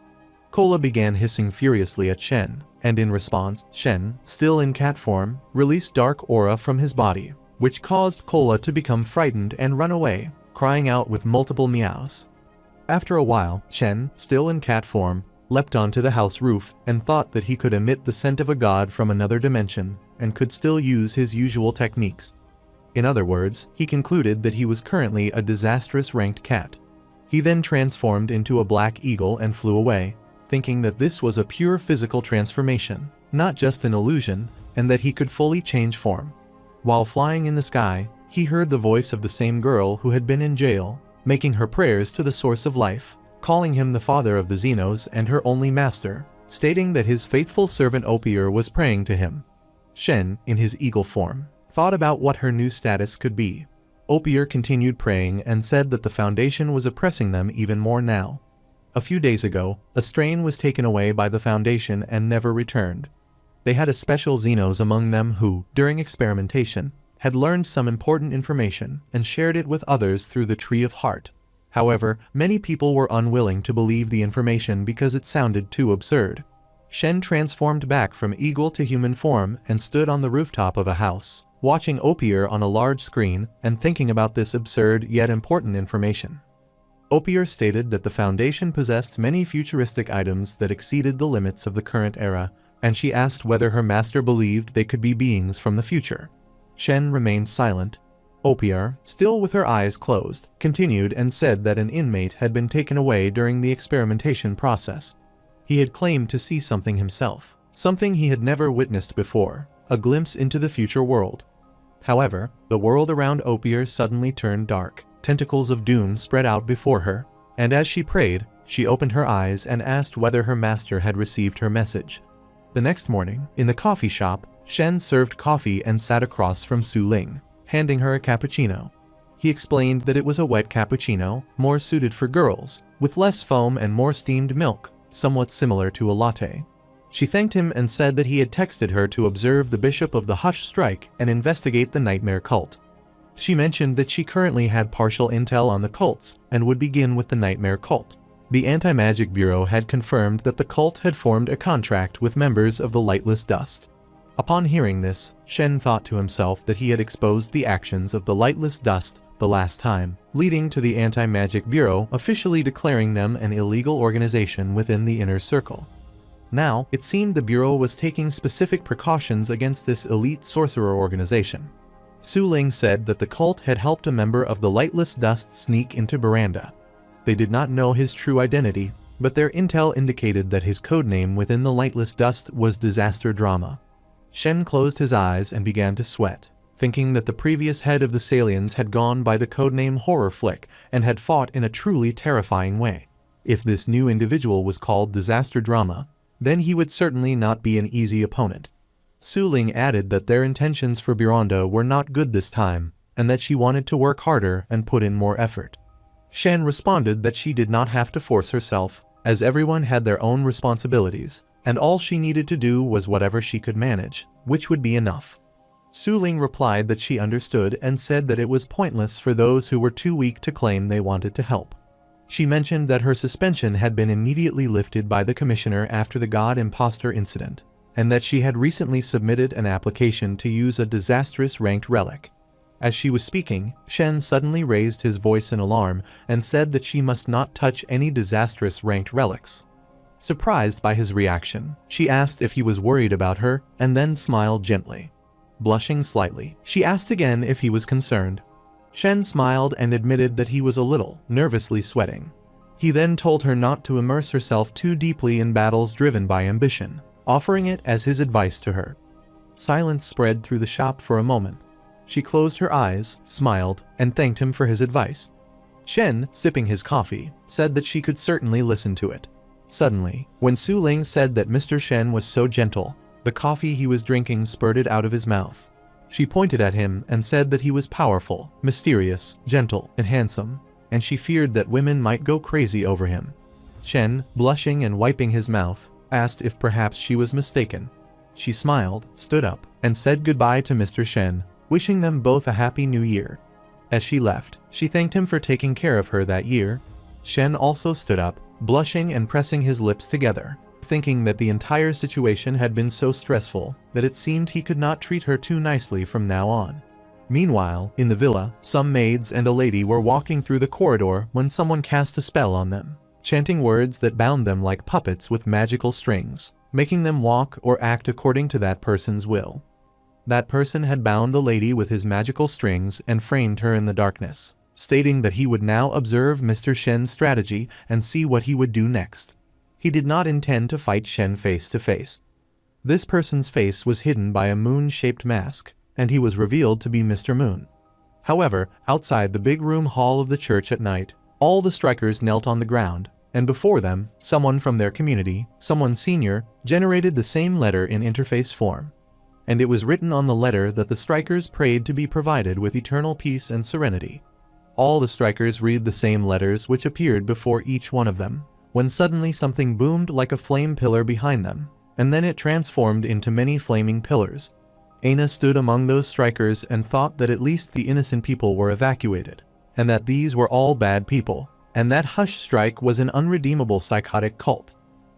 Cola began hissing furiously at Shen, and in response, Shen, still in cat form, released dark aura from his body, which caused Cola to become frightened and run away, crying out with multiple meows. After a while, Shen, still in cat form, leapt onto the house roof and thought that he could emit the scent of a god from another dimension and could still use his usual techniques. In other words, he concluded that he was currently a disastrous ranked cat. He then transformed into a black eagle and flew away, thinking that this was a pure physical transformation, not just an illusion, and that he could fully change form. While flying in the sky, he heard the voice of the same girl who had been in jail, making her prayers to the source of life, calling him the father of the Xenos and her only master, stating that his faithful servant Opier was praying to him. Shen, in his eagle form, thought about what her new status could be. Opier continued praying and said that the Foundation was oppressing them even more now. A few days ago, a strain was taken away by the Foundation and never returned. They had a special Xenos among them who, during experimentation, had learned some important information and shared it with others through the Tree of Heart. However, many people were unwilling to believe the information because it sounded too absurd. Shen transformed back from eagle to human form and stood on the rooftop of a house, watching Opier on a large screen and thinking about this absurd yet important information. Opier stated that the Foundation possessed many futuristic items that exceeded the limits of the current era, and she asked whether her master believed they could be beings from the future. Shen remained silent. Opier, still with her eyes closed, continued and said that an inmate had been taken away during the experimentation process. He had claimed to see something himself, something he had never witnessed before, a glimpse into the future world. However, the world around Opier suddenly turned dark. Tentacles of doom spread out before her, and as she prayed, she opened her eyes and asked whether her master had received her message. The next morning, in the coffee shop, Shen served coffee and sat across from Suling, handing her a cappuccino. He explained that it was a wet cappuccino, more suited for girls, with less foam and more steamed milk, somewhat similar to a latte. She thanked him and said that he had texted her to observe the Bishop of the Hush Strike and investigate the Nightmare Cult. She mentioned that she currently had partial intel on the cults and would begin with the Nightmare Cult. The Anti-Magic Bureau had confirmed that the cult had formed a contract with members of the Lightless Dust. Upon hearing this, Shen thought to himself that he had exposed the actions of the Lightless Dust the last time, leading to the Anti-Magic Bureau officially declaring them an illegal organization within the inner circle. Now, it seemed the Bureau was taking specific precautions against this elite sorcerer organization. Suling said that the cult had helped a member of the Lightless Dust sneak into Baranda. They did not know his true identity, but their intel indicated that his codename within the Lightless Dust was Disaster Drama. Shen closed his eyes and began to sweat, thinking that the previous head of the Salians had gone by the codename Horror Flick and had fought in a truly terrifying way. If this new individual was called Disaster Drama, then he would certainly not be an easy opponent. Suling added that their intentions for Baranda were not good this time, and that she wanted to work harder and put in more effort. Shen responded that she did not have to force herself, as everyone had their own responsibilities, and all she needed to do was whatever she could manage, which would be enough. Suling replied that she understood and said that it was pointless for those who were too weak to claim they wanted to help. She mentioned that her suspension had been immediately lifted by the commissioner after the God Imposter incident, and that she had recently submitted an application to use a disastrous ranked relic. As she was speaking, Shen suddenly raised his voice in alarm and said that she must not touch any disastrous ranked relics. Surprised by his reaction, she asked if he was worried about her and then smiled gently. Blushing slightly, she asked again if he was concerned. Shen smiled and admitted that he was a little, nervously sweating. He then told her not to immerse herself too deeply in battles driven by ambition, offering it as his advice to her. Silence spread through the shop for a moment. She closed her eyes, smiled, and thanked him for his advice. Shen, sipping his coffee, said that she could certainly listen to it. Suddenly, when Suling said that Mr. Shen was so gentle, the coffee he was drinking spurted out of his mouth. She pointed at him and said that he was powerful, mysterious, gentle, and handsome, and she feared that women might go crazy over him. Shen, blushing and wiping his mouth, asked if perhaps she was mistaken. She smiled, stood up, and said goodbye to Mr. Shen, wishing them both a happy new year. As she left, she thanked him for taking care of her that year. Shen also stood up, blushing and pressing his lips together, thinking that the entire situation had been so stressful that it seemed he could not treat her too nicely from now on. Meanwhile, in the villa, some maids and a lady were walking through the corridor when someone cast a spell on them, chanting words that bound them like puppets with magical strings, making them walk or act according to that person's will. That person had bound the lady with his magical strings and framed her in the darkness, stating that he would now observe Mr. Shen's strategy and see what he would do next. He did not intend to fight Shen face to face. This person's face was hidden by a moon-shaped mask, and he was revealed to be Mr. Moon. However, outside the big room hall of the church at night, all the strikers knelt on the ground, and before them, someone from their community, someone senior, generated the same letter in interface form. And it was written on the letter that the strikers prayed to be provided with eternal peace and serenity. All the strikers read the same letters which appeared before each one of them, when suddenly something boomed like a flame pillar behind them, and then it transformed into many flaming pillars. Aina stood among those strikers and thought that at least the innocent people were evacuated, and that these were all bad people, and that Hush Strike was an unredeemable psychotic cult.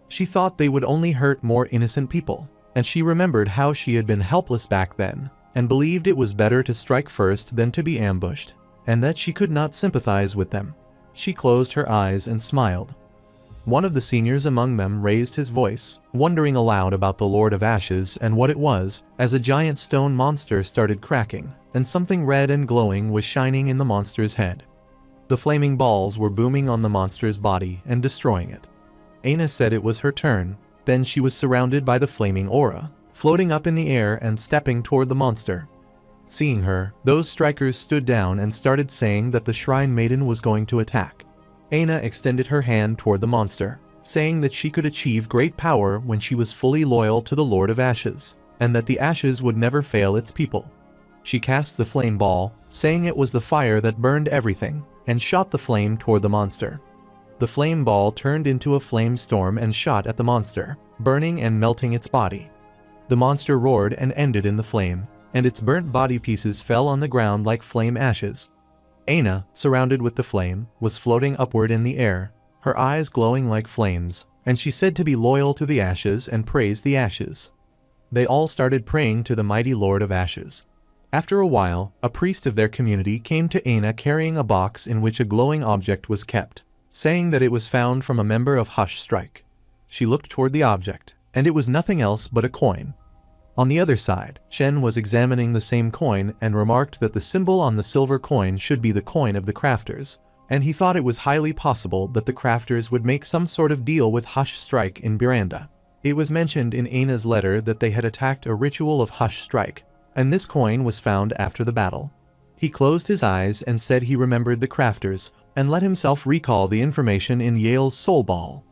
She thought they would only hurt more innocent people, and she remembered how she had been helpless back then, and believed it was better to strike first than to be ambushed, and that she could not sympathize with them. She closed her eyes and smiled. One of the seniors among them raised his voice, wondering aloud about the Lord of Ashes and what it was, as a giant stone monster started cracking, and something red and glowing was shining in the monster's head. The flaming balls were booming on the monster's body and destroying it. Aina said it was her turn, then she was surrounded by the flaming aura, floating up in the air and stepping toward the monster. Seeing her, those strikers stood down and started saying that the Shrine Maiden was going to attack. Aina extended her hand toward the monster, saying that she could achieve great power when she was fully loyal to the Lord of Ashes, and that the Ashes would never fail its people. She cast the flame ball, saying it was the fire that burned everything, and shot the flame toward the monster. The flame ball turned into a flame storm and shot at the monster, burning and melting its body. The monster roared and ended in the flame, and its burnt body pieces fell on the ground like flame ashes. Aina, surrounded with the flame, was floating upward in the air, her eyes glowing like flames, and she said to be loyal to the Ashes and praise the Ashes. They all started praying to the mighty Lord of Ashes. After a while, a priest of their community came to Aina carrying a box in which a glowing object was kept, saying that it was found from a member of Hush Strike. She looked toward the object, and it was nothing else but a coin. On the other side, Shen was examining the same coin and remarked that the symbol on the silver coin should be the coin of the crafters, and he thought it was highly possible that the crafters would make some sort of deal with Hush Strike in Miranda. It was mentioned in Aina's letter that they had attacked a ritual of Hush Strike, and this coin was found after the battle. He closed his eyes and said he remembered the crafters, and let himself recall the information in Yale's soul ball.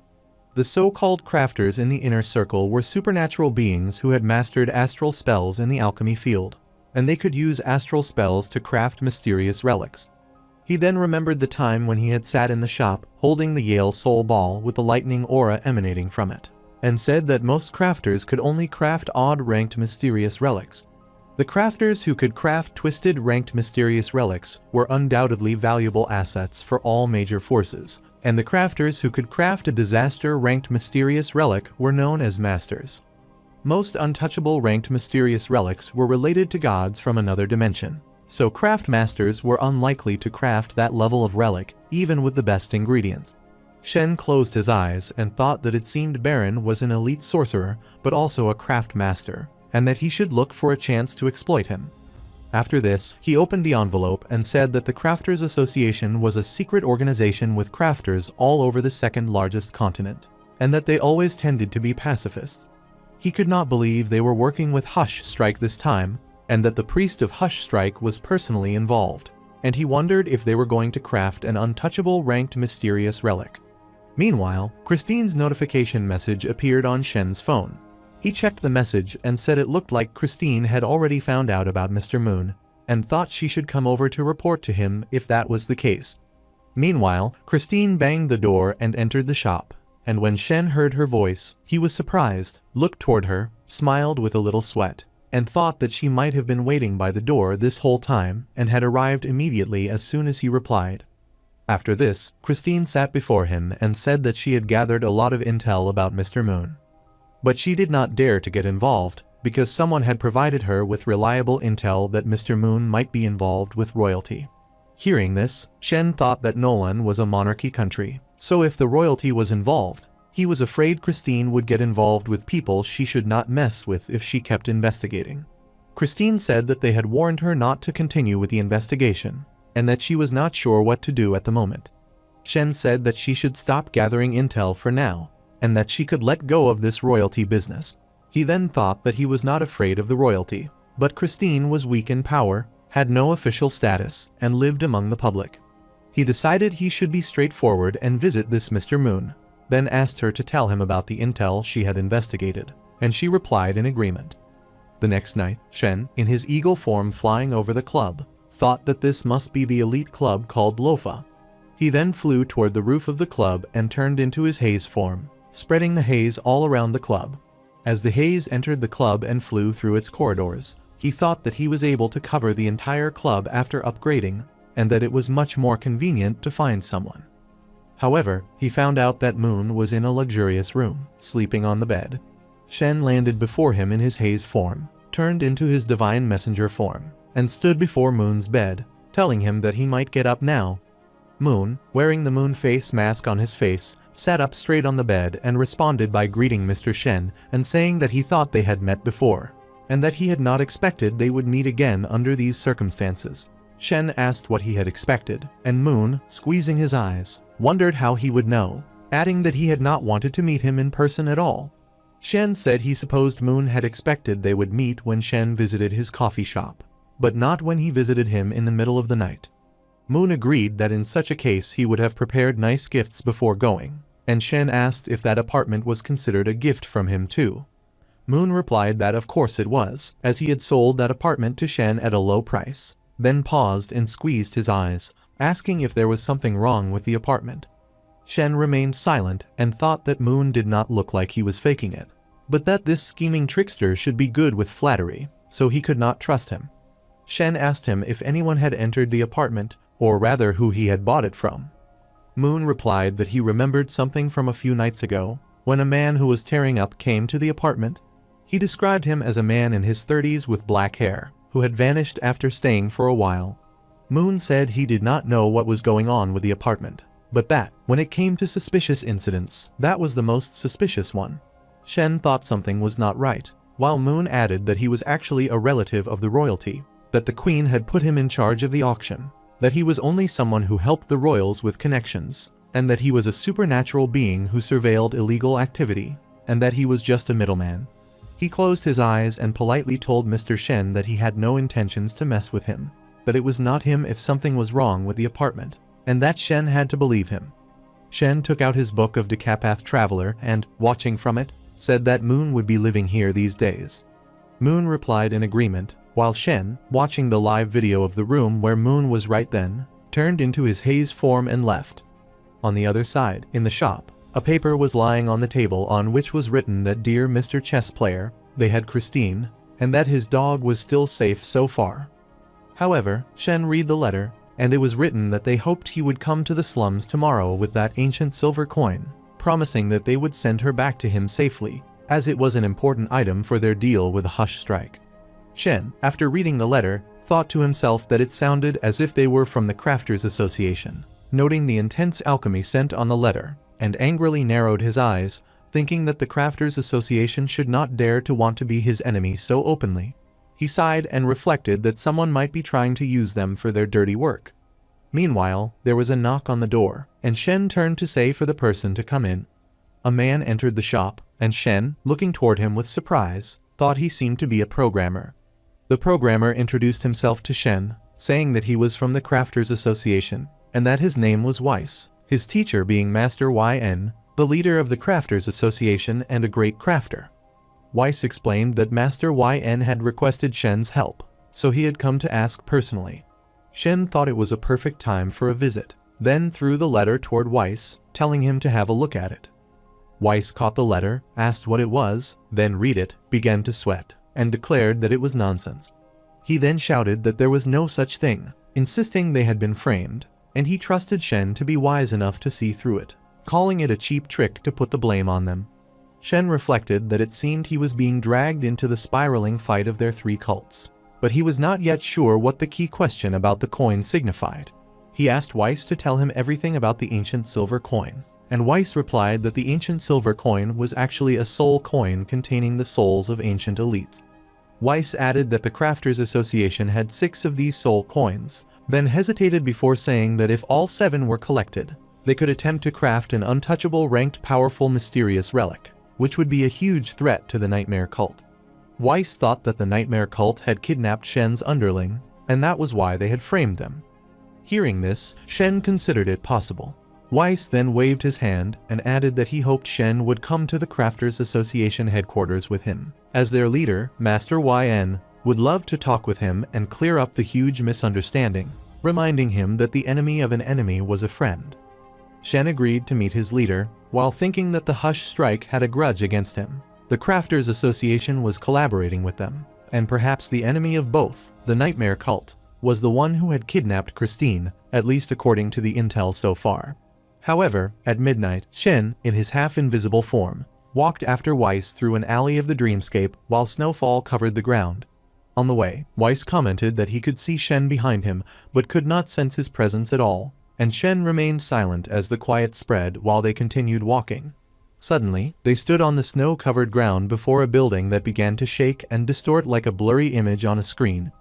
The so-called crafters in the inner circle were supernatural beings who had mastered astral spells in the alchemy field, and they could use astral spells to craft mysterious relics. He then remembered the time when he had sat in the shop, holding the Yale soul ball with the lightning aura emanating from it, and said that most crafters could only craft odd-ranked mysterious relics. The crafters who could craft twisted ranked mysterious relics were undoubtedly valuable assets for all major forces, and the crafters who could craft a disaster ranked mysterious relic were known as masters. Most untouchable ranked mysterious relics were related to gods from another dimension, so craft masters were unlikely to craft that level of relic even with the best ingredients. Shen closed his eyes and thought that it seemed Baron was an elite sorcerer but also a craft master, and that he should look for a chance to exploit him. After this, he opened the envelope and said that the Crafters Association was a secret organization with crafters all over the second largest continent, and that they always tended to be pacifists. He could not believe they were working with Hush Strike this time, and that the priest of Hush Strike was personally involved, and he wondered if they were going to craft an untouchable ranked mysterious relic. Meanwhile, Christine's notification message appeared on Shen's phone. He checked the message and said it looked like Christine had already found out about Mr. Moon, and thought she should come over to report to him if that was the case. Meanwhile, Christine banged the door and entered the shop, and when Shen heard her voice, he was surprised, looked toward her, smiled with a little sweat, and thought that she might have been waiting by the door this whole time and had arrived immediately as soon as he replied. After this, Christine sat before him and said that she had gathered a lot of intel about Mr. Moon. But she did not dare to get involved, because someone had provided her with reliable intel that Mr. Moon might be involved with royalty. Hearing this, Shen thought that Nolan was a monarchy country, so if the royalty was involved, he was afraid Christine would get involved with people she should not mess with if she kept investigating. Christine said that they had warned her not to continue with the investigation, and that she was not sure what to do at the moment. Shen said that she should stop gathering intel for now, and that she could let go of this royalty business. He then thought that he was not afraid of the royalty, but Christine was weak in power, had no official status, and lived among the public. He decided he should be straightforward and visit this Mr. Moon, then asked her to tell him about the intel she had investigated, and she replied in agreement. The next night, Shen, in his eagle form flying over the club, thought that this must be the elite club called Lofa. He then flew toward the roof of the club and turned into his haze form, spreading the haze all around the club. As the haze entered the club and flew through its corridors, he thought that he was able to cover the entire club after upgrading, and that it was much more convenient to find someone. However, he found out that Moon was in a luxurious room, sleeping on the bed. Shen landed before him in his haze form, turned into his divine messenger form, and stood before Moon's bed, telling him that he might get up now. Moon, wearing the moon face mask on his face, sat up straight on the bed and responded by greeting Mr. Shen and saying that he thought they had met before, and that he had not expected they would meet again under these circumstances. Shen asked what he had expected, and Moon, squeezing his eyes, wondered how he would know, adding that he had not wanted to meet him in person at all. Shen said he supposed Moon had expected they would meet when Shen visited his coffee shop, but not when he visited him in the middle of the night. Moon agreed that in such a case he would have prepared nice gifts before going, and Shen asked if that apartment was considered a gift from him too. Moon replied that of course it was, as he had sold that apartment to Shen at a low price, then paused and squeezed his eyes, asking if there was something wrong with the apartment. Shen remained silent and thought that Moon did not look like he was faking it, but that this scheming trickster should be good with flattery, so he could not trust him. Shen asked him if anyone had entered the apartment, or rather who he had bought it from. Moon replied that he remembered something from a few nights ago, when a man who was tearing up came to the apartment. He described him as a man in his 30s with black hair, who had vanished after staying for a while. Moon said he did not know what was going on with the apartment, but that, when it came to suspicious incidents, that was the most suspicious one. Shen thought something was not right, while Moon added that he was actually a relative of the royalty, that the queen had put him in charge of the auction, that he was only someone who helped the royals with connections, and that he was a supernatural being who surveilled illegal activity, and that he was just a middleman. He closed his eyes and politely told Mr. Shen that he had no intentions to mess with him, that it was not him if something was wrong with the apartment, and that Shen had to believe him. Shen took out his book of Decapath Traveler and, watching from it, said that Moon would be living here these days. Moon replied in agreement, while Shen, watching the live video of the room where Moon was right then, turned into his haze form and left. On the other side, in the shop, a paper was lying on the table on which was written that dear Mr. Chess Player, they had Christine, and that his dog was still safe so far. However, Shen read the letter, and it was written that they hoped he would come to the slums tomorrow with that ancient silver coin, promising that they would send her back to him safely, as it was an important item for their deal with the Hush Strike. Shen, after reading the letter, thought to himself that it sounded as if they were from the Crafters Association, noting the intense alchemy sent on the letter, and angrily narrowed his eyes, thinking that the Crafters Association should not dare to want to be his enemy so openly. He sighed and reflected that someone might be trying to use them for their dirty work. Meanwhile, there was a knock on the door, and Shen turned to say for the person to come in. A man entered the shop, and Shen, looking toward him with surprise, thought he seemed to be a programmer. The programmer introduced himself to Shen, saying that he was from the Crafters Association, and that his name was Weiss, his teacher being Master Yn, the leader of the Crafters Association and a great crafter. Weiss explained that Master Yn had requested Shen's help, so he had come to ask personally. Shen thought it was a perfect time for a visit, then threw the letter toward Weiss, telling him to have a look at it. Weiss caught the letter, asked what it was, then read it, began to sweat, and declared that it was nonsense. He then shouted that there was no such thing, insisting they had been framed, and he trusted Shen to be wise enough to see through it, calling it a cheap trick to put the blame on them. Shen reflected that it seemed he was being dragged into the spiraling fight of their three cults, but he was not yet sure what the key question about the coin signified. He asked Weiss to tell him everything about the ancient silver coin, and Weiss replied that the ancient silver coin was actually a soul coin containing the souls of ancient elites. Weiss added that the Crafters Association had 6 of these soul coins, then hesitated before saying that if all 7 were collected, they could attempt to craft an untouchable ranked powerful mysterious relic, which would be a huge threat to the Nightmare Cult. Weiss thought that the Nightmare Cult had kidnapped Shen's underling, and that was why they had framed them. Hearing this, Shen considered it possible. Weiss then waved his hand and added that he hoped Shen would come to the Crafters Association headquarters with him, as their leader, Master Yn, would love to talk with him and clear up the huge misunderstanding, reminding him that the enemy of an enemy was a friend. Shen agreed to meet his leader, while thinking that the Hush Strike had a grudge against him. The Crafters Association was collaborating with them, and perhaps the enemy of both, the Nightmare Cult, was the one who had kidnapped Christine, at least according to the intel so far. However, at midnight, Shen, in his half-invisible form, walked after Weiss through an alley of the dreamscape while snowfall covered the ground. On the way, Weiss commented that he could see Shen behind him, but could not sense his presence at all, and Shen remained silent as the quiet spread while they continued walking. Suddenly, they stood on the snow-covered ground before a building that began to shake and distort like a blurry image on a screen.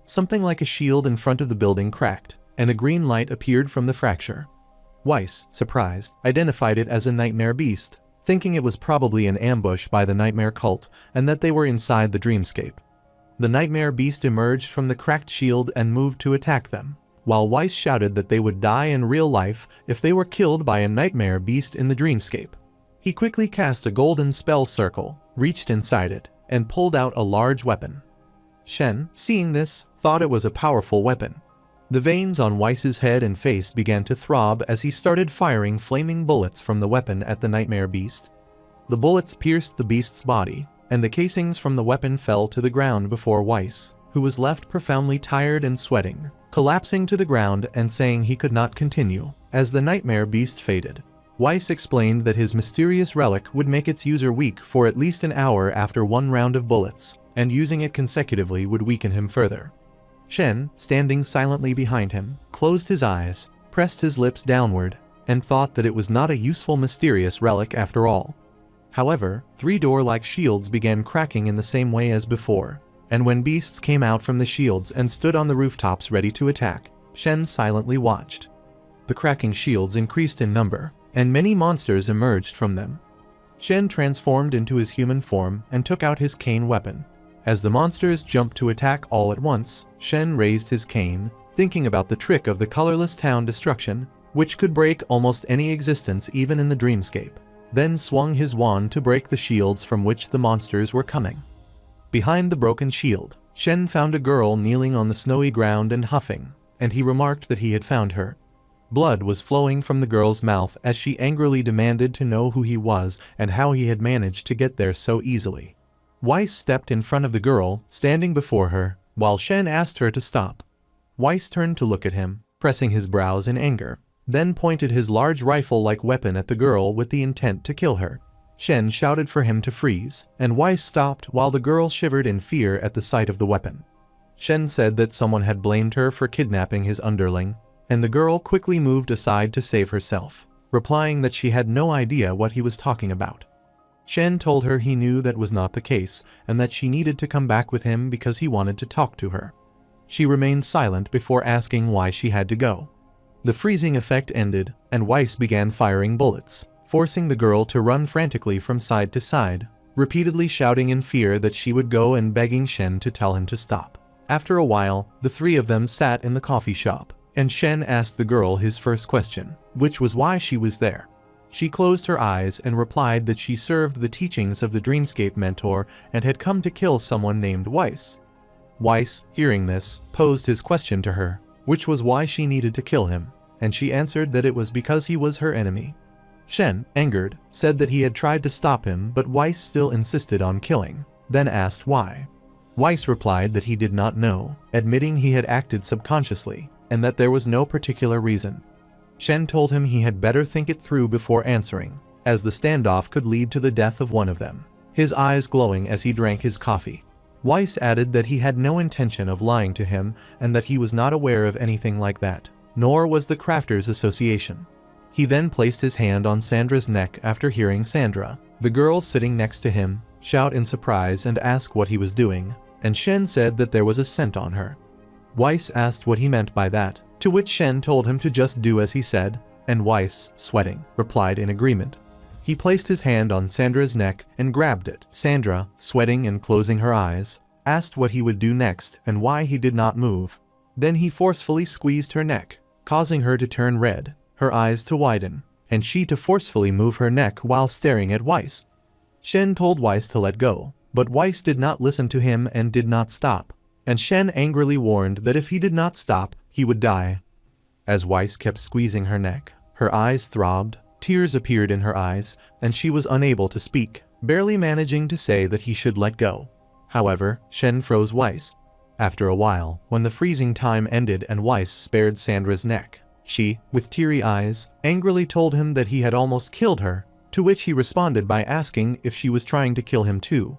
Something like a shield in front of the building cracked, and a green light appeared from the fracture. Weiss, surprised, identified it as a nightmare beast, thinking it was probably an ambush by the Nightmare Cult and that they were inside the dreamscape. The nightmare beast emerged from the cracked shield and moved to attack them, while Weiss shouted that they would die in real life if they were killed by a nightmare beast in the dreamscape. He quickly cast a golden spell circle, reached inside it, and pulled out a large weapon. Shen, seeing this, thought it was a powerful weapon. The veins on Weiss's head and face began to throb as he started firing flaming bullets from the weapon at the nightmare beast. The bullets pierced the beast's body, and the casings from the weapon fell to the ground before Weiss, who was left profoundly tired and sweating, collapsing to the ground and saying he could not continue, as the nightmare beast faded. Weiss explained that his mysterious relic would make its user weak for at least an hour after one round of bullets, and using it consecutively would weaken him further. Shen, standing silently behind him, closed his eyes, pressed his lips downward, and thought that it was not a useful mysterious relic after all. However, 3 door-like shields began cracking in the same way as before, and when beasts came out from the shields and stood on the rooftops ready to attack, Shen silently watched. The cracking shields increased in number, and many monsters emerged from them. Shen transformed into his human form and took out his cane weapon. As the monsters jumped to attack all at once, Shen raised his cane, thinking about the trick of the colorless town destruction, which could break almost any existence even in the dreamscape, then swung his wand to break the shields from which the monsters were coming. Behind the broken shield, Shen found a girl kneeling on the snowy ground and huffing, and he remarked that he had found her. Blood was flowing from the girl's mouth as she angrily demanded to know who he was and how he had managed to get there so easily. Weiss stepped in front of the girl, standing before her, while Shen asked her to stop. Weiss turned to look at him, pressing his brows in anger, then pointed his large rifle-like weapon at the girl with the intent to kill her. Shen shouted for him to freeze, and Weiss stopped while the girl shivered in fear at the sight of the weapon. Shen said that someone had blamed her for kidnapping his underling, and the girl quickly moved aside to save herself, replying that she had no idea what he was talking about. Shen told her he knew that was not the case and that she needed to come back with him because he wanted to talk to her. She remained silent before asking why she had to go. The freezing effect ended, and Weiss began firing bullets, forcing the girl to run frantically from side to side, repeatedly shouting in fear that she would go and begging Shen to tell him to stop. After a while, the three of them sat in the coffee shop, and Shen asked the girl his first question, which was why she was there. She closed her eyes and replied that she served the teachings of the Dreamscape mentor and had come to kill someone named Weiss. Weiss, hearing this, posed his question to her, which was why she needed to kill him, and she answered that it was because he was her enemy. Shen, angered, said that he had tried to stop him but Weiss still insisted on killing, then asked why. Weiss replied that he did not know, admitting he had acted subconsciously, and that there was no particular reason. Shen told him he had better think it through before answering, as the standoff could lead to the death of one of them, his eyes glowing as he drank his coffee. Weiss added that he had no intention of lying to him and that he was not aware of anything like that, nor was the Crafters Association. He then placed his hand on Sandra's neck after hearing Sandra, the girl sitting next to him, shout in surprise and ask what he was doing, and Shen said that there was a scent on her. Weiss asked what he meant by that, to which Shen told him to just do as he said, and Weiss, sweating, replied in agreement. He placed his hand on Sandra's neck and grabbed it. Sandra, sweating and closing her eyes, asked what he would do next and why he did not move. Then he forcefully squeezed her neck, causing her to turn red, her eyes to widen, and she to forcefully move her neck while staring at Weiss. Shen told Weiss to let go, but Weiss did not listen to him and did not stop, and Shen angrily warned that if he did not stop, he would die. As Weiss kept squeezing her neck, her eyes throbbed, tears appeared in her eyes, and she was unable to speak, barely managing to say that he should let go. However, Shen froze Weiss. After a while, when the freezing time ended and Weiss spared Sandra's neck, she, with teary eyes, angrily told him that he had almost killed her, to which he responded by asking if she was trying to kill him too.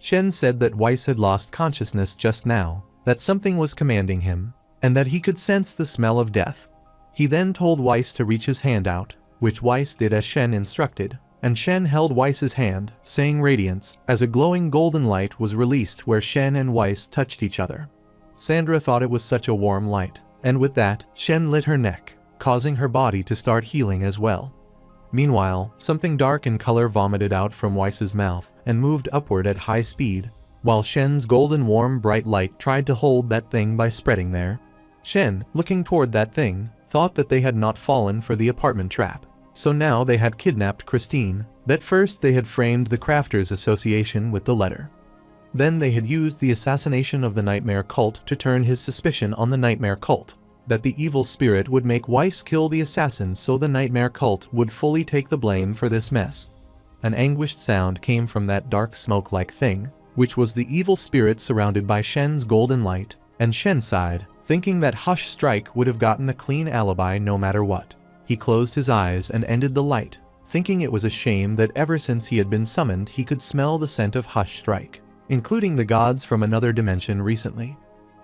Shen said that Weiss had lost consciousness just now, that something was commanding him, and that he could sense the smell of death. He then told Weiss to reach his hand out, which Weiss did as Shen instructed, and Shen held Weiss's hand, saying radiance, as a glowing golden light was released where Shen and Weiss touched each other. Sandra thought it was such a warm light, and with that, Shen lit her neck, causing her body to start healing as well. Meanwhile, something dark in color vomited out from Weiss's mouth and moved upward at high speed, while Shen's golden warm bright light tried to hold that thing by spreading there. Shen, looking toward that thing, thought that they had not fallen for the apartment trap. So now they had kidnapped Christine, that first they had framed the Crafters Association with the letter. Then they had used the assassination of the Nightmare Cult to turn his suspicion on the Nightmare Cult, that the evil spirit would make Weiss kill the assassin so the Nightmare Cult would fully take the blame for this mess. An anguished sound came from that dark smoke-like thing, which was the evil spirit surrounded by Shen's golden light, and Shen sighed, thinking that Hush Strike would have gotten a clean alibi no matter what. He closed his eyes and ended the light, thinking it was a shame that ever since he had been summoned he could smell the scent of Hush Strike, including the gods from another dimension recently.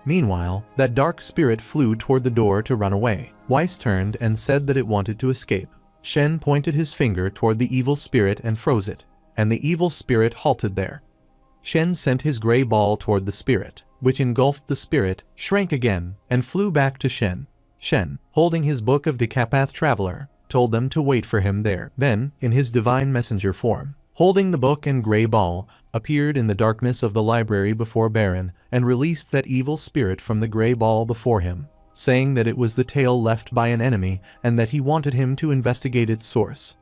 Meanwhile, that dark spirit flew toward the door to run away. Weiss turned and said that it wanted to escape. Shen pointed his finger toward the evil spirit and froze it, and the evil spirit halted there. Shen sent his gray ball toward the spirit, which engulfed the spirit, shrank again, and flew back to Shen. Shen, holding his book of Decapath Traveler, told them to wait for him there. Then, in his divine messenger form, holding the book and gray ball, appeared in the darkness of the library before Baron and released that evil spirit from the gray ball before him, saying that it was the tale left by an enemy and that he wanted him to investigate its source.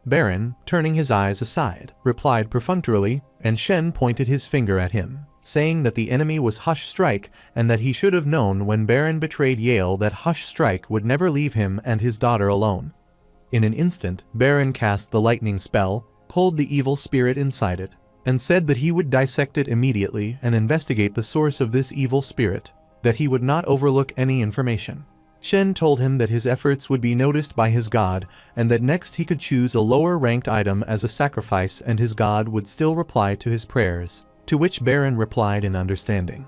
Baron, turning his eyes aside, replied perfunctorily, and Shen pointed his finger at him, saying that the enemy was Hush Strike and that he should have known when Baron betrayed Yale that Hush Strike would never leave him and his daughter alone. In an instant, Baron cast the lightning spell, pulled the evil spirit inside it, and said that he would dissect it immediately and investigate the source of this evil spirit, that he would not overlook any information. Shen told him that his efforts would be noticed by his god, and that next he could choose a lower-ranked item as a sacrifice and his god would still reply to his prayers, to which Baron replied in understanding.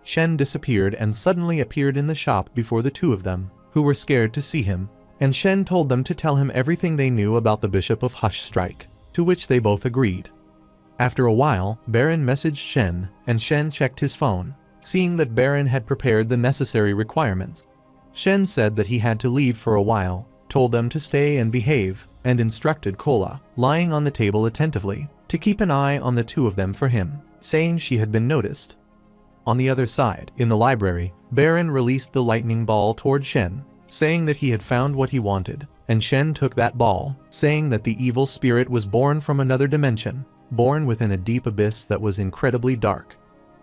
Shen disappeared and suddenly appeared in the shop before the two of them, who were scared to see him, and Shen told them to tell him everything they knew about the Bishop of Hush Strike. to which they both agreed. After a while, Baron messaged Shen, and Shen checked his phone, seeing that Baron had prepared the necessary requirements. Shen said that he had to leave for a while, told them to stay and behave, and instructed Kola, lying on the table attentively, to keep an eye on the two of them for him, saying she had been noticed. On the other side, in the library, Baron released the lightning ball toward Shen, saying that he had found what he wanted, and Shen took that ball, saying that the evil spirit was born from another dimension, born within a deep abyss that was incredibly dark.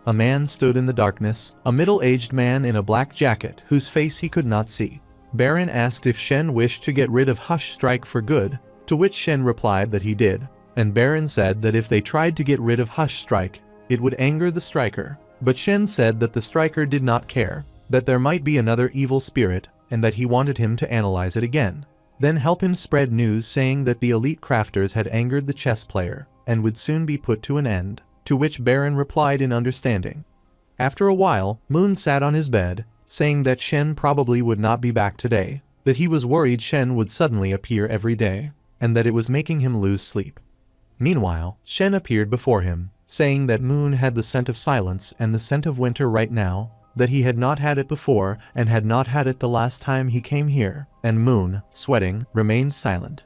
A man stood in the darkness, a middle-aged man in a black jacket whose face he could not see. Baron asked if Shen wished to get rid of Hush Strike for good, to which Shen replied that he did, and Baron said that if they tried to get rid of Hush Strike, it would anger the striker, but Shen said that the striker did not care, that there might be another evil spirit, and that he wanted him to analyze it again, then help him spread news saying that the elite crafters had angered the chess player, and would soon be put to an end, to which Baron replied in understanding. After a while, Moon sat on his bed, saying that Shen probably would not be back today, that he was worried Shen would suddenly appear every day, and that it was making him lose sleep. Meanwhile, Shen appeared before him, saying that Moon had the scent of silence and the scent of winter right now, that he had not had it before and had not had it the last time he came here, and Moon, sweating, remained silent.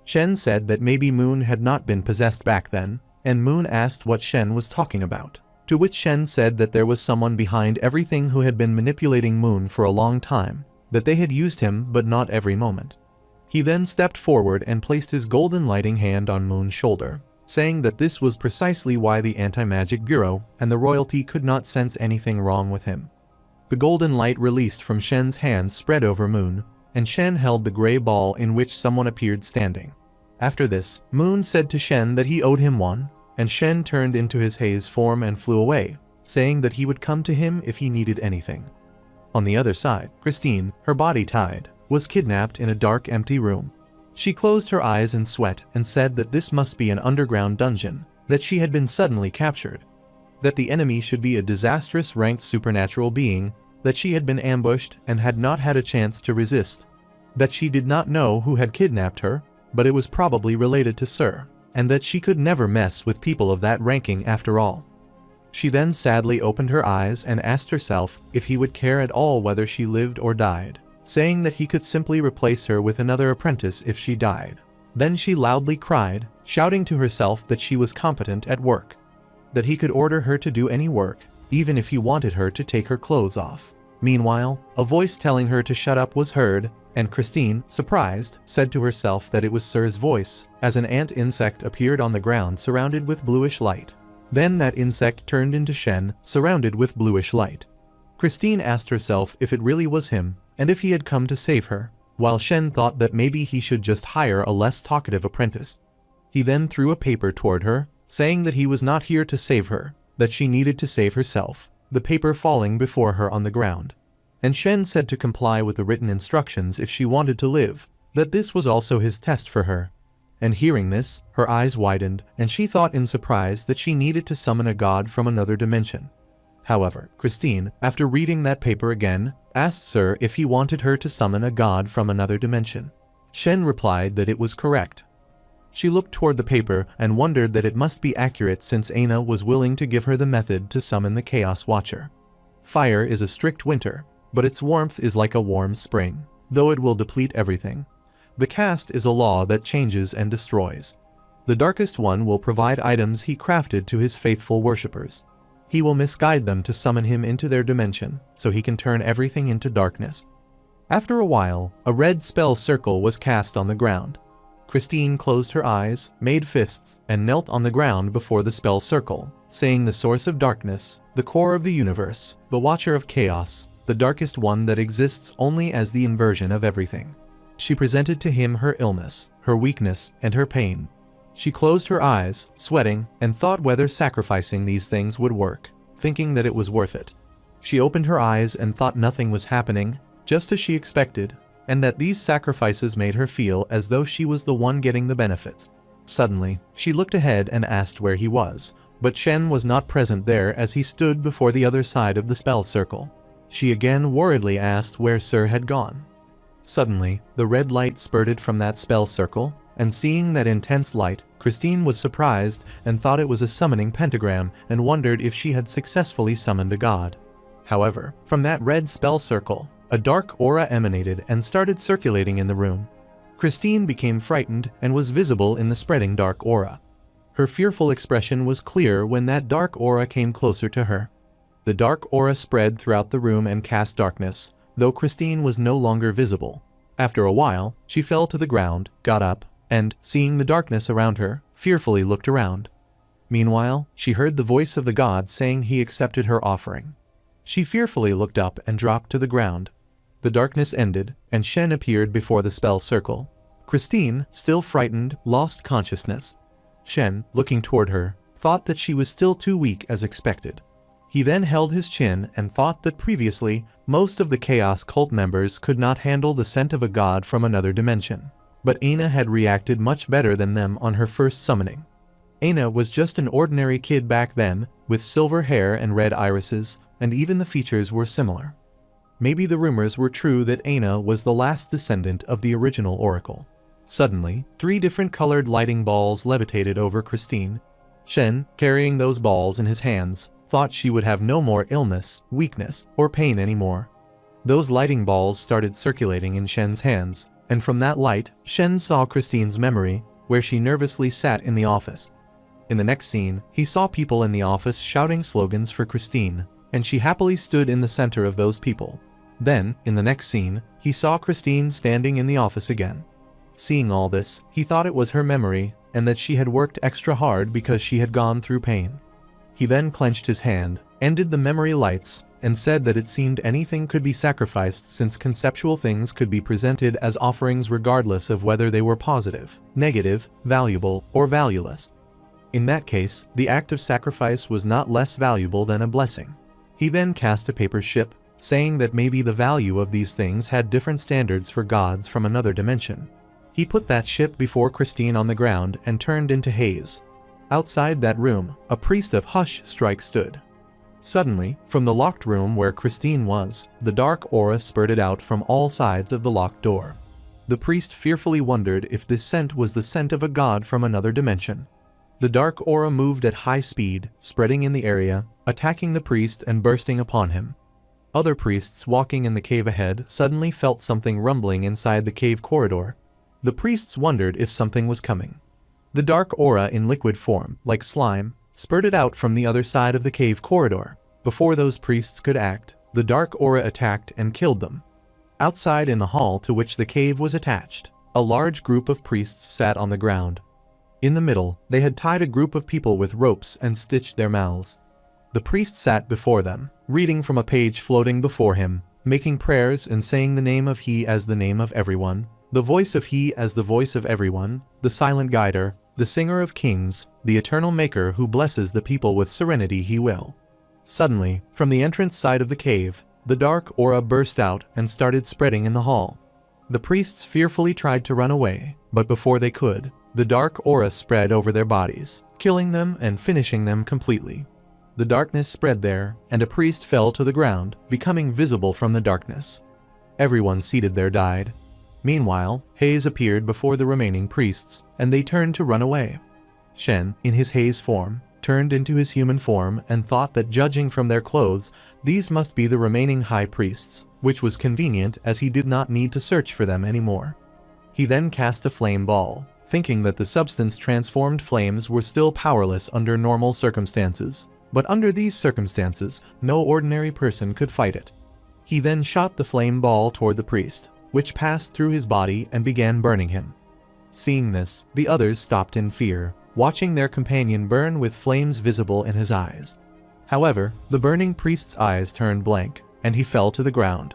Shen said that maybe Moon had not been possessed back then, and Moon asked what Shen was talking about, to which Shen said that there was someone behind everything who had been manipulating Moon for a long time, that they had used him but not every moment. He then stepped forward and placed his golden lighting hand on Moon's shoulder, saying that this was precisely why the Anti-Magic Bureau and the royalty could not sense anything wrong with him. The golden light released from Shen's hands spread over Moon, and Shen held the gray ball in which someone appeared standing. After this, Moon said to Shen that he owed him one, and Shen turned into his haze form and flew away, saying that he would come to him if he needed anything. On the other side, Christine, her body tied, was kidnapped in a dark empty room. She closed her eyes in sweat and said that this must be an underground dungeon, that she had been suddenly captured, that the enemy should be a disastrous ranked supernatural being, that she had been ambushed and had not had a chance to resist, that she did not know who had kidnapped her, but it was probably related to Sir, and that she could never mess with people of that ranking after all. She then sadly opened her eyes and asked herself if he would care at all whether she lived or died, saying that he could simply replace her with another apprentice if she died. Then she loudly cried, shouting to herself that she was competent at work, that he could order her to do any work, even if he wanted her to take her clothes off. Meanwhile, a voice telling her to shut up was heard, and Christine, surprised, said to herself that it was Sir's voice, as an ant insect appeared on the ground surrounded with bluish light. Then that insect turned into Shen, surrounded with bluish light. Christine asked herself if it really was him, and if he had come to save her, while Shen thought that maybe he should just hire a less talkative apprentice. He then threw a paper toward her, saying that he was not here to save her, that she needed to save herself, the paper falling before her on the ground. And Shen said to comply with the written instructions if she wanted to live, that this was also his test for her. And hearing this, her eyes widened, and she thought in surprise that she needed to summon a god from another dimension. However, Christine, after reading that paper again, asked Sir if he wanted her to summon a god from another dimension. Shen replied that it was correct. She looked toward the paper and wondered that it must be accurate since Aina was willing to give her the method to summon the Chaos Watcher. Fire is a strict winter, but its warmth is like a warm spring, though it will deplete everything. The caste is a law that changes and destroys. The Darkest One will provide items he crafted to his faithful worshippers. He will misguide them to summon him into their dimension, so he can turn everything into darkness. After a while, a red spell circle was cast on the ground. Christine closed her eyes, made fists, and knelt on the ground before the spell circle, saying the source of darkness, the core of the universe, the watcher of chaos, the darkest one that exists only as the inversion of everything. She presented to him her illness, her weakness, and her pain. She closed her eyes, sweating, and thought whether sacrificing these things would work, thinking that it was worth it. She opened her eyes and thought nothing was happening, just as she expected, and that these sacrifices made her feel as though she was the one getting the benefits. Suddenly, she looked ahead and asked where he was, but Shen was not present there as he stood before the other side of the spell circle. She again worriedly asked where Sir had gone. Suddenly, the red light spurted from that spell circle, and seeing that intense light, Christine was surprised and thought it was a summoning pentagram and wondered if she had successfully summoned a god. However, from that red spell circle, a dark aura emanated and started circulating in the room. Christine became frightened and was visible in the spreading dark aura. Her fearful expression was clear when that dark aura came closer to her. The dark aura spread throughout the room and cast darkness, though Christine was no longer visible. After a while, she fell to the ground, got up, and, seeing the darkness around her, fearfully looked around. Meanwhile, she heard the voice of the god saying he accepted her offering. She fearfully looked up and dropped to the ground. The darkness ended, and Shen appeared before the spell circle. Christine, still frightened, lost consciousness. Shen, looking toward her, thought that she was still too weak as expected. He then held his chin and thought that previously, most of the Chaos Cult members could not handle the scent of a god from another dimension. But Aina had reacted much better than them on her first summoning. Aina was just an ordinary kid back then, with silver hair and red irises, and even the features were similar. Maybe the rumors were true that Aina was the last descendant of the original Oracle. Suddenly, 3 different colored lighting balls levitated over Christine. Shen, carrying those balls in his hands, thought she would have no more illness, weakness, or pain anymore. Those lighting balls started circulating in Shen's hands, and from that light, Shen saw Christine's memory, where she nervously sat in the office. In the next scene, he saw people in the office shouting slogans for Christine, and she happily stood in the center of those people. Then, in the next scene, he saw Christine standing in the office again. Seeing all this, he thought it was her memory, and that she had worked extra hard because she had gone through pain. He then clenched his hand, ended the memory lights, and said that it seemed anything could be sacrificed since conceptual things could be presented as offerings regardless of whether they were positive, negative, valuable, or valueless. In that case, the act of sacrifice was not less valuable than a blessing. He then cast a paper ship, saying that maybe the value of these things had different standards for gods from another dimension. He put that ship before Christine on the ground and turned into haze. Outside that room, a priest of Hush Strike stood. Suddenly, from the locked room where Christine was, the dark aura spurted out from all sides of the locked door. The priest fearfully wondered if this scent was the scent of a god from another dimension. The dark aura moved at high speed, spreading in the area, attacking the priest and bursting upon him. Other priests walking in the cave ahead suddenly felt something rumbling inside the cave corridor. The priests wondered if something was coming. The dark aura in liquid form, like slime, spurted out from the other side of the cave corridor. Before those priests could act, the dark aura attacked and killed them. Outside in the hall to which the cave was attached, a large group of priests sat on the ground. In the middle, they had tied a group of people with ropes and stitched their mouths. The priest sat before them, reading from a page floating before him, making prayers and saying the name of He as the name of everyone, the voice of He as the voice of everyone, the silent guider, the singer of kings, the eternal maker who blesses the people with serenity He will. Suddenly, from the entrance side of the cave, the dark aura burst out and started spreading in the hall. The priests fearfully tried to run away, but before they could, the dark aura spread over their bodies, killing them and finishing them completely. The darkness spread there, and a priest fell to the ground, becoming visible from the darkness. Everyone seated there died. Meanwhile, haze appeared before the remaining priests, and they turned to run away. Shen, in his haze form, turned into his human form and thought that judging from their clothes, these must be the remaining high priests, which was convenient as he did not need to search for them anymore. He then cast a flame ball, thinking that the substance transformed flames were still powerless under normal circumstances. But under these circumstances, no ordinary person could fight it. He then shot the flame ball toward the priest, which passed through his body and began burning him. Seeing this, the others stopped in fear, watching their companion burn with flames visible in his eyes. However, the burning priest's eyes turned blank, and he fell to the ground.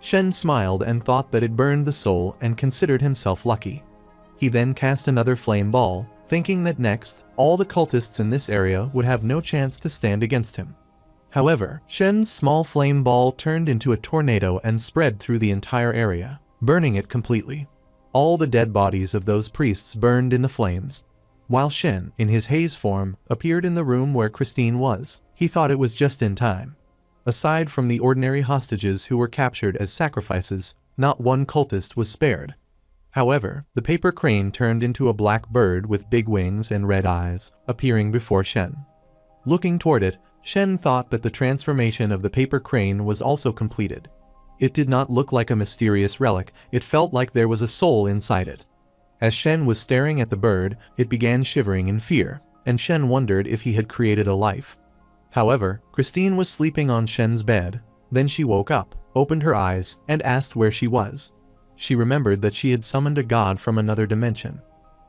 Shen smiled and thought that it burned the soul and considered himself lucky. He then cast another flame ball, thinking that next, all the cultists in this area would have no chance to stand against him. However, Shen's small flame ball turned into a tornado and spread through the entire area, burning it completely. All the dead bodies of those priests burned in the flames. While Shen, in his haze form, appeared in the room where Christine was, he thought it was just in time. Aside from the ordinary hostages who were captured as sacrifices, not one cultist was spared. However, the paper crane turned into a black bird with big wings and red eyes, appearing before Shen. Looking toward it, Shen thought that the transformation of the paper crane was also completed. It did not look like a mysterious relic, it felt like there was a soul inside it. As Shen was staring at the bird, it began shivering in fear, and Shen wondered if he had created a life. However, Christine was sleeping on Shen's bed. Then she woke up, opened her eyes, and asked where she was. She remembered that she had summoned a god from another dimension.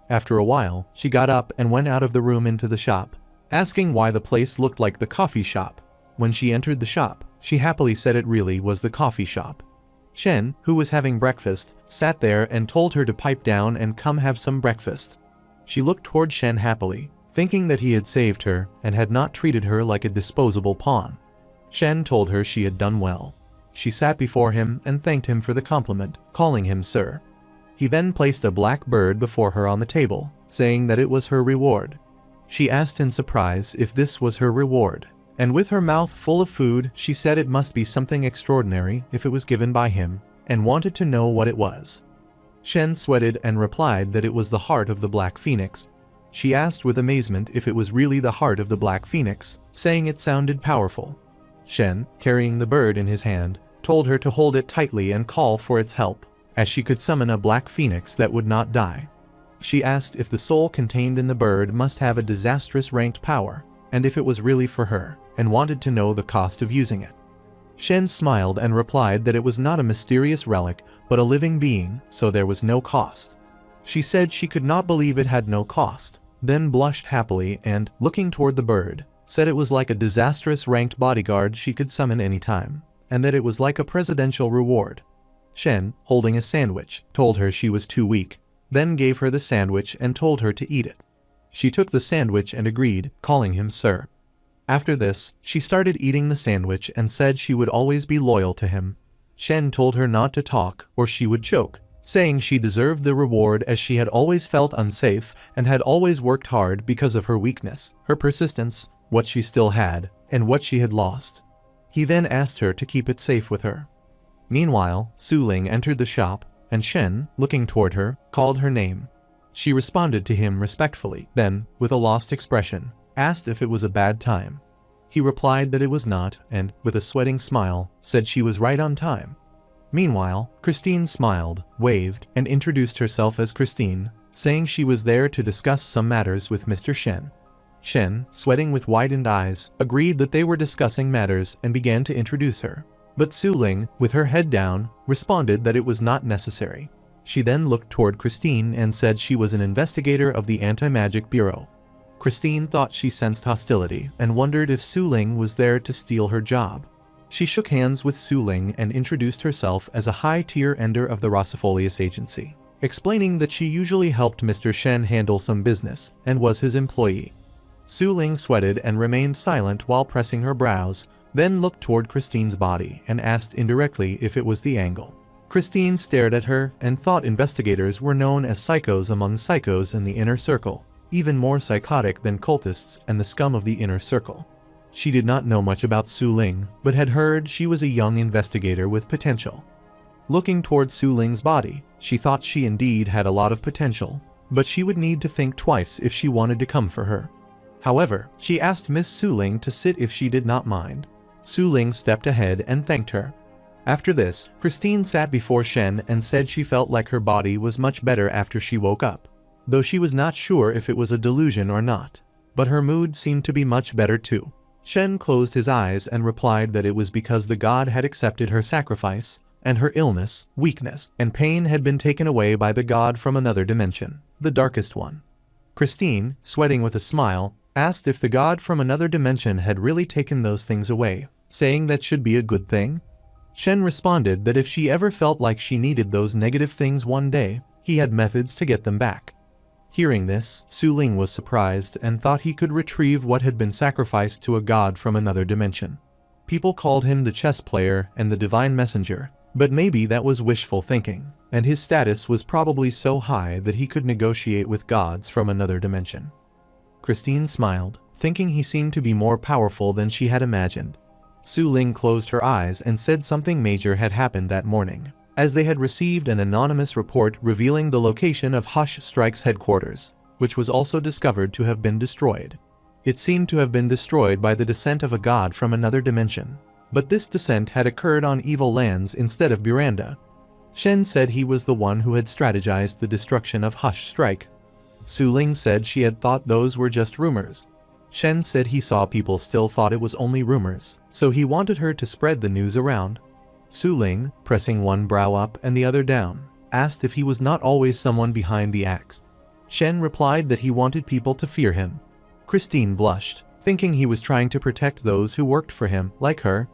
After a while, she got up and went out of the room into the shop, asking why the place looked like the coffee shop. When she entered the shop, she happily said it really was the coffee shop. Shen, who was having breakfast, sat there and told her to pipe down and come have some breakfast. She looked toward Shen happily, thinking that he had saved her and had not treated her like a disposable pawn. Shen told her she had done well. She sat before him and thanked him for the compliment, calling him sir. He then placed a black bird before her on the table, saying that it was her reward. She asked in surprise if this was her reward, and with her mouth full of food, she said it must be something extraordinary if it was given by him, and wanted to know what it was. Shen sweated and replied that it was the heart of the Black Phoenix. She asked with amazement if it was really the heart of the Black Phoenix, saying it sounded powerful. Shen, carrying the bird in his hand, told her to hold it tightly and call for its help, as she could summon a Black Phoenix that would not die. She asked if the soul contained in the bird must have a disastrous ranked power, and if it was really for her, and wanted to know the cost of using it. Shen smiled and replied that it was not a mysterious relic, but a living being, so there was no cost. She said she could not believe it had no cost, then blushed happily and, looking toward the bird, said it was like a disastrous ranked bodyguard she could summon any time, and that it was like a presidential reward. Shen, holding a sandwich, told her she was too weak, then gave her the sandwich and told her to eat it. She took the sandwich and agreed, calling him sir. After this, she started eating the sandwich and said she would always be loyal to him. Shen told her not to talk or she would choke, saying she deserved the reward as she had always felt unsafe and had always worked hard because of her weakness, her persistence, what she still had, and what she had lost. He then asked her to keep it safe with her. Meanwhile, Suling entered the shop, and Shen, looking toward her, called her name. She responded to him respectfully, then, with a lost expression, asked if it was a bad time. He replied that it was not, and, with a sweating smile, said she was right on time. Meanwhile, Christine smiled, waved, and introduced herself as Christine, saying she was there to discuss some matters with Mr. Shen. Shen, sweating with widened eyes, agreed that they were discussing matters and began to introduce her. But Suling, with her head down, responded that it was not necessary. She then looked toward Christine and said she was an investigator of the Anti-Magic Bureau. Christine thought she sensed hostility and wondered if Suling was there to steal her job. She shook hands with Suling and introduced herself as a high-tier ender of the Rossifolius agency, explaining that she usually helped Mr. Shen handle some business and was his employee. Suling sweated and remained silent while pressing her brows, then looked toward Christine's body and asked indirectly if it was the angle. Christine stared at her and thought investigators were known as psychos among psychos in the inner circle, even more psychotic than cultists and the scum of the inner circle. She did not know much about Suling, but had heard she was a young investigator with potential. Looking toward Suling's body, she thought she indeed had a lot of potential, but she would need to think twice if she wanted to come for her. However, she asked Miss Suling to sit if she did not mind. Suling stepped ahead and thanked her. After this, Christine sat before Shen and said she felt like her body was much better after she woke up, though she was not sure if it was a delusion or not. But her mood seemed to be much better too. Shen closed his eyes and replied that it was because the god had accepted her sacrifice, and her illness, weakness, and pain had been taken away by the god from another dimension, the darkest one. Christine, sweating with a smile, asked if the god from another dimension had really taken those things away, saying that should be a good thing. Shen responded that if she ever felt like she needed those negative things one day, he had methods to get them back. Hearing this, Suling was surprised and thought he could retrieve what had been sacrificed to a god from another dimension. People called him the chess player and the divine messenger, but maybe that was wishful thinking, and his status was probably so high that he could negotiate with gods from another dimension. Christine smiled, thinking he seemed to be more powerful than she had imagined. Suling closed her eyes and said something major had happened that morning. as they had received an anonymous report revealing the location of Hush Strike's headquarters, which was also discovered to have been destroyed. It seemed to have been destroyed by the descent of a god from another dimension, but this descent had occurred on evil lands instead of Buranda. Shen said he was the one who had strategized the destruction of Hush Strike. Suling said she had thought those were just rumors. Shen said he saw people still thought it was only rumors, so he wanted her to spread the news around. Suling, pressing one brow up and the other down, asked if he was not always someone behind the axe. Shen replied that he wanted people to fear him. Christine blushed, thinking he was trying to protect those who worked for him, like her.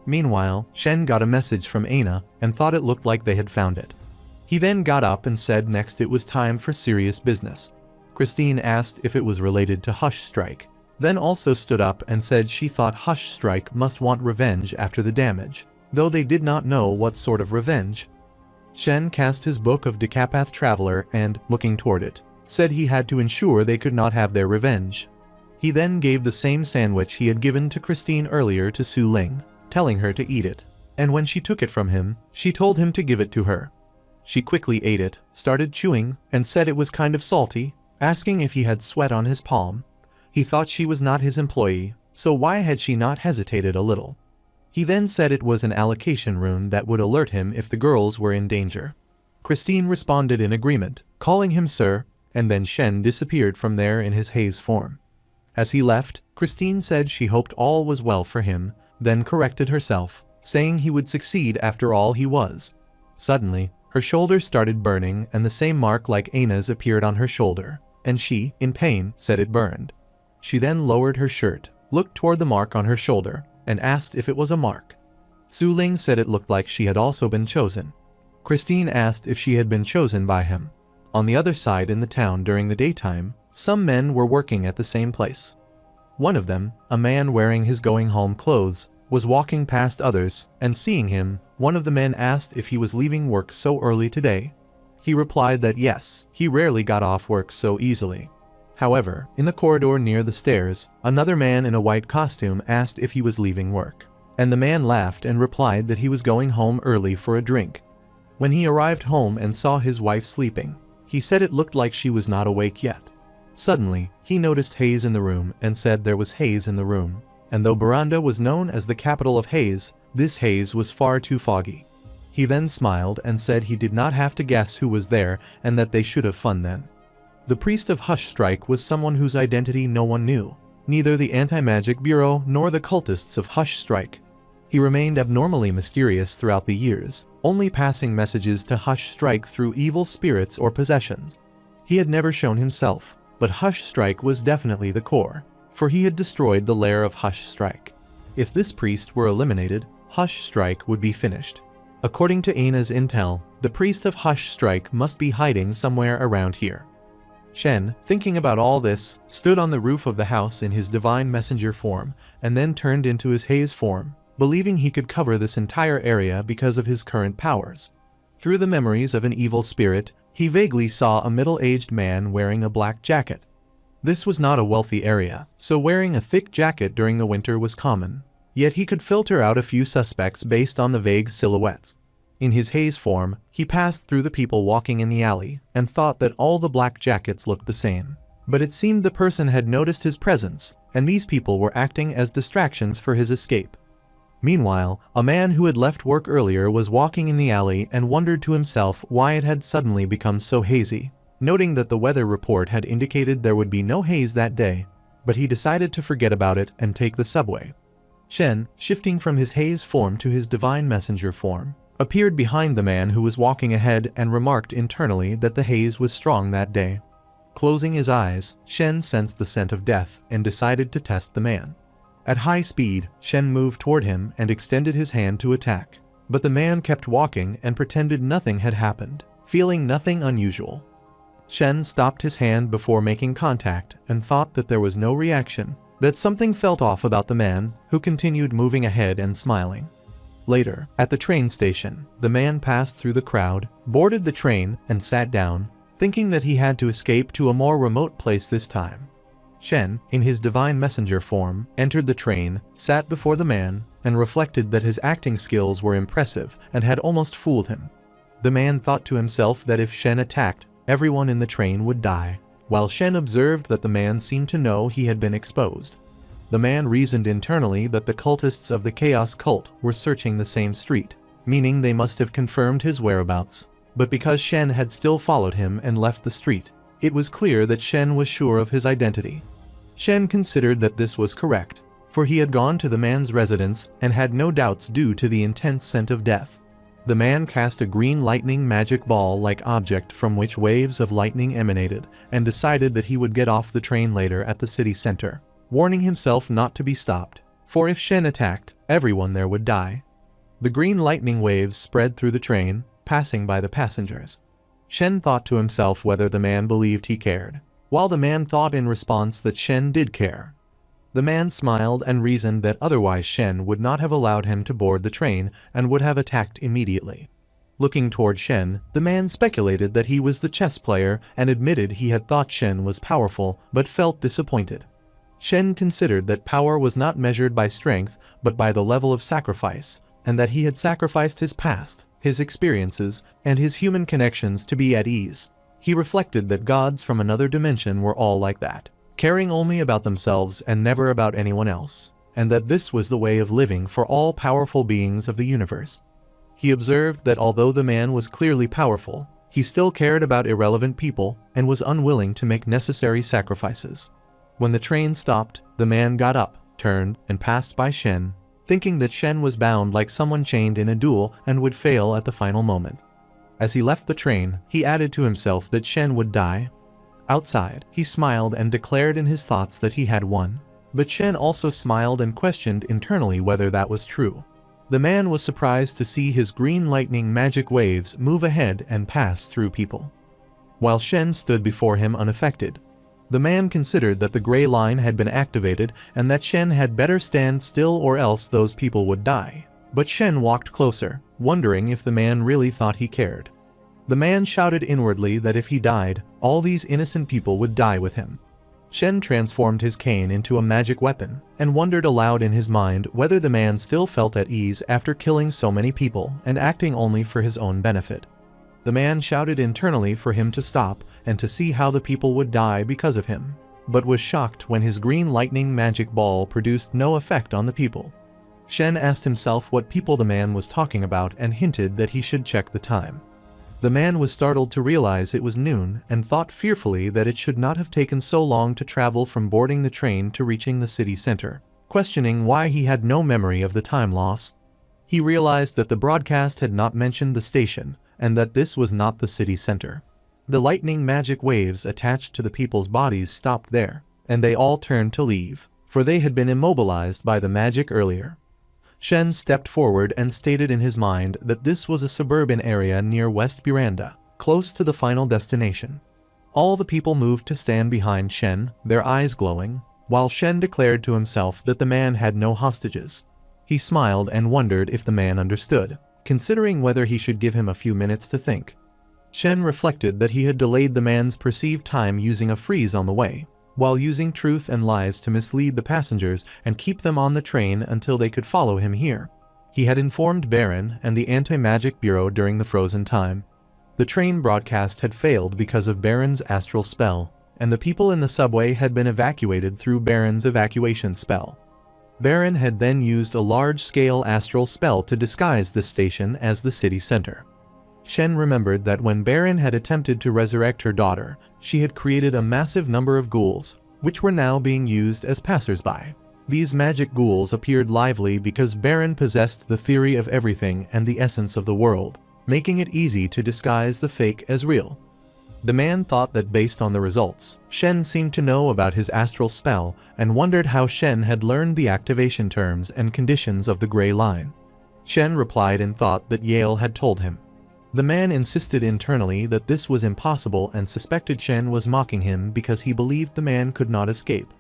Meanwhile, Shen got a message from Aina and thought it looked like they had found it. He then got up and said next it was time for serious business. Christine asked if it was related to Hush Strike, then also stood up and said she thought Hush Strike must want revenge after the damage, though they did not know what sort of revenge. Shen cast his book of Decapath Traveler and, looking toward it, said he had to ensure they could not have their revenge. He then gave the same sandwich he had given to Christine earlier to Suling, telling her to eat it, and when she took it from him, she told him to give it to her. She quickly ate it, started chewing, and said it was kind of salty, asking if he had sweat on his palm. He thought she was not his employee, so why had she not hesitated a little? He then said it was an allocation rune that would alert him if the girls were in danger. Christine responded in agreement, calling him sir, and then Shen disappeared from there in his haze form. As he left, Christine said she hoped all was well for him, then corrected herself, saying he would succeed after all he was. Suddenly, her shoulder started burning and the same mark like Aina's appeared on her shoulder, and she, in pain, said it burned. She then lowered her shirt, looked toward the mark on her shoulder, and asked if it was a mark. Suling said it looked like she had also been chosen. Christine asked if she had been chosen by him. On the other side in the town during the daytime, some men were working at the same place. One of them, a man wearing his going-home clothes, was walking past others, and seeing him, one of the men asked if he was leaving work so early today. He replied that yes, he rarely got off work so easily. However, in the corridor near the stairs, another man in a white costume asked if he was leaving work, and the man laughed and replied that he was going home early for a drink. When he arrived home and saw his wife sleeping, he said it looked like she was not awake yet. Suddenly, he noticed haze in the room and said there was haze in the room, and though Buranda was known as the capital of haze, this haze was far too foggy. He then smiled and said he did not have to guess who was there and that they should have fun then. The priest of Hush Strike was someone whose identity no one knew, neither the Anti-Magic Bureau nor the cultists of Hush Strike. He remained abnormally mysterious throughout the years, only passing messages to Hush Strike through evil spirits or possessions. He had never shown himself, but Hush Strike was definitely the core, for he had destroyed the lair of Hush Strike. If this priest were eliminated, Hush Strike would be finished. According to Aina's intel, the priest of Hush Strike must be hiding somewhere around here. Shen, thinking about all this, stood on the roof of the house in his divine messenger form, and then turned into his haze form, believing he could cover this entire area because of his current powers. Through the memories of an evil spirit, he vaguely saw a middle-aged man wearing a black jacket. This was not a wealthy area, so wearing a thick jacket during the winter was common. Yet he could filter out a few suspects based on the vague silhouettes. In his haze form, he passed through the people walking in the alley and thought that all the black jackets looked the same. But it seemed the person had noticed his presence, and these people were acting as distractions for his escape. Meanwhile, a man who had left work earlier was walking in the alley and wondered to himself why it had suddenly become so hazy, noting that the weather report had indicated there would be no haze that day, but he decided to forget about it and take the subway. Shen, shifting from his haze form to his divine messenger form, appeared behind the man who was walking ahead and remarked internally that the haze was strong that day. Closing his eyes, Shen sensed the scent of death and decided to test the man. At high speed, Shen moved toward him and extended his hand to attack, but the man kept walking and pretended nothing had happened, feeling nothing unusual. Shen stopped his hand before making contact and thought that there was no reaction, that something felt off about the man, who continued moving ahead and smiling. Later, at the train station, the man passed through the crowd, boarded the train, and sat down, thinking that he had to escape to a more remote place this time. Shen, in his divine messenger form, entered the train, sat before the man, and reflected that his acting skills were impressive and had almost fooled him. The man thought to himself that if Shen attacked, everyone in the train would die, while Shen observed that the man seemed to know he had been exposed. The man reasoned internally that the cultists of the Chaos cult were searching the same street, meaning they must have confirmed his whereabouts. But because Shen had still followed him and left the street, it was clear that Shen was sure of his identity. Shen considered that this was correct, for he had gone to the man's residence and had no doubts due to the intense scent of death. The man cast a green lightning magic ball-like object from which waves of lightning emanated and decided that he would get off the train later at the city center, warning himself not to be stopped, for if Shen attacked, everyone there would die. The green lightning waves spread through the train, passing by the passengers. Shen thought to himself whether the man believed he cared, while the man thought in response that Shen did care. The man smiled and reasoned that otherwise Shen would not have allowed him to board the train and would have attacked immediately. Looking toward Shen, the man speculated that he was the chess player and admitted he had thought Shen was powerful but felt disappointed. Shen considered that power was not measured by strength but by the level of sacrifice, and that he had sacrificed his past, his experiences, and his human connections to be at ease. He reflected that gods from another dimension were all like that, caring only about themselves and never about anyone else, and that this was the way of living for all powerful beings of the universe. He observed that although the man was clearly powerful, he still cared about irrelevant people and was unwilling to make necessary sacrifices. When the train stopped, the man got up, turned, and passed by Shen, thinking that Shen was bound like someone chained in a duel and would fail at the final moment. As he left the train, he added to himself that Shen would die. Outside, he smiled and declared in his thoughts that he had won. But Shen also smiled and questioned internally whether that was true. The man was surprised to see his green lightning magic waves move ahead and pass through people, while Shen stood before him unaffected. The man considered that the gray line had been activated and that Shen had better stand still or else those people would die. But Shen walked closer, wondering if the man really thought he cared. The man shouted inwardly that if he died, all these innocent people would die with him. Shen transformed his cane into a magic weapon and wondered aloud in his mind whether the man still felt at ease after killing so many people and acting only for his own benefit. The man shouted internally for him to stop and to see how the people would die because of him, but was shocked when his green lightning magic ball produced no effect on the people. Shen asked himself what people the man was talking about and hinted that he should check the time. The man was startled to realize it was noon and thought fearfully that it should not have taken so long to travel from boarding the train to reaching the city center, questioning why he had no memory of the time loss. He realized that the broadcast had not mentioned the station and that this was not the city center. The lightning magic waves attached to the people's bodies stopped there, and they all turned to leave, for they had been immobilized by the magic earlier. Shen stepped forward and stated in his mind that this was a suburban area near West Buranda, close to the final destination. All the people moved to stand behind Shen, their eyes glowing, while Shen declared to himself that the man had no hostages. He smiled and wondered if the man understood, considering whether he should give him a few minutes to think. Shen reflected that he had delayed the man's perceived time using a freeze on the way, while using truth and lies to mislead the passengers and keep them on the train until they could follow him here. He had informed Baron and the Anti-Magic Bureau during the frozen time. The train broadcast had failed because of Baron's astral spell, and the people in the subway had been evacuated through Baron's evacuation spell. Baron had then used a large-scale astral spell to disguise this station as the city center. Shen remembered that when Baron had attempted to resurrect her daughter, she had created a massive number of ghouls, which were now being used as passers-by. These magic ghouls appeared lively because Baron possessed the theory of everything and the essence of the world, making it easy to disguise the fake as real. The man thought that based on the results, Shen seemed to know about his astral spell and wondered how Shen had learned the activation terms and conditions of the gray line. Shen replied in thought that Yale had told him. The man insisted internally that this was impossible and suspected Shen was mocking him because he believed the man could not escape.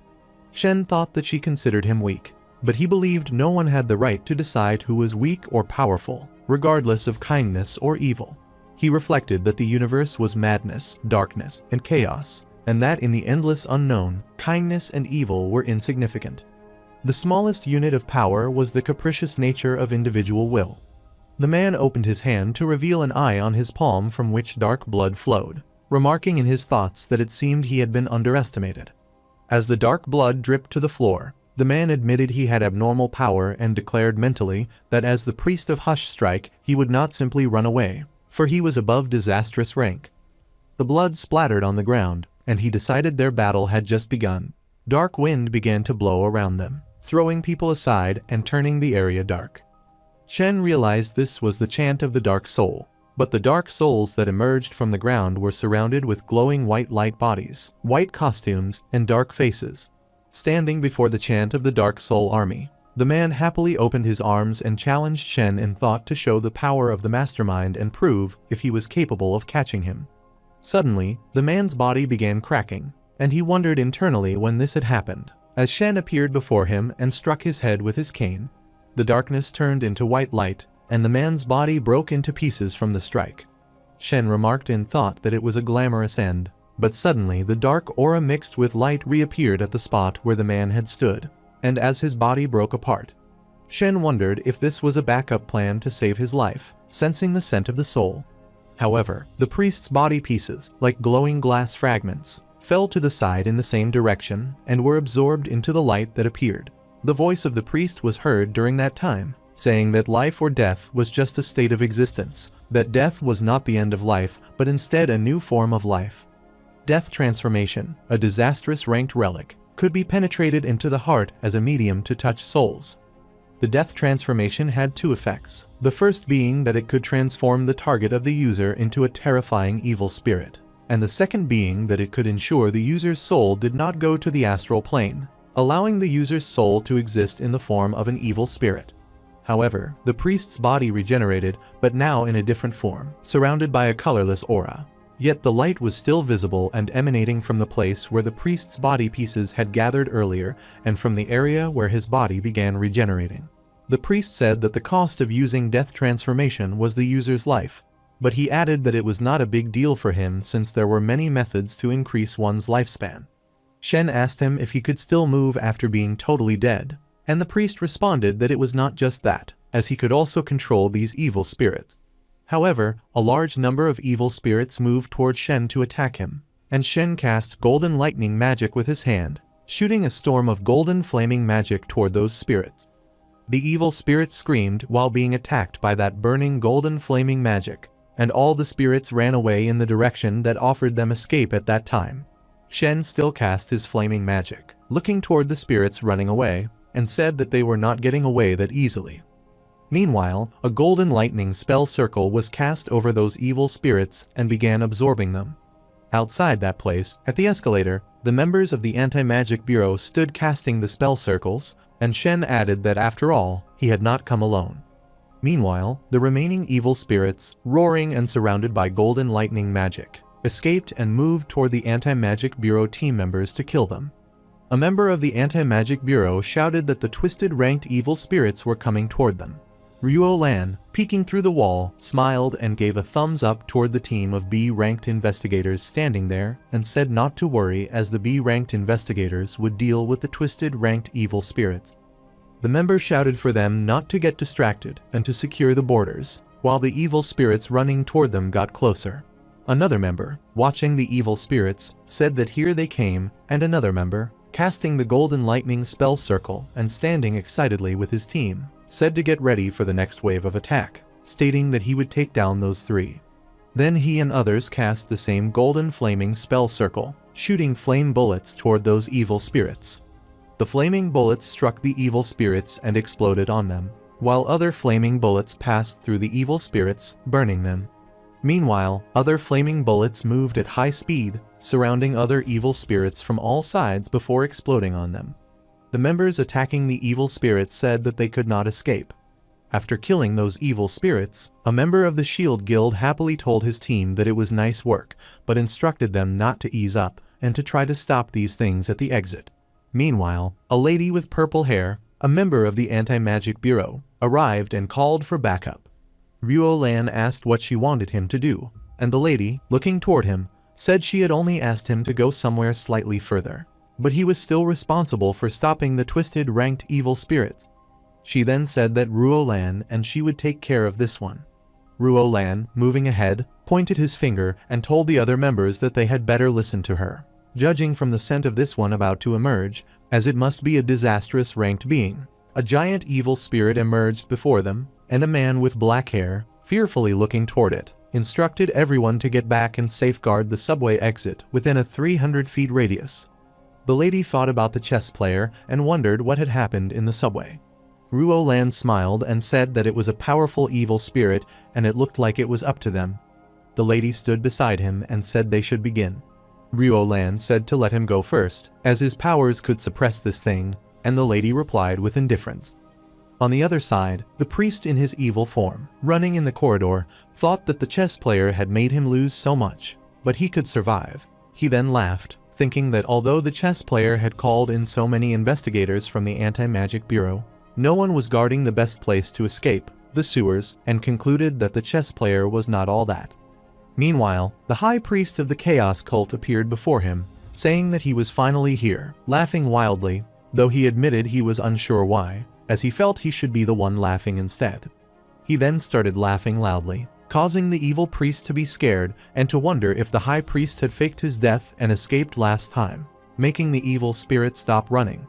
Shen thought that she considered him weak, but he believed no one had the right to decide who was weak or powerful, regardless of kindness or evil. He reflected that the universe was madness, darkness, and chaos, and that in the endless unknown, kindness and evil were insignificant. The smallest unit of power was the capricious nature of individual will. The man opened his hand to reveal an eye on his palm from which dark blood flowed, remarking in his thoughts that it seemed he had been underestimated. As the dark blood dripped to the floor, the man admitted he had abnormal power and declared mentally that as the priest of Hush Strike he would not simply run away, for he was above disastrous rank. The blood splattered on the ground, and he decided their battle had just begun. Dark wind began to blow around them, throwing people aside and turning the area dark. Shen realized this was the chant of the Dark Soul, but the dark souls that emerged from the ground were surrounded with glowing white light bodies, white costumes, and dark faces. Standing before the chant of the Dark Soul army, the man happily opened his arms and challenged Shen in thought to show the power of the mastermind and prove if he was capable of catching him. Suddenly, the man's body began cracking, and he wondered internally when this had happened. As Shen appeared before him and struck his head with his cane, the darkness turned into white light, and the man's body broke into pieces from the strike. Shen remarked in thought that it was a glamorous end, but suddenly the dark aura mixed with light reappeared at the spot where the man had stood, and as his body broke apart, Shen wondered if this was a backup plan to save his life, sensing the scent of the soul. However, the priest's body pieces, like glowing glass fragments, fell to the side in the same direction and were absorbed into the light that appeared. The voice of the priest was heard during that time, saying that life or death was just a state of existence, that death was not the end of life, but instead a new form of life. Death transformation, a disastrous ranked relic, could be penetrated into the heart as a medium to touch souls. The death transformation had two effects, the first being that it could transform the target of the user into a terrifying evil spirit, and the second being that it could ensure the user's soul did not go to the astral plane, allowing the user's soul to exist in the form of an evil spirit. However, the priest's body regenerated, but now in a different form, surrounded by a colorless aura. Yet the light was still visible and emanating from the place where the priest's body pieces had gathered earlier and from the area where his body began regenerating. The priest said that the cost of using death transformation was the user's life, but he added that it was not a big deal for him since there were many methods to increase one's lifespan. Shen asked him if he could still move after being totally dead, and the priest responded that it was not just that, as he could also control these evil spirits. However, a large number of evil spirits moved toward Shen to attack him, and Shen cast golden lightning magic with his hand, shooting a storm of golden flaming magic toward those spirits. The evil spirits screamed while being attacked by that burning golden flaming magic, and all the spirits ran away in the direction that offered them escape at that time. Shen still cast his flaming magic, looking toward the spirits running away, and said that they were not getting away that easily. Meanwhile, a golden lightning spell circle was cast over those evil spirits and began absorbing them. Outside that place, at the escalator, the members of the Anti-Magic Bureau stood casting the spell circles, and Shen added that after all, he had not come alone. Meanwhile, the remaining evil spirits, roaring and surrounded by golden lightning magic, escaped and moved toward the Anti-Magic Bureau team members to kill them. A member of the Anti-Magic Bureau shouted that the twisted ranked evil spirits were coming toward them. Ruo Lan, peeking through the wall, smiled and gave a thumbs up toward the team of B-ranked investigators standing there and said not to worry as the B-ranked investigators would deal with the twisted ranked evil spirits. The member shouted for them not to get distracted and to secure the borders, while the evil spirits running toward them got closer. Another member, watching the evil spirits, said that here they came, and another member, casting the golden lightning spell circle and standing excitedly with his team, said to get ready for the next wave of attack, stating that he would take down those three. Then he and others cast the same golden flaming spell circle, shooting flame bullets toward those evil spirits. The flaming bullets struck the evil spirits and exploded on them, while other flaming bullets passed through the evil spirits, burning them. Meanwhile, other flaming bullets moved at high speed, surrounding other evil spirits from all sides before exploding on them. The members attacking the evil spirits said that they could not escape. After killing those evil spirits, a member of the Shield Guild happily told his team that it was nice work, but instructed them not to ease up and to try to stop these things at the exit. Meanwhile, a lady with purple hair, a member of the Anti-Magic Bureau, arrived and called for backup. Ruo Lan asked what she wanted him to do, and the lady, looking toward him, said she had only asked him to go somewhere slightly further, but he was still responsible for stopping the twisted ranked evil spirits. She then said that Ruo Lan and she would take care of this one. Ruo Lan, moving ahead, pointed his finger and told the other members that they had better listen to her, judging from the scent of this one about to emerge, as it must be a disastrous ranked being. A giant evil spirit emerged before them, and a man with black hair, fearfully looking toward it, instructed everyone to get back and safeguard the subway exit within a 300 feet radius. The lady thought about the chess player and wondered what had happened in the subway. Ruo Lan smiled and said that it was a powerful evil spirit and it looked like it was up to them. The lady stood beside him and said they should begin. Ruo Lan said to let him go first, as his powers could suppress this thing, and the lady replied with indifference. On the other side, the priest in his evil form, running in the corridor, thought that the chess player had made him lose so much, but he could survive. He then laughed, thinking that although the chess player had called in so many investigators from the Anti-Magic Bureau, no one was guarding the best place to escape, the sewers, and concluded that the chess player was not all that. Meanwhile, the high priest of the Chaos cult appeared before him, saying that he was finally here, laughing wildly, though he admitted he was unsure why, as he felt he should be the one laughing instead. He then started laughing loudly, causing the evil priest to be scared and to wonder if the high priest had faked his death and escaped last time, making the evil spirit stop running.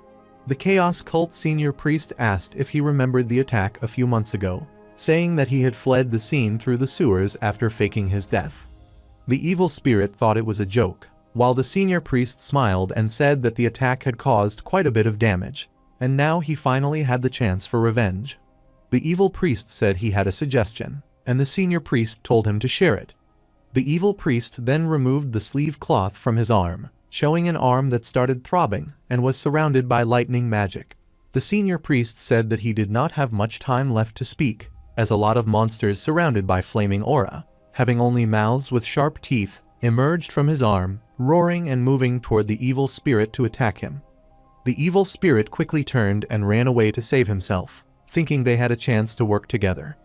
The Chaos Cult senior priest asked if he remembered the attack a few months ago, saying that he had fled the scene through the sewers after faking his death. The evil spirit thought it was a joke, while the senior priest smiled and said that the attack had caused quite a bit of damage, and now he finally had the chance for revenge. The evil priest said he had a suggestion, and the senior priest told him to share it. The evil priest then removed the sleeve cloth from his arm, showing an arm that started throbbing and was surrounded by lightning magic. The senior priest said that he did not have much time left to speak, as a lot of monsters surrounded by flaming aura, having only mouths with sharp teeth, emerged from his arm, roaring and moving toward the evil spirit to attack him. The evil spirit quickly turned and ran away to save himself, thinking they had a chance to work together.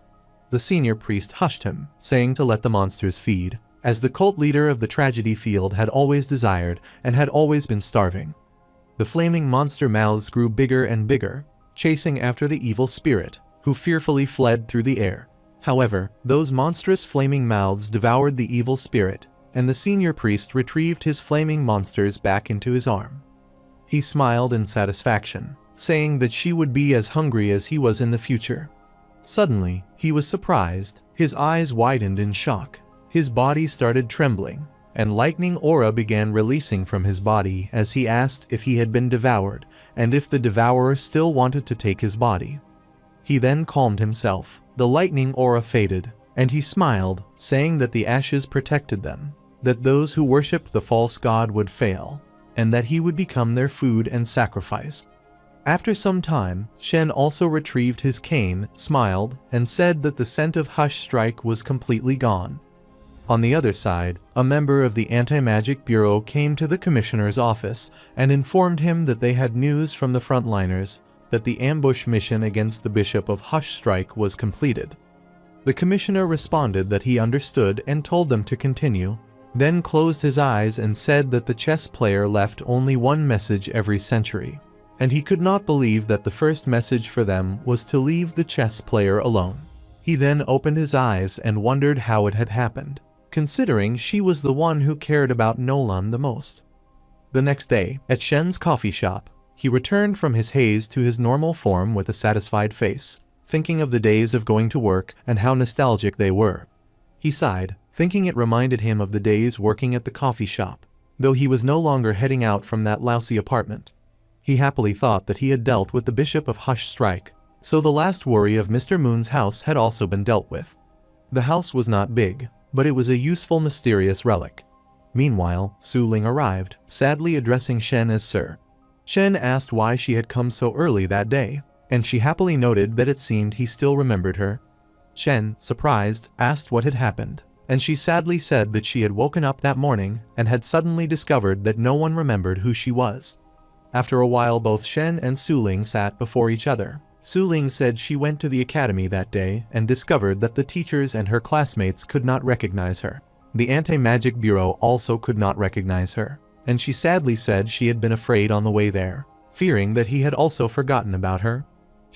The senior priest hushed him, saying to let the monsters feed, as the cult leader of the tragedy field had always desired and had always been starving. The flaming monster mouths grew bigger and bigger, chasing after the evil spirit, who fearfully fled through the air. However, those monstrous flaming mouths devoured the evil spirit, and the senior priest retrieved his flaming monsters back into his arm. He smiled in satisfaction, saying that she would be as hungry as he was in the future. Suddenly, he was surprised, his eyes widened in shock. His body started trembling, and lightning aura began releasing from his body as he asked if he had been devoured and if the devourer still wanted to take his body. He then calmed himself, the lightning aura faded, and he smiled, saying that the ashes protected them, that those who worshipped the false god would fail, and that he would become their food and sacrifice. After some time, Shen also retrieved his cane, smiled, and said that the scent of Hush Strike was completely gone. On the other side, a member of the Anti-Magic Bureau came to the commissioner's office and informed him that they had news from the frontliners that the ambush mission against the Bishop of Hush Strike was completed. The commissioner responded that he understood and told them to continue, then closed his eyes and said that the chess player left only one message every century, and he could not believe that the first message for them was to leave the chess player alone. He then opened his eyes and wondered how it had happened, considering she was the one who cared about Nolan the most. The next day, at Shen's coffee shop, he returned from his haze to his normal form with a satisfied face, thinking of the days of going to work and how nostalgic they were. He sighed, thinking it reminded him of the days working at the coffee shop, though he was no longer heading out from that lousy apartment. He happily thought that he had dealt with the Bishop of Hush Strike, so the last worry of Mr. Moon's house had also been dealt with. The house was not big, but it was a useful mysterious relic. Meanwhile, Suling arrived, sadly addressing Shen as Sir. Shen asked why she had come so early that day, and she happily noted that it seemed he still remembered her. Shen, surprised, asked what had happened, and she sadly said that she had woken up that morning and had suddenly discovered that no one remembered who she was. After a while, both Shen and Suling sat before each other. Suling said she went to the academy that day and discovered that the teachers and her classmates could not recognize her. The Anti-Magic Bureau also could not recognize her, and she sadly said she had been afraid on the way there, fearing that he had also forgotten about her.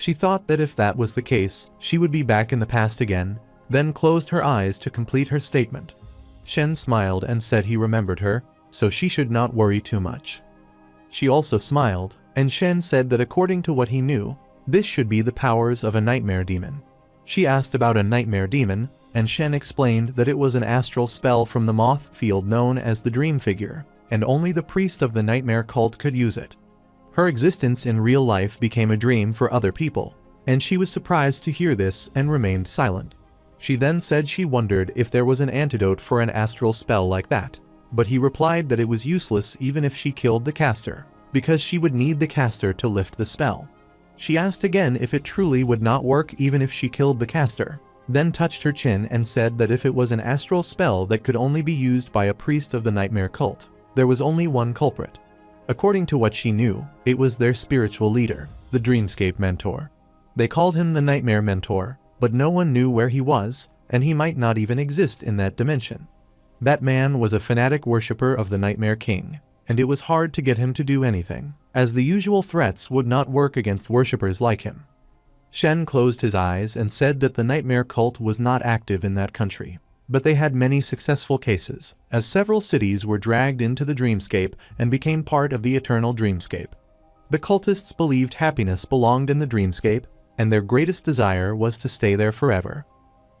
She thought that if that was the case, she would be back in the past again, then closed her eyes to complete her statement. Shen smiled and said he remembered her, so she should not worry too much. She also smiled, and Shen said that according to what he knew, this should be the powers of a nightmare demon. She asked about a nightmare demon, and Shen explained that it was an astral spell from the moth field known as the dream figure, and only the priest of the nightmare cult could use it. Her existence in real life became a dream for other people, and she was surprised to hear this and remained silent. She then said she wondered if there was an antidote for an astral spell like that, but he replied that it was useless even if she killed the caster, because she would need the caster to lift the spell. She asked again if it truly would not work even if she killed the caster, then touched her chin and said that if it was an astral spell that could only be used by a priest of the nightmare cult, there was only one culprit. According to what she knew, it was their spiritual leader, the Dreamscape Mentor. They called him the Nightmare Mentor, but no one knew where he was, and he might not even exist in that dimension. That man was a fanatic worshipper of the Nightmare King, and it was hard to get him to do anything, as the usual threats would not work against worshippers like him. Shen closed his eyes and said that the Nightmare cult was not active in that country, but they had many successful cases, as several cities were dragged into the dreamscape and became part of the eternal dreamscape. The cultists believed happiness belonged in the dreamscape, and their greatest desire was to stay there forever.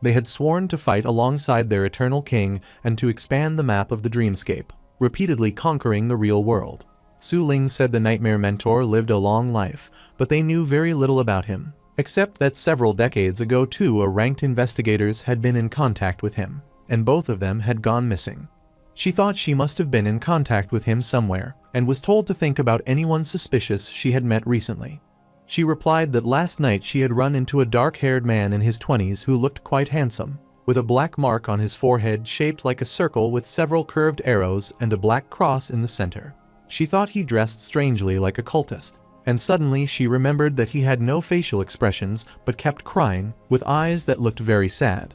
They had sworn to fight alongside their eternal king and to expand the map of the dreamscape, repeatedly conquering the real world. Suling said the Nightmare Mentor lived a long life, but they knew very little about him, except that several decades ago two ranked investigators had been in contact with him, and both of them had gone missing. She thought she must have been in contact with him somewhere, and was told to think about anyone suspicious she had met recently. She replied that last night she had run into a dark-haired man in his 20s who looked quite handsome, with a black mark on his forehead shaped like a circle with several curved arrows and a black cross in the center. She thought he dressed strangely like a cultist, and suddenly she remembered that he had no facial expressions but kept crying, with eyes that looked very sad.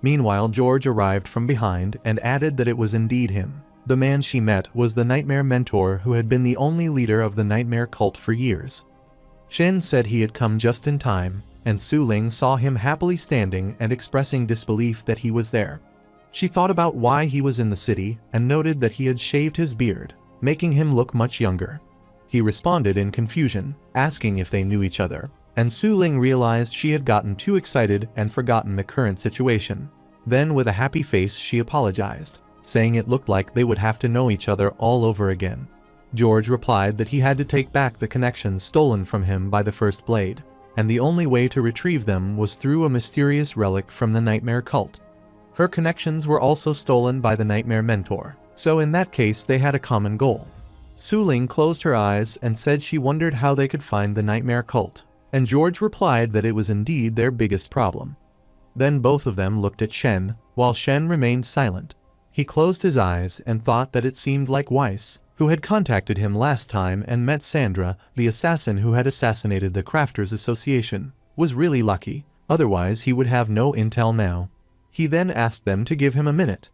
Meanwhile, George arrived from behind and added that it was indeed him. The man she met was the Nightmare Mentor who had been the only leader of the Nightmare cult for years. Shen said he had come just in time, and Suling saw him happily standing and expressing disbelief that he was there. She thought about why he was in the city and noted that he had shaved his beard, making him look much younger. He responded in confusion, asking if they knew each other, and Suling realized she had gotten too excited and forgotten the current situation. Then with a happy face she apologized, saying it looked like they would have to know each other all over again. George replied that he had to take back the connections stolen from him by the First Blade, and the only way to retrieve them was through a mysterious relic from the Nightmare cult. Her connections were also stolen by the Nightmare Mentor, so in that case they had a common goal. Suling closed her eyes and said she wondered how they could find the Nightmare cult, and George replied that it was indeed their biggest problem. Then both of them looked at Shen, while Shen remained silent. He closed his eyes and thought that it seemed like Weiss, who had contacted him last time and met Sandra, the assassin who had assassinated the Crafters Association, was really lucky, otherwise he would have no intel now. He then asked them to give him a minute.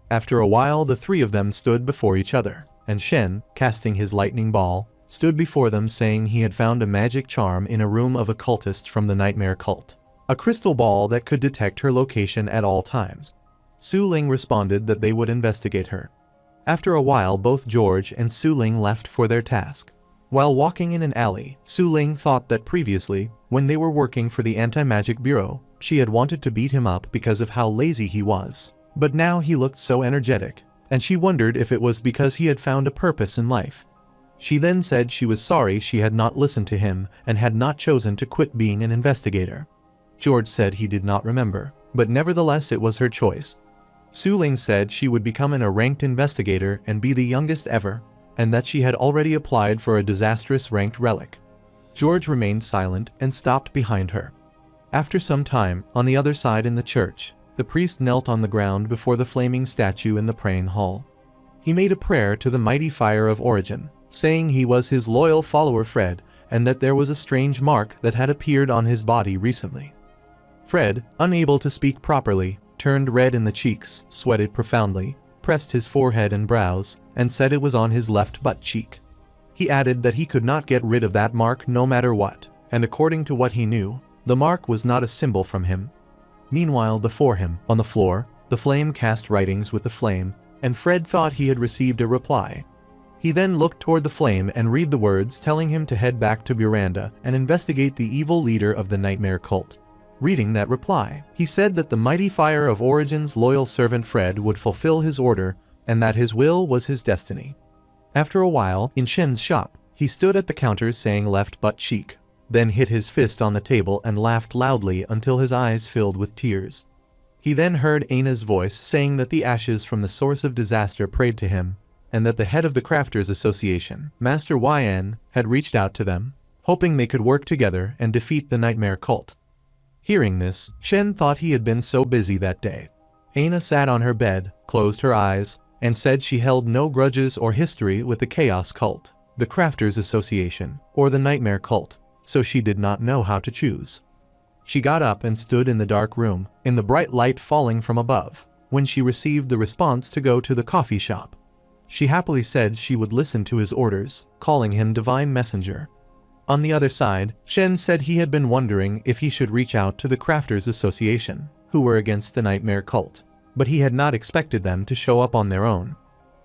After a while the three of them stood before each other, and Shen, casting his lightning ball, stood before them saying he had found a magic charm in a room of a cultist from the Nightmare cult, a crystal ball that could detect her location at all times. Suling responded that they would investigate her. After a while both George and Suling left for their task. While walking in an alley, Suling thought that previously, when they were working for the Anti-Magic Bureau, she had wanted to beat him up because of how lazy he was, but now he looked so energetic, and she wondered if it was because he had found a purpose in life. She then said she was sorry she had not listened to him and had not chosen to quit being an investigator. George said he did not remember, but nevertheless it was her choice. Suling said she would become a ranked investigator and be the youngest ever, and that she had already applied for a disastrous ranked relic. George remained silent and stopped behind her. After some time, on the other side in the church, the priest knelt on the ground before the flaming statue in the praying hall. He made a prayer to the mighty fire of origin, saying he was his loyal follower Fred, and that there was a strange mark that had appeared on his body recently. Fred, unable to speak properly, turned red in the cheeks, sweated profoundly, pressed his forehead and brows, and said it was on his left butt cheek. He added that he could not get rid of that mark no matter what, and according to what he knew, the mark was not a symbol from him. Meanwhile, before him, on the floor, the flame cast writings with the flame, and Fred thought he had received a reply. He then looked toward the flame and read the words telling him to head back to Buranda and investigate the evil leader of the nightmare cult. Reading that reply, he said that the mighty fire of Origin's loyal servant Fred would fulfill his order and that his will was his destiny. After a while, in Shen's shop, he stood at the counter saying left butt cheek, then hit his fist on the table and laughed loudly until his eyes filled with tears. He then heard Aina's voice saying that the ashes from the source of disaster prayed to him, and that the head of the Crafters Association, Master Yn, had reached out to them, hoping they could work together and defeat the nightmare cult. Hearing this, Shen thought he had been so busy that day. Aina sat on her bed, closed her eyes, and said she held no grudges or history with the Chaos Cult, the Crafters Association, or the Nightmare Cult, so she did not know how to choose. She got up and stood in the dark room, in the bright light falling from above, when she received the response to go to the coffee shop. She happily said she would listen to his orders, calling him Divine Messenger. On the other side, Shen said he had been wondering if he should reach out to the Crafters Association, who were against the Nightmare Cult, but he had not expected them to show up on their own.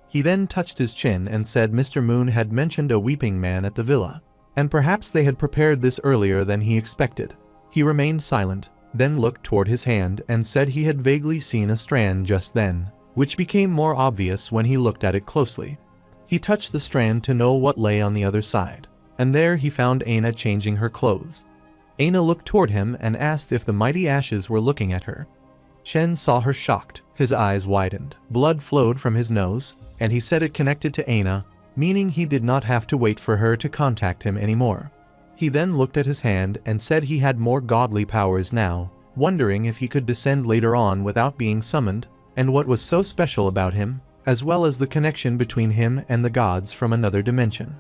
He then touched his chin and said Mr. Moon had mentioned a weeping man at the villa, and perhaps they had prepared this earlier than he expected. He remained silent, then looked toward his hand and said he had vaguely seen a strand just then, which became more obvious when he looked at it closely. He touched the strand to know what lay on the other side, and there he found Aina changing her clothes. Aina looked toward him and asked if the mighty ashes were looking at her. Shen saw her shocked, his eyes widened, blood flowed from his nose, and he said it connected to Aina, meaning he did not have to wait for her to contact him anymore. He then looked at his hand and said he had more godly powers now, wondering if he could descend later on without being summoned, and what was so special about him, as well as the connection between him and the gods from another dimension.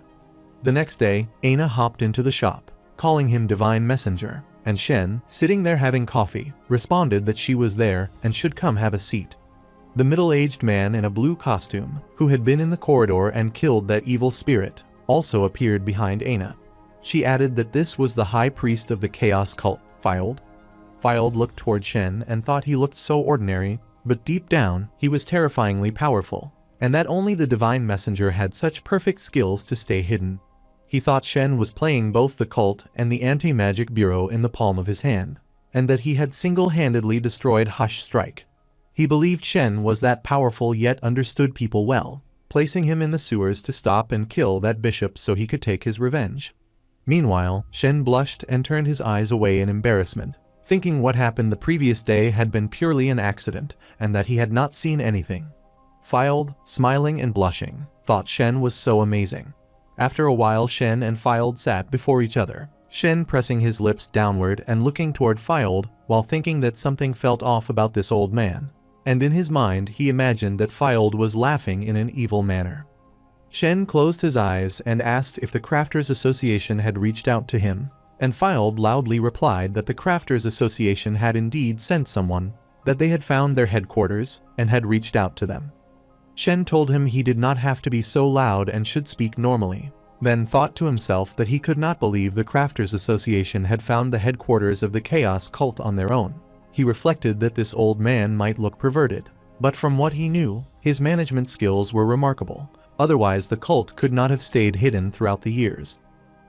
The next day, Aina hopped into the shop, calling him Divine Messenger, and Shen, sitting there having coffee, responded that she was there and should come have a seat. The middle-aged man in a blue costume, who had been in the corridor and killed that evil spirit, also appeared behind Aina. She added that this was the high priest of the Chaos Cult, Filed. Filed looked toward Shen and thought he looked so ordinary, but deep down, he was terrifyingly powerful, and that only the Divine Messenger had such perfect skills to stay hidden. He thought Shen was playing both the cult and the anti-magic bureau in the palm of his hand, and that he had single-handedly destroyed Hush Strike. He believed Shen was that powerful yet understood people well, placing him in the sewers to stop and kill that bishop so he could take his revenge. Meanwhile, Shen blushed and turned his eyes away in embarrassment, thinking what happened the previous day had been purely an accident and that he had not seen anything. Filed, smiling and blushing, thought Shen was so amazing. After a while, Shen and Filed sat before each other, Shen pressing his lips downward and looking toward Filed while thinking that something felt off about this old man, and in his mind he imagined that Filed was laughing in an evil manner. Shen closed his eyes and asked if the Crafters Association had reached out to him, and Filed loudly replied that the Crafters Association had indeed sent someone, that they had found their headquarters and had reached out to them. Shen told him he did not have to be so loud and should speak normally, then thought to himself that he could not believe the Crafters Association had found the headquarters of the Chaos Cult on their own. He reflected that this old man might look perverted, but from what he knew, his management skills were remarkable, otherwise the cult could not have stayed hidden throughout the years.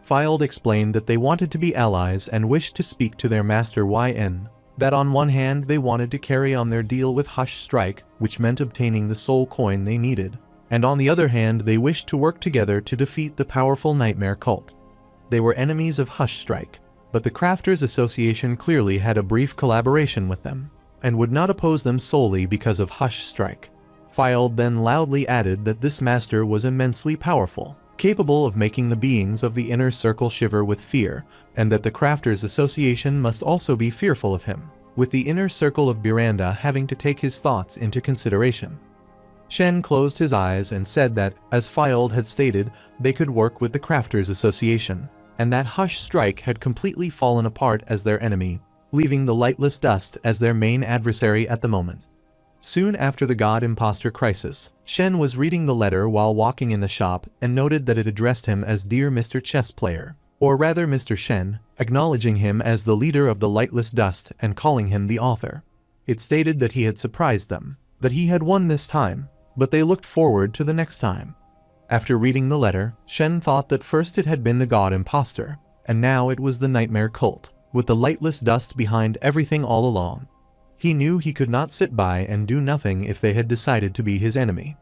Filed explained that they wanted to be allies and wished to speak to their master Yn, that on one hand they wanted to carry on their deal with Hush Strike, which meant obtaining the soul coin they needed, and on the other hand they wished to work together to defeat the powerful Nightmare Cult. They were enemies of Hush Strike, but the Crafters Association clearly had a brief collaboration with them, and would not oppose them solely because of Hush Strike. Filed then loudly added that this master was immensely powerful, capable of making the beings of the inner circle shiver with fear, and that the Crafters Association must also be fearful of him, with the inner circle of Buranda having to take his thoughts into consideration. Shen closed his eyes and said that, as Filed had stated, they could work with the Crafters Association, and that Hush Strike had completely fallen apart as their enemy, leaving the Lightless Dust as their main adversary at the moment. Soon after the God Imposter crisis, Shen was reading the letter while walking in the shop and noted that it addressed him as Dear Mr. Chess Player, or rather Mr. Shen, acknowledging him as the leader of the lightless dust and calling him the author. It stated that he had surprised them, that he had won this time, but they looked forward to the next time. After reading the letter, Shen thought that first it had been the god imposter, and now it was the nightmare cult, with the lightless dust behind everything all along. He knew he could not sit by and do nothing if they had decided to be his enemy.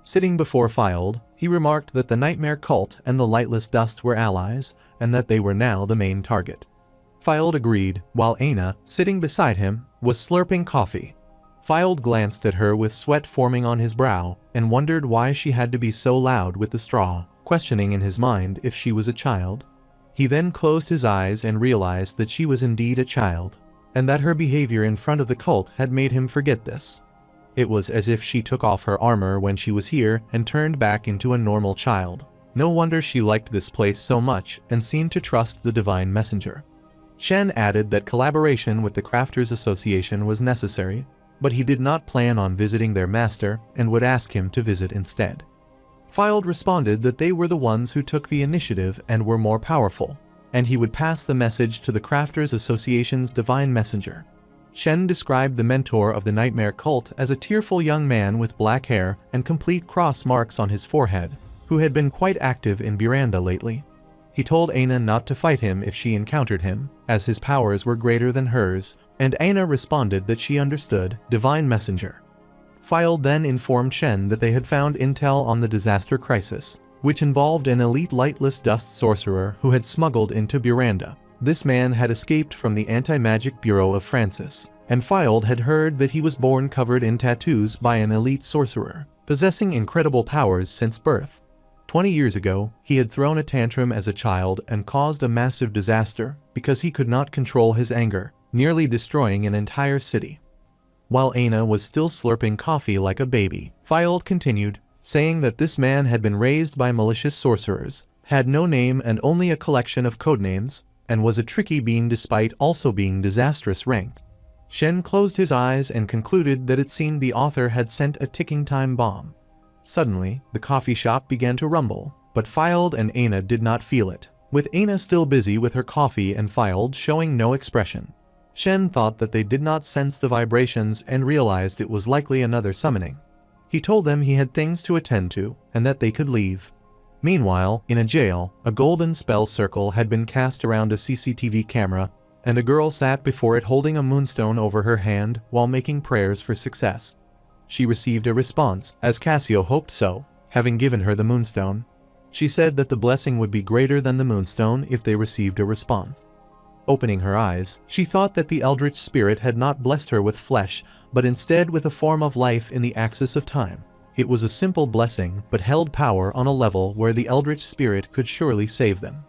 Sitting before Filed, he remarked that the nightmare cult and the lightless dust were allies, and that they were now the main target. Filed agreed, while Aina, sitting beside him, was slurping coffee. Filed glanced at her with sweat forming on his brow, and wondered why she had to be so loud with the straw, questioning in his mind if she was a child. He then closed his eyes and realized that she was indeed a child, and that her behavior in front of the cult had made him forget this. It was as if she took off her armor when she was here and turned back into a normal child. No wonder she liked this place so much and seemed to trust the divine messenger. Shen added that collaboration with the Crafters Association was necessary, but he did not plan on visiting their master and would ask him to visit instead. Filed responded that they were the ones who took the initiative and were more powerful, and he would pass the message to the Crafters Association's divine messenger. Shen described the mentor of the nightmare cult as a tearful young man with black hair and complete cross marks on his forehead, who had been quite active in Buranda lately. He told Aina not to fight him if she encountered him, as his powers were greater than hers, and Aina responded that she understood, divine messenger. Filed then informed Shen that they had found intel on the disaster crisis, which involved an elite lightless dust sorcerer who had smuggled into Buranda. This man had escaped from the anti-magic bureau of Francis, and Filed had heard that he was born covered in tattoos by an elite sorcerer, possessing incredible powers since birth. 20 years ago, he had thrown a tantrum as a child and caused a massive disaster because he could not control his anger, nearly destroying an entire city. While Aina was still slurping coffee like a baby, Filed continued, saying that this man had been raised by malicious sorcerers, had no name and only a collection of codenames, and was a tricky being despite also being disastrous ranked. Shen closed his eyes and concluded that it seemed the author had sent a ticking time bomb. Suddenly, the coffee shop began to rumble, but Filed and Aina did not feel it, with Aina still busy with her coffee and Filed showing no expression. Shen thought that they did not sense the vibrations and realized it was likely another summoning. He told them he had things to attend to, and that they could leave. Meanwhile, in a jail, a golden spell circle had been cast around a CCTV camera, and a girl sat before it holding a moonstone over her hand while making prayers for success. She received a response, as Cassio hoped so, having given her the moonstone. She said that the blessing would be greater than the moonstone if they received a response. Opening her eyes, she thought that the eldritch spirit had not blessed her with flesh, but instead with a form of life in the axis of time. It was a simple blessing, but held power on a level where the eldritch spirit could surely save them.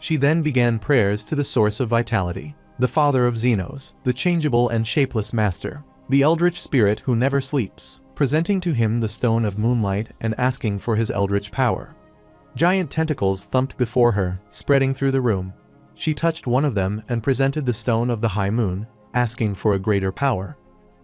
She then began prayers to the source of vitality, the father of Xenos, the changeable and shapeless master, the eldritch spirit who never sleeps, presenting to him the stone of moonlight and asking for his eldritch power. Giant tentacles thumped before her, spreading through the room. She touched one of them and presented the stone of the high moon, asking for a greater power.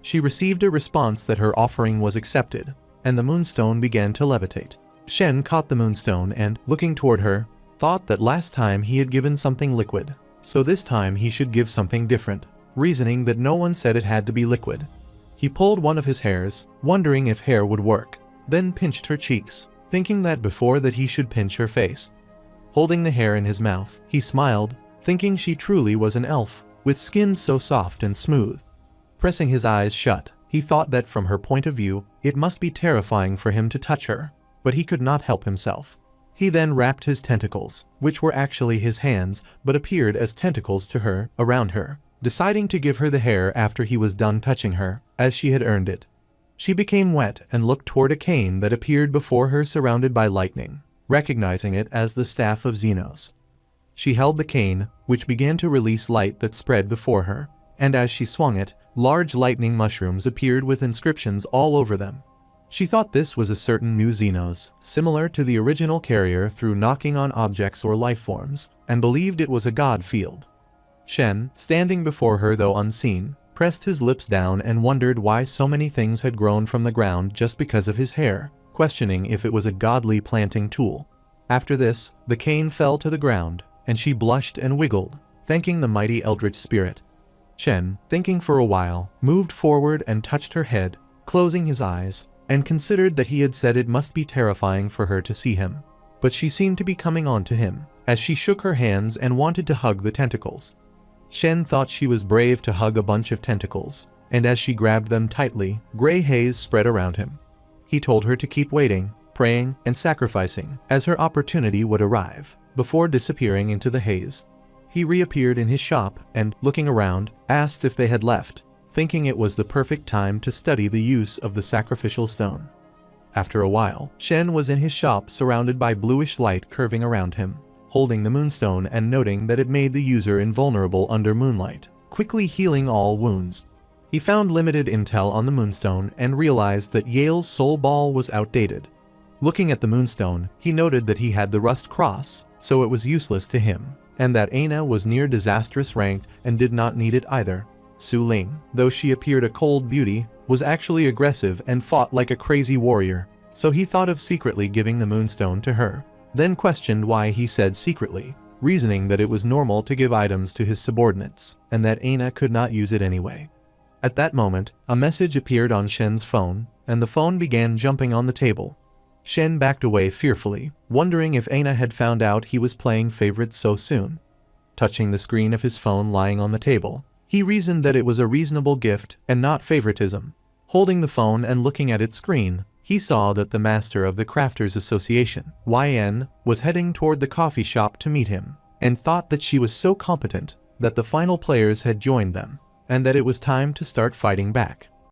She received a response that her offering was accepted, and the moonstone began to levitate. Shen caught the moonstone and, looking toward her, thought that last time he had given something liquid, so this time he should give something different, reasoning that no one said it had to be liquid. He pulled one of his hairs, wondering if hair would work, then pinched her cheeks, thinking that before that he should pinch her face. Holding the hair in his mouth, he smiled, thinking she truly was an elf, with skin so soft and smooth. Pressing his eyes shut, he thought that from her point of view, it must be terrifying for him to touch her, but he could not help himself. He then wrapped his tentacles, which were actually his hands but appeared as tentacles to her, around her, deciding to give her the hair after he was done touching her, as she had earned it. She became wet and looked toward a cane that appeared before her surrounded by lightning, recognizing it as the staff of Xenos. She held the cane, which began to release light that spread before her, and as she swung it, large lightning mushrooms appeared with inscriptions all over them. She thought this was a certain new Xenos, similar to the original carrier through knocking on objects or life forms, and believed it was a god field. Shen, standing before her though unseen, pressed his lips down and wondered why so many things had grown from the ground just because of his hair, questioning if it was a godly planting tool. After this, the cane fell to the ground, and she blushed and wiggled, thanking the mighty eldritch spirit. Shen, thinking for a while, moved forward and touched her head, closing his eyes, and considered that he had said it must be terrifying for her to see him. But she seemed to be coming on to him, as she shook her hands and wanted to hug the tentacles. Shen thought she was brave to hug a bunch of tentacles, and as she grabbed them tightly, gray haze spread around him. He told her to keep waiting, praying, and sacrificing, as her opportunity would arrive, before disappearing into the haze. He reappeared in his shop and, looking around, asked if they had left, thinking it was the perfect time to study the use of the sacrificial stone. After a while, Shen was in his shop surrounded by bluish light curving around him, holding the moonstone and noting that it made the user invulnerable under moonlight, quickly healing all wounds. He found limited intel on the moonstone and realized that Yale's soul ball was outdated. Looking at the moonstone, he noted that he had the rust cross, so it was useless to him, and that Aina was near disastrous ranked and did not need it either. Suling, though she appeared a cold beauty, was actually aggressive and fought like a crazy warrior, so he thought of secretly giving the moonstone to her, then questioned why he said secretly, reasoning that it was normal to give items to his subordinates, and that Aina could not use it anyway. At that moment, a message appeared on Shen's phone, and the phone began jumping on the table. Shen backed away fearfully, wondering if Aina had found out he was playing favorites so soon. Touching the screen of his phone lying on the table, he reasoned that it was a reasonable gift and not favoritism. Holding the phone and looking at its screen, he saw that the master of the Crafters Association, YN, was heading toward the coffee shop to meet him, and thought that she was so competent that the final players had joined them, and that it was time to start fighting back.